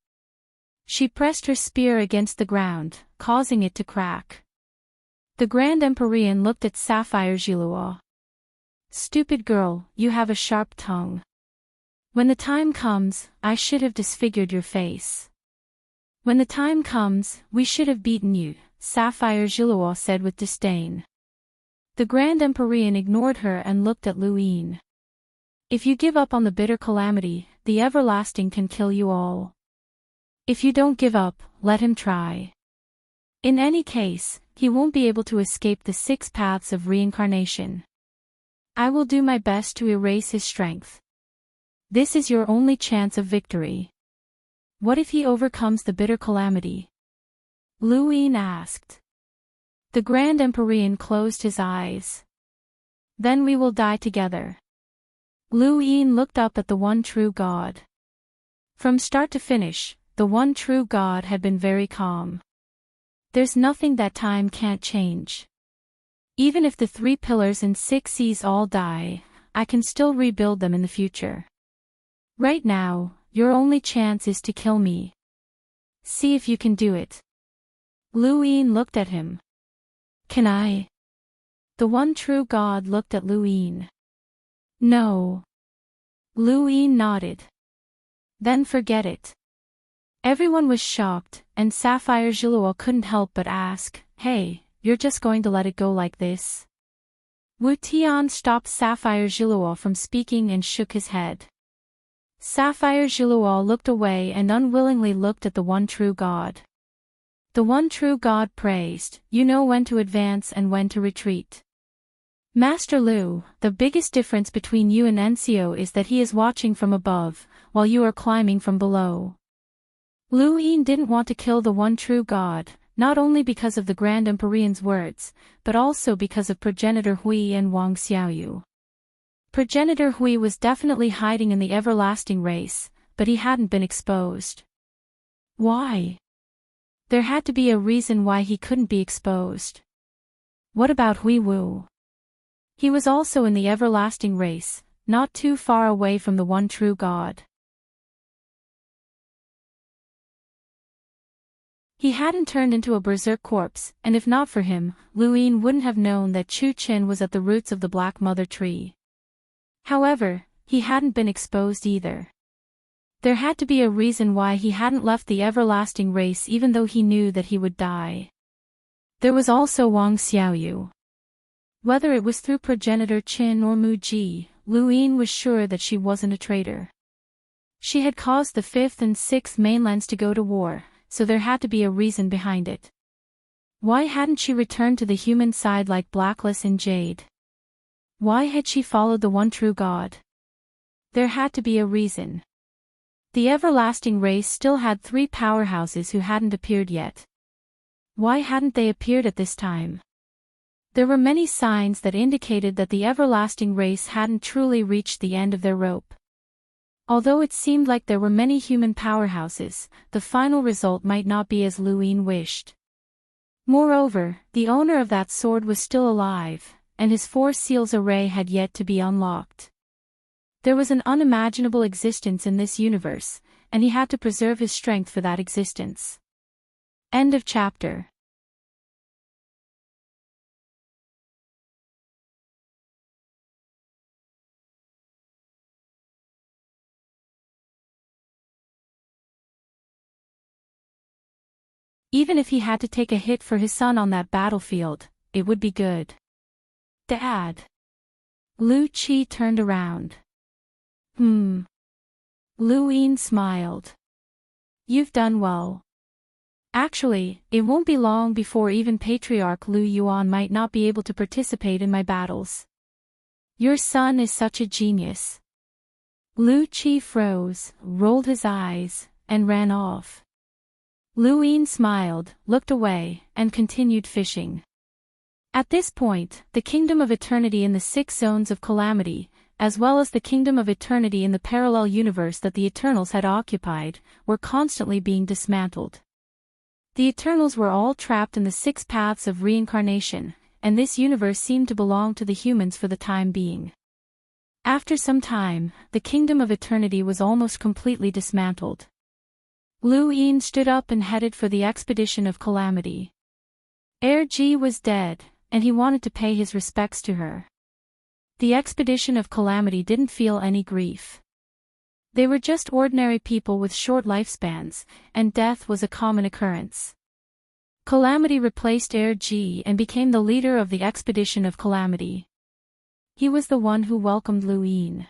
She pressed her spear against the ground, causing it to crack. The Grand Empyrean looked at Sapphire Zhilua. Stupid girl, you have a sharp tongue. When the time comes, I should have disfigured your face. When the time comes, we should have beaten you, Sapphire Gilois said with disdain. The Grand Empyrean ignored her and looked at Luine. If you give up on the bitter calamity, the everlasting can kill you all. If you don't give up, let him try. In any case, he won't be able to escape the 6 paths of reincarnation. I will do my best to erase his strength. This is your only chance of victory. What if he overcomes the bitter calamity? Luine asked. The Grand Empyrean closed his eyes. Then we will die together. Luine looked up at the one true God. From start to finish, the one true God had been very calm. There's nothing that time can't change. Even if the 3 pillars and 6 seas all die, I can still rebuild them in the future. Right now, your only chance is to kill me. See if you can do it. Luine looked at him. Can I? The one true God looked at Luine. No. Luine nodded. Then forget it. Everyone was shocked, and Sapphire Gilois couldn't help but ask, hey, you're just going to let it go like this? Wu Tian stopped Sapphire Gilois from speaking and shook his head. Sapphire Gilois looked away and unwillingly looked at the one true God. The one true God praised, you know when to advance and when to retreat. Master Lu, the biggest difference between you and Ncio is that he is watching from above, while you are climbing from below. Luine didn't want to kill the one true God, not only because of the Grand Empyrean's words, but also because of Progenitor Hui and Wang Xiaoyu. Progenitor Hui was definitely hiding in the everlasting race, but he hadn't been exposed. Why? There had to be a reason why he couldn't be exposed. What about Hui Wu? He was also in the everlasting race, not too far away from the one true God. He hadn't turned into a berserk corpse, and if not for him, Luine wouldn't have known that Chu Qin was at the roots of the Black Mother Tree. However, he hadn't been exposed either. There had to be a reason why he hadn't left the everlasting race even though he knew that he would die. There was also Wang Xiaoyu. Whether it was through Progenitor Qin or Mu Ji, Luine was sure that she wasn't a traitor. She had caused the 5th and 6th mainlands to go to war, so there had to be a reason behind it. Why hadn't she returned to the human side like Blacklist and Jade? Why had she followed the one true God? There had to be a reason. The everlasting race still had 3 powerhouses who hadn't appeared yet. Why hadn't they appeared at this time? There were many signs that indicated that the everlasting race hadn't truly reached the end of their rope. Although it seemed like there were many human powerhouses, the final result might not be as Luine wished. Moreover, the owner of that sword was still alive, and his 4 seals array had yet to be unlocked. There was an unimaginable existence in this universe, and he had to preserve his strength for that existence. End of chapter. Even if he had to take a hit for his son on that battlefield, it would be good. Dad. Lu Qi turned around. Luine smiled. You've done well. Actually, it won't be long before even Patriarch Lu Yuan might not be able to participate in my battles. Your son is such a genius. Lu Qi froze, rolled his eyes, and ran off. Luine smiled, looked away, and continued fishing. At this point, the Kingdom of Eternity in the 6 zones of calamity, as well as the Kingdom of Eternity in the parallel universe that the Eternals had occupied, were constantly being dismantled. The Eternals were all trapped in the 6 paths of reincarnation, and this universe seemed to belong to the humans for the time being. After some time, the Kingdom of Eternity was almost completely dismantled. Luine stood up and headed for the Expedition of Calamity. Erji was dead, and he wanted to pay his respects to her. The Expedition of Calamity didn't feel any grief. They were just ordinary people with short lifespans, and death was a common occurrence. Calamity replaced Erji and became the leader of the expedition of Calamity. He was the one who welcomed Luin.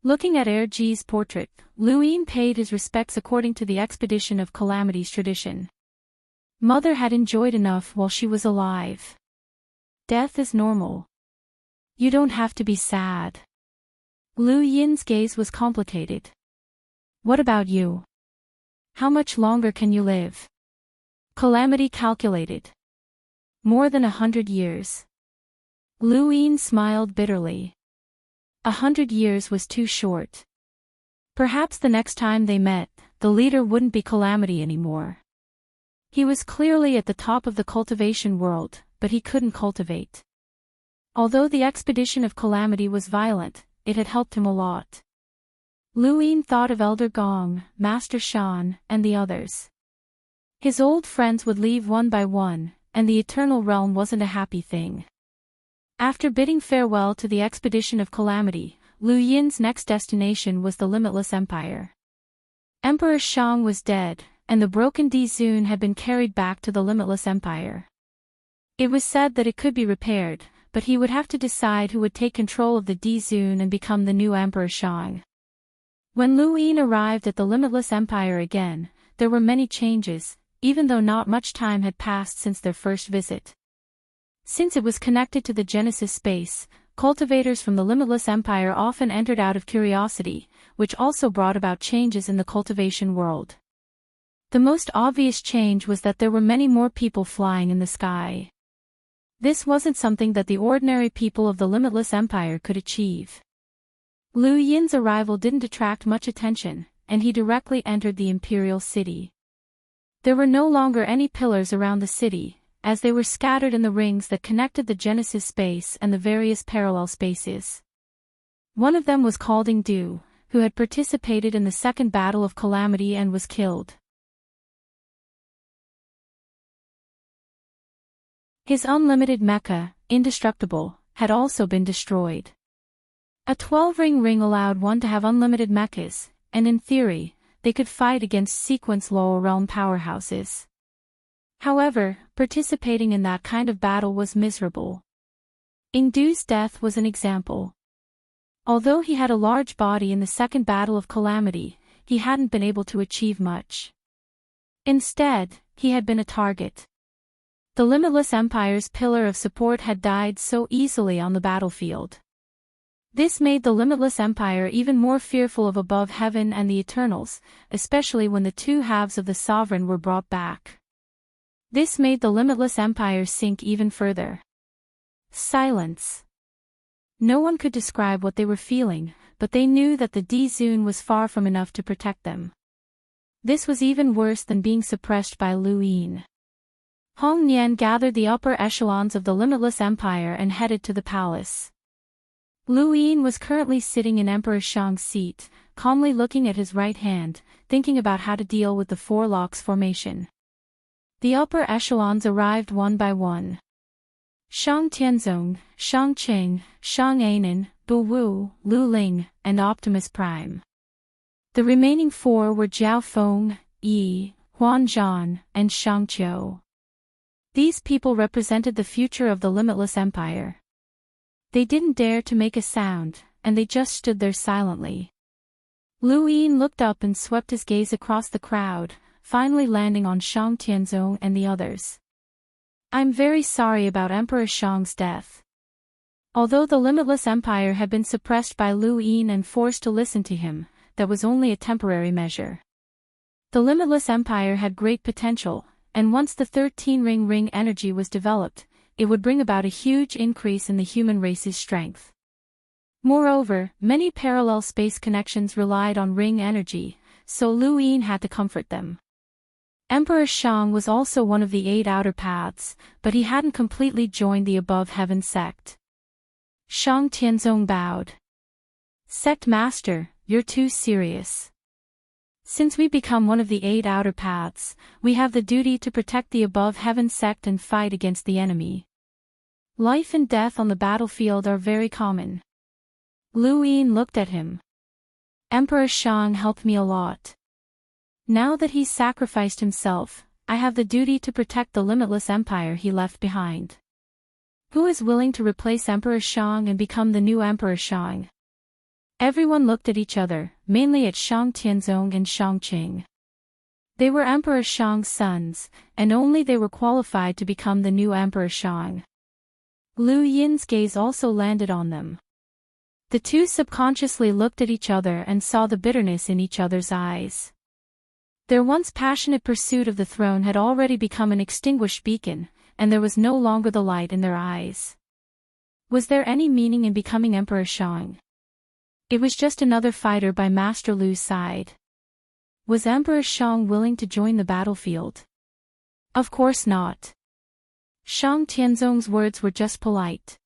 Looking at Erji's portrait, Luin paid his respects according to the expedition of Calamity's tradition. Mother had enjoyed enough while she was alive. Death is normal. You don't have to be sad. Lu Yin's gaze was complicated. What about you? How much longer can you live? Calamity calculated. More than 100 years. Lu Yin smiled bitterly. 100 years was too short. Perhaps the next time they met, the leader wouldn't be Calamity anymore. He was clearly at the top of the cultivation world, but he couldn't cultivate. Although the expedition of Calamity was violent, it had helped him a lot. Lu Yin thought of Elder Gong, Master Shan, and the others. His old friends would leave one by one, and the eternal realm wasn't a happy thing. After bidding farewell to the expedition of Calamity, Lu Yin's next destination was the Limitless Empire. Emperor Shang was dead, and the broken Dizun had been carried back to the Limitless Empire. It was said that it could be repaired, but he would have to decide who would take control of the Dizun and become the new Emperor Shang. When Lu Yin arrived at the Limitless Empire again, there were many changes, even though not much time had passed since their first visit. Since it was connected to the Genesis space, cultivators from the Limitless Empire often entered out of curiosity, which also brought about changes in the cultivation world. The most obvious change was that there were many more people flying in the sky. This wasn't something that the ordinary people of the Limitless Empire could achieve. Lu Yin's arrival didn't attract much attention, and he directly entered the imperial city. There were no longer any pillars around the city, as they were scattered in the rings that connected the Genesis space and the various parallel spaces. One of them was called Ingdu, who had participated in the Second Battle of Calamity and was killed. His unlimited mecha, indestructible, had also been destroyed. A 12-ring ring allowed one to have unlimited mechas, and in theory, they could fight against sequence lower realm powerhouses. However, participating in that kind of battle was miserable. Ingdu's death was an example. Although he had a large body in the Second Battle of Calamity, he hadn't been able to achieve much. Instead, he had been a target. The Limitless Empire's pillar of support had died so easily on the battlefield. This made the Limitless Empire even more fearful of above heaven and the Eternals, especially when the two halves of the Sovereign were brought back. This made the Limitless Empire sink even further. Silence. No one could describe what they were feeling, but they knew that the Dizun was far from enough to protect them. This was even worse than being suppressed by Lu Yin. Hong Nian gathered the upper echelons of the Limitless Empire and headed to the palace. Lu Yin was currently sitting in Emperor Shang's seat, calmly looking at his right hand, thinking about how to deal with the Four Locks formation. The upper echelons arrived one by one. Shang Tianzong, Shang Qing, Shang Anan, Bu Wu, Lu Ling, and Optimus Prime. The remaining four were Jiao Feng, Yi, Huan Zhan, and Shang Qiu. These people represented the future of the Limitless Empire. They didn't dare to make a sound, and they just stood there silently. Lu Yin looked up and swept his gaze across the crowd, finally landing on Shang Tianzong and the others. I'm very sorry about Emperor Shang's death. Although the Limitless Empire had been suppressed by Lu Yin and forced to listen to him, that was only a temporary measure. The Limitless Empire had great potential, and once the 13-ring ring energy was developed, it would bring about a huge increase in the human race's strength. Moreover, many parallel space connections relied on ring energy, so Lu Yin had to comfort them. Emperor Shang was also one of the 8 outer paths, but he hadn't completely joined the above heaven sect. Shang Tianzong bowed. Sect Master, you're too serious. Since we become one of the 8 outer paths, we have the duty to protect the above heaven sect and fight against the enemy. Life and death on the battlefield are very common. Lu Yin looked at him. Emperor Shang helped me a lot. Now that he's sacrificed himself, I have the duty to protect the limitless empire he left behind. Who is willing to replace Emperor Shang and become the new Emperor Shang? Everyone looked at each other, mainly at Shang Tianzong and Shang Qing. They were Emperor Shang's sons, and only they were qualified to become the new Emperor Shang. Lu Yin's gaze also landed on them. The two subconsciously looked at each other and saw the bitterness in each other's eyes. Their once passionate pursuit of the throne had already become an extinguished beacon, and there was no longer the light in their eyes. Was there any meaning in becoming Emperor Shang? It was just another fighter by Master Lu's side. Was Emperor Shang willing to join the battlefield? Of course not. Shang Tianzong's words were just polite.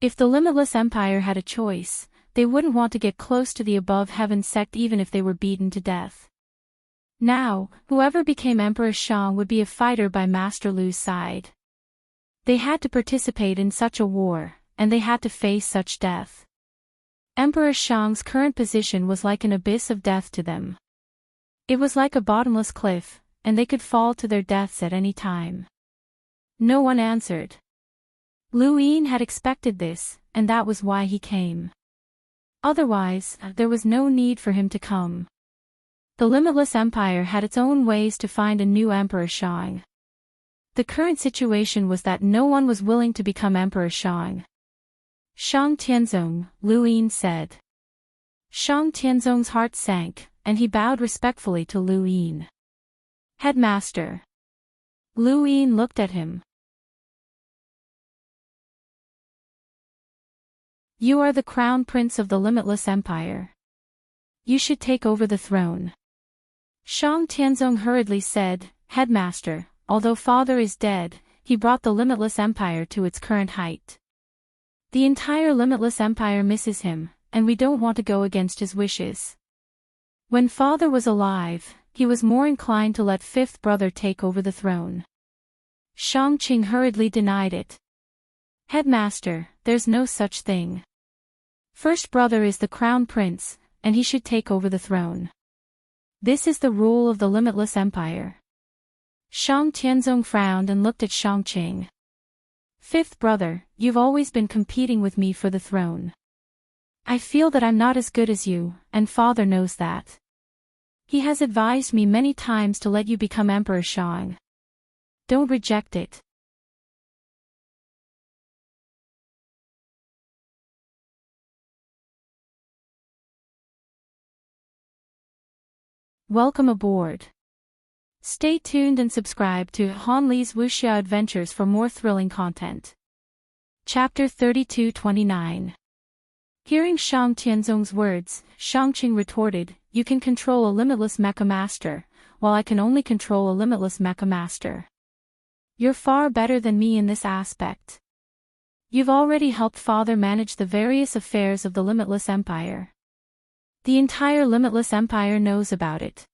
If the limitless empire had a choice, they wouldn't want to get close to the above heaven sect even if they were beaten to death. Now, whoever became Emperor Shang would be a fighter by Master Lu's side. They had to participate in such a war, and they had to face such death. Emperor Shang's current position was like an abyss of death to them. It was like a bottomless cliff, and they could fall to their deaths at any time. No one answered. Lu Yin had expected this, and that was why he came. Otherwise, there was no need for him to come. The limitless empire had its own ways to find a new Emperor Shang. The current situation was that no one was willing to become Emperor Shang. Shang Tianzong, Lu Yin said. Shang Tianzong's heart sank, and he bowed respectfully to Lu Yin. Headmaster. Lu Yin looked at him. You are the crown prince of the limitless empire. You should take over the throne. Shang Tianzong hurriedly said, Headmaster, although father is dead, he brought the limitless empire to its current height. The entire limitless empire misses him, and we don't want to go against his wishes. When father was alive, he was more inclined to let fifth brother take over the throne. Shang Qing hurriedly denied it. Headmaster, there's no such thing. First brother is the crown prince, and he should take over the throne. This is the rule of the limitless empire. Shang Tianzong frowned and looked at Shang Qing. Fifth brother, you've always been competing with me for the throne. I feel that I'm not as good as you, and father knows that. He has advised me many times to let you become Emperor Shang. Don't reject it. Welcome aboard. Stay tuned and subscribe to Han Li's Wuxia Adventures for more thrilling content. Chapter 32-29. Hearing Shang Tianzong's words, Shang Qing retorted, You can control a limitless mecha master, while I can only control a limitless mecha master. You're far better than me in this aspect. You've already helped father manage the various affairs of the limitless empire. The entire limitless empire knows about it.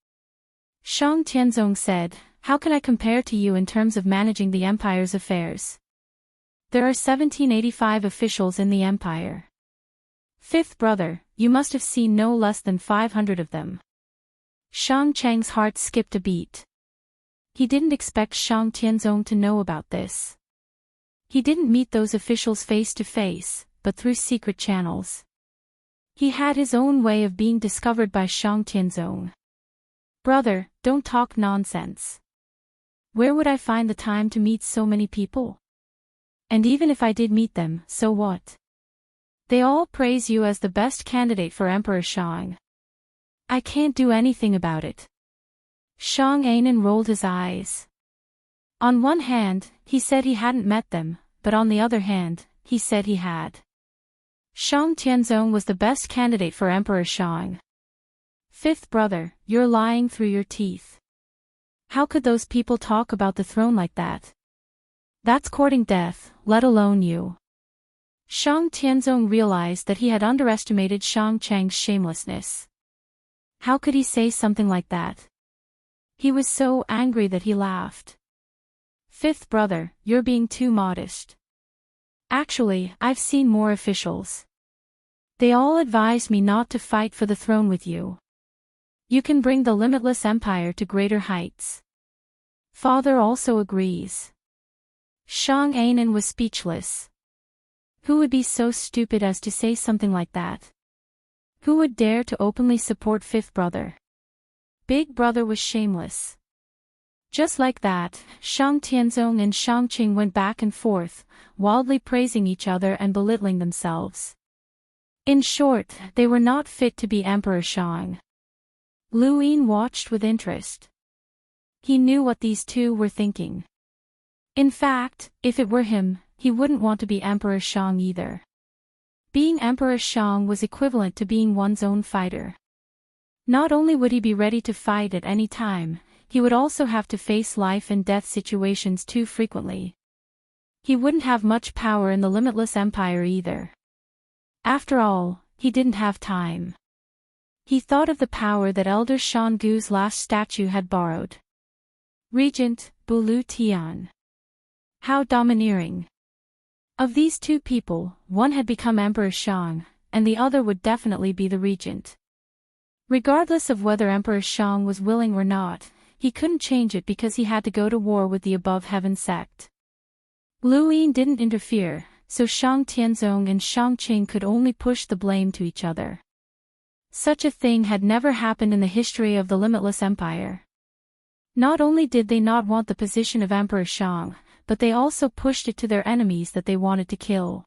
Shang Tianzong said, How can I compare to you in terms of managing the empire's affairs? There are 1785 officials in the empire. Fifth brother, you must have seen no less than 500 of them. Shang Chang's heart skipped a beat. He didn't expect Shang Tianzong to know about this. He didn't meet those officials face to face, but through secret channels. He had his own way of being discovered by Shang Tianzong. Brother, don't talk nonsense. Where would I find the time to meet so many people? And even if I did meet them, so what? They all praise you as the best candidate for Emperor Shang. I can't do anything about it. Shang Ainen rolled his eyes. On one hand, he said he hadn't met them, but on the other hand, he said he had. Shang Tianzong was the best candidate for Emperor Shang. Fifth brother, you're lying through your teeth. How could those people talk about the throne like that? That's courting death, let alone you. Shang Tianzong realized that he had underestimated Shang Chang's shamelessness. How could he say something like that? He was so angry that he laughed. Fifth brother, you're being too modest. Actually, I've seen more officials. They all advised me not to fight for the throne with you. You can bring the limitless empire to greater heights. Father also agrees. Shang Anan was speechless. Who would be so stupid as to say something like that? Who would dare to openly support fifth brother? Big brother was shameless. Just like that, Shang Tianzong and Shang Qing went back and forth, wildly praising each other and belittling themselves. In short, they were not fit to be Emperor Shang. Lu Yin watched with interest. He knew what these two were thinking. In fact, if it were him, he wouldn't want to be Emperor Shang either. Being Emperor Shang was equivalent to being one's own fighter. Not only would he be ready to fight at any time, he would also have to face life and death situations too frequently. He wouldn't have much power in the limitless empire either. After all, he didn't have time. He thought of the power that Elder Shan Gu's last statue had borrowed. Regent, Bulu Tian. How domineering. Of these two people, one had become Emperor Shang, and the other would definitely be the regent. Regardless of whether Emperor Shang was willing or not, he couldn't change it because he had to go to war with the above heaven sect. Lu Yin didn't interfere, so Shang Tianzong and Shang Qing could only push the blame to each other. Such a thing had never happened in the history of the limitless empire. Not only did they not want the position of Emperor Shang, but they also pushed it to their enemies that they wanted to kill.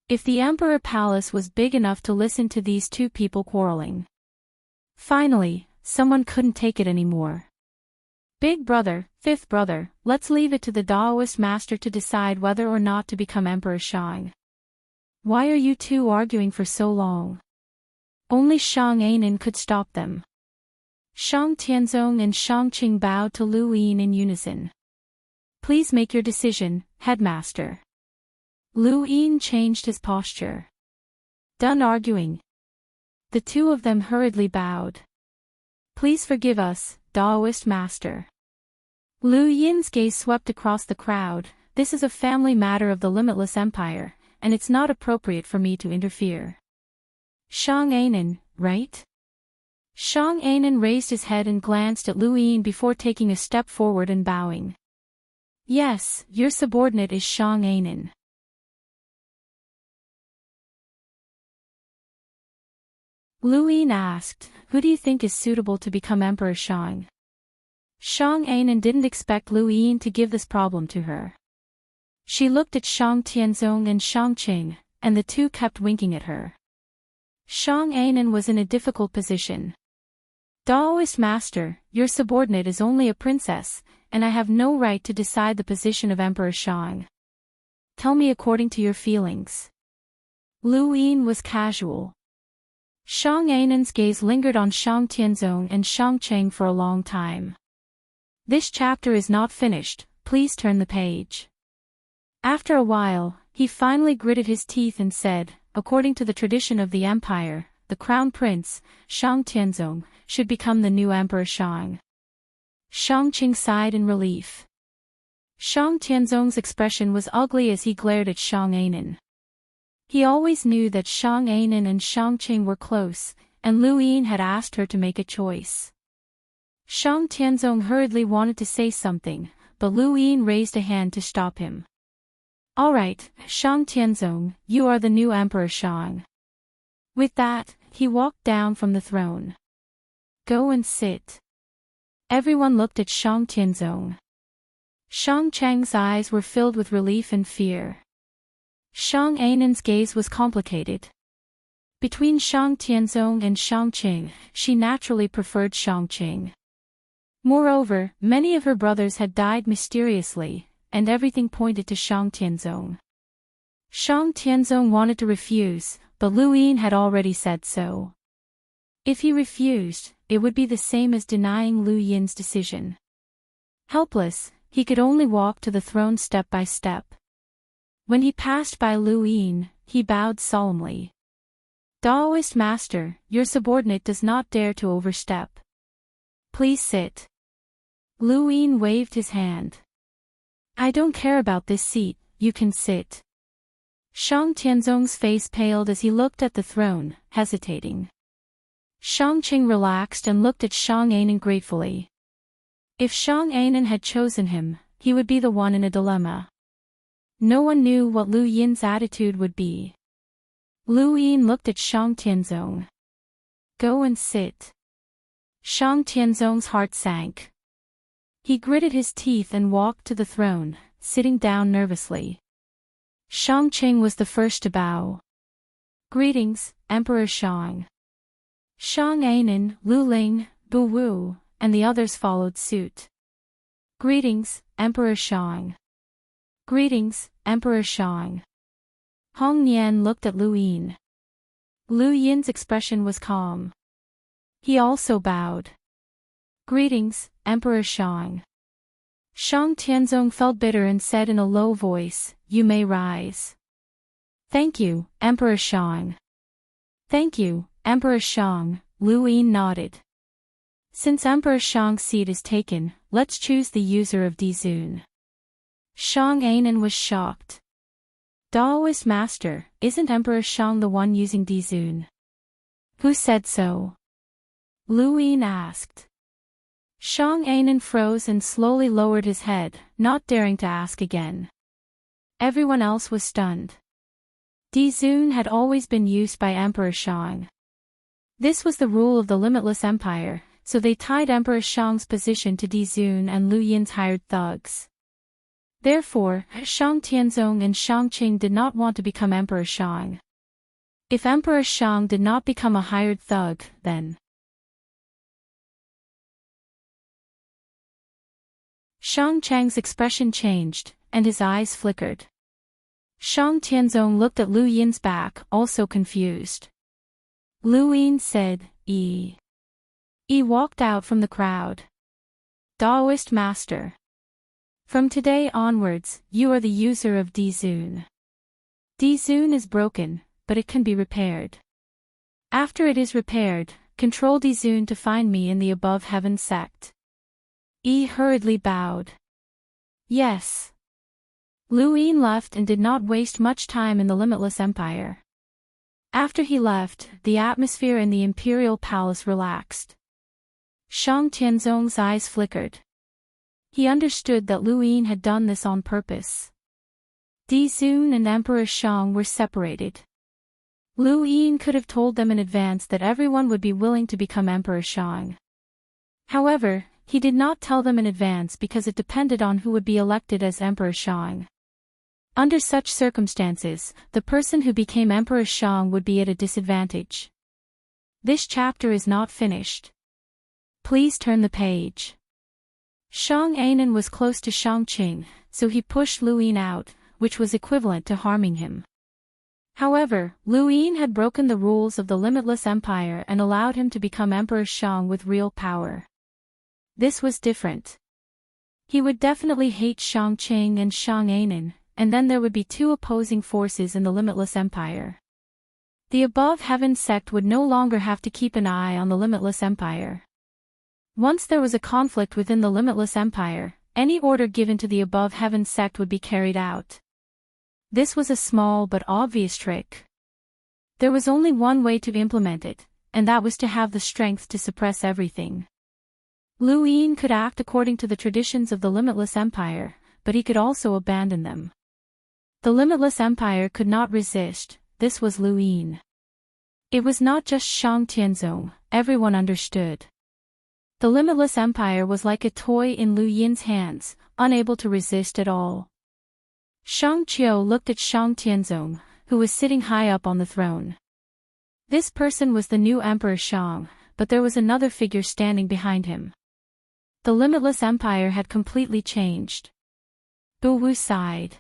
If the Emperor Palace was big enough to listen to these two people quarreling. Finally, someone couldn't take it anymore. Big brother, fifth brother, let's leave it to the Taoist master to decide whether or not to become Emperor Shang. Why are you two arguing for so long? Only Shang Anan could stop them. Shang Tianzong and Shang Qing bowed to Lu Yin in unison. Please make your decision, headmaster. Lu Yin changed his posture. Done arguing. The two of them hurriedly bowed. Please forgive us, Taoist master. Lu Yin's gaze swept across the crowd. This is a family matter of the limitless empire, and it's not appropriate for me to interfere. Shang Anan, right? Shang Anan raised his head and glanced at Lu Yin before taking a step forward and bowing. Yes, your subordinate is Shang Anan. Lu Yin asked, who do you think is suitable to become Emperor Shang? Shang Anan didn't expect Lu Yin to give this problem to her. She looked at Shang Tianzong and Shang Qing, and the two kept winking at her. Shang Anan was in a difficult position. Taoist master, your subordinate is only a princess, and I have no right to decide the position of Emperor Shang. Tell me according to your feelings. Lu Yin was casual. Shang Anan's gaze lingered on Shang Tianzong and Shang Qing for a long time. This chapter is not finished, please turn the page. After a while, he finally gritted his teeth and said, according to the tradition of the empire, the crown prince, Shang Tianzong, should become the new Emperor Shang. Shang Qing sighed in relief. Shang Tianzong's expression was ugly as he glared at Shang Anan. He always knew that Shang Anan and Shang Qing were close, and Lu Yin had asked her to make a choice. Shang Tianzong hurriedly wanted to say something, but Lu Yin raised a hand to stop him. All right, Shang Tianzong, you are the new Emperor Shang. With that, he walked down from the throne. Go and sit. Everyone looked at Shang Tianzong. Shang Cheng's eyes were filled with relief and fear. Shang Anan's gaze was complicated. Between Shang Tianzong and Shang Qing, she naturally preferred Shang Qing. Moreover, many of her brothers had died mysteriously, and everything pointed to Shang Tianzong. Shang Tianzong wanted to refuse, but Lu Yin had already said so. If he refused, it would be the same as denying Lu Yin's decision. Helpless, he could only walk to the throne step by step. When he passed by Lu Yin, he bowed solemnly. Taoist master, your subordinate does not dare to overstep. Please sit. Lu Yin waved his hand. I don't care about this seat, you can sit. Shang Tianzong's face paled as he looked at the throne, hesitating. Shang Qing relaxed and looked at Shang Anan gratefully. If Shang Anan had chosen him, he would be the one in a dilemma. No one knew what Lu Yin's attitude would be. Lu Yin looked at Shang Tianzong. Go and sit. Shang Tianzong's heart sank. He gritted his teeth and walked to the throne, sitting down nervously. Shang Qing was the first to bow. Greetings, Emperor Shang. Shang Anan, Lu Ling, Bu Wu, and the others followed suit. Greetings, Emperor Shang. Greetings, Emperor Shang. Hong Nian looked at Lu Yin. Lu Yin's expression was calm. He also bowed. Greetings, Emperor Shang. Shang Tianzong felt bitter and said in a low voice, You may rise. Thank you, Emperor Shang. Thank you, Emperor Shang, Lu Yin nodded. Since Emperor Shang's seat is taken, let's choose the user of Dizun. Shang Anan was shocked. Daoist master, isn't Emperor Shang the one using Dizun? Who said so? Lu Yin asked. Shang Anan froze and slowly lowered his head, not daring to ask again. Everyone else was stunned. Dizun had always been used by Emperor Shang. This was the rule of the limitless empire, so they tied Emperor Shang's position to Dizun and Lu Yin's hired thugs. Therefore, Shang Tianzong and Shang Qing did not want to become Emperor Shang. If Emperor Shang did not become a hired thug, then Shang Chang's expression changed, and his eyes flickered. Shang Tianzong looked at Lu Yin's back, also confused. Lu Yin said, He walked out from the crowd. Daoist master. From today onwards, you are the user of Dizun. Dizun is broken, but it can be repaired. After it is repaired, control Dizun to find me in the above heaven sect. Yi hurriedly bowed. Yes. Lu Yin left and did not waste much time in the limitless empire. After he left, the atmosphere in the imperial palace relaxed. Shang Tianzong's eyes flickered. He understood that Lu Yin had done this on purpose. Dizun and Emperor Shang were separated. Lu Yin could have told them in advance that everyone would be willing to become Emperor Shang. However, he did not tell them in advance because it depended on who would be elected as Emperor Shang. Under such circumstances, the person who became Emperor Shang would be at a disadvantage. This chapter is not finished. Please turn the page. Shang Anan was close to Shang Qing, so he pushed Lu Yin out, which was equivalent to harming him. However, Lu Yin had broken the rules of the limitless empire and allowed him to become Emperor Shang with real power. This was different. He would definitely hate Shang Qing and Shang Anan, and then there would be two opposing forces in the limitless empire. The above heaven sect would no longer have to keep an eye on the limitless empire. Once there was a conflict within the limitless empire, any order given to the above heaven sect would be carried out. This was a small but obvious trick. There was only one way to implement it, and that was to have the strength to suppress everything. Lu Yin could act according to the traditions of the limitless empire, but he could also abandon them. The limitless empire could not resist, this was Lu Yin. It was not just Shang Tianzong, everyone understood. The limitless empire was like a toy in Lu Yin's hands, unable to resist at all. Shang Qiu looked at Shang Tianzong, who was sitting high up on the throne. This person was the new Emperor Shang, but there was another figure standing behind him. The limitless empire had completely changed. Bu Wu sighed.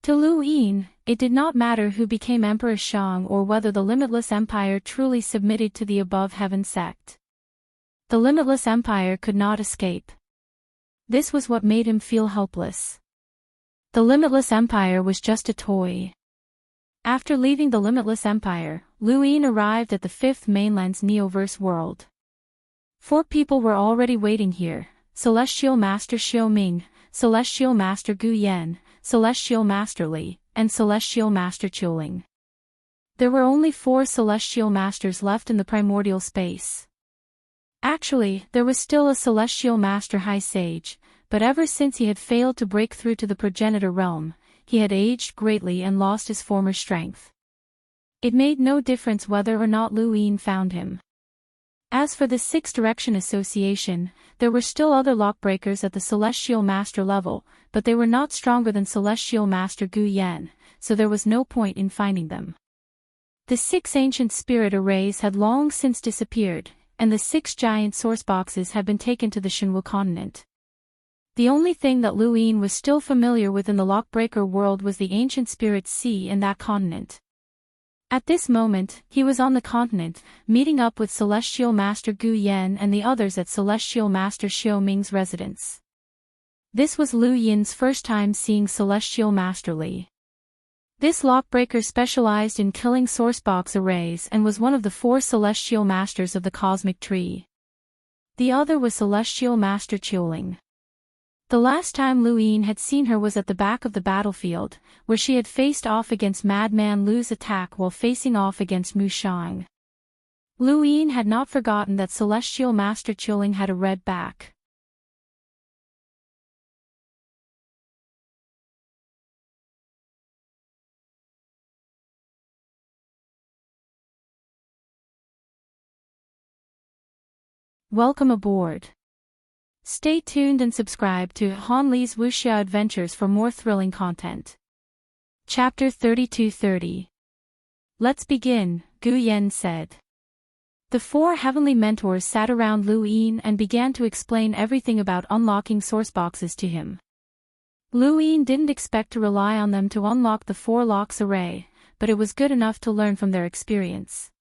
To Lu Yin, it did not matter who became Emperor Shang or whether the limitless empire truly submitted to the above heaven sect. The limitless empire could not escape. This was what made him feel helpless. The limitless empire was just a toy. After leaving the limitless empire, Lu Yin arrived at the fifth mainland's Neoverse world. 4 people were already waiting here: Celestial Master Xiaoming, Celestial Master Gu Yan, Celestial Master Li, and Celestial Master Chuling. There were only 4 celestial masters left in the primordial space. Actually, there was still a celestial master high sage, but ever since he had failed to break through to the progenitor realm, he had aged greatly and lost his former strength. It made no difference whether or not Lu Yin found him. As for the 6 Direction Association, there were still other lockbreakers at the Celestial Master level, but they were not stronger than Celestial Master Gu Yan, so there was no point in finding them. The 6 ancient spirit arrays had long since disappeared, and the 6 giant source boxes had been taken to the Shenwu continent. The only thing that Lu Yin was still familiar with in the lockbreaker world was the ancient spirit sea in that continent. At this moment, he was on the continent, meeting up with Celestial Master Gu Yan and the others at Celestial Master Xiao Ming's residence. This was Lu Yin's first time seeing Celestial Master Li. This lockbreaker specialized in killing sourcebox arrays and was one of the 4 Celestial Masters of the Cosmic Tree. The other was Celestial Master Chuling. The last time Lu Yin had seen her was at the back of the battlefield, where she had faced off against Madman Lu's attack while facing off against Mu Shang. Lu Yin had not forgotten that Celestial Master Chuling had a red back. Welcome aboard. Stay tuned and subscribe to Han Li's Wuxia Adventures for more thrilling content. Chapter 3230. Let's begin, Gu Yan said. The 4 heavenly mentors sat around Lu Yin and began to explain everything about unlocking sourceboxes to him. Lu Yin didn't expect to rely on them to unlock the 4 locks array, but it was good enough to learn from their experience.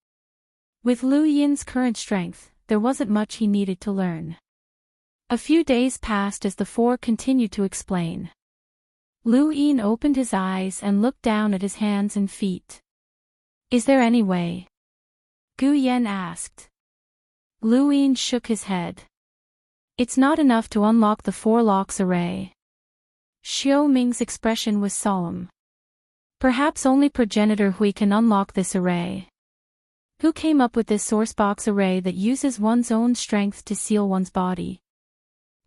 With Lu Yin's current strength, there wasn't much he needed to learn. A few days passed as the 4 continued to explain. Lu Yin opened his eyes and looked down at his hands and feet. Is there any way? Gu Yan asked. Lu Yin shook his head. It's not enough to unlock the 4 locks array. Xiao Ming's expression was solemn. Perhaps only progenitor Hui can unlock this array. Who came up with this sourcebox array that uses one's own strength to seal one's body?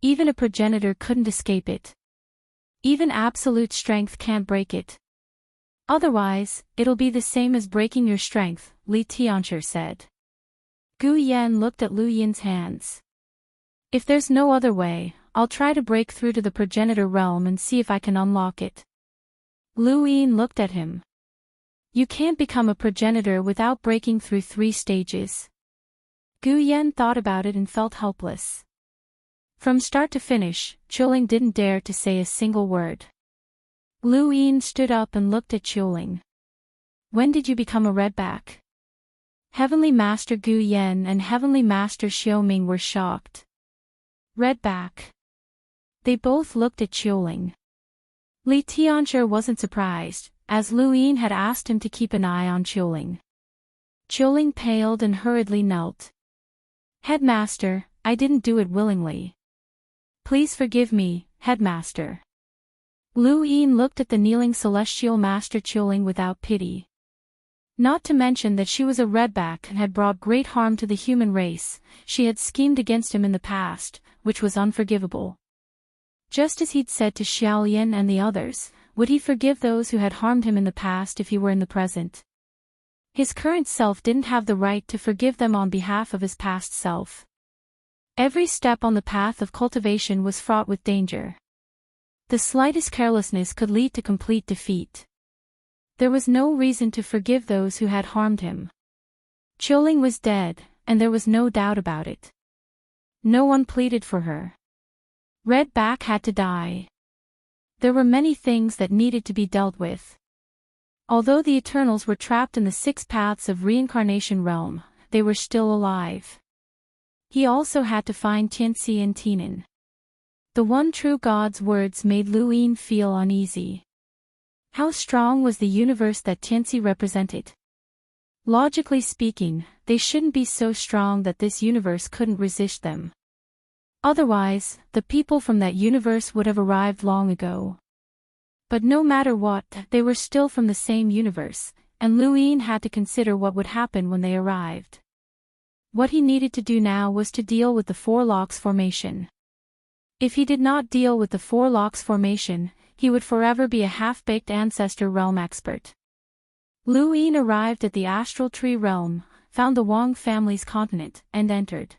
Even a progenitor couldn't escape it. Even absolute strength can't break it. Otherwise, it'll be the same as breaking your strength, Li Tianchi said. Gu Yan looked at Lu Yin's hands. If there's no other way, I'll try to break through to the progenitor realm and see if I can unlock it. Lu Yin looked at him. You can't become a progenitor without breaking through 3 stages. Gu Yan thought about it and felt helpless. From start to finish, Chuling didn't dare to say a single word. Lu Yin stood up and looked at Chuling. When did you become a redback? Heavenly Master Gu Yan and Heavenly Master Xiao Ming were shocked. Redback. They both looked at Chuling. Li Tianchi wasn't surprised, as Lu Yin had asked him to keep an eye on Chuling. Chuling paled and hurriedly knelt. Headmaster, I didn't do it willingly. Please forgive me, Headmaster. Lu Yin looked at the kneeling Celestial Master Chuling without pity. Not to mention that she was a redback and had brought great harm to the human race, she had schemed against him in the past, which was unforgivable. Just as he'd said to Xiaolian and the others, would he forgive those who had harmed him in the past if he were in the present? His current self didn't have the right to forgive them on behalf of his past self. Every step on the path of cultivation was fraught with danger. The slightest carelessness could lead to complete defeat. There was no reason to forgive those who had harmed him. Chuling was dead, and there was no doubt about it. No one pleaded for her. Redback had to die. There were many things that needed to be dealt with. Although the Eternals were trapped in the 6 paths of reincarnation realm, they were still alive. He also had to find Tianxi and Tinan. The one true God's words made Lu Yin feel uneasy. How strong was the universe that Tianxi represented? Logically speaking, they shouldn't be so strong that this universe couldn't resist them. Otherwise, the people from that universe would have arrived long ago. But no matter what, they were still from the same universe, and Lu Yin had to consider what would happen when they arrived. What he needed to do now was to deal with the Four Locks formation. If he did not deal with the Four Locks formation, he would forever be a half-baked ancestor realm expert. Lu Yin arrived at the astral tree realm, found the Wang family's continent, and entered.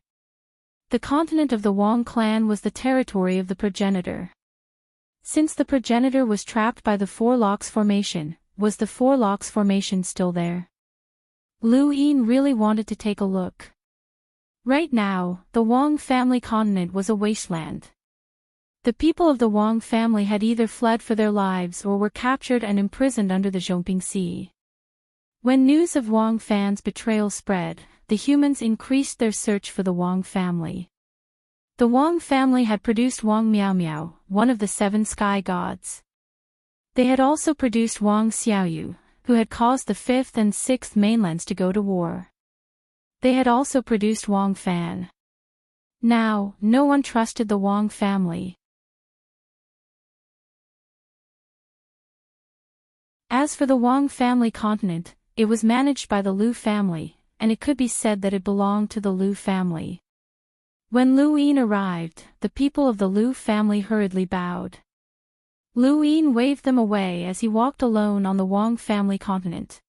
The continent of the Wang clan was the territory of the progenitor. Since the progenitor was trapped by the Four Locks formation, was the Four Locks formation still there? Lu Yin really wanted to take a look. Right now, the Wang family continent was a wasteland. The people of the Wang family had either fled for their lives or were captured and imprisoned under the Zhongping Sea. When news of Wang Fan's betrayal spread, the humans increased their search for the Wang family. The Wang family had produced Wang Miao Miao, one of the 7 sky gods. They had also produced Wang Xiaoyu, who had caused the 5th and 6th mainlands to go to war. They had also produced Wang Fan. Now, no one trusted the Wang family. As for the Wang family continent, it was managed by the Lu family, and it could be said that it belonged to the Lu family. When Lu Yin arrived, the people of the Lu family hurriedly bowed. Lu Yin waved them away as he walked alone on the Wang family continent.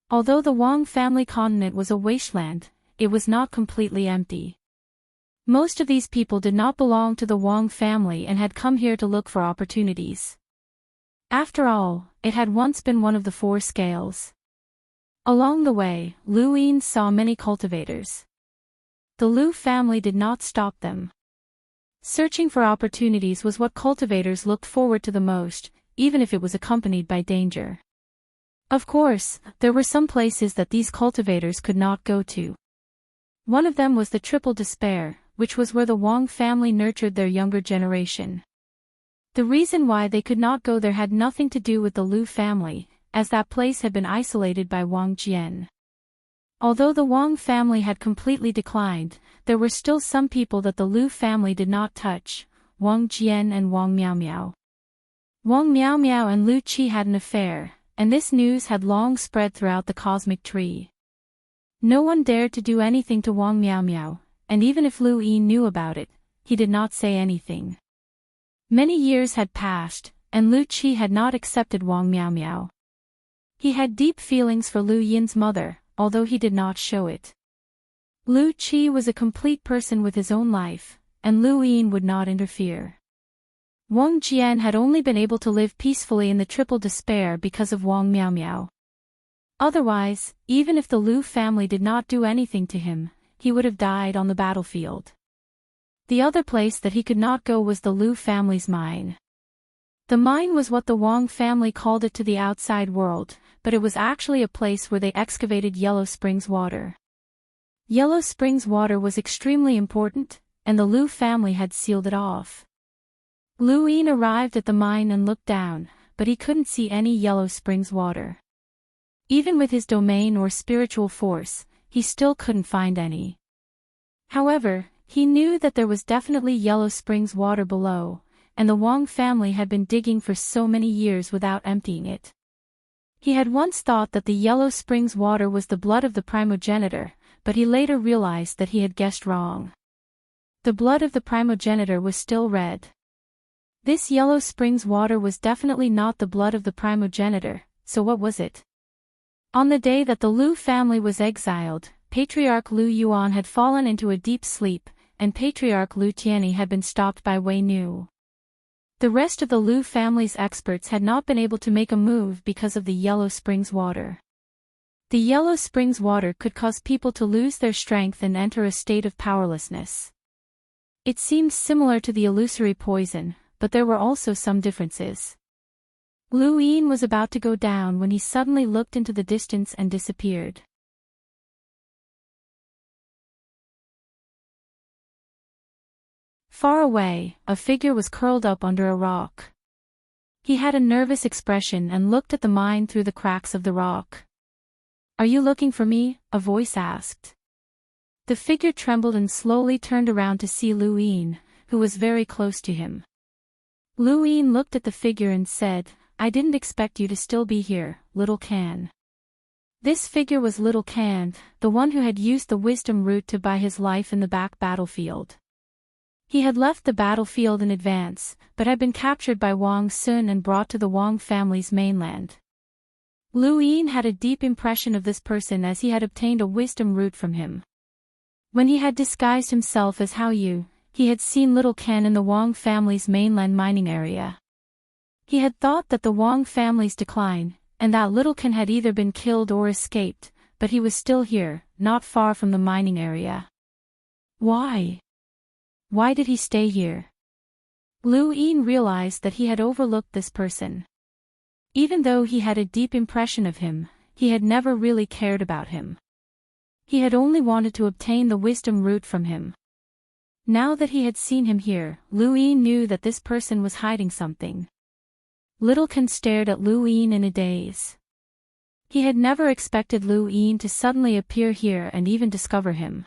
Although the Wang family continent was a wasteland, it was not completely empty. Most of these people did not belong to the Wang family and had come here to look for opportunities. After all, it had once been one of the 4 scales. Along the way, Lu Yin saw many cultivators. The Lu family did not stop them. Searching for opportunities was what cultivators looked forward to the most, even if it was accompanied by danger. Of course, there were some places that these cultivators could not go to. One of them was the Triple Despair, which was where the Wang family nurtured their younger generation. The reason why they could not go there had nothing to do with the Lu family, as that place had been isolated by Wang Jian. Although the Wang family had completely declined, there were still some people that the Lu family did not touch, Wang Jian and Wang Miao Miao. Wang Miao Miao and Lu Qi had an affair, and this news had long spread throughout the cosmic tree. No one dared to do anything to Wang Miao Miao, and even if Lu Yin knew about it, he did not say anything. Many years had passed, and Lu Qi had not accepted Wang Miao Miao. He had deep feelings for Lu Yin's mother, although he did not show it. Lu Qi was a complete person with his own life, and Lu Yin would not interfere. Wang Jian had only been able to live peacefully in the Triple Despair because of Wang Miao Miao. Otherwise, even if the Lu family did not do anything to him, he would have died on the battlefield. The other place that he could not go was the Lu family's mine. The mine was what the Wang family called it to the outside world, but it was actually a place where they excavated Yellow Springs water. Yellow Springs water was extremely important, and the Lu family had sealed it off. Lu Yin arrived at the mine and looked down, but he couldn't see any Yellow Springs water. Even with his domain or spiritual force, he still couldn't find any. However, he knew that there was definitely Yellow Springs water below, and the Wang family had been digging for so many years without emptying it. He had once thought that the Yellow Springs water was the blood of the primogenitor, but he later realized that he had guessed wrong. The blood of the primogenitor was still red. This Yellow Springs water was definitely not the blood of the primogenitor, so what was it? On the day that the Lu family was exiled, Patriarch Lu Yuan had fallen into a deep sleep, and Patriarch Lu Tianyi had been stopped by Wei Nu. The rest of the Lu family's experts had not been able to make a move because of the Yellow Springs water. The Yellow Springs water could cause people to lose their strength and enter a state of powerlessness. It seemed similar to the illusory poison, but there were also some differences. Lu Yin was about to go down when he suddenly looked into the distance and disappeared. Far away, a figure was curled up under a rock. He had a nervous expression and looked at the mine through the cracks of the rock. "Are you looking for me?" a voice asked. The figure trembled and slowly turned around to see Lu Yin, who was very close to him. Lu Yin looked at the figure and said, "I didn't expect you to still be here, little Can." This figure was little Can, the one who had used the wisdom root to buy his life in the back battlefield. He had left the battlefield in advance, but had been captured by Wang Sun and brought to the Wang family's mainland. Lu Yin had a deep impression of this person as he had obtained a wisdom root from him. When he had disguised himself as Hao Yu, he had seen little Ken in the Wang family's mainland mining area. He had thought that the Wang family's decline, and that little Ken had either been killed or escaped, but he was still here, not far from the mining area. Why? Why did he stay here? Lu Yin realized that he had overlooked this person. Even though he had a deep impression of him, he had never really cared about him. He had only wanted to obtain the wisdom root from him. Now that he had seen him here, Lu Yin knew that this person was hiding something. Little Ken stared at Lu Yin in a daze. He had never expected Lu Yin to suddenly appear here and even discover him.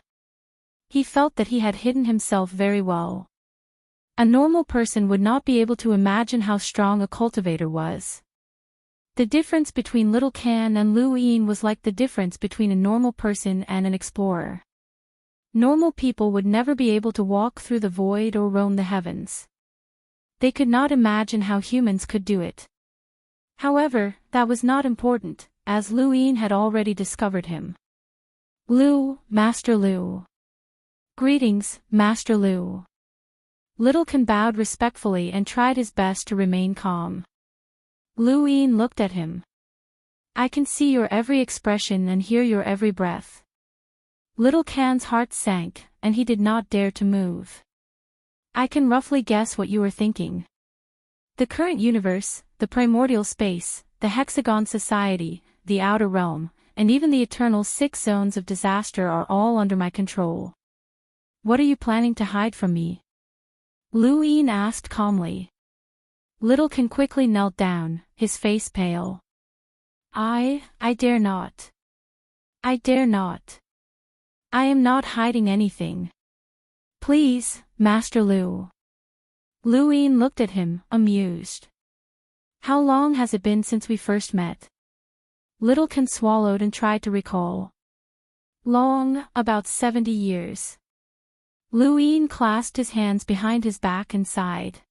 He felt that he had hidden himself very well. A normal person would not be able to imagine how strong a cultivator was. The difference between little Can and Lu Yin was like the difference between a normal person and an explorer. Normal people would never be able to walk through the void or roam the heavens. They could not imagine how humans could do it. However, that was not important, as Lu Yin had already discovered him. "Lu, Master Lu." "Greetings, Master Lu." Little Can bowed respectfully and tried his best to remain calm. Lu Yin looked at him. "I can see your every expression and hear your every breath." Little Can's heart sank, and he did not dare to move. "I can roughly guess what you are thinking. The current universe, the primordial space, the hexagon society, the outer realm, and even the eternal 6 zones of disaster are all under my control. What are you planning to hide from me?" Lu Yin asked calmly. Little Can quickly knelt down, his face pale. I dare not. I dare not. I am not hiding anything. Please, Master Lu." Lu Yin looked at him, amused. "How long has it been since we first met?" Little Can swallowed and tried to recall. "Long, about 70 years. Lu Yin clasped his hands behind his back and sighed.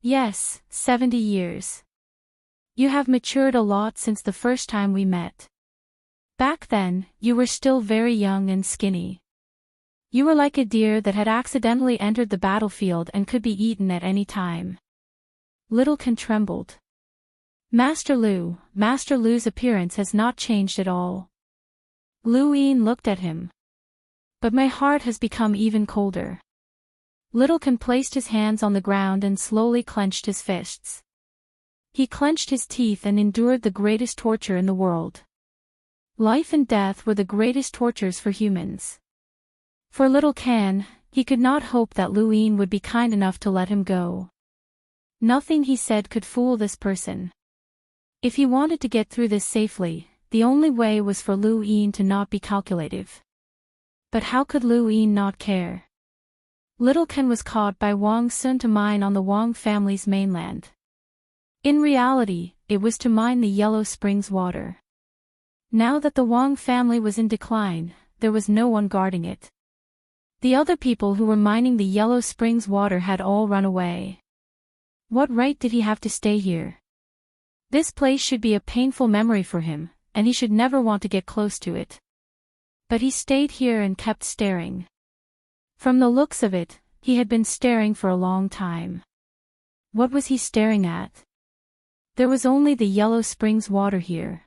"Yes, 70 years. You have matured a lot since the first time we met. Back then, you were still very young and skinny. You were like a deer that had accidentally entered the battlefield and could be eaten at any time." Little Can trembled. Master Lu's appearance has not changed at all." Lu Yin looked at him. "But my heart has become even colder." Little Can placed his hands on the ground and slowly clenched his fists. He clenched his teeth and endured the greatest torture in the world. Life and death were the greatest tortures for humans. For little Can, he could not hope that Lu Yin would be kind enough to let him go. Nothing he said could fool this person. If he wanted to get through this safely, the only way was for Lu Yin to not be calculative. But how could Lu Yin not care? Little Can was caught by Wang Sun to mine on the Wang family's mainland. In reality, it was to mine the Yellow Springs water. Now that the Wang family was in decline, there was no one guarding it. The other people who were mining the Yellow Springs water had all run away. What right did he have to stay here? This place should be a painful memory for him, and he should never want to get close to it. But he stayed here and kept staring. From the looks of it, he had been staring for a long time. What was he staring at? There was only the Yellow Springs water here.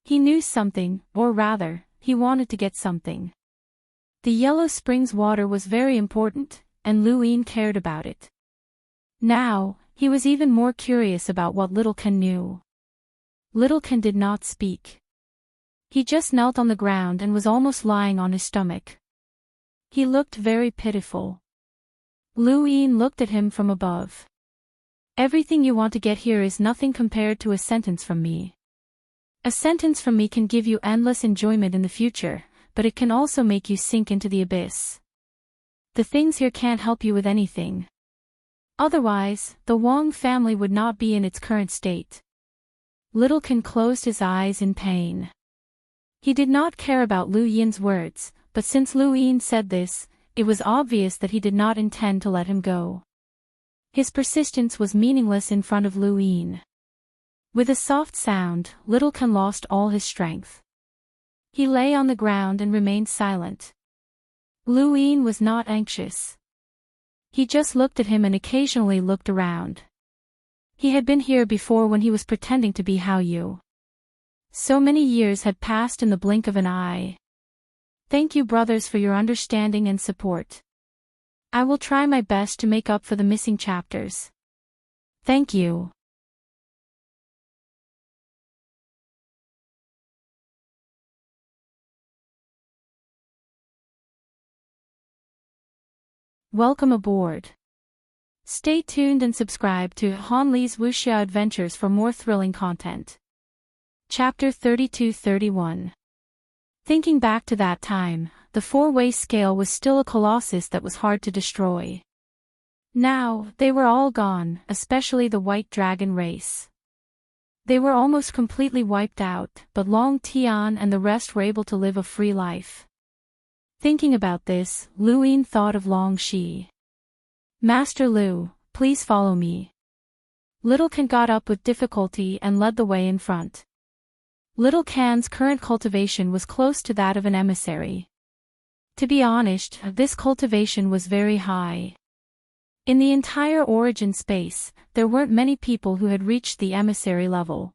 He knew something, or rather, he wanted to get something. The Yellow Springs water was very important, and Lu Yin cared about it. Now, he was even more curious about what Little Can knew. Little Can did not speak. He just knelt on the ground and was almost lying on his stomach. He looked very pitiful. Lu Yin looked at him from above. "Everything you want to get here is nothing compared to a sentence from me. A sentence from me can give you endless enjoyment in the future, but it can also make you sink into the abyss. The things here can't help you with anything. Otherwise, the Wang family would not be in its current state. Little Can closed his eyes in pain. He did not care about Lu Yin's words, but since Lu Yin said this, it was obvious that he did not intend to let him go. His persistence was meaningless in front of Lu Yin. With a soft sound, Little Can lost all his strength. He lay on the ground and remained silent. Lu Yin was not anxious. He just looked at him and occasionally looked around. He had been here before when he was pretending to be Hao Yu. So many years had passed in the blink of an eye. Thank you, brothers, for your understanding and support. I will try my best to make up for the missing chapters. Thank you. Welcome aboard. Stay tuned and subscribe to Han Li's Wuxia Adventures for more thrilling content. Chapter 32-31. Thinking back to that time, the four-way scale was still a colossus that was hard to destroy. Now, they were all gone, especially the white dragon race. They were almost completely wiped out, but Long Tian and the rest were able to live a free life. Thinking about this, Lu Yin thought of Long Shi. Master Lu, please follow me. Little Can got up with difficulty and led the way in front. Little Can's current cultivation was close to that of an emissary. To be honest, this cultivation was very high. In the entire origin space, there weren't many people who had reached the emissary level.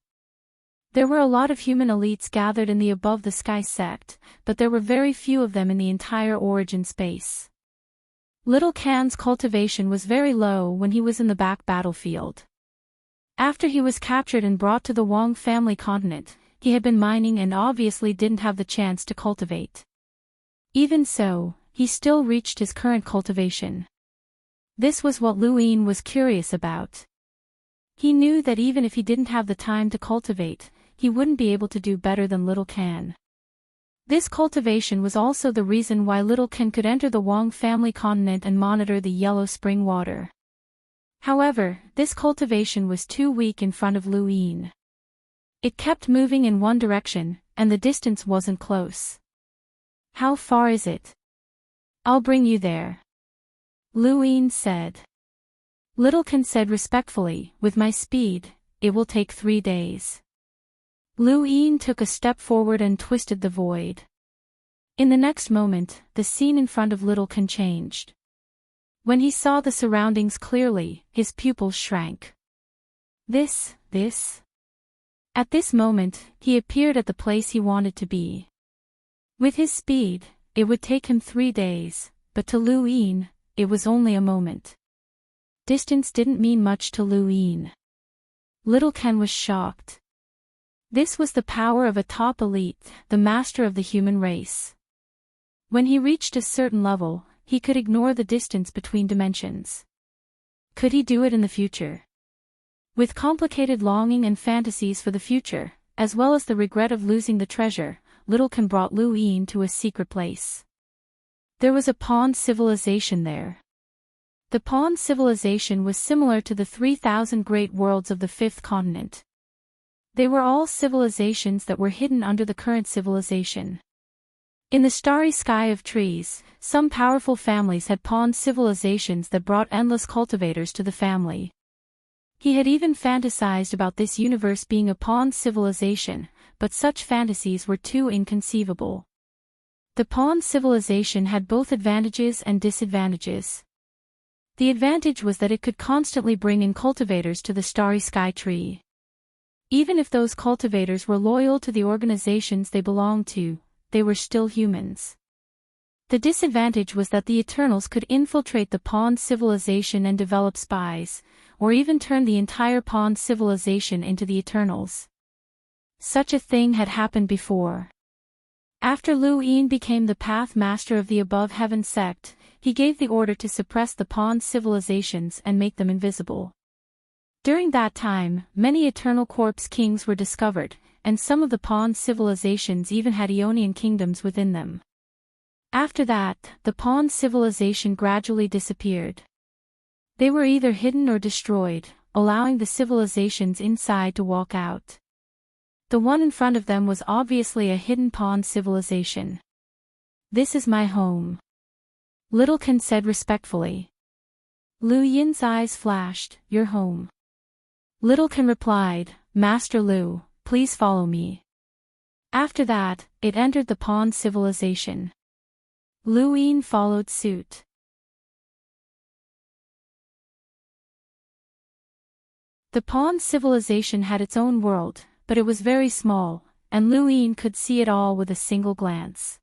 There were a lot of human elites gathered in the Above the Sky sect, but there were very few of them in the entire origin space. Little Can's cultivation was very low when he was in the back battlefield. After he was captured and brought to the Wang family continent, he had been mining and obviously didn't have the chance to cultivate. Even so, he still reached his current cultivation. This was what Lu Yin was curious about. He knew that even if he didn't have the time to cultivate, he wouldn't be able to do better than Little Can. This cultivation was also the reason why Little Can could enter the Wang family continent and monitor the yellow spring water. However, this cultivation was too weak in front of Lu Yin. It kept moving in one direction, and the distance wasn't close. How far is it? I'll bring you there. Lu Yin said. Little Can said respectfully, with my speed, it will take 3 days. Lu Yin took a step forward and twisted the void. In the next moment, the scene in front of Little Can changed. When he saw the surroundings clearly, his pupils shrank. This. At this moment, he appeared at the place he wanted to be. With his speed, it would take him 3 days, but to Lu Yin, it was only a moment. Distance didn't mean much to Lu Yin. Little Can was shocked. This was the power of a top elite, the master of the human race. When he reached a certain level, he could ignore the distance between dimensions. Could he do it in the future? With complicated longing and fantasies for the future, as well as the regret of losing the treasure, Little Can brought Lu Yin to a secret place. There was a pond civilization there. The pond civilization was similar to the 3,000 great worlds of the fifth continent. They were all civilizations that were hidden under the current civilization. In the starry sky of trees, some powerful families had pond civilizations that brought endless cultivators to the family. He had even fantasized about this universe being a pond civilization, but such fantasies were too inconceivable. The pond civilization had both advantages and disadvantages. The advantage was that it could constantly bring in cultivators to the starry sky tree. Even if those cultivators were loyal to the organizations they belonged to, they were still humans. The disadvantage was that the Eternals could infiltrate the pond civilization and develop spies, or even turn the entire pond civilization into the Eternals. Such a thing had happened before. After Lu Yin became the Path Master of the Above Heaven sect, he gave the order to suppress the pond civilizations and make them invisible. During that time, many Eternal Corpse Kings were discovered, and some of the pond civilizations even had Ionian kingdoms within them. After that, the pond civilization gradually disappeared. They were either hidden or destroyed, allowing the civilizations inside to walk out. The one in front of them was obviously a hidden pond civilization. "This is my home," Littlekin said respectfully. Lu Yin's eyes flashed. "Your home?" Littlekin replied, "Master Lu, please follow me." After that, it entered the pond civilization. Lu Yin followed suit. The pond civilization had its own world, but it was very small, and Lu Yin could see it all with a single glance.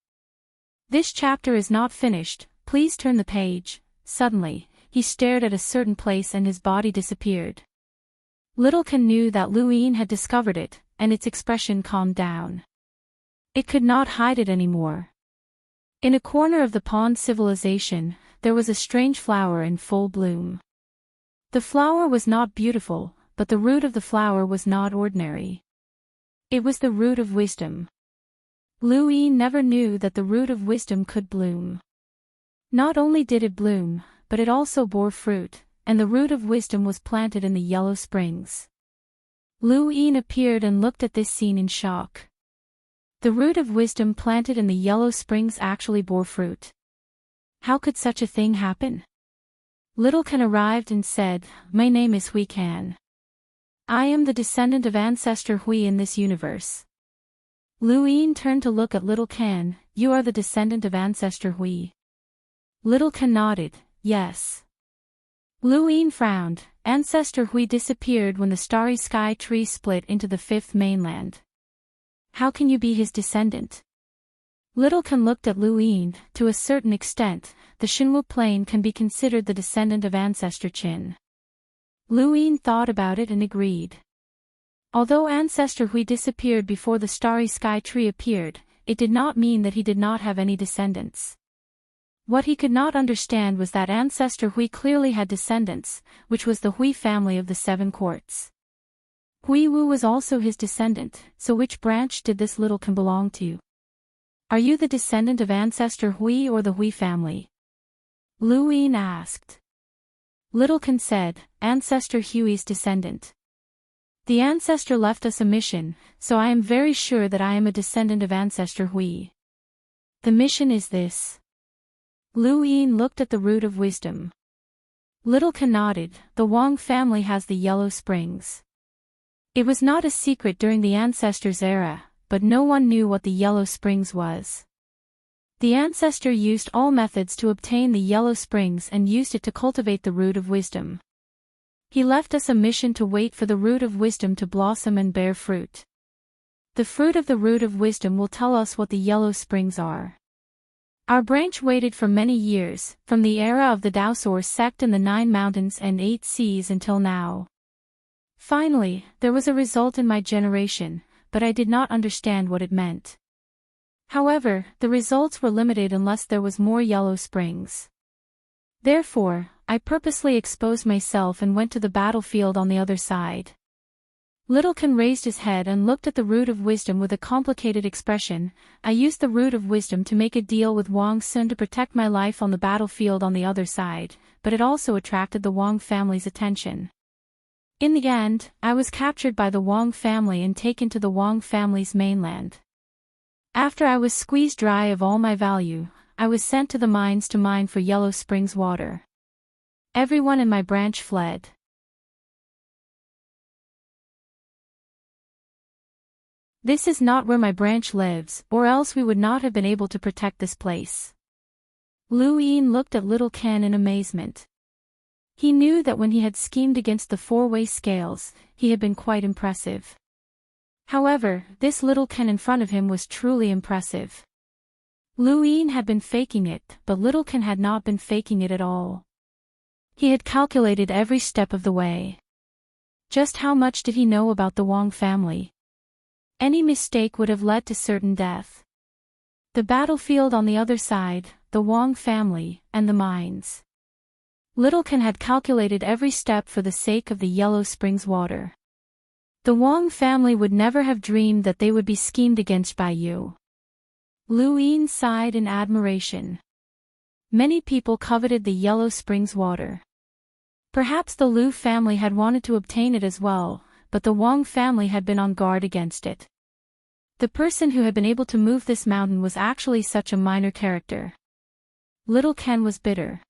This chapter is not finished, please turn the page. Suddenly, he stared at a certain place and his body disappeared. Littlekin knew that Lu Yin had discovered it, and its expression calmed down. It could not hide it anymore. In a corner of the pond civilization, there was a strange flower in full bloom. The flower was not beautiful, but the root of the flower was not ordinary. It was the root of wisdom. Lu Yin never knew that the root of wisdom could bloom. Not only did it bloom, but it also bore fruit, and the root of wisdom was planted in the yellow springs. Lu Yin appeared and looked at this scene in shock. The root of wisdom planted in the yellow springs actually bore fruit. How could such a thing happen? Littlekin arrived and said, "My name is Hui Kan. I am the descendant of ancestor Hui in this universe." Lu Yin turned to look at Littlekin. "You are the descendant of ancestor Hui?" Littlekin nodded, "Yes." Lu Yin frowned. Ancestor Hui disappeared when the starry sky tree split into the fifth mainland. How can you be his descendant? Littlekin looked at Lu Yin. To a certain extent, the Xinwu plain can be considered the descendant of ancestor Qin. Lu Yin thought about it and agreed. Although ancestor Hui disappeared before the starry sky tree appeared, it did not mean that he did not have any descendants. What he could not understand was that ancestor Hui clearly had descendants, which was the Hui family of the seven courts. Hui Wu was also his descendant, so which branch did this Littlekin belong to? Are you the descendant of ancestor Hui or the Hui family? Lu Yin asked. Littlekin said, "Ancestor Hui's descendant. The ancestor left us a mission, so I am very sure that I am a descendant of ancestor Hui." "The mission is this." Lu Yin looked at the root of wisdom. Littlekin nodded. "The Wang family has the yellow springs." It was not a secret during the ancestors' era, but no one knew what the yellow springs was. The ancestor used all methods to obtain the yellow springs and used it to cultivate the root of wisdom. He left us a mission to wait for the root of wisdom to blossom and bear fruit. The fruit of the root of wisdom will tell us what the yellow springs are. Our branch waited for many years, from the era of the Daosor sect in the 9 mountains and 8 seas until now. Finally, there was a result in my generation, but I did not understand what it meant. However, the results were limited unless there was more yellow springs. Therefore, I purposely exposed myself and went to the battlefield on the other side. Littlekin raised his head and looked at the root of wisdom with a complicated expression. "I used the root of wisdom to make a deal with Wang Sun to protect my life on the battlefield on the other side, but it also attracted the Wang family's attention. In the end, I was captured by the Wang family and taken to the Wang family's mainland. After I was squeezed dry of all my value, I was sent to the mines to mine for Yellow Springs water. Everyone in my branch fled. This is not where my branch lives, or else we would not have been able to protect this place." Lu Yin looked at little Ken in amazement. He knew that when he had schemed against the four-way scales, he had been quite impressive. However, this little Ken in front of him was truly impressive. Lu Yin had been faking it, but little Ken had not been faking it at all. He had calculated every step of the way. Just how much did he know about the Wang family? Any mistake would have led to certain death. The battlefield on the other side, the Wang family, and the mines. Little Ken had calculated every step for the sake of the Yellow Springs water. The Wang family would never have dreamed that they would be schemed against by you. Lu Yin sighed in admiration. Many people coveted the Yellow Springs water. Perhaps the Lu family had wanted to obtain it as well, but the Wang family had been on guard against it. The person who had been able to move this mountain was actually such a minor character. Little Ken was bitter.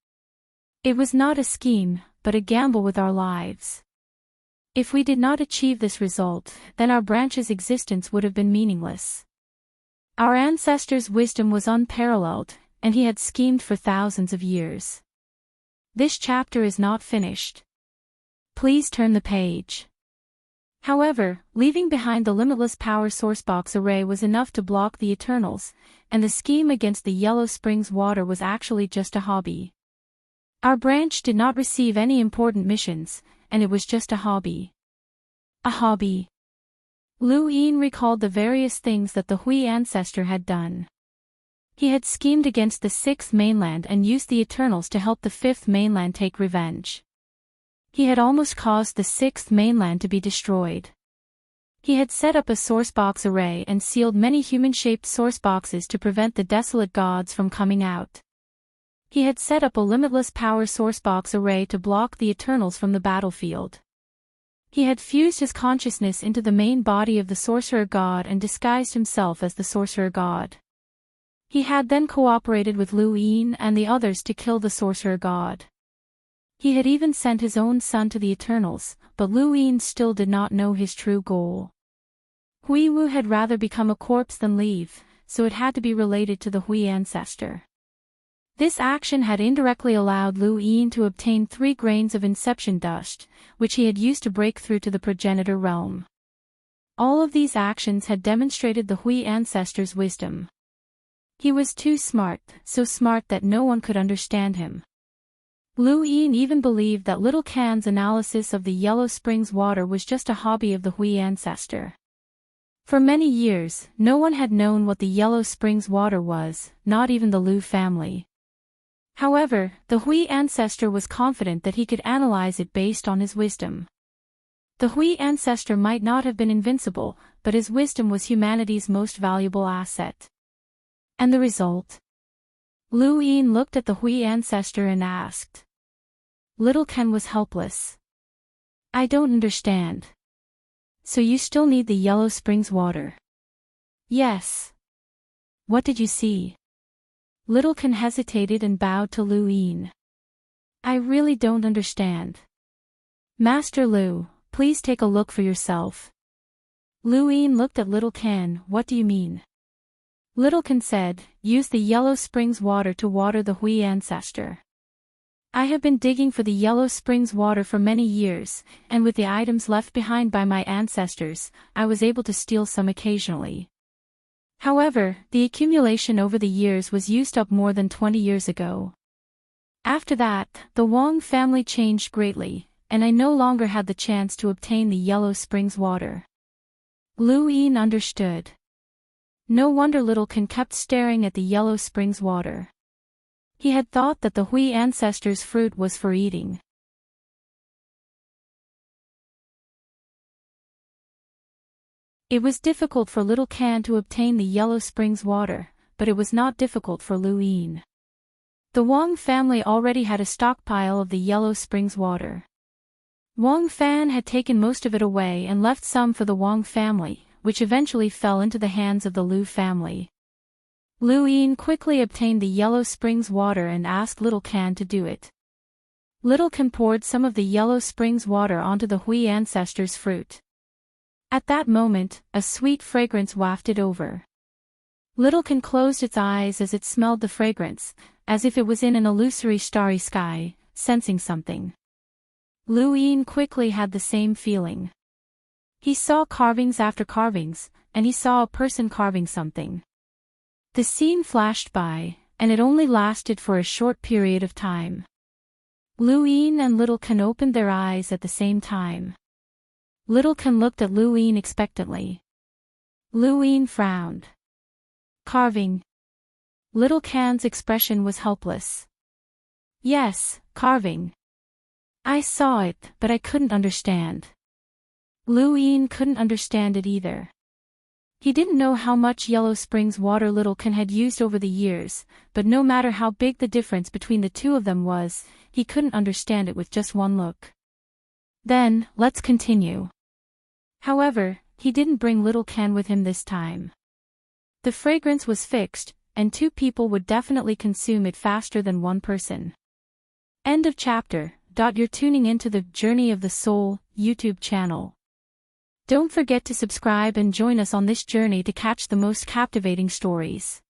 It was not a scheme, but a gamble with our lives. If we did not achieve this result, then our branch's existence would have been meaningless. Our ancestors' wisdom was unparalleled, and he had schemed for thousands of years. This chapter is not finished. Please turn the page. However, leaving behind the limitless power sourcebox array was enough to block the Eternals, and the scheme against the Yellow Springs water was actually just a hobby. Our branch did not receive any important missions, and it was just a hobby. A hobby. Lu Yin recalled the various things that the Hui ancestor had done. He had schemed against the sixth mainland and used the Eternals to help the fifth mainland take revenge. He had almost caused the sixth mainland to be destroyed. He had set up a sourcebox array and sealed many human-shaped sourceboxes to prevent the desolate gods from coming out. He had set up a limitless power sourcebox array to block the Eternals from the battlefield. He had fused his consciousness into the main body of the sorcerer god and disguised himself as the sorcerer god. He had then cooperated with Lu Yin and the others to kill the sorcerer god. He had even sent his own son to the Eternals, but Lu Yin still did not know his true goal. Hui Wu had rather become a corpse than leave, so it had to be related to the Hui ancestor. This action had indirectly allowed Lu Yin to obtain 3 grains of inception dust, which he had used to break through to the progenitor realm. All of these actions had demonstrated the Hui ancestor's wisdom. He was too smart, so smart that no one could understand him. Lu Yin even believed that Little Can's analysis of the Yellow Springs water was just a hobby of the Hui ancestor. For many years, no one had known what the Yellow Springs water was, not even the Lu family. However, the Hui ancestor was confident that he could analyze it based on his wisdom. The Hui ancestor might not have been invincible, but his wisdom was humanity's most valuable asset. And the result? Lu Yin looked at the Hui ancestor and asked. Little Ken was helpless. I don't understand. So you still need the Yellow Springs water? Yes. What did you see? Little Ken hesitated and bowed to Lu Yin. I really don't understand. Master Lu, please take a look for yourself. Lu Yin looked at Little Ken. What do you mean? Little Ken said, use the Yellow Springs water to water the Hui ancestor. I have been digging for the Yellow Springs water for many years, and with the items left behind by my ancestors, I was able to steal some occasionally. However, the accumulation over the years was used up more than 20 years ago. After that, the Wang family changed greatly, and I no longer had the chance to obtain the Yellow Springs water. Lu Yin understood. No wonder Little Ken kept staring at the Yellow Springs water. He had thought that the Hui ancestor's fruit was for eating. It was difficult for Little Ken to obtain the Yellow Springs water, but it was not difficult for Lu Yin. The Wang family already had a stockpile of the Yellow Springs water. Wang Fan had taken most of it away and left some for the Wang family, which eventually fell into the hands of the Lu family. Lu Yin quickly obtained the Yellow Springs water and asked Little Ken to do it. Little Ken poured some of the Yellow Springs water onto the Hui ancestor's fruit. At that moment, a sweet fragrance wafted over. Little Ken closed its eyes as it smelled the fragrance, as if it was in an illusory starry sky, sensing something. Lu Yin quickly had the same feeling. He saw carvings after carvings, and he saw a person carving something. The scene flashed by, and it only lasted for a short period of time. Lu Yin and Little Ken opened their eyes at the same time. Little Ken looked at Lu Yin expectantly. Lu Yin frowned. Carving. Little Ken's expression was helpless. Yes, carving. I saw it, but I couldn't understand. Lu Yin couldn't understand it either. He didn't know how much Yellow Springs water Little Ken had used over the years, but no matter how big the difference between the two of them was, he couldn't understand it with just one look. Then, let's continue. However, he didn't bring Little Ken with him this time. The fragrance was fixed, and 2 people would definitely consume it faster than 1 person. End of chapter. You're tuning into the Journey of the Soul YouTube channel. Don't forget to subscribe and join us on this journey to catch the most captivating stories.